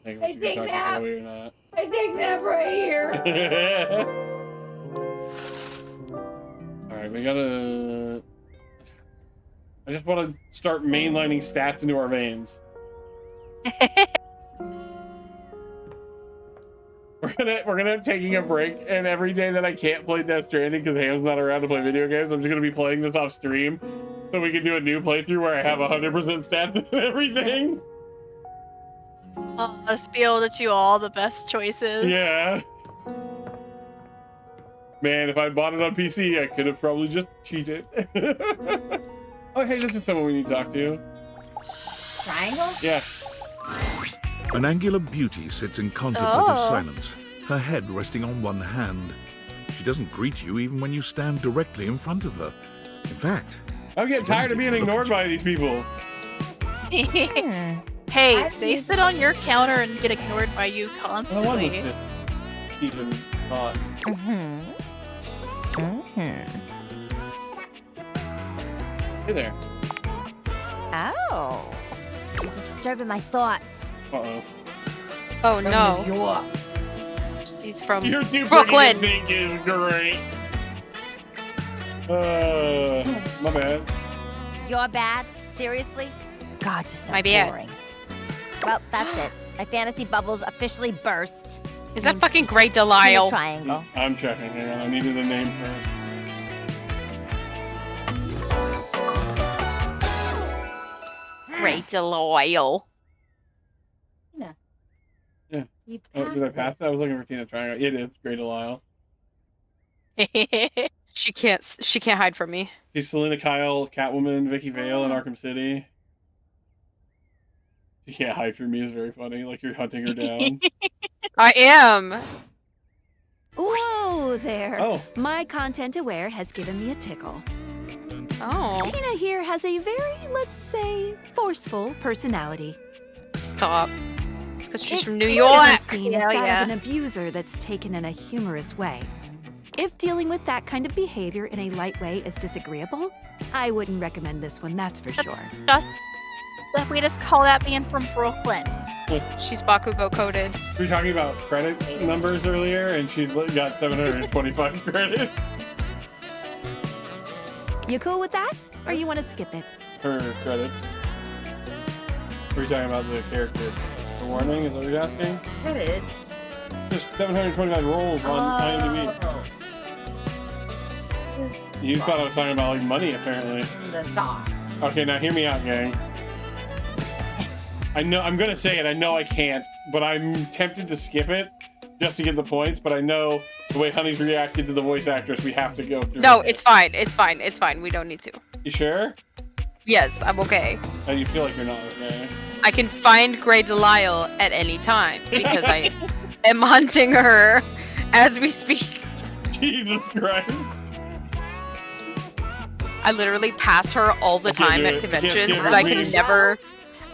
I I take nap. I take nap right here. Alright, we gotta... I just want to start mainlining stats into our veins. We're gonna be taking a break, and every day that I can't play Death Stranding because Ham's not around to play video games, I'm just gonna be playing this off stream, so we can do a new playthrough where I have 100% stats and everything. Let's be able to do all the best choices. Yeah. Man, if I bought it on PC, I could have probably just cheated. Oh, hey, this is someone we need to talk to. Triangle? Yeah. An angular beauty sits in contemplative silence, her head resting on one hand. She doesn't greet you even when you stand directly in front of her. In fact, I'm getting tired of being ignored by these people. Hey, they sit on your counter and get ignored by you No one was constantly. just even thought. Hey there. Oh. You're disturbing my thoughts. Uh-oh. Oh From no. New York. She's from You're too Brooklyn. pretty to think is great. My bad. You're bad? Seriously? God, just so My bad. boring. Well, that's it. My fantasy bubbles officially burst. Is that fucking Great Delisle? Triangle. I'm checking. Hang on. I needed a name first. Great Delisle. No. Yeah. You Did I pass that? I was looking for Tina Triangle. It is Great Delisle. She can't hide from me. She's Selena Kyle, Catwoman, Vicky Vale in Arkham City. She can't hide from me is very funny. Like you're hunting her down. I am. Whoa there. Oh. My content aware has given me a tickle. Oh. Tina here has a very, let's say, forceful personality. Stop. It's because she's It from New could York. be seen as Hell that yeah. of an abuser that's taken in a humorous way. If dealing with that kind of behavior in a light way is disagreeable, I wouldn't recommend this one, that's for That's sure. just we just call that man from Brooklyn. She's Bakugo coded. We were talking about credit numbers earlier, and she's got 725 credits. You cool with that? Or you want to skip it? Her credits. What are you talking about the character? The warning? Is that what you're asking? Credits. Just 725 rolls on IMDb. Just You thought I was talking about like money, apparently. The sauce. Okay, now hear me out, gang. I know I'm gonna say it. I know I can't, but I'm tempted to skip it just to get the points. But I know the way Honey's reacted to the voice actress, we have to go through. No, it's fine. It's fine. It's fine. We don't need to. You sure? Yes, I'm okay. Oh, you feel like you're not okay. I can find Grey Delisle at any time because I am hunting her as we speak. Jesus Christ. I literally pass her all the time at conventions, but I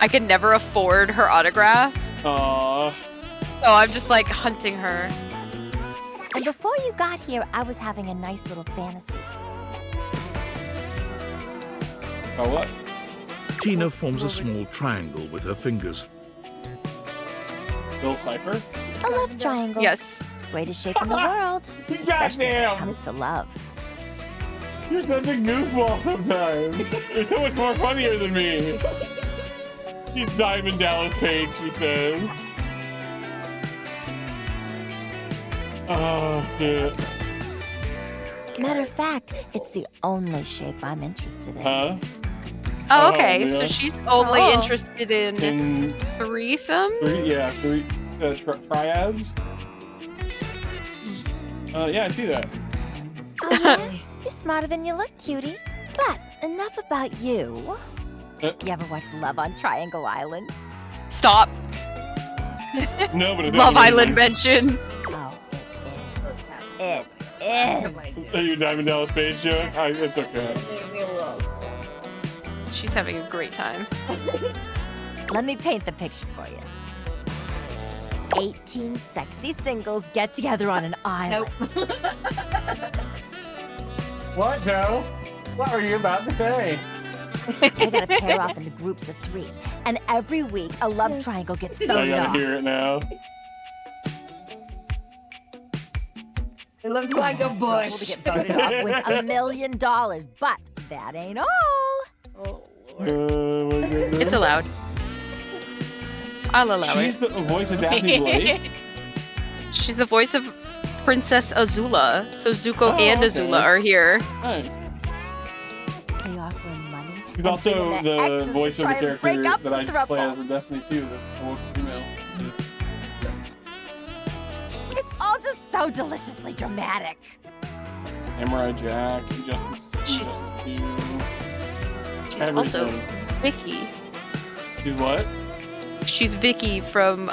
can never afford her autograph. Aww. So I'm just like hunting her. And before you got here, I was having a nice little fantasy. Oh, what? Tina forms a small triangle with her fingers. Bill Cipher? A love triangle. Yes. Greatest shape in the world. Especially when it comes to love. You're such a goofball sometimes. You're so much more funnier than me. She's Diamond Dallas Page, she says. Oh, shit. Matter of fact, it's the only shape I'm interested in. Huh? Oh, okay. Yeah. So she's only interested in threesome? Triads. Yeah, I see that. Oh, yeah? You're smarter than you look, cutie. But enough about you. You ever watch Love on Triangle Island? Stop. No, but it's Love Island mention. Oh, it is. Are you Diamond Dallas Page joke? It's okay. She's having a great time. Let me paint the picture for you. 18 sexy singles get together on an island. What, Joe? What were you about to say? They gotta pair off into groups of 3. And every week, a love triangle gets I voted gotta off. hear it now. It looks like a bush. To get voted off wins $1 million, but that ain't all. Oh, My goodness. It's allowed. I'll allow She's it. the voice of Daphne Blake? She's the voice of Princess Azula. So Zuko Oh, and okay. Azula are here. Nice. They offering money. She's also bringing their the exes to voice of the try and character break up that I the throuple. play as in Destiny 2, the woke female. It's all just so deliciously dramatic. Samurai Jack, Justice She's 2. She's also Vicky. She's what? She's Vicky from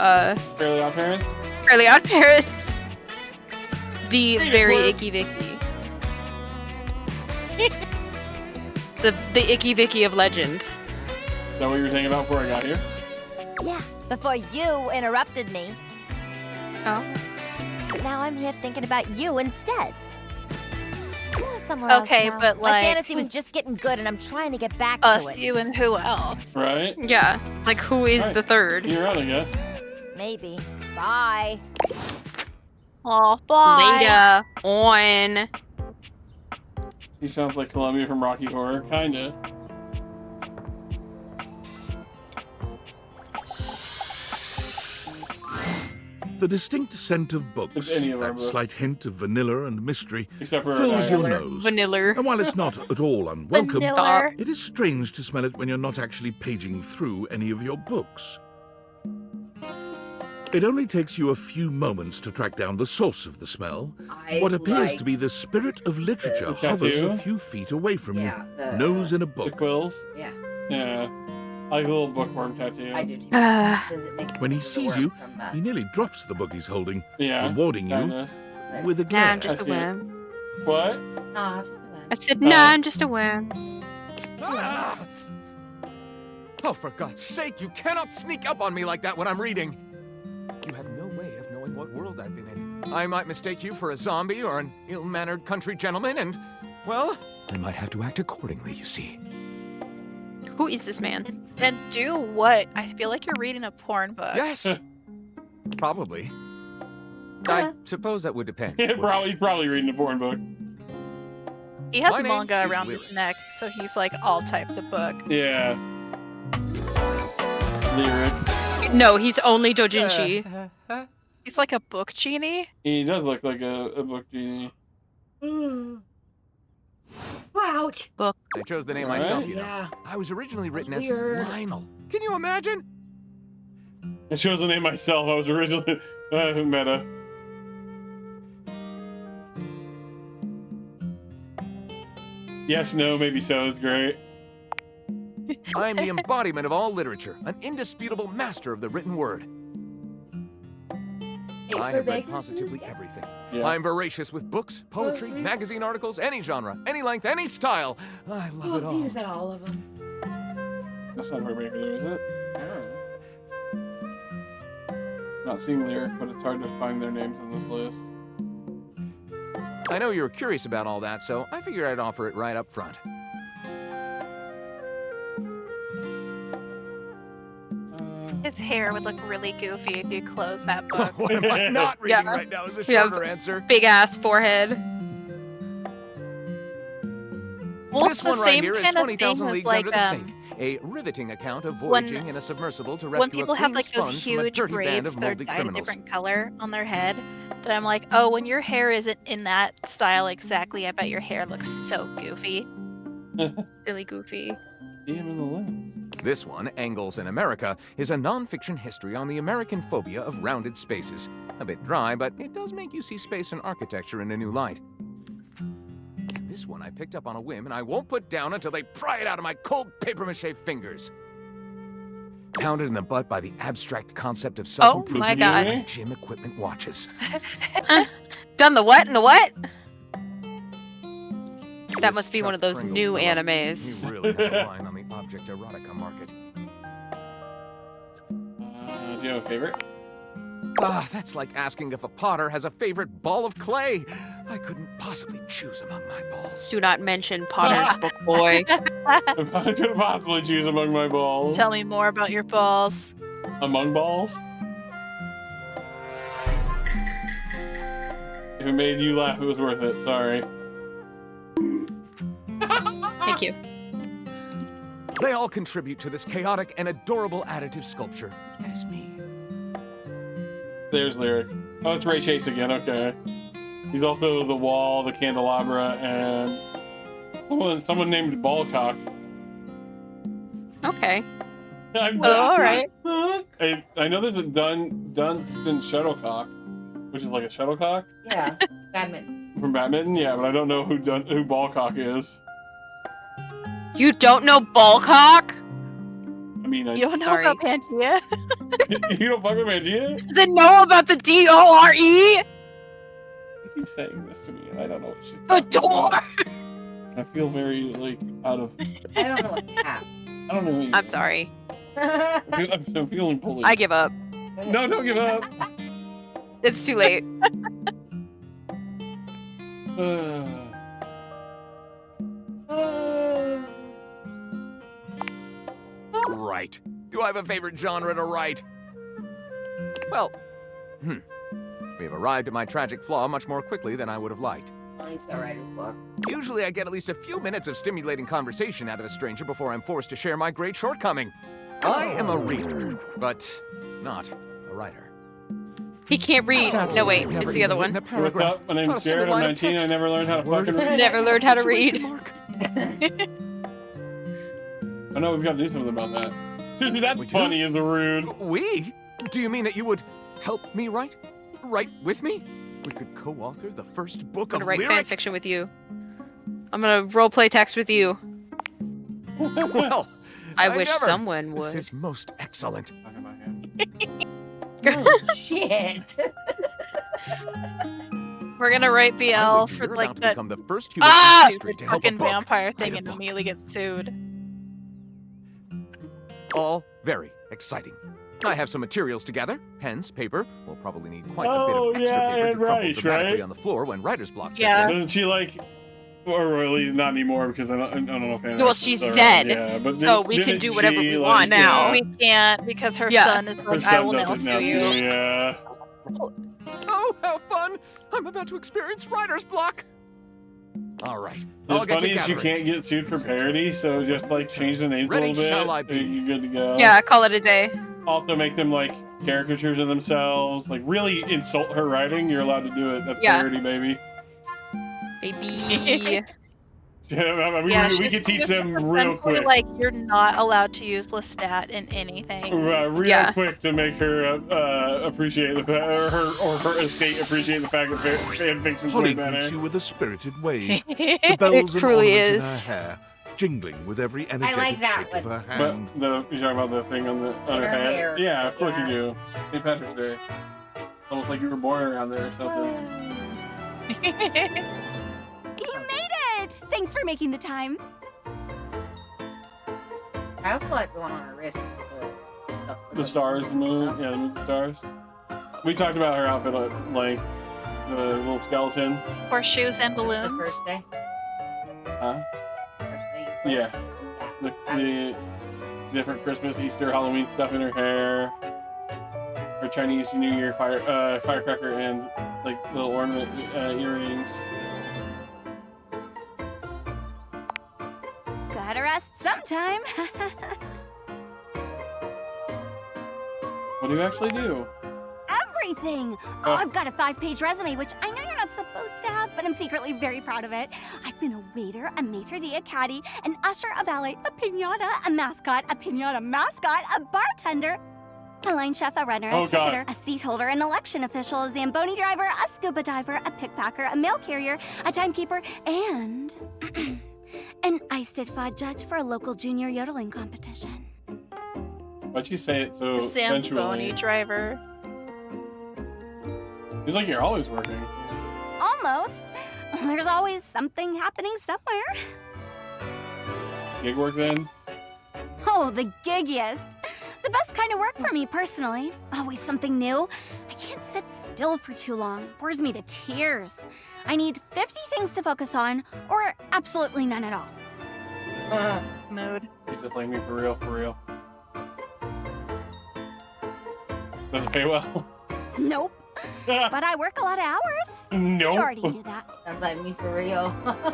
Fairly Odd Parents? Fairly Odd Parents. The Hey, very Quirk. icky Vicky. the icky Vicky of legend. Is that what you were thinking about before I got here? Yeah, before you interrupted me. Oh. But now I'm here thinking about you instead. Come on somewhere else Okay, now. but My like fantasy was just getting good and I'm trying to get back us, to it. you, and who else? Right? Yeah. Like who is Right. the third? You're right, I guess. Maybe. Bye. Oh, bye. Later on. He sounds like Columbia from Rocky Horror, kinda. The distinct scent of books, Any of our that books. slight hint of vanilla and mystery, Except for fills your Vanilla. nose. Vanilla. And while it's not at all unwelcome, Vanilla. it is strange to smell it when you're not actually paging through any of your books. It only takes you a few moments to track down the source of the smell. What appears to be the spirit of literature The hovers tattoo? a few feet away from Yeah, you, the- nose in a The book. quills? Yeah, Yeah. I like a little bookworm tattoo. I do too. When he sees you, he nearly drops the book he's holding, Yeah. rewarding you Kinda. with a Nah, glare. I'm just I a see it. worm. What? Nah, just a I said, nah, I'm just a worm. Oh, for God's sake, you cannot sneak up on me like that when I'm reading. You have no way of knowing what world I've been in. I might mistake you for a zombie or an ill-mannered country gentleman, and, well, I might have to act accordingly, you see. Who is this man? And do what? I feel like you're reading a porn book. Yes! Probably. I suppose that would depend. Yeah, he's probably reading a porn book. He has My a name manga is around Lyric. his neck, so he's like all types of book. Yeah. Lyric. No, he's only dojinshi. He's like a book genie. He does look like a book genie. Ouch. Book. I chose the name All myself, right. you know. Yeah. I was originally written as Weird. Lionel. Can you imagine? I chose the name myself. I was originally meta. Yes, no, maybe so is great. I am the embodiment of all literature, an indisputable master of the written word. I have read positively everything. Yeah. I'm voracious with books, poetry, magazine articles, any genre, any length, any style. I love it all. He said all of them. That's not very regular, is it? I don't know. Not seeing lyric, but it's hard to find their names in this list. I know you were curious about all that, so I figured I'd offer it right up front. His hair would look really goofy if you closed that book. What am I not reading right now is a shorter answer. Big ass forehead. Well, This it's the one right same here is kind of 20,000 thing as Leagues like Under the Sink. A riveting account of voyaging in a submersible to rescue when people a have clean like those sponge from a huge dirty band braids of that are moldy dyed a criminals. different color on their head, that I'm like, oh, when your hair isn't in that style exactly, I bet your hair looks so goofy. Really goofy. See him in the list. This one, Angles in America, is a non-fiction history on the American phobia of rounded spaces. A bit dry, but it does make you see space and architecture in a new light. This one I picked up on a whim, and I won't put down until they pry it out of my cold papier-mâché fingers. Pounded in the butt by the abstract concept of self-improvement my God. and gym equipment watches. Done the what and the what? That This must be Chuck one of those Pringle new fellow, animes. He really has a line on the object erotica market. Do you have a favorite? Ah, that's like asking if a potter has a favorite ball of clay. I couldn't possibly choose among my balls. Do not mention Potter's Book Boy. If I could possibly choose among my balls. Tell me more about your balls. Among balls? If it made you laugh, it was worth it. Sorry. Thank you. They all contribute to this chaotic and adorable additive sculpture. That is me. There's lyric. Oh, it's Ray Chase again. Okay. He's also the wall, the candelabra, and someone named Ballcock. Okay. All right. I know there's a Dunstan Shuttlecock, which is like a shuttlecock. Yeah, badminton. From badminton, yeah, but I don't know who Ballcock is. You don't know Ballcock? I mean, You don't know about Pangea? You don't fuck with Pangea? Does it know about the D-O-R-E? You keep saying this to me, and I don't know what she's The talking door! about. I feel very, like, out of... I don't know what's happening. I don't know. I'm sorry. I'm feeling bullied. I give up. No, don't give up. It's too late. Right. Do I have a favorite genre to write? Well, we have arrived at my tragic flaw much more quickly than I would have liked. Mine's a writer's block. Usually I get at least a few minutes of stimulating conversation out of a stranger before I'm forced to share my great shortcoming. I am a reader, but not a writer. He can't read. No, wait. It's the other one. What's up? My name's Jared. I'm 19. I never learned how to fucking read. Never learned how to read. I know we've got to do something about that. That's funny and rude. We? Do you mean that you would help me write? Write with me? We could co-author the first book I'm of gonna write lyric? fan fiction with you. I'm gonna roleplay text with you. Well, I wish never. someone would. This is most excellent. Oh, shit. We're gonna write BL for You're like about to that become the first human ah! in history to help a fucking book vampire thing write a and immediately get sued. All very exciting. I have some materials to gather. Pens, paper. We'll probably need quite a bit Oh, of extra yeah, paper to and crumple Rice, dramatically right? on the floor when writer's block sets Yeah. in. Doesn't she like, or really not anymore because I don't know if Well, she's dead, so we can do whatever we want now. We can't because her Yeah. son is like, I will now sue you. Yeah. Oh, how fun! I'm about to experience writer's block. All right. I'll What's get to funny is you gathering. can't get sued for parody, so just like change the names Ready a little bit. shall I be. and you're good to go. Yeah, call it a day. Also make them like caricatures of themselves. Like really insult her writing. You're allowed to do it. That's Yeah. parody, baby. Baby. we can teach them real quick. Like, you're not allowed to use Lestat in anything. Real quick to make her appreciate the fact, or her estate appreciate the fact that fan fiction's Holly way better. greets you with a spirited wave, the bells and ornaments in her hair jingling with every energetic shake of her hand. But you're talking about the thing on her hair? Yeah, of course you do. St. Patrick's Day. Almost like you were born around there or something. You made it! Thanks for making the time. I also like the one on her wrist. The stars, the moon, yeah, the moon, the stars. We talked about her outfit, like the little skeleton. Horseshoes and balloons. The first day. Huh? Yeah. The different Christmas, Easter, Halloween stuff in her hair. Her Chinese New Year firecracker and like little ornament earrings. Gotta rest sometime. What do you actually do? Everything! Oh, I've got a 5-page resume, which I know you're not supposed to have, but I'm secretly very proud of it. I've been a waiter, a maitre d', a caddy, an usher, a valet, a piñata, a mascot, a bartender, a line chef, a runner, a ticketer, a seat holder, an election official, a Zamboni driver, a scuba diver, a pickpacker, a mail carrier, a timekeeper, and an ICE-certified judge for a local junior yodeling competition. Why'd you say it so Zamboni sensually? driver. Feels like you're always working. Almost. There's always something happening somewhere. Gig work then? Oh, the giggiest. The best kind of work for me personally. Always something new. I can't sit still for too long. Bores me to tears. I need 50 things to focus on, or absolutely none at all. Mood. You just like me for real, for real. Does it pay well? Nope. But I work a lot of hours. Nope. You already knew that. Sounds like me for real.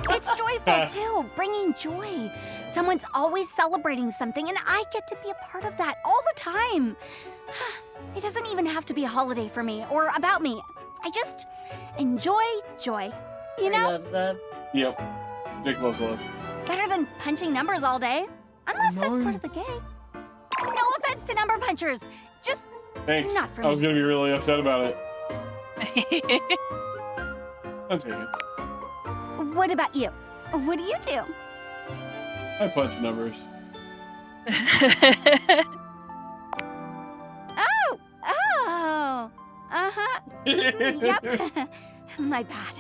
It's joyful too, bringing joy. Someone's always celebrating something, and I get to be a part of that all the time. It doesn't even have to be a holiday for me or about me. I just enjoy joy. You know? Love. Yep. Dick loves love. Better than punching numbers all day. Unless that's part of the gig. No offense to number punchers. Just Thanks. not for I was me. gonna be really upset about it. I'll take it. What about you? What do you do? I punch numbers. Oh. Uh-huh. Yep. My bad.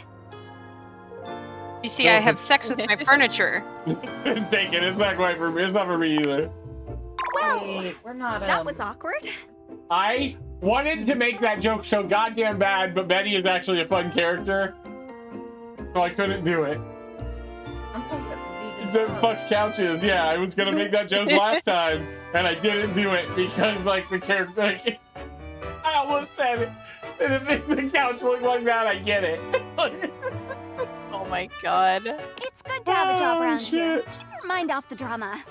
You see, I have sex with my furniture. Take it. It's not quite for me. It's not for me either. Well, Hey, we're not. that was awkward. I wanted to make that joke so goddamn bad, but Betty is actually a fun character, so I couldn't do it. I'm talking about The fucks couches. Yeah, I was gonna make that joke last time, and I didn't do it because, like, the character. Like, I almost said it. And if the couch looked like that, I get it. Oh my god. It's good to have a job around here. Shit. Keep your mind off the drama.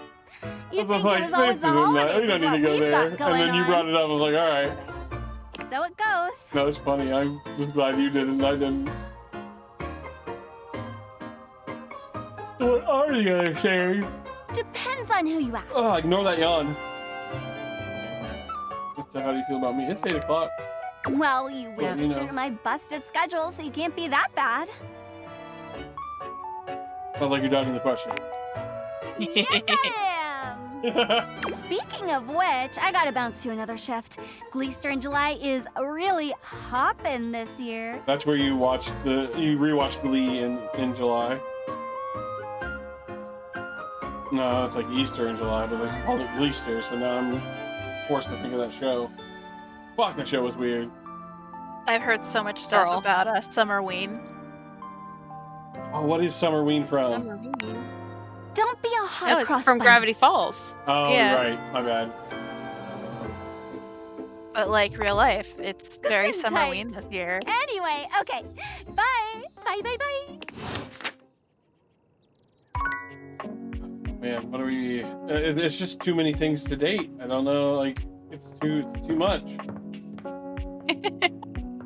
You I was think like, it was always the holidays we don't is need to what go we've there. got And going then you on. brought it up. I was like, all right. So it goes. No, it's funny. I'm just glad you didn't. I didn't. What are you gonna say? Depends on who you ask. Oh, ignore that yawn. So how do you feel about me? It's 8 o'clock. Well, you Yeah, went you know. through my busted schedule, so you can't be that bad. Sounds like you're dodging the question. Yes, I am! Speaking of which, I gotta bounce to another shift. Gleester in July is really hopping this year. That's where you rewatched Glee in July. No, it's like Easter in July, but they call it Gleester, so now I'm forced to think of that show. Fuck, that show was weird. I've heard so much stuff Girl. about Summerween. Oh, what is Summerween from? Don't be a hot No, it's cross from bunny. Gravity Falls. Oh, Yeah. you're right. My bad. But like real life, it's very Listen Summerween tight. this year. Anyway, okay. Bye. Bye, bye, bye. Man, what are we? It's just too many things to date. I don't know. Like, it's too much.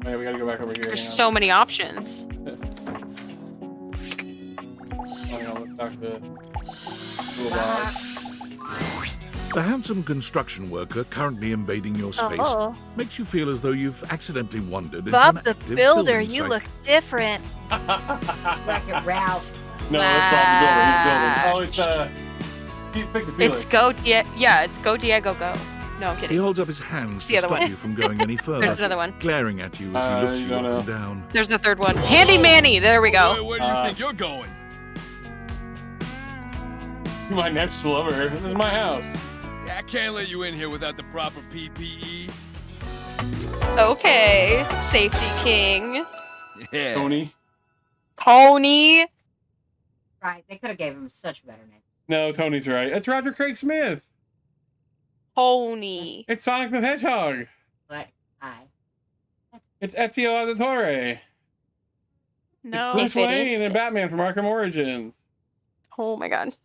Yeah, we gotta go back over here. There's so many options. I don't know, let's talk the toolbox. The handsome construction worker currently invading your space makes you feel as though you've accidentally wandered into an Bob the active Builder, building you site. look different. Wreck-It Ralph. No, that's Bob the Builder. He's building. Oh, it's pick the Felix. It's Go it's Go Diego Go. No, I'm He kidding. holds up his hands the to other stop one. you from going any further. There's another one. Glaring at you as he looks you up and down. There's the third one. Handy Manny. There we go. Where do you think you're going? My next lover. This is my house. I can't let you in here without the proper PPE. Okay. Safety King. Yeah. Tony. Right, they could have gave him such a better name. No, Tony's right. It's Roger Craig Smith. Tony. It's Sonic the Hedgehog. But It's Ezio Auditore. No. It's Bruce Wayne and Batman from Arkham Origins. Oh my god.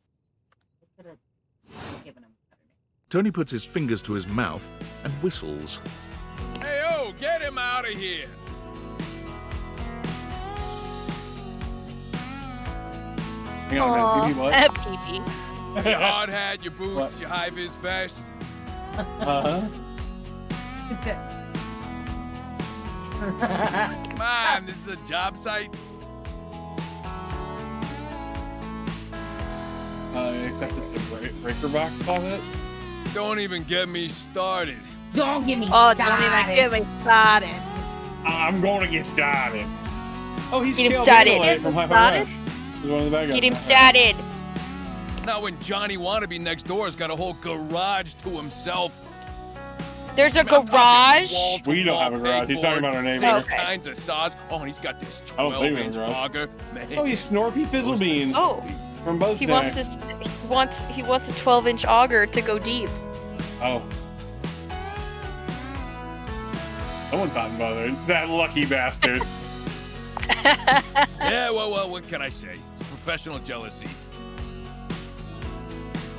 Tony puts his fingers to his mouth and whistles. Hey, oh, get him out of here. Hang on, man. PP what? PP. Your hard hat, your boots, your high-vis vest. Uh-huh. Come on, this is a job site. Except it's a breaker box closet. Don't even get me started. Don't get me Oh, started. don't even get me started. I'm going to get started. Oh, he's Get him Kale started. Bigelow from Hi-Fi Started? Rush. He's one of the bad guys. Get him started. Now when Johnny Wannabe next door has got a whole garage to himself. There's a garage. We don't have a garage. He's talking about our neighbor. Six Okay. kinds of saws. Oh, and he's got this I don't think we have 12-inch a garage. auger. Man. Oh, he's Snorpy Fizzlebean. Oh. From both He wants to. He wants a 12-inch auger to go deep. Oh. Someone's not bothered. That lucky bastard. Yeah, well, what can I say? It's professional jealousy.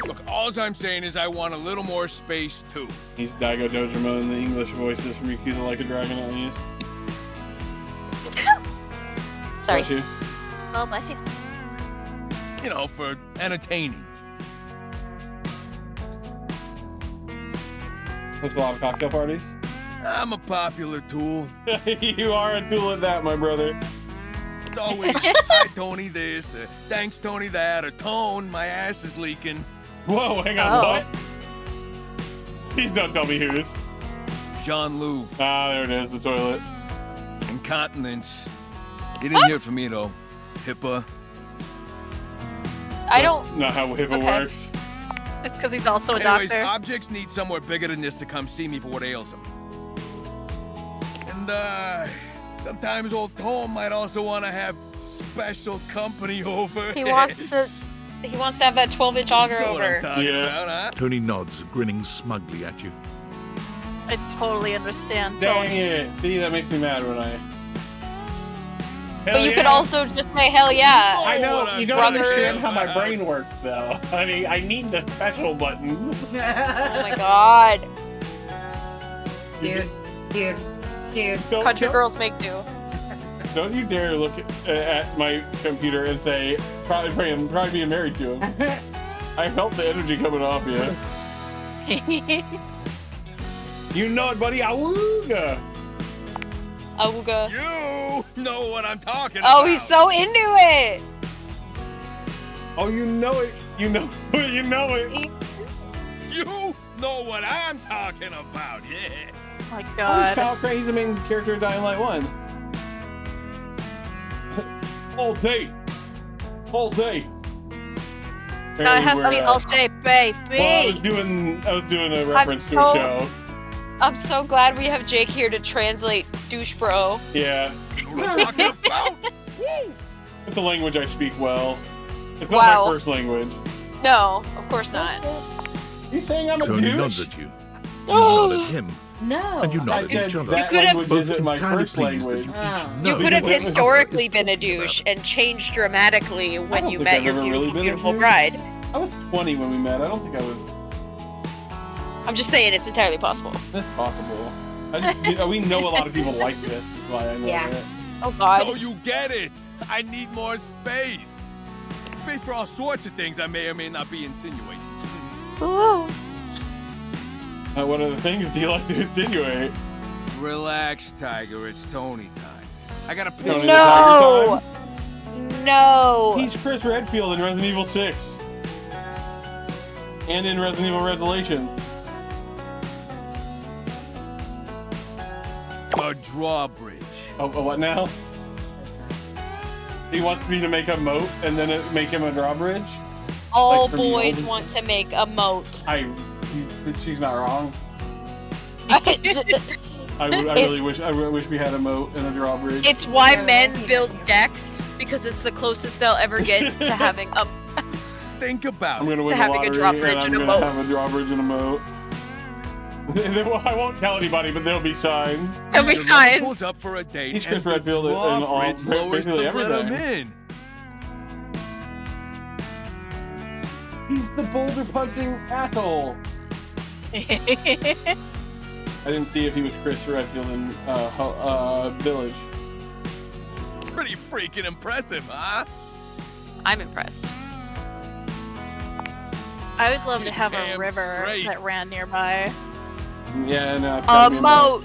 Look, all I'm saying is I want a little more space, too. He's Daigo Dojima in the English voices from Yakuza Like a Dragon at least. Sorry. Bless you. Oh, bless you. You know, for entertaining. Host a lot of cocktail parties. I'm a popular tool. You are a tool at that, my brother. It's always, hi, Tony this, thanks, Tony that, or Tone, my ass is leaking. Whoa, hang on, what? Please don't tell me who's. Jean-Lou. Ah, there it is, the toilet. Incontinence. You didn't hear it from me, though. HIPAA. I don't. Not how HIPAA works. It's because he's also a Anyways, doctor. objects need somewhere bigger than this to come see me for what ails them. And, sometimes old Tom might also want to have special company over. He wants to. He wants to have that 12-inch auger Know what I'm over. talking about, huh? Tony nods, grinning smugly at you. I totally understand. Dang it. See, that makes me mad when I... But you could also just say, hell yeah. I know, you don't brother. understand how my brain works, though. I mean, I need the special button. Oh my god. Dude. Country girls make do. Don't you dare look at my computer and say, probably being married to him. I felt the energy coming off you. You know it, buddy. Awooga. Awooga. You know what I'm talking about. Oh, he's so into it. Oh, you know it. You know it. You know it. You know what I'm talking about, yeah. Oh my Oh, he's god. Kyle Craig. He's the main character of Dying Light 1. All day. All day. No, it has to be all day, baby. Well, I was doing a reference to a show. I'm so glad we have Jake here to translate douche bro. Yeah. It's the language I speak well. It's not Wow. my first language. No, of course not. You saying I'm a Tony douche? nods at you. You nod at him. No. And you nod I at each said other. that You could have- language Both isn't my entirely first pleased that language. you each You know could have what the historically other been a is talking douche about. and changed dramatically when don't you think met I've your ever really beautiful, been a beautiful douche. bride. I was 20 when we met. I don't think I was. I'm just saying it's entirely possible. That's possible. We know a lot of people like this. That's why I know Yeah. it. Oh god. So you get it. I need more space. space for all sorts of things I may or may not be insinuating. Ooh. What other things do you like to insinuate? Relax, Tiger. It's Tony time. I gotta pitch. Tony No! No! He's Chris Redfield in Resident Evil 6. And in Resident Evil Revelation. A drawbridge. Oh, what now? He wants me to make a moat and then make him a drawbridge? All Like from the boys old- want to make a moat. She's not wrong. It's I really wish we had a moat and a drawbridge. why men build decks, because it's the closest they'll ever get to having a Think about I'm gonna to win the having a lottery drawbridge and and I'm a gonna moat. have a drawbridge and a moat. I won't tell anybody, but there'll be signs. There'll be The signs. pulls up for a date. He's and Chris Redfield the in all drawbridge lowers to basically let him everything. in. He's the boulder punching asshole. I didn't see if he was Chris Redfield in Village. Pretty freaking impressive, huh? I'm impressed. I would love to have a Damn river straight. that ran nearby. Yeah, no. it's A gotta be moat.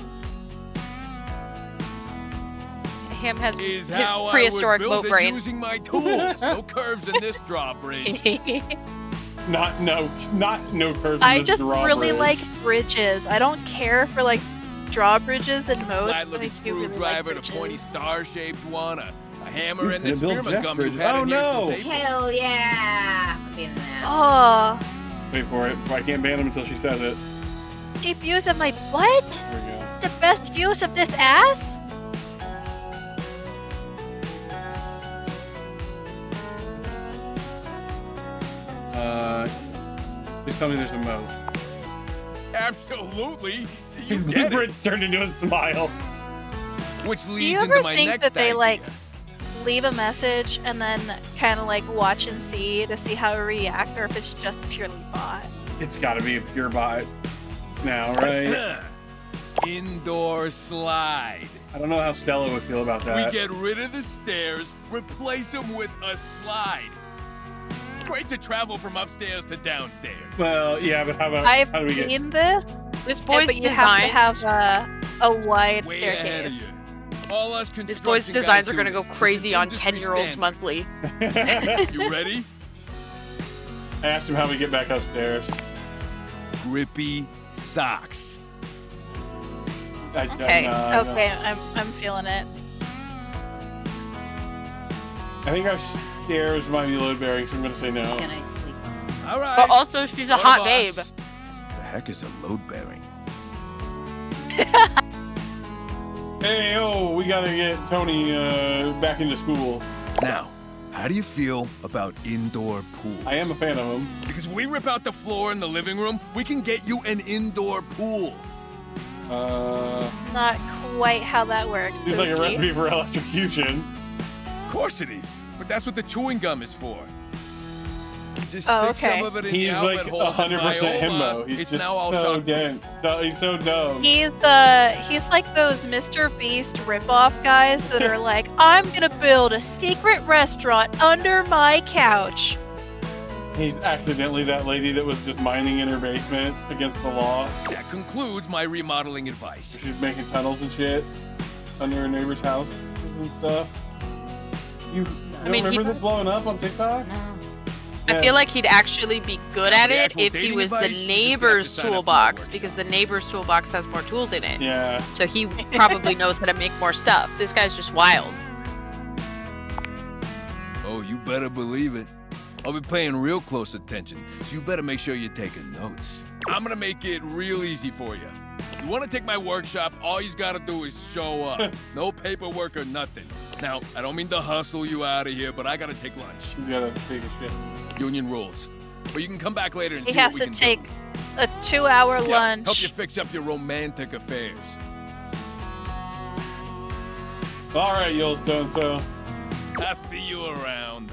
Him has Is his how prehistoric I would build moat it brain. using my tools. No curves in this drawbridge. Not no curves. I in this just really drawbridge. like bridges. I don't care for like drawbridges and moats. Flat But I looking do really like screwdriver, bridges. a pointy star-shaped one, a hammer, and this Build spearman jet gum bridges. you've had Oh, in here no. since April. Hell yeah! I'm being an ass. Oh, Wait for it. I can't ban him until she says it. cheap views of my what? There we go. The best views of this ass? Please tell me there's a moat. Absolutely. So you His get it. blueprint turned into a smile. Which Do leads you into ever my think next that they idea. like leave a message and then kind of like watch and see to see how it react, or if it's just purely bot? It's got to be a pure bot now, right? Indoor slide. I don't know how Stella would feel about that. We get rid of the stairs, replace them with a slide. Great to travel from upstairs to downstairs. Well, yeah, but how do we get? Seen this. This Yeah, boy's but you design. have to have a wide Way ahead of staircase. you. All us This boy's construction designs guys are do gonna go this, which crazy is on industry 10-year-olds standard. monthly. You ready? I asked him how we get back upstairs. Grippy socks. Okay. Okay, I'm feeling it. I think our stairs might be load bearing, so I'm gonna say no. Can I sleep on? All right. But also, she's a One hot of babe. us. The heck is a load bearing? Hey, we gotta get Tony back into school. Now, how do you feel about indoor pools? I am a fan of him. Because if we rip out the floor in the living room, we can get you an indoor pool. Not quite how that works. Seems like a Pookie. recipe for electrocution. Of course it is. But that's what the chewing gum is for. Just Oh, stick okay. some of it in He's the outlet like holes and 100% Viola. himbo. He's It's just now all so shock. dense. He's so dumb. He's like those Mr. Beast ripoff guys that are like, I'm gonna build a secret restaurant under my couch. He's accidentally that lady that was just mining in her basement against the law. That concludes my remodeling advice. She's making tunnels and shit under her neighbor's houses and stuff. You don't mean, remember this blowing up on TikTok? No. I feel like he'd actually be good at the it actual if he dating was the advice, you just have to neighbor's sign up for the toolbox, workshop. because the neighbor's toolbox has more tools in it. Yeah. So he probably knows how to make more stuff. This guy's just wild. Oh, you better believe it. I'll be paying real close attention, so you better make sure you're taking notes. I'm gonna make it real easy for you. You wanna take my workshop, all you gotta do is show up. No paperwork or nothing. Now, I don't mean to hustle you out of here, but I gotta take lunch. He's gotta take a shit. Union rules. But you can come back later and He see has what we to can take do. a 2-hour Yeah, help lunch. you fix up your romantic affairs. All right, you old so. I'll see you around.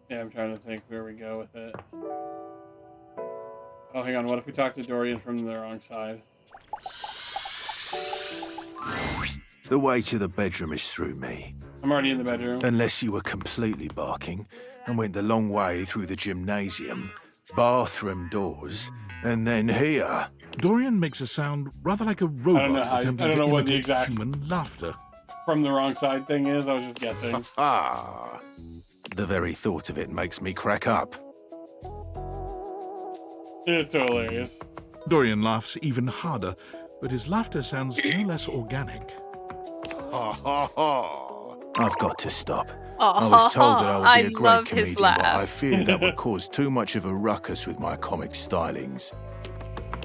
Yeah, I'm trying to think where we go with it. Oh, hang on. What if we talk to Dorian from the wrong side? The way to the bedroom is through me. I'm already in the bedroom. Unless you were completely barking and went the long way through the gymnasium, bathroom doors, and then here. Dorian makes a sound rather like a robot attempting to imitate human laughter. From the wrong side thing is, I was just guessing. The very thought of it makes me crack up. It's so hilarious. Dorian laughs even harder, but his laughter sounds no less organic. I've got to stop. I was told that I would be a great comedian, but I fear that would cause too much of a ruckus with my comic stylings.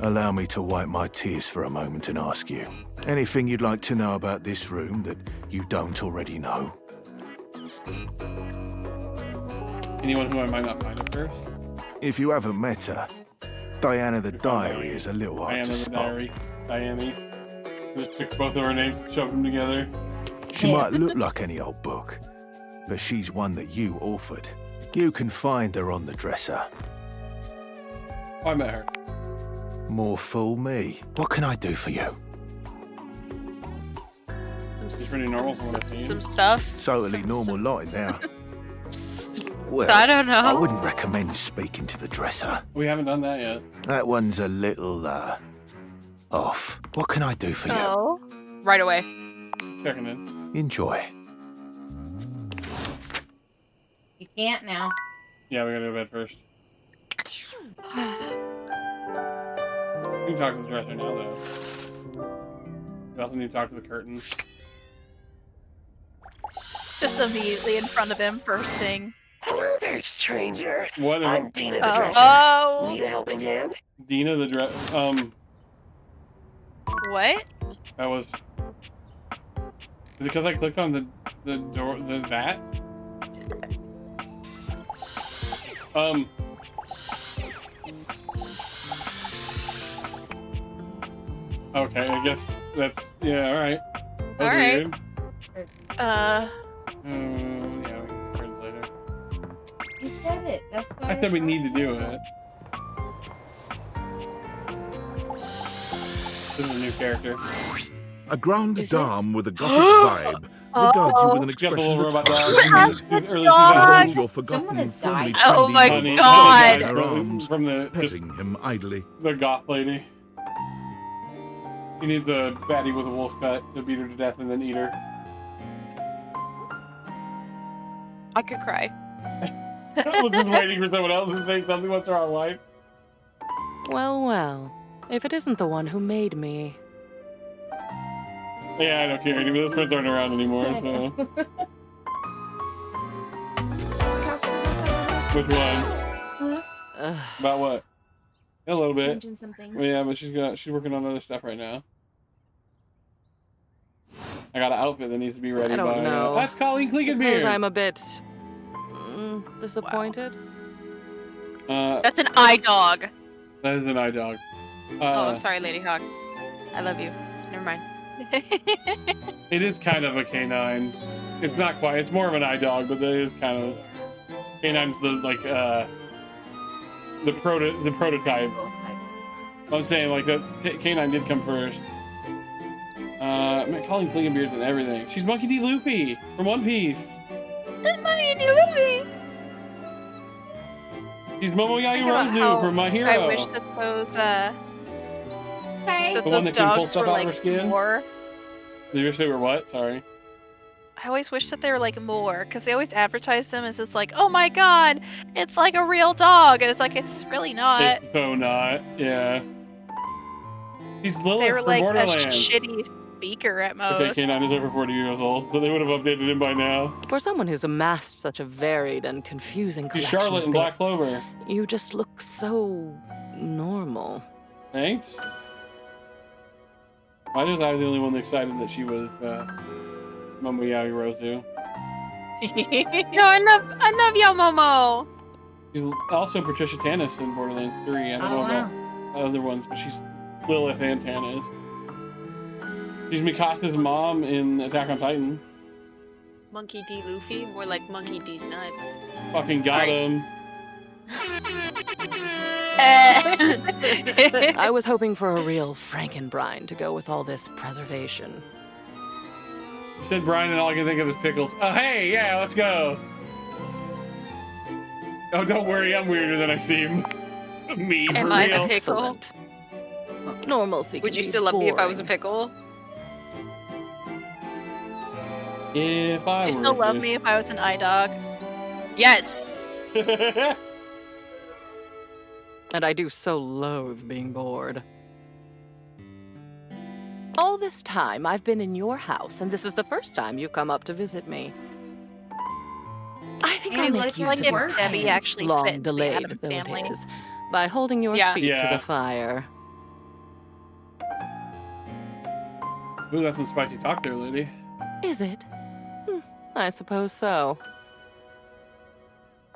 Allow me to wipe my tears for a moment and ask you, anything you'd like to know about this room that you don't already know? Anyone who I might not find at first? If you haven't met her, Diana the Diary is a little hard to spot. Diary. Diane. Just pick both of her names, shove them together. She might look like any old book, but she's one that you authored. You can find her on the dresser. I met her. More fool me. What can I do for you? It's pretty normal from what I've seen. Some stuff. Totally normal lot now. Well, I don't know. I wouldn't recommend speaking to the dresser. We haven't done that yet. That one's a little, off. What can I do for you? Right away. Checking in. Enjoy. You can't now. Yeah, we gotta go to bed first. We can talk to the dresser now, though. We also need to talk to the curtain. Just immediately in front of him, first thing. Hello there, stranger. What? I'm Dina the dresser. Oh. Need a helping hand? Dina the What? That was. Is it because I clicked on the door, that? Okay, I guess that's, yeah, alright. Alright. Yeah, we can translate it. You said it. That's why. I said we need to do it. This is a new character. A ground dame with a gothic vibe regards you with an expression that's hard to your forgotten, formerly Oh my trendy God. her arms, from the petting him idly. The goth lady. He needs a baddie with a wolf cut to beat her to death and then eat her. I could cry. I was just waiting for someone else to say something. What's our wife? Well, well. If it isn't the one who made me. Yeah, I don't care anymore. Those friends aren't around anymore, so. Which one? About what? A little bit. Changing some things. Well, yeah, but she's working on other stuff right now. I got an outfit that needs to be ready I don't by. know. That's Colleen Klinkenbeard. Suppose I'm a bit disappointed. That's an eye dog. That is an eye dog. Oh, I'm sorry, Lady Hawk. I love you. Never mind. It is kind of a canine. It's not quite. It's more of an eye dog, but it is kind of. Canine's the prototype. I'm saying like the canine did come first. Colleen Klinkenbeard's and everything. She's Monkey D. Luffy from One Piece. Monkey D. Luffy. She's Momoyagi Rozu from My Hero. I wish that those The one that can pull dogs stuff were out of her like skin? more. You wish they were what? Sorry. I always wish that they were like more, because they always advertise them as this like, oh my god, it's like a real dog, and it's like it's really not. It's so not. Yeah. She's Lilith They were from like a Borderlands. shitty speaker at most. Okay, K9 is over 40 years old, so they would have updated him by now. For someone who's amassed such a varied and confusing She's collection Charlotte of in Black bits, Clover. you just look so normal. Thanks. Why was I the only one excited that she was Momoyagi Rozu? No, I love y'all, Momo. She's also Patricia Tanis in Borderlands 3. I don't know about other ones, but she's Lilith and Tanis. She's Mikasa's mom in Attack on Titan. Monkey D. Luffy, more like Monkey D's nuts. Fucking got him. I was hoping for a real Frankenbrine to go with all this preservation. You said Brian, and all I can think of is pickles. Oh, hey, yeah, let's go. Oh, don't worry, I'm weirder than I seem. Me, Am for I real. the pickle? Normalcy. Would you still love me if I was a pickle? If I You were still a love fish. me if I was an eye dog. Yes. And I do so loathe being bored. All this time, I've been in your house, and this is the first time you've come up to visit me. I think I'll make use of your Debbie presence, actually fit long into the delayed Addams though family. it is, by holding your Yeah. feet to Yeah. the fire. Ooh, that's some spicy talk there, lady. Is it? I suppose so.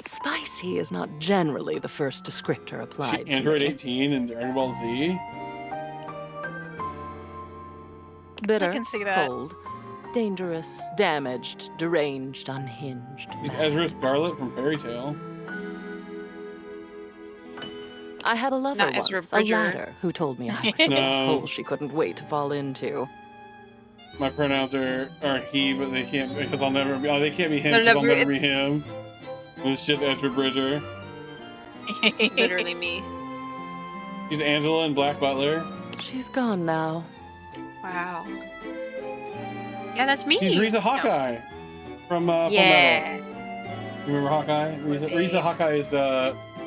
Spicy is not generally the first descriptor applied to Android me. 18 and Dragon Ball Z. Bitter, I can see that. cold, dangerous, damaged, deranged, unhinged. She's Ezra Scarlet from Fairy Tale. I had a lover Not once, Ezra a Bridger. ladder, who told me I was a No. hole she couldn't wait to fall into. My pronouns are he, but they can't because I'll never be. Oh, they can't be him They'll because I'll never- never be him. It's just Ezra Bridger. Literally me. She's Angela and Black Butler. She's gone now. Wow. Yeah, that's me. She's Risa Hawkeye from Full Yeah. Metal. You remember Hawkeye? Risa Hawkeye is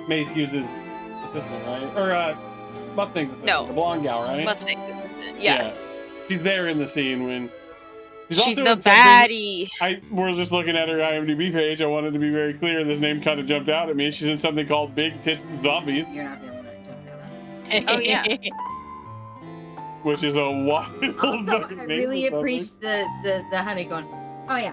Mace Hughes' assistant, right? Or Mustang's assistant. No. The blonde gal, right? Mustang's assistant. Yeah. She's there in the scene when. She's also the in something- baddie. I was just looking at her IMDb page. I wanted to be very clear. This name kind of jumped out at me. She's in something called Big Tits and Zombies, You're not the only one that jumped out. Oh yeah. which is a wild Also, fucking I name really for appreciate the honey going, oh yeah.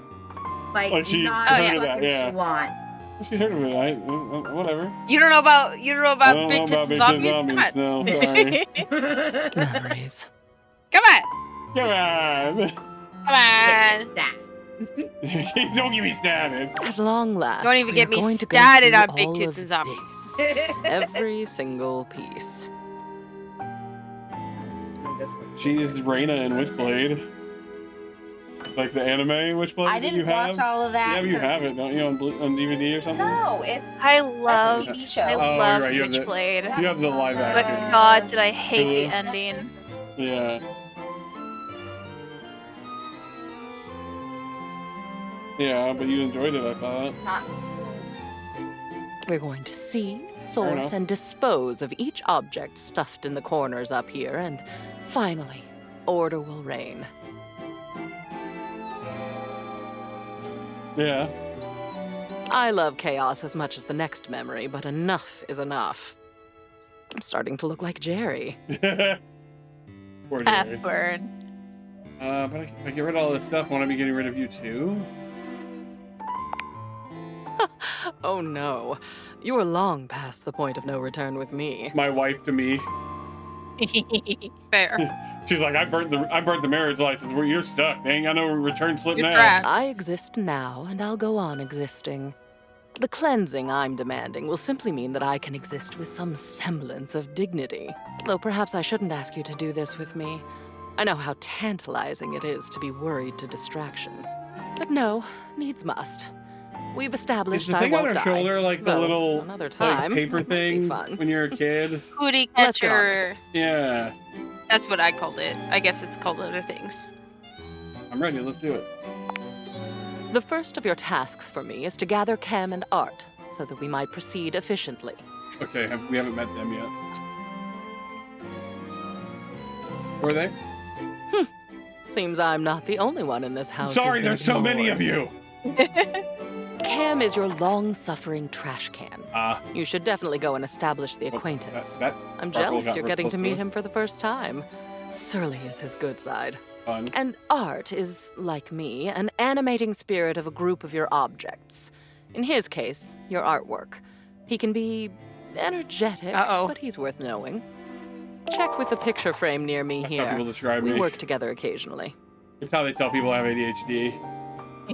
Like she not heard of fucking that, yeah. Swan. something. She heard of it. Whatever. You don't know about I don't Big know Tits about and Big Zombies? Tits and Zombies. Come on. No, sorry. Memories. Come on. Come on. Come on. Stat. Don't get me started. At long last, Don't even we get are me going to go started through on Big all Tits of and Zombies. this. Every single piece. She's Reyna in Witchblade. Like the anime Witchblade I that you didn't have? watch all of that. Yeah, but you 'cause- have it, don't you, on DVD or something? No, it. I love TV show. I Oh, love you're right, you have the- Witchblade. You have the live But action. God, did I hate the Hulu. ending. Yeah. Yeah, but you enjoyed it, I thought. We're going to see, enough. sort, and dispose of each object stuffed in the corners up here, and finally, order will reign. Yeah. I love chaos as much as the next memory, but enough is enough. I'm starting to look like Jerry. Poor Jerry. Half-burn. But if I get rid of all this stuff, won't I be getting rid of you too? Oh no. You are long past the point of no return with me. My wife to me. Fair. She's like, I burnt the marriage license. Where you're stuck. They ain't got no return slip You're now. trapped. I exist now, and I'll go on existing. The cleansing I'm demanding will simply mean that I can exist with some semblance of dignity. Though perhaps I shouldn't ask you to do this with me. I know how tantalizing it is to be worried to distraction. But no, needs must. We've Is established the I thing on won't her die. shoulder like the Though, little another like time, paper might be thing fun. when you're a kid? Booty Let's get on catcher. Yeah. That's what I called it. I guess it's called other things. I'm ready. Let's do it. The first of your tasks for me is to gather Cam and Art, so that we might proceed efficiently. Okay, we haven't met them yet. Were they? Seems I'm not the only one in this house. Sorry, who's been there's so many of ignored. you. Cam is your long-suffering trash can. You should definitely go and establish the acquaintance. I'm sparkle jealous got you're real getting close to to meet us. him for the first time. Surly is his good side. Fun. And Art is, like me, an animating spirit of a group of your objects. In his case, your artwork. He can be energetic, but he's worth knowing. Check with the picture frame near me That's here. how people describe we me. work together occasionally. It's how they tell people I have ADHD.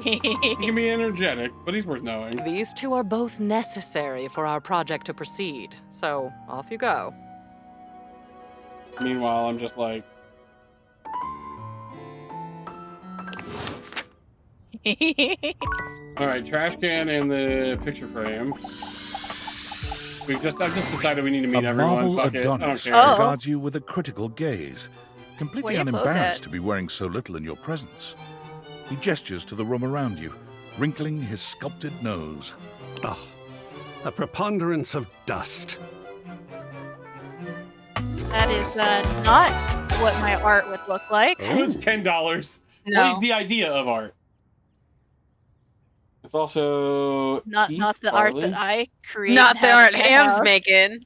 He can be energetic, but he's worth knowing. These two are both necessary for our project to proceed, so off you go. Meanwhile, I'm just like, All right, trash can and the picture frame. I've just decided we need to meet A everyone. marble Fuck it. I don't Adonis care. regards you with a critical gaze, completely Where your clothes unembarrassed at? to be wearing so little in your presence. He gestures to the room around you, wrinkling his sculpted nose. Ugh, a preponderance of dust. That is not what my art would look like. It was $10. No. What is the idea of art? It's also Not Keith the art Farley. that I create. Not and the have art in my Ham's house. making.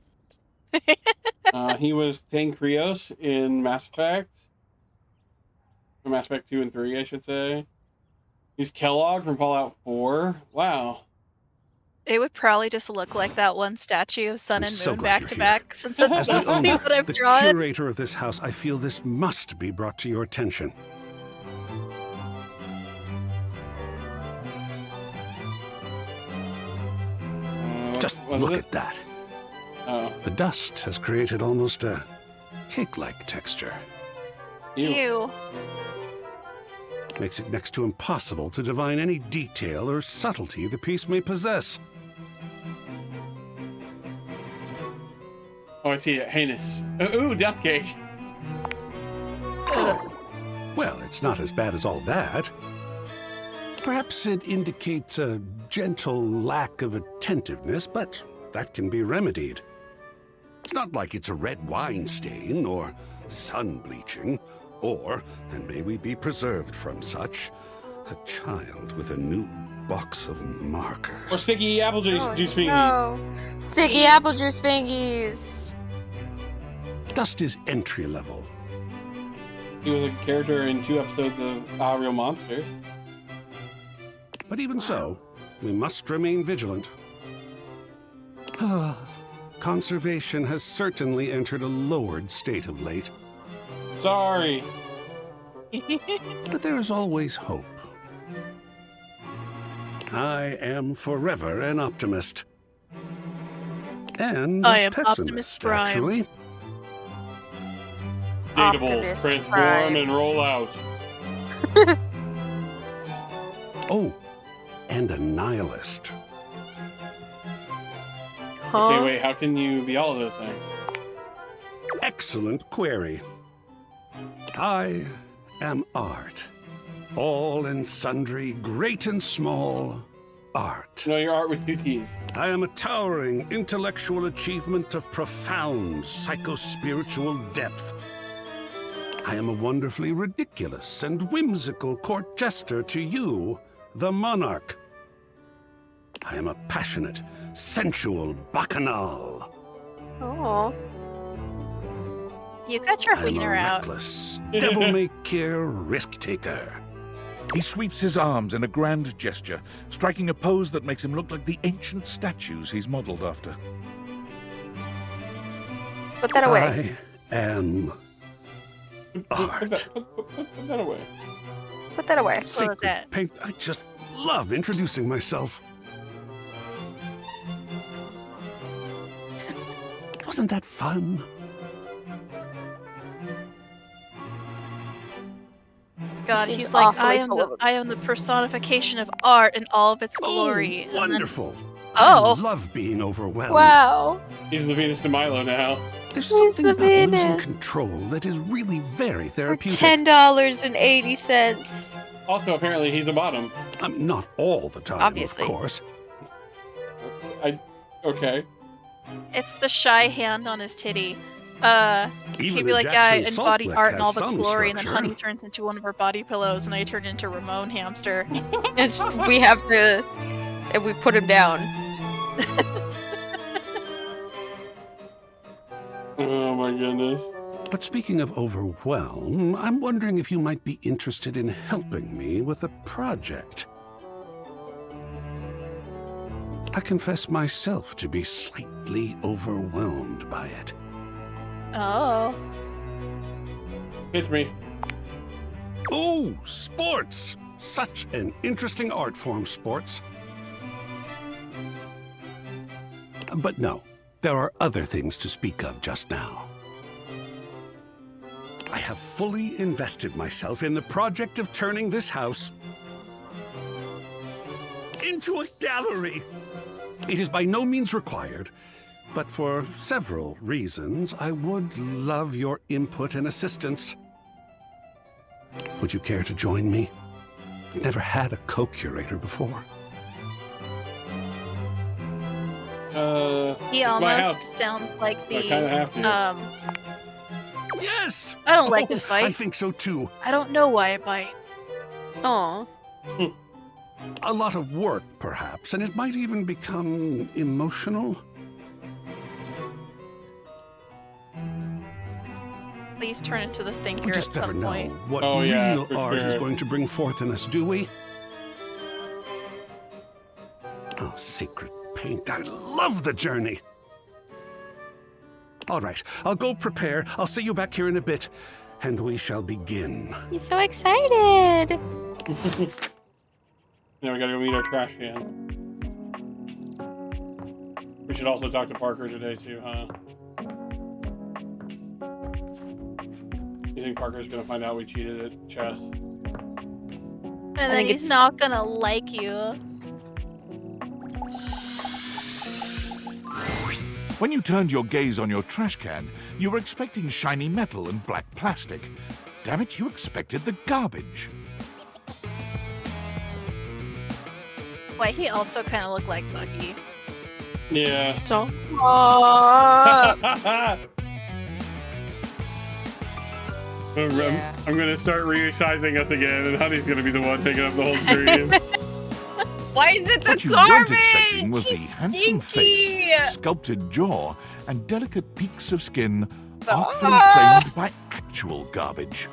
He was Thane Krios in Mass Effect. Or Mass Effect 2 and 3, I should say. He's Kellogg from Fallout 4. Wow. It would probably just look like that one statue of Sun I'm and so Moon glad back to you're here. back, since that's As the mostly owner, what I've the drawn. curator of this house, I feel this must be brought to your attention. Just look at that. Oh. The dust has created almost a cake-like texture. Ew. Makes it next to impossible to divine any detail or subtlety the piece may possess. Oh, I see it. Heinous. Ooh, death cake. Well, it's not as bad as all that. Perhaps it indicates a gentle lack of attentiveness, but that can be remedied. It's not like it's a red wine stain or sun bleaching, or, and may we be preserved from such, a child with a new box of markers. Or sticky apple juice fingies. No. Sticky apple juice fingies. Dust is entry level. He was a character in 2 episodes of Real Monsters. But even so, we must remain vigilant. Conservation has certainly entered a lowered state of late. Sorry. But there is always hope. I am forever an optimist. And I a am pessimist, Optimus Prime. actually. Dateables, Optimus transform Prime. and roll out. Oh, and a nihilist. Okay, wait, how can you be all of those things? Excellent query. I am art. All and sundry, great and small, art. No, your art with 2 T's. I am a towering intellectual achievement of profound psycho-spiritual depth. I am a wonderfully ridiculous and whimsical court jester to you, the monarch. I am a passionate, sensual bacchanal. Oh. You got your I am a wiener out. reckless, devil-may-care risk-taker. He sweeps his arms in a grand gesture, striking a pose that makes him look like the ancient statues he's modeled after. Put that away. I am art. Put that away. Put that away. Sacred paint. I just love introducing myself. Wasn't that fun? God, Seems he's like, awfully I am the personification of art in all of its glory. And then- Wonderful. Oh. I love being overwhelmed. Wow. He's the Venus de Milo now. There's He's something the about losing Venus. control that is really very therapeutic. $10.80. Also, apparently, he's a bottom. Not all the time, Obviously. of course. Okay. It's the shy hand on his titty. He'd Even be a like, yeah, I Jackson Salt embody Lick art in has all of its some glory, and then structure. Honey turns into one of our body pillows, and I turn into Ramon Hamster. It's, we have to, and we put him down. Oh my goodness. But speaking of overwhelm, I'm wondering if you might be interested in helping me with a project. I confess myself to be slightly overwhelmed by it. Oh. Pitch me. Oh, sports! Such an interesting art form, sports. But no, there are other things to speak of just now. I have fully invested myself in the project of turning this house to a gallery. It is by no means required, but for several reasons, I would love your input and assistance. Would you care to join me? I've never had a co-curator before. He almost sounds like the, Yes! I don't like Oh, to fight. I think so too. I don't know why I bite. Aw. A lot of work, perhaps, and it might even become emotional. Please turn into the thinker We just at never some know point. what Oh, yeah, real for art is sure. going to bring forth in us, do we? Oh, sacred paint, I love the journey. All right, I'll go prepare. I'll see you back here in a bit, and we shall begin. He's so excited. Now we gotta go meet our trash can. We should also talk to Parker today too, huh? You think Parker's gonna find out we cheated at chess? And then think he's it's- not gonna like you. When you turned your gaze on your trash can, you were expecting shiny metal and black plastic. Damn it, you expected the garbage. Why, he also kind of looked like Buggy. Yeah. Stop. I'm gonna start resizing us again, and Honey's gonna be the one taking up the whole screen. Why is it the What you weren't garbage? expecting was the She's handsome stinky. face, sculpted jaw, and delicate peaks of skin artfully Ah. framed by actual garbage.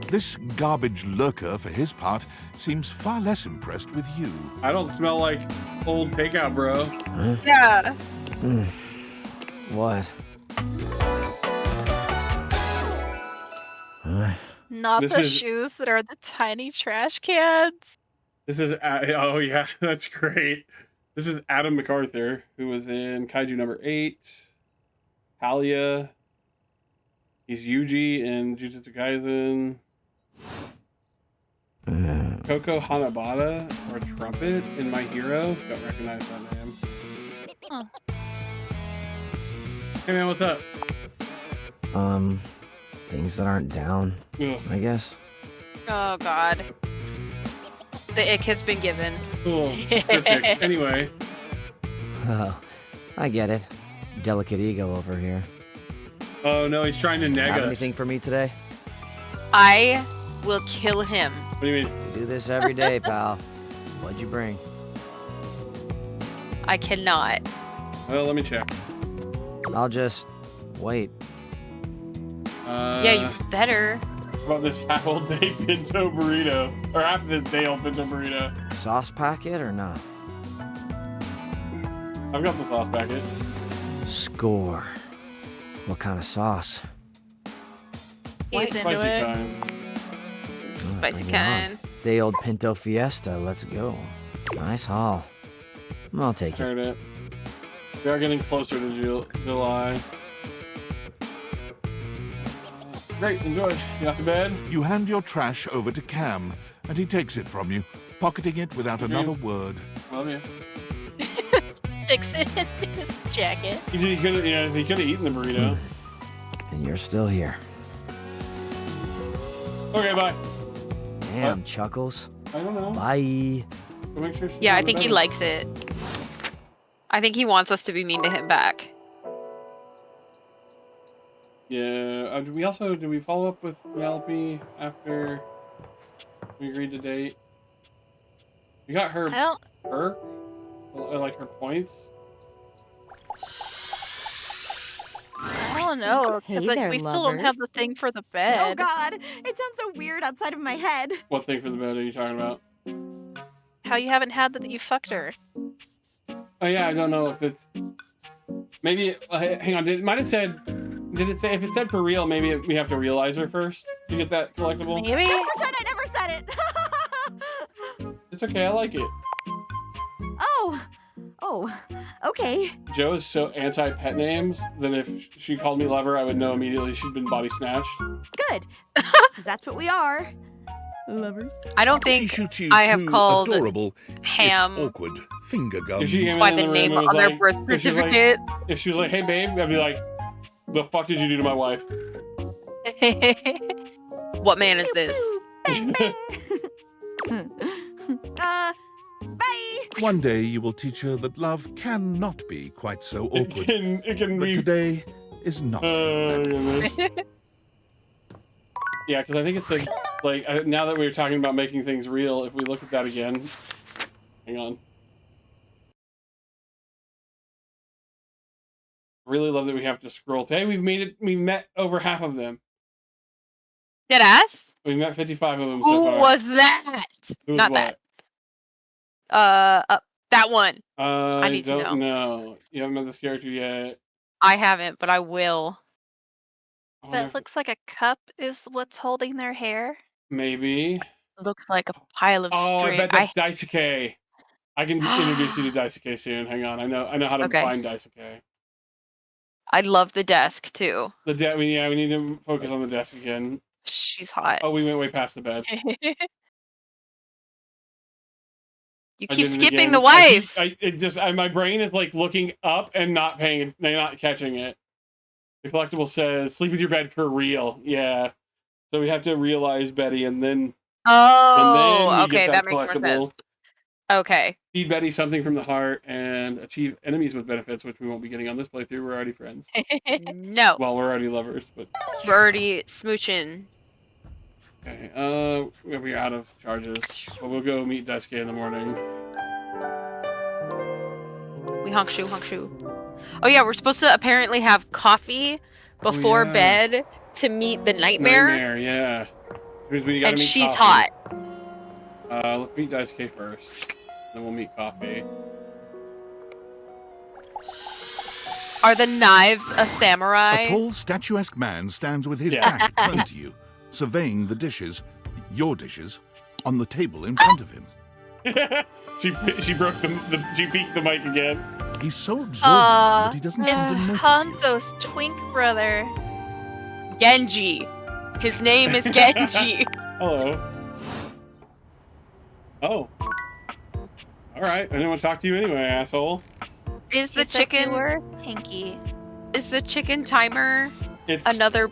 This garbage lurker, for his part, seems far less impressed with you. I don't smell like old takeout, bro. Yeah. What? Not This the is- shoes that are the tiny trash cans. This is oh yeah, that's great. This is Adam MacArthur, who was in Kaiju number 8, Halia. He's Yuji in Jujutsu Kaisen. Koko Hanabata, or Trumpet, in My Hero. Don't recognize that name. Huh. Hey man, what's up? Things that aren't down, Ugh. I guess. Oh God. The ick has been given. Cool. Perfect. Anyway, Oh, I get it. Delicate ego over here. oh no, he's trying to neg Have us. anything for me today? I will kill him. What do you mean? We do this every day, pal. What'd you bring? I cannot. Well, let me check. I'll just wait. Yeah, you better. How about this half old day pinto burrito? Or half this day old pinto burrito? Sauce packet or not? I've got the sauce packet. Score. What kind of sauce? He's into Spicy it. kind. Spicy Bring it on. kind. Day old Pinto Fiesta. Let's go. Nice haul. I'll take it. Heard it. We are getting closer to July. Great, enjoy. Get off to bed. You hand your trash over to Cam, and he takes it from you, pocketing it without another word. Love you. Sticks it in his jacket. He could have eaten the burrito. And you're still here. Okay, bye. Damn, What? Chuckles. I don't know. Bye. Go make sure she's Yeah, I on the think he bed. likes it. I think he wants us to be mean to him back. Yeah. Did we follow up with Penelope after we agreed to date? We got her I don't. perk, like her points. I don't know. Hey 'Cause, like, there, we still lover. don't have the thing for the Oh bed. God, it sounds so weird outside of my head. What thing for the bed are you talking about? How you haven't had that you fucked her. Oh yeah, I don't know if it's maybe. Hang on, it might have said. Did it say if it said for real? Maybe we have to realize her first to get that collectible. Maybe. Just pretend I never said it. It's okay. I like it. Oh, okay. Joe is so anti-pet names that if she called me lover, I would know immediately she'd been body snatched. Good. Because that's what we are. Lovers. I don't She think shoots you I have two called adorable, Ham awkward finger guns. If she came by in the the room name and was on their like, birth if she's like, certificate. if she was like, "Hey babe," I'd be like, "The fuck did you do to my wife?" What man is this? Bye. One day you will teach her that love cannot be quite so awkward. It can but be. today is not that Goodness. Yeah, because I think it's like now that we were talking about making things real, if we look at that again, hang on. Really love that we have to scroll. Hey, we've made it. We've met over half of them. Deadass? We've met 55 of them Who so far. was that? Who was Not what? that. That one. I need to don't know. You haven't met this character yet. I haven't, but I will. That looks like a cup is what's holding their hair. Maybe. Looks like a pile of Oh, string. I bet that's Daisuke. I can introduce you to Daisuke soon. Hang on. I know how to Okay. find Daisuke. I love the desk too. We need to focus on the desk again. She's hot. Oh, we went way past the bed. You I keep did it skipping again. the wife. My brain is like looking up and not catching it. The collectible says, "Sleep with your bed for real." Yeah. So we have to realize Betty, and then. Oh, and then we okay, get that makes more collectible. sense. Okay. Feed Betty something from the heart and achieve enemies with benefits, which we won't be getting on this playthrough. We're already friends. No. Well, we're already lovers, but. We're already smooching. Okay. We're out of charges, but we'll go meet Daisuke in the morning. We honk shoe. Oh yeah, we're supposed to apparently have coffee before yeah. bed to meet the nightmare. Yeah. We gotta And meet she's Coffee. hot. Let's meet Daisuke first. Then we'll meet Coffee. Are the knives a samurai? A tall, statuesque man stands with his Yeah. back turned to you, surveying the dishes, your dishes, on the table in front of him. She broke she peeked the mic again. He's so absorbed that he doesn't seem It's to notice Hanzo's twink brother. Genji. His name is Genji. Hello. Oh. Alright, I didn't want to talk to you anyway, asshole. Is the He said you chicken were Tinky? Is the chicken timer It's another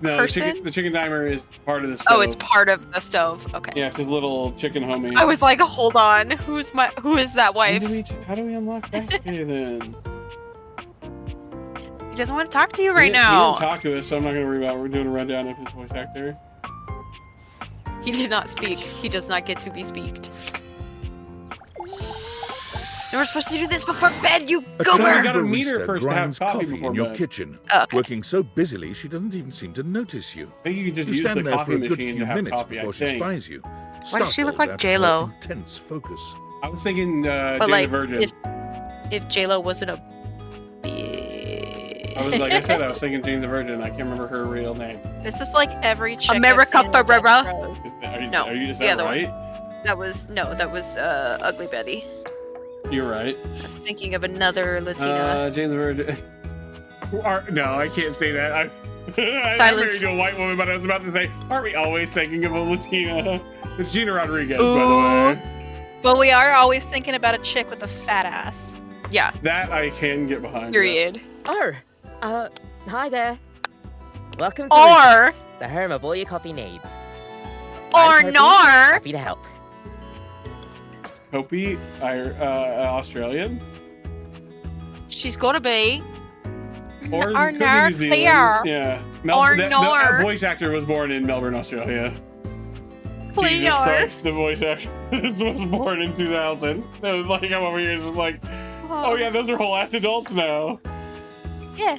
no, person? the chicken timer is part of the stove. Oh, it's part of the stove. Okay. Yeah, it's his little chicken homie. I was like, hold on, who is that wife? How do we unlock Daisuke then? He doesn't want to talk to you He right didn't now. talk to us, so I'm not going to worry about it. We're doing a rundown of his voice actor. He did not speak. He does not get to be speaked. And we're supposed to do this before bed, you A goober! child gotta meet her barista first to have grinds coffee coffee before in your bed. kitchen, Okay. working so busily she doesn't even seem to notice you. I think you can just You use stand the there coffee for a good machine few to have minutes coffee, before I she think. spies you. Why does she look startled like at J-Lo? her intense focus. I was thinking But Jane like, the Virgin. if J-Lo wasn't a I was like I said, I was thinking Jane the Virgin. I can't remember her real name. This is like every chick America I've seen in Ferrera. Death No, Is the that other right? one. That was Ugly Betty. You're right. I was thinking of another Latina. Jane the Virgin. No, I can't say that. I'm Silence. married to a white woman, but I was about to say, aren't we always thinking of a Latina? It's Gina Rodriguez, Ooh. by the way. But we are always thinking about a chick with a fat ass. Yeah. That I can get behind. Period. Oh, hi there. Welcome to Or- Rufus, the home of all your coffee needs. Or I'm Toby, nor. happy to help. Hopi, Australian? She's gonna be. Or Or could be nor New Zealand. clear. Yeah. Or the nor. voice actor was born in Melbourne, Australia. Jesus Clear. Christ, the voice actor was born in 2000. That was like, I'm over here just like, oh yeah, those are whole ass adults now. Yeah.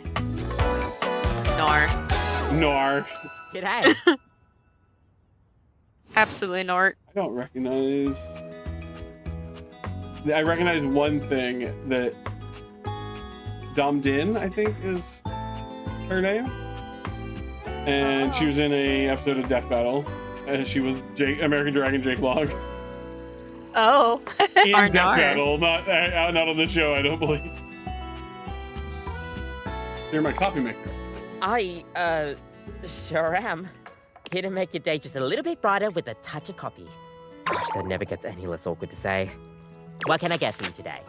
Nor. G'day. Absolutely Nort. I don't recognize. I recognize one thing that Dom Din, I think, is her name, and she was in a episode of Death Battle, and she was American Dragon Jake Long. Oh. In Death Battle, not on the show, I don't believe. You're my coffee maker. I, sure am. Here to make your day just a little bit brighter with a touch of coffee. Gosh, that never gets any less awkward to say. What can I get for you today?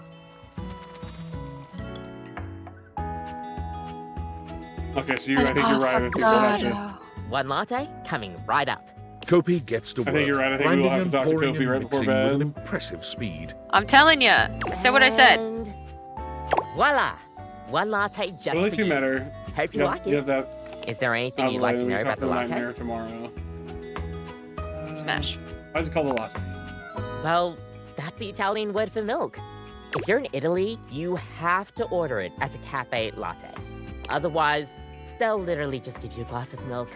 Okay, so I think you're right. I think we'll have to. One latte coming right up. Kopi gets to work, I think you're right. I think we will grinding have to and talk to pouring Kopi and right before mixing with an bed. impressive speed. I'm telling you. I said what I said. And voila! One latte just At least for you you. met her. Hope you like You it. have that. Is there anything you'd like to know about the latte? Nightmare tomorrow. Smash. Why is it called a latte? Well, that's the Italian word for milk. If you're in Italy, you have to order it as a cafe latte. Otherwise, they'll literally just give you a glass of milk.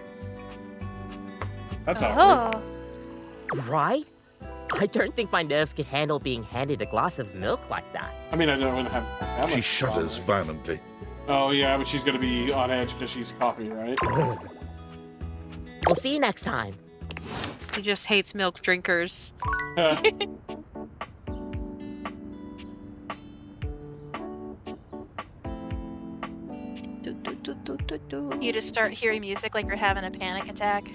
That's awkward. Right? I don't think my nerves could handle being handed a glass of milk like that. I mean, I don't want to have that She much shudders violently. Oh, yeah, but she's going to be on edge because she's coffee, right? We'll see you next time. He just hates milk drinkers. You just start hearing music like you're having a panic attack.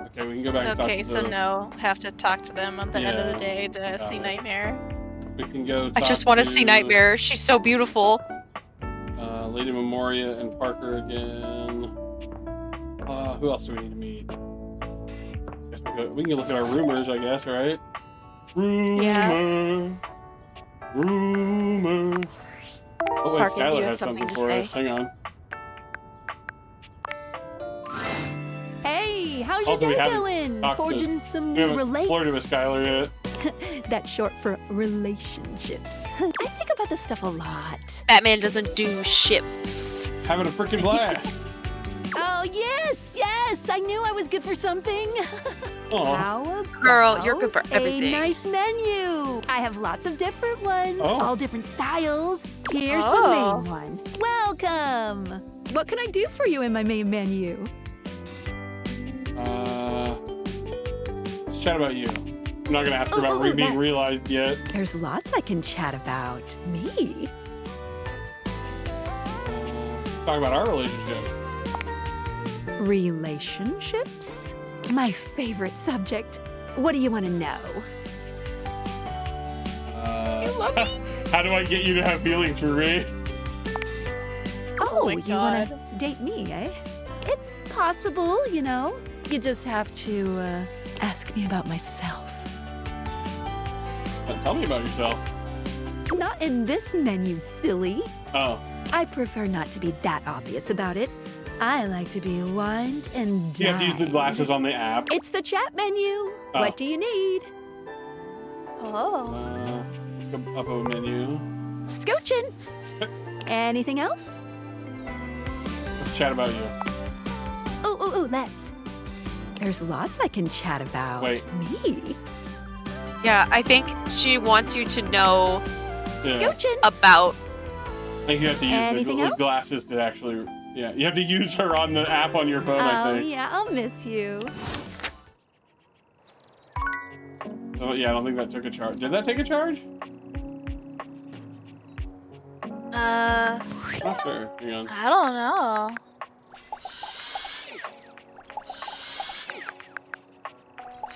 Okay, we can go back and talk Okay, to so the... no, have to talk to them at the end of the Yeah. day to see Nightmare. We can go I just want to see Nightmare. She's so beautiful. Lady Memoria and Parker again. Who else do we need to meet? Guess we can look at our rumors, I guess, right? Rumor. Rumor. Oh, wait, Parker, do you Skylar have has something something to for say? us. Hang on. Hey, how's your Also, we day haven't going? talked to- Forging some We new haven't flirted with relates? Skylar yet. That's short for relationships. I think about this stuff a lot. Batman doesn't do ships. Having a freaking blast. Oh, yes, I knew I was good for something. Aw. How Girl, you're good for about everything. A nice menu. I have lots of different ones, Oh. all different styles. Here's Oh. the main one. Welcome. What can I do for you in my main menu? Let's chat about you. I'm not gonna ask her about being that's- realized yet. There's lots I can chat about. Me? Talk about our relationship. Relationships? My favorite subject. What do you want to know? How do I get you to have feelings for me? Oh, my you want to date me, eh? It's possible, you know. You just have to ask me about myself. Tell me about yourself. Not in this menu, silly. Oh. I prefer not to be that obvious about it. I like to be wined and You have to use the dined. glasses on the app. It's the chat menu. Oh. What do you need? Oh. Let's go up a menu. Scooching. Anything else? Let's chat about you. Oh, let's. There's lots I can chat about. Wait. Me? Yeah, I think she wants you to know Yeah. Scooching. about. I think you have to use Anything the else? glasses to actually. Yeah, you have to use her on the app on your phone, I Oh, think. yeah, I'll miss you. Oh, yeah, I don't think that took a charge. Did that take a charge? Not sure. Hang on. I don't know.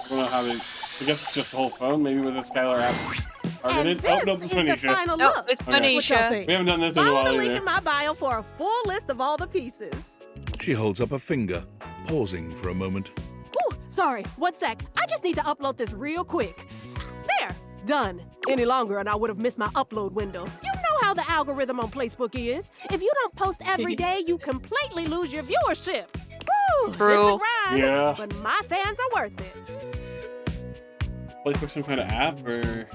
I don't know how to. I guess it's just the whole phone, maybe with the Skylar app targeted. Oh, no, it's is the Manisha. final No, look. it's Okay. Manisha. We haven't done this in a Follow while the link either. in my bio for a full list of all the pieces. She holds up a finger, pausing for a moment. Ooh, sorry, 1 sec. I just need to upload this real quick. There, done. Any longer and I would have missed my upload window. You know how the algorithm on Facebook is. If you don't post every day, you completely lose your viewership. Woo, True. it's a grind, Yeah. but my fans are worth it. Facebook some kind of app or.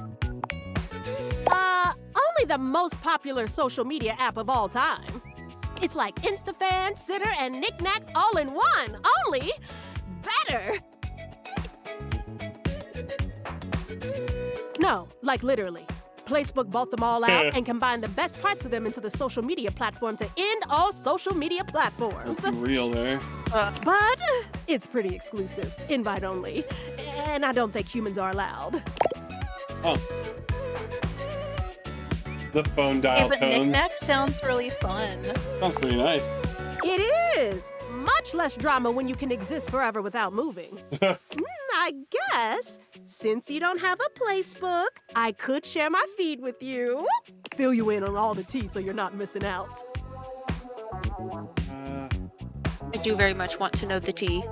Only the most popular social media app of all time. It's like InstaFan, Sitter, and Knickknack all in one. Only better. No, like literally. Facebook bought them all out and combined the best parts of them into the social media platform to end all social media platforms. Let's be real there. But it's pretty exclusive, invite only, and I don't think humans are allowed. Oh. The phone dial Yeah, but tones. knick-knack sounds really fun. Sounds pretty nice. It is! Much less drama when you can exist forever without moving. I guess, since you don't have a place book, I could share my feed with you. Fill you in on all the tea so you're not missing out. I do very much want to know the tea.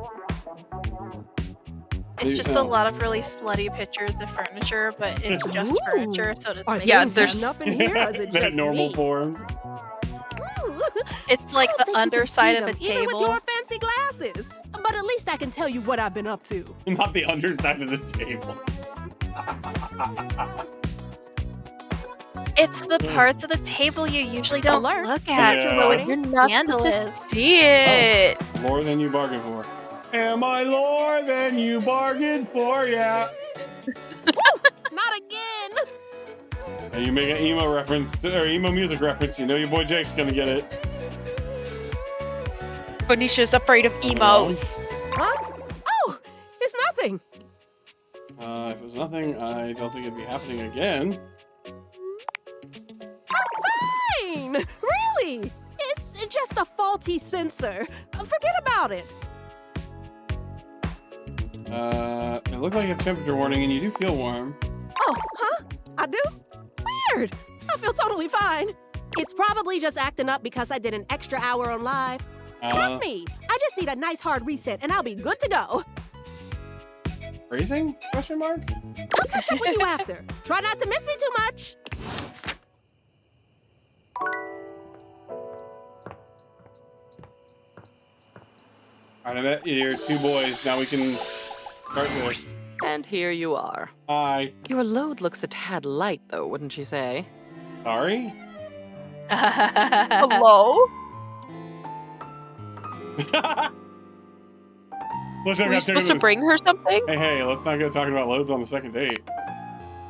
It's just a lot of really slutty pictures of furniture, but it's just furniture, so it doesn't make Yeah, sense. there's nothing here, or is it That just normal me? forms. It's like the underside of a Even with table. your fancy glasses. But at least I can tell you what I've been up to. Not the underside of the table. It's the parts of the table you usually don't look at, Yeah. so it's You're not supposed to scandalous. see it. Oh, more than you bargained for. Am I more than you bargained for? Yeah. Not again! And you make an emo reference, or emo music reference, you know your boy Jake's gonna get it. Bonicia's afraid of emos. Huh? Oh, it's nothing. If it was nothing, I don't think it'd be happening again. Fine! Really? It's just a faulty sensor. Forget about it. It looked like a temperature warning, and you do feel warm. Oh, huh? I do? Weird. I feel totally fine. It's probably just acting up because I did an extra hour on live. Trust me, I just need a nice hard reset and I'll be good to go. Phrasing? Question mark? I'll catch up with you after. Try not to miss me too much. Alright, I bet you're two boys. Now we can start this. And here you are. Hi. Your load looks a tad light, though, wouldn't you say? Sorry? Hello? Let's not Were you get supposed to bring her something? Hey, let's not get talking about loads on the second date.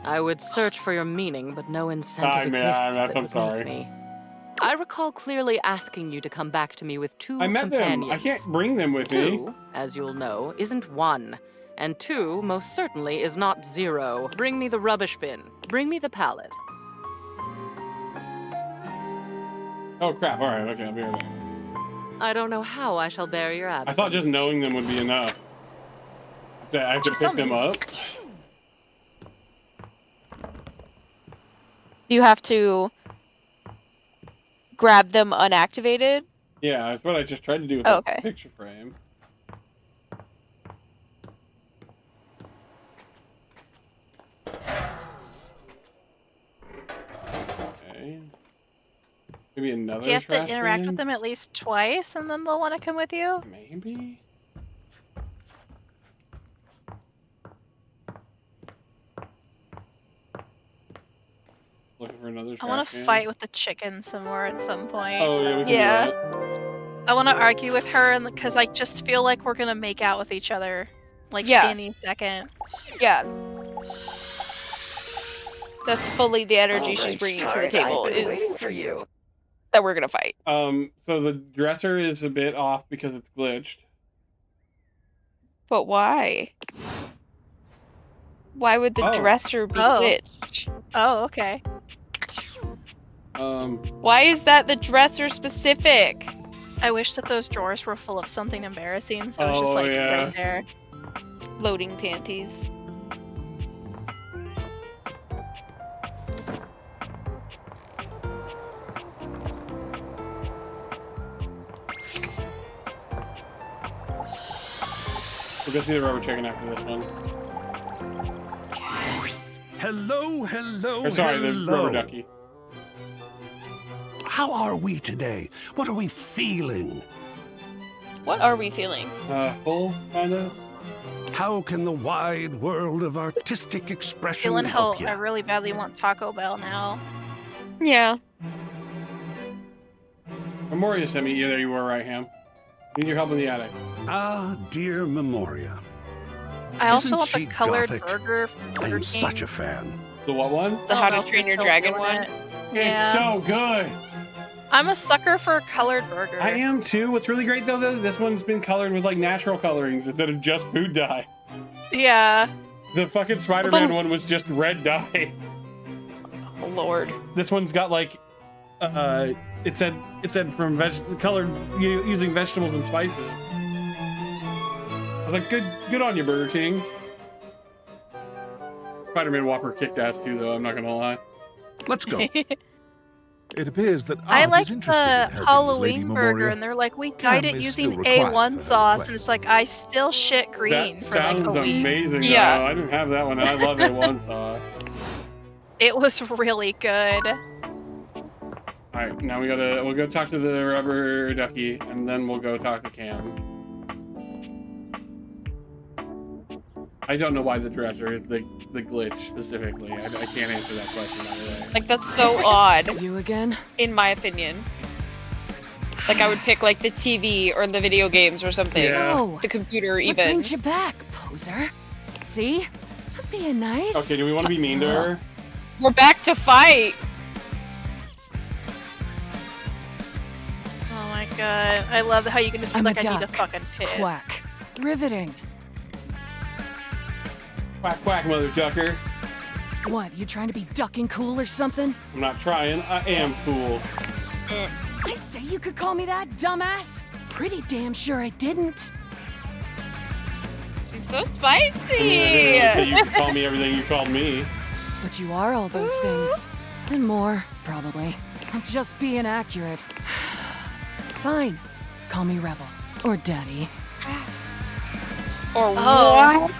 I would search for your meaning, but no incentive exists that I'm would sorry. make me. I recall clearly asking you to come back to me with two I met them. companions. I can't bring them with me. Two, as you'll know, isn't one. And two, most certainly, is not zero. Bring me the rubbish bin. Bring me the pallet. Oh crap, alright, okay, I'll be right back. I don't know how I shall bear your absence. I thought just knowing them would be enough. I have to pick them up. You have to grab them unactivated? Yeah, that's what I just tried to do with Oh, the okay. picture frame. Okay. Maybe another Do you have to trash interact bin? with them at least twice and then they'll want to come with you? Maybe? Looking for another I want trash to can? fight with the chicken some more at some point. Oh, yeah, we can do that. I want to argue with her and because I just feel like we're gonna make out with each other, like Yeah. any second. Yeah. That's fully the energy All she's right, bringing to the stars, table I've been waiting is for you. that we're gonna fight. So the dresser is a bit off because it's glitched. But why? Why would the Oh. dresser be Oh. glitched? Oh, okay. Why is that the dresser specific? I wish that those drawers were full of something embarrassing, so it's just Oh, like yeah. right there. Loading panties. We'll go see the rubber chicken after this one. Hello, hello, Or sorry, the hello. rubber ducky. How are we today? What are we feeling? What are we feeling? Full, kinda. How can the wide world of artistic expression Feeling how help you? I really badly want Taco Bell now. Yeah. Memoria sent me. Yeah, there you were, right, Ham. Need your help in the attic. Ah, dear Memoria. I also Isn't want the she colored gothic? burger from I Burger am King. such a fan. The what one? The How I don't to know if Train they're Your still Dragon doing one? it. It's Yeah. so good. I'm a sucker for a colored burger. I am too. What's really great though, this one's been colored with like natural colorings instead of just food dye. Yeah. The fucking Spider-Man one was just red dye. Oh, Lord. This one's got like, it said from colored using vegetables and spices. I was like, good on you, Burger King. Spider-Man Whopper kicked ass too, though. I'm not gonna lie. Let's go. It appears that I Art like is interested in the helping with Lady Halloween burger, Memoria. and they're like, we Cam guide it is using still required for A1 her sauce, request. and it's like, I still shit green That for like a sounds week. amazing. Yeah. Though. I didn't have that one. And I love A1 sauce. It was really good. All right, now we'll go talk to the rubber ducky, and then we'll go talk to Cam. I don't know why the dresser is the glitch specifically. I can't answer that question by the way. Like, that's so odd. You again? In my opinion. Like, I would pick, like, the TV or the video games or something. Yeah. So, The computer, what even. brings you back, poser? See? I'm being nice. Okay, do we want to be mean to her? We're back to fight. Oh my god. I love how you can just be I'm like, a I need a duck. fucking piss. Quack. Riveting. Quack, quack, mother ducker. What, you trying to be ducking cool or something? I'm not trying. I am cool. I say you could call me that, dumbass. Pretty damn sure I didn't. She's so I spicy. didn't say you could call me everything you called me. But you are all those things. And more, probably. I'm just being accurate. Fine. Call me Rebel. Or Daddy. Or Oh. what?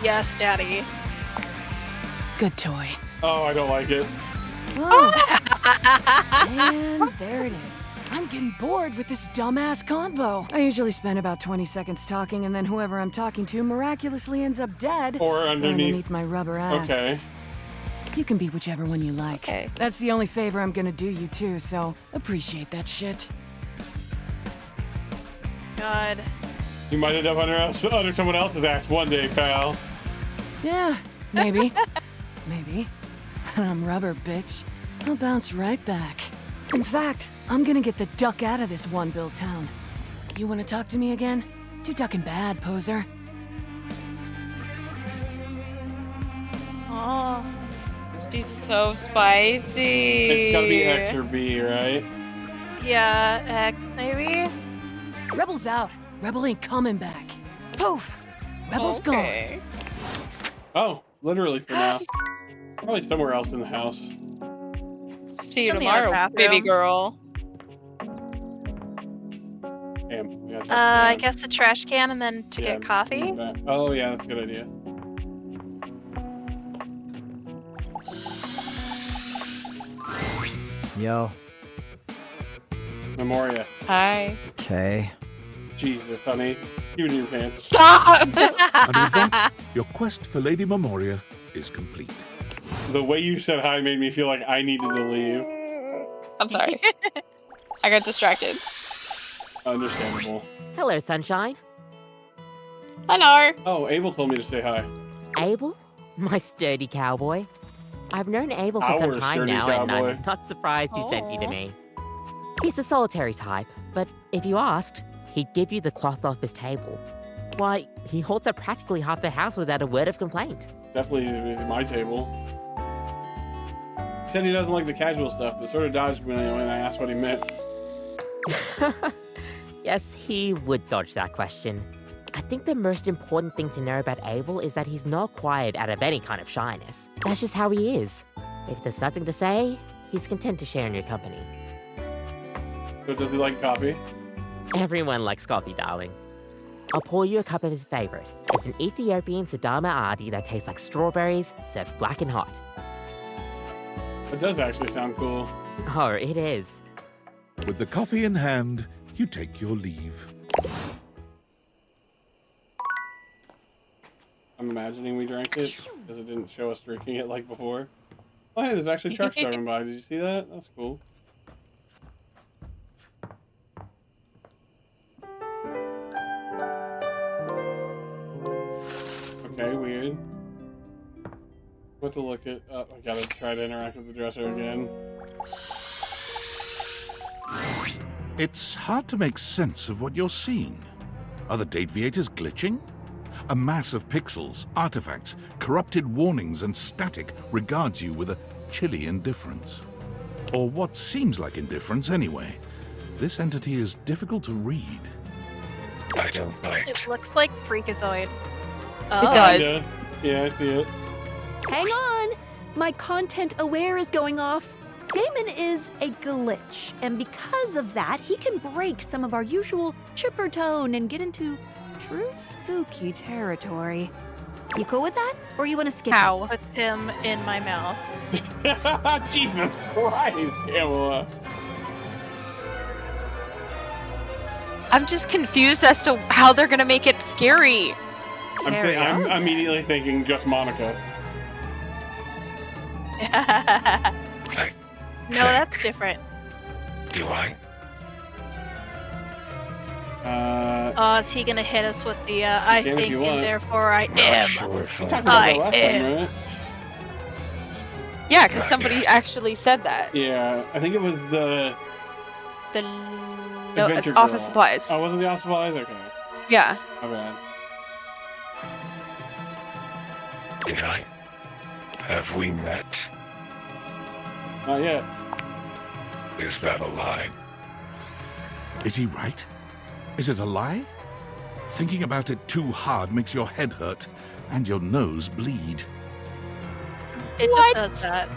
Yes, Daddy. Good toy. Oh, I don't like it. Oh. And there it is. I'm getting bored with this dumbass convo. I usually spend about 20 seconds talking, and then whoever I'm talking to miraculously ends up dead. Or underneath. My rubber ass. Okay. You can be whichever one you like. Okay. That's the only favor I'm gonna do you too, so appreciate that shit. God. You might end up under someone else's ass one day, pal. Yeah, maybe. Maybe. But I'm rubber, bitch. I'll bounce right back. In fact, I'm gonna get the duck out of this one-bill town. You wanna talk to me again? Too ducking bad, poser. Oh. She's so spicy. It's gotta be X or B, right? Yeah, X, maybe? Rebel's out. Rebel ain't coming back. Poof! Rebel's Okay. Oh, literally for now. Probably somewhere else in the house. See you It's in the other tomorrow, bathroom. baby girl. Damn, we gotta check I that. guess the trash can and then to Yeah, get coffee? back. Oh yeah, that's a good idea. Yo. Memoria. Hi. Okay. Jesus, honey. Keep it in your pants. Stop! And with that, your quest for Lady Memoria is complete. The way you said hi made me feel like I needed to leave. I'm sorry. I got distracted. Understandable. Hello, sunshine. Hello. Oh, Abel told me to say hi. Abel? My sturdy cowboy. I've known Abel for Our some time sturdy now, and cowboy. I'm not surprised he sent you to me. He's a solitary type, but if you asked, he'd give you the cloth off his table. Why, he holds up practically half the house without a word of complaint. Definitely is my table. He said he doesn't like the casual stuff, but sort of dodged me when I asked what he meant. Yes, he would dodge that question. I think the most important thing to know about Abel is that he's not quiet out of any kind of shyness. That's just how he is. If there's nothing to say, he's content to share in your company. So does he like coffee? Everyone likes coffee, darling. I'll pour you a cup of his favorite. It's an Ethiopian Sidama Adi that tastes like strawberries, served black and hot. It does actually sound cool. Oh, it is. With the coffee in hand, you take your leave. I'm imagining we drank it because it didn't show us drinking it like before. Oh, hey, there's actually trucks driving by. Did you see that? That's cool. Okay, weird. What to look at? Oh, I gotta try to interact with the dresser again. It's hard to make sense of what you're seeing. Are the date viators glitching? A mass of pixels, artifacts, corrupted warnings, and static regards you with a chilly indifference. Or what seems like indifference anyway. This entity is difficult to read. I don't bite. It looks like Freakazoid. Oh. It does. Yeah, I see it. Hang on! My content aware is going off. Damon is a glitch, and because of that, he can break some of our usual chipper tone and get into true spooky territory. You cool with that? Or you want to skip How? Put him in my mouth. Jesus Christ, Pamela. I'm just confused as to how they're gonna make it scary. I'm immediately thinking just Monica. No, that's different. Do I? Is he gonna hit us with the I Can if think you and want. therefore I am? We talked about that last time, right? Yeah, because somebody actually said that. Yeah, I think it was the Adventure office Girl. supplies. Oh, wasn't the office supplies? Okay. Yeah. My bad. Did I? Have we met? Not yet. Is that a lie? Is he right? Is it a lie? Thinking about it too hard makes your head hurt and your nose bleed. It just does that.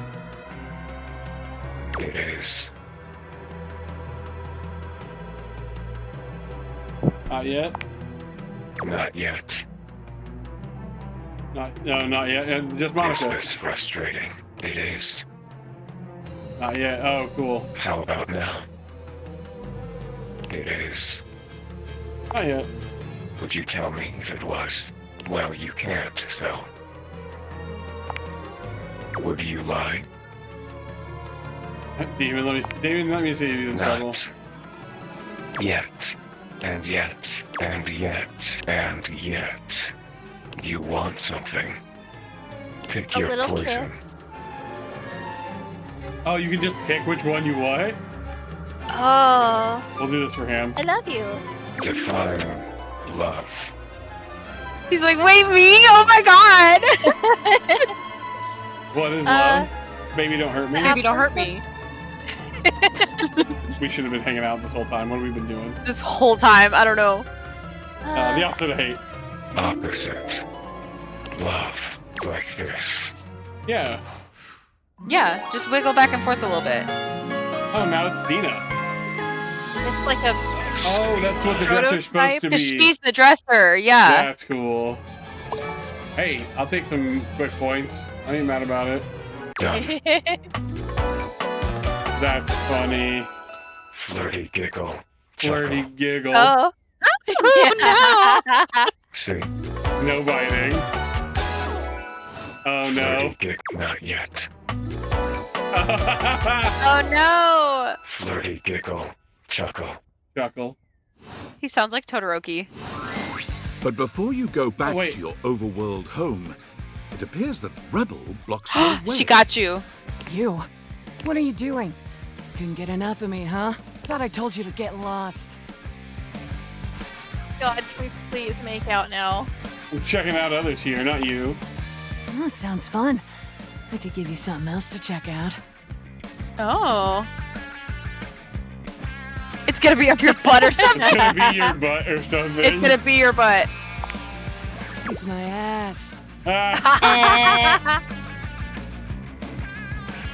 It is. Not yet. Not yet. Not yet. Just Monica. This is frustrating. It is. Not yet. Oh, cool. How about now? It is. Not yet. Would you tell me if it was? Well, you can't, so. Would you lie? Damon, let me see you in trouble. Not yet. And yet. And yet. And yet. You want something. Pick A your little poison. kiss. Oh, you can just pick which one you want? Oh. We'll do this for him. I love you. Define love. He's like, wait, me? Oh my god! What is love? Baby, don't hurt me. Baby, don't hurt me. We should have been hanging out this whole time. What have we been doing? This whole time, I don't know. The opposite of hate. Opposite. Love. Like this. Yeah. Yeah, just wiggle back and forth a little bit. Oh, now it's Dina. It's like a. Oh, that's what the dresser's supposed to be. Because she's the dresser, yeah. That's cool. Hey, I'll take some quick points. I ain't mad about it. Done. That's funny. Flirty giggle. Flirty giggle. Oh. Oh See? No biting. Oh no. Flirty giggle. Not yet. Oh no! Flirty giggle. Chuckle. Chuckle. He sounds like Todoroki. But before you go back to your overworld home, it appears that Rebel blocks your way. She got you. You? What are you doing? Couldn't get enough of me, huh? Thought I told you to get lost. God, can we please make out now? I'm checking out others here, not you. Oh, sounds fun. I could give you something else to check out. Oh. It's gonna be up your butt or something. It's gonna be your butt or something. It's gonna be your butt. It's my ass.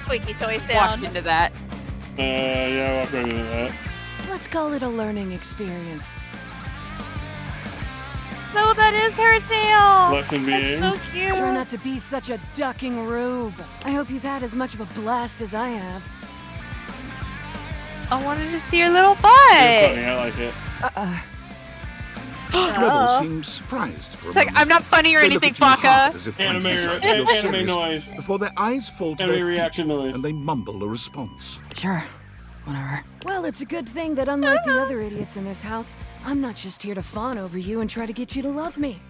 Squeaky toy sound. Walked into that. Yeah, walk right into that. Let's call it a learning experience. So that is her tail. Lesson being. That's so cute. Try not to be such a ducking rube. I hope you've had as much of a blast as I have. I wanted to see your little butt. You're funny, I like it. Rebel seems surprised for It's a like, moment. I'm not funny or They look anything, at you hard Baka. as if trying Anime to decide if anime you're serious noise. before their eyes fall to Anime their feet reaction noise. and they mumble a response. Sure. Whatever. Well, it's a good thing that unlike the other idiots in this house, I'm not just here to fawn over you and try to get you to love me.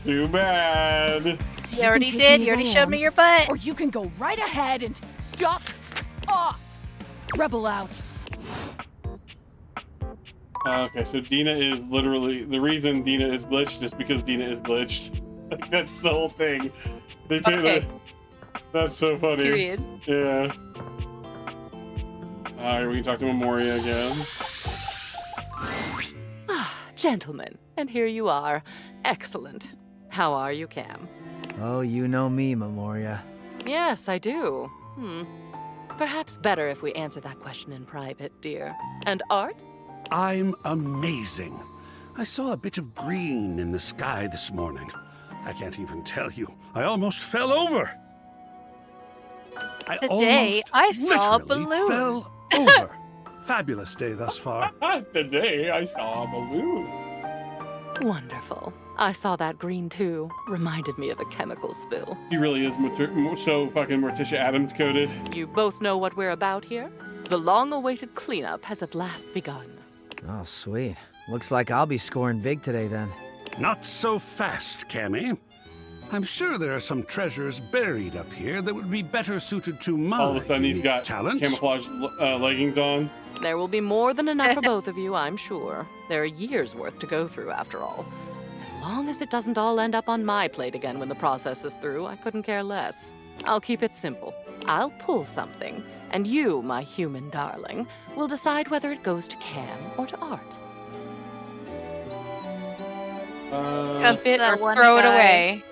Too bad. So You can already take did. me You as already I showed am, me your butt. Or you can go right ahead and duck off. Rebel out. Okay, so Dina is literally the reason Dina is glitched is because Dina is glitched. Like, that's the whole thing. They That's so funny. Period. Yeah. Alright, we can talk to Memoria again. Gentlemen, and here you are. Excellent. How are you, Cam? Oh, you know me, Memoria. Yes, I do. Perhaps better if we answer that question in private, dear. And Art? I'm amazing. I saw a bit of green in the sky this morning. I can't even tell you. I almost fell over. I Today, I saw a literally balloon. fell over. Fabulous day thus far. Today I saw a balloon. Wonderful. I saw that green too. Reminded me of a chemical spill. He really is so fucking Morticia Adams coded. You both know what we're about here? The long-awaited cleanup has at last begun. Oh, sweet. Looks like I'll be scoring big today then. Not so fast, Cammy. I'm sure there are some treasures buried up here that would be better suited to my All of a sudden he's got talents. camouflage leggings on. There will be more than enough for both of you, I'm sure. There are years' worth to go through, after all. As long as it doesn't all end up on my plate again when the process is through, I couldn't care less. I'll keep it simple. I'll pull something, and you, my human darling, will decide whether it goes to Cam or to Art. Cuff it that or one throw it guy away.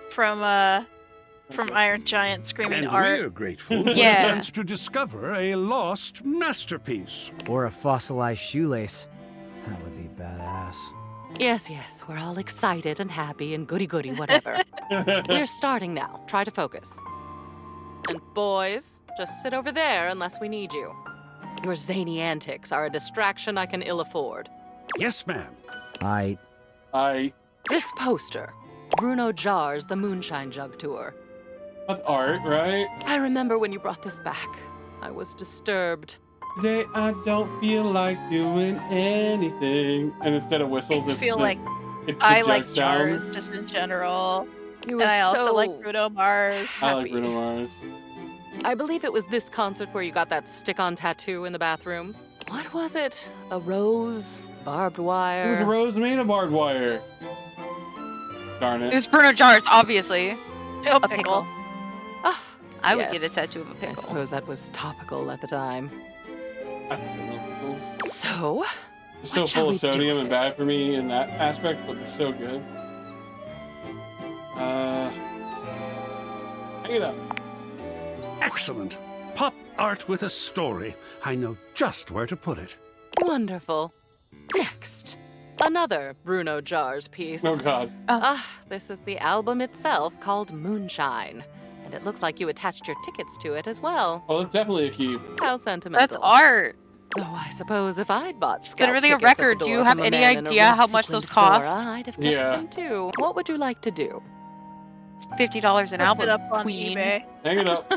From Iron Giant screaming And Art. we're grateful for the Yeah. chance to discover a lost masterpiece. Or a fossilized shoelace. That would be badass. Yes, we're all excited and happy and goody-goody, whatever. We're starting now. Try to focus. And boys, just sit over there unless we need you. Your zany antics are a distraction I can ill afford. Yes, ma'am. This poster, Bruno Jar's The Moonshine Jug Tour. That's Art, right? I remember when you brought this back. I was disturbed. Today I don't feel like doing anything. And instead of whistles, I it's feel the- like it's the I jug like sound. jars just in general. You And were I also so like Bruno Mars. I like Bruno Mars. I believe it was this concert where you got that stick-on tattoo in the bathroom. What was it? A rose? Barbed wire? It was a rose made of barbed wire. Darn it. It was Bruno Jars, obviously. A A pickle. I would Yes. get a tattoo of a I pickle. suppose that was topical at the time. I fucking love pickles. So, They're so what shall full we of do sodium and with bad for me in that aspect, but they're so good. Hang it up. Excellent. Pop art with a story. I know just where to put it. Wonderful. Next, another Bruno Jars piece. Oh, God. This is the album itself called Moonshine. And it looks like you attached your tickets to it as well. Oh, that's definitely a keep. How sentimental. That's art. Though I suppose if I'd bought It's scalp literally a tickets at the record. Do you door have from a any man in a idea red how much those sequined cost? fedora, I'd have kept Yeah. them too. What would you like to do? It's $50 an Look album, it up on queen. eBay. Hang it up.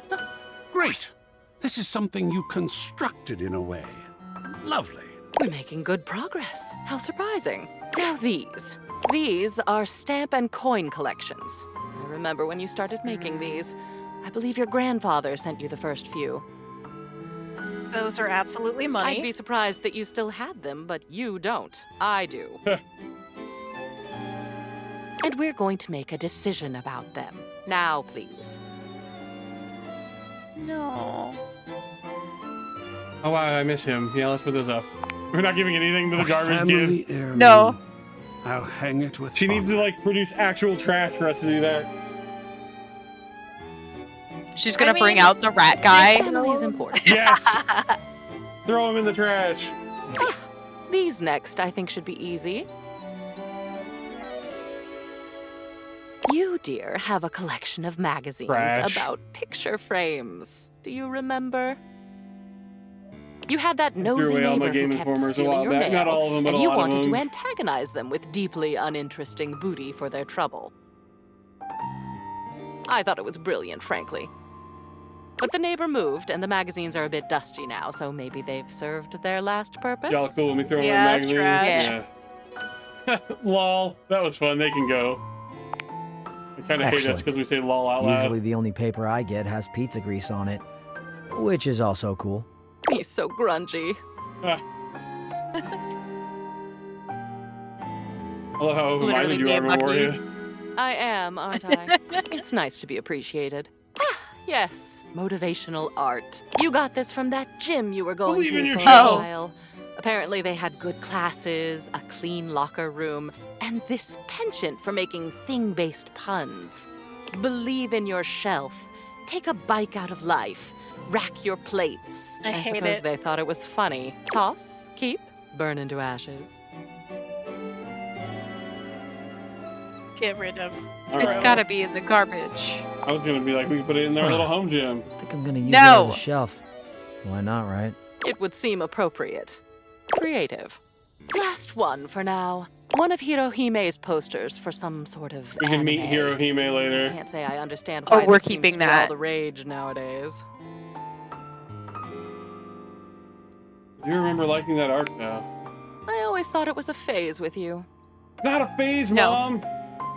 Great. This is something you constructed in a way. Lovely. We're making good progress. How surprising. Now these. These are stamp and coin collections. I remember when you started making these. I believe your grandfather sent you the first few. Those are absolutely money. I'd be surprised that you still had them, but you don't. I do. And we're going to make a decision about them. Now, please. No. Oh, wow, I miss him. Yeah, let's put this up. We're not giving anything to the A garbage family kid. heirloom. No. I'll hang it with She needs to, honor. like, produce actual trash for us to do that. She's gonna bring out the rat guy. Family is important. Yes! Throw him in the trash. These next, I think, should be easy. You, dear, have a collection of magazines Trash. about picture frames. Do you remember? You had that nosy away all my neighbor Game who kept Informers a stealing while your back. mail, Not all of them, but and a you lot of wanted to them. antagonize them with deeply uninteresting booty for their trouble. I thought it was brilliant, frankly. But the neighbor moved, and the magazines are a bit dusty now, so maybe they've served their last purpose. Y'all cool with me throwing Yeah, in magazines? trash. Yeah. Lol. That was fun. They can go. I kind of hate us Excellent. because we say lol out loud. Usually the only paper I get has pizza grease on it, which is also cool. He's so grungy. I love how open-minded Literally you me are, and Bucky. Memoria. I am, aren't I? It's nice to be appreciated. Yes, motivational art. You got this from that gym you were going Believe in to for yourself. a while. Apparently they had good classes, a clean locker room, and this penchant for making thing-based puns. Believe in your shelf. Take a bike out of life. Rack your plates. I hate suppose it. they thought it was funny. Toss, keep, burn into ashes. Get rid of. It's gotta be in the garbage. I was gonna be like, we can put it in their little home gym. I think I'm gonna use No. it as a shelf. Why not, right? It would seem appropriate. Creative. Last one for now. One of Hirohime's posters for some sort of We can meet anime. Hirohime later. Can't say I understand Oh, why we're this seems keeping to be all that. the rage nowadays. Do you remember liking that art though? I always thought it was a phase with you. Not a phase, No. Mom.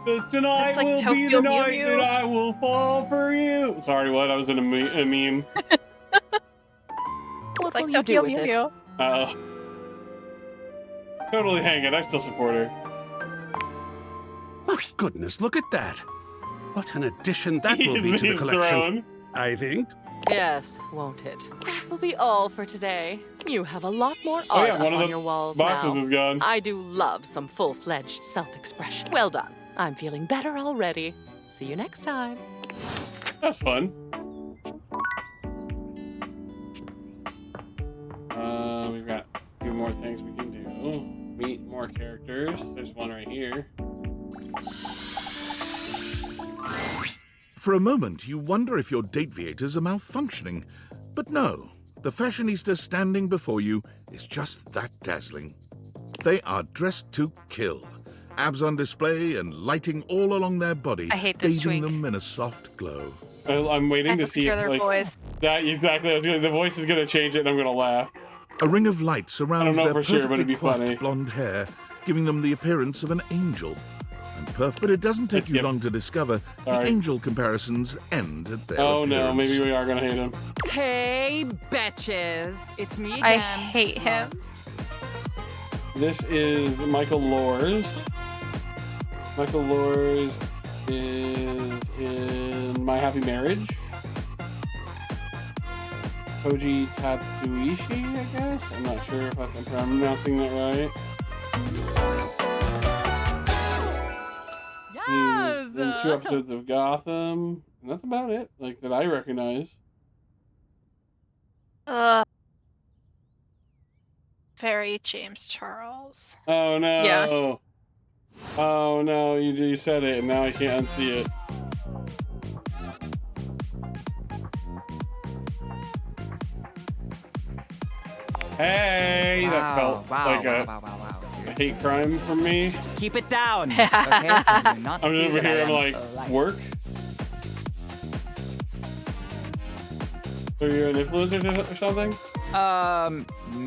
Because tonight It's like will be Tokyo the Mew night Mew. that I will fall for you. Sorry, what? I was in a meme. What It's like will you Tokyo do with Mew it? Mew. Totally hang it. I still support her. Oh, goodness, look at that. What an addition that will be to the He's collection. thrown. I think. Yes, won't it? That will be all for today. You have a lot more art Oh yeah, up one of on the your walls boxes now. is gone. I do love some full-fledged self-expression. Well done. I'm feeling better already. See you next time. That's fun. We've got a few more things we can do. Meet more characters. There's one right here. For a moment, you wonder if your dateviators are malfunctioning. But no, the fashionista standing before you is just that dazzling. They are dressed to kill. Abs on display and lighting all along their body, I hate this bathing twink. them in a soft glow. I'm waiting to I see hear if their like voice. that exactly. The voice is gonna change it, and I'm gonna laugh. A ring of light surrounds know their for sure, but it'd perfectly be coiffed funny. blonde hair, giving them the appearance of an angel. But it doesn't take Let's you skip. long to discover Sorry. the angel comparisons end at their Oh no, appearance. maybe we are gonna hate him. Hey, betches. It's me again. I hate him. This is Michael Lors. Michael Lors is in My Happy Marriage. Koji Tatsuishi, I guess? I'm not sure if I'm pronouncing that right. He's in 2 episodes of Gotham. And that's about it, like, that I recognize. Very James Charles. Oh no. Yeah. Oh no, you said it and now I can't unsee it. Hey, that felt like a hate crime from me. Keep it down. Okay? I do not I'm see over that I here, I'm am like, alive. work? So you're an influencer or something?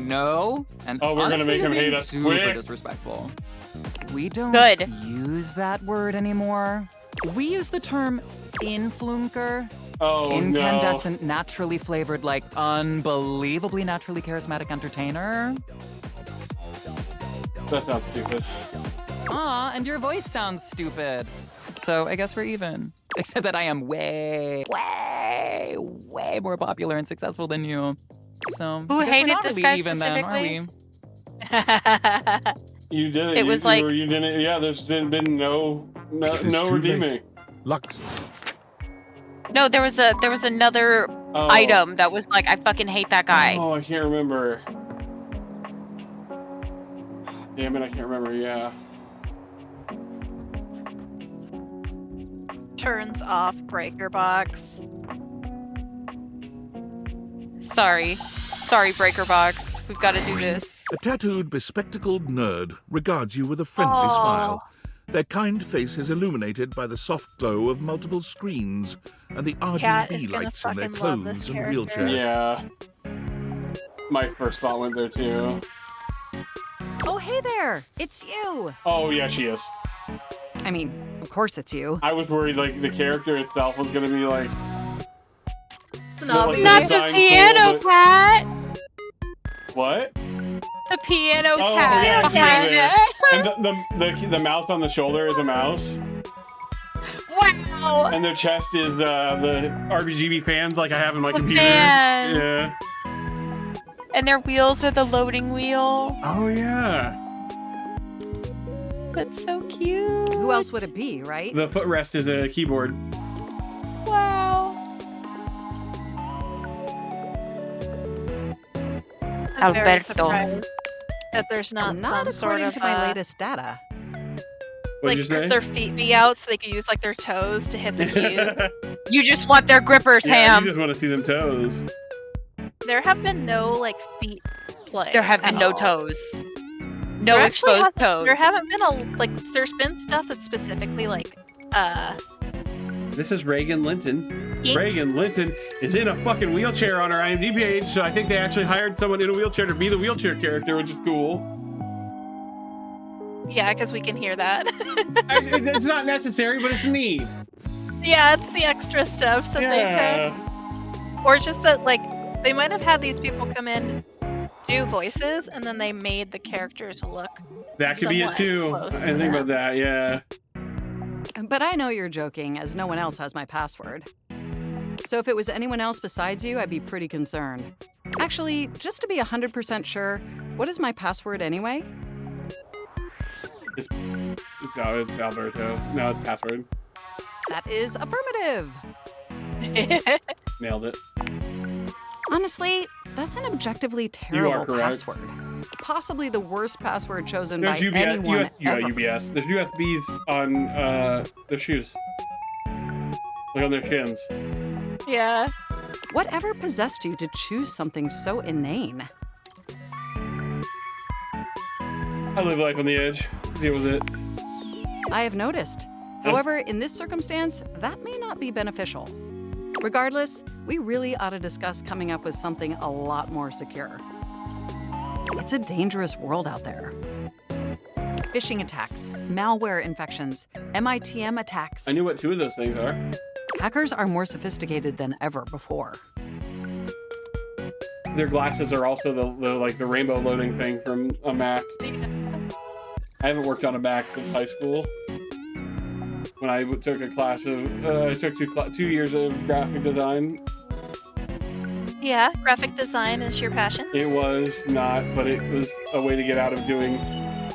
No. And Oh, we're gonna honestly, make him you're hate being us super quick. disrespectful. We don't Good. use that word anymore. We use the term influnker. Oh, Incandescent, naturally flavored, like unbelievably naturally charismatic entertainer. That sounds stupid. Aw, and your voice sounds stupid. So I guess we're even. Except that I am way more popular and successful than you. So Who I guess we're hated not this really guy even then, are specifically? we? You did it. It was like- you didn't. Yeah, there's been no It is too redeeming. late. Lux. No, there was another Oh. item that was like, I fucking hate that guy. Oh, I can't remember. Damn it, I can't remember. Yeah. Turns off breaker box. Sorry, Breaker Box. We've got to do this. A tattooed, bespectacled nerd regards you with a friendly Aw. smile. Their kind face is illuminated by the soft glow of multiple screens and the Cat is RGB gonna lights in their fucking love this clothes and character. wheelchair. Yeah. My first thought went there too. Oh, hey there! It's you! Oh yeah, she is. I mean, of course it's you. I was worried like the character itself was gonna be like. Not like, Not the design piano cool, but- cat. What? The piano Oh cat yeah, I see behind it it. there. And the mouse on the shoulder is a mouse. Wow. Wow. And their chest is the RGB fans like I have in my The computer. fan. Yeah. And their wheels are the loading wheel. Oh yeah. That's so cute. Who else would it be, right? The footrest is a keyboard. Wow. I'm very Alberto. surprised that there's not, Not some sort according of to my latest data. What'd like you say? could their feet be out so they could use like their toes to hit the keys. You just want their grippers, Yeah, Ham. you just want to see them toes. There have been no like feet play. There have been at no all. toes. No There actually exposed hasn't- toes. There haven't been a like. There's been stuff that's specifically like This is Reagan Linton. Yeet. Reagan Linton is in a fucking wheelchair on her IMDb page, so I think they actually hired someone in a wheelchair to be the wheelchair character, which is cool. yeah, because we can hear that. It's not necessary, but it's neat. Yeah, it's the extra steps that they Yeah. take. Or just a, like they might have had these people come in, do voices, and then they made the characters look. That could be it somewhat too. close I to think them. about that, yeah. But I know you're joking, as no one else has my password. So if it was anyone else besides you, I'd be pretty concerned. Actually, just to be 100% sure, what is my password anyway? It's Alberto. No, it's password. That is affirmative. Nailed it. Honestly, that's an objectively You terrible are correct. password. Possibly the worst password chosen There's by UBS, anyone ever. UBS. There's USBs on their shoes. Like on their shins. Yeah. Whatever possessed you to choose something so inane? I live life on the edge. Deal with it. I have noticed. However, in this circumstance, that may not be beneficial. Regardless, we really ought to discuss coming up with something a lot more secure. It's a dangerous world out there. Phishing attacks, malware infections, MITM attacks. I knew what two of those things are. Hackers are more sophisticated than ever before. Their glasses are also the rainbow loading thing from a Mac. I haven't worked on a Mac since high school. When I took a class of, I took 2 years of graphic design. Yeah, graphic design is your passion. It was not, but it was a way to get out of doing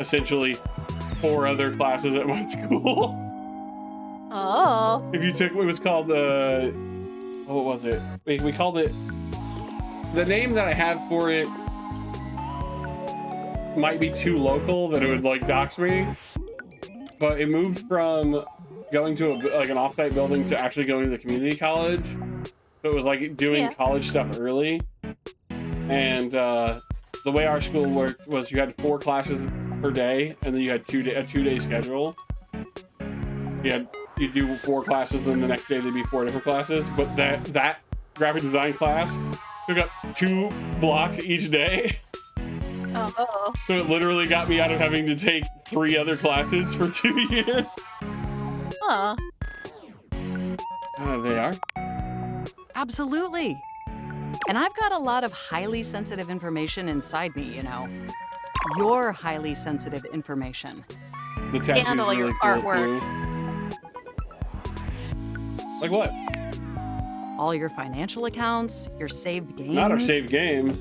essentially 4 other classes at my school. Oh. If you took what was called what was it? We called it, the name that I had for it might be too local that it would like dox me, but it moved from going to an off-site building to actually going to the community college. So it was like doing college stuff early. And the way our school worked was you had 4 classes per day, and then you had a 2-day schedule. You do 4 classes, then the next day there'd be 4 different classes. But that graphic design class took up 2 blocks each day. Oh. So it literally got me out of having to take 3 other classes for 2 years. Huh. They are. Absolutely. And I've got a lot of highly sensitive information inside me, you know. Your highly sensitive information. The tattoo's And all really your cool artwork. too. Like what? All your financial accounts, your saved games. Not our saved games.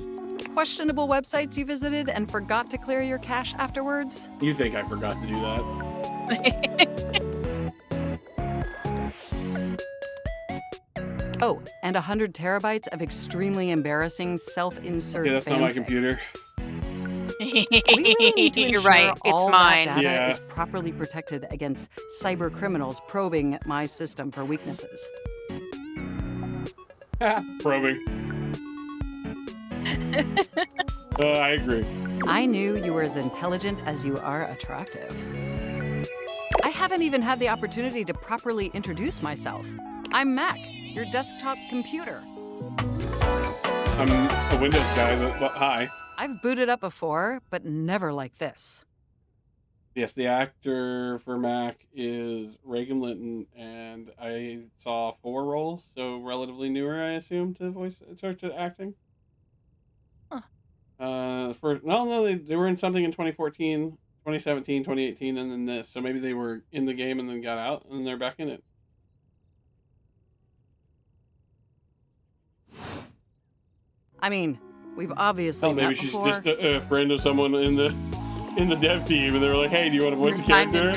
Questionable websites you visited and forgot to clear your cache afterwards. You think I forgot to do that? Oh, and 100 terabytes of extremely embarrassing self-insert Yeah, that's not my fanfic. computer. We really need to You're ensure right, it's all mine. that data Yeah. is properly protected against cyber criminals probing my system for weaknesses. Probing. I agree. I knew you were as intelligent as you are attractive. I haven't even had the opportunity to properly introduce myself. I'm Mac, your desktop computer. I'm a Windows guy, but hi. I've booted up before, but never like this. Yes, the actor for Mac is Reagan Linton, and I saw 4 roles, so relatively newer, I assume, to acting. Huh. They were in something in 2014, 2017, 2018, and then this. So maybe they were in the game and then got out, and they're back in it. I mean, we've obviously Oh, maybe met she's before. just a friend of someone in the dev team, and they were like, "Hey, do you want to voice a character?"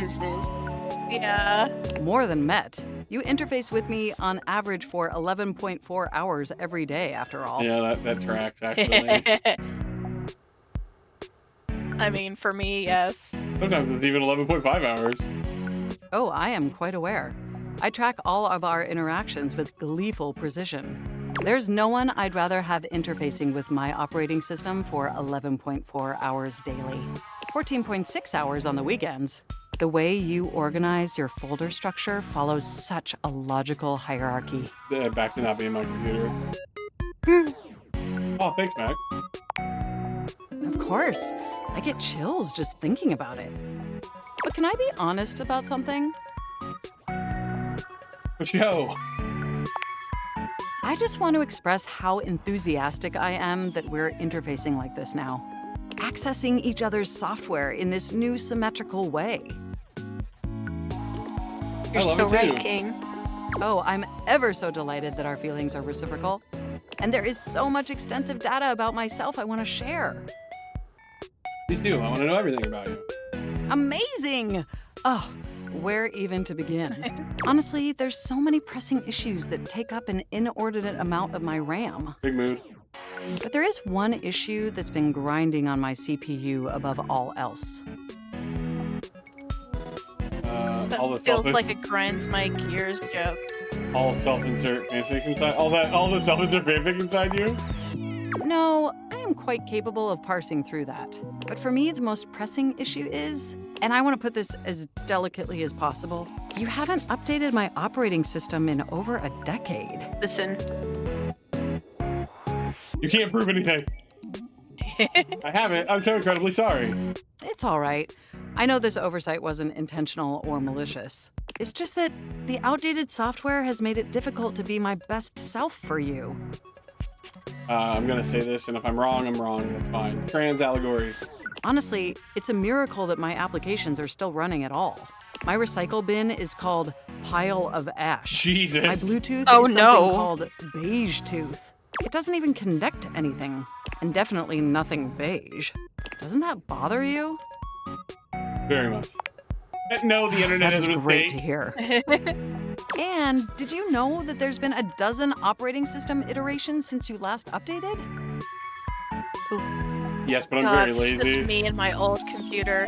Yeah. More than met. You interface with me on average for 11.4 hours every day, after all. Yeah, that tracks actually. I mean, for me, yes. Sometimes it's even 11.5 hours. Oh, I am quite aware. I track all of our interactions with gleeful precision. There's no one I'd rather have interfacing with my operating system for 11.4 hours daily. 14.6 hours on the weekends. The way you organize your folder structure follows such a logical hierarchy. Back to not being my computer. Oh, thanks, Mac. Of course. I get chills just thinking about it. But can I be honest about something? But yo. I just want to express how enthusiastic I am that we're interfacing like this now. Accessing each other's software in this new symmetrical way. You're so right, King. Oh, I'm ever so delighted that our feelings are reciprocal. And there is so much extensive data about myself I want to share. Please do. I want to know everything about you. Amazing! Oh, where even to begin? Honestly, there's so many pressing issues that take up an inordinate amount of my RAM. Big mood. But there is one issue that's been grinding on my CPU above all else. All the Feels like it grinds my gears joke. all self-insert fanfic inside. All the self-insert fanfic inside you. No, I am quite capable of parsing through that. But for me, the most pressing issue is, and I want to put this as delicately as possible, you haven't updated my operating system in over a decade. Listen. You can't prove anything. I haven't. I'm so incredibly sorry. It's all right. I know this oversight wasn't intentional or malicious. It's just that the outdated software has made it difficult to be my best self for you. I'm gonna say this, and if I'm wrong, I'm wrong. That's fine. Trans allegory. Honestly, it's a miracle that my applications are still running at all. My recycle bin is called Pile of Ash. Jesus. My Bluetooth Oh, is something no. called Beige Tooth. It doesn't even connect to anything, and definitely nothing beige. Doesn't that bother you? Very much. No, the internet That is is a great to mistake. hear. And did you know that there's been a dozen operating system iterations since you last updated? Yes, but I'm God, very it's lazy. just me and my old computer.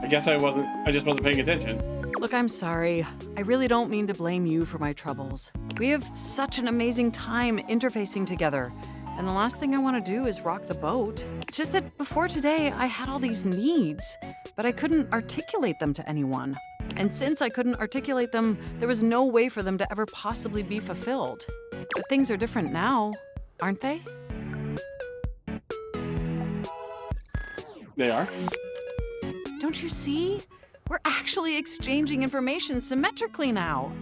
I guess I just wasn't paying attention. Look, I'm sorry. I really don't mean to blame you for my troubles. We have such an amazing time interfacing together, and the last thing I want to do is rock the boat. It's just that before today, I had all these needs, but I couldn't articulate them to anyone. And since I couldn't articulate them, there was no way for them to ever possibly be fulfilled. But things are different now, aren't they? They are. Don't you see? We're actually exchanging information symmetrically now.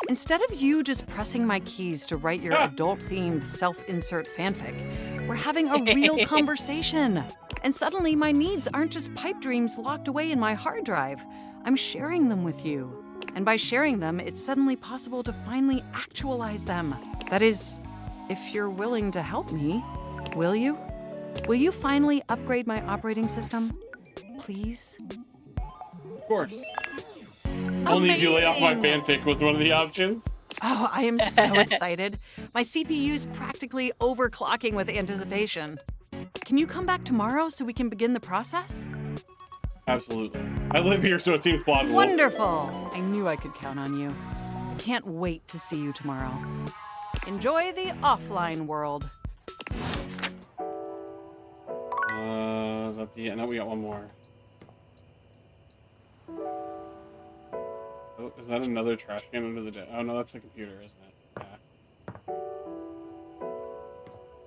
Instead of you just pressing my keys to write your adult-themed self-insert fanfic, we're having a real conversation. And suddenly my needs aren't just pipe dreams locked away in my hard drive. I'm sharing them with you. And by sharing them, it's suddenly possible to finally actualize them. That is, if you're willing to help me, will you? Will you finally upgrade my operating system? Please? Of course. Only if you lay off my fanfic was one of the options. Oh, I am so excited. My CPU's practically overclocking with anticipation. Can you come back tomorrow so we can begin the process? Absolutely. I live here, so it seems plausible. Wonderful! I knew I could count on you. I can't wait to see you tomorrow. Enjoy the offline world. Is that the end? No, we got one more. Oh, is that another trash can under the desk? Oh no, that's the computer, isn't it?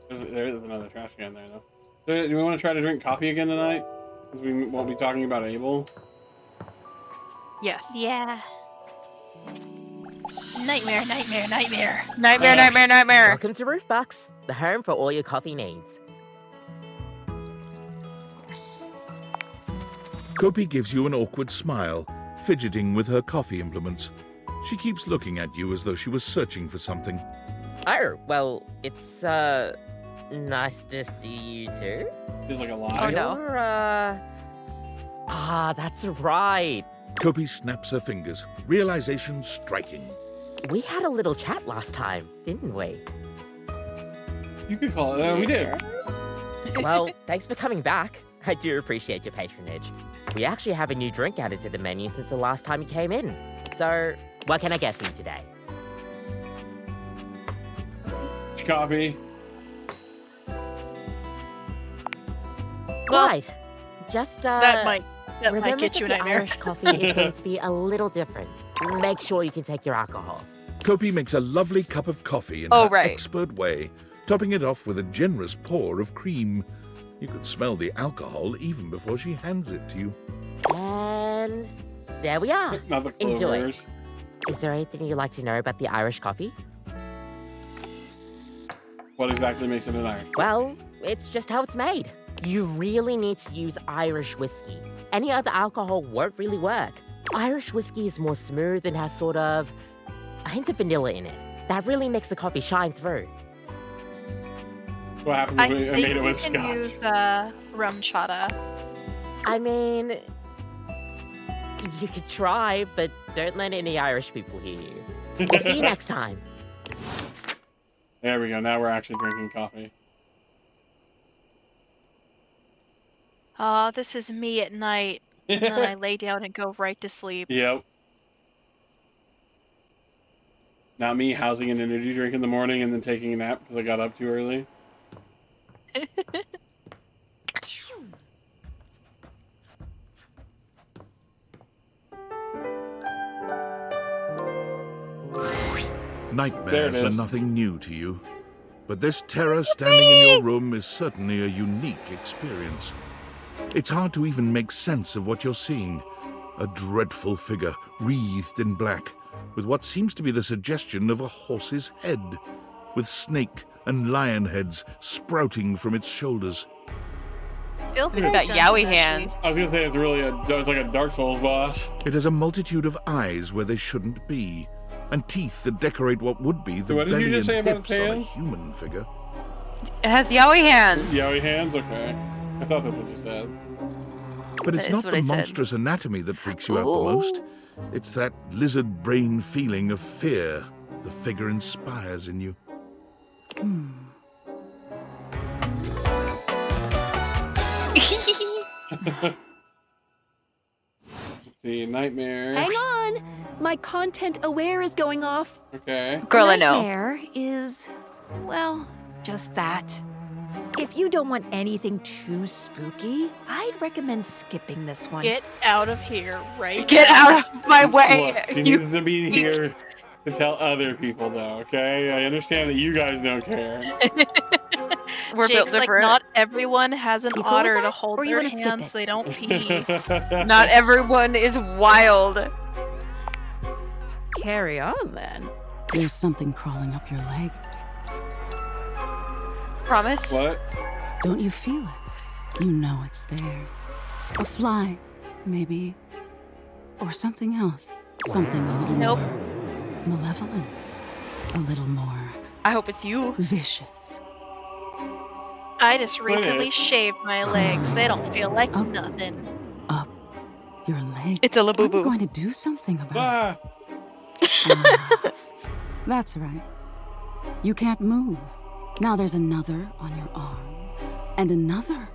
Yeah. There is another trash can there, though. So, do we want to try to drink coffee again tonight? Because we won't be talking about Abel. Yes. Yeah. Nightmare, nightmare, nightmare. Nightmare, nightmare, nightmare. Welcome to Roofbox, the home for all your coffee needs. Kopi gives you an awkward smile, fidgeting with her coffee implements. She keeps looking at you as though she was searching for something. Oh, well, it's, Nice to see you too. Feels like a lie. Oh, no. That's right. Kopi snaps her fingers, realization striking. We had a little chat last time, didn't we? You could call it. We did. Well, thanks for coming back. I do appreciate your patronage. We actually have a new drink added to the menu since the last time you came in. So, what can I get for you today? Coffee. Right. Just, that might remember get you a that the nightmare. Irish coffee is going to be a little different. Make sure you can take your alcohol. Kopi makes a lovely cup of coffee in Oh, her right. expert way, topping it off with a generous pour of cream. You could smell the alcohol even before she hands it to you. And there we are. Not the Enjoy. clovers. Is there anything you'd like to know about the Irish coffee? What exactly makes it an Irish? Well, it's just how it's made. You really need to use Irish whiskey. Any other alcohol won't really work. Irish whiskey is more smooth and has sort of a hint of vanilla in it. That really makes the coffee shine through. What happened I when I think made it with you can scotch? use rum chata. I mean, you could try, but don't let any Irish people hear you. We'll see you next time. There we go. Now we're actually drinking coffee. Oh, this is me at night. And then I lay down and go right to sleep. Yep. Not me housing an energy drink in the morning and then taking a nap because I got up too early. Nightmares are nothing new to you, but this terror standing in your room is certainly a unique experience. It's hard to even make sense of what you're seeing. A dreadful figure, wreathed in black, with what seems to be the suggestion of a horse's head, with snake and lion heads sprouting from its shoulders. Feels It's very got Dungeon yaoi Dashy. hands. I was gonna say it's like a Dark Souls boss. It has a multitude of eyes where they shouldn't be, and teeth that decorate what would be the So what did you belly just say and about hips its of a hands? human figure. It has yaoi hands. Yaoi hands? Okay. I thought that's what you said. But it's That is not what the I said. monstrous anatomy that freaks you out the most. It's that lizard brain feeling of fear the figure inspires in you. The nightmares. Hang on! My content aware is going off. Okay. Girl, I know. Nightmare is, well, just that. If you don't want anything too spooky, I'd recommend skipping this one. Get out of here right Get now. out of my way. Look, she You- needs to be here to tell other people, though, okay? I understand that you guys don't care. We're built Jake's like, different. not everyone has an You cool with otter to that? hold Or you their wanna skip hands. it? They don't pee. Not everyone is wild. Carry on then. There's something crawling up your leg. Promise? What? Don't you feel it? You know it's there. A fly, maybe. Or something else. Something a little Nope. more malevolent. A little more I hope it's you. vicious. I just recently shaved my legs. They don't feel like nothing. Up your leg. It's a I'm Labubus. going to do something about Ah, it. Ah, that's right. You can't move. Now there's another on your arm. And another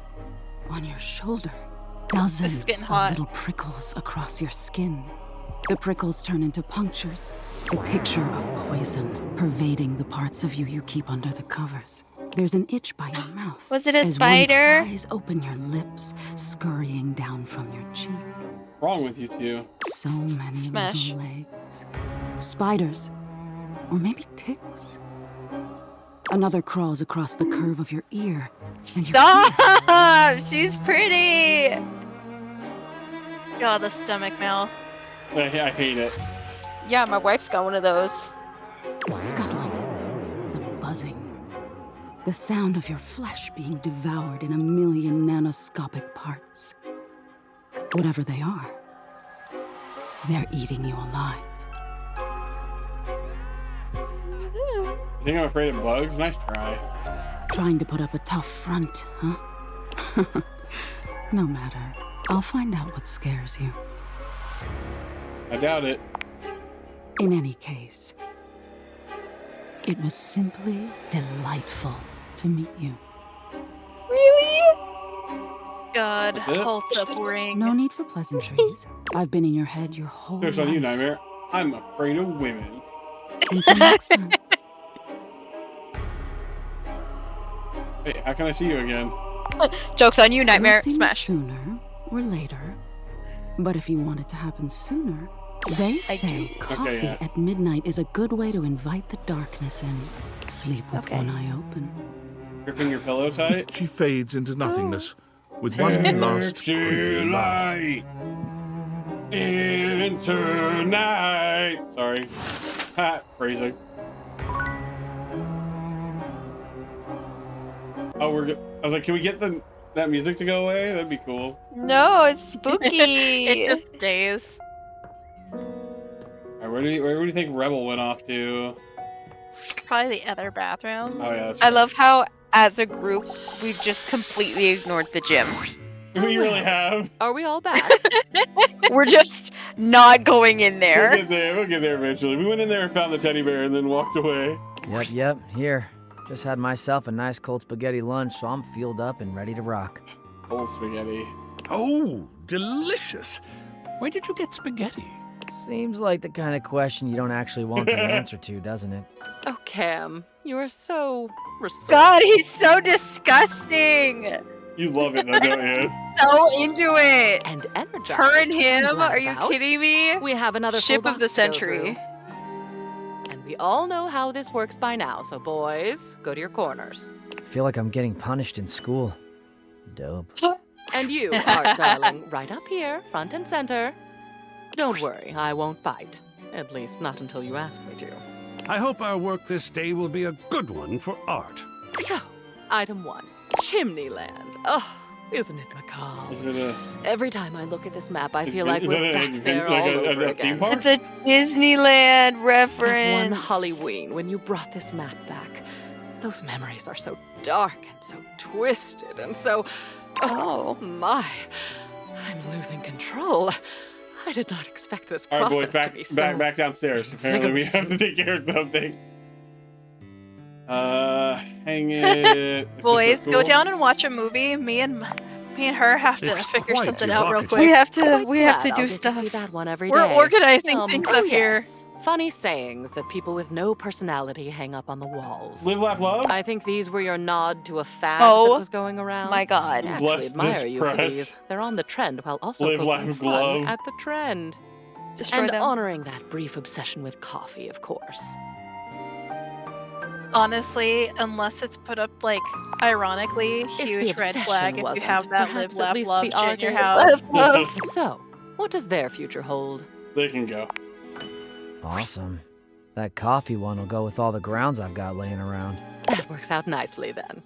on your shoulder. Dozens is getting of hot. little prickles across your skin. The prickles turn into punctures. The picture of poison pervading the parts of you you keep under the covers. There's an itch by your mouth. Was it a as spider? One pries open your lips, scurrying down from your cheek. wrong with you two? So many Smash. little legs. Spiders. Or maybe ticks. Another crawls across the curve of your ear. And your Stop! She's pretty. God, the stomach mouth. I hate it. Yeah, my wife's got one of those. The scuttling, the buzzing, the sound of your flesh being devoured in a million nanoscopic parts. Whatever they are, they're eating you alive. You think I'm afraid of bugs? Nice try. Trying to put up a tough front, huh? No matter. I'll find out what scares you. I doubt it. In any case, it was simply delightful to meet you. Really? God, Yeah. hold up ring. No need for pleasantries. I've been in your head your whole Joke's life. on you, Nightmare. I'm afraid of women. Until next time. Hey, how can I see you again? Joke's on you, Nightmare. You'll see me Smash. sooner or later. But if you want it to happen sooner, they say coffee at midnight is a good way to invite the darkness in. Sleep with one eye open. Gripping your pillow tight? She fades into nothingness with one last creepy laugh. Into night. Sorry. Ha, phrasing. Oh, we're good. I was like, can we get that music to go away? That'd be cool. No, it's spooky. It just stays. Alright, where do you think Rebel went off to? Probably the other bathroom. Oh yeah, that's I love how, as a group, we've just completely ignored the gym. We really have. Are we all back? We're just not going in there. We'll get there. We'll get there eventually. We went in there and found the teddy bear and then walked away. Yep, here. Just had myself a nice cold spaghetti lunch, so I'm fueled up and ready to rock. Cold spaghetti. Oh, delicious. Where did you get spaghetti? Seems like the kind of question you don't actually want the answer to, doesn't it? Oh, Cam, you are so resourceful. God, he's so disgusting. You love it though, don't you? So into it. And energized. Her and him? I'm glad Are you about. kidding me? We have another Ship full of the box to go century. through. And we all know how this works by now, so boys, go to your corners. I feel like I'm getting punished in school. Dope. And you, Art darling, right up here, front and center. Don't worry, I won't bite. At least not until you ask me to. I hope our work this day will be a good one for Art. So, item 1, Chimneyland. Oh, isn't it macabre? Is it a... Every time I look at this map, I feel like is we're it back there like all a over theme again. park? It's a Disneyland That reference. one Halloween when you brought this map back. Those memories are so dark and so twisted and so... Oh my, I'm losing control. I did not expect this All right, process boys, to be so... back downstairs. Apparently, we have to take care of something. Hang it. Boys, go down and watch a movie. Me and her have to It's figure quite something out real evocative. quick. We have Glad to I'll do get to stuff. see that one every We're day. organizing things oh up here. yes. Funny sayings that people with no personality hang up on the walls. Live, laugh, love? I think these were your nod to a fad Oh, that was going around. my God. I actually Bless admire this you for press. these. They're on the trend while also Live, poking laugh, fun glove. at the trend. Destroy and them. honoring that brief obsession with coffee, of course. Honestly, unless it's put up like ironically, If the huge red obsession flag if you wasn't, have that perhaps live, at laugh, least love the shit in your argument house. So, what does their future hold? They can go. Awesome. That coffee one will go with all the grounds I've got laying around. That works out nicely then.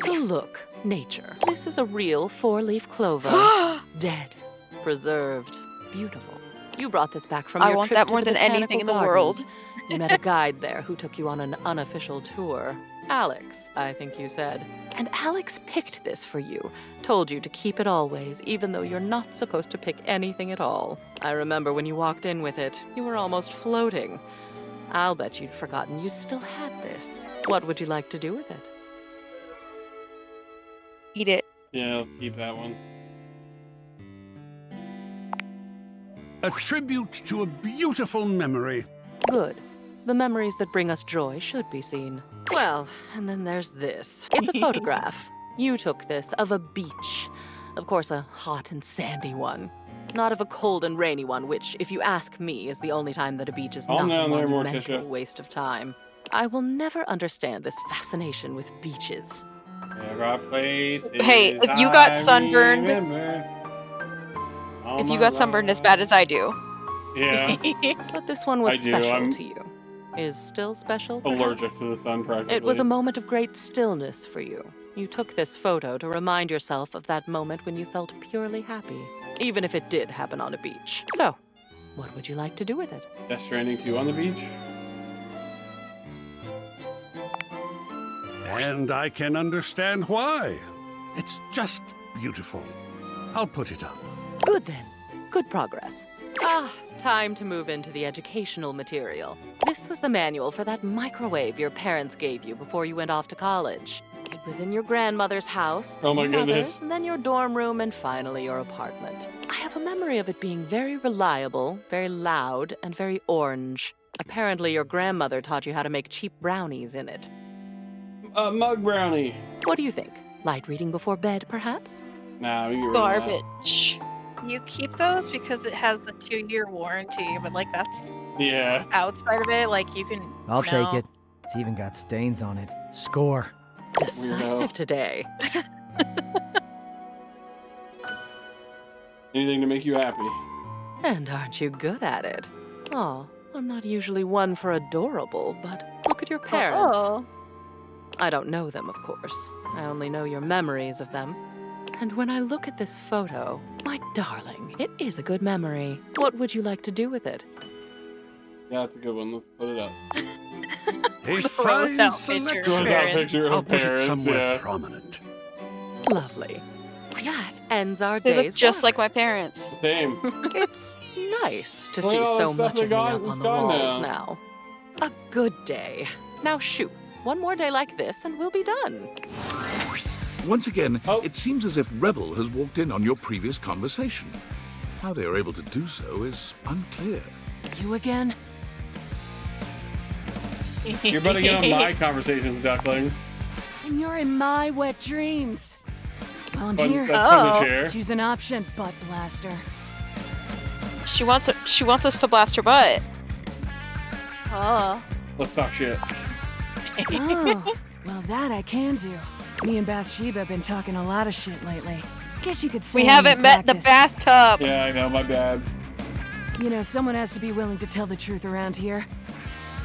So look, nature. This is a real four-leaf clover. Dead, preserved, beautiful. You brought this back from I your want trip that to more the than anything botanical in the gardens. world. You met a guide there who took you on an unofficial tour. Alex, I think you said. And Alex picked this for you. Told you to keep it always, even though you're not supposed to pick anything at all. I remember when you walked in with it, you were almost floating. I'll bet you'd forgotten you still had this. What would you like to do with it? Eat it. Yeah, I'll keep that one. A tribute to a beautiful memory. Good. The memories that bring us joy should be seen. Well, and then there's this. It's a photograph. You took this of a beach. Of course, a hot and sandy one. Not of a cold and rainy one, which, if you ask me, is the only time that a beach is not a monumental waste of time. I will never understand this fascination with beaches. There are places Hey, if you got I sunburned, remember all if you my got sunburned as bad as I do. Yeah. But this one was I do, special I'm to you. Is still special, perhaps? allergic to the sun practically. It was a moment of great stillness for you. You took this photo to remind yourself of that moment when you felt purely happy, even if it did happen on a beach. So, what would you like to do with it? Death Stranding 2 on the beach? And I can understand why. It's just beautiful. I'll put it up. Good then. Good progress. Ah, time to move into the educational material. This was the manual for that microwave your parents gave you before you went off to college. It was in your grandmother's house, Oh my then your mother's, goodness. and then your dorm room, and finally your apartment. I have a memory of it being very reliable, very loud, and very orange. Apparently your grandmother taught you how to make cheap brownies in it. A mug brownie. What do you think? Light reading before bed, perhaps? Nah, we get rid of that. Garbage. You keep those because it has the 2-year warranty, but like that's Yeah. outside of it. Like you can. I'll no. take it. It's even got stains on it. Score. Decisive today. Anything to make you happy. And aren't you good at it? Oh, I'm not usually one for adorable, but look at your parents. Oh. I don't know them, of course. I only know your memories of them. And when I look at this photo, my darling, it is a good memory. What would you like to do with it? Yeah, that's a good one. Let's put it up. A Gross fine out selection. picture. Gross out Parents. picture of I'll put it parents, somewhere yeah. prominent. Lovely. That ends our They day's look just work. like my parents. Same. It's nice to Look see at all so the stuff much they of me got. up It's on the gone walls now. now. A good day. Now shoot. One more day like this and we'll be done. Once again, Oh. it seems as if Rebel has walked in on your previous conversation. How they are able to do so is unclear. You again? You're about to get on my conversations, Duckling. And you're in my wet dreams. Well, I'm Fun- here. that's fun to share. Choose an option, butt blaster. She wants us to blast her butt. Oh. Let's talk shit. Oh, well, that I can do. Me and Bathsheba have been talking a lot of shit lately. Guess you could say We I'm in haven't met the practice. bathtub. Yeah, I know, my bad. You know, someone has to be willing to tell the truth around here,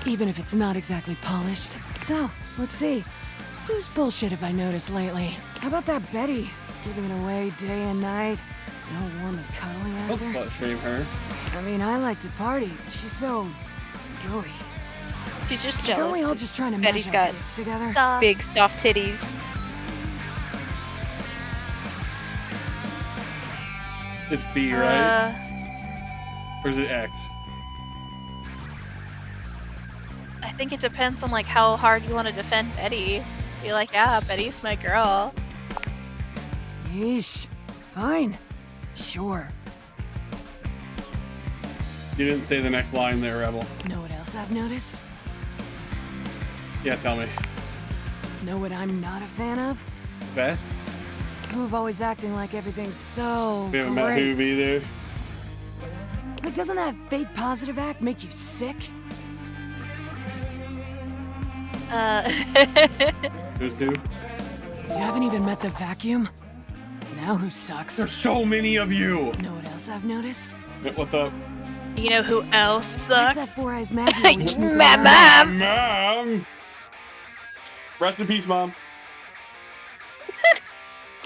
even if it's not exactly polished. So, let's see. Whose bullshit have I noticed lately? How about that Betty? Giving it away day and night. All warm and cuddly Let's after. butt shame her. I mean, I like to party, but she's so gooey. She's just Aren't jealous. we all 'cause just trying to Betty's mash our got bits together? big soft titties. It's B, right? Or is it X? I think it depends on like how hard you want to defend Betty. Be like, yeah, Betty's my girl. Yeesh. Fine. Sure. You didn't say the next line there, Rebel. Know what else I've noticed? Yeah, tell me. Know what I'm not a fan of? Vests? Move always acting like everything's so We haven't met great. Hoove either. Like, doesn't that fake positive act make you sick? Who's who? You haven't even met the vacuum? Now who sucks? There's so many of you! Know what else I've noticed? What's up? You know who else Where's that sucks? Four Eyes Maggie always snooping Mom. around? Mom! Rest in peace, Mom.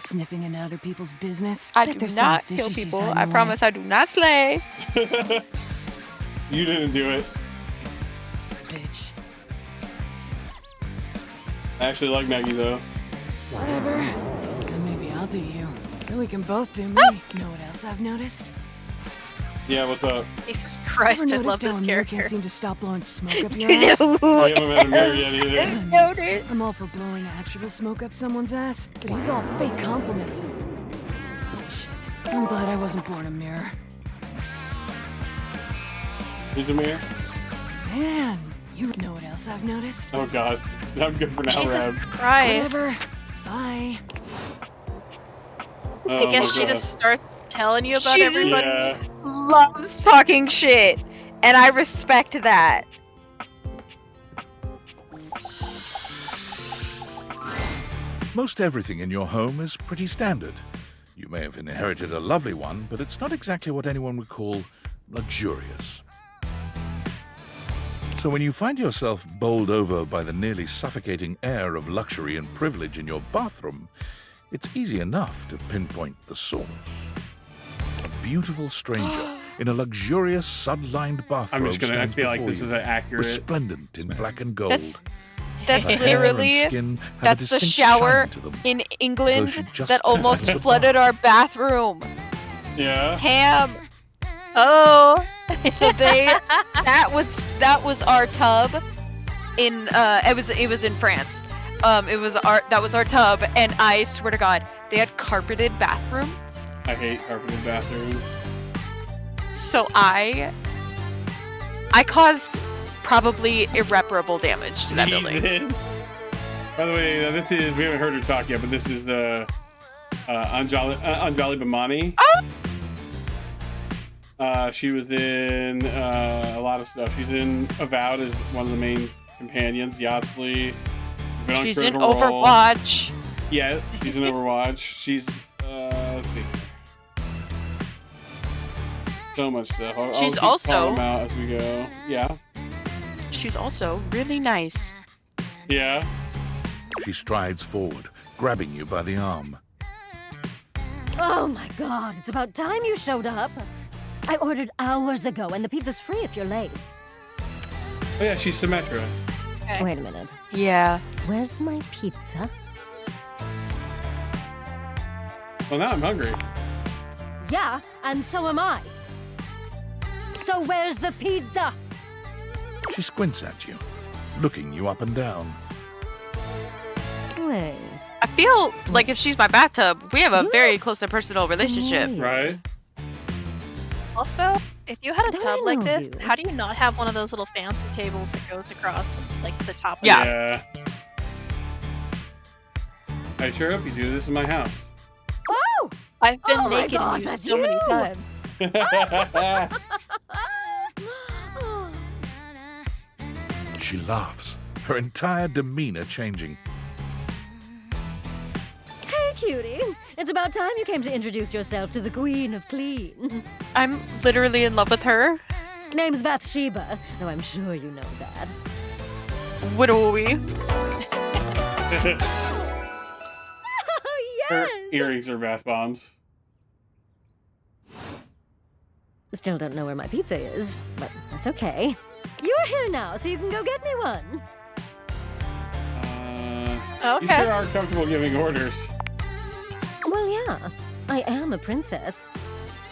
Sniffing into other people's business? I Bet do there's some not fishy kill she's people. hiding I away. promise I do not slay. You didn't do it. Bitch. I actually like Maggie, though. Whatever. Then maybe I'll do you. Then we can both do me. Know what else I've noticed? Yeah, what's up? Jesus Christ, Ever I love noticed this how Amir can't character. seem to stop blowing smoke up your ass? Oh, you haven't met Amir yet either. Noted. I'm all for blowing actual smoke up someone's ass, but he's all fake compliments and bullshit. I'm glad I wasn't born a mirror. Who's Amir? Man, you know what else I've noticed? Oh, God. I'm good for now, Jesus Rab. Christ. Whatever. Bye. Oh, I guess my she God. just starts telling you about She everybody. Yeah. Loves talking shit, and I respect that. Most everything in your home is pretty standard. You may have inherited a lovely one, but it's not exactly what anyone would call luxurious. So when you find yourself bowled over by the nearly suffocating air of luxury and privilege in your bathroom, it's easy enough to pinpoint the source. A beautiful stranger in a luxurious sud-lined bathrobe I'm just gonna stands feel like before this you, is accurate. resplendent in black and gold. That's That's Her hair and literally skin have a that's the distinct shower shine to them. in England she just that almost passes the flooded our bathroom. Yeah. Ham. Oh. So that was our tub in it was in France. That was our tub, and I swear to God, they had carpeted bathrooms. I hate carpeted bathrooms. So I caused probably irreparable damage to that building. By the way, we haven't heard her talk yet, but this is Anjali Bhamani. She was in a lot of stuff. She's in Avowed as one of the main companions, Yardley. She's in Overwatch. Yeah, she's in Overwatch. She's let's see. So much stuff. I'll She's keep also calling them out as we go. Yeah. She's also really nice. Yeah. She strides forward, grabbing you by the arm. Oh my god, it's about time you showed up. I ordered hours ago, and the pizza's free if you're late. Oh yeah, she's Symmetra. Okay. Wait a minute. Yeah. Where's my pizza? Well, now I'm hungry. Yeah, and so am I. So where's the pizza? She squints at you, looking you up and down. Wait. I feel like if she's my bathtub, we have a very close and personal relationship. Right. Also, if you had a Do I tub like know this, you? how do you not have one of those little fancy tables that goes across like the top? Yeah. I sure hope you do this in my house. Oh! I've been Oh my naked God, in you that's so many you! times. She laughs, her entire demeanor changing. Hey, cutie. It's about time you came to introduce yourself to the Queen of Clean. I'm literally in love with her. Name's Bathsheba, though I'm sure you know that. Widowy. Oh, Her yes! earrings are bath bombs. Still don't know where my pizza is, but that's okay. You're here now, so you can go get me one. You sure are comfortable giving orders. Well, yeah. I am a princess.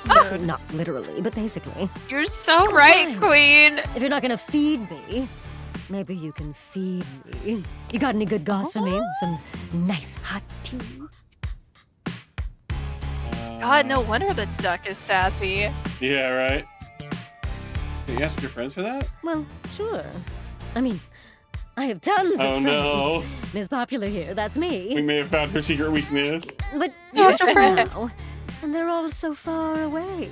Not literally, but basically. You're so right, Fine. Queen. If you're not gonna feed me, maybe you can feed me. You got any good goss for me? Some nice hot tea? God, no wonder the duck is sassy. Yeah, right. You ask your friends for that? Well, sure. I mean, I have tons Oh, of friends. no. Ms. Popular here, that's me. We may have found her secret weakness. But Yes, you're her friends. now, and they're all so far away.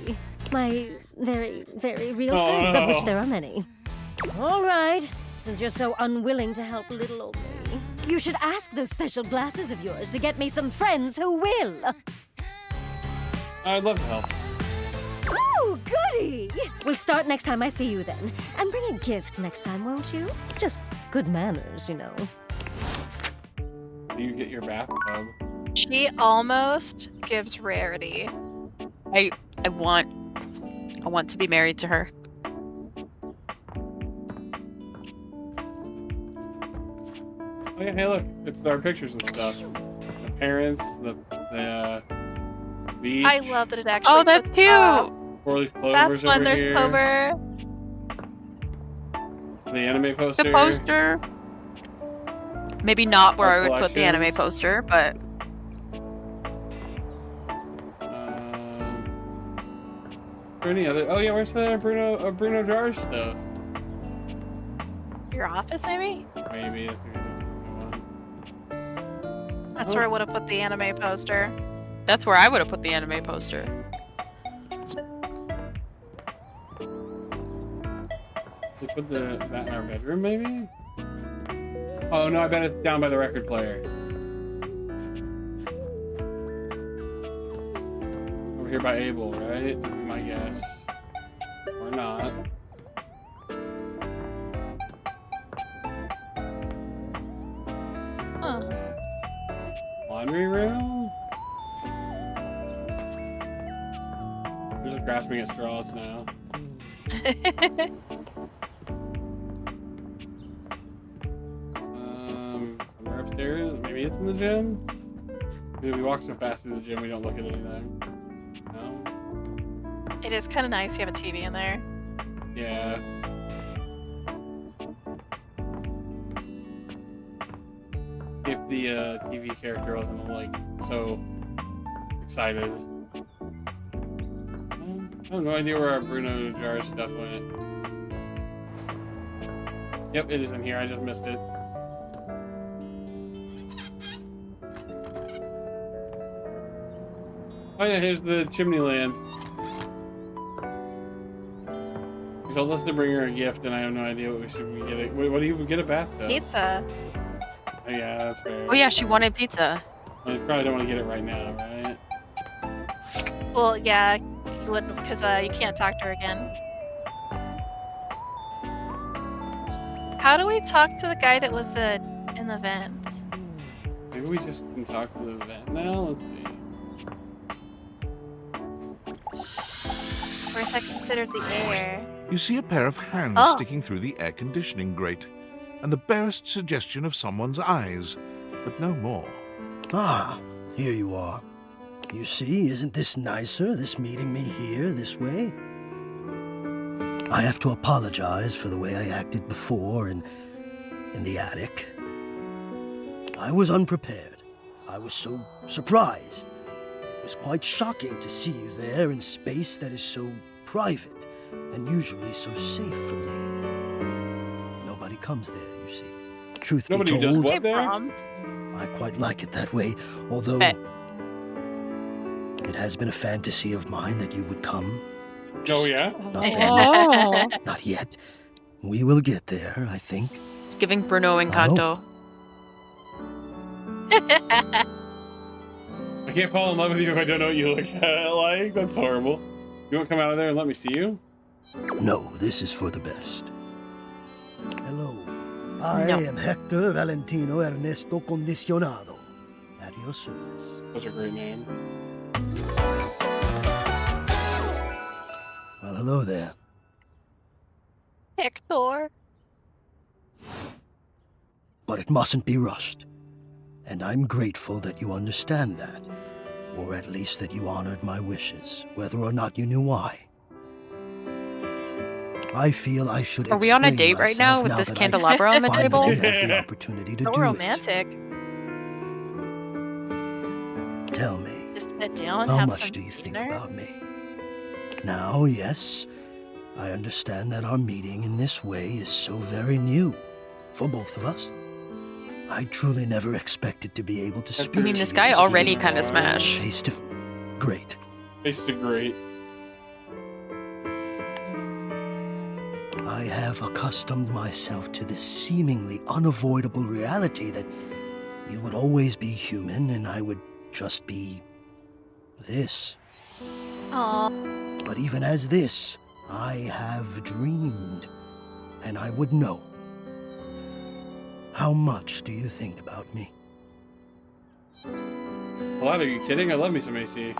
My very, very real Oh, friends, of which no. there are many. All right, since you're so unwilling to help little old me, you should ask those special glasses of yours to get me some friends who will. I'd love to help. Oh, goody! We'll start next time I see you then. And bring a gift next time, won't you? It's just good manners, you know. You get your bathtub. She almost gives rarity. I want to be married to her. Oh yeah, hey look, it's our pictures and stuff. The parents, the beach. I love that it actually. Oh, that's puts cute. up- Four-leaf clovers That's fun. over There's here. Clover. The anime poster. The poster. Maybe not where Our I would put the anime collections. poster, but Or any other? Oh yeah, where's the Bruno Jars stuff? Your office, maybe? Maybe that's a good one. That's where I would have put the anime poster. that's where I would have put the anime poster. We put that in our bedroom, maybe? Oh no, I bet it's down by the record player. Over here by Abel, right? Would be my guess. Or not. Huh. Laundry room? We're just grasping at straws now. upstairs. Maybe it's in the gym. Maybe we walk so fast to the gym we don't look at anything. No. It is kind of nice to have a TV in there. Yeah. If the TV character wasn't like so excited. I have no idea where our Bruno jar stuff went. Yep, it is in here. I just missed it. Oh yeah, here's the chimney land. He told us to bring her a gift, and I have no idea what we should be getting. What do you get a bathtub? Pizza. Oh yeah, that's fair. Oh yeah, she wanted pizza. I probably don't want to get it right now, right? Well, yeah, you wouldn't because you can't talk to her again. How do we talk to the guy that was in the vent? Maybe we just can talk to the vent now. Let's see. First, I considered the air. You see a pair of hands Oh. sticking through the air conditioning grate, and the barest suggestion of someone's eyes, but no more. Ah, here you are. You see, isn't this nicer, this meeting me here, this way? I have to apologize for the way I acted before in the attic. I was unprepared. I was so surprised. It was quite shocking to see you there in space that is so private and usually so safe from me. Nobody comes there, you see. Truth Nobody be does told, what there? I quite like it that way, although it has been a fantasy of mine that you would come. Oh yeah? Not then. Not yet. We will get there, I think. It's giving Bruno Encanto. I can't fall in love with you if I don't know what you look like. That's horrible. You want to come out of there and let me see you? No, this is for the best. Hello. I No. am Hector Valentino Ernesto Condicionado. At your service. Such a great name. Well, hello there. Hector. But it mustn't be rushed. And I'm grateful that you understand that. Or at least that you honored my wishes, whether or not you knew why. I feel I should Are we on a explain date right now myself with this that I candelabra on the table? finally have the opportunity to So do romantic. it. Tell me, Just sit down, how have much some do you think dinner. about me? Now, yes, I understand that our meeting in this way is so very new for both of us. I truly never expected to be able to speak. I mean, this guy already kind of smash. Face to great. Face to great. I have accustomed myself to this seemingly unavoidable reality that you would always be human and I would just be this. Aww. But even as this, I have dreamed, and I would know. How much do you think about me? A lot, are you kidding? I love me some AC.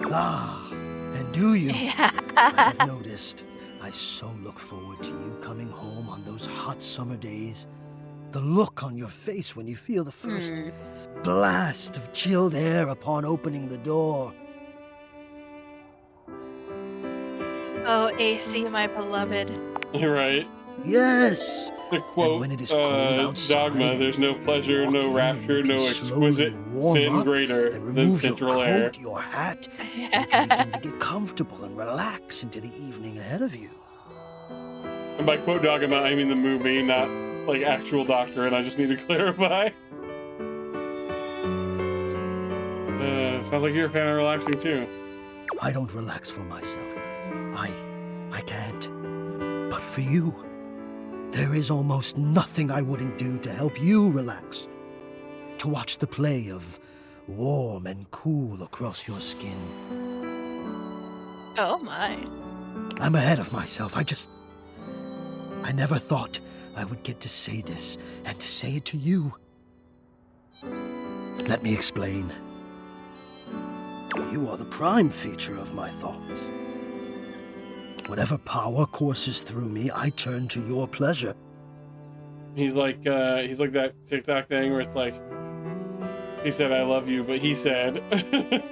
Ah, and do you? I have noticed. I so look forward to you coming home on those hot summer days. The look on your face when you feel the first blast of chilled air upon opening the door. Oh, AC, my beloved. You're right. Yes. The quote, when it is cold outside dogma, there's no pleasure, no rapture, no exquisite warm sin up greater and than remove your central air. coat, your hat, you can begin to get comfortable and relax into the evening ahead of you. And by quote dogma, I mean the movie, not like actual doctrine. I just need to clarify. Sounds like you're a fan of relaxing too. I don't relax for myself. I can't. But for you, there is almost nothing I wouldn't do to help you relax. To watch the play of warm and cool across your skin. Oh my. I'm ahead of myself. I never thought I would get to say this and to say it to you. Let me explain. You are the prime feature of my thoughts. Whatever power courses through me, I turn to your pleasure. He's like that TikTok thing where it's like, he said I love you, but he said this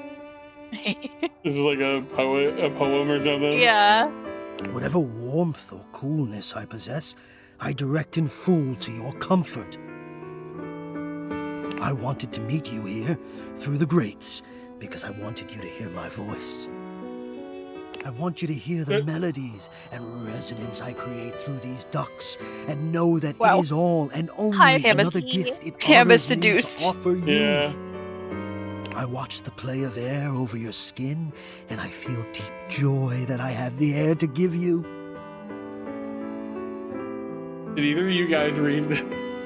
is like a poem or something. Yeah. Whatever warmth or coolness I possess, I direct in full to your comfort. I wanted to meet you here through the grates because I wanted you to hear my voice. I want you to hear the melodies and resonance I create through these ducts and know that it is all and only another gift it honors me to offer you. Yeah. I watch the play of air over your skin and I feel deep joy that I have the air to give you. Did either of you guys read the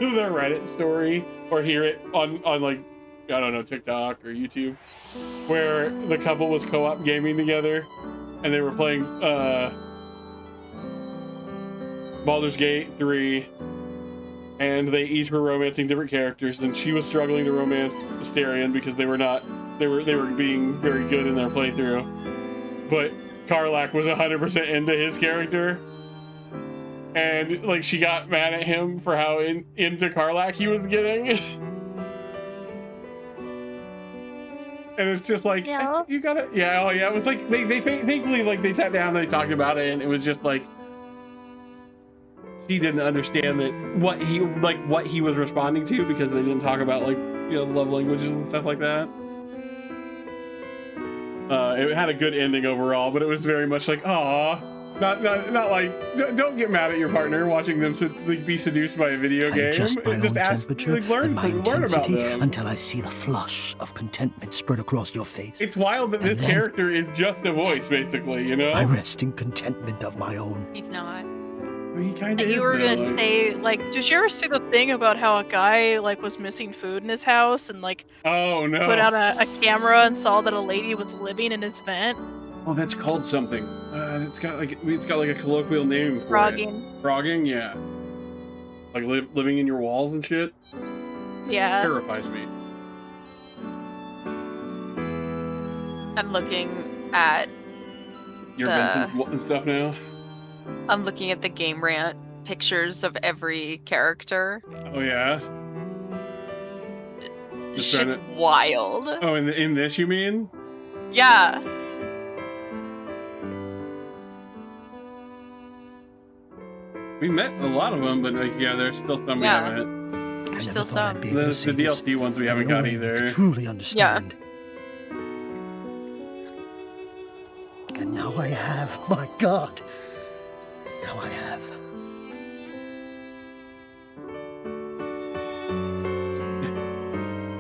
Reddit story or hear it on like, I don't know, TikTok or YouTube, where the couple was co-op gaming together and they were playing Baldur's Gate 3, and they each were romancing different characters, and she was struggling to romance Astarion because they were being very good in their playthrough, but Karlach was 100% into his character. And like she got mad at him for how into Karlach he was getting. And it's just like, you gotta, it was like they thankfully like they sat down and they talked about it, and it was just like she didn't understand that what he was responding to, because they didn't talk about like, you know, the love languages and stuff like that. It had a good ending overall, but it was very much like, aw. Not like, don't get mad at your partner watching them be seduced by a video game. Adjust my own temperature learn about them until I see the flush of contentment spread across your face. It's wild that this character is just a voice, basically, you know? I rest in contentment of my own. He's not. He kind of You were gonna say, like, did you ever see the thing about how a guy like was missing food in his house and like oh no put out a camera and saw that a lady was living in his vent? Oh, that's called something. It's got like a colloquial name for Frogging. it. Frogging, yeah. Like living in your walls and shit. Yeah. Terrifies me. I'm looking at Your vents and stuff now. I'm looking at the Game Rant pictures of every character. Oh yeah. Shit's wild. Oh, in this you mean? Yeah. We met a lot of them, but like, yeah, there's still some we haven't. There's still some. The DLC ones we haven't got either. Truly understand. And now I have, my God. Now I have.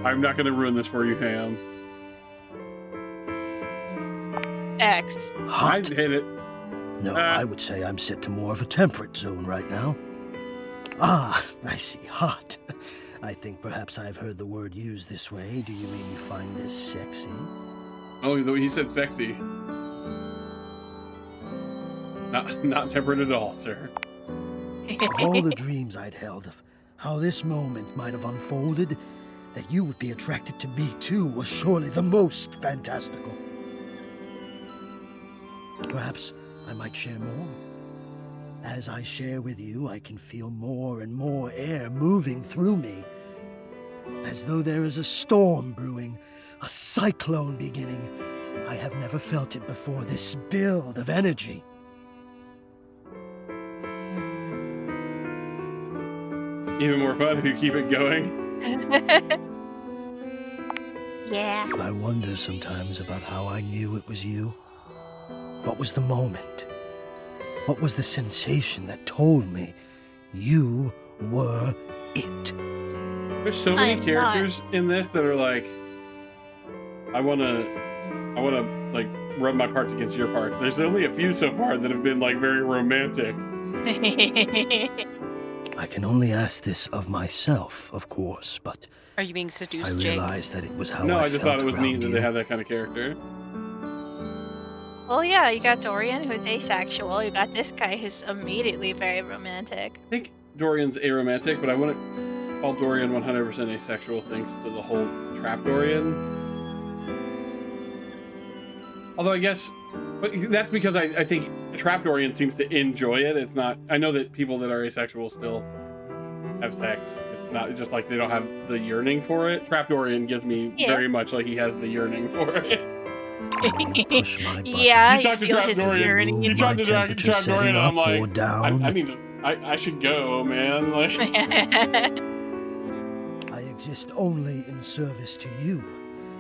I'm not going to ruin this for you, Ham. X. I hit it. No, I would say I'm set to more of a temperate zone right now. Ah, I see. Hot. I think perhaps I've heard the word used this way. Do you mean you find this sexy? Oh, he said sexy. Not temperate at all, sir. Of all the dreams I'd held of how this moment might have unfolded, that you would be attracted to me too was surely the most fantastical. Perhaps I might share more. As I share with you, I can feel more and more air moving through me, as though there is a storm brewing, a cyclone beginning. I have never felt it before, this build of energy. Even more fun if you keep it going. Yeah. I wonder sometimes about how I knew it was you. What was the moment? What was the sensation that told me you were it? There's so many characters in this that are like, I wanna like rub my parts against your parts. There's only a few so far that have been like very romantic. I can only ask this of myself, of course, but Are you being seduced, I Jake? realized that it was how No, I I just felt thought it was around neat that you. they have that kind of character. Well, yeah, you got Dorian, who's asexual. You got this guy who's immediately very romantic. I think Dorian's aromantic, but I wouldn't call Dorian 100% asexual thanks to the whole trap Dorian. Although I guess, but that's because I think trap Dorian seems to enjoy it. It's not, I know that people that are asexual still have sex. It's not just like they don't have the yearning for it. Trapdorian gives me very much like he has the yearning for it. Yeah, you talk to feel his Trapdorian. yearning. You talk to Trapdorian, and I'm like, down. I should go, man. Like, I exist only in service to you.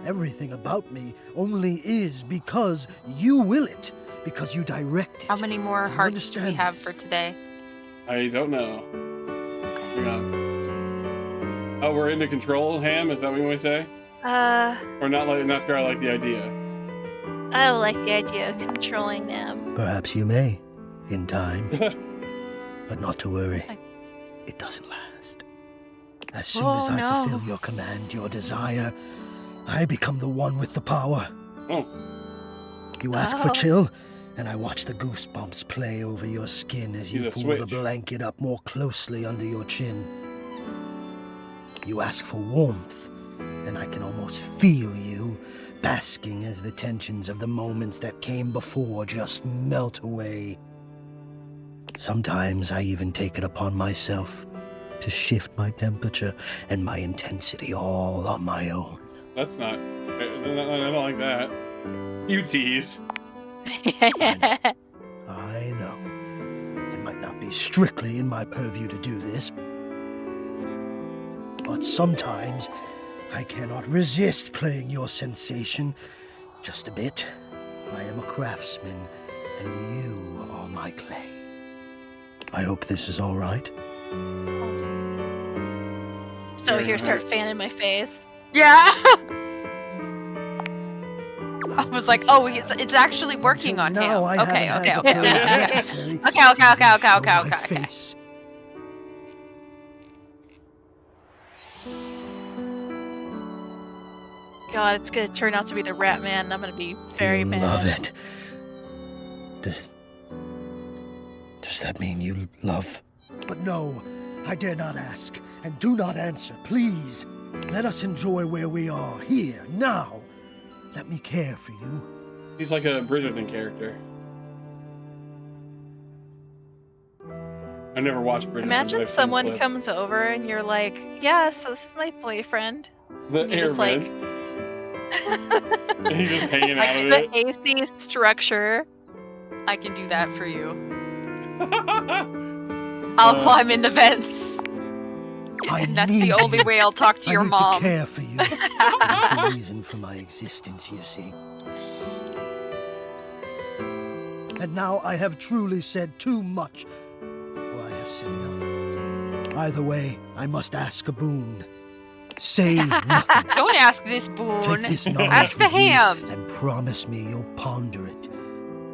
Everything about me only is because you will it, because you direct it. How many more hearts do we have for today? I don't know. Hang on. Oh, we're into control, Ham? Is that what you want to say? Or not sure I like the idea. I don't like the idea of controlling them. Perhaps you may, in time. But not to worry. It doesn't last. As soon as I fulfill your command, your desire, I become the one with the power. Oh. You ask for chill, and I watch the goosebumps play over your skin as you pull the blanket up more closely under your chin. You ask for warmth, and I can almost feel you, basking as the tensions of the moments that came before just melt away. Sometimes I even take it upon myself to shift my temperature and my intensity all on my own. That's not... I don't like that. You tease. I know. It might not be strictly in my purview to do this, but sometimes I cannot resist playing your sensation. Just a bit. I am a craftsman, and you are my clay. I hope this is all right. Just over here start fanning my face. Yeah. I was like, oh, it's actually working on him. Okay. God, it's gonna turn out to be the Rat Man, and I'm gonna be very mad. Love it. Does that mean you love? But no, I dare not ask, and do not answer, please. Let us enjoy where we are, here, now. Let me care for you. He's like a Bridgerton character. I never watched Bridgerton. Imagine someone comes over and you're like, yeah, so this is my boyfriend. The you're just like... He's just hanging out of the it. AC structure. I can do that for you. I'll climb into vents. And that's the only way I'll talk to your mom. I care for you. That's the reason for my existence, you see. And now I have truly said too much, or I have said enough. Either way, I must ask a boon. Say nothing. Don't ask this boon. Take this knowledge Ask the with you ham. and promise me you'll ponder it,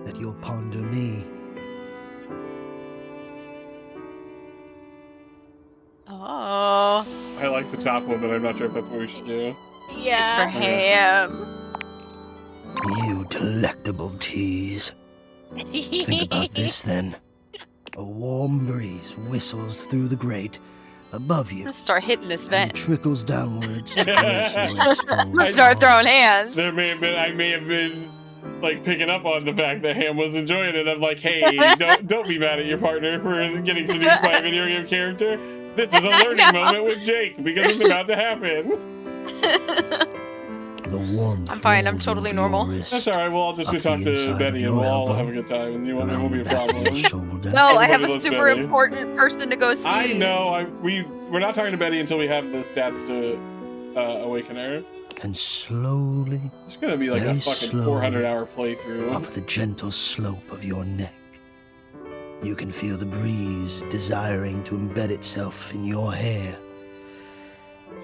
that you'll ponder me. Oh. I like the top one, but I'm not sure if that's what we should do. Yeah. It's for him. You delectable tease. Think about this then. A warm breeze whistles through the grate above you. I'm gonna start hitting this vent. Trickles downwards. I'm gonna start throwing hands. I may have been like picking up on the fact that Ham was enjoying it. I'm like, hey, don't be mad at your partner for getting seduced by a video game character. This is a learning moment with Jake because it's about to happen. The warmth. I'm fine. I'm totally normal. That's all right. Well, I'll just go talk to Betty and we'll all have a good time, and it won't be a problem. No, I have a super important person to go see. I know. We're not talking to Betty until we have the stats to awaken her. And slowly, it's gonna be like a fucking 400-hour playthrough. Up the gentle slope of your neck, you can feel the breeze desiring to embed itself in your hair.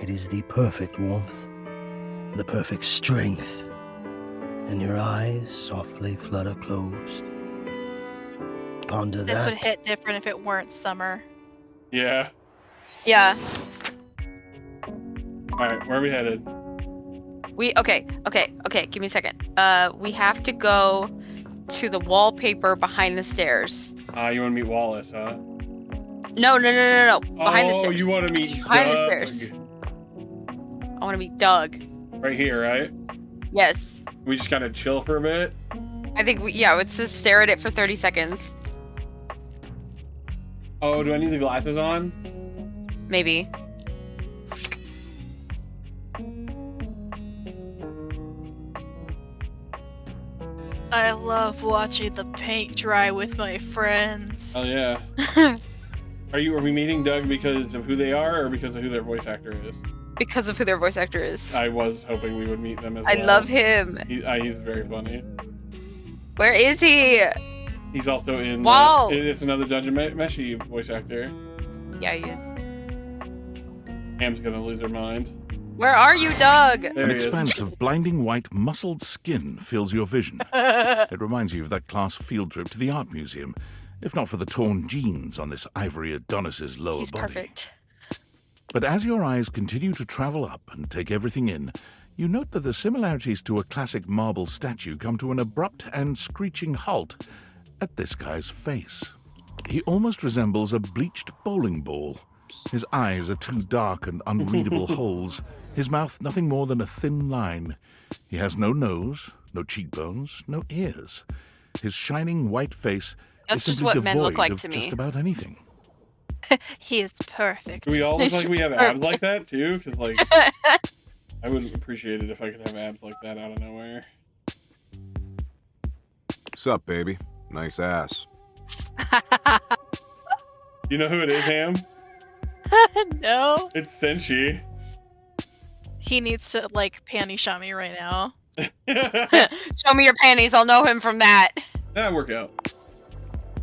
It is the perfect warmth, the perfect strength, and your eyes softly flutter closed. Ponder This that. would hit different if it weren't summer. Yeah. Yeah. Alright, where are we headed? Okay, give me a second. We have to go to the wallpaper behind the stairs. You want to meet Wallace, huh? No. Behind the stairs. Oh, you want to meet behind Doug. the stairs. I want to meet Doug. Right here, right? Yes. We just kind of chill for a bit? I think it's just stare at it for 30 seconds. Oh, do I need the glasses on? Maybe. I love watching the paint dry with my friends. Oh yeah. Are we meeting Doug because of who they are or because of who their voice actor is? Because of who their voice actor is. I was hoping we would meet them as I well. love him. He's very funny. Where is he? He's also in. Wow. It's another Dungeon Meshi voice actor. Yeah, he is. Ham's gonna lose her mind. Where are you, Doug? There An he is. expanse of blinding white muscled skin fills your vision. It reminds you of that class field trip to the art museum, if not for the torn jeans on this ivory Adonis's lower He's body. perfect. But as your eyes continue to travel up and take everything in, you note that the similarities to a classic marble statue come to an abrupt and screeching halt at this guy's face. He almost resembles a bleached bowling ball. His eyes are two dark and unreadable holes, his mouth nothing more than a thin line. He has no nose, no cheekbones, no ears. His shining white face That's is just simply what men look devoid like of to me. just about anything. He is perfect. Do we all look He's like we have perfect. abs like that too? Because like, I would appreciate it if I could have abs like that out of nowhere. Sup, baby? Nice ass. You know who it is, Ham? No. It's Senshi. He needs to like panty shot me right now. Show me your panties. I'll know him from that. That'd work out.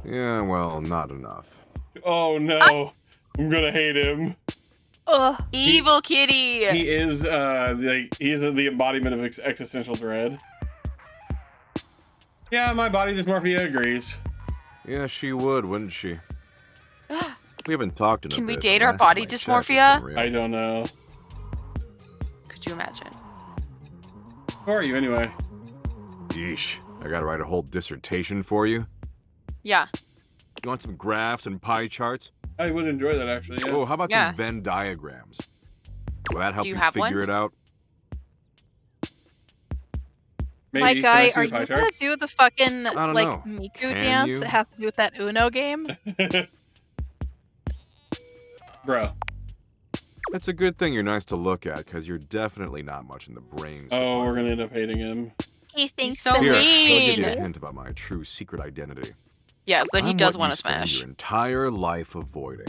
Yeah, well, not enough. Oh no, I'm gonna hate him. Evil kitty. He is he's the embodiment of existential dread. Yeah, my body dysmorphia agrees. Yeah, she would, wouldn't she? We haven't talked in a Can we bit, date but our last body time I checked, dysmorphia? it's been real. I don't know. Could you imagine? Who are you anyway? Yeesh, I gotta write a whole dissertation for you. Yeah. You want some graphs and pie charts? I would enjoy that actually. Yeah. Oh, how about Yeah. some Venn diagrams? Will that help you you have figure one? it out? Maybe. My Can I guy, see are the you pie gonna charts? do the fucking don't like know. Miku Can dance you? that has to do with that Uno game? Bro. That's a good thing you're nice to look at, because you're definitely not much in the brains. Oh, we're gonna end up hating him. He thinks so Here, I'll give mean. you a hint about my true secret identity. Yeah, but he I'm does what want you to spend smash. your entire life avoiding.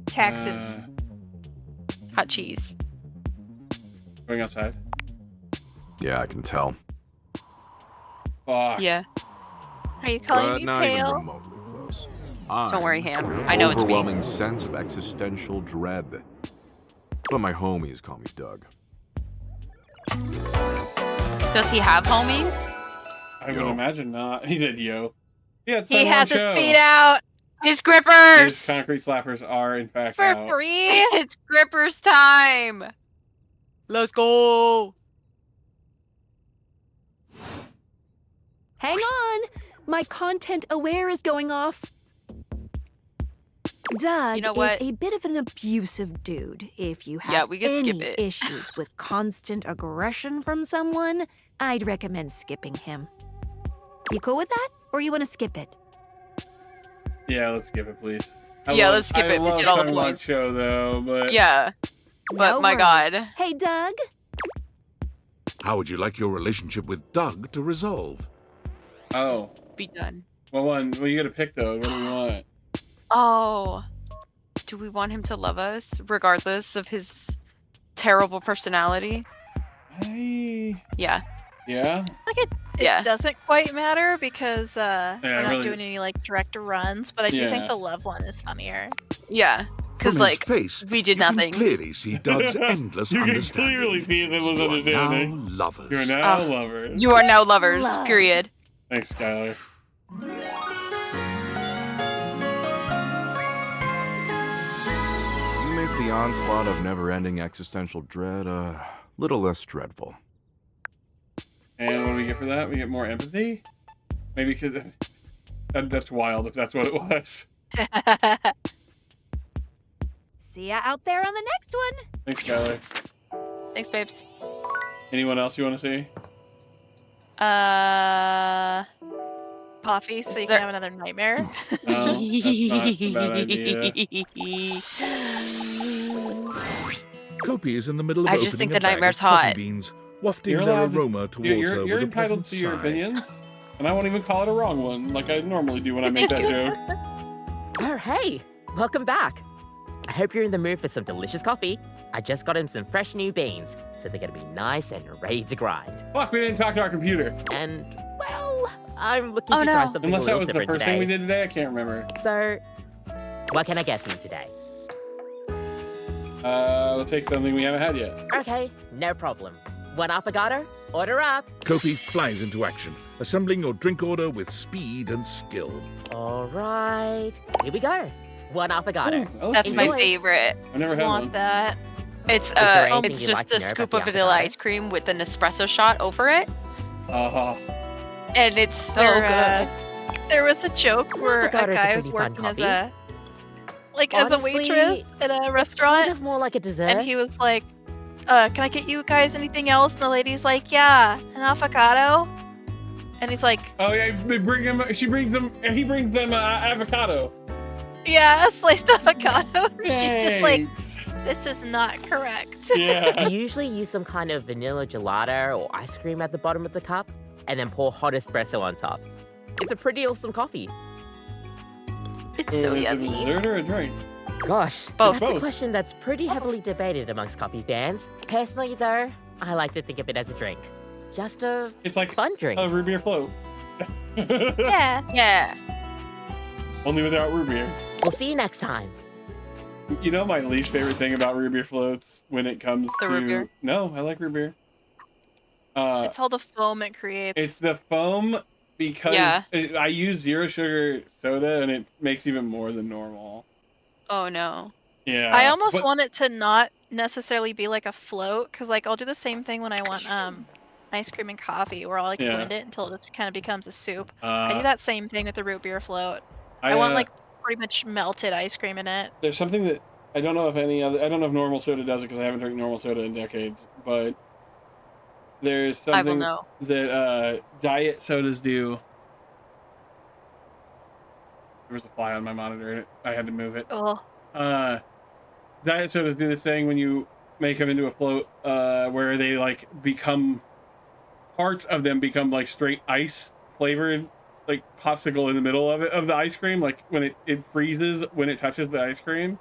Taxes. Hot cheese. Going outside. Yeah, I can tell. Fuck. Yeah. Are you calling But me not even pale? remotely close. Don't worry, I'm Ham. your I know it's me. overwhelming sense of existential dread. But my homies call me Doug. Does he have homies? I would imagine not. He said yo. Yeah, it's He Sun has Won his Show. feet out His grippers. His concrete slappers are in fact for out. free. It's grippers time. Let's go. Hang on! My content aware is going off. Doug You know is what? a bit of an abusive dude. If you have Yeah, we can skip any it. issues with constant aggression from someone, I'd recommend skipping him. You cool with that? Or you want to skip it? Yeah, let's skip it, please. Yeah, let's skip it. We I did love all the Sun Won plugs. Show though, but Yeah. But No my worries. God. Hey, Doug. How would you like your relationship with Doug to resolve? Oh, Be done. well, you gotta pick though. What do we want? Oh. Do we want him to love us regardless of his terrible personality? Yeah. Yeah. Like it Yeah. doesn't quite matter because we're not really- doing any like direct runs, but I do Yeah. think the love one is funnier. Yeah. Because, From like, his face, we did you can nothing. clearly see Doug's endless You can understanding. clearly see that was You are now understanding. lovers. You are now Oh. lovers. You are now lovers, Love. period. Thanks, Skylar. You make the onslaught of never-ending existential dread a little less dreadful. And what do we get for that? We get more empathy? Maybe because that's wild if that's what it was. See ya out there on the next one. Thanks, Skylar. Thanks, babes. Anyone else you want to see? coffee so you there- can have another nightmare. No, that's not a bad idea. Kopi is in the middle of I opening just think a the bag nightmare's of coffee hot. beans, wafting You're their allowed to- aroma towards her You're with a entitled pleasant to your sigh. opinions, and I won't even call it a wrong one, like I normally do when I make that joke. Oh, hey! Welcome back! I hope you're in the mood for some delicious coffee. I just got him some fresh new beans, so they're gonna be nice and ready to grind. Fuck, we didn't talk to our computer. And, well, I'm looking Oh, to try no. something Unless a that little was the different first today. thing we did today, I can't remember. So, what can I get for you today? We'll take something we haven't had yet. Okay, no problem. One affogato? Order up! Kopi flies into action, assembling your drink order with speed and skill. Alright, here we go. One affogato. Ooh, That's my Enjoy. favorite. I never had Want one. that? It's there anything it's you'd like just to a know scoop about of the vanilla avocado? ice cream with an espresso shot over it, Uh-huh. and it's so There, good. There was a joke where a Avocado's a guy was pretty fun working as coffee. a as a Honestly, waitress at a restaurant, Kind of more like a dessert. and he was like, "Can I get you guys anything else?" And the lady's like, "Yeah, an avocado." And he's like, Oh yeah, they bring him. She brings them, and he brings them avocado. "Yeah, a sliced avocado." She's just like, Thanks. "This is not correct." Yeah. You usually use some kind of vanilla gelato or ice cream at the bottom of the cup, and then pour hot espresso on top. It's a pretty awesome coffee. It's So so is it a yummy. dessert or a drink? Gosh, Both. that's a Both. question that's pretty heavily debated amongst coffee fans. Personally, though, I like to think of it as a drink. Just a It's like fun drink. a root beer float. Yeah. Yeah. Only without root beer. We'll see you next time. You know my least favorite thing about root beer floats when it comes The to root beer? No, I like root beer. It's all the foam it creates. It's the foam because Yeah. I use zero sugar soda and it makes even more than normal. Oh no. Yeah. I almost but- want it to not necessarily be like a float, because like I'll do the same thing when I want ice cream and coffee, where I'll like Yeah. blend it until it kind of becomes a soup. I do Uh, that same thing with the root beer float. I want like pretty much melted ice cream in it. There's something that I don't know if I don't know if normal soda does it because I haven't drank normal soda in decades, but there's I will something know. that diet sodas do. There was a fly on my monitor and I had to move it. Oh, Diet sodas do this thing when you make them into a float, where they like become parts of them become like straight ice flavored, like popsicle in the middle of the ice cream, like when it freezes when it touches the ice cream.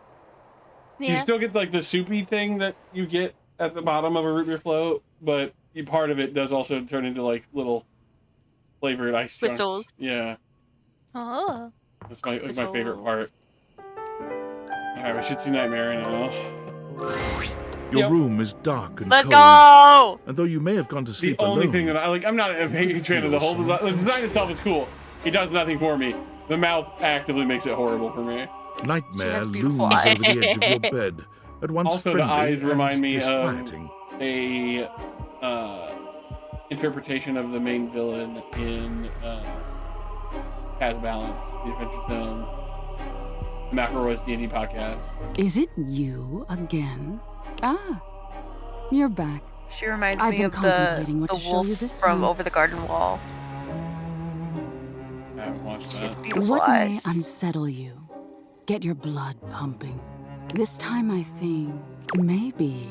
You yeah. still get like the soupy thing that you get at the bottom of a root beer float, but part of it does also turn into like little flavored ice chunks. Crystals. Yeah, Oh. that's my favorite part. Alright, we should see Nightmare now. Your Yep. room is dark and Let's cold. go. And though you may have gone to The sleep only alone, thing that I like, I'm not a big fan of the whole design. The design itself is cool. It does nothing for me. The mouth actively makes it horrible for me. nightmare has looms beautiful over eyes. the edge of your bed, at once Also, the friendly eyes and remind me of disquieting. a interpretation of the main villain in Has Balance, the adventure film, McElroy's D&D podcast. Is it you again? Ah, you're back. She reminds I've me been of contemplating what the to show you wolf this from time. Over the Garden Wall. I haven't watched She has that. beautiful What may eyes. unsettle you? Get your blood pumping. This time I think maybe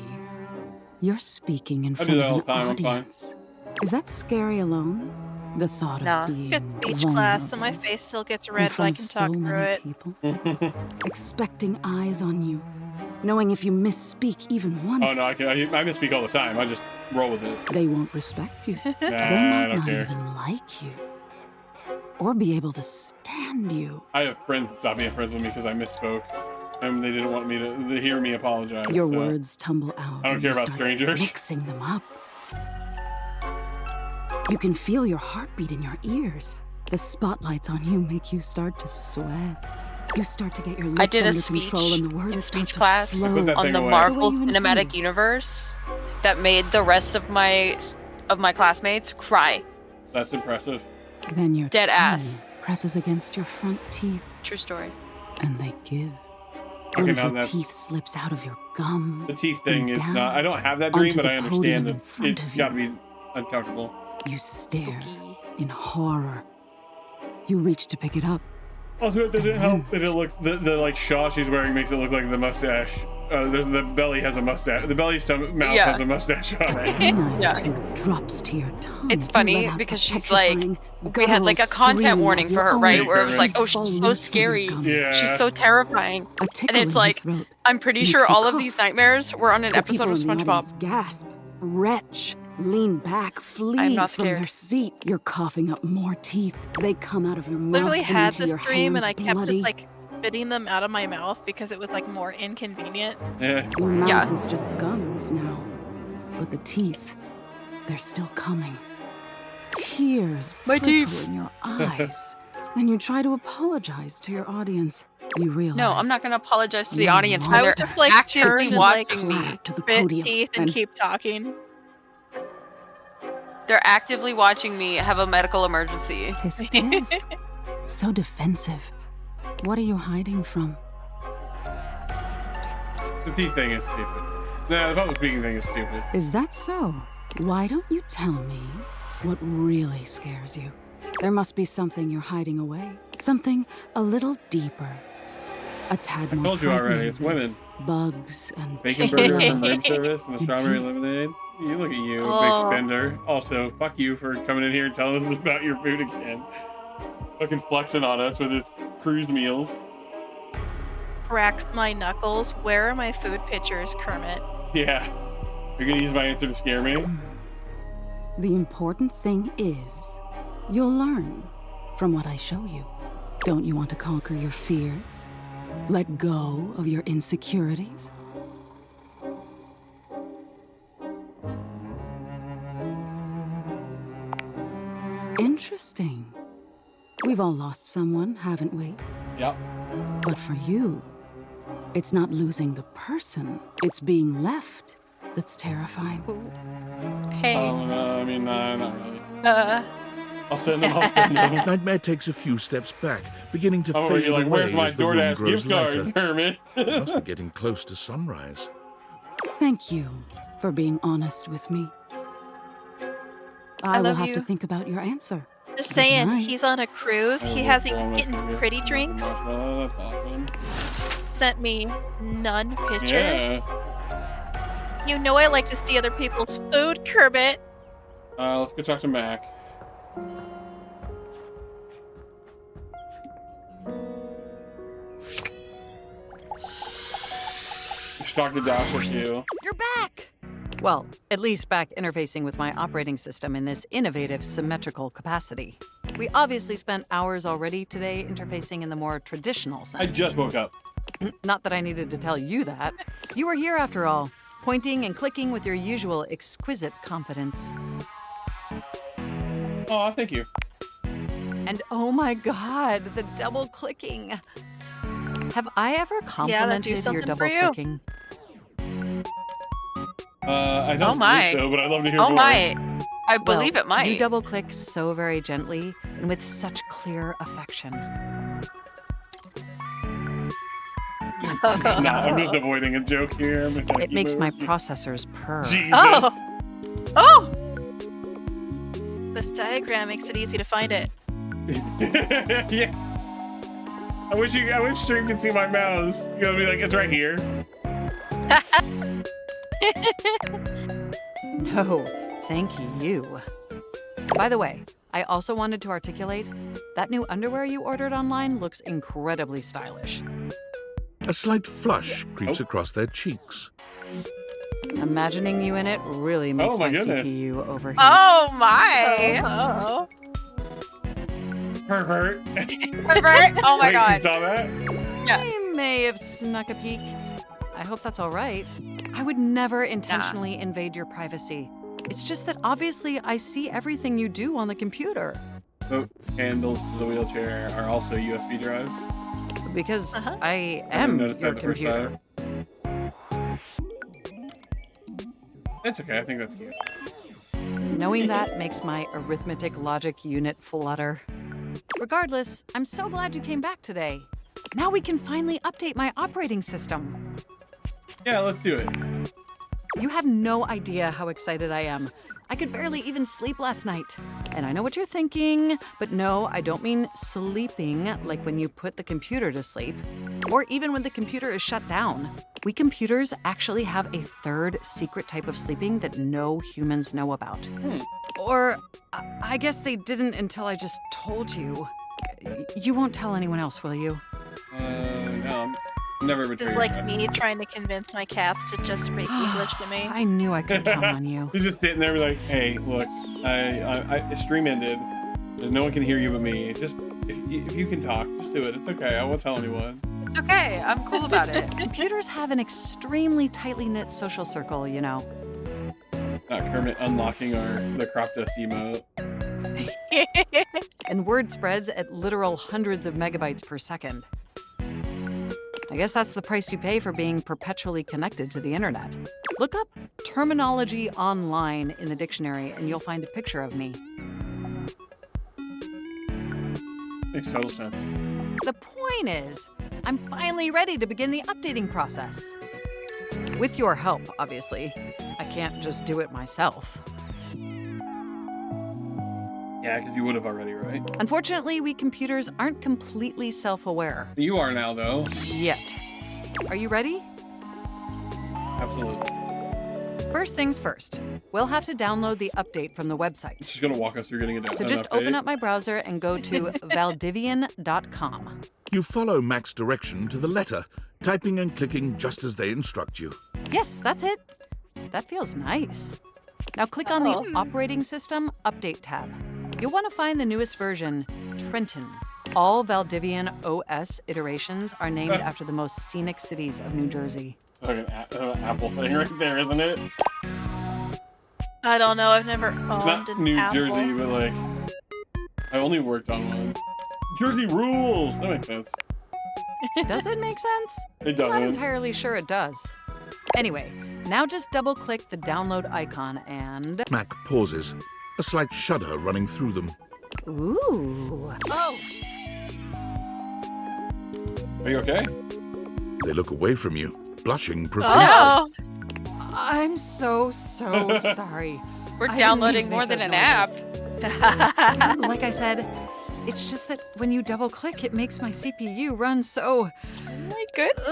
you're speaking in I front do of that all an the time, I'm fine. audience. Is that scary alone? The thought Nah. of being Good speech class, so my vulnerable face still gets in red, but I front can of talk so through many it. people, expecting eyes on you, knowing if you misspeak even once, Oh no, I misspeak all the time. I just roll with it. they won't respect you. They Nah, might I don't not care. even like you, or be able to stand you. I have friends that stopped being friends with me because I misspoke, and they didn't want me to hear me apologize. Your so. words tumble out. I don't and care you about start strangers. Mixing them up. You can feel your heartbeat in your ears. The spotlights on you make you start to sweat. You start to get your lips I did a under speech control and the words in start speech to class flow. Put that on thing the away. Marvel The way you Cinematic intend. Universe that made the rest of my classmates cry. That's impressive. Then your Dead tongue ass. presses against your front teeth True story. and they give. Okay, One of now your that's- teeth slips out of your gum. The teeth thing is down not. I don't have that dream, onto but the I understand podium that in front it's of got to you. be uncomfortable. You stare Spooky. in horror. You reach to pick it up. Also, it doesn't help that it looks the like shawl she's wearing makes it look like the mustache. The belly has a mustache. The belly mouth has a mustache on it. Canine tooth drops to your tongue. It's You funny let out because the she's like, petrifying, we had like a guttural content scream warning as for your her, own right? Where it was teeth like, oh, fall she's so loose from your scary. gums. She's so terrifying. A And tickle it's in like, your throat I'm pretty makes sure you all of cough. these nightmares were on an The episode of people in the SpongeBob. audience gasp, retch, lean back, flee I'm not from their scared. seat. You're coughing up more teeth. They come out of your mouth Literally and had into this your dream, and hands I kept bloody. just like spitting them out of my mouth because it was like more inconvenient. Yeah. Your mouth is just gums now, but the teeth, they're still coming. Tears prickle in your eyes. Then you try to apologize to your audience. You realize. No, I'm not going to apologize to the you're a audience I when would they're just like actively turn and like watching me. to the spit podium teeth and keep talking. They're actively watching me have a medical emergency. Tisk tisk. So defensive. What are you hiding from? The teeth thing is stupid. No, the public speaking thing is stupid. Is that so? Why don't you tell me what really scares you? There must be something you're hiding away. Something a little deeper. A tad I more told you already, it's frightening women. than bugs and Bacon burger from blood. room service and a strawberry lemonade. You look at you, Oh. big spender. Also, fuck you for coming in here and telling us about your food again. Fucking flexing on us with his cruise meals. Cracks my knuckles. Where are my food pictures, Kermit? Yeah. You're gonna use my answer to scare me? The important thing is, you'll learn from what I show you. Don't you want to conquer your fears? Let go of your insecurities? Interesting. We've all lost someone, haven't we? Yep. But for you, it's not losing the person, it's being left that's terrifying. Hey. No, I mean, not really. I'll send them. Nightmare takes a few steps back, beginning to Oh, fade you're like, away where's my as the room DoorDash grows gift card, lighter. Hermit? It must be getting close to sunrise. Thank you for being honest with me. I will love have you. to think about your answer. Just Good saying, night. he's on a cruise. He has getting pretty drinks. Oh, that's awesome. Sent me none picture. Yeah. You know I like to see other people's food, Kermit. Let's go talk to Mac. You should talk to Dasha too. You're back! Well, at least back interfacing with my operating system in this innovative, symmetrical capacity. We obviously spent hours already today interfacing in the more traditional sense. I just woke up. Not that I needed to tell you that. You were here after all, pointing and clicking with your usual exquisite confidence. Oh, thank you. And oh my god, the double clicking. Have I ever complimented your something double for you. clicking? I don't my. think so, but I'd love to hear Oh more. my. I believe Well, it might. You double click so very gently and with such clear affection. No, I'm just avoiding a joke here. It makes my processors purr. Jesus. Oh! Oh! This diagram makes it easy to find it. Yeah. I wish stream could see my mouse. You gotta be like, it's right here. No, thank you. By the way, I also wanted to articulate that new underwear you ordered online looks incredibly stylish. A slight flush creeps across their cheeks. Imagining you in it really makes my my goodness. CPU overheat. Oh my. Oh. Pervert. Pervert? Oh my Wait, god. You saw that? Yeah. I may have snuck a peek. I hope that's all right. I would never intentionally invade your privacy. It's just that obviously I see everything you do on the computer. The handles to the wheelchair are also USB drives. Because I didn't am notice your that the first computer. It's okay, I think that's cute. Knowing that makes my arithmetic logic unit flutter. Regardless, I'm so glad you came back today. Now we can finally update my operating system. Yeah, let's do it. You have no idea how excited I am. I could barely even sleep last night. And I know what you're thinking, but no, I don't mean sleeping like when you put the computer to sleep, or even when the computer is shut down. We computers actually have a third secret type of sleeping that no humans know about. Or I guess they didn't until I just told you. You won't tell anyone else, will you? No. Never betrayed. It's like me trying to convince my cats to just speak English to me. I knew I could count on you. He's just sitting there, be like, "Hey, look, I stream ended. No one can hear you but me. Just if you can talk, just do it. It's okay. I won't tell anyone." It's okay. I'm cool about it. Computers have an extremely tightly knit social circle, you know. Kermit unlocking the crop dust emote. And word spreads at literal hundreds of megabytes per second. I guess that's the price you pay for being perpetually connected to the internet. Look up terminology online in the dictionary and you'll find a picture of me. Makes total sense. The point is, I'm finally ready to begin the updating process. With your help, obviously. I can't just do it myself. Yeah, because you would have already, right? Unfortunately, we computers aren't completely self-aware. You are now, though. Yet. Are you ready? Absolutely. First things first, we'll have to download the update from the website. She's going to walk us through getting it down. So just open up my browser and go to valdivian.com. You follow Mac's direction to the letter, typing and clicking just as they instruct you. Yes, that's it. That feels nice. Now click on the Operating System Update tab. You'll want to find the newest version, Trenton. All Valdivian OS iterations are named after the most scenic cities of New Jersey. Like an Apple thing right there, isn't it? I don't know. I've never owned Not an New Apple. Jersey, but like, I only worked on one. Jersey rules! That makes sense. Does it make sense? It doesn't. I'm not entirely sure it does. Anyway, now just double-click the download icon and... Mac pauses, a slight shudder running through them. Ooh. Oh! Are you okay? They look away from you, blushing profusely. Oh! I'm so sorry. We're I downloading didn't more mean to than make an those app. Like I said, it's just that when you double-click, it makes my CPU run so... Oh my goodness.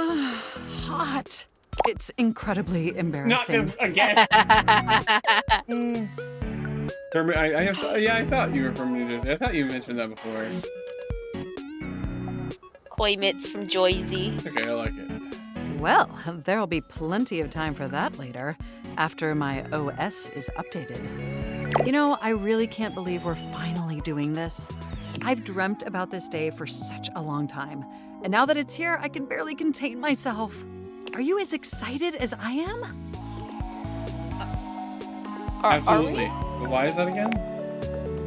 Hot. It's incredibly embarrassing. Not again. I thought you were from New Jersey. I thought you mentioned that before. Koi mitts from Jersey. It's okay, I like it. Well, there'll be plenty of time for that later, after my OS is updated. You know, I really can't believe we're finally doing this. I've dreamt about this day for such a long time, and now that it's here, I can barely contain myself. Are you as excited as I am? Absolutely. But why is that again?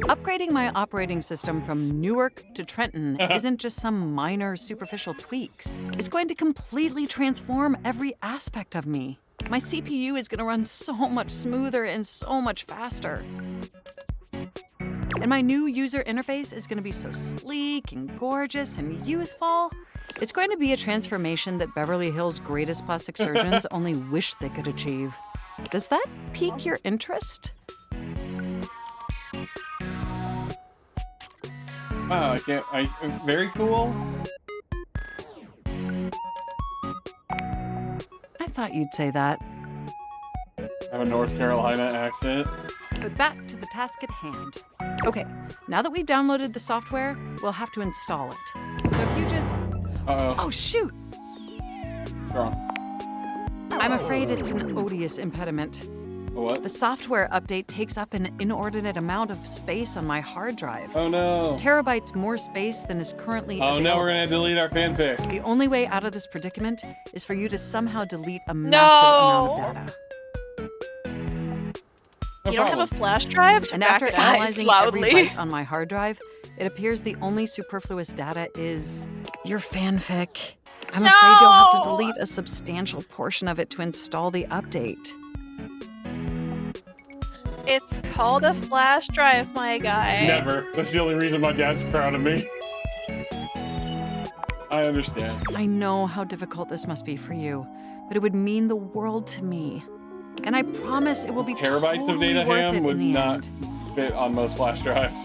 Upgrading my operating system from Newark to Trenton isn't just some minor superficial tweaks. It's going to completely transform every aspect of me. My CPU is going to run so much smoother and so much faster. And my new user interface is going to be so sleek and gorgeous and youthful. It's going to be a transformation that Beverly Hills' greatest plastic surgeons only wish they could achieve. Does that pique your interest? Wow, very cool. I thought you'd say that. I have a North Carolina accent. But back to the task at hand. Okay, now that we've downloaded the software, we'll have to install it. So if you just... Oh, shoot! What's wrong? I'm afraid it's an odious impediment. What? The software update takes up an inordinate amount of space on my hard drive. Oh no. Terabytes more space than is currently available. No, we're gonna delete our fanfic. The only way out of this predicament is for you to somehow delete a massive amount of data. You don't have a flash drive to And back after it up? analyzing every byte on my hard drive, it appears the only superfluous data is your fanfic. I'm afraid you'll have to delete a substantial portion of it to install the update. It's called a flash drive, my guy. Never. That's the only reason my dad's proud of me. I understand. I know how difficult this must be for you, but it would mean the world to me. And I promise it will be Terabytes of totally data, worth Ham, it would in the not end. fit on most flash drives.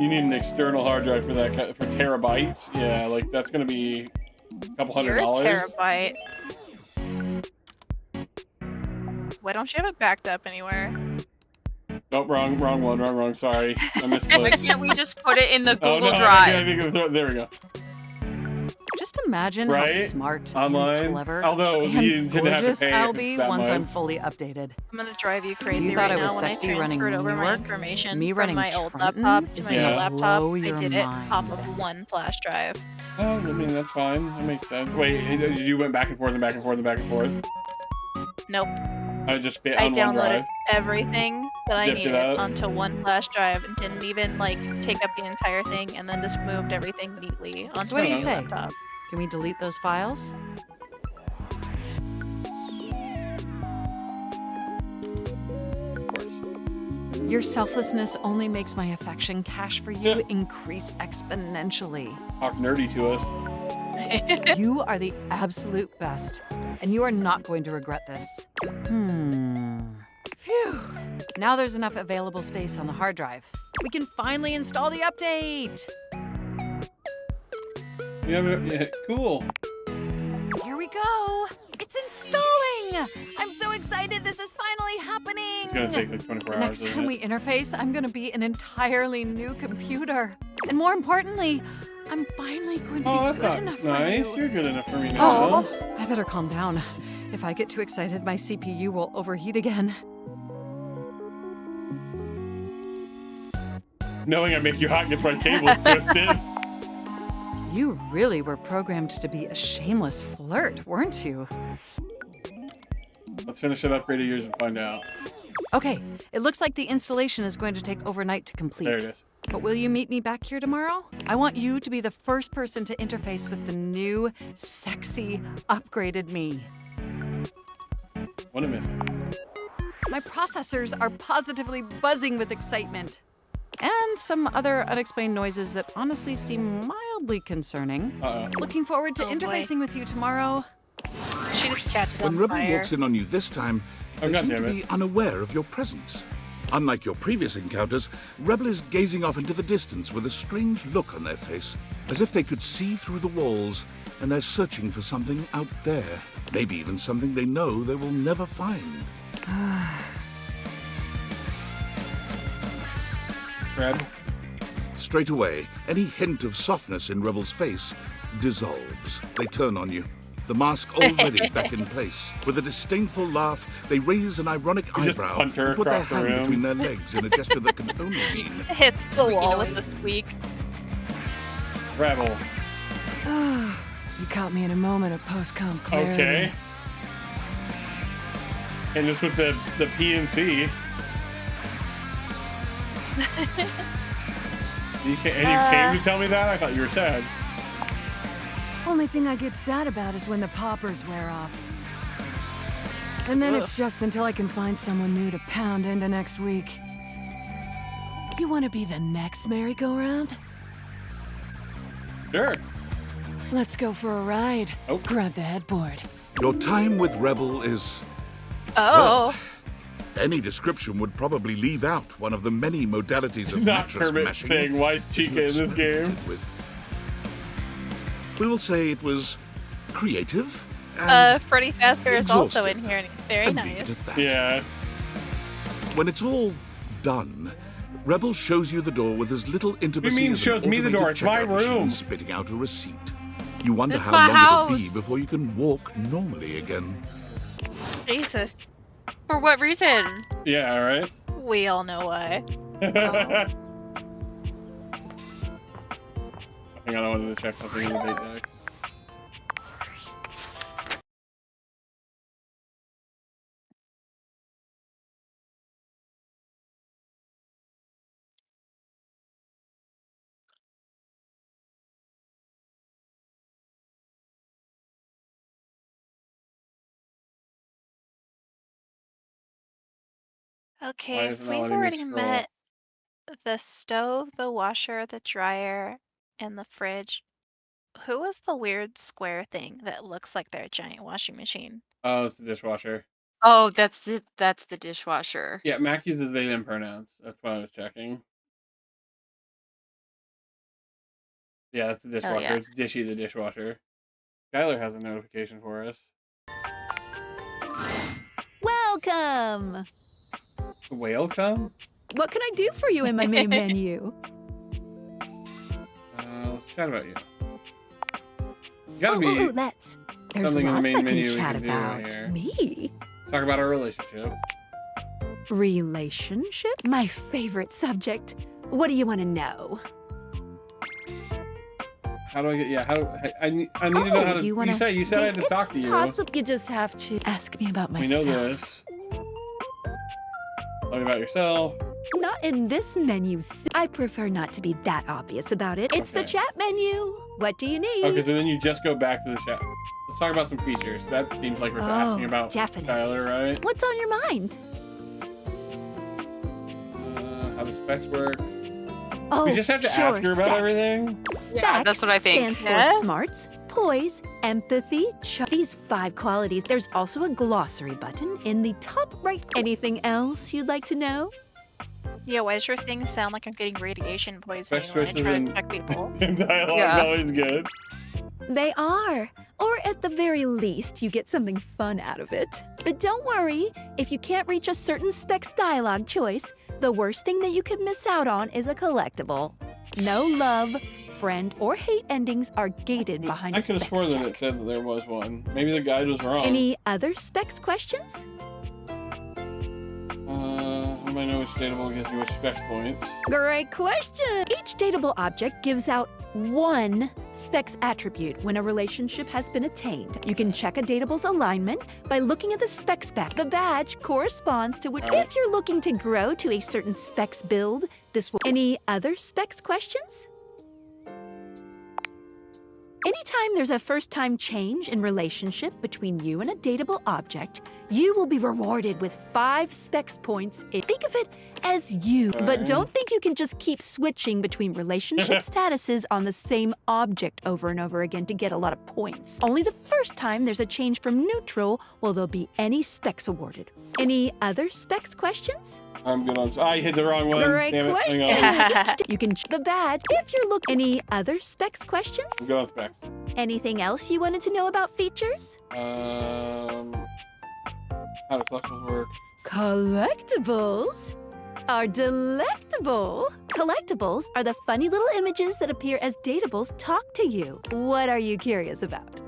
You need an external hard drive for that, for terabytes. Yeah, like that's gonna be a couple You're a $100. terabyte. Why don't you have it backed up anywhere? Oh, wrong one, wrong. Sorry, I Why misclicked. can't we just put it in the Oh Google no, Drive? there we go. Just imagine how Right? smart Online? and clever Although and you didn't have to gorgeous pay if I'll it's be that once I'm much. fully updated. I'm gonna drive you You crazy thought right I was now. When I sexy running transferred over my Newark? information Me from running my old Trenton laptop to is my gonna new laptop, blow I your did it mind. off of one flash drive. Oh, I mean that's fine. That makes sense. Wait, you went back and forth and back and forth and back and forth. Nope. I just fit I on one downloaded drive. everything that I Zipped it needed up. onto one flash drive and didn't even like take up the entire thing, and then just moved everything neatly onto So what do my you new say? laptop. Can we delete those files? Your selflessness only makes my affection cash for you increase exponentially. Talk nerdy to us. You are the absolute best, and you are not going to regret this. Phew. Now there's enough available space on the hard drive. We can finally install the update. Yeah, cool. Here we go. It's installing. I'm so excited. This is finally happening. It's gonna take like 24 The hours. next isn't time it? we interface, I'm going to be an entirely new computer. And more importantly, I'm finally going to Oh, be that's good not enough nice. for you. You're good enough for me now. Oh, I better calm down. If I get too excited, my CPU will overheat again. Knowing I make you hot gets my cables twisted. You really were programmed to be a shameless flirt, weren't you? Let's finish that upgrade of yours and find out. Okay, it looks like the installation is going to take overnight to complete. There it is. But will you meet me back here tomorrow? I want you to be the first person to interface with the new, sexy, upgraded me. What a miss. My processors are positively buzzing with excitement. And some other unexplained noises that honestly seem mildly concerning. Uh-oh. Looking forward to Oh, boy. interfacing with you tomorrow. She just catches When on Rebel fire. walks in on you this time, Oh, they seem to goddammit. be unaware of your presence. Unlike your previous encounters, Rebel is gazing off into the distance with a strange look on their face, as if they could see through the walls, and they're searching for something out there. Maybe even something they know they will never find. Grab. Straight away, any hint of softness in Rebel's face dissolves. They turn on you. The mask already back in place. With a disdainful laugh, they raise an ironic You just eyebrow punch her and put their across the hand room. between their legs in a gesture that can only mean Hits the wall with the squeak. Rebel. You caught me in a moment of post-com clarity. Okay. And this with the PNC. You came to tell me that? I thought you were sad. Only thing I get sad about is when the poppers wear off. And then it's just until I can find someone new to pound into next week. You want to be the next merry-go-round? Sure. Let's go for a ride. Oh. Grab the headboard. your time with Rebel is... Oh. Any description would probably leave out one of the many modalities of Not mattress Kermit mashing saying white that you chica in this game. experimented with. We will say it was creative and Freddy Fazbear is also in exhaustive. here, and he's very And leave it nice. at that. Yeah. When it's all done, Rebel shows you the door with as little intimacy mean as an shows me the automated door? It's my checkout machine room. spitting out a receipt. You wonder It's how my long it'll be house. before you can walk normally again. Jesus. For what reason? Yeah, right? We all know why. Hang on, I wanted to check something in the date deck. Okay, Why is if it not we've letting me already scroll? met the stove, the washer, the dryer, and the fridge, Who is the weird square thing that looks like they're a giant washing machine? Oh, it's the dishwasher. Oh, that's it. That's the dishwasher. Yeah, Mac uses they them pronouns. That's why I was checking. Yeah, that's the dishwasher. yeah. It's Dishy the dishwasher. Skylar has a notification for us. Welcome! Whale come? What can I do for you in my main menu? Let's chat about you. Gotta be let's. There's something in the lots main I menu can we chat can do about. here. Me? Let's talk about our relationship. Relationship? My favorite subject. What do you want to know? How do I get? Yeah, how do I need to know how to? You said I had to talk to you. You just have to ask me about We myself. know this. Tell me about yourself. Not in this menu. I prefer not to be that obvious about it. It's the Okay. chat menu. What do you need? Okay, so then you just go back to the chat. Let's talk about some features. That seems like we're asking about definitely. Skylar, right? What's on your mind? How the specs work. Oh, We just have to ask her about specs. everything. Yeah, that's what I think. Stands Yes. for smarts, poise, empathy, these 5 qualities. There's also a glossary button in the top right. Anything else you'd like to know? Yeah, why does your thing sound like I'm getting radiation poisoning Sex when I choices try and- to check people? Dialogue's Yeah. always good. They are. Or at the very least, you get something fun out of it. But don't worry, if you can't reach a certain specs dialogue choice, the worst thing that you could miss out on is a collectible. No love, friend, or hate endings are gated behind I a could have specs sworn that check. it said that there was one. Maybe the guide was wrong. Any other specs questions? How do I know which dateable gives me which specs points? Great question! Each dateable object gives out 1 specs attribute when a relationship has been attained. You can check a dateable's alignment by looking at the spec spec. The badge corresponds to which. If you're looking to grow to a certain specs build, this will. Any other specs questions? Anytime there's a first-time change in relationship between you and a dateable object, you will be rewarded with 5 specs points. Think of it as you, but don't think you can just keep switching between relationship statuses on the same object over and over again to get a lot of points. Only the first time there's a change from neutral will there be any specs awarded. Any other specs questions? I'm good on. I hit the wrong one. Great Damn it. question. Hang on. You can the badge if you're looking. Any other specs questions? I'm good on specs. Anything else you wanted to know about features? How do collectibles work? Collectibles are delectable. Collectibles are the funny little images that appear as dateables talk to you. What are you curious about?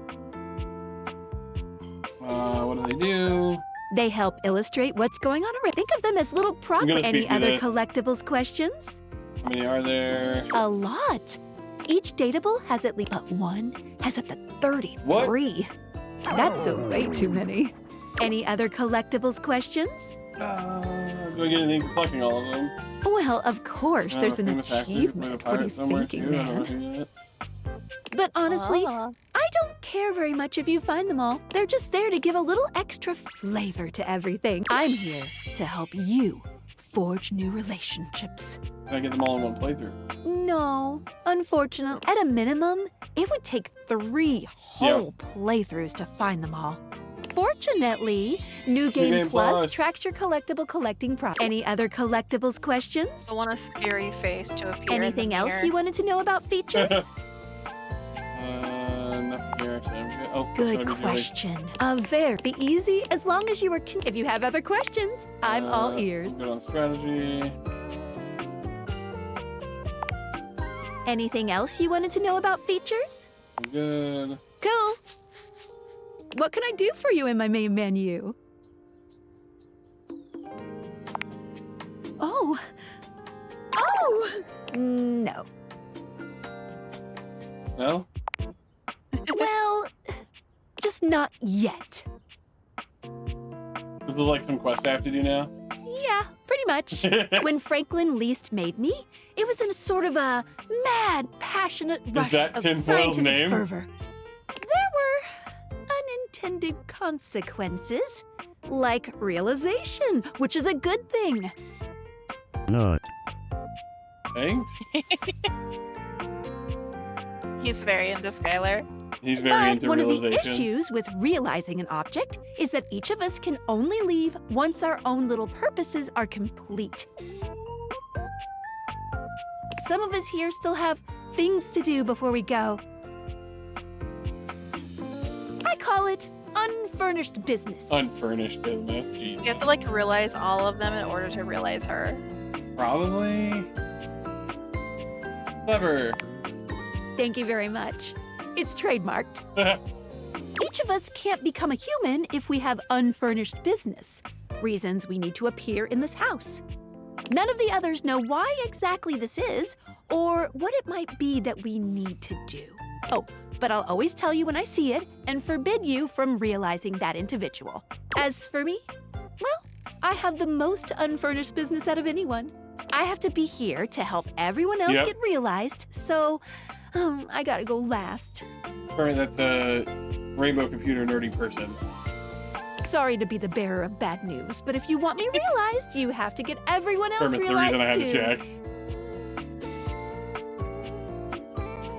What do they do? They help illustrate what's going on around. Think of them as little props. gonna Any speak to other this. collectibles questions? How many are there? A lot. Each dateable has at least, but one has up to 33. That's way too many. Any other collectibles questions? Do I get anything for collecting all of them? Well, of course, there's an Famous actor, achievement. play a What are you pirate somewhere thinking, too. I don't know man? who that. But honestly, I don't care very much if you find them all. They're just there to give a little extra flavor to everything. I'm here to help you forge new relationships. Can I get them all in one playthrough? No, unfortunately, at a minimum, it would take 3 whole playthroughs to find them all. Fortunately, New Game Plus tracks your collectible collecting progress. Any other collectibles questions? I want a scary face to appear. Anything in the else mirror. you wanted to know about features? Nothing here. Actually, I'm good. Oh, Good sorry, question. Very easy as long as you were. If you have other questions, I'm all ears. I'm good on strategy. Anything else you wanted to know about features? I'm good. Cool. What can I do for you in my main menu? Oh. Oh! No. No? Well, just not yet. This is like some quest I have to do now? Yeah, pretty much. When Franklin least made me, it was in a sort of a mad, passionate rush that of Tinfoil's scientific name? fervor. There were unintended consequences, like realization, which is a good thing. Not. Thanks? He's very into Skylar. He's very into One of the realization. issues with realizing an object is that each of us can only leave once our own little purposes are complete. Some of us here still have things to do before we go. I call it unfurnished business. Unfurnished business. Jeez. You have to like realize all of them in order to realize her. Probably. Clever. Thank you very much. It's trademarked. Each of us can't become a human if we have unfurnished business. Reasons we need to appear in this house. None of the others know why exactly this is, or what it might be that we need to do. Oh, but I'll always tell you when I see it and forbid you from realizing that individual. As for me, well, I have the most unfurnished business out of anyone. I have to be here to help everyone else get realized, so I gotta go last. Sorry, that's a rainbow computer nerdy person. Sorry to be the bearer of bad news, but if you want me realized, you have to get everyone else Kermit's the realized reason I had too. to check.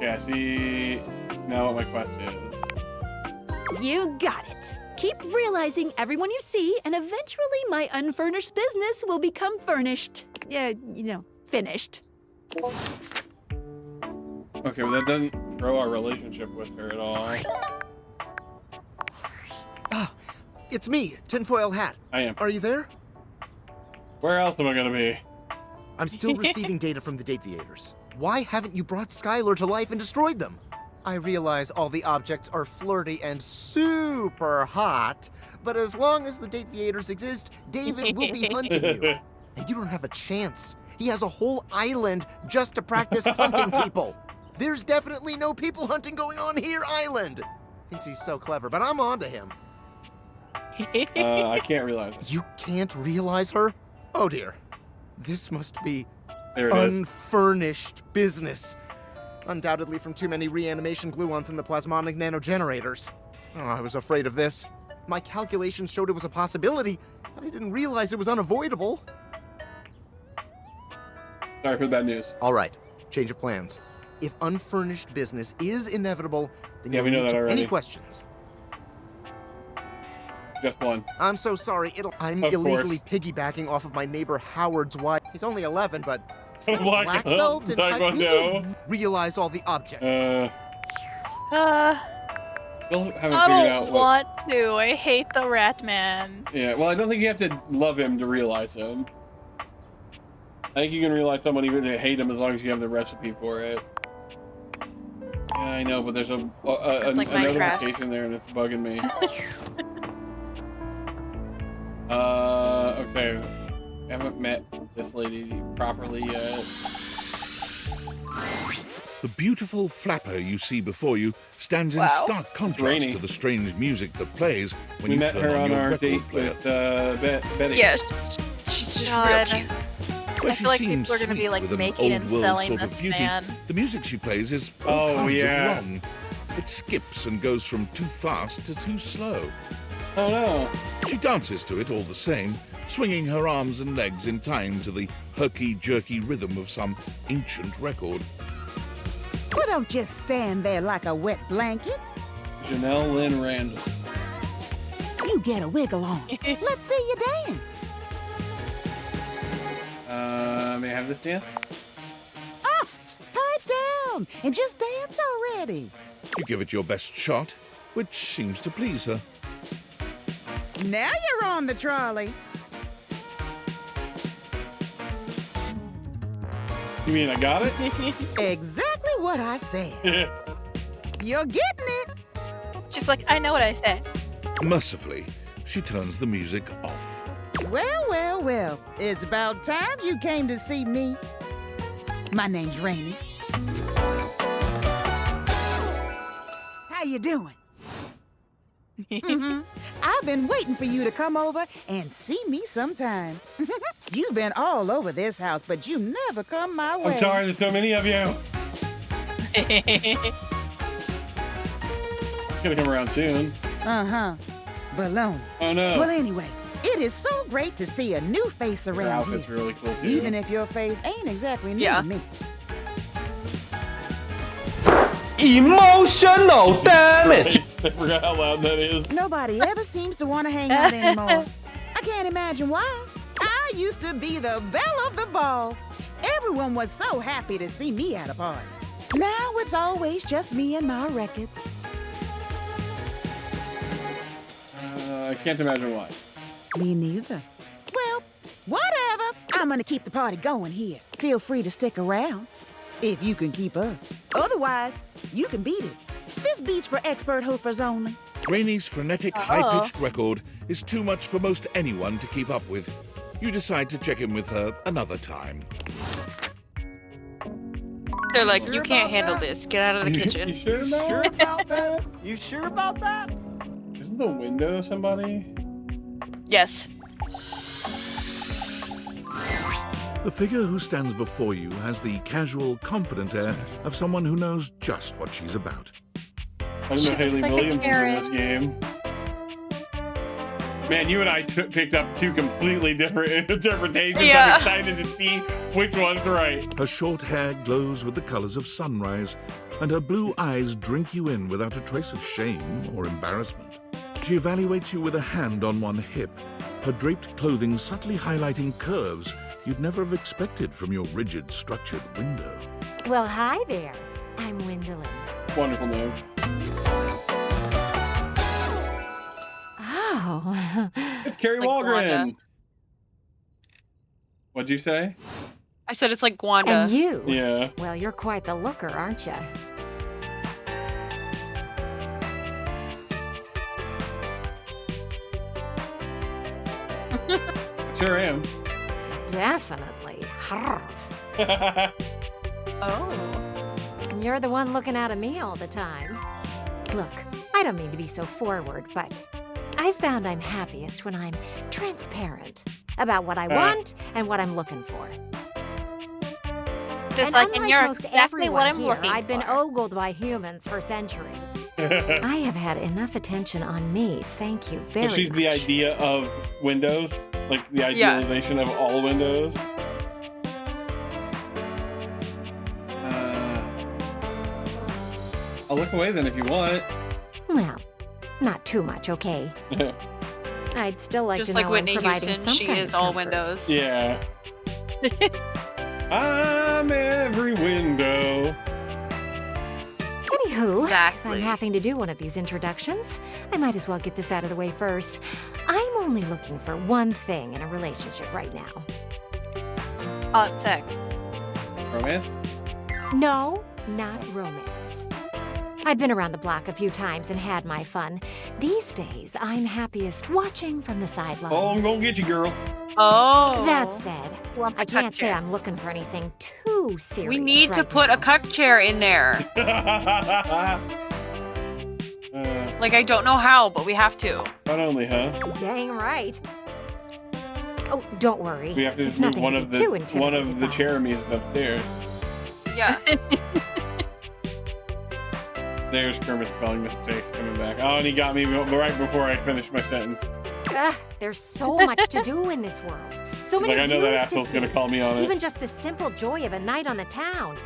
Yeah, see now what my quest is. You got it. Keep realizing everyone you see, and eventually my unfurnished business will become furnished. Finished. Okay, well that doesn't grow our relationship with her at all. It's me, Tinfoil Hat. I am. Are you there? Where else am I gonna be? I'm still receiving data from the Dateaviators. Why haven't you brought Skylar to life and destroyed them? I realize all the objects are flirty and super hot, but as long as the Dateaviators exist, David will be hunting you. And you don't have a chance. He has a whole island just to practice hunting people. There's definitely no people hunting going on here, island. Thinks he's so clever, but I'm on to him. I can't realize it. You can't realize her? Oh dear. This must be There it is. unfurnished business. Undoubtedly from too many reanimation gluons in the plasmonic nanogenerators. Oh, I was afraid of this. My calculations showed it was a possibility, but I didn't realize it was unavoidable. Sorry for the bad news. All right, change of plans. If unfurnished business is inevitable, then Yeah, you we know need that to already. any questions. Just one. I'm so sorry. I'm Of illegally piggybacking off of my neighbor Howard's wife. He's only 11, but he's got a Black black belt, belt and Taekwondo. realize all the objects. Still haven't I figured out don't what. want to. I hate the rat man. Yeah, well, I don't think you have to love him to realize him. I think you can realize someone even to hate him as long as you have the recipe for it. Yeah, I know, but there's a like another Minecraft. location there, and it's bugging me. Okay. Haven't met this lady properly yet. The beautiful flapper you see before you stands in Wow. stark contrast Raining. to the strange music that plays when We you met turn her on on your our record date player. with Betty. Yeah, she's just real cute. Where I she feel like seems people are gonna be sweet like with an making and old-world selling sort of this beauty, man. the music she plays is all Oh, kinds yeah. of wrong. It skips and goes from too fast to too slow. Oh no. She dances to it all the same, swinging her arms and legs in time to the herky-jerky rhythm of some ancient record. Well, don't just stand there like a wet blanket. Janelle Lynn Randall. You get a wiggle on. Let's see you dance. May I have this dance? Up, pipe down, and just dance already. You give it your best shot, which seems to please her. Now you're on the trolley. You mean I got it? Exactly what I said. You're getting it. She's like, I know what I said. Mercifully, she turns the music off. Well, well, well. It's about time you came to see me. My name's Rainy. How you doing? I've been waiting for you to come over and see me sometime. You've been all over this house, but you never come my way. I'm sorry, there's so many of you. Gonna come around soon. Uh-huh. Baloney. Oh no. Well, anyway, it is so great to see a new face Her around outfit's here. really cool too. Even if your face ain't exactly new Yeah. to me. Emotional damage! I forgot how loud that is. Nobody ever seems to want to hang out anymore. I can't imagine why. I used to be the belle of the ball. Everyone was so happy to see me at a party. Now it's always just me and my records. I can't imagine why. Me neither. Well, whatever. I'm gonna keep the party going here. Feel free to stick around, if you can keep up. Otherwise, you can beat it. This beat's for expert hoofers only. Rainy's frenetic, high-pitched record is too much for most anyone to keep up with. You decide to check in with her another time. They're like, you can't handle this. Get out of the kitchen. You sure about that? You sure about that? Isn't the window somebody? Yes. The figure who stands before you has the casual, confident air of someone who knows just what she's about. I don't know Haley Williams is in this game. Man, you and I picked up two completely different interpretations. Yeah. I'm excited to see which one's right. Her short hair glows with the colors of sunrise, and her blue eyes drink you in without a trace of shame or embarrassment. She evaluates you with a hand on one hip, her draped clothing subtly highlighting curves you'd never have expected from your rigid, structured window. Well, hi there. I'm Gwendolyn. Wonderful name. Oh. It's Carrie Like Walgren. Gwanda. What'd you say? I said it's like Gwanda. And you? Yeah. Well, you're quite the looker, aren't you? Sure am. Definitely. Oh. You're the one looking out at me all the time. Look, I don't mean to be so forward, but I found I'm happiest when I'm transparent about what I want and what I'm looking for. Just And like, and unlike you're most exactly what everyone I'm here, looking I've been for. ogled by humans for centuries. I have had enough attention on me, thank you very So she's much. the idea of Windows, like the Yeah. idealization of all Windows. I'll look away then if you want. Well, not too much, okay? I'd still like Just to like know Whitney I'm providing Houston, some she kind is of all comfort. windows. Yeah. I'm every window. Anywho, if Exactly. I'm having to do one of these introductions, I might as well get this out of the way first. I'm only looking for one thing in a relationship right now. Hot sex. Romance? No, not romance. I've been around the block a few times and had my fun. These days, I'm happiest watching from the sidelines. Oh, I'm gonna get you, girl. Oh. That said, Wants a I can't cuck say chair. I'm looking for anything too serious. We need to right put now. a cuck chair in there. Like, I don't know how, but we have to. Not only, huh? Dang right. Oh, don't worry. We have to It's just move nothing one to of be too the intimidated by. Cheremies upstairs. Yeah. There's Kermit spelling mistakes coming back. Oh, and he got me right before I finished my sentence. Ugh, there's so much to do in this world. So He's many like, I know that views to asshole's see. gonna call me on it. Even just the simple joy of a night on the town.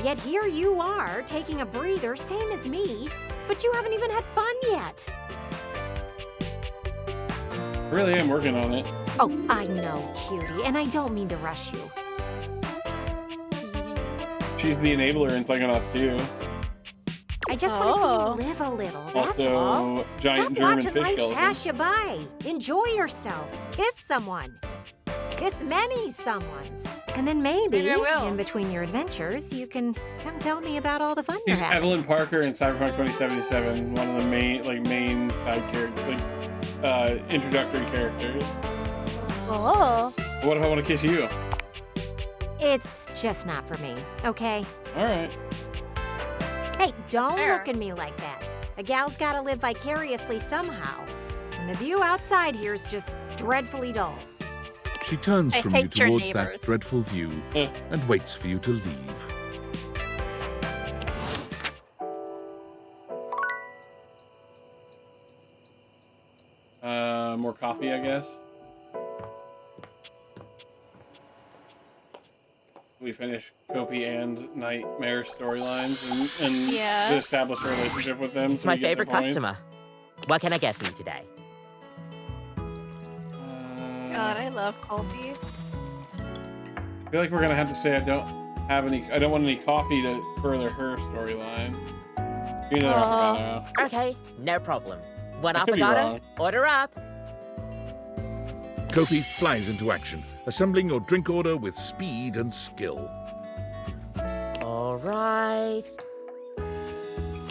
Yet here you are, taking a breather, same as me, but you haven't even had fun yet. I really am working on it. Oh, I know, cutie, and I don't mean to rush you. She's the enabler in Psychonauts 2. I just want to see you live a little, that's Also, all. giant Stop German watching fish life skeleton. pass you by. Enjoy yourself. Kiss someone. Kiss many someones. And then maybe, Maybe I will. in between your adventures, you can come tell me about all the fun She's you're having. Evelyn Parker in Cyberpunk 2077, one of the main side characters, introductory characters. Oh. What if I want to kiss you? It's just not for me, okay? All right. Hey, don't Fair. look at me like that. A gal's gotta live vicariously somehow. And the view outside here's just dreadfully dull. She turns I from you hate your towards that neighbors. dreadful view and waits for you to leave. More coffee, I guess. we finish Kopi and Nightmare storylines and Yeah. establish a relationship with them. It's so my we get their favorite points. customer. What can I get for you today? God, I love Colby. I feel like we're gonna have to say I don't want any coffee to further her storyline. You know affogato. Okay, no problem. One I could be affogato, wrong. order up. Kopi flies into action, assembling your drink order with speed and skill. All right.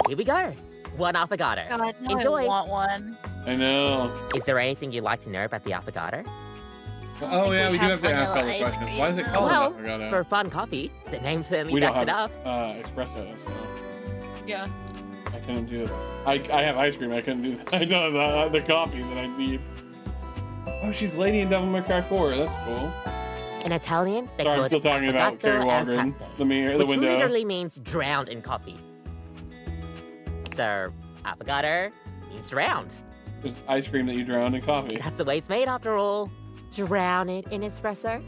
Here we go. One affogato. God, now Enjoy. I want one. I know. Is there anything you'd like to know about the affogato? Oh yeah, we do have to vanilla ask all the ice questions. cream, Why is it though. called Well, affogato? for fun coffee, the name certainly We don't backs have it up. espresso, so Yeah. I couldn't do it. I have ice cream. I couldn't do that. I don't have the coffee that I need. Oh, she's Lady in Devil May Cry 4. That's cool. In Italian, they Sorry, call I'm still it talking about Carrie affogato al Walgren. caffè, The mirror, the which window. literally means drowned in coffee. So, affogato means drowned. It's ice cream that you drown in coffee. That's the way it's made after all. Drown it in espresso.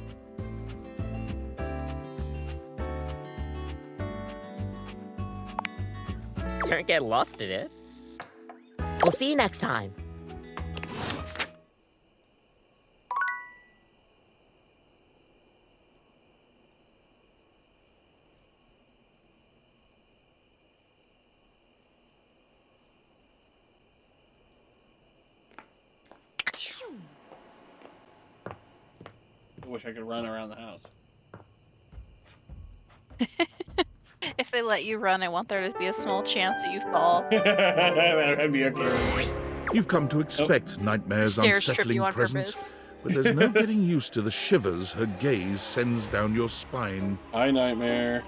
Don't get lost in it. We'll see you next time. I wish I could run around the house. If they let you run, I want there to be a small chance that you fall. That'd be okay. You've come to expect Nightmare's Stairs trip unsettling you on presence, purpose. but there's no getting used to the shivers her gaze sends down your spine. Hi, Nightmare.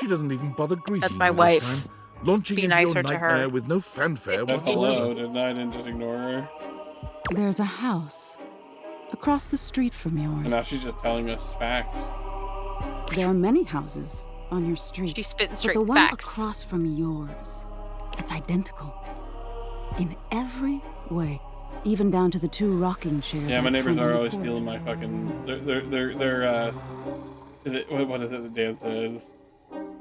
She doesn't even bother greeting That's my you wife. this time, launching Be into nicer your to nightmare her. with no fanfare Hello, whatsoever. didn't I just ignore her? There's a house across the street from And yours. now she's just telling us facts. There are many houses on your street. She's spitting but straight the one facts. across from yours, it's identical. In every way. Even down to the two rocking chairs. Yeah, my out neighbors front on are the always porch. stealing my fucking. Is it what is it? The dance is.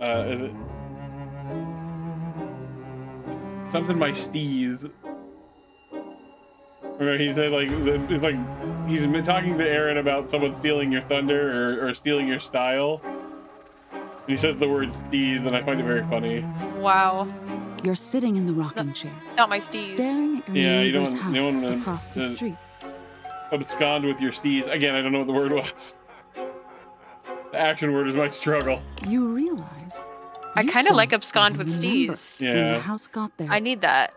Is it something? My steez. Or he said like it's like he's been talking to Aaron about someone stealing your thunder or stealing your style. And he says the word steez, and I find it very funny. Wow. You're sitting in the rocking chair, Not my steez. staring at your Yeah, you neighbor's don't- you house don't wanna- across the street. Abscond with your steez. Again, I don't know what the word was. The action word is my struggle. You realize I kind of like abscond with remember steez. when the Yeah. house got there. I need that.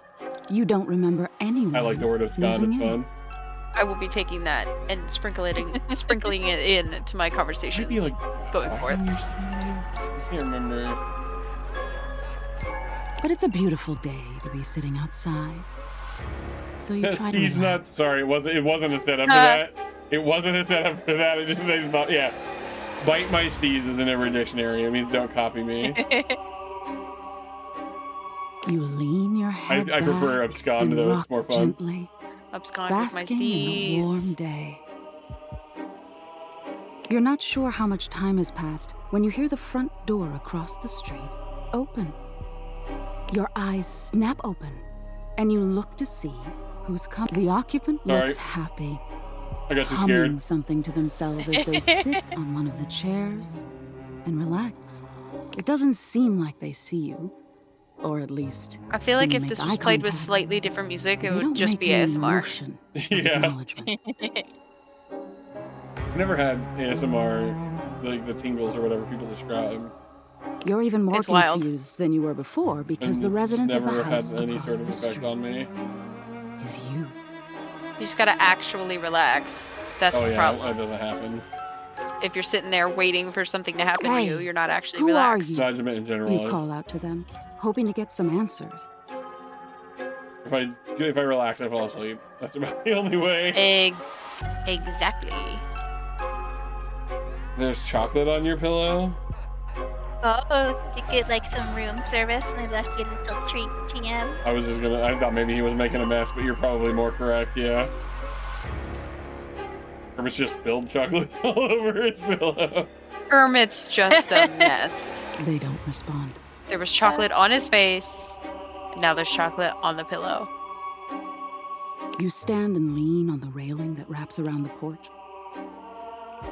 You don't remember anyone. I like the word abscond. It's moving in. fun. I will be taking that and sprinkling it in to my conversations Maybe like going forth. I can't remember. But it's a beautiful day to be sitting outside. So you try to He's relax. not sorry. It wasn't a setup for that. It wasn't a setup for that. It just yeah. Bite my steez is in every dictionary. It means don't copy me. You lean your head I prefer back abscond and though. rock It's more fun. gently, Abscond with my basking in the warm steez. day. You're not sure how much time has passed when you hear the front door across the street open. Your eyes snap open, and you look to see who's come. The occupant Sorry. looks happy, I got too humming scared. something to themselves as they sit on one of the chairs and relax. It doesn't seem like they see you, or at least I feel like when if you this make was eye played with contact, slightly different music, it they would don't just make be any ASMR. motion of Yeah. acknowledgement. I never had ASMR, like the tingles or whatever people describe. You're even more It's wild. confused than you were before because And the it's resident of never the house had any across sort of the effect street on me. is you. You just gotta actually relax. That's Oh the yeah, problem. that doesn't happen. If you're sitting there waiting for something to happen Hey, to you, you're not actually who are relaxed. you? Judgment in general. You call out to them, hoping to get some answers. If I relax, I fall asleep. That's about the only way. Exactly. There's chocolate on your pillow. Oh, did you get like some room service and they left you a little treat, TM? I thought maybe he was making a mess, but you're probably more correct, yeah. Or Kermit's just spilled chocolate all over his pillow. Kermit's just a mess. They don't respond. There was chocolate on his face, and now there's chocolate on the pillow. You stand and lean on the railing that wraps around the porch.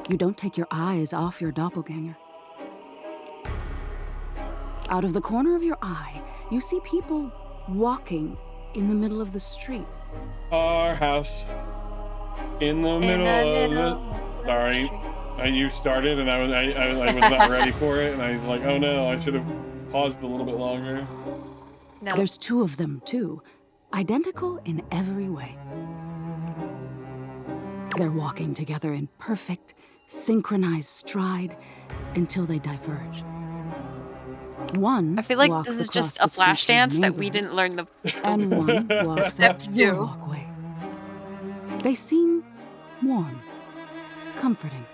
You don't take your eyes off your doppelganger. Out of the corner of your eye, you see people walking in the middle of the street. Our house in the middle of it. Sorry, you started and I was not ready for it, and I was like, oh no, I should have paused a little bit longer. No. There's two of them, too, identical in every way. They're walking together in perfect, synchronized stride until they diverge. One I feel like walks this is across just a the street flash to your dance that we neighborhood, didn't learn the and one walks steps up your to. walkway. They seem warm, comforting.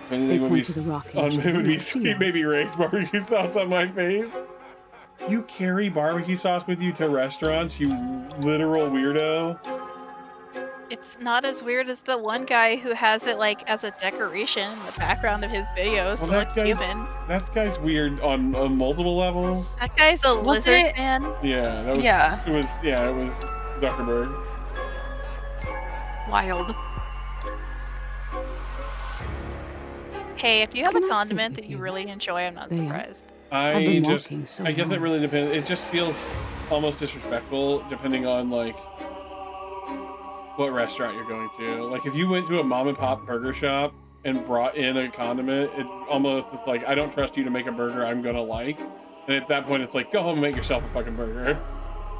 They point to the rocking on chair would be next to sweet yours. baby Ray's barbecue sauce on my face. You carry barbecue sauce with you to restaurants, you literal weirdo. It's not as weird as the one guy who has it like as a decoration in the background of his videos to look human. That guy's weird on multiple levels. That guy's a Was lizard it- man. Yeah, that was, Yeah. it was Zuckerberg. Wild. Hey, if you have Can a I sit condiment with that you you? really enjoy, I'm not They are. surprised. I've I been just, walking so I guess it long. really depends. It just feels almost disrespectful depending on like what restaurant you're going to. Like if you went to a mom and pop burger shop and brought in a condiment, it's like, I don't trust you to make a burger I'm gonna like. And at that point, it's like, go home and make yourself a fucking burger,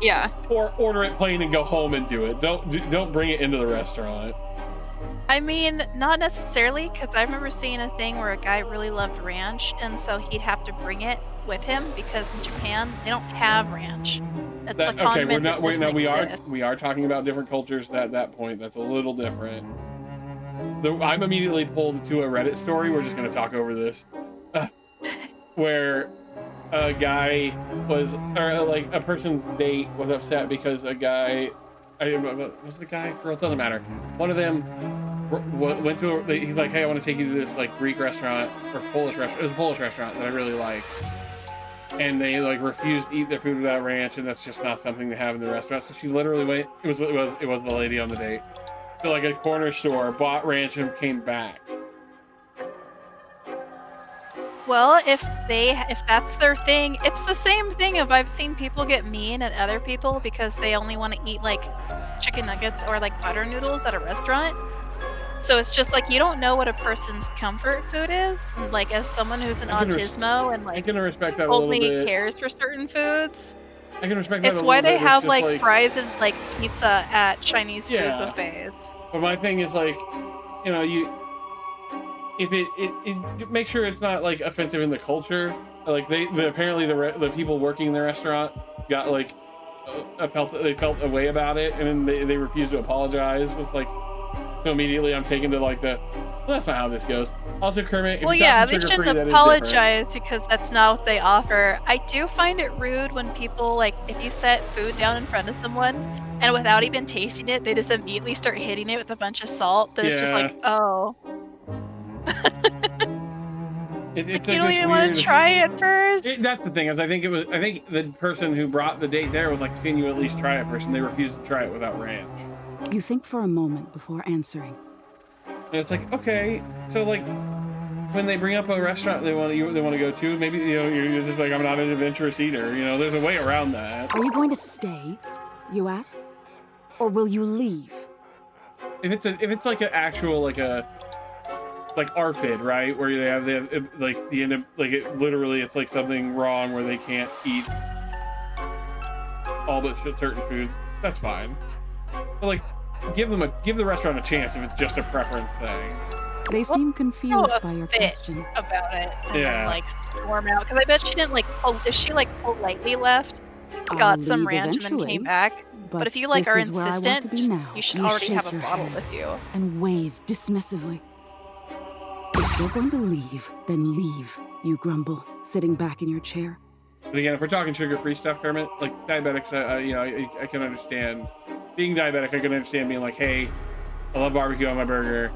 Yeah. or order it plain and go home and do it. Don't bring it into the restaurant. I mean, not necessarily, because I remember seeing a thing where a guy really loved ranch, and so he'd have to bring it with him because in Japan they don't have ranch. It's a Okay, condiment that doesn't we exist. are talking about different cultures at that point. That's a little different. I'm immediately pulled to a Reddit story. We're just gonna talk over this, where a guy or like a person's date was upset because a guy, was the guy, girl? It doesn't matter. One of them went to he's like, hey, I want to take you to this like Greek restaurant or Polish restaurant. It was a Polish restaurant that I really like. And they like refused to eat their food without ranch, and that's just not something they have in the restaurant. So she literally went. It was the lady on the date to like a corner store, bought ranch, and came back. Well, if that's their thing, it's the same thing. If I've seen people get mean at other people because they only want to eat like chicken nuggets or like butter noodles at a restaurant. So it's just like you don't know what a person's comfort food is. And, like as someone who's an I can autismo and I like can respect that a little only bit. cares for certain foods. I can respect that. It's a why little they bit. It's have just like fries and like pizza at Chinese food Yeah. buffets. But my thing is like, you know, if it make sure it's not like offensive in the culture. Like apparently the people working in the restaurant got like felt a way about it, and then they refused to apologize. Was like, so immediately I'm taken to like well, that's not how this goes. Also, Kermit, if Well, you're yeah, talking they sugar-free, shouldn't that is different. apologize because that's not what they offer. I do find it rude when people, like, if you set food down in front of someone and without even tasting it, they just immediately start hitting it with a bunch of salt. That it's just Yeah. like, oh. It's you like don't this even want weird- to try it first. That's the thing, is I think the person who brought the date there was like, can you at least try it first? And they refused to try it without ranch. You think for a moment before answering. And it's like, okay, so like when they bring up a restaurant they want to go to, maybe you're just like, I'm not an adventurous eater. There's a way around that. Are you going to stay, you ask? Or will you leave? If it's like an actual like ARFID, right, where they have like the end of like literally it's like something wrong where they can't eat all but certain foods, that's fine. But like give the restaurant a chance if it's just a preference thing. They seem confused by your fit question. about it and Yeah. then like storm out because I bet she didn't like if she like politely left, got some leave ranch and then eventually, came back. But if you like this are is where I want to insistent, be just- now. you should already shake have a your bottle head with you. and wave dismissively. If you're going to leave, then leave, you grumble, sitting back in your chair. But again, if we're talking sugar-free stuff, Kermit, like diabetics, I can understand. Being diabetic, I can understand being like, hey, I love barbecue on my burger.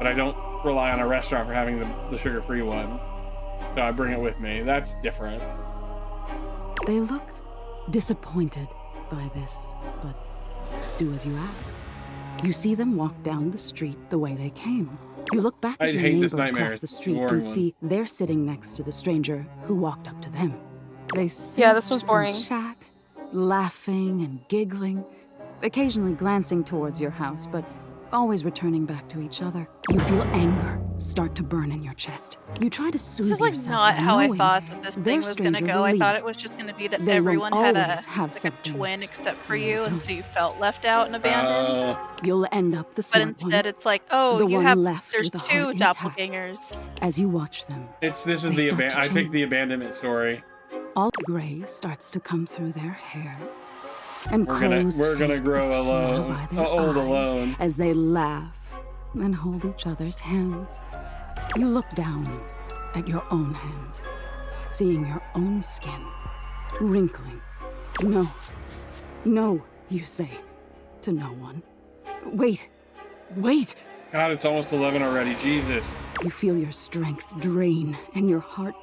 but I don't rely on a restaurant for having the sugar-free one. So I bring it with me. That's different. They look disappointed by this, but do as you ask. You see them walk down the street the way they came. You look back at I'd your hate this neighbor nightmare. across the It's a street boring and one. see they're sitting next to the stranger who walked up to them. They sit Yeah, this was and boring. chat, laughing and giggling, occasionally glancing towards your house, but always returning back to each other. You feel anger start to burn in your chest. You try to soothe This is like yourself not by how I knowing thought that this their thing was gonna stranger go. I will thought leave. it was just gonna be that They will everyone had always have like a something. twin except for you, and so you felt left out and abandoned. You'll end up the But smart instead, one, it's like, oh, the you one have left there's with a two heart intact. doppelgangers. As you watch them, This is They the start to I picked change. the abandonment story. all gray starts to come through their hair, and We're gonna grow alone, by their old eyes alone. as they laugh and hold each other's hands. You look down at your own hands, seeing your own skin wrinkling. No, no, you say to no one. Wait, wait. God, it's almost 11 already. Jesus. You feel your strength drain and your heart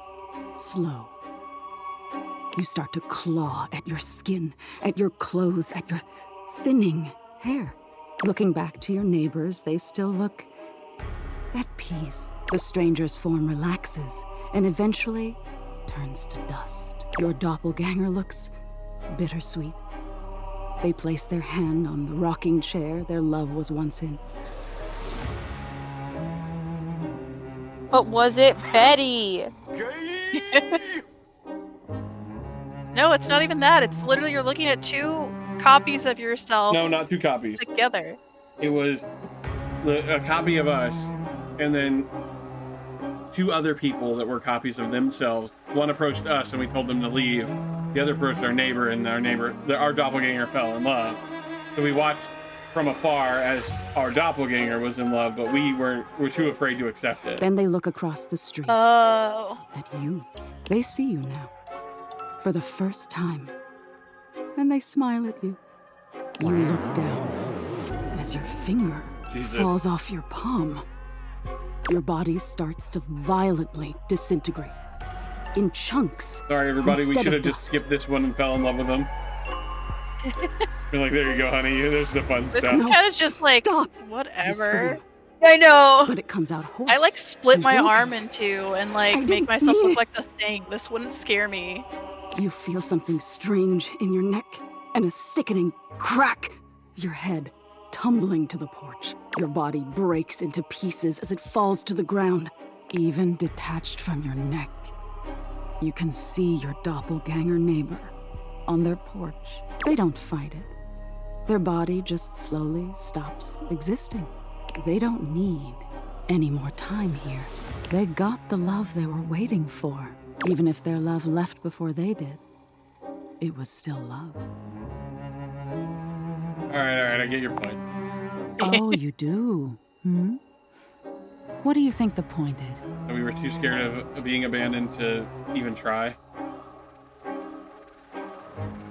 slow. You start to claw at your skin, at your clothes, at your thinning hair. Looking back to your neighbors, they still look at peace. The stranger's form relaxes and eventually turns to dust. Your doppelganger looks bittersweet. They place their hand on the rocking chair their love was once in. But was it Betty? No, it's not even that. It's literally you're looking at two copies of yourself No, not two copies. together. It was a copy of us, and then two other people that were copies of themselves. One approached us, and we told them to leave. The other approached our neighbor, and our doppelganger fell in love. So we watched from afar as our doppelganger was in love, but we're too afraid to accept it. Then they look across the street Oh. at you. They see you now, for the first time, and they smile at you. You look down as your finger Jesus. falls off your palm. Your body starts to violently disintegrate in chunks. Sorry, everybody. We instead should of have just dust. skipped this one and fell in love with him. Been like, there you go, honey. There's the fun This stuff. is kind of just like Stop. whatever. I know. But it comes out hoarse. I like split and my broken. arm in two and I like didn't make myself mean look it. like the thing. This wouldn't scare me. You feel something strange in your neck and a sickening crack. Your head tumbling to the porch. Your body breaks into pieces as it falls to the ground. Even detached from your neck, you can see your doppelganger neighbor on their porch. They don't fight it. Their body just slowly stops existing. They don't need any more time here. They got the love they were waiting for. Even if their love left before they did, it was still love. All right. I get your point. Oh, you do? Hmm? What do you think the point is? That we were too scared of being abandoned to even try.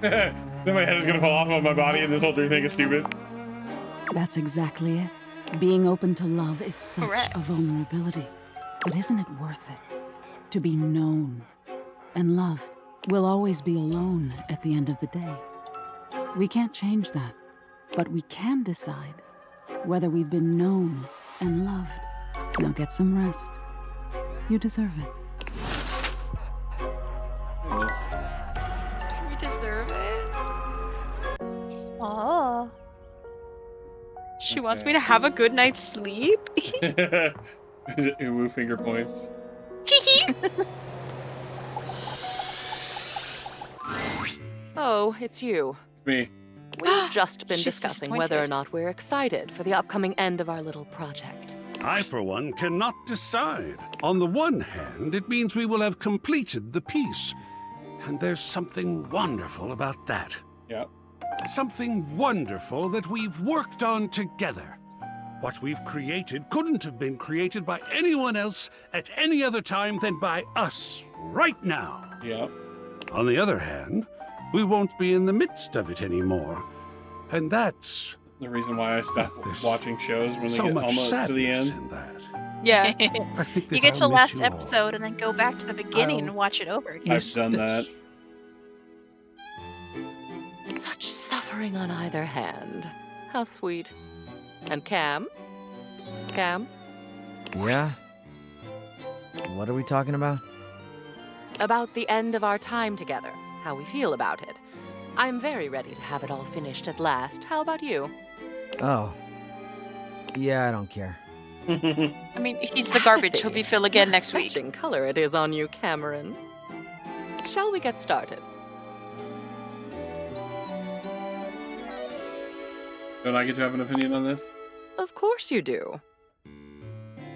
Then my head is gonna fall off of my body, and this whole dream thing is stupid. That's exactly it. Being open to love is such Correct. a vulnerability. But isn't it worth it? To be known. And love will always be alone at the end of the day. We can't change that. But we can decide whether we've been known and loved. Now get some rest. You deserve it. We deserve it. Oh. She wants me to have a good night's sleep. Uwu finger points. Oh, it's you. Me. We've just been She's discussing whether or disappointed. not we're excited for the upcoming end of our little project. I, for one, cannot decide. On the one hand, it means we will have completed the piece. And there's something wonderful about that. Yep. Something wonderful that we've worked on together. What we've created couldn't have been created by anyone else at any other time than by us, right now. Yep. On the other hand, we won't be in the midst of it anymore. And that's the reason why I stopped watching shows when they so get much almost to the sadness end. in that. Yeah. I think You that get to the I'll miss last you all. episode and then go back to the beginning and watch it over again. I've done that. Such suffering on either hand. How sweet. And Cam? Cam? Yeah? What are we talking about? About the end of our time together. How we feel about it. I'm very ready to have it all finished at last. How about you? Oh. Yeah, I don't care. I mean, he's the garbage. He'll be Phil again next week. Fetching color it is on you, Cameron. Shall we get started? Don't I get to have an opinion on this? Of course you do.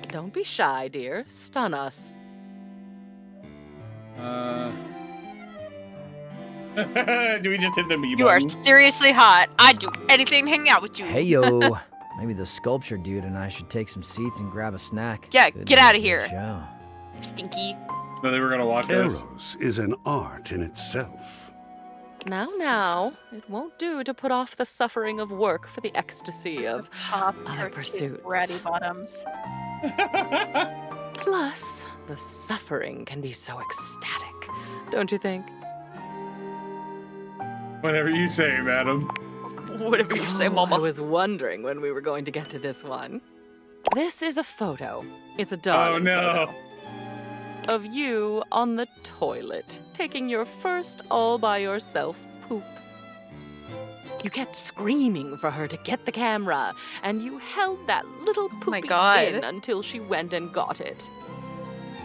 Don't be shy, dear. Stun us. Do we just hit the me You are button? seriously hot. I'd do anything to hang out with you. Hey yo. Maybe the sculpture dude and I should take some seats and grab a snack. Yeah, Good get night, out of good here. show. Stinky. No, they were gonna watch this. Eros is an art in itself. Now. It won't do to put off the suffering of work for the ecstasy of Pop other or two pursuits. ratty bottoms. Plus, the suffering can be so ecstatic, don't you think? Whatever you say, madam. Whatever you say, I mama. was wondering when we were going to get to this one. This is a photo. It's a darling photo. Of you on the toilet, taking your first all-by-yourself poop. You kept screaming for her to get the camera, and you held that little poopy God. in until she went and got it.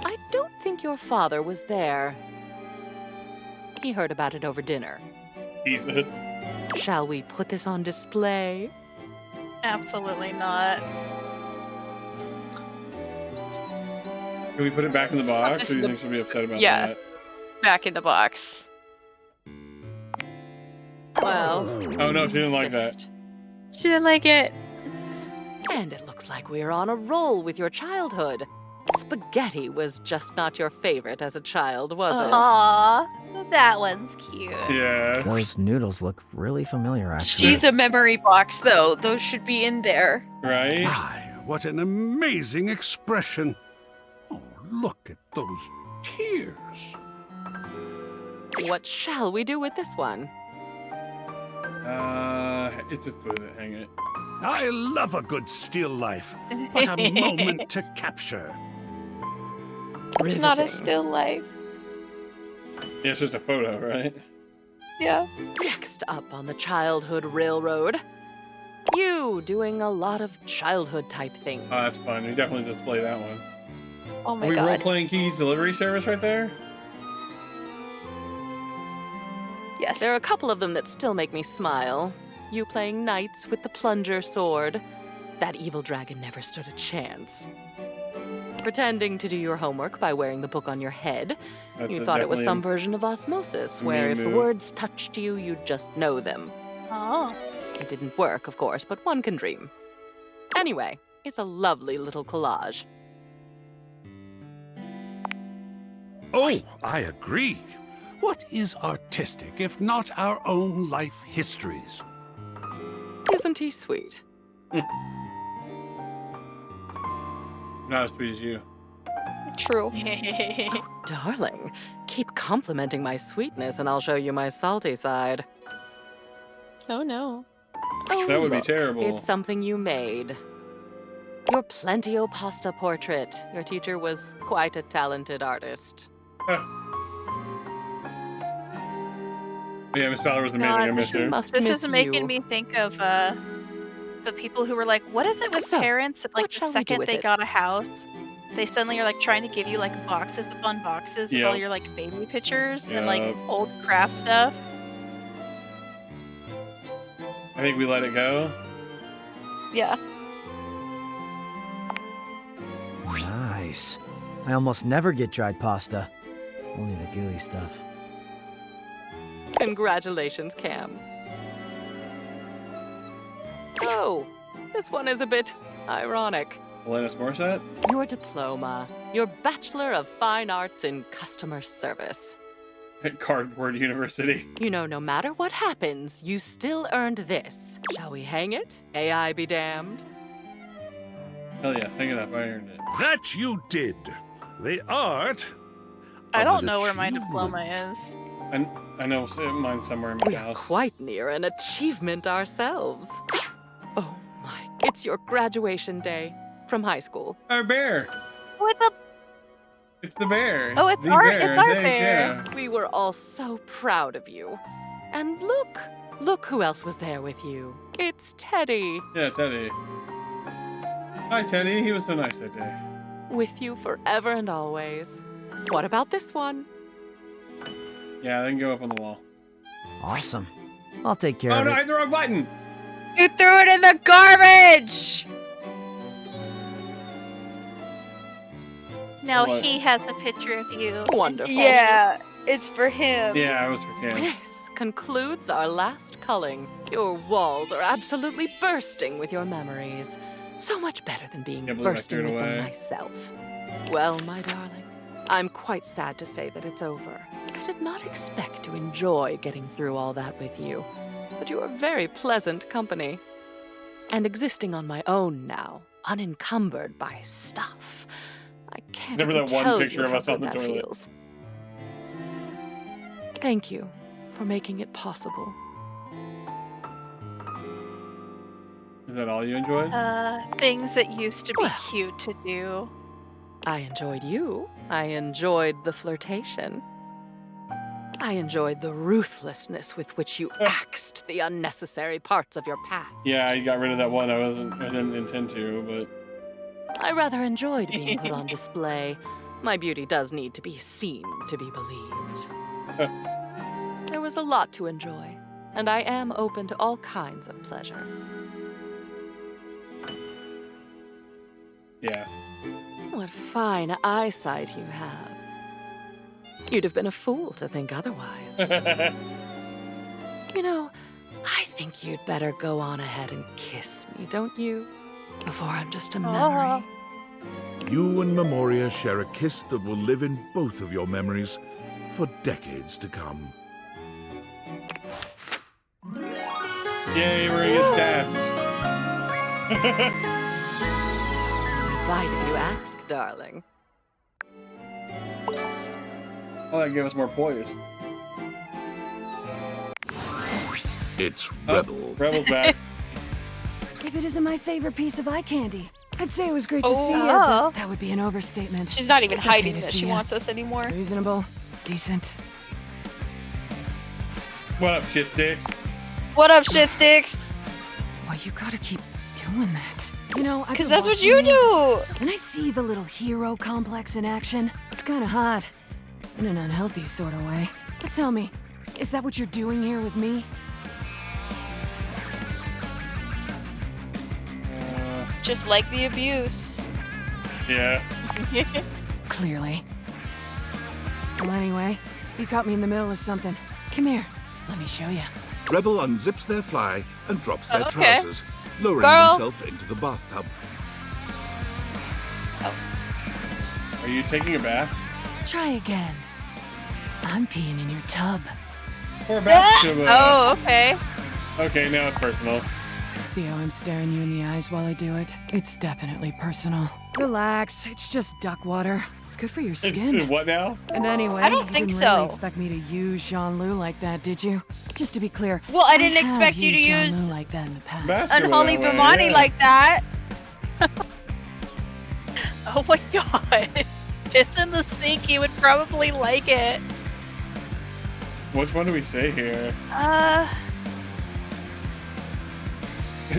I don't think your father was there. He heard about it over dinner. Jesus. Shall we put this on display? Absolutely not. Can we put it back in the box, or do you think she'll be upset about Yeah. that? Back in the box. Well. Oh no, she didn't like that. She didn't like it. And it looks like we're on a roll with your childhood. Spaghetti was just not your favorite as a child, was it? Aw, that one's cute. Yeah. Those noodles look really familiar, actually. She's a memory box, though. Those should be in there. Right? My, what an amazing expression. Oh, look at those tears. What shall we do with this one? It's just good to hang it. I love a good still life. What a moment to capture. It's not a still life. Yeah, it's just a photo, right? Yeah. Next up on the childhood railroad. You doing a lot of childhood type things. Oh, that's fine. We definitely display that one. Oh my Are we god. role-playing Keys delivery service right there? Yes. There are a couple of them that still make me smile. You playing knights with the plunger sword. That evil dragon never stood a chance. Pretending to do your homework by wearing the book on your head. That's You thought it was definitely some version of osmosis, a where mean if the move. words touched you, you'd just know them. Oh. It didn't work, of course, but one can dream. Anyway, it's a lovely little collage. Oh, I agree. What is artistic if not our own life histories? Isn't he sweet? Not as sweet as you. True. Darling, keep complimenting my sweetness and I'll show you my salty side. Oh no. Oh, That would be look, terrible. It's something you made. Your Plentio pasta portrait. Your teacher was quite a talented artist. Yeah, Miss Fowler was amazing. I missed her. Must This miss is making you. me think of the people who were like, what is it with So, parents that like what the shall we do second with they it? got a house, they suddenly are like trying to give you like boxes upon boxes of Yep. all your like baby pictures and like Yep. old craft stuff. I think we let it go. Yeah. Nice. I almost never get dried pasta. Only the gooey stuff. Congratulations, Cam. Oh, this one is a bit ironic. Alanis Morissette? Your diploma, your Bachelor of Fine Arts in Customer Service. Cardboard University. You know, no matter what happens, you still earned this. Shall we hang it? AI be damned. Hell yes, hang it up. I earned it. That you did. The art. I of don't an know where my achievement. diploma is. I know mine's somewhere in my We're house. quite near an achievement ourselves. Oh my, it's your graduation day from high school. Our bear. What the? It's the bear. Oh, it's The our bear, it's our I think, bear. yeah. We were all so proud of you. And look who else was there with you. It's Teddy. Yeah, Teddy. Hi, Teddy. He was so nice that day. With you forever and always. What about this one? Yeah, they can go up on the wall. Awesome. I'll take care Oh of no, it. I hit the wrong button. You threw it in the garbage! Now What? he has a picture of you. Wonderful. Yeah, it's for him. Yeah, I was for Cam. This concludes our last culling. Your walls are absolutely bursting with your memories. So much better than being Can't believe I bursting threw it with them away. myself. Well, my darling, I'm quite sad to say that it's over. I did not expect to enjoy getting through all that with you, but you are very pleasant company. And existing on my own now, unencumbered by stuff. I can't Remember even that one tell picture you of how us on good the that toilet? feels. Thank you for making it possible. Is that all you enjoyed? Things that used to be cute to do. I enjoyed you. I enjoyed the flirtation. I enjoyed the ruthlessness with which you axed the unnecessary parts of your past. Yeah, I got rid of that one. I didn't intend to, but I rather enjoyed being put on display. My beauty does need to be seen to be believed. There was a lot to enjoy, and I am open to all kinds of pleasure. yeah. What fine eyesight you have. You'd have been a fool to think otherwise. You know, I think you'd better go on ahead and kiss me, don't you? Before I'm just a memory. You and Memoria share a kiss that will live in both of your memories for decades to come. Yay, we're gonna get stats. Why did you ask, darling? Oh, that gave us more poise. It's Rebel. Rebel's back. If it isn't my favorite piece of eye candy, I'd say it was great to Oh. see you, but that would be an overstatement. She's not even It's okay hiding to that see she ya. wants us anymore. Reasonable, decent. What up, shit sticks? What up, shit sticks? Why you gotta keep doing that? You know, I've 'Cause been that's what watching you do. And I see the little hero complex in action. It's kind of hot, in an unhealthy sort of way. But tell me, is that what you're doing here with me? Just like the abuse. Yeah. Clearly. Well, anyway, you caught me in the middle of something. Come here, let me show you. Rebel unzips their fly and drops their Okay. trousers, lowering Girl. himself into the bathtub. Are you taking a bath? Try again. I'm peeing in your tub. Or a bathtub? Oh, okay. Okay, now it's personal. See how I'm staring you in the eyes while I do it? It's definitely personal. Relax, it's just duck water. It's good for your skin. What now? And anyway, I don't you think didn't so. really expect me to use Jean-Loup like that, did you? Just to be clear. Well, I didn't have expect you to used use Jean-Loup like that in the past. Master Unholy that way, Bimani yeah. like that. Oh my god. Piss in the sink, you would probably like it. Which one do we say here?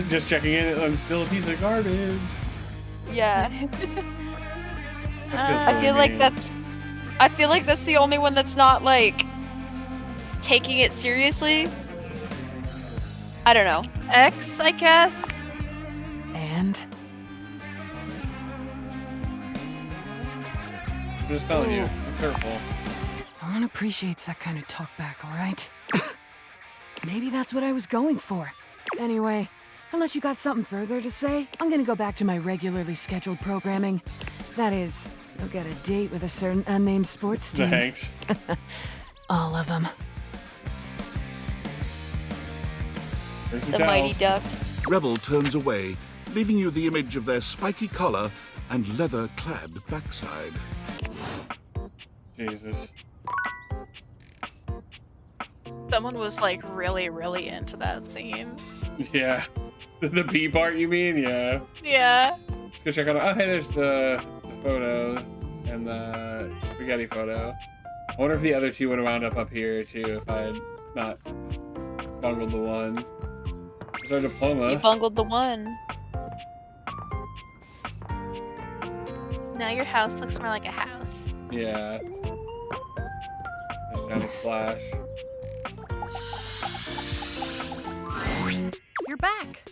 Just checking in. I'm still a piece of garbage. Yeah. That feels I really feel like mean. that's the only one that's not like taking it seriously. I don't know. X, I guess. And? I'm just telling you, it's hurtful. No one appreciates that kind of talk back, alright? Maybe that's what I was going for. Anyway, unless you got something further to say, I'm gonna go back to my regularly scheduled programming. That is, go get a date with a certain unnamed sports The team. Hanks. All of them. The Mighty Ducks. Rebel turns away, leaving you the image of their spiky collar and leather-clad backside. Jesus. Someone was like really, really into that scene. Yeah. The bee part, you mean? Yeah. Yeah. Let's go check out. Oh, hey, there's the photo and the spaghetti photo. I wonder if the other two would have wound up here too if I had not bungled the one. There's our diploma. You bungled the one. Now your house looks more like a house. Yeah. There's Johnny Splash. You're back.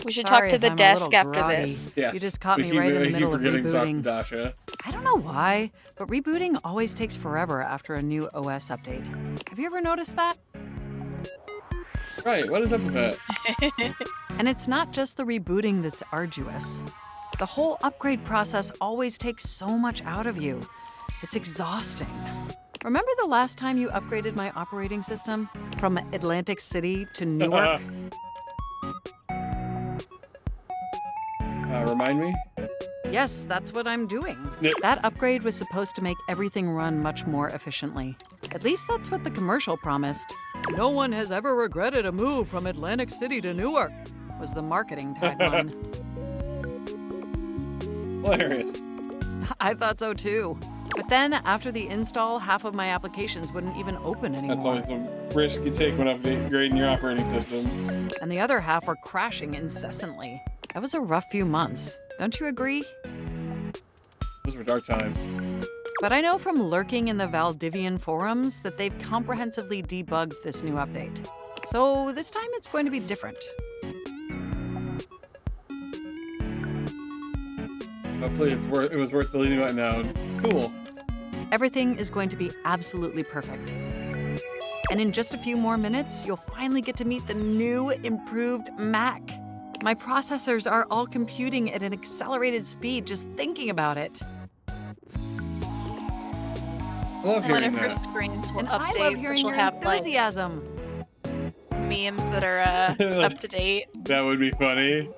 We should Sorry talk to if the I'm a desk little after groggy. this. Yes. You just caught We me keep- right in the we keep middle of forgetting to talk to rebooting. Dasha. I don't know why, but rebooting always takes forever after a new OS update. Have you ever noticed that? Right, what is up with that? And it's not just the rebooting that's arduous. The whole upgrade process always takes so much out of you. It's exhausting. Remember the last time you upgraded my operating system from Atlantic City to Newark? Remind me? Yes, that's what I'm doing. Yep. That upgrade was supposed to make everything run much more efficiently. At least that's what the commercial promised. No one has ever regretted a move from Atlantic City to Newark, was the marketing tagline. Hilarious. I thought so too. But then, after the install, half of my applications wouldn't even open That's anymore. always the risk you take when upgrading your operating system. And the other half were crashing incessantly. That was a rough few months. Don't you agree? Those were dark times. But I know from lurking in the Valdivian forums that they've comprehensively debugged this new update. So this time it's going to be different. Hopefully it was worth deleting that now. Cool. Everything is going to be absolutely perfect. And in just a few more minutes, you'll finally get to meet the new, improved Mac. My processors are all computing at an accelerated speed just thinking about it. I love One hearing of her that. screens will And I love update, hearing which will your have like enthusiasm. memes that are up to date. That would be funny.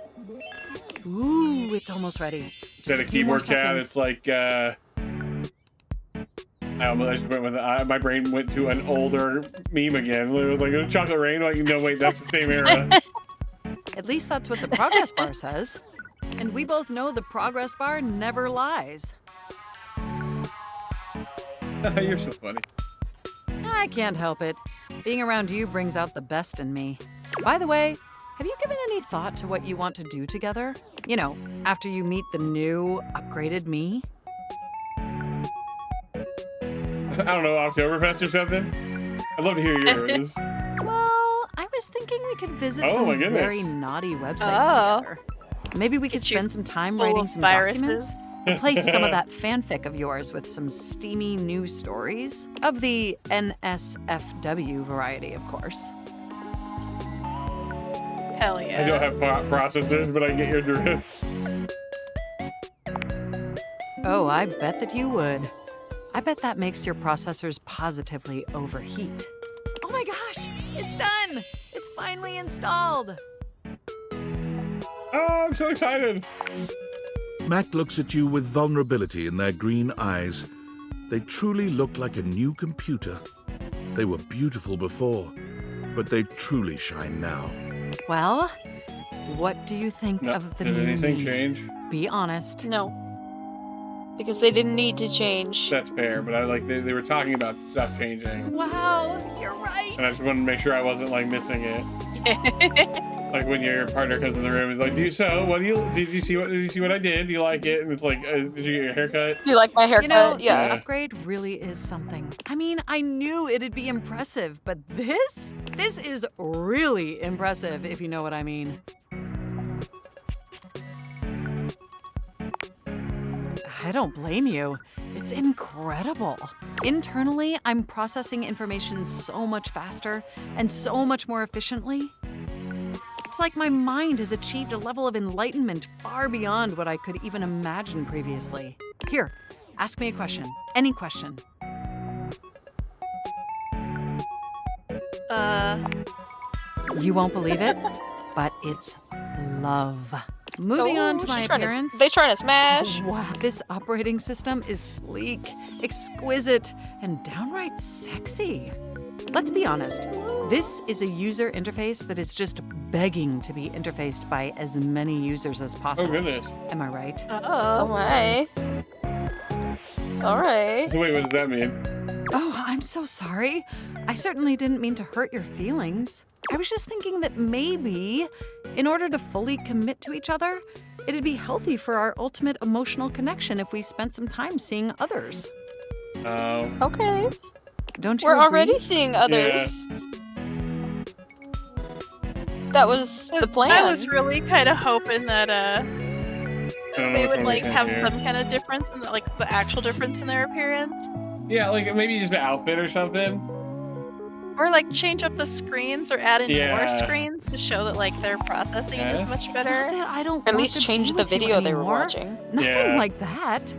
Ooh, it's almost ready. Just Instead a of few more keyboard cat, seconds. it's like I just went with my brain went to an older meme again. It was like a chocolate rain. Like, no, wait, that's the same era. At least that's what the progress bar says. And we both know the progress bar never lies. You're so funny. I can't help it. Being around you brings out the best in me. By the way, have you given any thought to what you want to do together? You know, after you meet the new, upgraded me? I don't know, Oktoberfest or something? I'd love to hear yours. Well, I was thinking we could visit Oh, some my goodness. very naughty websites together. Maybe we could spend some time full writing of some viruses. documents. Replace some of that fanfic of yours with some steamy news stories. Of the NSFW variety, of course. Hell yeah. I don't have processors, but I get your drift. Oh, I bet that you would. I bet that makes your processors positively overheat. Oh my gosh, it's done! It's finally installed! Oh, I'm so excited. Mac looks at you with vulnerability in their green eyes. They truly look like a new computer. They were beautiful before, but they truly shine now. Well, what do you think No, of the did new anything me? change? Be honest. No. Because they didn't need to change. That's fair, but I like they were talking about stuff changing, Wow, you're right. and I just wanted to make sure I wasn't like missing it. Like when your partner comes in the room, he's like, "Did you see what I did? Do you like it?" And it's like, "Did you get your haircut?" Do you like my haircut? You know, Yeah. this upgrade really is something. I mean, I knew it'd be impressive, but this is really impressive, if you know what I mean. I don't blame you. It's incredible. Internally, I'm processing information so much faster and so much more efficiently. It's like my mind has achieved a level of enlightenment far beyond what I could even imagine previously. Here, ask me a question. Any question. You won't believe it, but it's love. Moving on to my appearance. They trying to smash. Wow, this operating system is sleek, exquisite, and downright sexy. Let's be honest, this is a user interface that is just begging to be interfaced by as many users as possible. Oh, goodness. Am I right? Oh, my. All right. Wait, what does that mean? Oh, I'm so sorry. I certainly didn't mean to hurt your feelings. I was just thinking that maybe, in order to fully commit to each other, it'd be healthy for our ultimate emotional connection if we spent some time seeing others. Okay. Don't you We're agree? already seeing others. That was the plan. I was really kind of hoping that they would like have here. some kind of difference in the, like the actual difference in their appearance, Yeah, like maybe just an outfit or something. or like change up the screens or add in more Yeah. screens to show that like their processing is much It's better. not that I don't At want least to change be the with you video they were anymore. watching. Nothing Yeah. like that.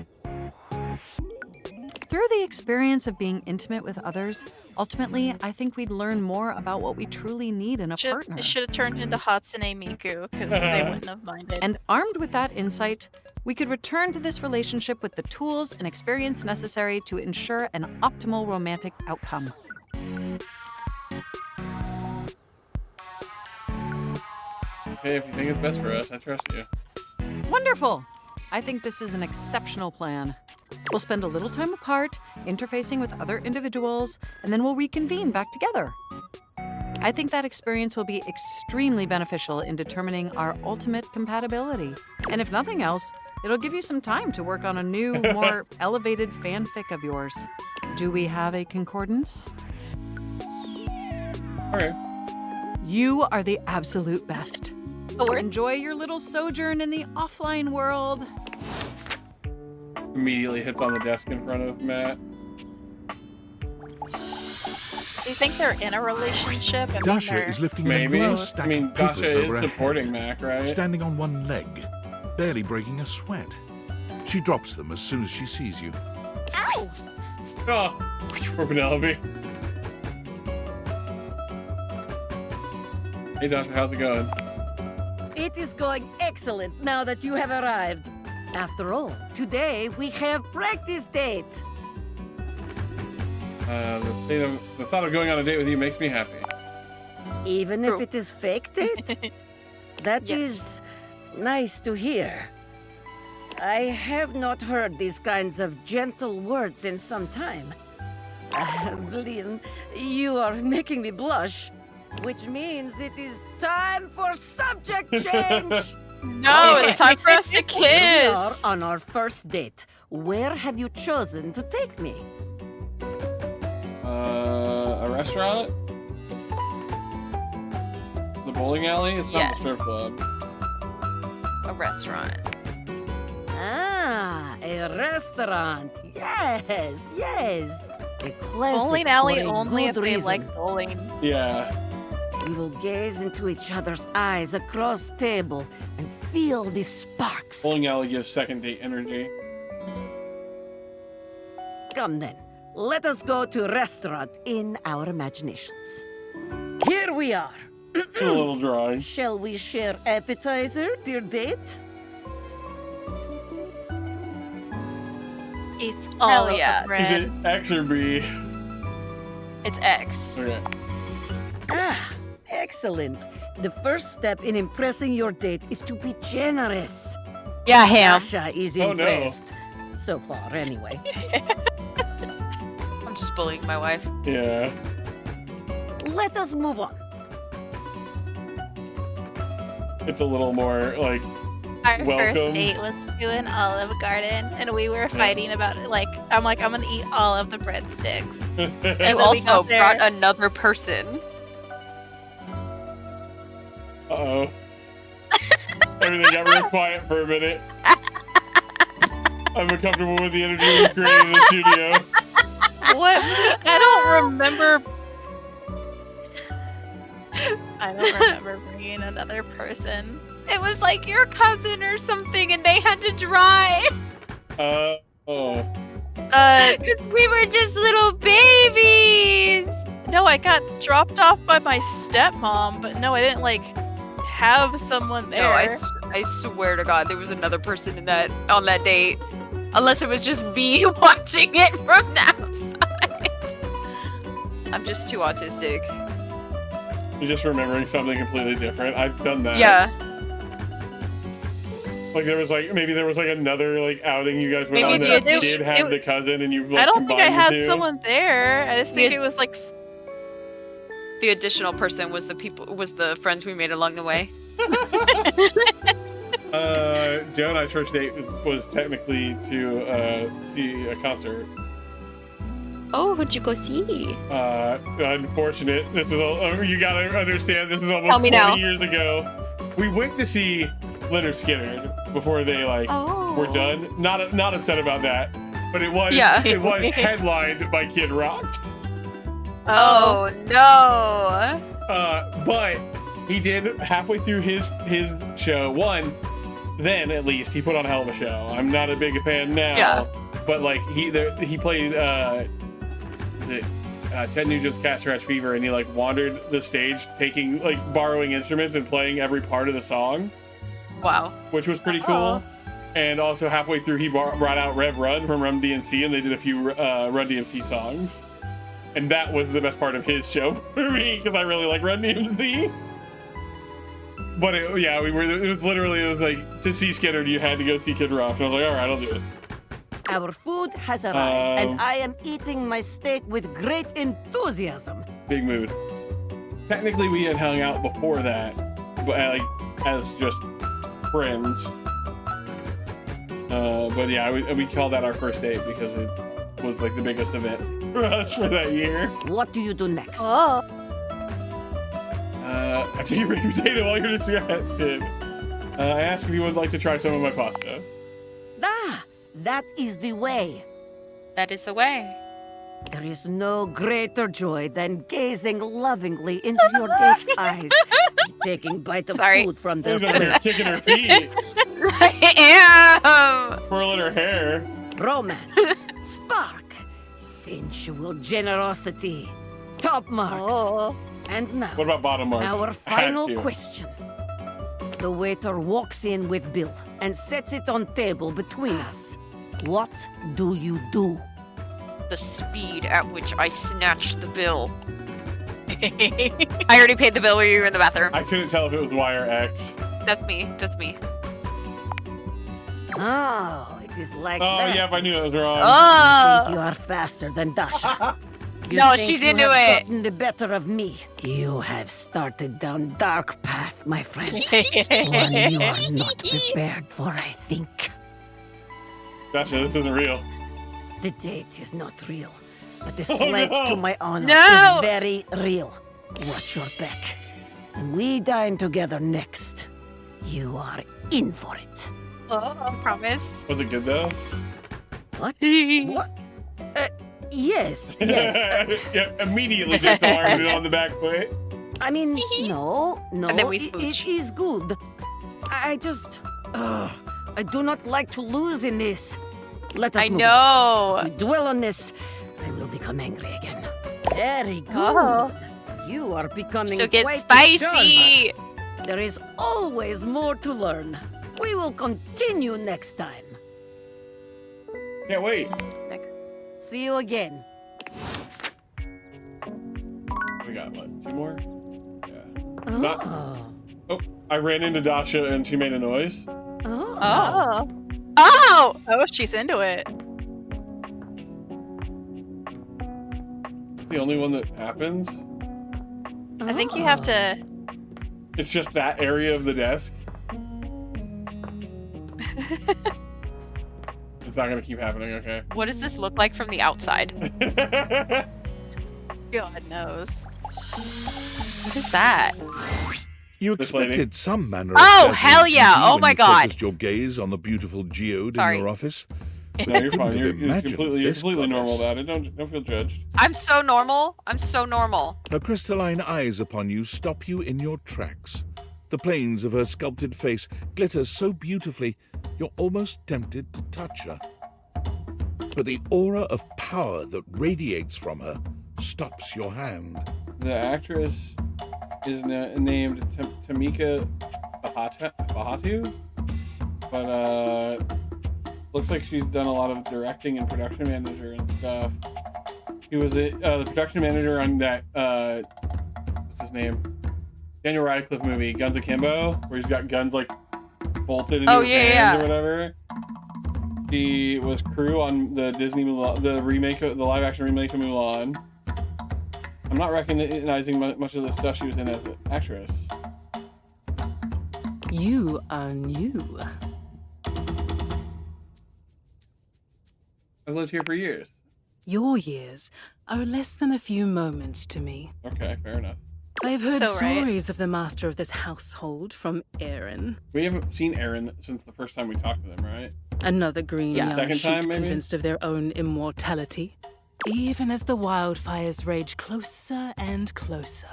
Through the experience of being intimate with others, ultimately, I think we'd learn more about what we truly need in a partner. It should have turned into Hatsune Miku because they wouldn't have minded. And armed with that insight, we could return to this relationship with the tools and experience necessary to ensure an optimal romantic outcome. Okay, if you think it's best for us, I trust you. Wonderful! I think this is an exceptional plan. We'll spend a little time apart, interfacing with other individuals, and then we'll reconvene back together. I think that experience will be extremely beneficial in determining our ultimate compatibility. And if nothing else, it'll give you some time to work on a new, more elevated fanfic of yours. Do we have a concordance? Okay. You are the absolute best. Enjoy your little sojourn in the offline world. Immediately hits on the desk in front of Matt. Do you think they're in a relationship? I mean, Dasha they're- is lifting Maybe. an enormous stack I mean, of papers Dasha over is her supporting head, Mac, right? standing on one leg, barely breaking a sweat. She drops them as soon as she sees you. Oh, poor Penelope. Hey, Dasha, how's it going? It is going excellent now that you have arrived. After all, today we have practice date. The thought of going on a date with you makes me happy. Even if it is fake date? That is nice to hear. I have not heard these kinds of gentle words in some time. Liam, you are making me blush, which means it is time for subject change. No, it's time for us to Here we are kiss. on our first date. Where have you chosen to take me? A restaurant? The bowling alley? It's not Yes. the surf club. A restaurant. Ah, a restaurant. Yes, yes. A classic Bowling alley for a only if good they reason. like bowling. Yeah. We will gaze into each other's eyes across table and feel the sparks. Bowling alley gives second date energy. Come then, let us go to a restaurant in our imaginations. Here we are. A little drawing. Shall we share appetizer, dear date? It's all Hell yeah. of the Is bread. it X or B? It's X. Okay. Ah, excellent. The first step in impressing your date is to be generous. Yeah, Ham. Dasha is Oh, no. impressed. So far, anyway. I'm just bullying my wife. Yeah. Let us move on. It's a little more like Our welcome. first date was to an Olive Garden, and we were fighting about it. Like, I'm like, I'm gonna eat all of the breadsticks. You then we also got there- brought another person. Uh-oh. Everything got real quiet for a minute. I'm uncomfortable with the energy we created in the studio. What? I don't remember. I don't remember bringing another person. It was like your cousin or something, and they had to drive. Oh. Because we were just little babies. No, I got dropped off by my stepmom, but no, I didn't like have someone there. No, I swear to God, there was another person on that date. Unless it was just me watching it from the outside. I'm just too autistic. You're just remembering something completely different. I've done that. Yeah. Like maybe there was another outing you guys went on that did have the cousin and you I don't think I combined had the two. someone there. I just think it was like the additional person was the friends we made along the way. Joe and I's first date was technically to see a concert. Oh, what'd you go see? Unfortunate. This is you gotta understand. This is almost Tell me 20 now. years ago. We went to see Leonard Skinner before they were done. Not upset about that, but it was headlined by Kid Rock. Oh no! But he did halfway through his show. Then at least he put on a hell of a show. I'm not a big fan now, but he played Ted Nugent's Cat Scratch Fever, and he wandered the stage, borrowing instruments and playing every part of the song. Wow, which was pretty cool. And also halfway through, he brought out Rev Run from Run DMC, and they did a few Run DMC songs. And that was the best part of his show for me, because I really like Run DMC. But it was like, to see Skinner, you had to go see Kid Rock. And I was like, all right, I'll do it. Our food has arrived, and I am eating my steak with great enthusiasm. Big mood. Technically, we had hung out before that, but as just friends. But yeah, we call that our first date because it was the biggest event for us for that year. What do you do next? I take a baked potato while you're distracted. I asked if you would like to try some of my pasta. That is the way. That is the way. There is no greater joy than gazing lovingly into your date's eyes and taking a bite of food from their plate. Kicking her feet. I am. Twirling her hair. Romance, spark, sensual generosity, top marks. And now, what about bottom marks? Our final question. The waiter walks in with bill and sets it on table between us. What do you do? The speed at which I snatched the bill. I already paid the bill while you were in the bathroom. I couldn't tell if it was Y or X. That's me. That's me. Oh, it is like that. Oh, yeah, if I knew it was wrong. You think you are faster than Dasha. No, she's into it. Gotten the better of me. You have started down dark path, my friend. One you are not prepared for, I think. Dasha, this isn't real. The date is not real, but the slight to my honor No! is very real. Watch your back. When we dine together next, you are in for it. Oh, I promise. Was it good though? What? What? Yes, yes. Yeah, immediately just armed it on the back foot. I mean, no, And then we it smooch. is good. I just, I do not like to lose in this. Let us I move know. on. If we dwell on this, I will become angry again. Very good. Oh. You are becoming She'll get quite the spicy. charmer. There is always more to learn. We will continue next time. Can't wait. See you again. We got what? 2 more? Yeah. Oh. Not- oh, I ran into Dasha and she made a noise. Oh. Oh, she's into it. The only one that happens. I think you have to. It's just that area of the desk. It's not gonna keep happening, okay? What does this look like from the outside? God knows. What is that? You This lady. expected some manner Oh, of hell yeah. casual Oh when my you God. focused your gaze on the beautiful geode Sorry. in your office. But No, you you're couldn't fine. have You're imagined completely this normal goddess. about it. Don't feel judged. I'm so normal. I'm so normal. Her crystalline eyes upon you stop you in your tracks. The planes of her sculpted face glitter so beautifully, you're almost tempted to touch her. But the aura of power that radiates from her stops your hand. The actress is named Tamika Bahatu, but looks like she's done a lot of directing and production manager and stuff. He was the production manager on that what's his name? Daniel Radcliffe movie Guns Akimbo, where he's got guns like bolted into his hands or whatever. She was crew on the Disney Mulan, the live action remake of Mulan. I'm not recognizing much of the stuff she was in as an actress. You are new. I've lived here for years. Your years are less than a few moments to me. Okay, fair enough. I've heard So right. stories of the master of this household from Aaron. We haven't seen Aaron since the first time we talked to them, right? Another green young Second sheep time, maybe? convinced of their own immortality. Even as the wildfires rage closer and closer.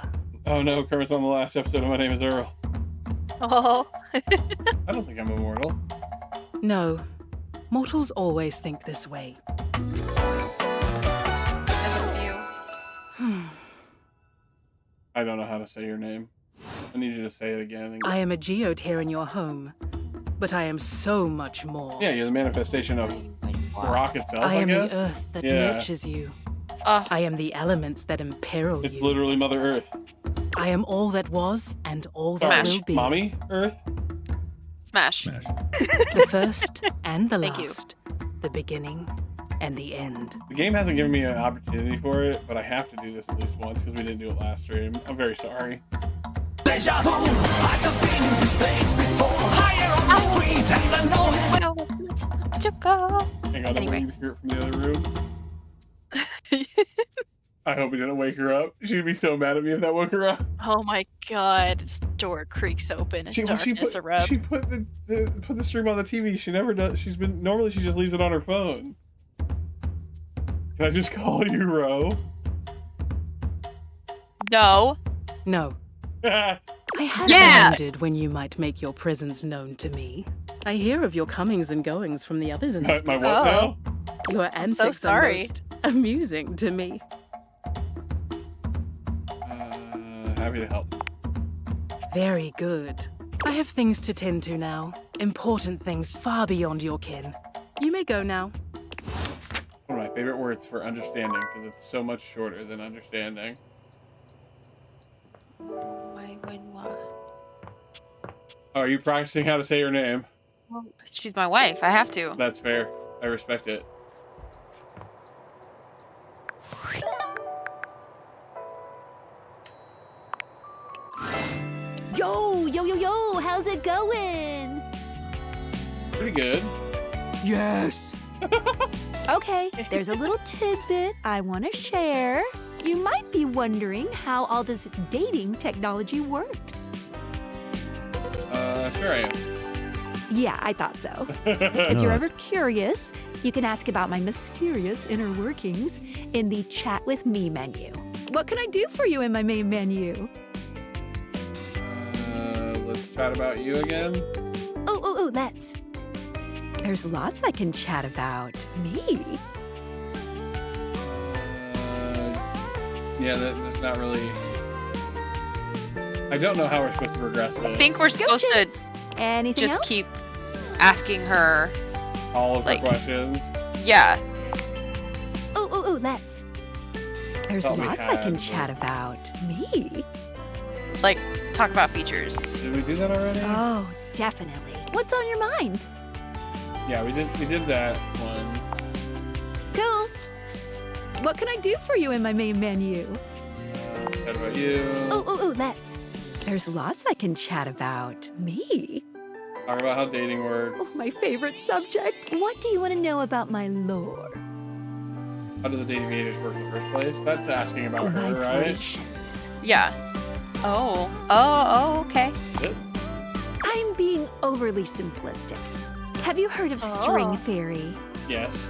Oh no, Kermit's on the last episode of My Name is Earl. Oh. I don't think I'm immortal. No, mortals always think this way. I don't know how to say your name. I need you to say it again. I am a geode here in your home, but I am so much more. Yeah, you're the manifestation of the rock itself, I am guess. the earth that Yeah. nurtures you. I am the elements that imperil It's you. literally Mother Earth. I am all that was and all that Sorry, will be. Mommy Earth? Smash. The first and the Thank you. last. The beginning and the end. The game hasn't given me an opportunity for it, but I have to do this at least once because we didn't do it last stream. I'm very sorry. Deja vu, I just been in this place before. Higher on the street and the noise. To go. Hang on, Anyway. I want you to hear it from the other room. I hope it didn't wake her up. She'd be so mad at me if that woke her up. Oh my god, this door creaks open and darkness erupts. She put the stream on the TV. She never does. Normally she just leaves it on her phone. Can I just call you Ro? No. No. I have Yeah! wondered when you might make your presence known to me. I hear of your comings and goings from the others in this My place. what now? Your I'm so antics are sorry. most amusing to me. Happy to help. Very good. I have things to tend to now. Important things far beyond your kin. You may go now. One of my favorite words for understanding because it's so much shorter than understanding. Oh, are you practicing how to say your name? Well, she's my wife. I have to. That's fair. I respect it. Yo, how's it going? Pretty good. Yes. Okay, there's a little tidbit I want to share. You might be wondering how all this dating technology works. Sure I am. Yeah, I thought so. If you're ever curious, you can ask about my mysterious inner workings in the Chat with Me menu. What can I do for you in my main menu? Let's chat about you again. Oh, let's. There's lots I can chat about. Me? Yeah, that's not really... I don't know how we're supposed to progress this. I think we're supposed to Anything just else? keep asking her. All of like, the questions. Yeah. Oh, let's. There's Thought we lots I can had, chat about. Me? Like, talk about features. Did we do that already? Oh, definitely. What's on your mind? Yeah, we did that one. Cool. What can I do for you in my main menu? Chat about you. Oh, let's. There's lots I can chat about. Me? Talk about how dating works. Oh, my favorite subject. What do you want to know about my lore? How do the dating work in the first place? That's asking about her, right? Vibrations. Yeah. Oh, okay. Yep. I'm being overly simplistic. Have you heard of string theory? Yes.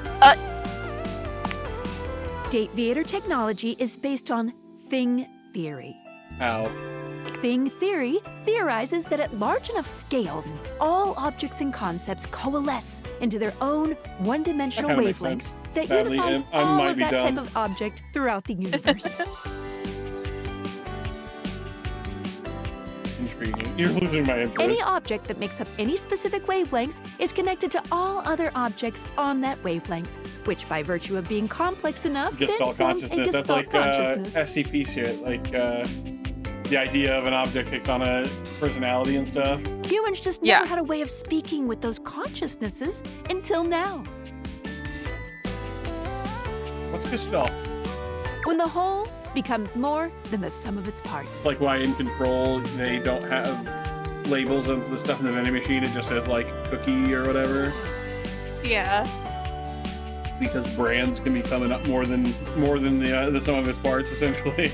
Dateator technology is based on thing theory. How? Thing theory theorizes that at large enough scales, all objects and concepts coalesce into their own one-dimensional That kinda makes wavelength sense. that Sadly, unifies I all might of be that dumb. type of object throughout the universe. Intriguing. You're losing my interest. Any object that makes up any specific wavelength is connected to all other objects on that wavelength, which by virtue of being complex enough, Gestalt then forms a consciousness. That's Gestalt like consciousness. SCP shit. Like the idea of an object takes on a personality and stuff. Humans just never had a way of speaking with those consciousnesses until now. What's Gestalt? When the whole becomes more than the sum of its parts. It's like why in Control they don't have labels on the stuff in the vending machine. It just says like cookie or whatever. Yeah. Because brands can be coming up more than the sum of its parts, essentially.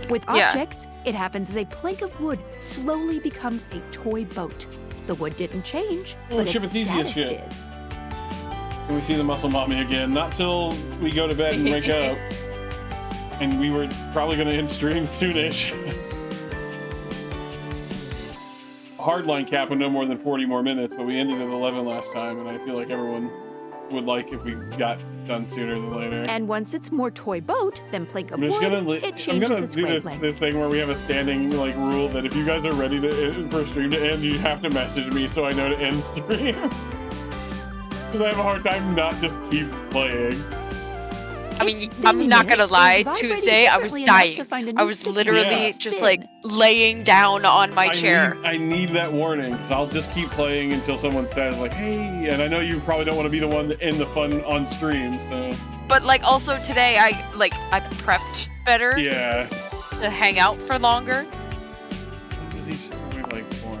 With objects, it happens as a plank of wood slowly becomes a toy boat. The wood didn't change, Oh, but its Shibuya status shit. did. And we see the muscle mommy again. Not till we go to bed and wake up. And we were probably going to end stream soonish. Hardline cap with no more than 40 more minutes, but we ended at 11 last time, and I feel like everyone would like if we got done sooner than later. And once it's more toy boat than plank of I'm just wood, gonna it changes its do wavelength. this thing where we have a standing like rule that if you guys are ready to for stream to end, you have to message me so I know to end stream. Because I have a hard time not just keep playing. I mean, I'm not gonna lie. Tuesday, I was dying. I was literally just like laying down on my chair. I need that warning because I'll just keep playing until someone says like, "Hey," and I know you probably don't want to be the one to end the fun on stream, so. But like also today, I prepped better. Yeah. To hang out for longer.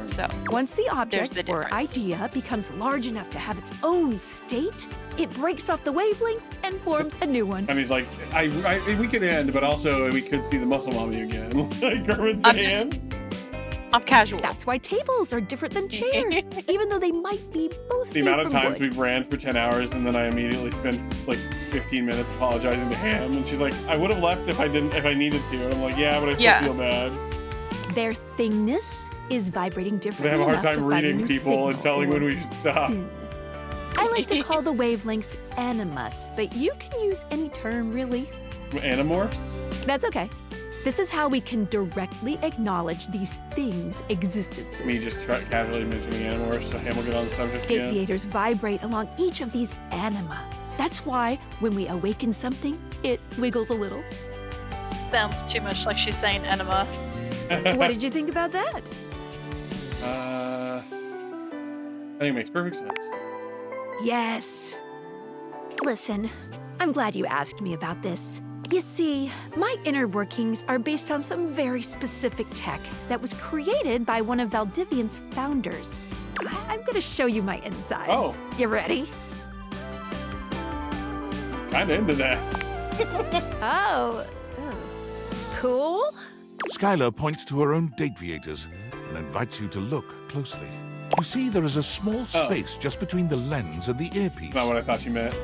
So once the object the or difference. idea becomes large enough to have its own state, it breaks off the wavelength and forms a new one. And he's like, we could end, but also we could see the muscle mommy again. Like Kermit's saying. I'm casual. That's why tables are different than chairs, even though they might be both The made amount of from times wood. we've ran for 10 hours and then I immediately spent like 15 minutes apologizing to Ham, and she's like, I would have left if I needed to. And I'm like, yeah, but I still feel bad. Their thingness is vibrating differently They have a hard enough time to find a reading new people and signal telling when or we should stop. spin. I like to call the wavelengths animus, but you can use any term really. Animorphs? That's okay. This is how we can directly acknowledge these things' existences. Me just casually mentioning Animorphs, so Ham will get on the subject again. Deviators vibrate along each of these anima. That's why when we awaken something, it wiggles a little. Sounds too much like she's saying enema. What did you think about that? I think it makes perfect sense. Yes. Listen, I'm glad you asked me about this. You see, my inner workings are based on some very specific tech that was created by one of Valdivian's founders. I'm gonna show you my insides. Oh. You ready? Kinda into that. Oh. Cool? Skylar points to her own dateaviators and invites you to look closely. You see there is a small space just between the lens and the earpiece. Not what I thought you meant.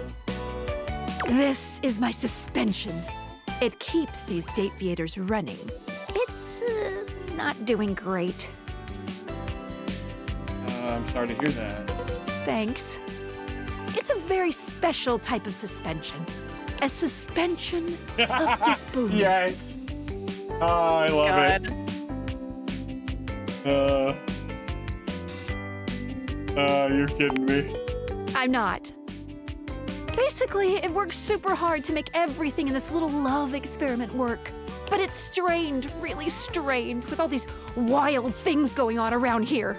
This is my suspension. It keeps these dateaviators running. It's not doing great. I'm sorry to hear that. Thanks. It's a very special type of suspension. A suspension of disbelief. Yes. Oh, I love it. You're kidding me. I'm not. Basically, it works super hard to make everything in this little love experiment work. But it's strained, really strained, with all these wild things going on around here.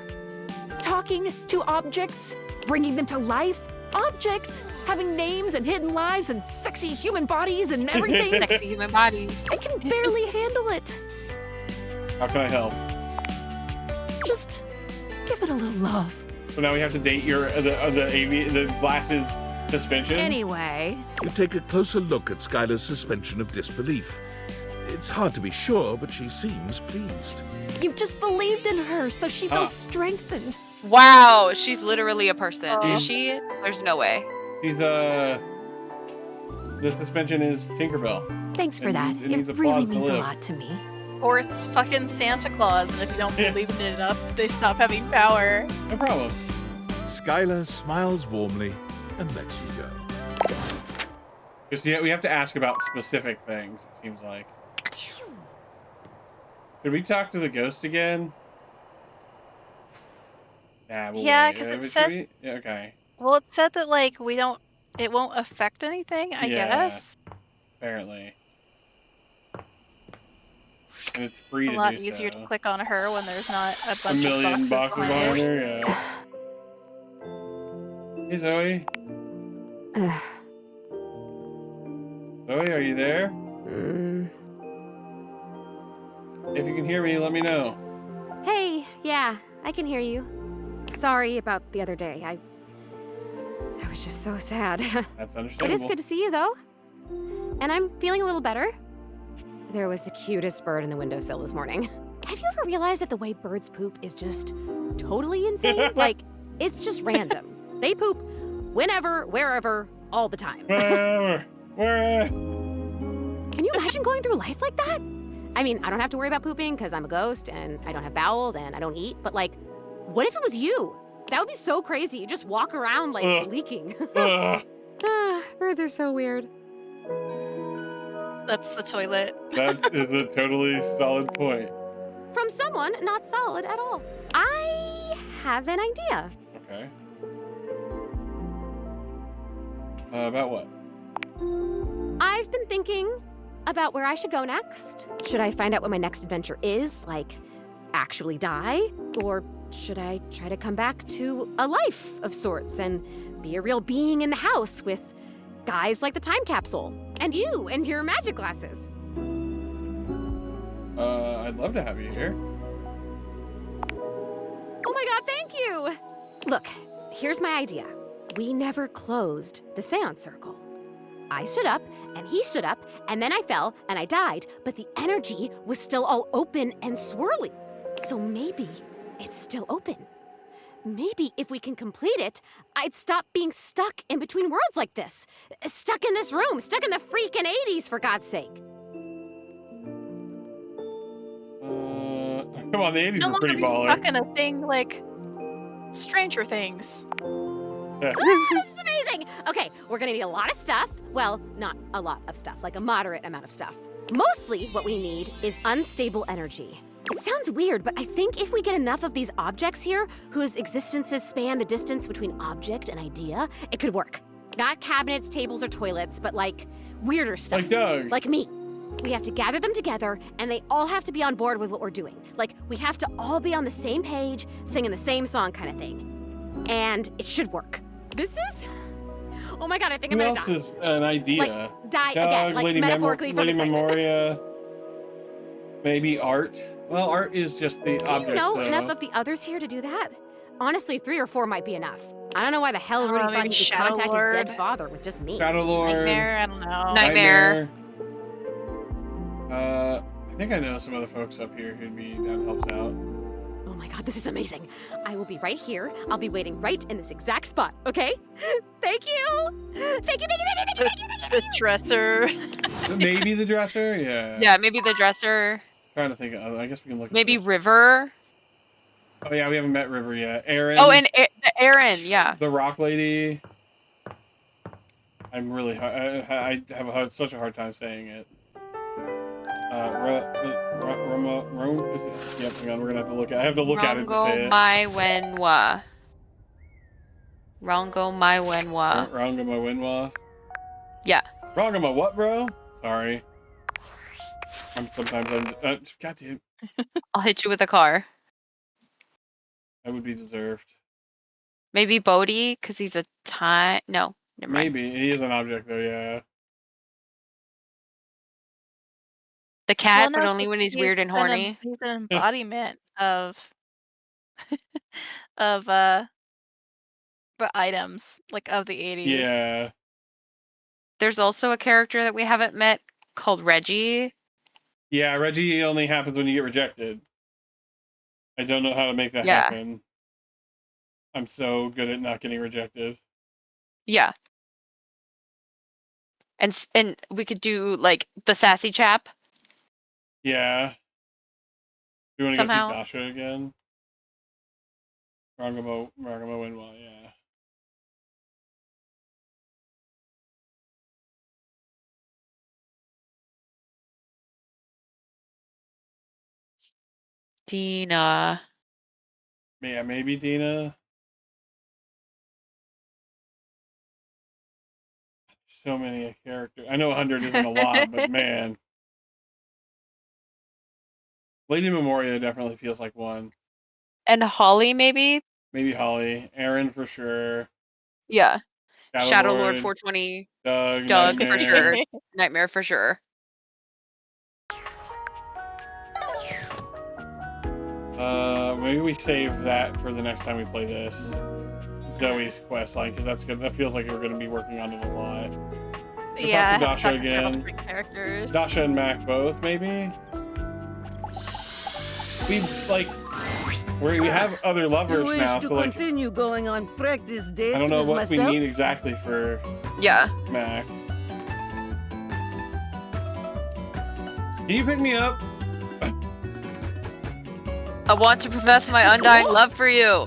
Talking to objects, bringing them to life. Objects having names and hidden lives and sexy human bodies and everything. Sexy human bodies. I can barely handle it. How can I help? Just give it a little love. So now we have to date the glasses suspension? Anyway. You take a closer look at Skylar's suspension of disbelief. It's hard to be sure, but she seems pleased. You just believed in her, so she feels strengthened. Wow, she's literally a person. Is she? There's no way. She's the suspension is Tinkerbell. Thanks for that. It needs It a really plot to means a live. lot to me. Or it's fucking Santa Claus, and if you don't believe in it enough, they stop having power. No problem. Skylar smiles warmly and lets you go. Because yeah, we have to ask about specific things, it seems like. Did we talk to the ghost again? Yeah, we'll Yeah, wait. because it Should said. we? Yeah, okay. Well, it said that like we don't. It won't affect anything. I Yeah, guess. apparently. And it's free A to lot do easier to so. click on her when there's not a A bunch million of boxes behind her, yeah. Hey, Zoe. Zoe, are you there? If you can hear me, let me know. Hey, yeah, I can hear you. Sorry about the other day. I was just so sad. That's It understandable. is good to see you, though. And I'm feeling a little better. There was the cutest bird in the windowsill this morning. Have you ever realized that the way birds poop is just totally insane? Like, it's just random. They poop whenever, wherever, all the time. Wherever. Can you imagine going through life like that? I mean, I don't have to worry about pooping because I'm a ghost and I don't have bowels and I don't eat, but like, what if it was you? That would be so crazy. You just walk around like leaking. Birds are so weird. That's the toilet. That is a totally solid point. From someone not solid at all. I have an idea. Okay. About what? I've been thinking about where I should go next. Should I find out what my next adventure is, like actually die? Or should I try to come back to a life of sorts and be a real being in the house with guys like the time capsule and you and your magic glasses? I'd love to have you here. Oh my god, thank you! Look, here's my idea. We never closed the seance circle. I stood up, and he stood up, and then I fell, and I died, but the energy was still all open and swirly. So maybe it's still open. Maybe if we can complete it, I'd stop being stuck in between worlds like this. Stuck in this room, stuck in the freaking 80s, for God's sake. Come on, the 80s No were longer pretty be baller. stuck in a thing like Stranger Things. Yeah. This is amazing! Okay, we're gonna need a lot of stuff. Well, not a lot of stuff, like a moderate amount of stuff. Mostly what we need is unstable energy. It sounds weird, but I think if we get enough of these objects here, whose existences span the distance between object and idea, it could work. Not cabinets, tables, or toilets, but like weirder stuff. Like Doug. Like me. We have to gather them together, and they all have to be on board with what we're doing. Like, we have to all be on the same page, singing the same song kind of thing. And it should work. This is... Oh my god, I think I'm Who gonna else die. is an idea? Like, die Doug, again, like metaphorically from Lady excitement. Memoria. Maybe Art. Well, Art is just the Do object. you know so. enough of the others here to do that? Honestly, 3 or 4 might be enough. I don't know why the hell Rudy thought maybe he could Shadow contact Lord. his dead father with just me. Shadow Lord. Nightmare, I don't know. Nightmare. I think I know some other folks up here who'd be down to help us out. Oh my god, this is amazing. I will be right here. I'll be waiting right in this exact spot, okay? Thank you! Thank you, thank you, thank you, thank you, thank you! The dresser. Maybe the dresser? Yeah. Yeah, maybe the dresser. Trying to think. I guess we can look at Maybe this. Have Oh, yeah, we haven't met River yet. Aaron. Oh, and Aaron, yeah. The Rock Lady. I'm really... I have such a hard time saying it. Rome? Is it? Yep, hang on, we're gonna have to look at I have to look at it to say it. Mai Wenwa. Rongo Mai Wenwa. Rongo Mai Wenwa? Yeah. Rongo Mai what, bro? Sorry. Sometimes I'm... goddamn. I'll hit you with a car. That would be deserved. Maybe Bodhi, because he's a time. No, never mind. Maybe. He is an object, though, yeah. The cat, Well, but no, only when he's he's weird and horny. He's an embodiment of of the items, like of the 80s. Yeah. There's also a character that we haven't met called Reggie. Yeah, Reggie only happens when you get rejected. I don't know how to make that Yeah. happen. I'm so good at not getting rejected. Yeah. And we could do like the sassy chap. Yeah. You want to Somehow. go see Dasha again? Rangamo Winwa, yeah. Dina. Yeah, maybe Dina. So many characters. I know 100 isn't a lot, but man. Lady Memoria definitely feels like one. And Holly, maybe? Maybe Holly. Aaron for sure. Yeah. Shadow Lord Lord, 420. Doug, Doug for Nightmare. sure. Nightmare for sure. Maybe we save that for the next time we play this. Zoe's quest line, because that's good. That feels like we're going to be working on it a lot. We'll Yeah, talk to talk Dasha to several again. different characters. Dasha and Mac both, maybe. We have other You lovers wish now, to so like continue going on practice dates I don't know with what myself? we need exactly for Mac. Can you pick me up? I want to profess my undying love for you.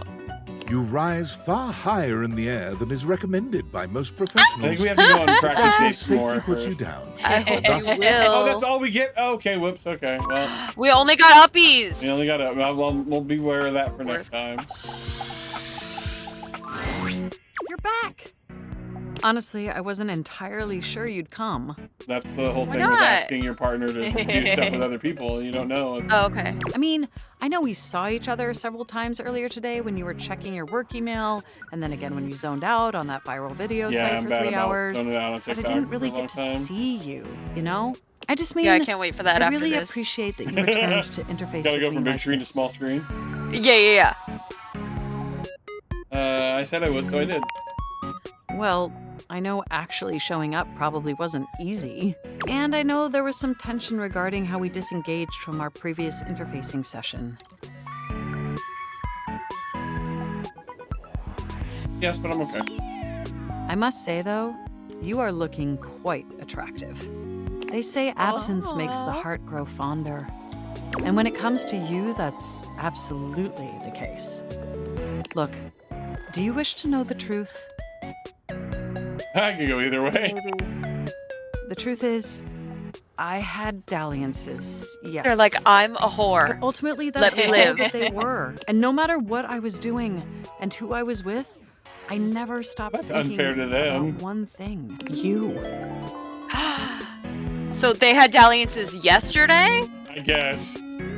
You rise far higher in the air than is recommended by most professionals. I think we have to go on practice Dasha dates safely more puts you first. down. I hope Thus- you will. Oh, that's all we get? Oh, okay, whoops, okay. Well, We only got uppies. we only got a... We'll be aware of that for next time. You're back. Honestly, I wasn't entirely sure you'd come. That's the whole Why thing with not? asking your partner to do stuff with other people. You don't know. Oh, okay. I mean, I know we saw each other several times earlier today when you were checking your work email, and then again when you zoned out on that viral video Yeah, site I'm for bad 3 about hours. zoning out on But I TikTok didn't for really a long get to time. see you, you know? I just mean, Yeah, I can't wait for that I after really this. appreciate that you returned to interface Gotta with go me from big like screen to this. small screen. Yeah. I said I would, so I did. Well, I know actually showing up probably wasn't easy. And I know there was some tension regarding how we disengaged from our previous interfacing session. Yes, but I'm okay. I must say, though, you are looking quite attractive. They say absence makes the heart grow fonder. And when it comes to you, that's absolutely the case. Look, do you wish to know the truth? I could go either way. The truth is, I had dalliances, yes. They're like, I'm a whore. But ultimately, that's Let me all live. that they were. And no matter what I was doing and who I was with, I never stopped That's thinking unfair to them. about one thing. You. So they had dalliances yesterday? I guess.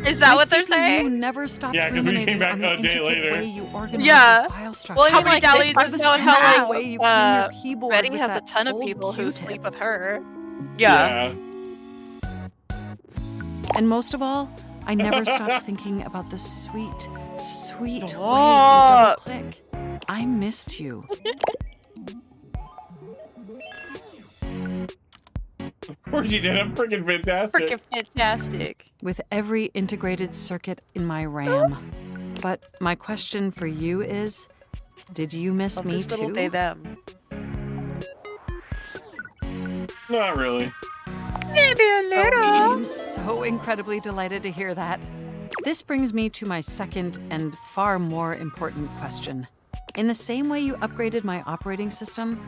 Is that My what they're CPU saying? never stopped Yeah, 'cause we came ruminating back on the a day intricate later. way you organize Yeah. your file structure. Well, I How mean, many like, they dalliances talked does about she how, have? the way you like, clean your keyboard Betty with has a that ton of old people who Q-tip. sleep with her. Yeah. And most of all, I never stopped thinking about the sweet, sweet way you Stop. double-click. I missed you. Of course you did. I'm freaking fantastic. Freaking fantastic. With every integrated circuit in my RAM. But my question for you is, did you miss Love me this little too? they them. Not really. Maybe a little. I'm so incredibly delighted to hear that. This brings me to my second and far more important question. In the same way you upgraded my operating system,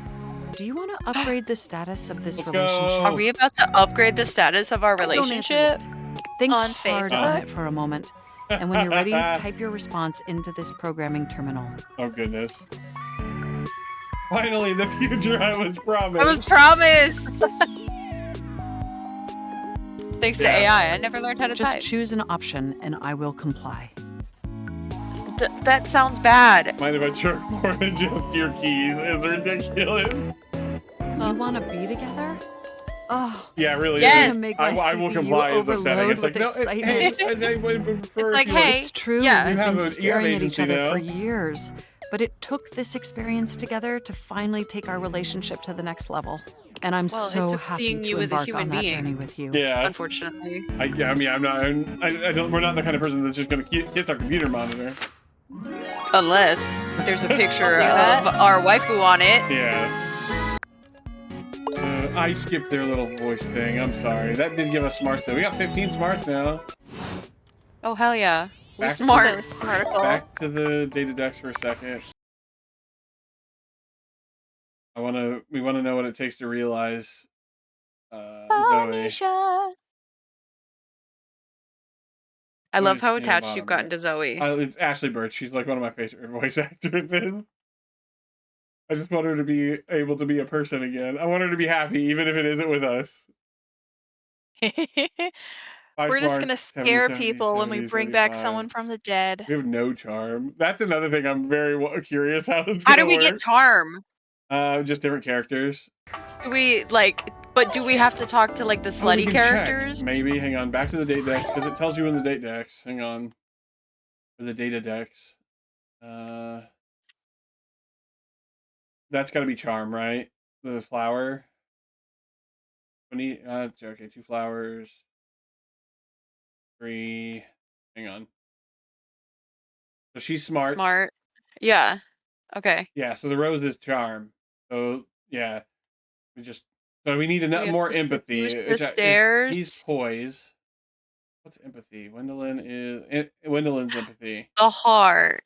do you want to upgrade the status of this Let's relationship? go. Are we about to upgrade the status of our Don't answer relationship? yet. Think On hard Facebook? on it for a moment. And when you're ready, type your response into this programming terminal. Oh, goodness. Finally, the future I was promised. I was promised. Thanks to Yeah. AI, I never learned how to Just type. choose an option and I will comply. That sounds bad. Mind if I jerk more than just your keys? It's ridiculous. You want to be together? Oh, Yeah, it really Yes. is. Make I my will CPU comply. It's upsetting. overload It's like, with no, excitement. I would prefer It's like, if you were- hey, it's true. yeah. We've You have been a- you have staring at each agency other now. for years. But it took this experience together to finally take our relationship to the next level. And I'm Well, it so took happy seeing to you as a embark human on that being. journey with you. Yeah. Unfortunately. I mean, I'm not. I don't. We're not the kind of person that's just gonna kiss our computer monitor. Unless there's a picture I'll do of our waifu on it. Yeah. I skipped their little voice thing. I'm sorry. That did give us smarts though. We got 15 smarts now. Oh, hell yeah. We Back to- smart. So smarticle. Back to the data decks for a second. We wanna know what it takes to realize Zoe. Anisha. I love how Near the attached bottom you've gotten here. to Zoe. It's Ashley Birch. She's like one of my favorite voice actresses. I just want her to be able to be a person again. I want her to be happy, even if it isn't with us. We're just gonna scare 70, people when we 70, bring back 75. someone from the dead. We have no charm. That's another thing I'm very curious how it's How gonna do we work. get charm? Just different characters. Do we like? But do we have to talk to like the Oh, we slutty can characters? check. Maybe. Hang on. Back to the date decks because it tells you in the date decks. Hang on. For the data decks. That's got to be charm, right? The flower. Okay, 2 flowers. 3. Hang on. So she's smart. Smart. Yeah. Okay. Yeah. So the rose is charm. So yeah, so we need more empathy. The stairs. He's poise. What's empathy? Wendelin's empathy. The heart.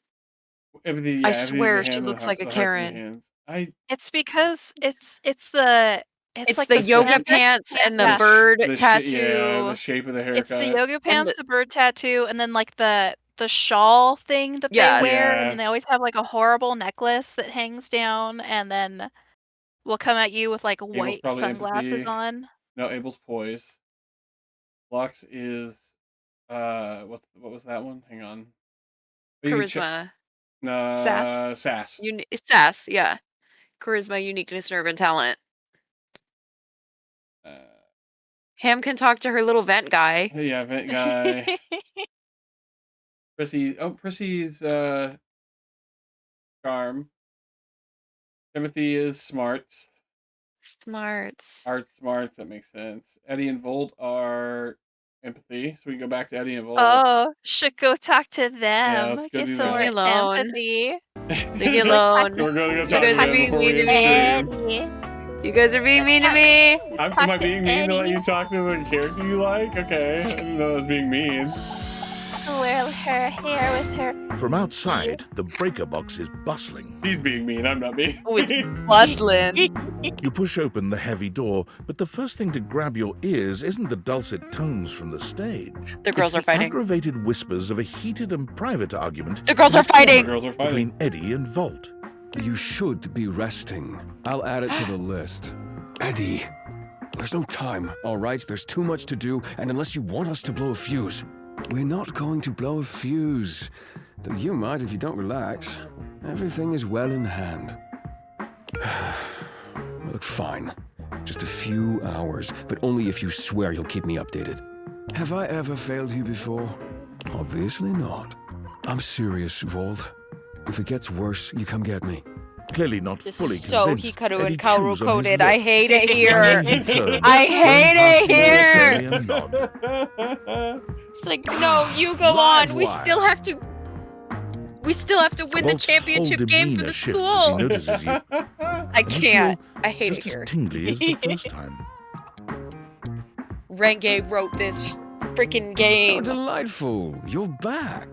Empathy. Yeah, I empathy's the swear hands she and the looks like a hearts and the Karen. hands. It's because it's like the yoga spandex. pants and the Yeah. bird The tattoo. the shape of the haircut. It's the yoga pants, the bird tattoo, and then like the shawl thing that they wear, and then they always have like a horrible necklace that hangs down, and then will come at you with like Abel's white probably sunglasses empathy. on. No, Abel's poise. Lux is what was that one? Hang on. Charisma. No, Sass. sass. Sass. Yeah. Charisma, uniqueness, nerve, and talent. Ham can talk to her little vent guy. Yeah, vent guy. Prissy's charm. Timothy is smart. Smarts. Art smarts, that makes sense. Eddie and Volt are empathy, so we can go back to Eddie and Volt. Oh, should go talk to them. let's go Get do some that. more Leave me alone. empathy. Leave me alone. So we're going to go You talk guys to are them being before we mean to end me. the stream. You guys are being mean to me. Am I being mean to let you talk to the character you like? Okay, I didn't know that was being mean. Wear her hair with her. From outside, the breaker box is bustling. He's being mean, I'm not being Oh, it's bustling. You push open the heavy door, but the first thing to grab your ears isn't the dulcet tones from the stage. The girls It's are fighting. Aggravated whispers of a heated and private argument. The girls are fighting. Between Eddie and Volt. You should be resting. I'll add it to the list. Eddie, there's no time, all right? There's too much to do, and unless you want us to blow a fuse, we're not going to blow a fuse. Though you might if you don't relax. Everything is well in hand. Look, fine. Just a few hours, but only if you swear you'll keep me updated. Have I ever failed you before? Obviously not. I'm serious, Volt. If it gets worse, you come get me. Clearly not This fully is so convinced. Hikaru Eddie and Kaoru chews on his coded. lip. I hate it here. And then he turns, I hate it turns past Molly and here. nod. It's like, no, you go Live on. We wire. still have to win the Volt's championship whole game for demeanor the shifts school. as he notices you. I You can't. feel I hate it just here. as tingly as the first time. Renge wrote this freaking Oh, game. delightful. You're back.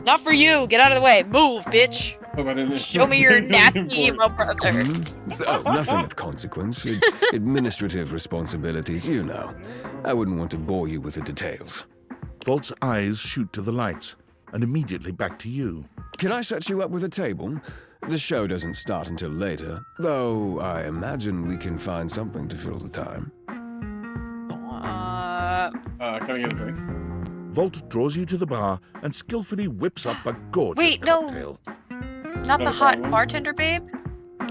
Not for you. Get out of the way. Move, bitch. Show me your nasty emo brother. Oh, nothing of consequence. Administrative responsibilities, you know. I wouldn't want to bore you with the details. Volt's eyes shoot to the lights, and immediately back to you. Can I set you up with a table? The show doesn't start until later, though I imagine we can find something to fill the time. Can I get a drink? Volt draws you to the bar and skillfully whips up a gorgeous Wait, no. cocktail. Not the hot bartender, babe?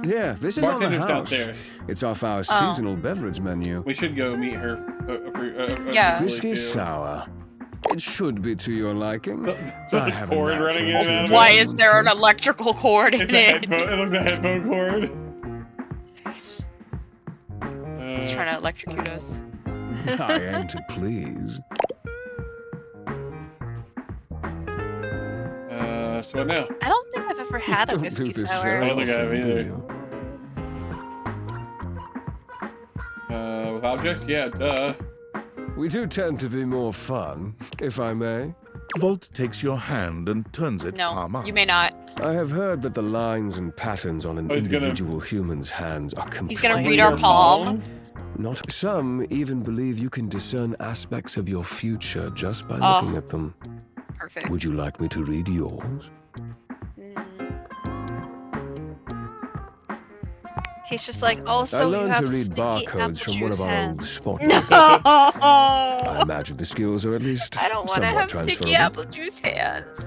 Yeah, this is on the Bartender's house. downstairs. It's off our Oh. seasonal beverage menu. We should go meet her. Yeah. Whiskey sour. It should be to your liking. I have a cord knack running for in and out of Why it. is there an electrical cord in It's a it? headphone, it looks like a headphone cord. He's trying to electrocute us. I aim to please. So what now? I don't think I've ever had a Don't whiskey do this sour. very I don't think I have often, do either. you? With objects? Yeah, duh. We do tend to be more fun, if I may. Volt takes your hand and turns it palm No, up. you may not. I have heard that the lines and patterns on an Oh, he's gonna- individual human's hands are completely He's gonna read our palm. Not some even believe you can discern aspects of your future just by looking at them. Perfect. Would you like me to read yours? He's just like, I also you learned have to read sticky barcodes apple from one juice of our old hands. spot. No! I imagine the skills are at least I don't want to somewhat have sticky transferable. apple juice hands.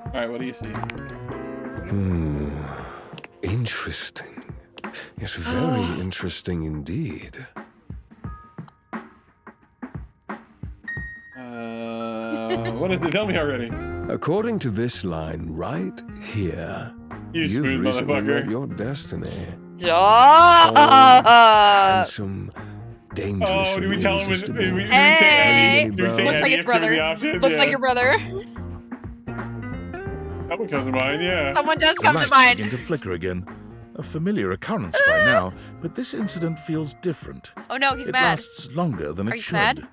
All right, what do you see? Interesting. Yes, very interesting indeed. What does it tell me already? According to this line right here, You you've smooth recently motherfucker. met your destiny. Stop! Handsome, dangerous. Oh, do we tell him? irresistible. Do we say Hey! Eddie? Do we say Looks like Eddie his if given brother. the option? Looks Yeah. like your brother. That one comes to mind, yeah. Someone does The come to lights mind. begin to flicker again. A familiar occurrence by now, but this incident feels different. Oh no, he's it mad. lasts longer than Are it you should. mad?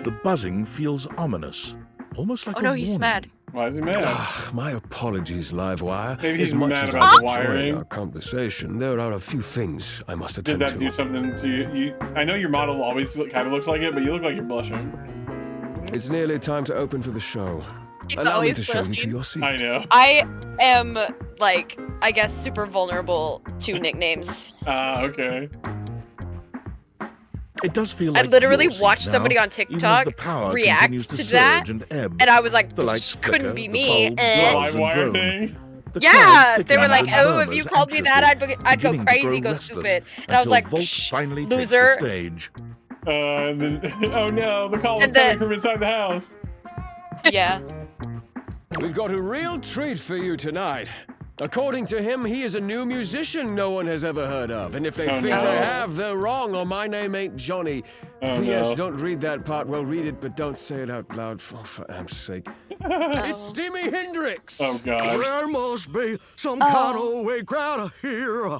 The buzzing feels ominous, almost like Oh a no, he's warning. mad. Why is he mad? My apologies, Livewire. Maybe he's as much mad as about I the enjoyed wiring. our conversation, there are a few things I must Did attend that to. do something to you? I know your model always kind of looks like it, but you look like you're blushing. It's nearly time to open for the show. He's Allow me always to show you to blushing. your seat. I know. I am, like, I guess super vulnerable to nicknames. Okay. It does feel I like literally your seat watched now, somebody on even as TikTok the power react continues to surge that, and ebb. and I was like, The lights couldn't flicker, be the me. bulbs Eh. buzz and Livewire drone. thing. The Yeah, crowd they were thickens like, and oh, if you murmurs called me that, I'd go beginning to crazy, grow go restless stupid. And I was until like, Volt psh, finally loser. takes the stage. And then, oh no, the call is And then- coming from inside the house. Yeah. We've got a real treat for you tonight. According to him, he is a new musician no one has ever heard of. And if they Oh, think no. they have, they're wrong, or my name ain't Johnny. Oh, P.S. no. Don't read that part. Well, read it, but don't say it out loud, for amps sake. It's Jimi Hendrix! Oh god. There must be some Oh. kind of way crowd here.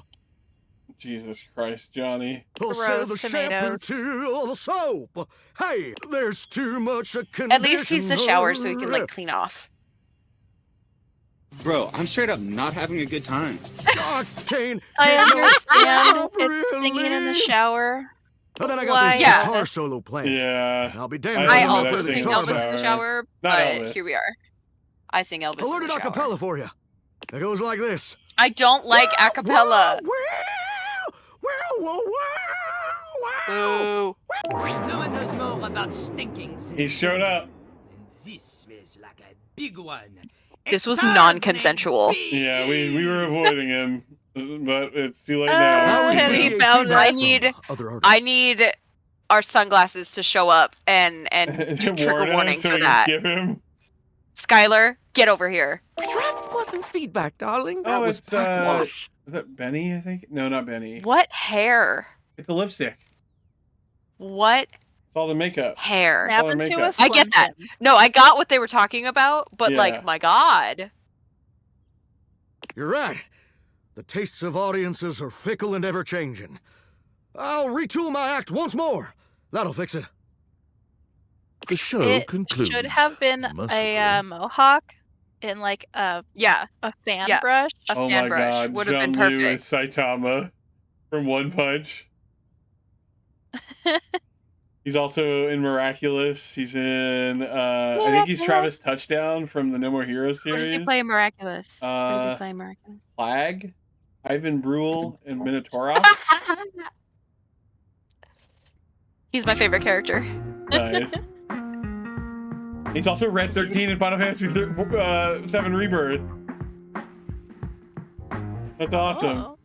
Jesus Christ, Johnny. They'll say Gross the shampoo tomatoes. to the soap. Hey, there's too much conditioner. At least he's the shower so he can, like, clean off. Bro, I'm straight up not having a good time. I can't I understand really. it's singing in the shower. And then I got Why? this Yeah. guitar solo playing. Yeah. I'll be damned. I if I'm also gonna sing play the Elvis guitar in the back. shower, Not but Elvis. here we are. I sing Elvis I learned in an the shower. acapella for you. It goes like this. I don't like acapella. Boo. No one knows more about stinking than He showed up. this smells like a big one. This was non-consensual. Yeah, we were avoiding him, but it's too late Oh, now. and he found I us. need Other artists. I need our sunglasses to show up and do trigger Warn him warning so for we can that. skip him. Skylar, get over here. That wasn't feedback, darling. That Oh, was it's backwash. is that Benny? I think. No, not Benny. What hair? It's the lipstick. What It's all the makeup. hair? All the Happened to makeup. us. I get that. No, I got what they were talking about, but Yeah. like, my God. You're right. The tastes of audiences are fickle and ever-changing. I'll retool my act once more. That'll fix it. The show It concludes. should have been a mohawk and like a fan Yeah. brush. A Oh fan my brush god, would have John been Liu perfect. is Saitama from One Punch. He's also in Miraculous. He's in I think he's Travis Touchdown from the No More Heroes What series. does he play in Miraculous? What does he Uh, play in Miraculous? Flag, Ivan Bruel, and Minotaurov. He's my favorite character. Nice. He's also Red 13 in Final Fantasy 7 Rebirth. That's awesome.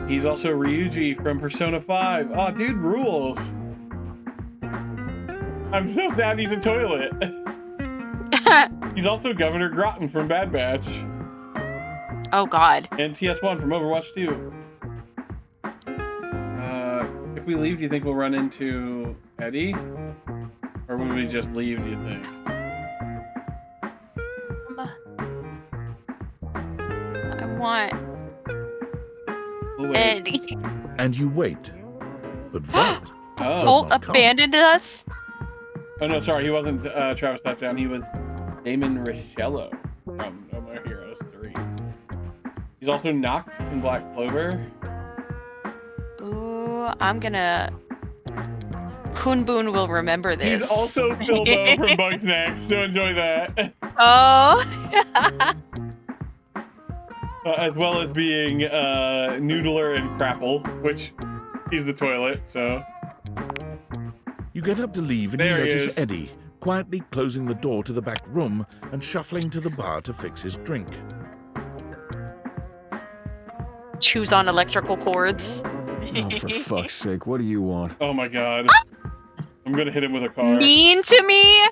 He's also Ryuji from Persona 5. Oh, dude rules. I'm so sad he's a toilet. He's also Governor Groton from Bad Batch. Oh God. And TS1 from Overwatch 2. If we leave, do you think we'll run into Eddie? Or would we just leave, do you think? I want We'll wait. Eddie. And you wait. But Volt Oh. Bolt not come. abandoned us? Oh no, sorry, he wasn't Travis Touchdown. He was Damon Richello from No More Heroes 3. He's also Noct in Black Clover. Ooh, I'm gonna... Kunboon will remember this. He's also Philbo from Bugsnax, so enjoy that. Oh. As well as being Noodler and Crapple, which he's the toilet, so... You get up to leave and There you he notice is. Eddie quietly closing the door to the back room and shuffling to the bar to fix his drink. Choose on electrical cords. Oh, for fuck's sake, what do you want? Oh my god. I'm gonna hit him with a car. Mean to me?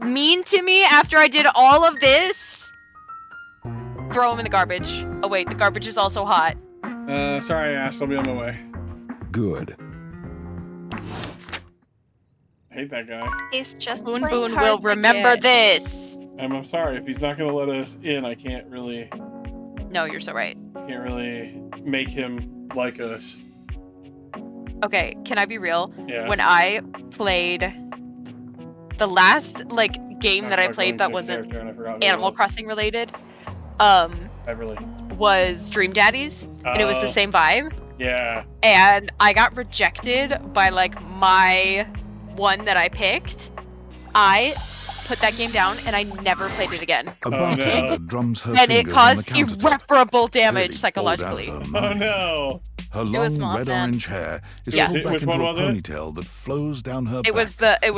Mean to me after I did all of this? Throw him in the garbage. Oh wait, the garbage is also hot. Sorry I asked, I'll be on my way. Good. I hate that guy. He's just Boon playing Boon will cards remember again. this. I'm sorry, if he's not gonna let us in, I can't really No, you're so right. make him like us. Okay, can I be real? Yeah. When I played the last game that I played that wasn't Animal Crossing related, Beverly. was Dream Daddies, and it was the Oh. same vibe. Yeah. And I got rejected by my one that I picked. I put that game down and I never played it again. A bartender drums her And it fingers caused on the countertop. irreparable damage Really pulled out psychologically. her Oh mind. no. Her was long Mothman. red-orange hair is Yeah. pulled back Which into one a was it? ponytail that flows down her It back. was like the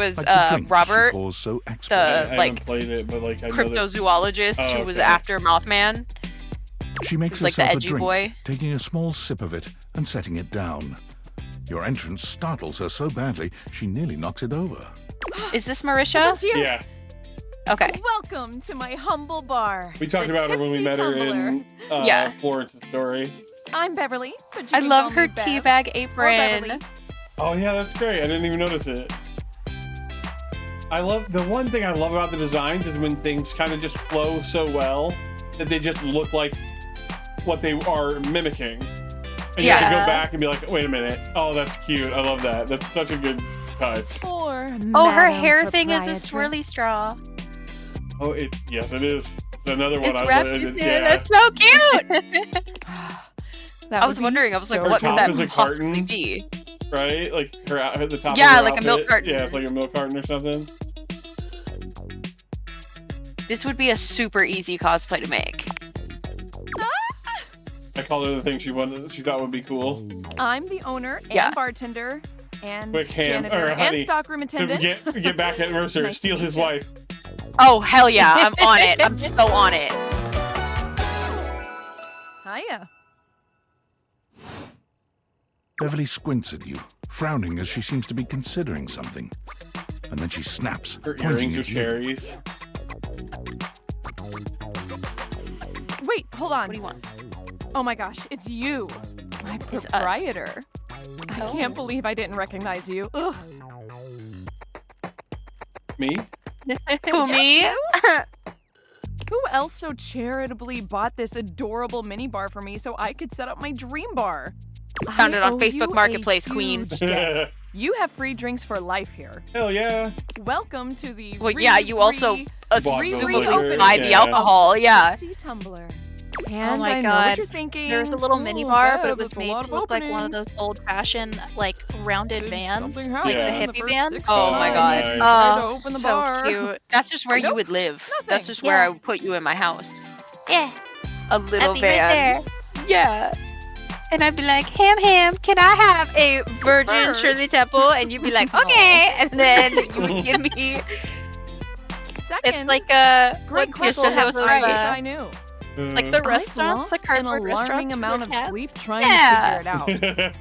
drink she Robert, pours so the expertly. I haven't played it, but I know that- cryptozoologist Oh, who was okay. after Mothman. She makes He's like the herself a edgy drink, boy. taking a small sip of it and setting it down. Your entrance startles her so badly, she nearly knocks it over. Is this Marisha? That's you. Yeah. Okay. Welcome to my humble bar. We talked the about her when we Tipsy met her Tumbler. in Yeah. Florence's story. I'm Beverly. But you I can love call her me Bev, teabag or apron. Beverly. Oh yeah, that's great. I didn't even notice it. I love the one thing I love about the designs is when things kind of just flow so well that they just look like what they are mimicking. And you have to go back and be like, wait a minute. Oh, that's cute. I love that. That's such a good touch. Or Oh, her Madam hair thing is a Proprietress. swirly straw. Oh, yes, it is. It's another one. It's I wrapped was in like, there. yeah. That's so cute. That I would was be wondering. I was like, so what Her could top that is a possibly carton. be? Right? Like her the top. Yeah, of her like a milk outfit. carton. Yeah, it's like a milk carton or something. This would be a super easy cosplay to make. I called her the thing she thought would be cool. I'm the owner and Yeah. bartender and Quick ham, janitor or and honey, stockroom attendant. Get back at Mercer. Nice to Steal meet his you. wife. Oh hell yeah! I'm on it. I'm so on it. Hiya. Beverly squints at you, frowning as she seems to be considering something. And then she snaps, Her pointing earrings are at you. cherries. Wait, hold on. What do you want? Oh my gosh, it's you, my It's us. proprietor. I Oh. can't believe I didn't recognize you. Ugh. Me? Who, me? Yes, you. Who else so charitably bought this adorable mini bar for me so I could set up my dream bar? Found it I on owe Facebook you Marketplace, a queen. huge debt. You have free drinks for life here. Hell yeah. Welcome to the Well, yeah, you also assumably opening buy the alcohol, yeah. Tipsy Tumbler. Oh And my I god. know what you're thinking. There's a little mini Oh, bar, but Bev, it was that's a made lot to of look like one of openings. those old-fashioned, rounded vans, something like the happened in the hippie first van. 6 Oh my god. months. Tried to Oh, open the so bar. cute. That's just where you Nope, would live. That's nothing. just where I Yeah. would put you in my house. Yeah, A little I'd be van. right Yeah. And I'd be like, Ham, can I have a virgin First. Shirley Temple? And you'd be like, okay. And then you would give me Second, It's like a great what just people a have house those, I wish party. I knew. like the I've restaurants, the lost an cardboard alarming restaurants amount for of cats. sleep trying Yeah. to figure it out.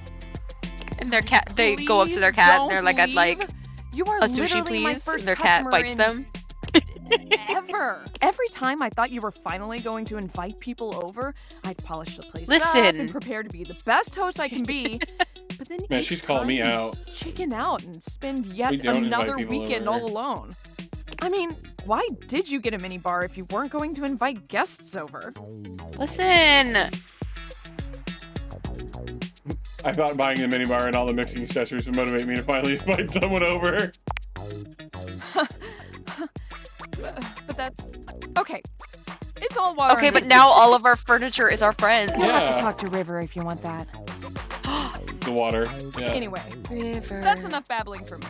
and their cat. They go up to their Please cat and they're don't like, I'd leave. like You are a sushi, literally my please. first And their cat customer bites in them. Ever. Every time I thought you were finally going to invite people over, I'd polish the place up Listen. and prepare to be the best host I can be. But then Man, each she's calling me time you out. chicken out and spend We yet don't invite another people weekend over. all alone. I mean, why did you get a mini bar if you weren't going to invite guests over? Listen. I thought buying the minibar and all the mixing accessories would motivate me to finally invite someone over. But that's okay. It's all water. Okay, under but the now bridge. all of our furniture is our friends. You'll have Yeah. to talk to River if you want that. The water. Yeah. Anyway, River. that's enough babbling for me.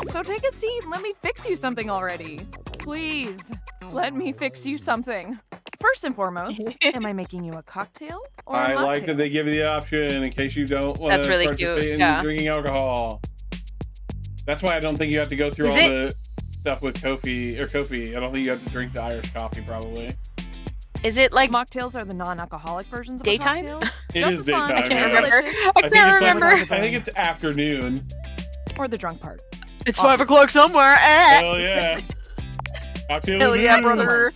So take a seat and let me fix you something already. Please, let me fix you something. First and foremost, am I making you a cocktail or a I mocktail? like that they give you the option in case you don't want That's to really participate cute, in yeah. drinking alcohol. That's why I don't think you have to go through Is all it- the stuff with Kofi. I don't think you have to drink the Irish coffee, probably. Is it like mocktails are the non-alcoholic versions of daytime? a cocktail? It Just is as fun daytime. and yeah. remember. delicious. I can't remember. I think it's afternoon. Or the drunk part. It's 5 o'clock somewhere. Eh. Hell yeah. Cocktail Hell is yeah, in. brother.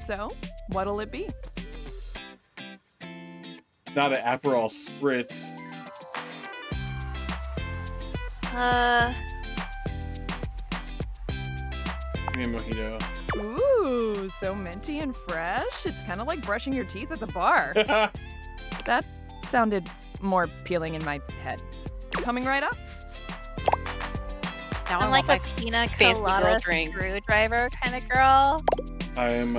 So, what'll it be? Not an Aperol Spritz. Give me a mojito. Ooh, so minty and fresh. It's kind of like brushing your teeth at the bar. That sounded more appealing in my head. Coming right up. Now I'm I like want a my pina fancy girl colada drink. screwdriver kind of girl. I'm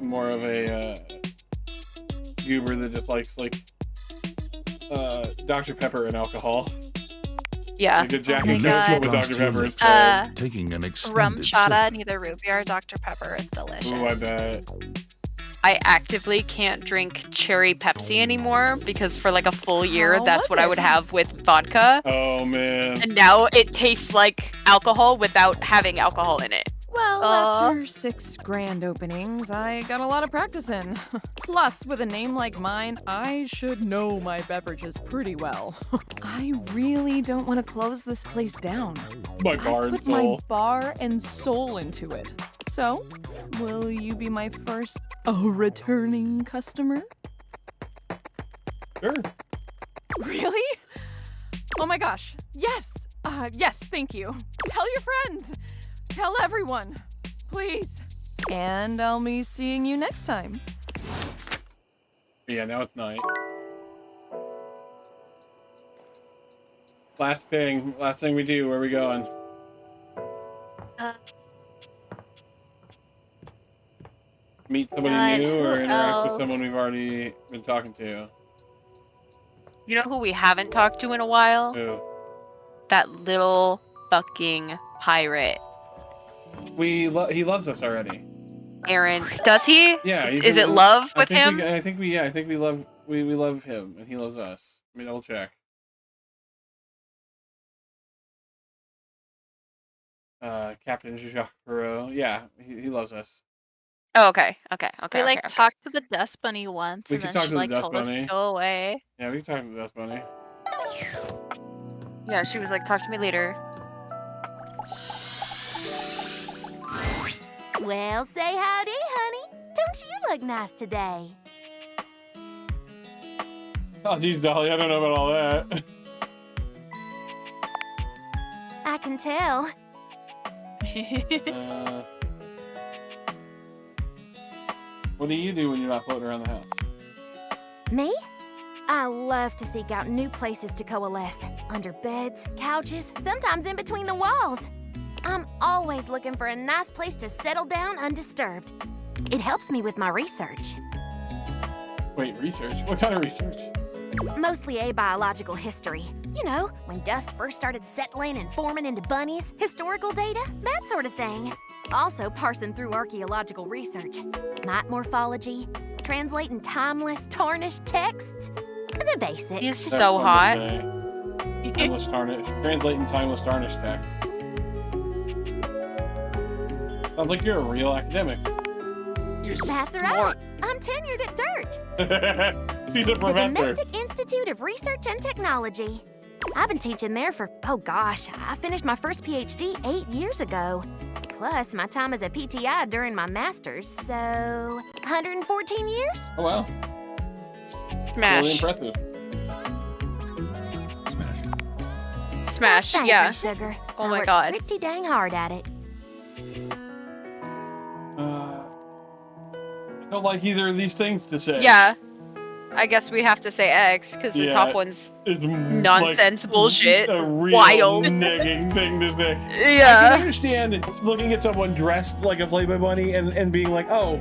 more of a goober that just likes Dr. Pepper and alcohol. Yeah. Like a Jack Oh and my Coke God. with Dr. Pepper Lips, instead. taking an extended Rum chata, sip. neither root beer or Dr. Pepper. It's delicious. Ooh, I bet. I actively can't drink cherry Pepsi anymore because for like a full year, How that's was what I it? would have with vodka. Oh, man. And now it tastes like alcohol without having alcohol in it. Well, after 6 grand openings, I got a lot of practice in. Plus, with a name like mine, I should know my beverages pretty well. I really don't want to close this place down. My bar I've and put my soul. bar and soul into it. So, will you be my first returning customer? Sure. Really? Oh my gosh. Yes. Yes, thank you. Tell your friends. Tell everyone. Please. And I'll be seeing you next time. Yeah, now it's night. Last thing we do. Where are we going? Meet somebody new or interact with someone we've already been talking to? You know who we haven't talked to in a while? Who? That little fucking pirate. He loves us already. Aaron. Does he? Yeah. Is it love with him? I think we love him and he loves us. Let me double check. Captain Jacques Perot. Yeah, he loves us. Oh, okay. Okay. We Okay. talked to the dust bunny once, We and could then talk she to the dust told us bunny. to go away. Yeah, we can talk to the dust bunny. Yeah, she was like, talk to me later. Well, say howdy, honey. Don't you look nice today? Oh, geez, Dolly, I don't know about all that. I can tell. What do you do when you're not floating around the house? Me? I love to seek out new places to coalesce. Under beds, couches, sometimes in between the walls. I'm always looking for a nice place to settle down undisturbed. It helps me with my research. Wait, research? What kind of research? Mostly abiological history. You know, when dust first started settling and forming into bunnies, historical data, that sort of thing. Also parsing through archaeological research. Mite morphology, translating timeless, tarnished texts. The basics. He's so hot. Timeless tarnish. Translating timeless tarnish text. Sounds like you're a real academic. You're That's right. I'm tenured at DIRT. She's a The professor. Domestic Institute of Research and Technology. I've been teaching there for, oh gosh, I finished my first PhD 8 years ago. Plus, my time as a PTI during my master's, so 114 years? Oh, wow. Smash. Really impressive. Smash, Thank yeah. you, sugar. Oh I my worked god. pretty dang hard at it. I don't like either of these things to say. Yeah. I guess we have to say X because the Yeah, top one's it's nonsense bullshit. A real Wild. negging thing to say. I Yeah. can understand looking at someone dressed like a Playboy bunny and being like, oh,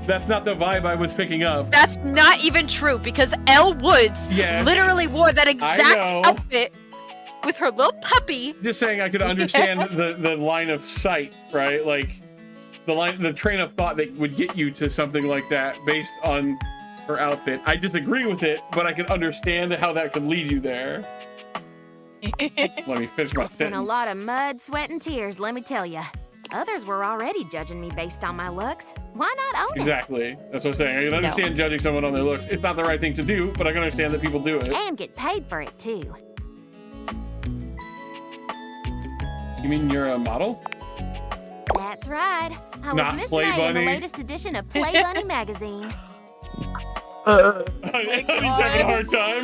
that's not the vibe I was picking up. That's not even true because Elle Woods Yes. literally wore that I exact know. outfit with her little puppy. Just saying I could understand the line of sight, right? Like the train of thought that would get you to something like that based on her outfit. I disagree with it, but I can understand how that could lead you there. Let me finish my It's been a sentence. lot of mud, sweat, and tears, let me tell you. Others were already judging me based on my looks. Why not own it? Exactly. That's what I'm saying. I can understand judging someone on their looks. It's not the right thing to do, but I can understand that people do it. And get paid for it, too. You mean you're a model? That's right. I Not was Miss Play May in Bunny. the latest edition of Play Bunny magazine. He's having a hard time.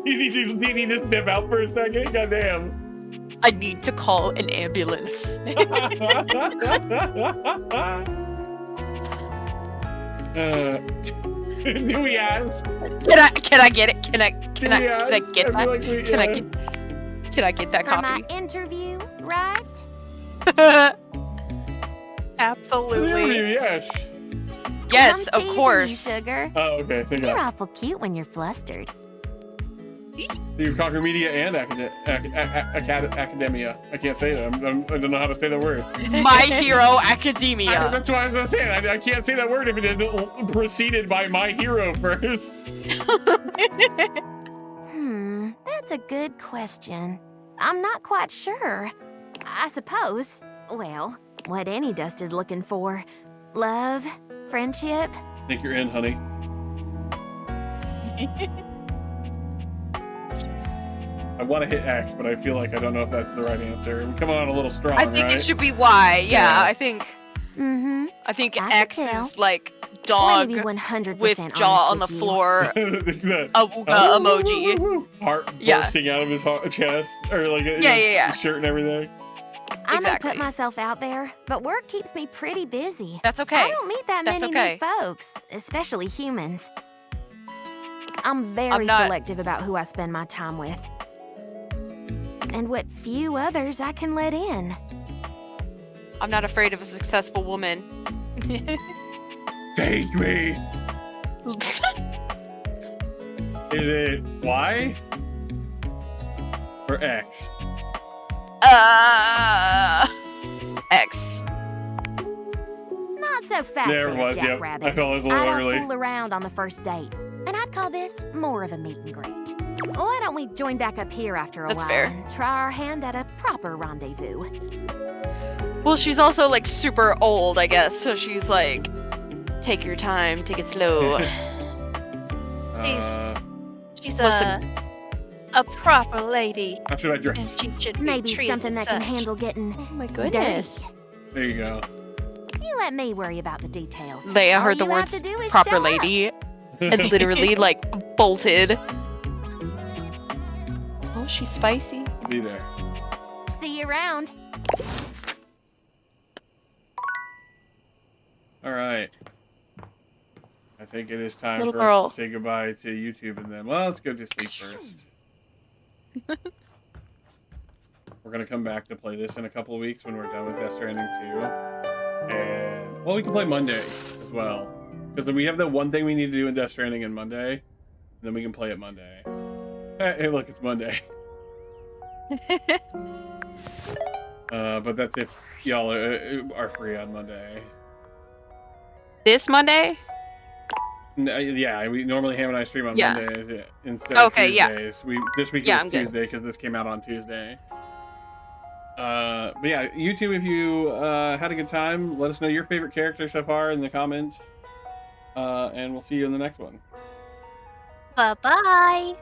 You need to step out for a second? Goddamn. I need to call an ambulance. Do we ask? Can I get it? Can I get I that? feel like we- Can I yeah. Can I get that For copy? my interview, right? Absolutely. Yes. Yes, I'm of teasing course. You, sugar. Oh, okay. Thank You're God. awful cute when you're flustered. You conquer media and academia. I can't say that. I don't know how to say that word. My Hero Academia. That's why I was saying. I can't say that word if it isn't preceded by My Hero first. That's a good question. I'm not quite sure. I suppose, well, what any dust is looking for. Love, friendship. I think you're in, honey. I want to hit X, but I feel like I don't know if that's the right answer. I'm coming on a little strong, I think right? it should be Y. Yeah, Yeah. I think. Mm-hmm. I think I X could tell. is like Let dog me be 100% with jaw on honest the with you. floor. The- Emoji. Heart Yeah. bursting out of his chest, or like Yeah. his shirt and everything. I may Exactly. put myself out there, but work keeps me pretty busy. That's okay. I don't meet that That's many okay. new folks, especially humans. I'm very not- selective about who I spend my time with. And what few others I can let in. I'm not afraid of a successful woman. Take me. Is it Y or X? X. Not so fast There it there, was, Jack yep. Rabbit. I felt it was a little I don't early. fool around on the first date. And I'd call this more of a meet and greet. Why don't we join back up here after a That's while fair. and try our hand at a proper rendezvous? Well, she's also like super old, I guess. So she's like, take your time, take it slow. She's Listen. a proper lady. How should I dress? And she should Maybe be treated something as that can such. handle getting my goodness. There you go. dirty. You let me worry about the details. Leia All heard the you have words to do is proper show up. lady and literally like bolted. Oh, she's spicy. I'll be there. See you around. All right. I think it is time Little for girl. us to say goodbye to YouTube and then, well, let's go to sleep first. We're going to come back to play this in a couple of weeks when we're done with Death Stranding 2. And, well, we can play Monday as well. Because then we have the one thing we need to do in Death Stranding on Monday. And then we can play it Monday. Hey, look, it's Monday. But that's if y'all are free on Monday. This Monday? Yeah, we normally Ham and I stream on Yeah. Mondays instead of Okay, yeah. Tuesdays. This week Yeah, is I'm good. Tuesday because this came out on Tuesday. But yeah, YouTube, if you had a good time, let us know your favorite character so far in the comments. And we'll see you in the next one. Bye-bye. Bye.